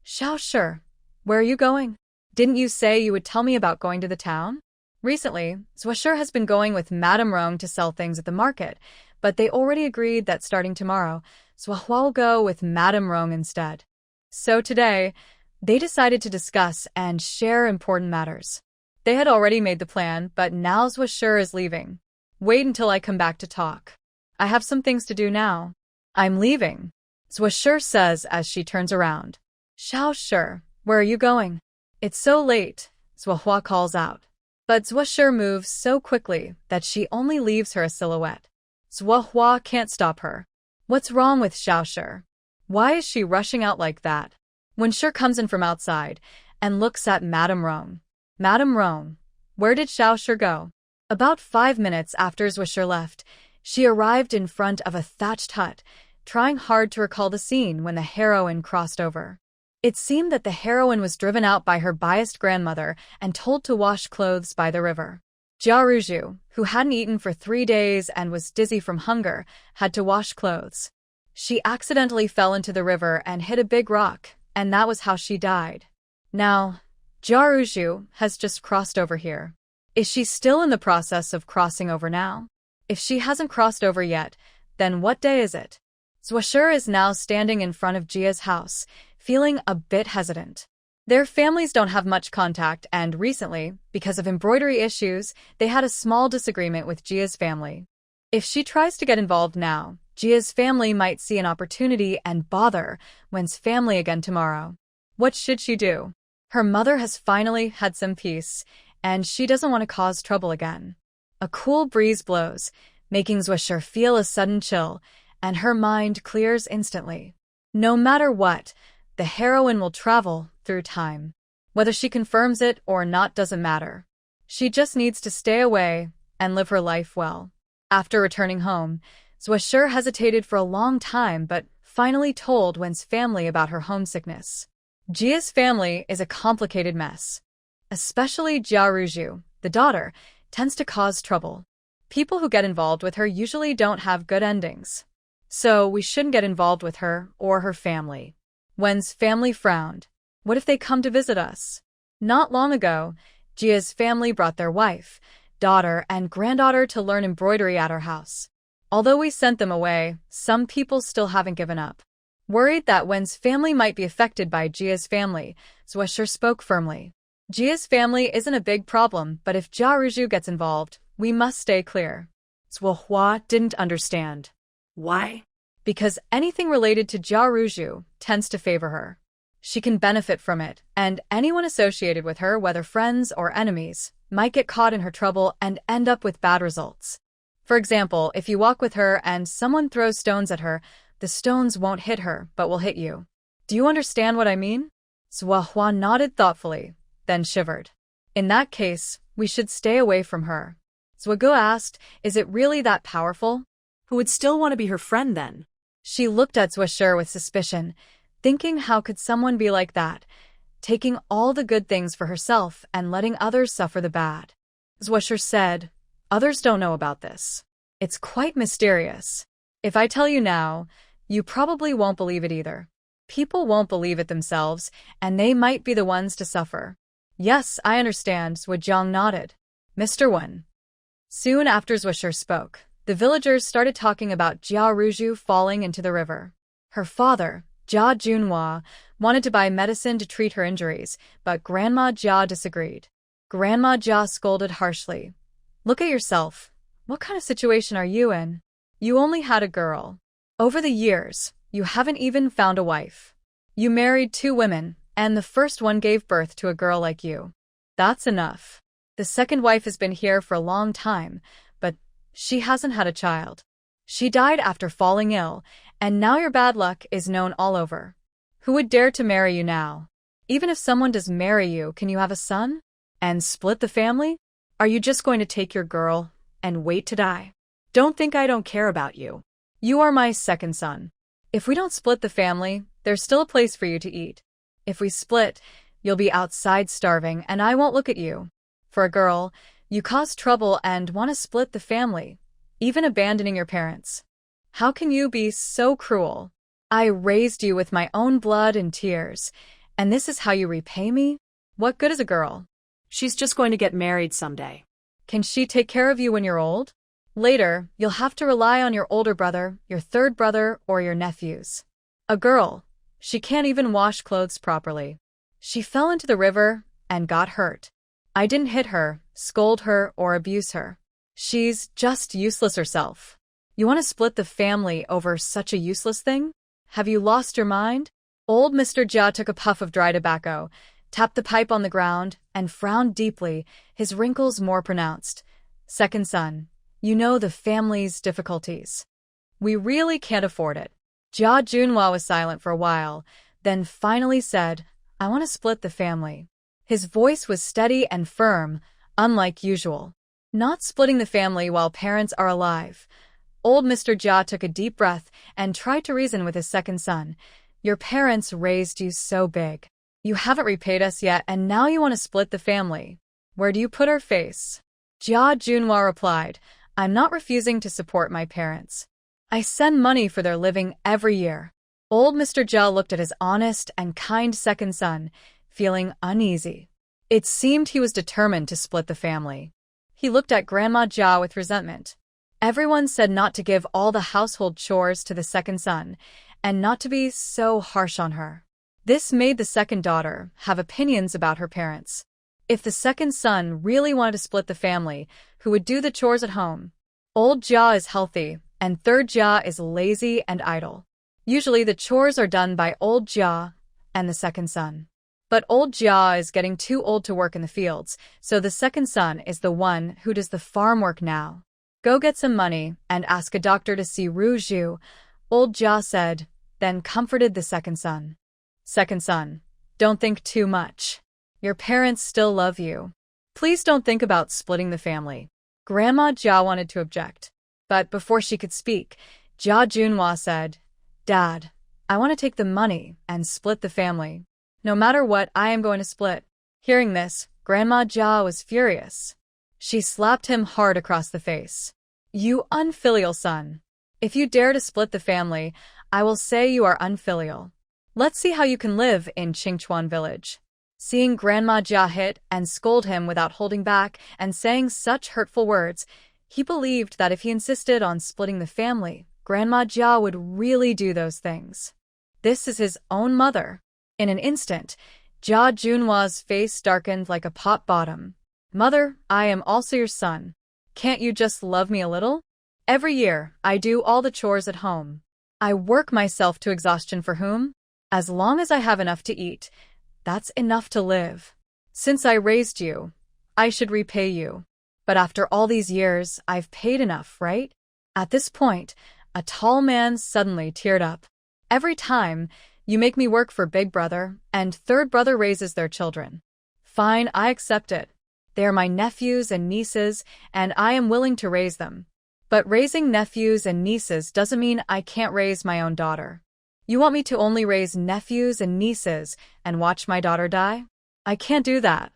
Xiao Shi, where are you going? Didn't you say you would tell me about going to the town? Recently, Zwa Shi has been going with Madame Rong to sell things at the market, but they already agreed that starting tomorrow, Zwa Hua will go with Madame Rong instead. So today, they decided to discuss and share important matters. They had already made the plan, but now Zwa Shi is leaving. Wait until I come back to talk. I have some things to do now. I'm leaving, Zwa Shi says as she turns around. Xiao Shi, where are you going? It's so late, Zwa Hua calls out. But Zwa Shi moves so quickly that she only leaves her a silhouette. Zwa Hua can't stop her. What's wrong with Xiao Shi? Why is she rushing out like that? When Shi comes in from outside and looks at Madame Rong. Madame Rong, where did Xiao Shi go? About 5 minutes after Zwisher left, she arrived in front of a thatched hut, trying hard to recall the scene when the heroine crossed over. It seemed that the heroine was driven out by her biased grandmother and told to wash clothes by the river. Jiaruju, who hadn't eaten for 3 days and was dizzy from hunger, had to wash clothes. She accidentally fell into the river and hit a big rock, and that was how she died. Now, Jiaruju has just crossed over here. Is she still in the process of crossing over now? If she hasn't crossed over yet, then what day is it? Zwisher is now standing in front of Jia's house, feeling a bit hesitant. Their families don't have much contact, and recently, because of embroidery issues, they had a small disagreement with Jia's family. If she tries to get involved now, Jia's family might see an opportunity and bother Wen's family again tomorrow. What should she do? Her mother has finally had some peace, and she doesn't want to cause trouble again. A cool breeze blows, making Zwisher feel a sudden chill, and her mind clears instantly. No matter what, the heroine will travel through time. Whether she confirms it or not doesn't matter. She just needs to stay away and live her life well. After returning home, Zwisher hesitated for a long time but finally told Wen's family about her homesickness. Jia's family is a complicated mess. Especially Jiaruju, the daughter, tends to cause trouble. People who get involved with her usually don't have good endings. So we shouldn't get involved with her or her family. Wen's family frowned. What if they come to visit us? Not long ago, Jia's family brought their wife, daughter, and granddaughter to learn embroidery at our house. Although we sent them away, some people still haven't given up. Worried that Wen's family might be affected by Jia's family, Zwisher spoke firmly. Jia's family isn't a big problem, but if Jiaruju gets involved, we must stay clear. Zhuohua didn't understand. Why? Because anything related to Jiaruju tends to favor her. She can benefit from it, and anyone associated with her, whether friends or enemies, might get caught in her trouble and end up with bad results. For example, if you walk with her and someone throws stones at her, the stones won't hit her, but will hit you. Do you understand what I mean? Zhuohua nodded thoughtfully, then shivered. In that case, we should stay away from her. Zhuogu asked, is it really that powerful? Who would still want to be her friend then? She looked at Zwisher with suspicion, thinking how could someone be like that, taking all the good things for herself and letting others suffer the bad. Zwisher said, others don't know about this. It's quite mysterious. If I tell you now, you probably won't believe it either. People won't believe it themselves, and they might be the ones to suffer. Yes, I understand, Zhuojiang nodded. Mr. Wen. Soon after Zwisher spoke, the villagers started talking about Jiaruju falling into the river. Her father, Jia Junhua, wanted to buy medicine to treat her injuries, but Grandma Jia disagreed. Grandma Jia scolded harshly. Look at yourself. What kind of situation are you in? You only had a girl. Over the years, you haven't even found a wife. You married 2 women, and the first one gave birth to a girl like you. That's enough. The second wife has been here for a long time, but she hasn't had a child. She died after falling ill, and now your bad luck is known all over. Who would dare to marry you now? Even if someone does marry you, can you have a son? And split the family? Are you just going to take your girl and wait to die? Don't think I don't care about you. You are my second son. If we don't split the family, there's still a place for you to eat. If we split, you'll be outside starving and I won't look at you. For a girl, you cause trouble and want to split the family, even abandoning your parents. How can you be so cruel? I raised you with my own blood and tears, and this is how you repay me? What good is a girl? She's just going to get married someday. Can she take care of you when you're old? Later, you'll have to rely on your older brother, your third brother, or your nephews. A girl, she can't even wash clothes properly. She fell into the river and got hurt. I didn't hit her, scold her, or abuse her. She's just useless herself. You want to split the family over such a useless thing? Have you lost your mind? Old Mr. Jia took a puff of dry tobacco, tapped the pipe on the ground, and frowned deeply, his wrinkles more pronounced. Second son, you know the family's difficulties. We really can't afford it. Jia Junhua was silent for a while, then finally said, I want to split the family. His voice was steady and firm, unlike usual. Not splitting the family while parents are alive. Old Mr. Jia took a deep breath and tried to reason with his second son. Your parents raised you so big. You haven't repaid us yet, and now you want to split the family. Where do you put our face? Jia Junhua replied, I'm not refusing to support my parents. I send money for their living every year. Old Mr. Jia looked at his honest and kind second son, feeling uneasy. It seemed he was determined to split the family. He looked at Grandma Jia with resentment. Everyone said not to give all the household chores to the second son, and not to be so harsh on her. This made the second daughter have opinions about her parents. If the second son really wanted to split the family, who would do the chores at home? Old Jia is healthy, and third Jia is lazy and idle. Usually the chores are done by old Jia and the second son. But old Jia is getting too old to work in the fields, so the second son is the one who does the farm work now. Go get some money and ask a doctor to see Ru Zhu, old Jia said, then comforted the second son. Second son, don't think too much. Your parents still love you. Please don't think about splitting the family. Grandma Jia wanted to object, but before she could speak, Jia Junhua said, Dad, I want to take the money and split the family. No matter what, I am going to split. Hearing this, Grandma Jia was furious. She slapped him hard across the face. You unfilial son. If you dare to split the family, I will say you are unfilial. Let's see how you can live in Qingchuan village. Seeing Grandma Jia hit and scold him without holding back and saying such hurtful words, he believed that if he insisted on splitting the family, Grandma Jia would really do those things. This is his own mother. In an instant, Jia Junhua's face darkened like a pot bottom. Mother, I am also your son. Can't you just love me a little? Every year, I do all the chores at home. I work myself to exhaustion for whom? As long as I have enough to eat, that's enough to live. Since I raised you, I should repay you. But after all these years, I've paid enough, right? At this point, a tall man suddenly teared up. Every time, you make me work for big brother, and third brother raises their children. Fine, I accept it. They are my nephews and nieces, and I am willing to raise them. But raising nephews and nieces doesn't mean I can't raise my own daughter. You want me to only raise nephews and nieces and watch my daughter die? I can't do that.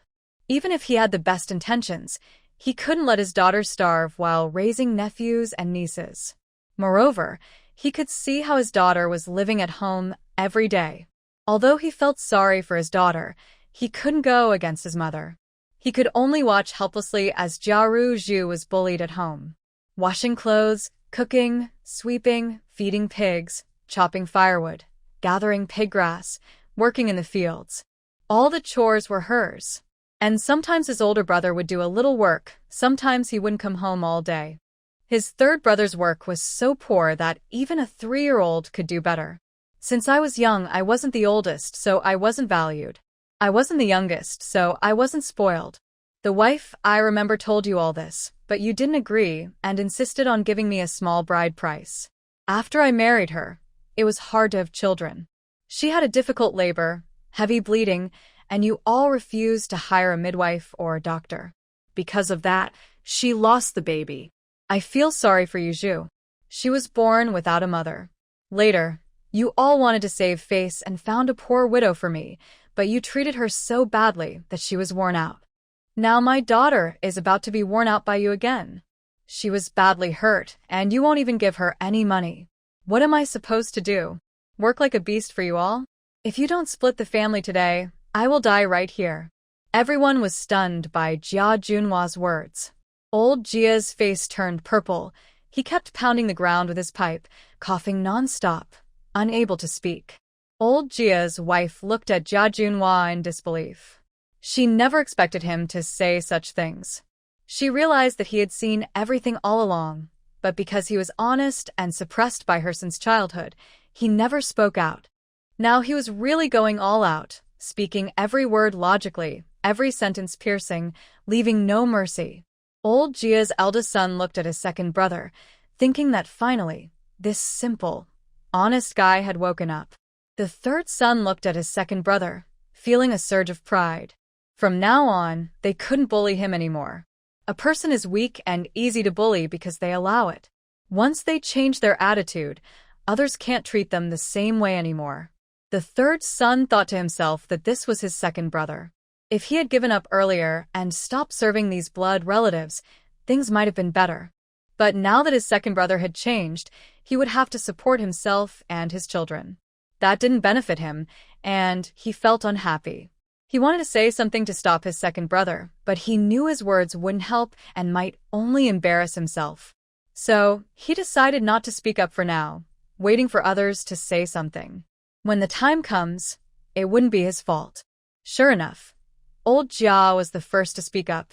Even if he had the best intentions, he couldn't let his daughter starve while raising nephews and nieces. Moreover, he could see how his daughter was living at home every day. Although he felt sorry for his daughter, he couldn't go against his mother. He could only watch helplessly as Ru Zhu was bullied at home. Washing clothes, cooking, sweeping, feeding pigs, chopping firewood, gathering pig grass, working in the fields. All the chores were hers. And sometimes his older brother would do a little work, sometimes he wouldn't come home all day. His third brother's work was so poor that even a 3-year-old could do better. Since I was young, I wasn't the oldest, so I wasn't valued. I wasn't the youngest, so I wasn't spoiled. The wife, I remember, told you all this, but you didn't agree and insisted on giving me a small bride price. After I married her, it was hard to have children. She had a difficult labor, heavy bleeding, and you all refused to hire a midwife or a doctor. Because of that, she lost the baby. I feel sorry for you, Zhu. She was born without a mother. Later, you all wanted to save face and found a poor widow for me, but you treated her so badly that she was worn out. Now my daughter is about to be worn out by you again. She was badly hurt, and you won't even give her any money. What am I supposed to do? Work like a beast for you all? If you don't split the family today, I will die right here. Everyone was stunned by Jia Junhua's words. Old Jia's face turned purple. He kept pounding the ground with his pipe, coughing non-stop, unable to speak. Old Jia's wife looked at Jia Junhua in disbelief. She never expected him to say such things. She realized that he had seen everything all along, but because he was honest and suppressed by her since childhood, he never spoke out. Now he was really going all out, speaking every word logically, every sentence piercing, leaving no mercy. Old Jia's eldest son looked at his second brother, thinking that finally, this simple, honest guy had woken up. The third son looked at his second brother, feeling a surge of pride. From now on, they couldn't bully him anymore. A person is weak and easy to bully because they allow it. Once they change their attitude, others can't treat them the same way anymore. The third son thought to himself that this was his second brother. If he had given up earlier and stopped serving these blood relatives, things might have been better. But now that his second brother had changed, he would have to support himself and his children. That didn't benefit him, and he felt unhappy. He wanted to say something to stop his second brother, but he knew his words wouldn't help and might only embarrass himself. So, he decided not to speak up for now, waiting for others to say something. When the time comes, it wouldn't be his fault. Sure enough, old Jia was the first to speak up.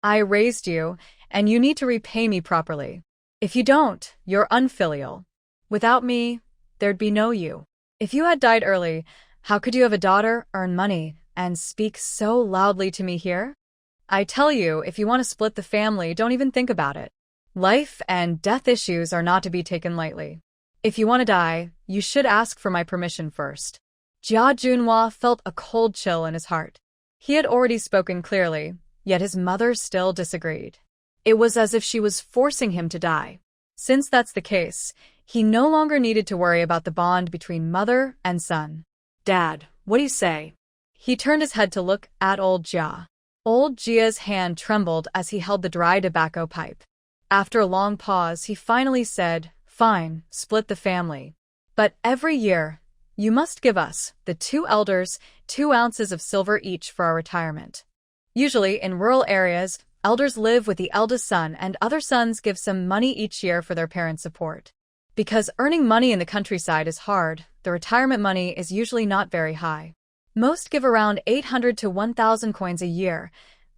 I raised you, and you need to repay me properly. If you don't, you're unfilial. Without me, there'd be no you. If you had died early, how could you have a daughter, earn money, and speak so loudly to me here? I tell you, if you want to split the family, don't even think about it. Life and death issues are not to be taken lightly. If you want to die, you should ask for my permission first. Jia Junhua felt a cold chill in his heart. He had already spoken clearly, yet his mother still disagreed. It was as if she was forcing him to die. Since that's the case, he no longer needed to worry about the bond between mother and son. Dad, what do you say? He turned his head to look at old Jia. Old Jia's hand trembled as he held the dry tobacco pipe. After a long pause, he finally said, "Fine, split the family. But every year, you must give us, the two elders, 2 ounces of silver each for our retirement." Usually, in rural areas, elders live with the eldest son and other sons give some money each year for their parents' support. Because earning money in the countryside is hard, the retirement money is usually not very high. Most give around 800 to 1,000 coins a year.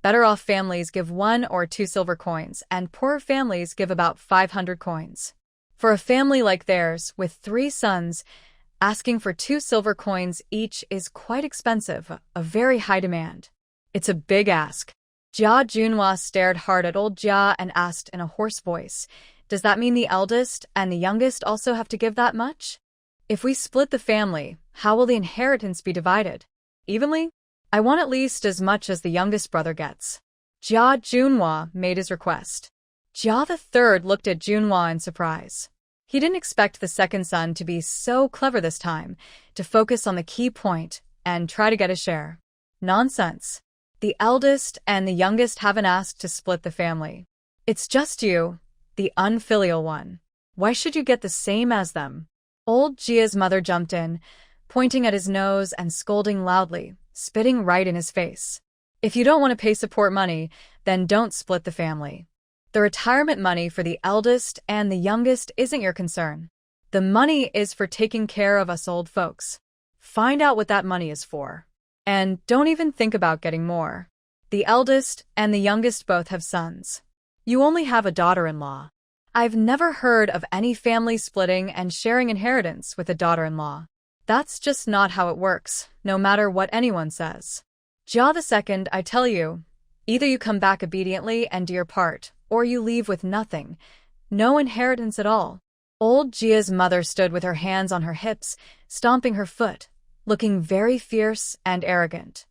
Better-off families give 1 or 2 silver coins, and poorer families give about 500 coins. For a family like theirs, with 3 sons, asking for 2 silver coins each is quite expensive, a very high demand. It's a big ask. Jia Junhua stared hard at old Jia and asked in a hoarse voice, "Does that mean the eldest and the youngest also have to give that much? If we split the family, how will the inheritance be divided? Evenly? I want at least as much as the youngest brother gets." Jia Junhua made his request. Jia the third looked at Junhua in surprise. He didn't expect the second son to be so clever this time, to focus on the key point and try to get a share. Nonsense. The eldest and the youngest haven't asked to split the family. It's just you, the unfilial one. Why should you get the same as them? Old Jia's mother jumped in, pointing at his nose and scolding loudly, spitting right in his face. If you don't want to pay support money, then don't split the family. The retirement money for the eldest and the youngest isn't your concern. The money is for taking care of us old folks. Find out what that money is for. And don't even think about getting more. The eldest and the youngest both have sons. You only have a daughter-in-law. I've never heard of any family splitting and sharing inheritance with a daughter-in-law. That's just not how it works, no matter what anyone says. Jia the second, I tell you, either you come back obediently and do your part, or you leave with nothing. No inheritance at all. Old Jia's mother stood with her hands on her hips, stomping her foot, looking very fierce and arrogant.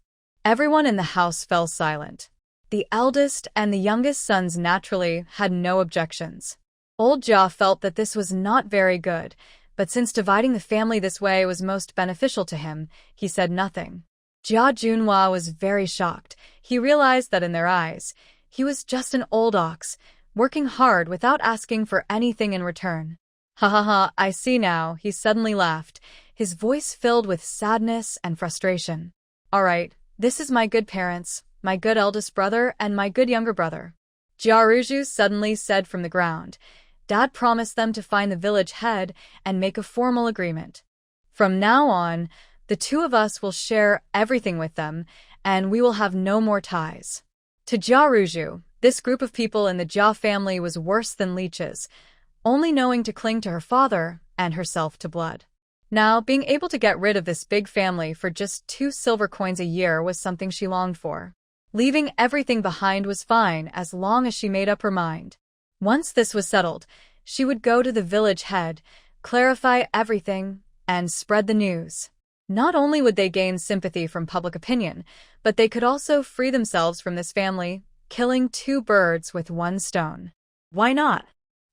Everyone in the house fell silent. The eldest and the youngest sons naturally had no objections. Old Jia felt that this was not very good, but since dividing the family this way was most beneficial to him, he said nothing. Jia Junhua was very shocked. He realized that in their eyes, he was just an old ox, working hard without asking for anything in return. "Ha ha ha, I see now," he suddenly laughed, his voice filled with sadness and frustration. "All right, this is my good parents, my good eldest brother, and my good younger brother." Jiaruju suddenly said from the ground. Dad promised them to find the village head and make a formal agreement. From now on, the 2 of us will share everything with them, and we will have no more ties. To Jiaruju, this group of people in the Jia family was worse than leeches, only knowing to cling to her father and herself to blood. Now, being able to get rid of this big family for just 2 silver coins a year was something she longed for. Leaving everything behind was fine as long as she made up her mind. Once this was settled, she would go to the village head, clarify everything, and spread the news. Not only would they gain sympathy from public opinion, but they could also free themselves from this family killing two birds with one stone. Why not?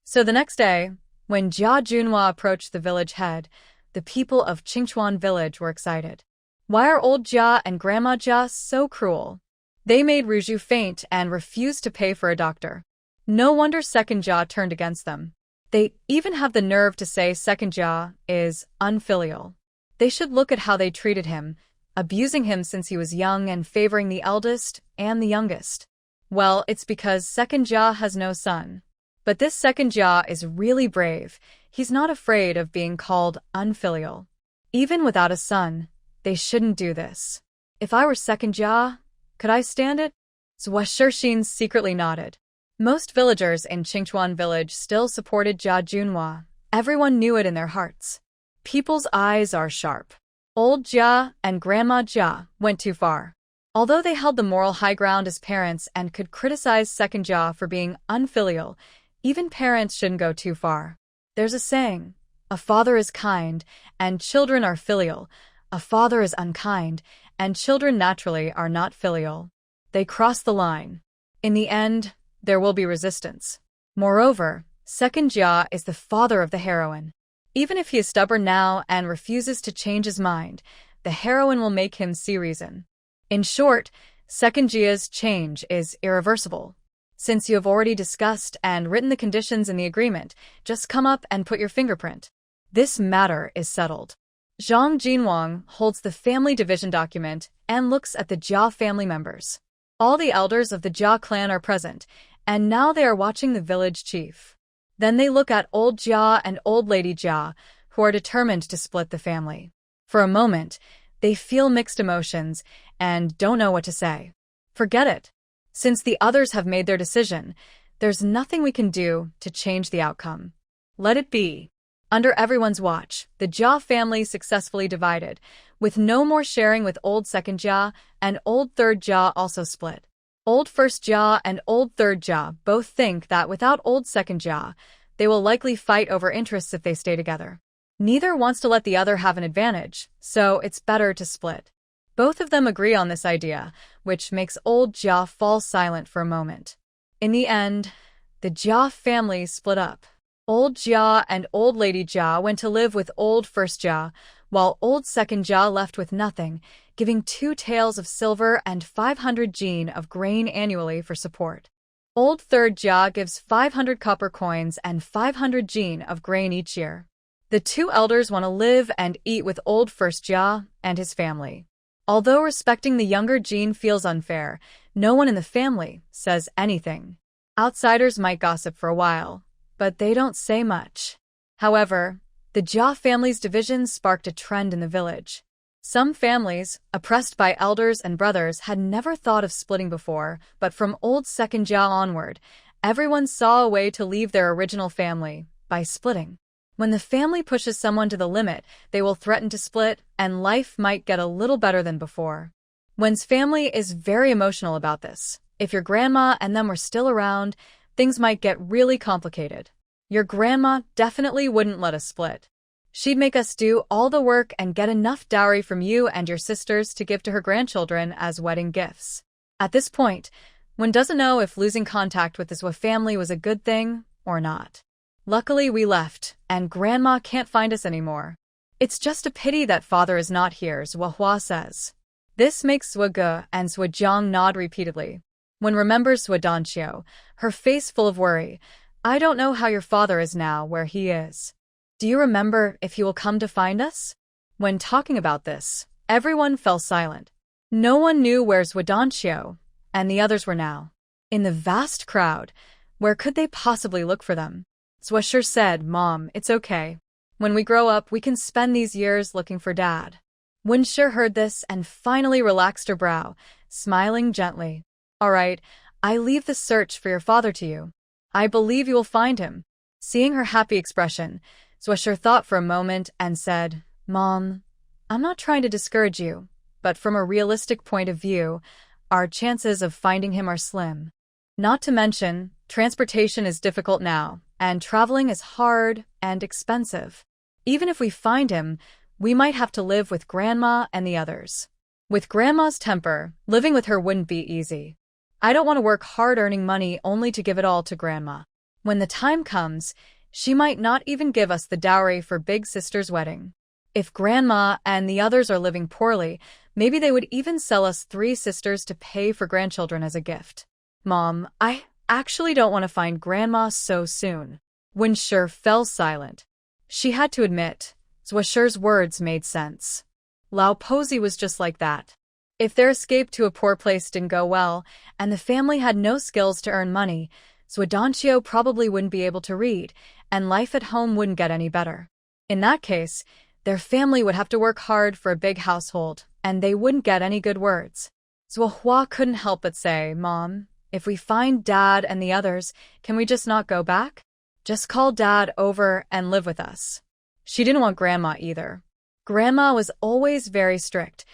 So the next day, when Jia Junhua approached the village head, the people of Qingchuan village were excited. Why are old Jia and Grandma Jia so cruel? They made Ruju faint and refused to pay for a doctor. No wonder Second Jia turned against them. They even have the nerve to say Second Jia is unfilial. They should look at how they treated him, abusing him since he was young and favoring the eldest and the youngest. Well, it's because Second Jia has no son. But this Second Jia is really brave. He's not afraid of being called unfilial. Even without a son, they shouldn't do this. If I were Second Jia, could I stand it? Zhou Shixin secretly nodded. Most villagers in Qingchuan village still supported Jia Junhua. Everyone knew it in their hearts. People's eyes are sharp. Old Jia and Grandma Jia went too far. Although they held the moral high ground as parents and could criticize Second Jia for being unfilial, even parents shouldn't go too far. There's a saying, a father is kind, and children are filial. A father is unkind, and children naturally are not filial. They cross the line. In the end, there will be resistance. Moreover, Second Jia is the father of the heroine. Even if he is stubborn now and refuses to change his mind, the heroine will make him see reason. In short, Second Jia's change is irreversible. Since you have already discussed and written the conditions in the agreement, just come up and put your fingerprint. This matter is settled. Zhang Jinwang holds the family division document and looks at the Jia family members. All the elders of the Jia clan are present, and now they are watching the village chief. Then they look at old Jia and old lady Jia, who are determined to split the family. For a moment, they feel mixed emotions and don't know what to say. Forget it. Since the others have made their decision, there's nothing we can do to change the outcome. Let it be. Under everyone's watch, the Jia family successfully divided, with no more sharing with old Second Jia, and old Third Jia also split. Old First Jia and old Third Jia both think that without old Second Jia, they will likely fight over interests if they stay together. Neither wants to let the other have an advantage, so it's better to split. Both of them agree on this idea, which makes old Jia fall silent for a moment. In the end, the Jia family split up. Old Jia and old lady Jia went to live with old First Jia, while old Second Jia left with nothing, giving 2 taels of silver and 500 jin of grain annually for support. Old Third Jia gives 500 copper coins and 500 jin of grain each year. The 2 elders want to live and eat with old First Jia and his family. Although respecting the younger Jin feels unfair, no one in the family says anything. Outsiders might gossip for a while, but they don't say much. However, the Jia family's division sparked a trend in the village. Some families, oppressed by elders and brothers, had never thought of splitting before, but from old Second Jia onward, everyone saw a way to leave their original family by splitting. When the family pushes someone to the limit, they will threaten to split, and life might get a little better than before. One's family is very emotional about this. If your grandma and them were still around, things might get really complicated. Your grandma definitely wouldn't let us split. She'd make us do all the work and get enough dowry from you and your sisters to give to her grandchildren as wedding gifts. At this point, one doesn't know if losing contact with the Zhou family was a good thing or not. Luckily, we left, and Grandma can't find us anymore. It's just a pity that Father is not here, Zhuahua says. This makes Zhuge and Zhujiang nod repeatedly. One remembers Zhu Danqiu, her face full of worry. I don't know how your father is now, where he is. Do you remember if he will come to find us? When talking about this, everyone fell silent. No one knew where Zhu Danqiu and the others were now. In the vast crowd, where could they possibly look for them? Zhuashir said, Mom, it's okay. When we grow up, we can spend these years looking for Dad. Wenshi heard this and finally relaxed her brow, smiling gently. All right, I leave the search for your father to you. I believe you will find him. Seeing her happy expression, Zhuashir thought for a moment and said, Mom, I'm not trying to discourage you, but from a realistic point of view, our chances of finding him are slim. Not to mention, transportation is difficult now, and traveling is hard and expensive. Even if we find him, we might have to live with Grandma and the others. With Grandma's temper, living with her wouldn't be easy. I don't want to work hard earning money only to give it all to Grandma. When the time comes, she might not even give us the dowry for Big Sister's wedding. If Grandma and the others are living poorly, maybe they would even sell us 3 sisters to pay for grandchildren as a gift. Mom, I actually don't want to find Grandma so soon. Winsher fell silent. She had to admit, Zwisher's words made sense. Lao Posey was just like that. If their escape to a poor place didn't go well, and the family had no skills to earn money, Zwidancio probably wouldn't be able to read, and life at home wouldn't get any better. In that case, their family would have to work hard for a big household, and they wouldn't get any good words. Zhuohua couldn't help but say, Mom, if we find Dad and the others, can we just not go back? Just call Dad over and live with us. She didn't want Grandma either. Grandma was always very strict.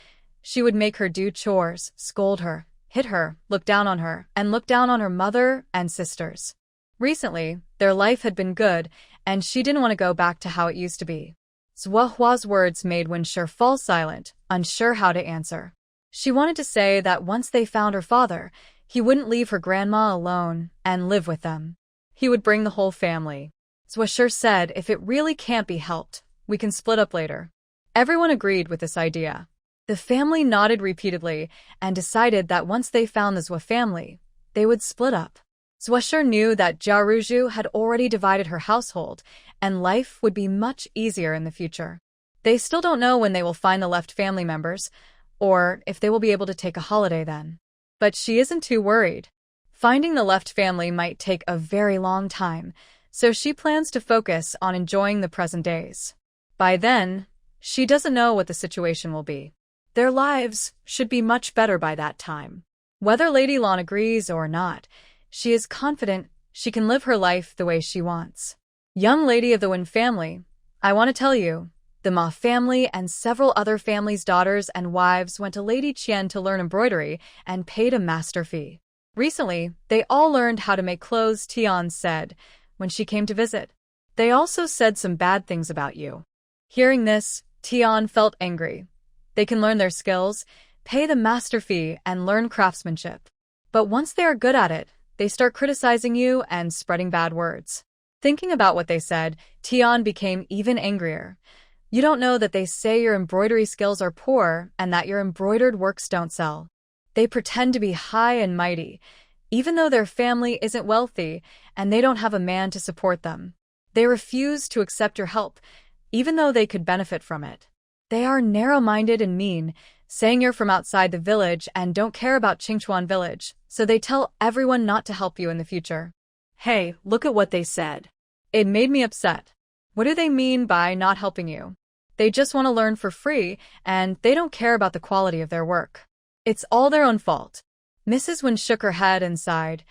She would make her do chores, scold her, hit her, look down on her, and look down on her mother and sisters. Recently, their life had been good, and she didn't want to go back to how it used to be. Zhuohua's words made Winsher fall silent, unsure how to answer. She wanted to say that once they found her father, he wouldn't leave her grandma alone and live with them. He would bring the whole family. Zwisher said if it really can't be helped, we can split up later. Everyone agreed with this idea. The family nodded repeatedly and decided that once they found the Zwa family, they would split up. Zwisher knew that Jiaruju had already divided her household, and life would be much easier in the future. They still don't know when they will find the left family members, or if they will be able to take a holiday then. But she isn't too worried. Finding the left family might take a very long time, so she plans to focus on enjoying the present days. By then, she doesn't know what the situation will be. Their lives should be much better by that time. Whether Lady Lan agrees or not, she is confident she can live her life the way she wants. Young lady of the Wen family, I want to tell you, the Ma family and several other families' daughters and wives went to Lady Qian to learn embroidery and paid a master fee. Recently, they all learned how to make clothes, Tian said, when she came to visit. They also said some bad things about you. Hearing this, Tian felt angry. They can learn their skills, pay the master fee, and learn craftsmanship. But once they are good at it, they start criticizing you and spreading bad words. Thinking about what they said, Tian became even angrier. You don't know that they say your embroidery skills are poor and that your embroidered works don't sell. They pretend to be high and mighty, even though their family isn't wealthy and they don't have a man to support them. They refuse to accept your help, even though they could benefit from it. They are narrow-minded and mean, saying you're from outside the village and don't care about Qingchuan village, so they tell everyone not to help you in the future. Hey, look at what they said. It made me upset. What do they mean by not helping you? They just want to learn for free, and they don't care about the quality of their work. It's all their own fault. Mrs. Wen shook her head and sighed.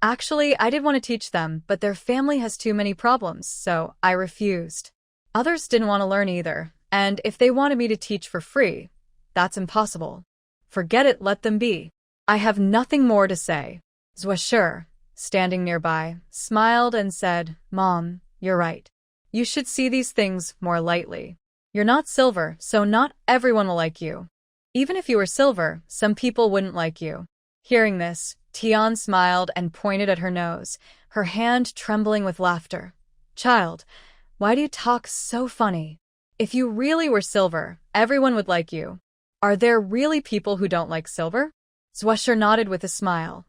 Actually, I did want to teach them, but their family has too many problems, so I refused. Others didn't want to learn either, and if they wanted me to teach for free, that's impossible. Forget it, let them be. I have nothing more to say. Zwisher, standing nearby, smiled and said, Mom, you're right. You should see these things more lightly. You're not silver, so not everyone will like you. Even if you were silver, some people wouldn't like you. Hearing this, Tian smiled and pointed at her nose, her hand trembling with laughter. Child, why do you talk so funny? If you really were silver, everyone would like you. Are there really people who don't like silver? Zwisher nodded with a smile.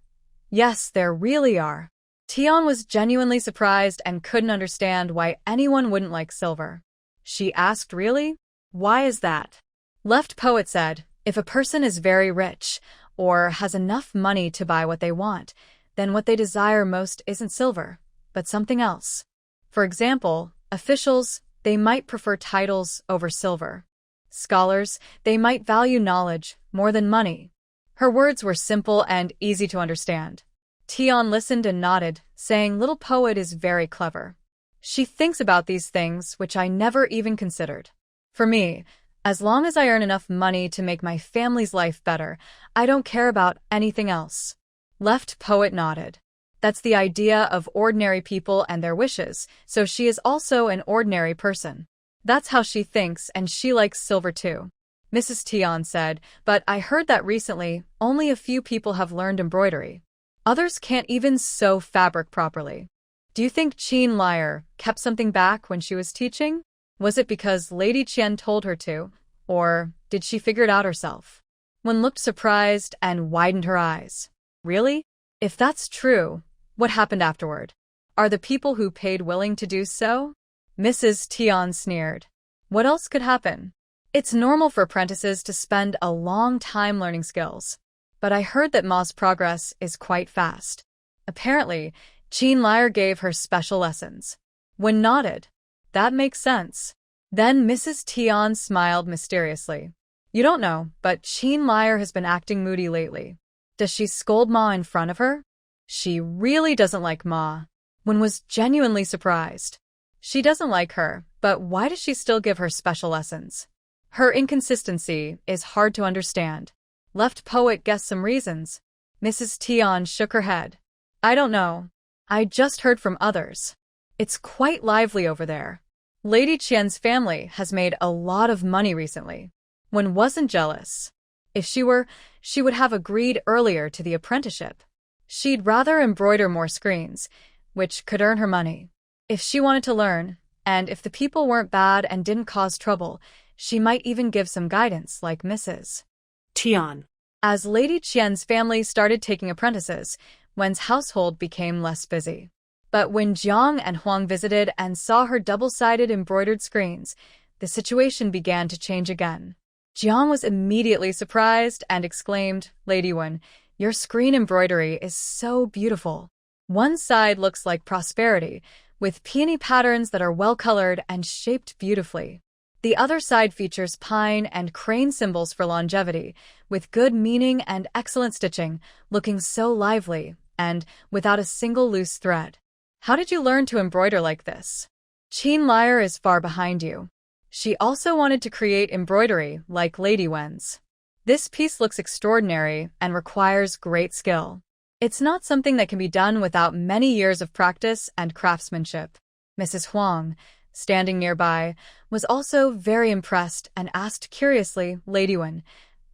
Yes, there really are. Tian was genuinely surprised and couldn't understand why anyone wouldn't like silver. She asked, really? Why is that? Left Poet said, if a person is very rich, or has enough money to buy what they want, then what they desire most isn't silver, but something else. For example, officials, they might prefer titles over silver. Scholars, they might value knowledge more than money. Her words were simple and easy to understand. Tian listened and nodded, saying, Little Poet is very clever. She thinks about these things, which I never even considered. For me, as long as I earn enough money to make my family's life better, I don't care about anything else. Left Poet nodded. That's the idea of ordinary people and their wishes, so she is also an ordinary person. That's how she thinks, and she likes silver too. Mrs. Tian said, but I heard that recently only a few people have learned embroidery. Others can't even sew fabric properly. Do you think Qin Liar kept something back when she was teaching? Was it because Lady Qian told her to, or did she figure it out herself? Wen looked surprised and widened her eyes. Really? If that's true, what happened afterward? Are the people who paid willing to do so? Mrs. Tian sneered. What else could happen? It's normal for apprentices to spend a long time learning skills. But I heard that Ma's progress is quite fast. Apparently, Qin Liar gave her special lessons. Wen nodded. That makes sense. Then Mrs. Tian smiled mysteriously. You don't know, but Qin Liar has been acting moody lately. Does she scold Ma in front of her? She really doesn't like Ma. Wen was genuinely surprised. She doesn't like her, but why does she still give her special lessons? Her inconsistency is hard to understand. Left Poet guess some reasons. Mrs. Tian shook her head. I don't know. I just heard from others. It's quite lively over there. Lady Qian's family has made a lot of money recently. Wen wasn't jealous. If she were, she would have agreed earlier to the apprenticeship. She'd rather embroider more screens, which could earn her money. If she wanted to learn, and if the people weren't bad and didn't cause trouble, she might even give some guidance like Mrs. Tian. As Lady Qian's family started taking apprentices, Wen's household became less busy. But when Jiang and Huang visited and saw her double-sided embroidered screens, the situation began to change again. Jiang was immediately surprised and exclaimed, Lady Wen, your screen embroidery is so beautiful. One side looks like prosperity, with peony patterns that are well-colored and shaped beautifully. The other side features pine and crane symbols for longevity, with good meaning and excellent stitching, looking so lively, and without a single loose thread. How did you learn to embroider like this? Qin Liar is far behind you. She also wanted to create embroidery like Lady Wen's. This piece looks extraordinary and requires great skill. It's not something that can be done without many years of practice and craftsmanship. Mrs. Huang, standing nearby, was also very impressed and asked curiously, Lady Wen,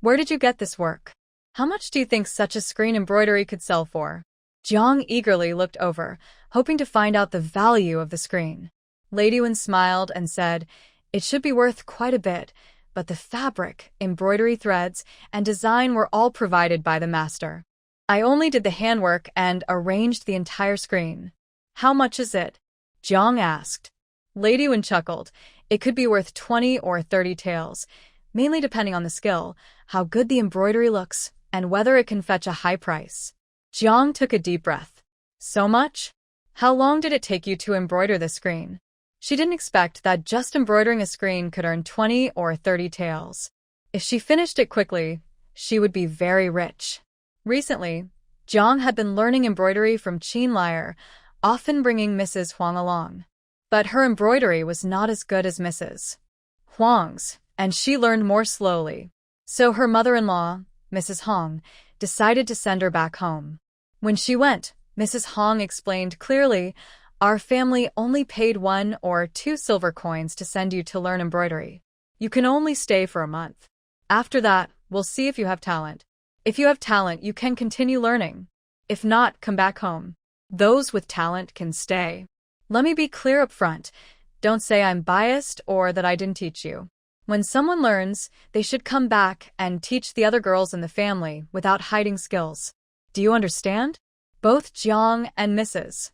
where did you get this work? How much do you think such a screen embroidery could sell for? Jiang eagerly looked over, hoping to find out the value of the screen. Lady Wen smiled and said, it should be worth quite a bit, but the fabric, embroidery threads, and design were all provided by the master. I only did the handwork and arranged the entire screen. How much is it? Jiang asked. Lady Wen chuckled. It could be worth 20 or 30 taels, mainly depending on the skill, how good the embroidery looks, and whether it can fetch a high price. Jiang took a deep breath. So much? How long did it take you to embroider the screen? She didn't expect that just embroidering a screen could earn 20 or 30 taels. If she finished it quickly, she would be very rich. Recently, Jiang had been learning embroidery from Qin Liar, often bringing Mrs. Huang along. But her embroidery was not as good as Mrs. Huang's, and she learned more slowly. So her mother-in-law, Mrs. Hong, decided to send her back home. When she went, Mrs. Hong explained clearly, our family only paid 1 or 2 silver coins to send you to learn embroidery. You can only stay for a month. After that, we'll see if you have talent. If you have talent, you can continue learning. If not, come back home. Those with talent can stay. Let me be clear up front. Don't say I'm biased or that I didn't teach you. When someone learns, they should come back and teach the other girls in the family without hiding skills. Do you understand? Both Jiang and Mrs.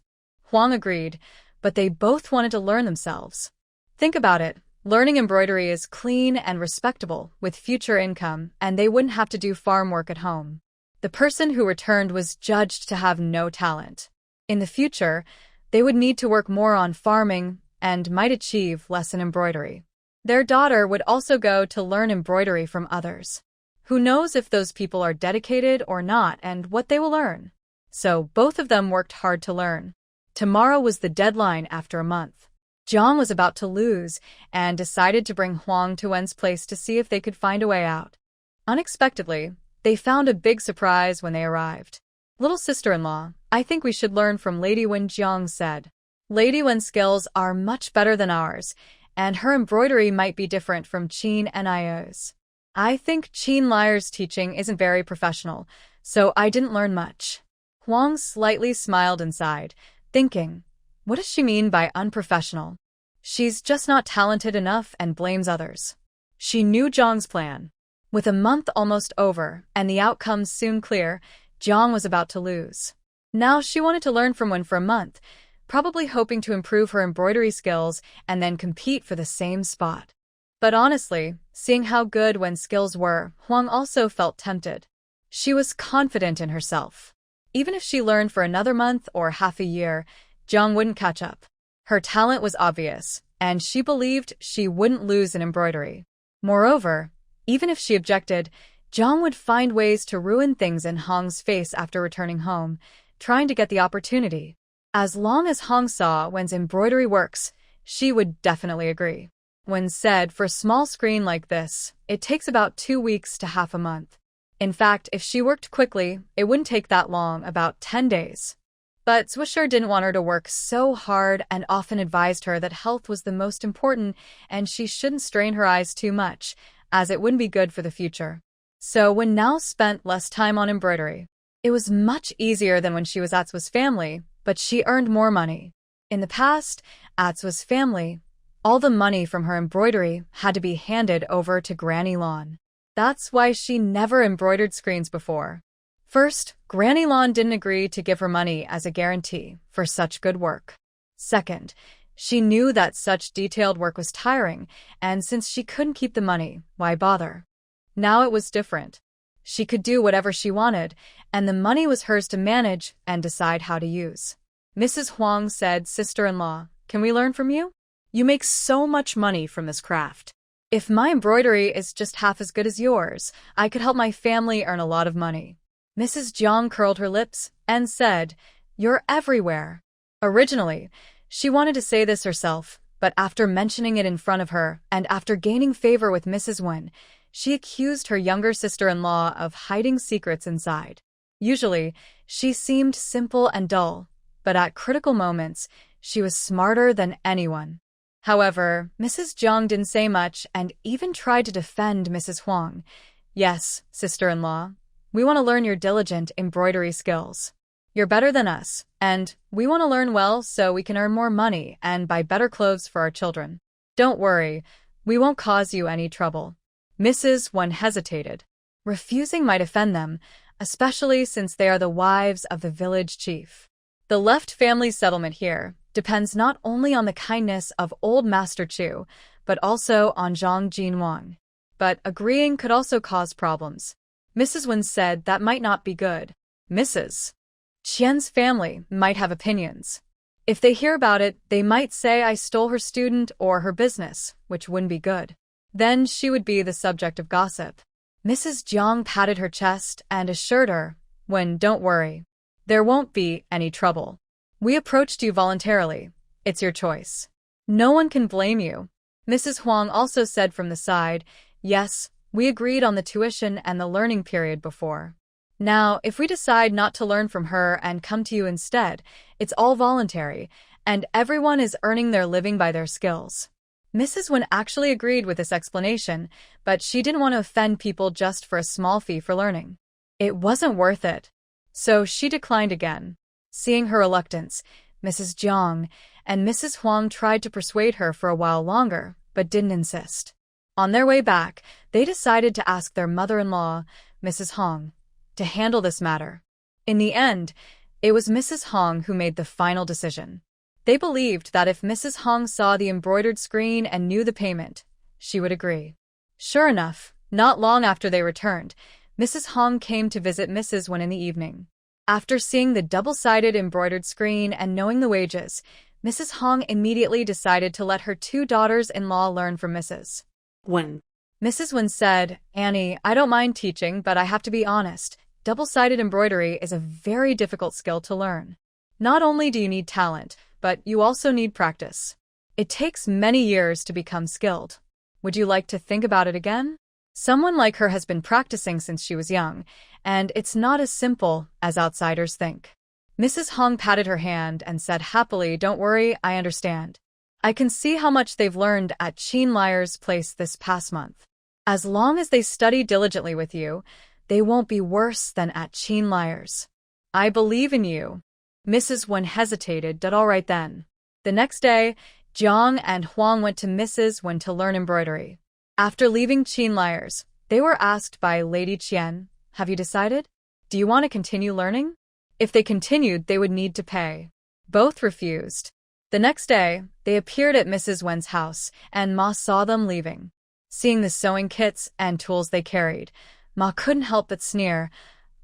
Huang agreed, but they both wanted to learn themselves. Think about it. Learning embroidery is clean and respectable with future income, and they wouldn't have to do farm work at home. The person who returned was judged to have no talent. In the future, they would need to work more on farming and might achieve less in embroidery. Their daughter would also go to learn embroidery from others. Who knows if those people are dedicated or not and what they will learn? So both of them worked hard to learn. Tomorrow was the deadline after a month. Jiang was about to lose and decided to bring Huang to Wen's place to see if they could find a way out. Unexpectedly, they found a big surprise when they arrived. Little sister-in-law, I think we should learn from Lady Wen, Jiang said. Lady Wen's skills are much better than ours, and her embroidery might be different from Qin and I's. I think Chin Liar's teaching isn't very professional, so I didn't learn much. Huang slightly smiled and sighed, thinking, what does she mean by unprofessional? She's just not talented enough and blames others. She knew Zhang's plan. With a month almost over and the outcomes soon clear, Zhang was about to lose. Now she wanted to learn from Wen for a month, probably hoping to improve her embroidery skills and then compete for the same spot. But honestly, seeing how good Wen's skills were, Huang also felt tempted. She was confident in herself. Even if she learned for another month or half a year, Zhang wouldn't catch up. Her talent was obvious, and she believed she wouldn't lose in embroidery. Moreover, even if she objected, Zhang would find ways to ruin things in Hong's face after returning home, trying to get the opportunity. As long as Hong saw Wen's embroidery works, she would definitely agree. Wen said for a small screen like this, it takes about 2 weeks to half a month. In fact, if she worked quickly, it wouldn't take that long, about 10 days. But Swisher didn't want her to work so hard and often advised her that health was the most important and she shouldn't strain her eyes too much, as it wouldn't be good for the future. So Wen now spent less time on embroidery. It was much easier than when she was at Swiss family, but she earned more money. In the past, at Swiss family, all the money from her embroidery had to be handed over to Granny Lon. That's why she never embroidered screens before. First, Granny Lon didn't agree to give her money as a guarantee for such good work. Second, she knew that such detailed work was tiring, and since she couldn't keep the money, why bother? Now it was different. She could do whatever she wanted, and the money was hers to manage and decide how to use. Mrs. Huang said, "Sister-in-law, can we learn from you? You make so much money from this craft. If my embroidery is just half as good as yours, I could help my family earn a lot of money." Mrs. Jiang curled her lips and said, "You're everywhere." Originally, she wanted to say this herself, but after mentioning it in front of her and after gaining favor with Mrs. Wen, she accused her younger sister-in-law of hiding secrets inside. Usually, she seemed simple and dull, but at critical moments, she was smarter than anyone. However, Mrs. Jiang didn't say much and even tried to defend Mrs. Huang. "Yes, sister-in-law, we want to learn your diligent embroidery skills. You're better than us, and we want to learn well so we can earn more money and buy better clothes for our children. Don't worry, we won't cause you any trouble." Mrs. Wen hesitated. Refusing might offend them, especially since they are the wives of the village chief. The left family settlement here depends not only on the kindness of old Master Chu, but also on Zhang Jinwang. But agreeing could also cause problems. Mrs. Wen said that might not be good. Mrs. Qian's family might have opinions. If they hear about it, they might say I stole her student or her business, which wouldn't be good. Then she would be the subject of gossip. Mrs. Jiang patted her chest and assured her, "Wen, don't worry. There won't be any trouble. We approached you voluntarily. It's your choice. No one can blame you." Mrs. Huang also said from the side, "Yes, we agreed on the tuition and the learning period before. Now, if we decide not to learn from her and come to you instead, it's all voluntary, and everyone is earning their living by their skills." Mrs. Wen actually agreed with this explanation, but she didn't want to offend people just for a small fee for learning. It wasn't worth it. So she declined again. Seeing her reluctance, Mrs. Jiang and Mrs. Huang tried to persuade her for a while longer, but didn't insist. On their way back, they decided to ask their mother-in-law, Mrs. Hong, to handle this matter. In the end, it was Mrs. Hong who made the final decision. They believed that if Mrs. Hong saw the embroidered screen and knew the payment, she would agree. Sure enough, not long after they returned, Mrs. Hong came to visit Mrs. Wen in the evening. After seeing the double-sided embroidered screen and knowing the wages, Mrs. Hong immediately decided to let her 2 daughters-in-law learn from Mrs. Wen. Mrs. Wen said, "Annie, I don't mind teaching, but I have to be honest. Double-sided embroidery is a very difficult skill to learn. Not only do you need talent, but you also need practice. It takes many years to become skilled. Would you like to think about it again? Someone like her has been practicing since she was young, and it's not as simple as outsiders think." Mrs. Hong patted her hand and said happily, "Don't worry, I understand. I can see how much they've learned at Chin Liar's place this past month. As long as they study diligently with you, they won't be worse than at Qin liars. I believe in you. Mrs. Wen hesitated, but all right then. The next day, Jiang and Huang went to Mrs. Wen to learn embroidery. After leaving Qin liars, they were asked by Lady Qian, have you decided? Do you want to continue learning? If they continued, they would need to pay. Both refused. The next day, they appeared at Mrs. Wen's house, and Ma saw them leaving. Seeing the sewing kits and tools they carried, Ma couldn't help but sneer,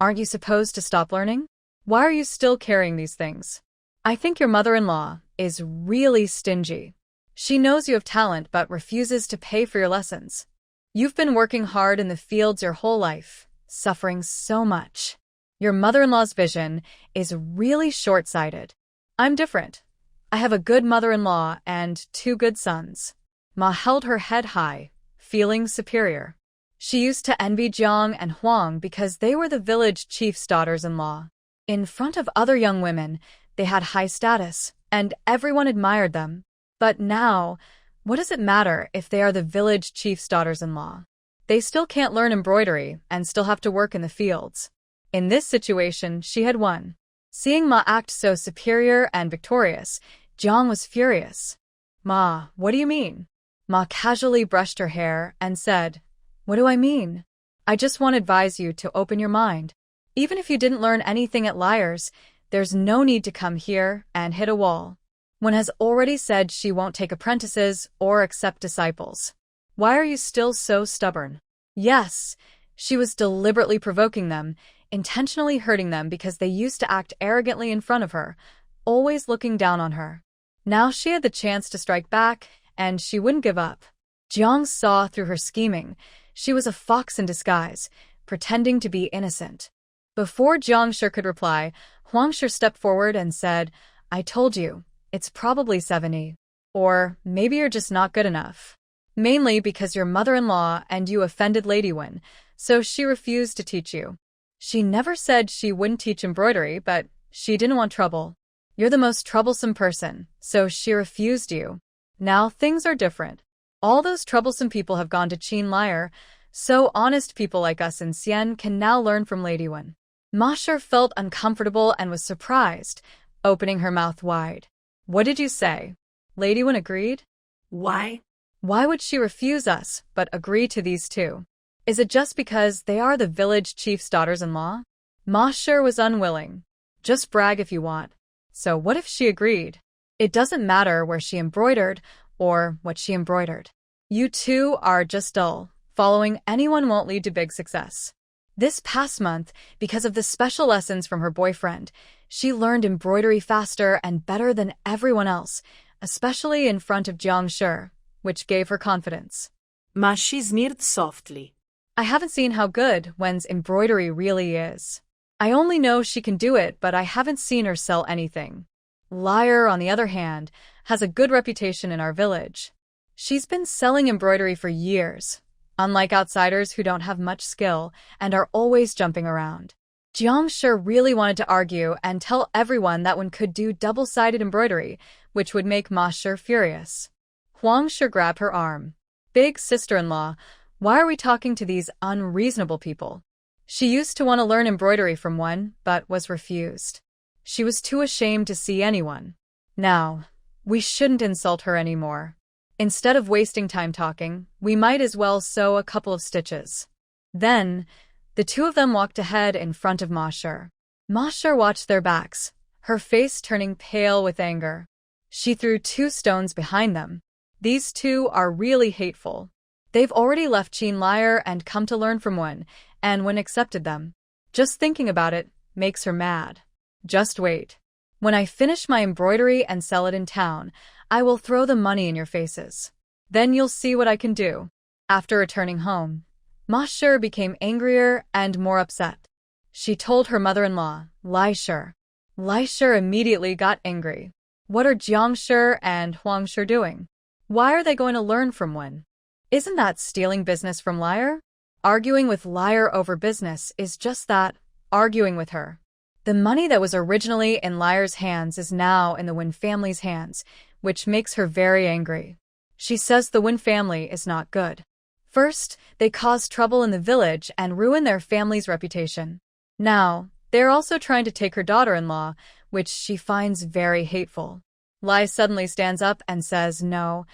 aren't you supposed to stop learning? Why are you still carrying these things? I think your mother-in-law is really stingy. She knows you have talent but refuses to pay for your lessons. You've been working hard in the fields your whole life, suffering so much. Your mother-in-law's vision is really short-sighted. I'm different. I have a good mother-in-law and 2 good sons. Ma held her head high, feeling superior. She used to envy Jiang and Huang because they were the village chief's daughters-in-law. In front of other young women, they had high status, and everyone admired them. But now, what does it matter if they are the village chief's daughters-in-law? They still can't learn embroidery and still have to work in the fields. In this situation, she had won. Seeing Ma act so superior and victorious, Jiang was furious. Ma, what do you mean? Ma casually brushed her hair and said, what do I mean? I just want to advise you to open your mind. Even if you didn't learn anything at Liars, there's no need to come here and hit a wall. One has already said she won't take apprentices or accept disciples. Why are you still so stubborn? Yes, she was deliberately provoking them, intentionally hurting them because they used to act arrogantly in front of her, always looking down on her. Now she had the chance to strike back, and she wouldn't give up. Jiang saw through her scheming. She was a fox in disguise, pretending to be innocent. Before Jiang Shi could reply, Huang Shi stepped forward and said, I told you, it's probably 70. Or maybe you're just not good enough. Mainly because your mother-in-law and you offended Lady Wen, so she refused to teach you. She never said she wouldn't teach embroidery, but she didn't want trouble. You're the most troublesome person, so she refused you. Now things are different. All those troublesome people have gone to Qin Liar, so honest people like us in Xian can now learn from Lady Wen. Ma Shi felt uncomfortable and was surprised, opening her mouth wide. What did you say? Lady Wen agreed? Why? Why would she refuse us, but agree to these 2? Is it just because they are the village chief's daughters-in-law? Ma Shi was unwilling. Just brag if you want. So what if she agreed? It doesn't matter where she embroidered or what she embroidered. You 2 are just dull. Following anyone won't lead to big success. This past month, because of the special lessons from her boyfriend, she learned embroidery faster and better than everyone else, especially in front of Jiang Shi, which gave her confidence. Ma she sneered softly. I haven't seen how good Wen's embroidery really is. I only know she can do it, but I haven't seen her sell anything. Liar, on the other hand, has a good reputation in our village. She's been selling embroidery for years, unlike outsiders who don't have much skill and are always jumping around. Jiang Shi really wanted to argue and tell everyone that one could do double-sided embroidery, which would make Ma Shi furious. Huang Shi grabbed her arm. Big sister-in-law, why are we talking to these unreasonable people? She used to want to learn embroidery from one, but was refused. She was too ashamed to see anyone. Now, we shouldn't insult her anymore. Instead of wasting time talking, we might as well sew a couple of stitches. Then, the 2 of them walked ahead in front of Ma Shi. Ma Shi watched their backs, her face turning pale with anger. She threw 2 stones behind them. These 2 are really hateful. They've already left Qin Liar and come to learn from one, and Wen accepted them. Just thinking about it makes her mad. Just wait. When I finish my embroidery and sell it in town, I will throw the money in your faces. Then you'll see what I can do. After returning home, Ma Shi became angrier and more upset. She told her mother-in-law, Lai Shi. Lai Shi immediately got angry. What are Jiang Shi and Huang Shi doing? Why are they going to learn from Wen? Isn't that stealing business from Liar? Arguing with Liar over business is just that, arguing with her. The money that was originally in Liar's hands is now in the Wen family's hands, which makes her very angry. She says the Wen family is not good. First, they cause trouble in the village and ruin their family's reputation. Now, they're also trying to take her daughter-in-law, which she finds very hateful. Lai suddenly stands up and says, "No,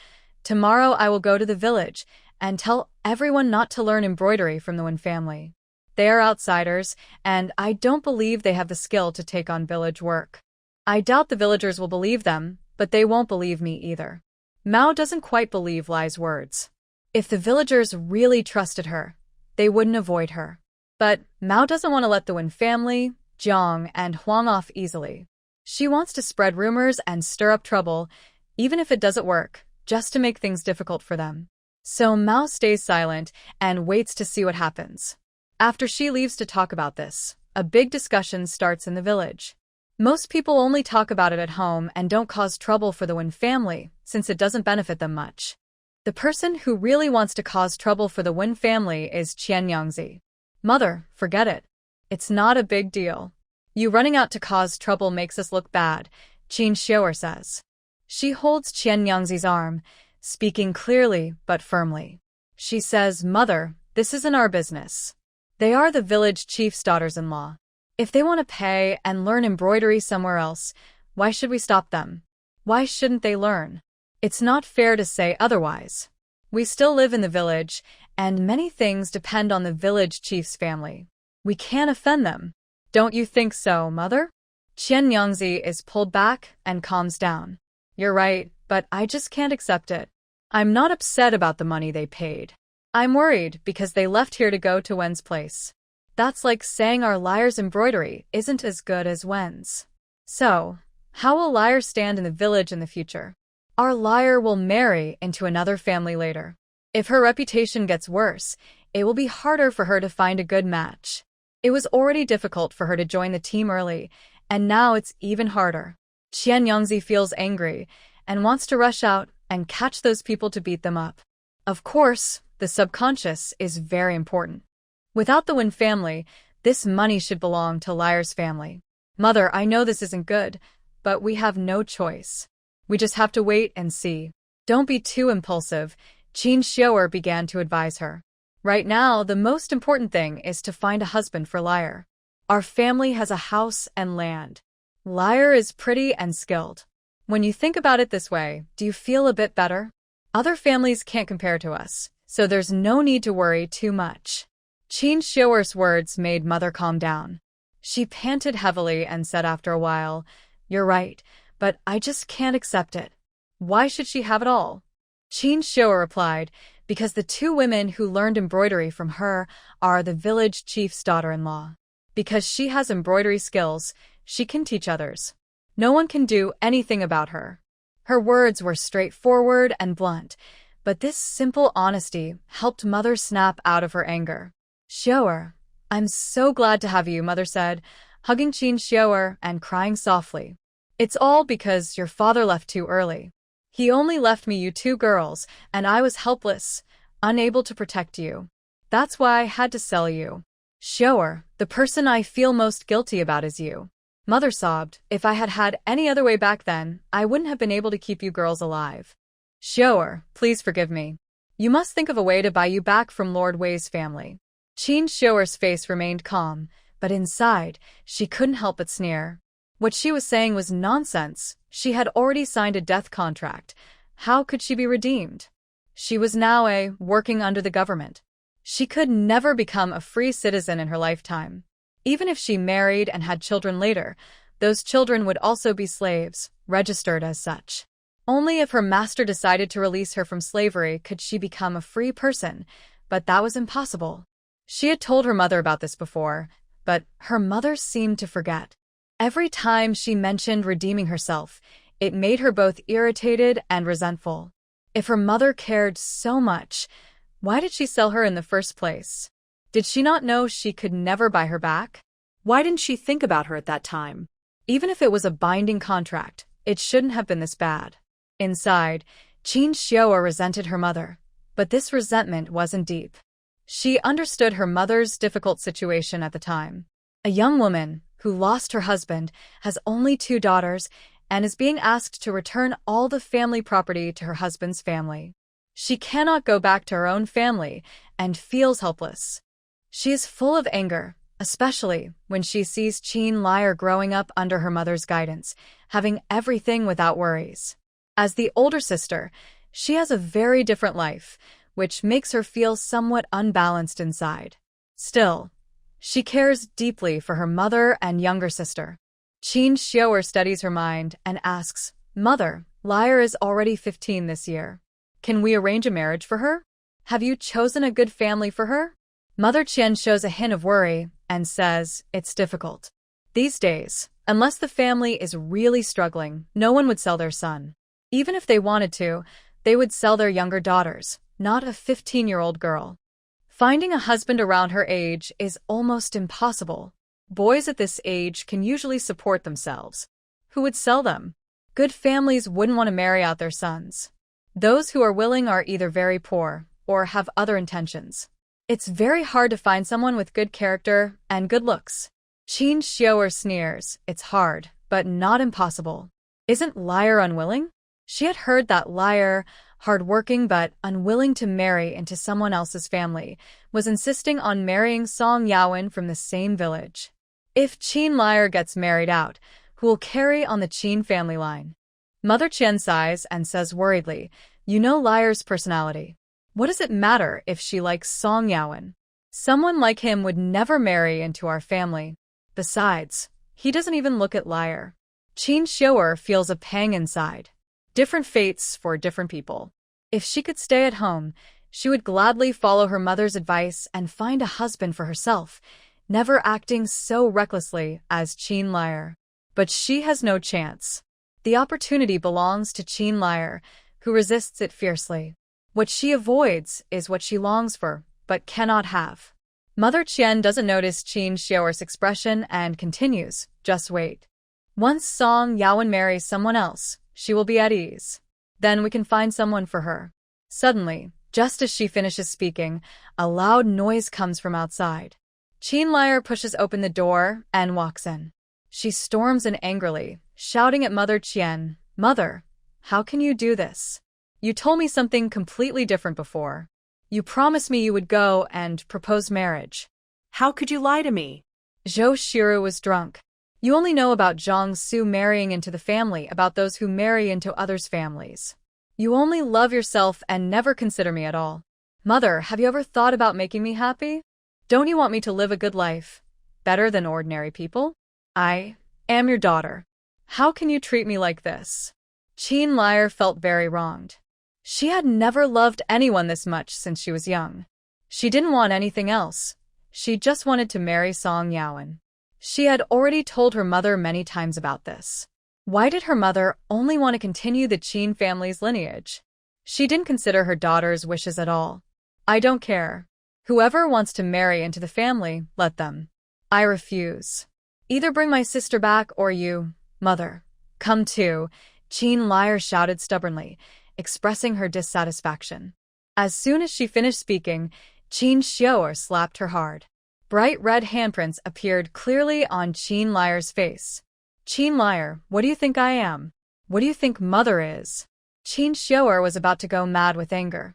tomorrow I will go to the village and tell everyone not to learn embroidery from the Wen family. They are outsiders, and I don't believe they have the skill to take on village work." I doubt the villagers will believe them, but they won't believe me either. Mao doesn't quite believe Lai's words. If the villagers really trusted her, they wouldn't avoid her. But Mao doesn't want to let the Wen family, Jiang, and Huang off easily. She wants to spread rumors and stir up trouble, even if it doesn't work, just to make things difficult for them. So Mao stays silent and waits to see what happens. After she leaves to talk about this, a big discussion starts in the village. Most people only talk about it at home and don't cause trouble for the Wen family, since it doesn't benefit them much. The person who really wants to cause trouble for the Wen family is Qian Yangzi. "Mother, forget it. It's not a big deal. You running out to cause trouble makes us look bad," Qin Xiaoer says. She holds Qian Yangzi's arm, speaking clearly but firmly. She says, "Mother, this isn't our business. They are the village chief's daughters-in-law. If they want to pay and learn embroidery somewhere else, why should we stop them? Why shouldn't they learn? It's not fair to say otherwise. We still live in the village, and many things depend on the village chief's family. We can't offend them. Don't you think so, Mother?" Qian Yangzi is pulled back and calms down. "You're right, but I just can't accept it. I'm not upset about the money they paid. I'm worried because they left here to go to Wen's place. That's like saying our liar's embroidery isn't as good as Wen's. So, how will liar stand in the village in the future? Our liar will marry into another family later. If her reputation gets worse, it will be harder for her to find a good match. It was already difficult for her to join the team early, and now it's even harder." Qian Yangzi feels angry and wants to rush out and catch those people to beat them up. Of course, the subconscious is very important. Without the Wen family, this money should belong to Liar's family. "Mother, I know this isn't good, but we have no choice. We just have to wait and see. Don't be too impulsive," Qin Xiaoer began to advise her. "Right now, the most important thing is to find a husband for Liar. Our family has a house and land. Liar is pretty and skilled. When you think about it this way, do you feel a bit better? Other families can't compare to us, so there's no need to worry too much." Qin Xiaoer's words made Mother calm down. She panted heavily and said after a while, "You're right, but I just can't accept it. Why should she have it all?" Qin Xiaoer replied, "Because the two women who learned embroidery from her are the village chief's daughter-in-law. Because she has embroidery skills, she can teach others. No one can do anything about her." Her words were straightforward and blunt, but this simple honesty helped Mother snap out of her anger. "Xiaoer, I'm so glad to have you," Mother said, hugging Qin Xiaoer and crying softly. "It's all because your father left too early. He only left me you two girls, and I was helpless, unable to protect you. That's why I had to sell you. Xiaoer, the person I feel most guilty about is you." Mother sobbed. "If I had had any other way back then, I wouldn't have been able to keep you girls alive. Xiaoer, please forgive me. You must think of a way to buy you back from Lord Wei's family." Qin Xiaoer's face remained calm, but inside, she couldn't help but sneer. What she was saying was nonsense. She had already signed a death contract. How could she be redeemed? She was now working under the government. She could never become a free citizen in her lifetime. Even if she married and had children later, those children would also be slaves, registered as such. Only if her master decided to release her from slavery could she become a free person, but that was impossible. She had told her mother about this before, but her mother seemed to forget. Every time she mentioned redeeming herself, it made her both irritated and resentful. If her mother cared so much, why did she sell her in the first place? Did she not know she could never buy her back? Why didn't she think about her at that time? Even if it was a binding contract, it shouldn't have been this bad. Inside, Qin Xiaoer resented her mother, but this resentment wasn't deep. She understood her mother's difficult situation at the time. A young woman who lost her husband, has only 2 daughters, and is being asked to return all the family property to her husband's family. She cannot go back to her own family and feels helpless. She is full of anger, especially when she sees Qin Liar growing up under her mother's guidance, having everything without worries. As the older sister, she has a very different life, which makes her feel somewhat unbalanced inside. Still, she cares deeply for her mother and younger sister. Qin Xiaoer studies her mind and asks, "Mother, Liar is already 15 this year. Can we arrange a marriage for her? Have you chosen a good family for her?" Mother Qian shows a hint of worry and says it's difficult. These days, unless the family is really struggling, no one would sell their son. Even if they wanted to, they would sell their younger daughters, not a 15-year-old girl. Finding a husband around her age is almost impossible. Boys at this age can usually support themselves. Who would sell them? Good families wouldn't want to marry out their sons. Those who are willing are either very poor or have other intentions. It's very hard to find someone with good character and good looks. Qin Xiaoer sneers, "It's hard, but not impossible." Isn't Liar unwilling? She had heard that Liar, hardworking but unwilling to marry into someone else's family, was insisting on marrying Song Yaowen from the same village. If Qin Liar gets married out, who will carry on the Qin family line? Mother Qian sighs and says worriedly, "You know Liar's personality. What does it matter if she likes Song Yaowen? Someone like him would never marry into our family. Besides, he doesn't even look at Liar." Qin Xiaoer feels a pang inside. Different fates for different people. If she could stay at home, she would gladly follow her mother's advice and find a husband for herself, never acting so recklessly as Qin Liar. But she has no chance. The opportunity belongs to Qin Liar, who resists it fiercely. What she avoids is what she longs for, but cannot have. Mother Qian doesn't notice Qin Xiaoer's expression and continues, "Just wait. Once Song Yaowen marries someone else, she will be at ease. Then we can find someone for her." Suddenly, just as she finishes speaking, a loud noise comes from outside. Qin Liar pushes open the door and walks in. She storms in angrily, shouting at Mother Qian, "Mother, how can you do this? You told me something completely different before. You promised me you would go and propose marriage." How could you lie to me? Zhou Shiru was drunk. "You only know about Zhang Su marrying into the family, about those who marry into others' families. You only love yourself and never consider me at all. Mother, have you ever thought about making me happy? Don't you want me to live a good life, better than ordinary people? I am your daughter. How can you treat me like this?" Qin Liar felt very wronged. She had never loved anyone this much since she was young. She didn't want anything else. She just wanted to marry Song Yaowen. She had already told her mother many times about this. Why did her mother only want to continue the Qin family's lineage? She didn't consider her daughter's wishes at all. "I don't care. Whoever wants to marry into the family, let them. I refuse. Either bring my sister back or you, mother, come too," Qin Liar shouted stubbornly, expressing her dissatisfaction. As soon as she finished speaking, Qin Xiaoer slapped her hard. Bright red handprints appeared clearly on Qin Liar's face. "Qin Liar, what do you think I am? What do you think mother is?" Qin Xiaoer was about to go mad with anger.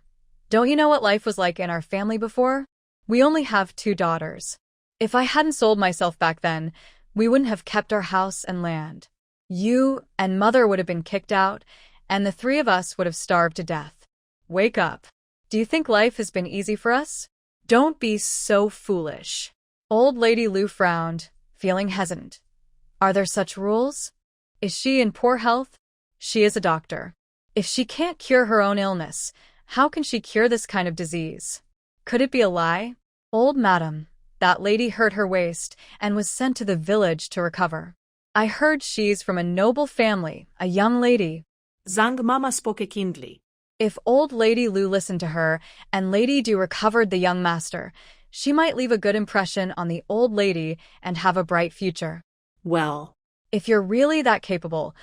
"Don't you know what life was like in our family before? We only have 2 daughters. If I hadn't sold myself back then, we wouldn't have kept our house and land. You and mother would have been kicked out, and the 3 of us would have starved to death. Wake up. Do you think life has been easy for us? Don't be so foolish." Old Lady Lu frowned, feeling hesitant. Are there such rules? Is she in poor health? She is a doctor. If she can't cure her own illness, how can she cure this kind of disease? Could it be a lie? "Old madam, that lady hurt her waist and was sent to the village to recover. I heard she's from a noble family, a young lady." Zhang Mama spoke kindly. If old Lady Lu listened to her and Lady Du recovered the young master, she might leave a good impression on the old lady and have a bright future. Well, if you're really that capable,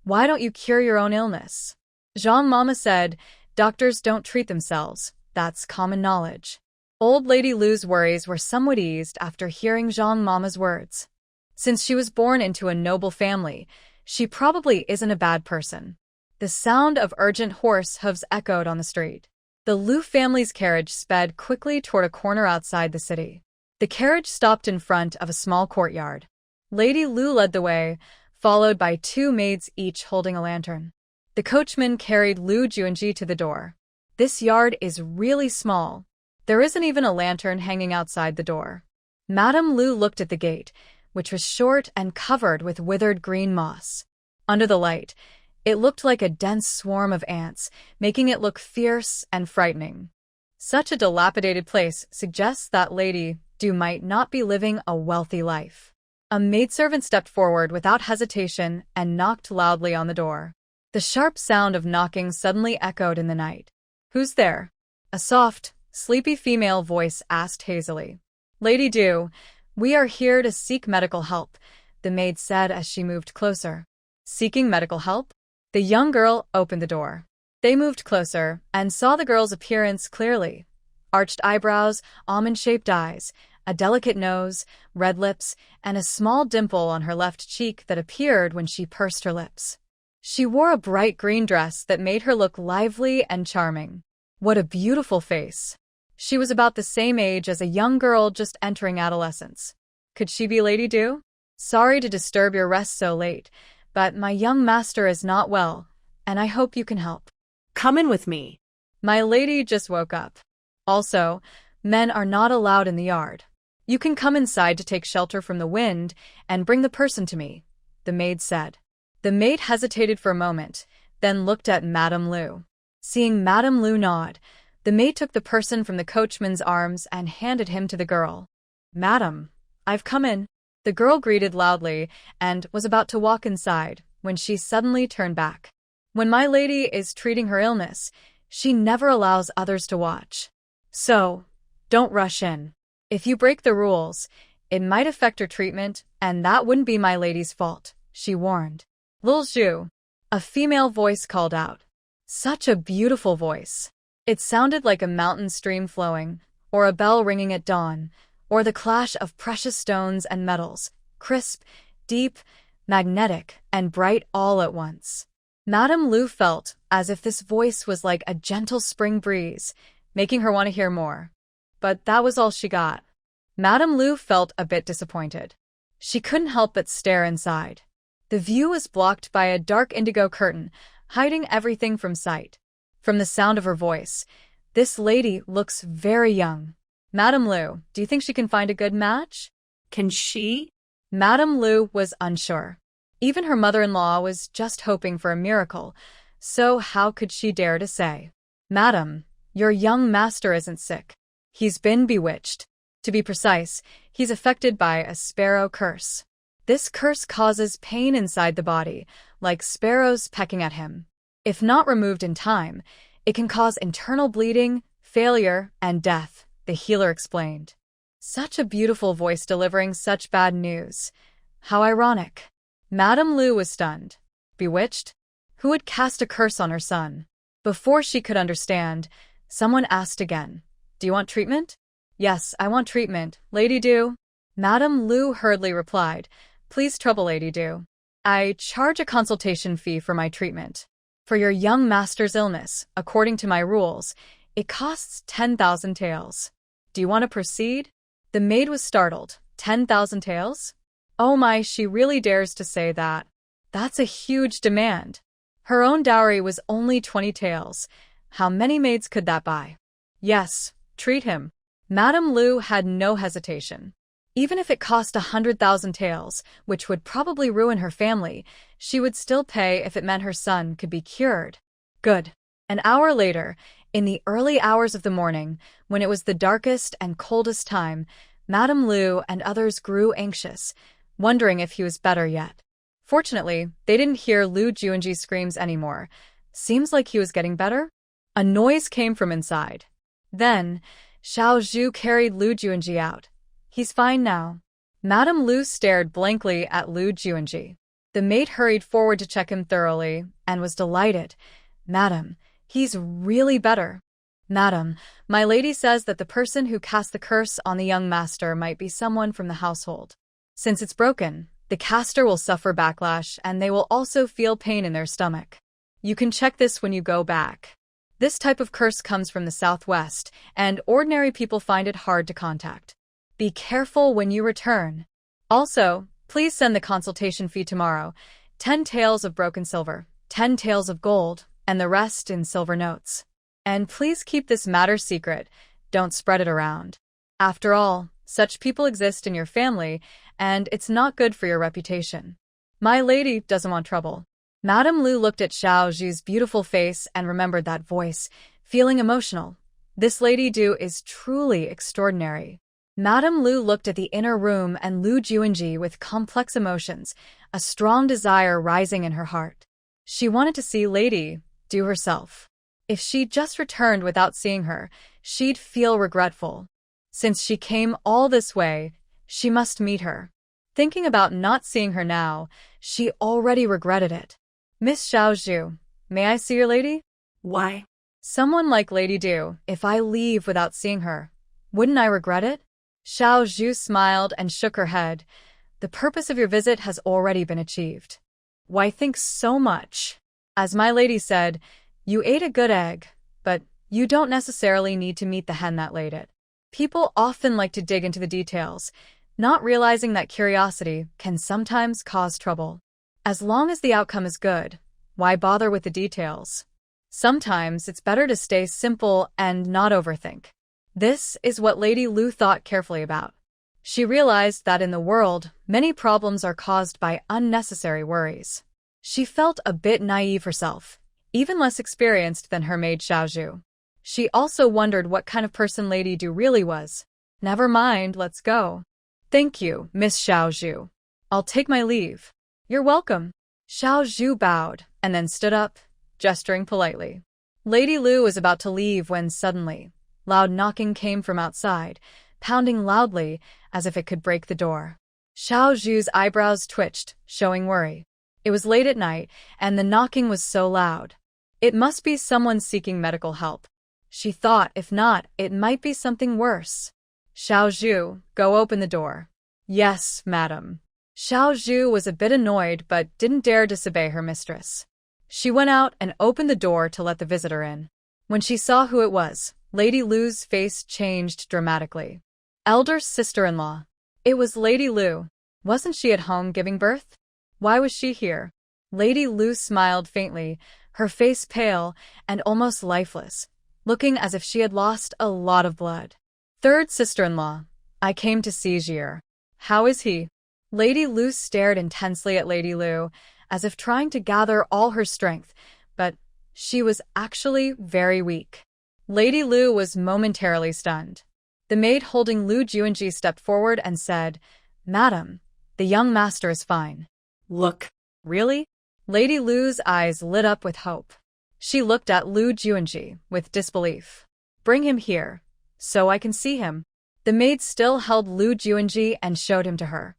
why don't you cure your own illness? Zhang Mama said, "Doctors don't treat themselves. That's common knowledge." Old Lady Lu's worries were somewhat eased after hearing Zhang Mama's words. Since she was born into a noble family, she probably isn't a bad person. The sound of urgent horse hooves echoed on the street. The Liu family's carriage sped quickly toward a corner outside the city. The carriage stopped in front of a small courtyard. Lady Liu led the way, followed by two maids each holding a lantern. The coachman carried Liu Juanji to the door. This yard is really small. There isn't even a lantern hanging outside the door. Madame Liu looked at the gate, which was short and covered with withered green moss. Under the light, it looked like a dense swarm of ants, making it look fierce and frightening. Such a dilapidated place suggests that Lady Liu might not be living a wealthy life. A maidservant stepped forward without hesitation and knocked loudly on the door. The sharp sound of knocking suddenly echoed in the night. "Who's there?" A soft, sleepy female voice asked hazily. "Lady Liu, we are here to seek medical help," the maid said as she moved closer. "Seeking medical help?" The young girl opened the door. They moved closer and saw the girl's appearance clearly. Arched eyebrows, almond-shaped eyes, a delicate nose, red lips, and a small dimple on her left cheek that appeared when she pursed her lips. She wore a bright green dress that made her look lively and charming. What a beautiful face! She was about the same age as a young girl just entering adolescence. Could she be Lady Liu? "Sorry to disturb your rest so late, but my young master is not well, and I hope you can help." Come in with me. "My lady just woke up. Also, men are not allowed in the yard. You can come inside to take shelter from the wind and bring the person to me," the maid said. The maid hesitated for a moment, then looked at Madame Liu. Seeing Madame Liu nod, the maid took the person from the coachman's arms and handed him to the girl. "Madam, I've come in." The girl greeted loudly and was about to walk inside when she suddenly turned back. "When my lady is treating her illness, she never allows others to watch. So, don't rush in. If you break the rules, it might affect her treatment, and that wouldn't be my lady's fault," she warned. "Lil Zhu," a female voice called out. Such a beautiful voice. It sounded like a mountain stream flowing, or a bell ringing at dawn, or the clash of precious stones and metals, crisp, deep, magnetic, and bright all at once. Madame Liu felt as if this voice was like a gentle spring breeze, making her want to hear more. But that was all she got. Madame Liu felt a bit disappointed. She couldn't help but stare inside. The view was blocked by a dark indigo curtain, hiding everything from sight. From the sound of her voice, this lady looks very young. "Madame Liu, do you think she can find a good match?" Can she? Madame Liu was unsure. Even her mother-in-law was just hoping for a miracle, so how could she dare to say, "Madam, your young master isn't sick. He's been bewitched. To be precise, he's affected by a sparrow curse. This curse causes pain inside the body, like sparrows pecking at him. If not removed in time, it can cause internal bleeding, failure, and death," the healer explained. Such a beautiful voice delivering such bad news. How ironic. Madame Liu was stunned. Bewitched? Who had cast a curse on her son? Before she could understand, someone asked again, "Do you want treatment?" "Yes, I want treatment, Lady Liu." Madame Liu hurriedly replied, "Please trouble Lady Liu. I charge a consultation fee for my treatment. For your young master's illness, according to my rules, it costs 10,000 taels. Do you want to proceed?" The maid was startled. 10,000 taels? Oh my, she really dares to say that. That's a huge demand. Her own dowry was only 20 taels. How many maids could that buy? "Yes, treat him." Madame Liu had no hesitation. Even if it cost 100,000 taels, which would probably ruin her family, she would still pay if it meant her son could be cured. Good. An hour later, in the early hours of the morning, when it was the darkest and coldest time, Madame Liu and others grew anxious, wondering if he was better yet. Fortunately, they didn't hear Liu Juanji's screams anymore. Seems like he was getting better? A noise came from inside. Then, Xiao Zhu carried Liu Juanji out. "He's fine now." Madame Liu stared blankly at Liu Juanji. The maid hurried forward to check him thoroughly and was delighted. "Madam, he's really better." "Madam, my lady says that the person who cast the curse on the young master might be someone from the household. Since it's broken, the caster will suffer backlash and they will also feel pain in their stomach. You can check this when you go back." This type of curse comes from the southwest, and ordinary people find it hard to contact. Be careful when you return. Also, please send the consultation fee tomorrow. 10 taels of broken silver, 10 taels of gold, and the rest in silver notes. And please keep this matter secret. Don't spread it around. After all, such people exist in your family, and it's not good for your reputation. My lady doesn't want trouble. Madame Lu looked at Xiao Zhu's beautiful face and remembered that voice, feeling emotional. This Lady Du is truly extraordinary. Madame Lu looked at the inner room and Lu Juanji with complex emotions, a strong desire rising in her heart. She wanted to see Lady Du herself. If she just returned without seeing her, she'd feel regretful. Since she came all this way, she must meet her. Thinking about not seeing her now, she already regretted it. Miss Xiao Zhu, may I see your lady? Why? Someone like Lady Du, if I leave without seeing her, wouldn't I regret it? Xiao Zhu smiled and shook her head. The purpose of your visit has already been achieved. Why think so much? As my lady said, you ate a good egg, but you don't necessarily need to meet the hen that laid it. People often like to dig into the details, not realizing that curiosity can sometimes cause trouble. As long as the outcome is good, why bother with the details? Sometimes it's better to stay simple and not overthink. This is what Lady Lu thought carefully about. She realized that in the world, many problems are caused by unnecessary worries. She felt a bit naive herself, even less experienced than her maid Xiao Zhu. She also wondered what kind of person Lady Du really was. Never mind, let's go. Thank you, Miss Xiao Zhu. I'll take my leave. You're welcome. Xiao Zhu bowed and then stood up, gesturing politely. Lady Lu was about to leave when suddenly, loud knocking came from outside, pounding loudly as if it could break the door. Xiao Zhu's eyebrows twitched, showing worry. It was late at night, and the knocking was so loud. It must be someone seeking medical help. She thought, if not, it might be something worse. Xiao Zhu, go open the door. Yes, madam. Xiao Zhu was a bit annoyed but didn't dare disobey her mistress. She went out and opened the door to let the visitor in. When she saw who it was, Lady Lu's face changed dramatically. Elder sister-in-law. It was Lady Lu. Wasn't she at home giving birth? Why was she here? Lady Lu smiled faintly, her face pale and almost lifeless, looking as if she had lost a lot of blood. Third sister-in-law. I came to see Jir. How is he? Lady Lu stared intensely at Lady Lu, as if trying to gather all her strength, but she was actually very weak. Lady Lu was momentarily stunned. The maid holding Lu Juanji stepped forward and said, Madam, the young master is fine. Look. Really? Lady Lu's eyes lit up with hope. She looked at Lu Juanji with disbelief. Bring him here, so I can see him. The maid still held Lu Juanji and showed him to her.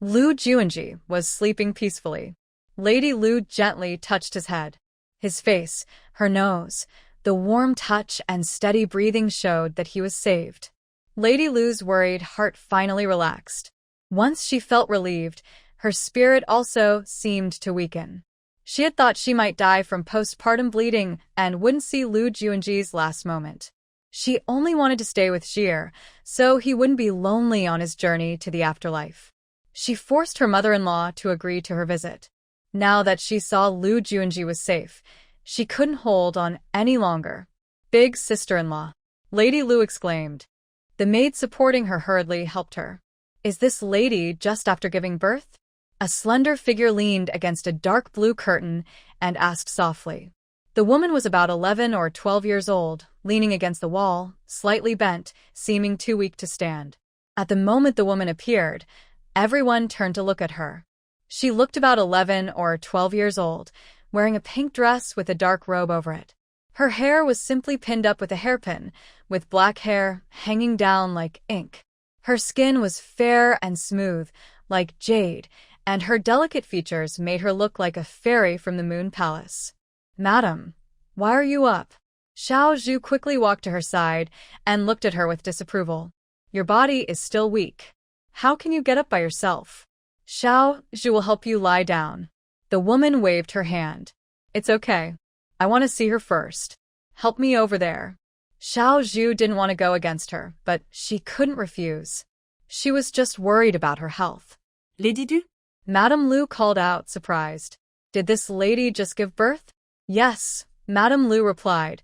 Lu Juanji was sleeping peacefully. Lady Lu gently touched his head. His face, her nose, the warm touch and steady breathing showed that he was saved. Lady Lu's worried heart finally relaxed. Once she felt relieved, her spirit also seemed to weaken. She had thought she might die from postpartum bleeding and wouldn't see Lu Juanji's last moment. She only wanted to stay with Jir, so he wouldn't be lonely on his journey to the afterlife. She forced her mother-in-law to agree to her visit. Now that she saw Lu Juanji was safe, she couldn't hold on any longer. Big sister-in-law. Lady Lu exclaimed. The maid supporting her hurriedly helped her. Is this lady just after giving birth? A slender figure leaned against a dark blue curtain and asked softly. The woman was about 11 or 12 years old, leaning against the wall, slightly bent, seeming too weak to stand. At the moment the woman appeared, everyone turned to look at her. She looked about 11 or 12 years old, wearing a pink dress with a dark robe over it. Her hair was simply pinned up with a hairpin, with black hair hanging down like ink. Her skin was fair and smooth, like jade, and her delicate features made her look like a fairy from the Moon Palace. Madam, why are you up? Xiao Zhu quickly walked to her side and looked at her with disapproval. Your body is still weak. How can you get up by yourself? Xiao Zhu will help you lie down. The woman waved her hand. It's okay. I want to see her first. help me over there. Xiao Zhu didn't want to go against her, but she couldn't refuse. She was just worried about her health. Lady Du? Madame Lu called out, surprised. Did this lady just give birth? Yes, Madame Lu replied,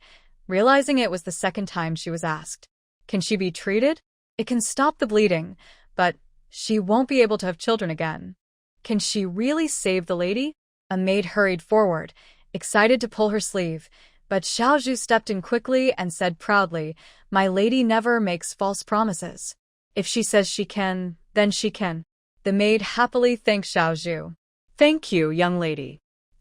realizing it was the second time she was asked. Can she be treated? It can stop the bleeding, but she won't be able to have children again. Can she really save the lady? A maid hurried forward, excited to pull her sleeve, but Xiao Zhu stepped in quickly and said proudly, "My lady never makes false promises. If she says she can, then she can." The maid happily thanked Xiao Zhu. "Thank you, young lady.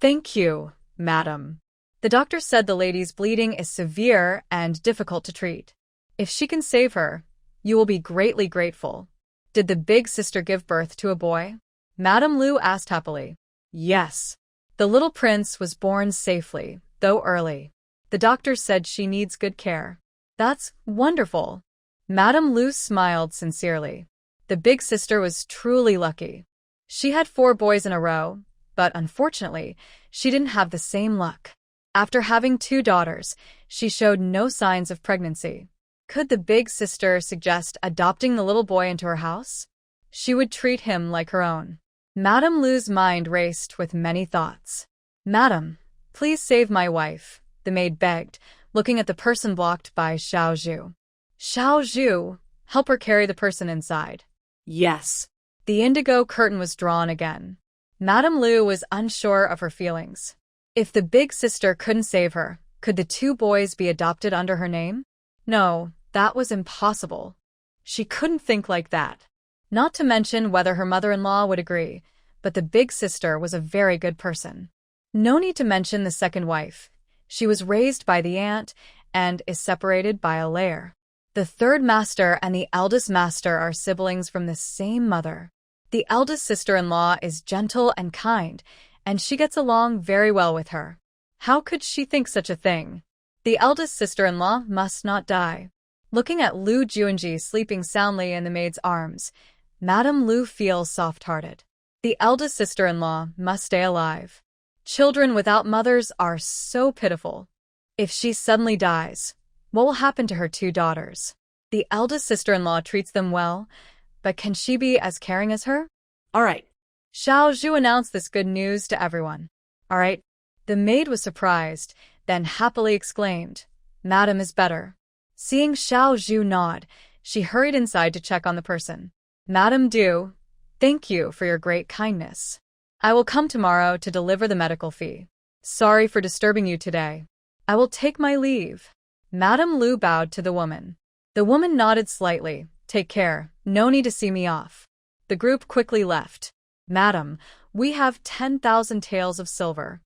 Thank you, madam." The doctor said the lady's bleeding is severe and difficult to treat. If she can save her, you will be greatly grateful. Did the big sister give birth to a boy? Madame Lu asked happily. Yes. The little prince was born safely, though early. The doctor said she needs good care. That's wonderful. Madame Lu smiled sincerely. The big sister was truly lucky. She had 4 boys in a row, but unfortunately, she didn't have the same luck. After having 2 daughters, she showed no signs of pregnancy. Could the big sister suggest adopting the little boy into her house? She would treat him like her own. Madame Lu's mind raced with many thoughts. "Madam, please save my wife," the maid begged, looking at the person blocked by Xiao Zhu. "Xiao Zhu, help her carry the person inside." Yes. The indigo curtain was drawn again. Madame Lu was unsure of her feelings. If the big sister couldn't save her, could the 2 boys be adopted under her name? No, that was impossible. She couldn't think like that. Not to mention whether her mother-in-law would agree, but the big sister was a very good person. No need to mention the second wife. She was raised by the aunt and is separated by a layer. The third master and the eldest master are siblings from the same mother. The eldest sister-in-law is gentle and kind, and she gets along very well with her. How could she think such a thing? The eldest sister-in-law must not die. Looking at Lu Juanji sleeping soundly in the maid's arms, Madame Lu feels soft-hearted. The eldest sister-in-law must stay alive. Children without mothers are so pitiful. If she suddenly dies, what will happen to her 2 daughters? The eldest sister-in-law treats them well, but can she be as caring as her? All right. Xiao Zhu announced this good news to everyone. All right. The maid was surprised, then happily exclaimed, "Madam is better." Seeing Xiao Zhu nod, she hurried inside to check on the person. "Madam Du, thank you for your great kindness. I will come tomorrow to deliver the medical fee. Sorry for disturbing you today. I will take my leave." Madame Lu bowed to the woman. The woman nodded slightly. "Take care, no need to see me off." The group quickly left. "Madam, we have 10,000 taels of silver.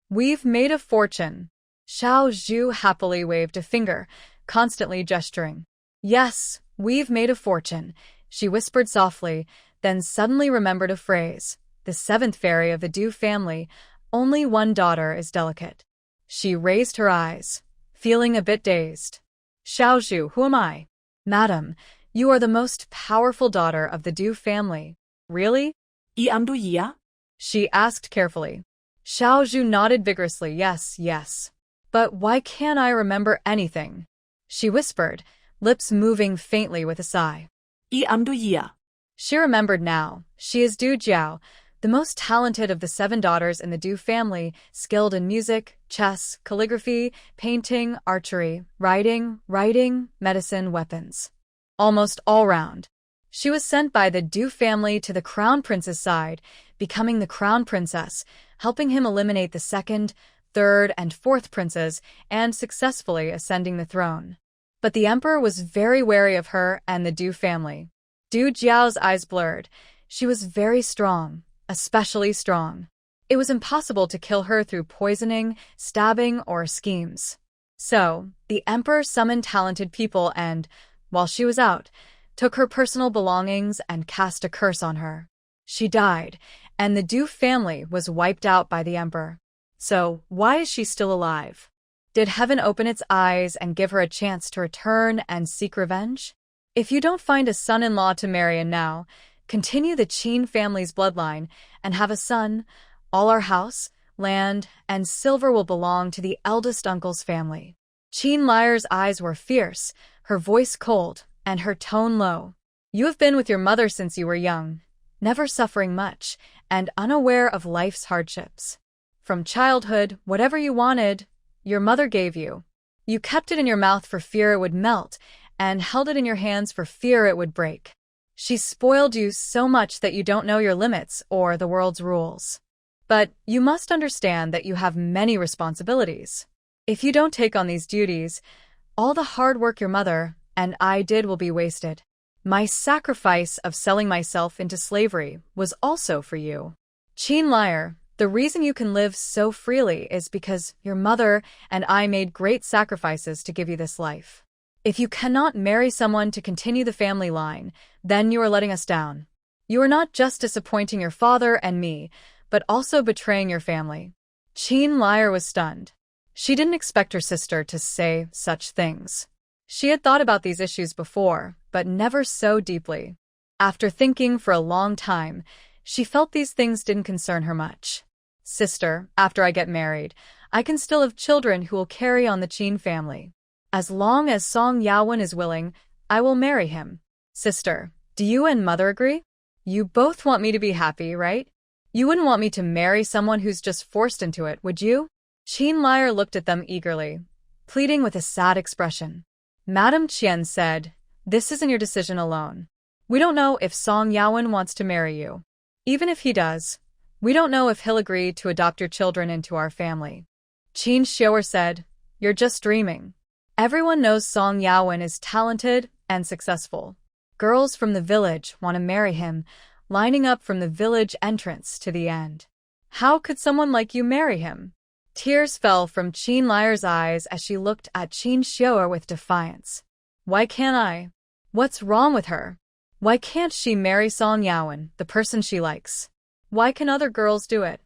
We've made a fortune." Xiao Zhu happily waved a finger, constantly gesturing. "Yes, we've made a fortune," she whispered softly, then suddenly remembered a phrase. The 7th fairy of the Du family, only 1 daughter is delicate. She raised her eyes, feeling a bit dazed. "Xiao Zhu, who am I?" "Madam, you are the most powerful daughter of the Du family." "Really?" I am Du Yia? She asked carefully. Xiao Zhu nodded vigorously. "Yes, yes. But why can't I remember anything?" She whispered, lips moving faintly with a sigh. I am Du Yia. She remembered now. She is Du Jiao, the most talented of the 7 daughters in the Du family, skilled in music, chess, calligraphy, painting, archery, writing, medicine, weapons. Almost all round. She was sent by the Du family to the crown prince's side, becoming the crown princess, helping him eliminate the 2nd, 3rd, and 4th princes, and successfully ascending the throne. But the emperor was very wary of her and the Du family. Du Jiao's eyes blurred. She was very strong, especially strong. It was impossible to kill her through poisoning, stabbing, or schemes. So, the emperor summoned talented people and, while she was out, took her personal belongings and cast a curse on her. She died, and the Du family was wiped out by the emperor. So, why is she still alive? Did heaven open its eyes and give her a chance to return and seek revenge? If you don't find a son-in-law to marry in now, continue the Qin family's bloodline and have a son. All our house, land, and silver will belong to the eldest uncle's family. Qin Liar's eyes were fierce, her voice cold, and her tone low. You have been with your mother since you were young, never suffering much, and unaware of life's hardships. From childhood, whatever you wanted, your mother gave you. You kept it in your mouth for fear it would melt, and held it in your hands for fear it would break. She spoiled you so much that you don't know your limits or the world's rules. But you must understand that you have many responsibilities. If you don't take on these duties, all the hard work your mother and I did will be wasted. My sacrifice of selling myself into slavery was also for you. Qin Liar, the reason you can live so freely is because your mother and I made great sacrifices to give you this life. If you cannot marry someone to continue the family line, then you are letting us down. You are not just disappointing your father and me, but also betraying your family. Qin Liar was stunned. She didn't expect her sister to say such things. She had thought about these issues before, but never so deeply. After thinking for a long time, she felt these things didn't concern her much. Sister, after I get married, I can still have children who will carry on the Qin family. As long as Song Yaowen is willing, I will marry him. Sister, do you and mother agree? You both want me to be happy, right? You wouldn't want me to marry someone who's just forced into it, would you? Qin Liar looked at them eagerly, pleading with a sad expression. Madam Qian said, this isn't your decision alone. We don't know if Song Yaowen wants to marry you. Even if he does, we don't know if he'll agree to adopt your children into our family. Qin Xiuer said, you're just dreaming. Everyone knows Song Yaowen is talented and successful. Girls from the village want to marry him, lining up from the village entrance to the end. How could someone like you marry him? Tears fell from Qin Liar's eyes as she looked at Qin Xiuer with defiance. Why can't I? What's wrong with her? Why can't she marry Song Yaowen, the person she likes? Why can other girls do it?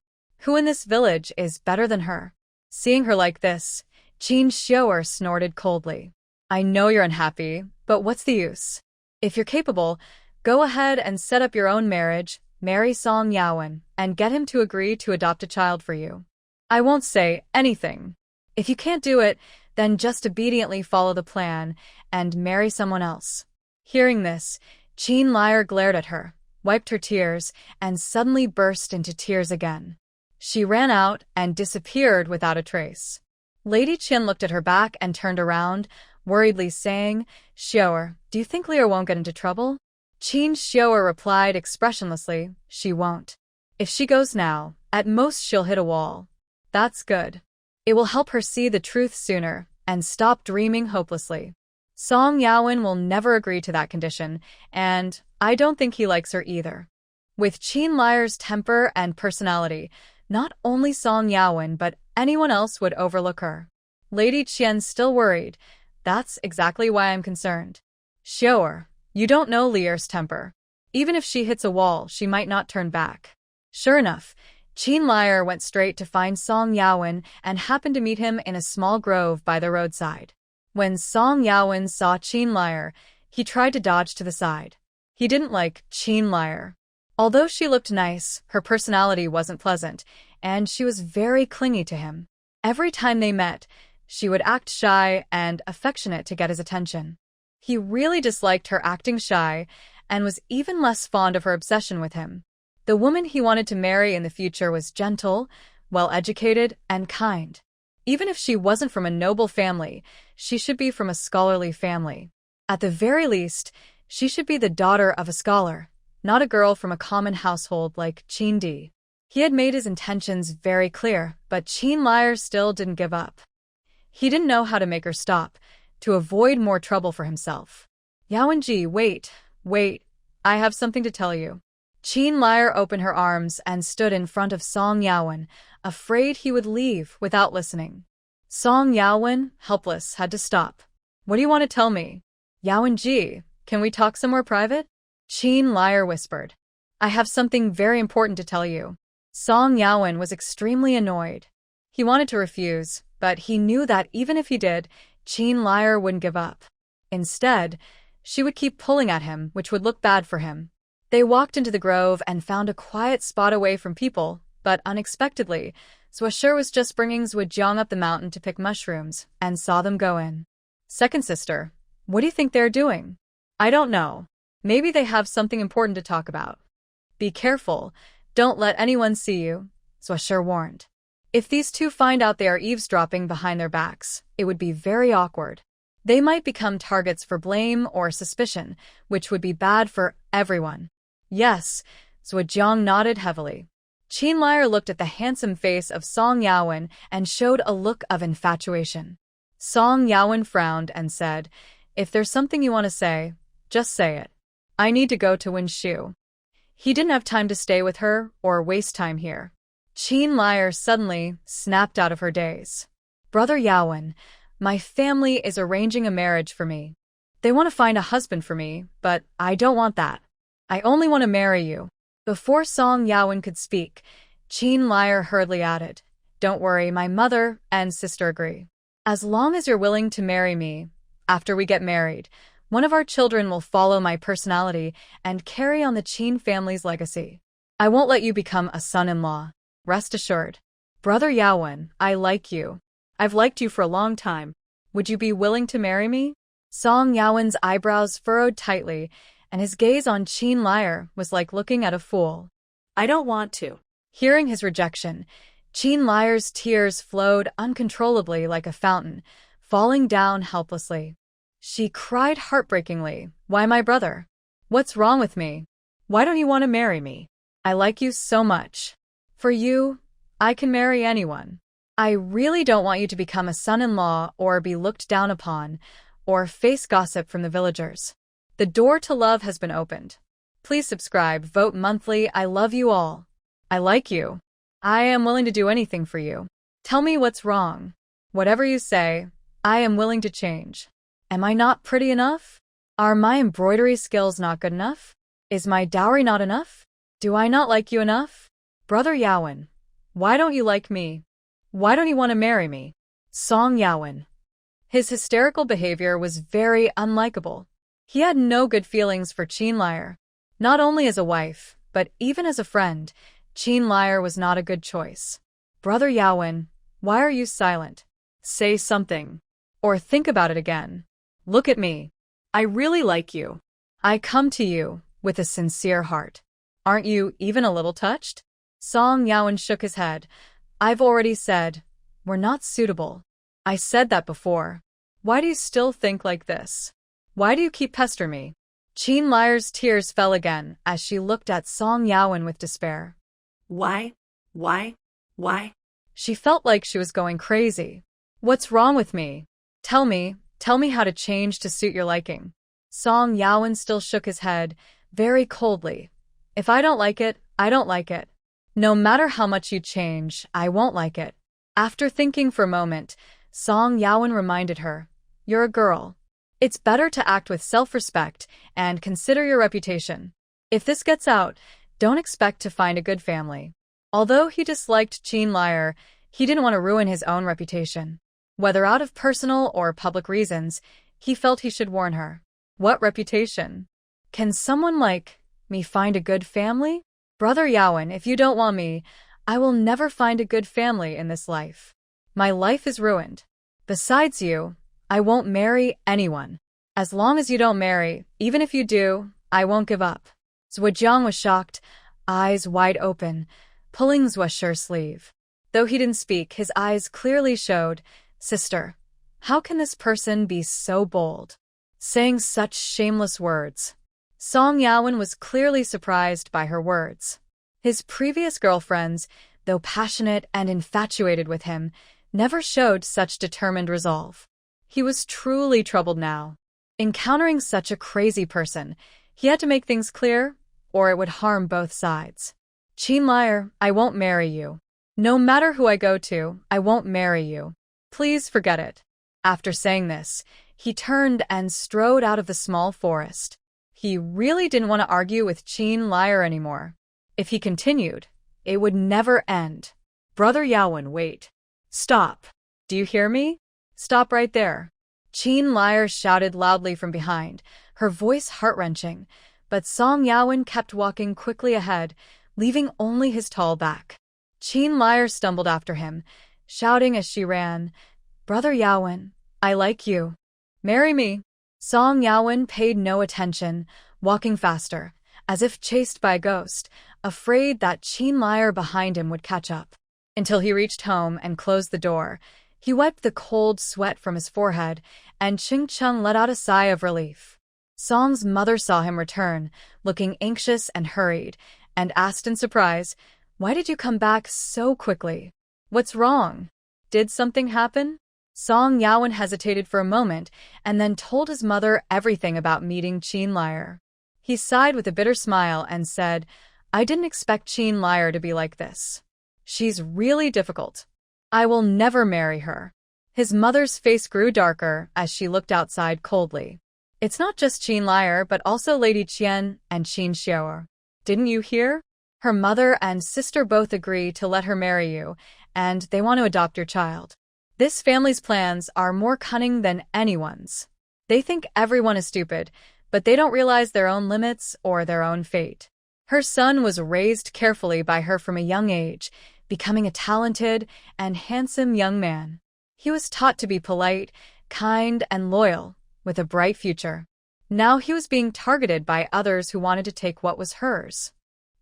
Who in this village is better than her? Seeing her like this, Qin Xiuer snorted coldly. I know you're unhappy, but what's the use? If you're capable, go ahead and set up your own marriage, marry Song Yaowen, and get him to agree to adopt a child for you. I won't say anything. If you can't do it, then just obediently follow the plan and marry someone else. Hearing this, Qin Liar glared at her, wiped her tears, and suddenly burst into tears again. She ran out and disappeared without a trace. Lady Qian looked at her back and turned around, worriedly saying, Xiuer, do you think Liar won't get into trouble? Qin Xiuer replied expressionlessly, she won't. If she goes now, at most she'll hit a wall. That's good. It will help her see the truth sooner and stop dreaming hopelessly. Song Yaowen will never agree to that condition, and I don't think he likes her either. With Qin Liar's temper and personality, not only Song Yaowen but anyone else would overlook her. Lady Qian's still worried. That's exactly why I'm concerned. Xiuer, you don't know Liar's temper. Even if she hits a wall, she might not turn back. Sure enough, Qin Liar went straight to find Song Yaowen and happened to meet him in a small grove by the roadside. When Song Yaowen saw Qin Liar, he tried to dodge to the side. He didn't like Qin Liar. Although she looked nice, her personality wasn't pleasant, and she was very clingy to him. Every time they met, she would act shy and affectionate to get his attention. He really disliked her acting shy and was even less fond of her obsession with him. The woman he wanted to marry in the future was gentle, well-educated, and kind. Even if she wasn't from a noble family, she should be from a scholarly family. At the very least, she should be the daughter of a scholar, not a girl from a common household like Qin Di. He had made his intentions very clear, but Qin Liar still didn't give up. He didn't know how to make her stop, to avoid more trouble for himself. Yaowenji, wait, I have something to tell you. Qin Liar opened her arms and stood in front of Song Yaowen, afraid he would leave without listening. Song Yaowen, helpless, had to stop. What do you want to tell me? Yaowenji, can we talk somewhere private? Qin Liar whispered. I have something very important to tell you. Song Yaowen was extremely annoyed. He wanted to refuse, but he knew that even if he did, Qin Liar wouldn't give up. Instead, she would keep pulling at him, which would look bad for him. They walked into the grove and found a quiet spot away from people, but unexpectedly, Zwasher was just bringing Zhujiang up the mountain to pick mushrooms and saw them go in. Second sister, what do you think they're doing? I don't know. Maybe they have something important to talk about. Be careful. Don't let anyone see you, Zwasher warned. If these two find out they are eavesdropping behind their backs, it would be very awkward. They might become targets for blame or suspicion, which would be bad for everyone. Yes, Zhujiang nodded heavily. Qin Liar looked at the handsome face of Song Yawen and showed a look of infatuation. Song Yawen frowned and said, if there's something you want to say, just say it. I need to go to Winshu. He didn't have time to stay with her or waste time here. Qin Liar suddenly snapped out of her daze. Brother Yawen, my family is arranging a marriage for me. They want to find a husband for me, but I don't want that. I only want to marry you. Before Song Yawen could speak, Qin Liar hurriedly added, don't worry, my mother and sister agree. As long as you're willing to marry me, after we get married, one of our children will follow my personality and carry on the Qin family's legacy. I won't let you become a son-in-law. Rest assured. Brother Yawen, I like you. I've liked you for a long time. Would you be willing to marry me? Song Yawen's eyebrows furrowed tightly, and his gaze on Qin Liar was like looking at a fool. I don't want to. Hearing his rejection, Qin Liar's tears flowed uncontrollably like a fountain, falling down helplessly. She cried heartbreakingly, why my brother? What's wrong with me? Why don't you want to marry me? I like you so much. For you, I can marry anyone. I really don't want you to become a son-in-law or be looked down upon, or face gossip from the villagers. The door to love has been opened. Please subscribe, vote monthly. I love you all. I like you. I am willing to do anything for you. Tell me what's wrong. Whatever you say, I am willing to change. Am I not pretty enough? Are my embroidery skills not good enough? Is my dowry not enough? Do I not like you enough? Brother Yawen, why don't you like me? Why don't you want to marry me? Song Yawen. His hysterical behavior was very unlikable. He had no good feelings for Qin Liar. Not only as a wife, but even as a friend, Qin Liar was not a good choice. Brother Yawen, why are you silent? Say something. Or think about it again. Look at me. I really like you. I come to you with a sincere heart. Aren't you even a little touched? Song Yawen shook his head. I've already said, we're not suitable. I said that before. Why do you still think like this? Why do you keep pestering me? Qin Liar's tears fell again as she looked at Song Yawen with despair. Why? She felt like she was going crazy. What's wrong with me? Tell me how to change to suit your liking. Song Yawen still shook his head, very coldly. If I don't like it, I don't like it. No matter how much you change, I won't like it. After thinking for a moment, Song Yawen reminded her, you're a girl. It's better to act with self-respect and consider your reputation. If this gets out, don't expect to find a good family. Although he disliked Qin Liar, he didn't want to ruin his own reputation. Whether out of personal or public reasons, he felt he should warn her. What reputation? Can someone like me find a good family? Brother Yawen, if you don't want me, I will never find a good family in this life. My life is ruined. Besides you, I won't marry anyone. As long as you don't marry, even if you do, I won't give up. Zhujiang was shocked, eyes wide open, pulling Zwasher's sleeve. Though he didn't speak, his eyes clearly showed, Sister, how can this person be so bold? Saying such shameless words. Song Yawen was clearly surprised by her words. His previous girlfriends, though passionate and infatuated with him, never showed such determined resolve. He was truly troubled now. Encountering such a crazy person, he had to make things clear, or it would harm both sides. Qin Liar, I won't marry you. No matter who I go to, I won't marry you. Please forget it. After saying this, he turned and strode out of the small forest. He really didn't want to argue with Qin Liar anymore. If he continued, it would never end. Brother Yawen, wait. Stop. Do you hear me? Stop right there. Qin Liar shouted loudly from behind, her voice heart-wrenching, but Song Yawen kept walking quickly ahead, leaving only his tall back. Qin Liar stumbled after him, shouting as she ran, "Brother Yawen, I like you. Marry me." Song Yawen paid no attention, walking faster, as if chased by a ghost, afraid that Qin Liar behind him would catch up. Until he reached home and closed the door, he wiped the cold sweat from his forehead, and Ching Chung let out a sigh of relief. Song's mother saw him return, looking anxious and hurried, and asked in surprise, "Why did you come back so quickly? What's wrong? Did something happen?" Song Yawen hesitated for a moment and then told his mother everything about meeting Qin Liar. He sighed with a bitter smile and said, "I didn't expect Qin Liar to be like this. She's really difficult. I will never marry her." His mother's face grew darker as she looked outside coldly. "It's not just Qin Liar, but also Lady Qian and Qin Xiao. Didn't you hear? Her mother and sister both agree to let her marry you, and they want to adopt your child. This family's plans are more cunning than anyone's. They think everyone is stupid, but they don't realize their own limits or their own fate. Her son was raised carefully by her from a young age, becoming a talented and handsome young man. He was taught to be polite, kind, and loyal, with a bright future. Now he was being targeted by others who wanted to take what was hers."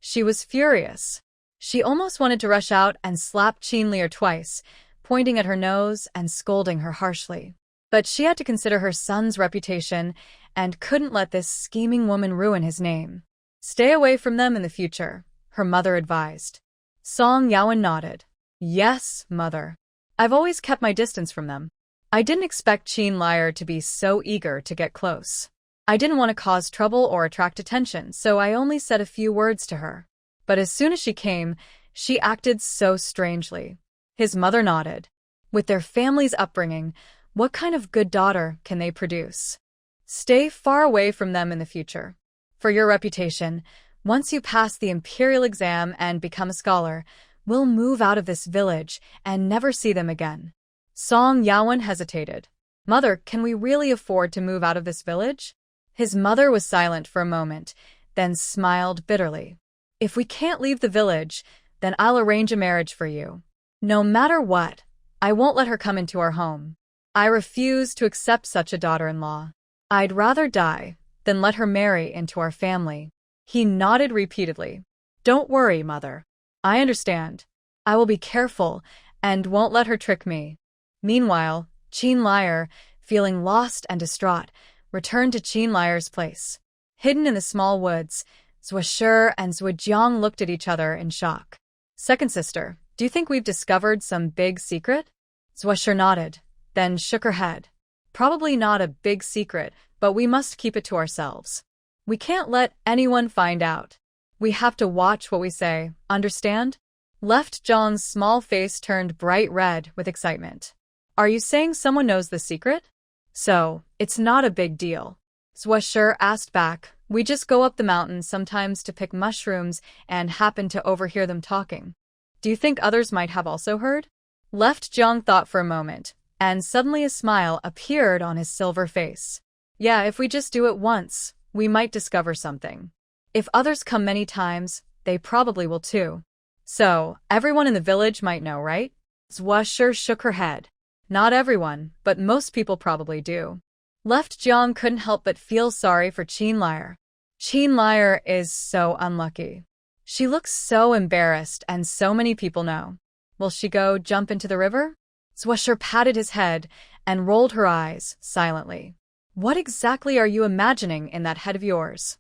She was furious. She almost wanted to rush out and slap Qin Liar twice, pointing at her nose and scolding her harshly. But she had to consider her son's reputation and couldn't let this scheming woman ruin his name. "Stay away from them in the future," her mother advised. Song Yawen nodded. "Yes, mother. I've always kept my distance from them. I didn't expect Qin Liar to be so eager to get close. I didn't want to cause trouble or attract attention, so I only said a few words to her. But as soon as she came, she acted so strangely." His mother nodded. With their family's upbringing, what kind of good daughter can they produce? Stay far away from them in the future. For your reputation, once you pass the imperial exam and become a scholar, we'll move out of this village and never see them again. Song Yawen hesitated. "Mother, can we really afford to move out of this village?" His mother was silent for a moment, then smiled bitterly. "If we can't leave the village, then I'll arrange a marriage for you. No matter what, I won't let her come into our home. I refuse to accept such a daughter-in-law. I'd rather die than let her marry into our family." He nodded repeatedly. "Don't worry, mother. I understand. I will be careful and won't let her trick me." Meanwhile, Qin Liar, feeling lost and distraught, returned to Qin Liar's place. Hidden in the small woods, Zhuo and Zhuojiang looked at each other in shock. "Second sister, do you think we've discovered some big secret?" Zhuo nodded, then shook her head. "Probably not a big secret, but we must keep it to ourselves. We can't let anyone find out. We have to watch what we say, understand?" Left Zhang's small face turned bright red with excitement. "Are you saying someone knows the secret?" "So, it's not a big deal." Zhuo asked back. "We just go up the mountain sometimes to pick mushrooms and happen to overhear them talking. Do you think others might have also heard?" Left Zhang thought for a moment, and suddenly a smile appeared on his silver face. "Yeah, if we just do it once, we might discover something. If others come many times, they probably will too. So, everyone in the village might know, right?" Zhuo shook her head. "Not everyone, but most people probably do." Left Zhang couldn't help but feel sorry for Qin Liar. Qin Liar is so unlucky. She looks so embarrassed and so many people know. Will she go jump into the river? Zhuo patted his head and rolled her eyes silently. "What exactly are you imagining in that head of yours?"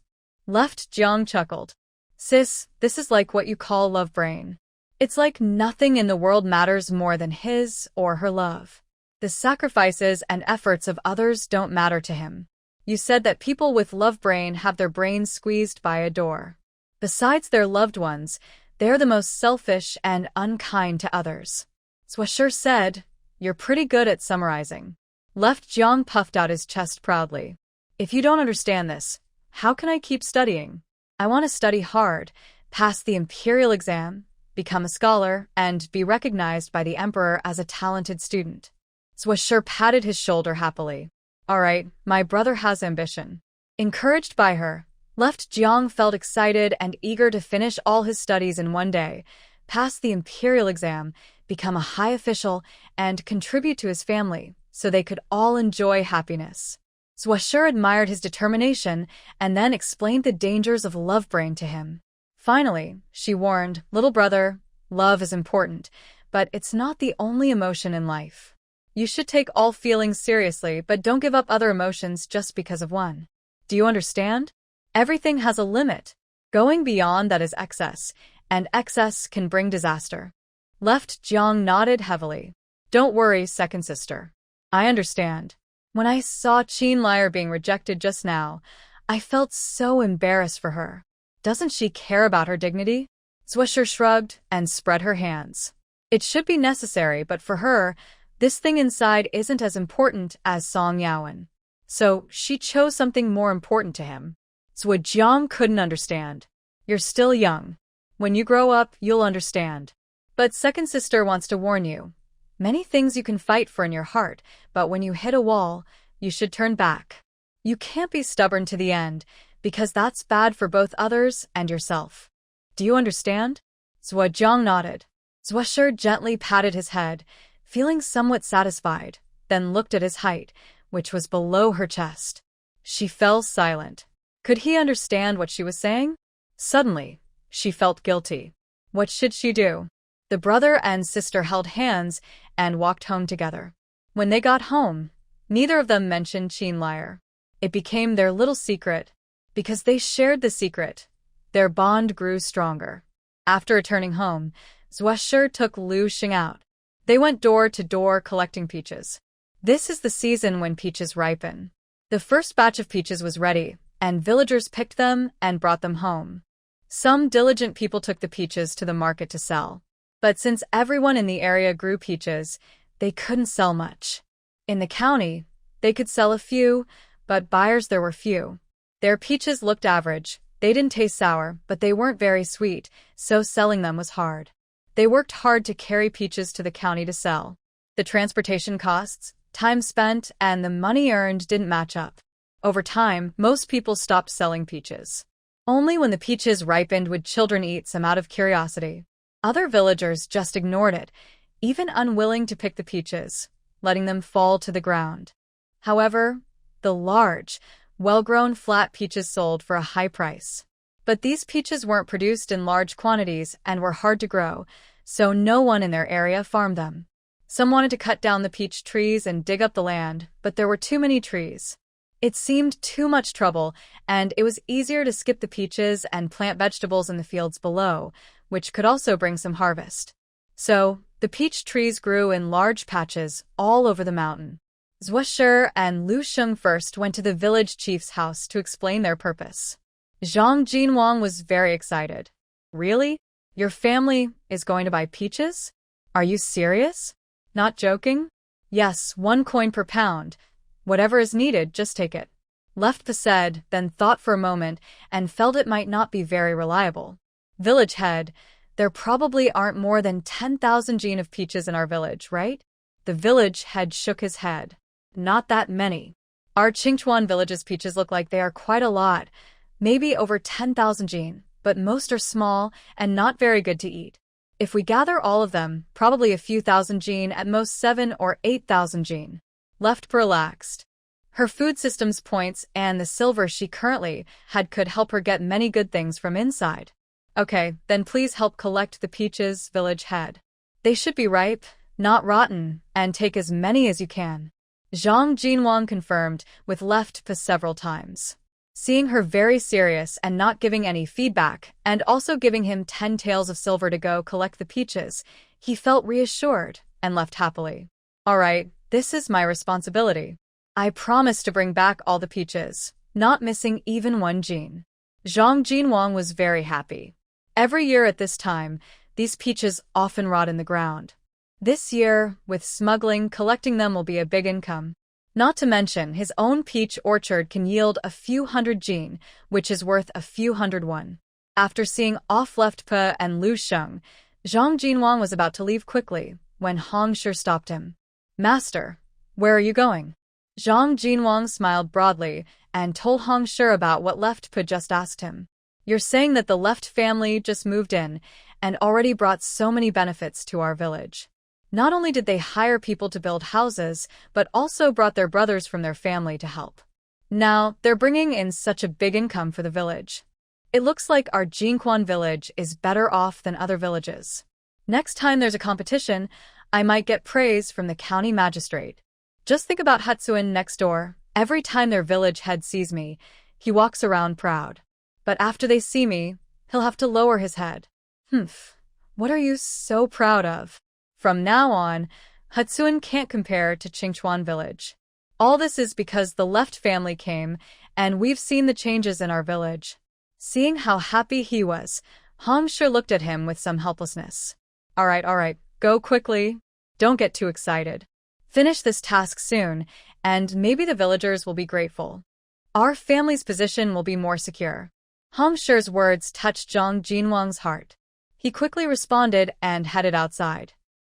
Left Zhang chuckled. "Sis, this is like what you call love brain. It's like nothing in the world matters more than his or her love. The sacrifices and efforts of others don't matter to him. You said that people with love brain have their brains squeezed by a door. Besides their loved ones, they're the most selfish and unkind to others." Zhuo said, "You're pretty good at summarizing." Left Zhang puffed out his chest proudly. "If you don't understand this, how can I keep studying? I want to study hard, pass the imperial exam, become a scholar, and be recognized by the emperor as a talented student." Zhuo patted his shoulder happily. "All right, my brother has ambition." Encouraged by her, Left Jiang felt excited and eager to finish all his studies in one day, pass the imperial exam, become a high official, and contribute to his family, so they could all enjoy happiness. Zwasher admired his determination and then explained the dangers of love brain to him. Finally, she warned, "Little brother, love is important, but it's not the only emotion in life. You should take all feelings seriously, but don't give up other emotions just because of one. Do you understand? Everything has a limit. Going beyond that is excess, and excess can bring disaster." Left Jiang nodded heavily. "Don't worry, second sister. I understand. When I saw Qin Liar being rejected just now, I felt so embarrassed for her. Doesn't she care about her dignity?" Zwasher shrugged and spread her hands. "It should be necessary, but for her, this thing inside isn't as important as Song Yaowen. So she chose something more important to him." Zhujiang couldn't understand. "You're still young. When you grow up, you'll understand. But second sister wants to warn you. Many things you can fight for in your heart, but when you hit a wall, you should turn back. You can't be stubborn to the end, because that's bad for both others and yourself. Do you understand?" Zhujiang nodded. Zwasher gently patted his head, feeling somewhat satisfied, then looked at his height, which was below her chest. She fell silent. Could he understand what she was saying? Suddenly, she felt guilty. What should she do? The brother and sister held hands and walked home together. When they got home, neither of them mentioned Qin Liar. It became their little secret. Because they shared the secret, their bond grew stronger. After returning home, Zwasher took Lu Xing out. They went door to door collecting peaches. This is the season when peaches ripen. The first batch of peaches was ready, and villagers picked them and brought them home. Some diligent people took the peaches to the market to sell. But since everyone in the area grew peaches, they couldn't sell much. In the county, they could sell a few, but buyers there were few. Their peaches looked average. They didn't taste sour, but they weren't very sweet, so selling them was hard. They worked hard to carry peaches to the county to sell. The transportation costs, time spent, and the money earned didn't match up. Over time, most people stopped selling peaches. Only when the peaches ripened would children eat some out of curiosity. Other villagers just ignored it, even unwilling to pick the peaches, letting them fall to the ground. However, the large, well-grown flat peaches sold for a high price. But these peaches weren't produced in large quantities and were hard to grow, so no one in their area farmed them. Some wanted to cut down the peach trees and dig up the land, but there were too many trees. It seemed too much trouble, and it was easier to skip the peaches and plant vegetables in the fields below, which could also bring some harvest. So, the peach trees grew in large patches all over the mountain. Zwasher and Lu Xing first went to the village chief's house to explain their purpose. Zhang Jinwang was very excited. "Really? Your family is going to buy peaches? Are you serious? Not joking?" "Yes, 1 coin per pound. Whatever is needed, just take it." Left said, then thought for a moment and felt it might not be very reliable. "Village head, there probably aren't more than 10,000 jin of peaches in our village, right?" The village head shook his head. "Not that many. Our Qingchuan village's peaches look like they are quite a lot, maybe over 10,000 jin, but most are small and not very good to eat. If we gather all of them, probably a few thousand jin, at most 7 or 8,000 jin." Left relaxed. Her food systems points and the silver she currently had could help her get many good things from inside. "Okay, then please help collect the peaches, village head. They should be ripe, not rotten, and take as many as you can." Zhang Jinwang confirmed, with left several times. Seeing her very serious and not giving any feedback, and also giving him 10 taels of silver to go collect the peaches, he felt reassured and left happily. "All right, this is my responsibility. I promise to bring back all the peaches, not missing even 1 jin." Zhang Jinwang was very happy. Every year at this time, these peaches often rot in the ground. This year, with smuggling, collecting them will be a big income. Not to mention, his own peach orchard can yield a few hundred jin, which is worth a few hundred won. After seeing off Left Pe and Lu Xing, Zhang Jinwang was about to leave quickly, when Hong Shi stopped him. "Master, where are you going?" Zhang Jinwang smiled broadly and told Hong Shi about what Left Pe just asked him. "You're saying that the Left family just moved in, and already brought so many benefits to our village. Not only did they hire people to build houses, but also brought their brothers from their family to help. Now, they're bringing in such a big income for the village. It looks like our Jinquan village is better off than other villages. Next time there's a competition, I might get praise from the county magistrate. Just think about Hatsuin next door. Every time their village head sees me, he walks around proud. But after they see me, he'll have to lower his head. What are you so proud of? From now on, Hatsuin can't compare to Qingchuan village. All this is because the left family came, and we've seen the changes in our village. Seeing how happy he was, Hong sure looked at him with some helplessness. All right, go quickly. Don't get too excited. Finish this task soon, and maybe the villagers will be grateful. Our family's position will be more secure. Hong Shi's words touched Zhang Jinwang's heart. He quickly responded and headed outside.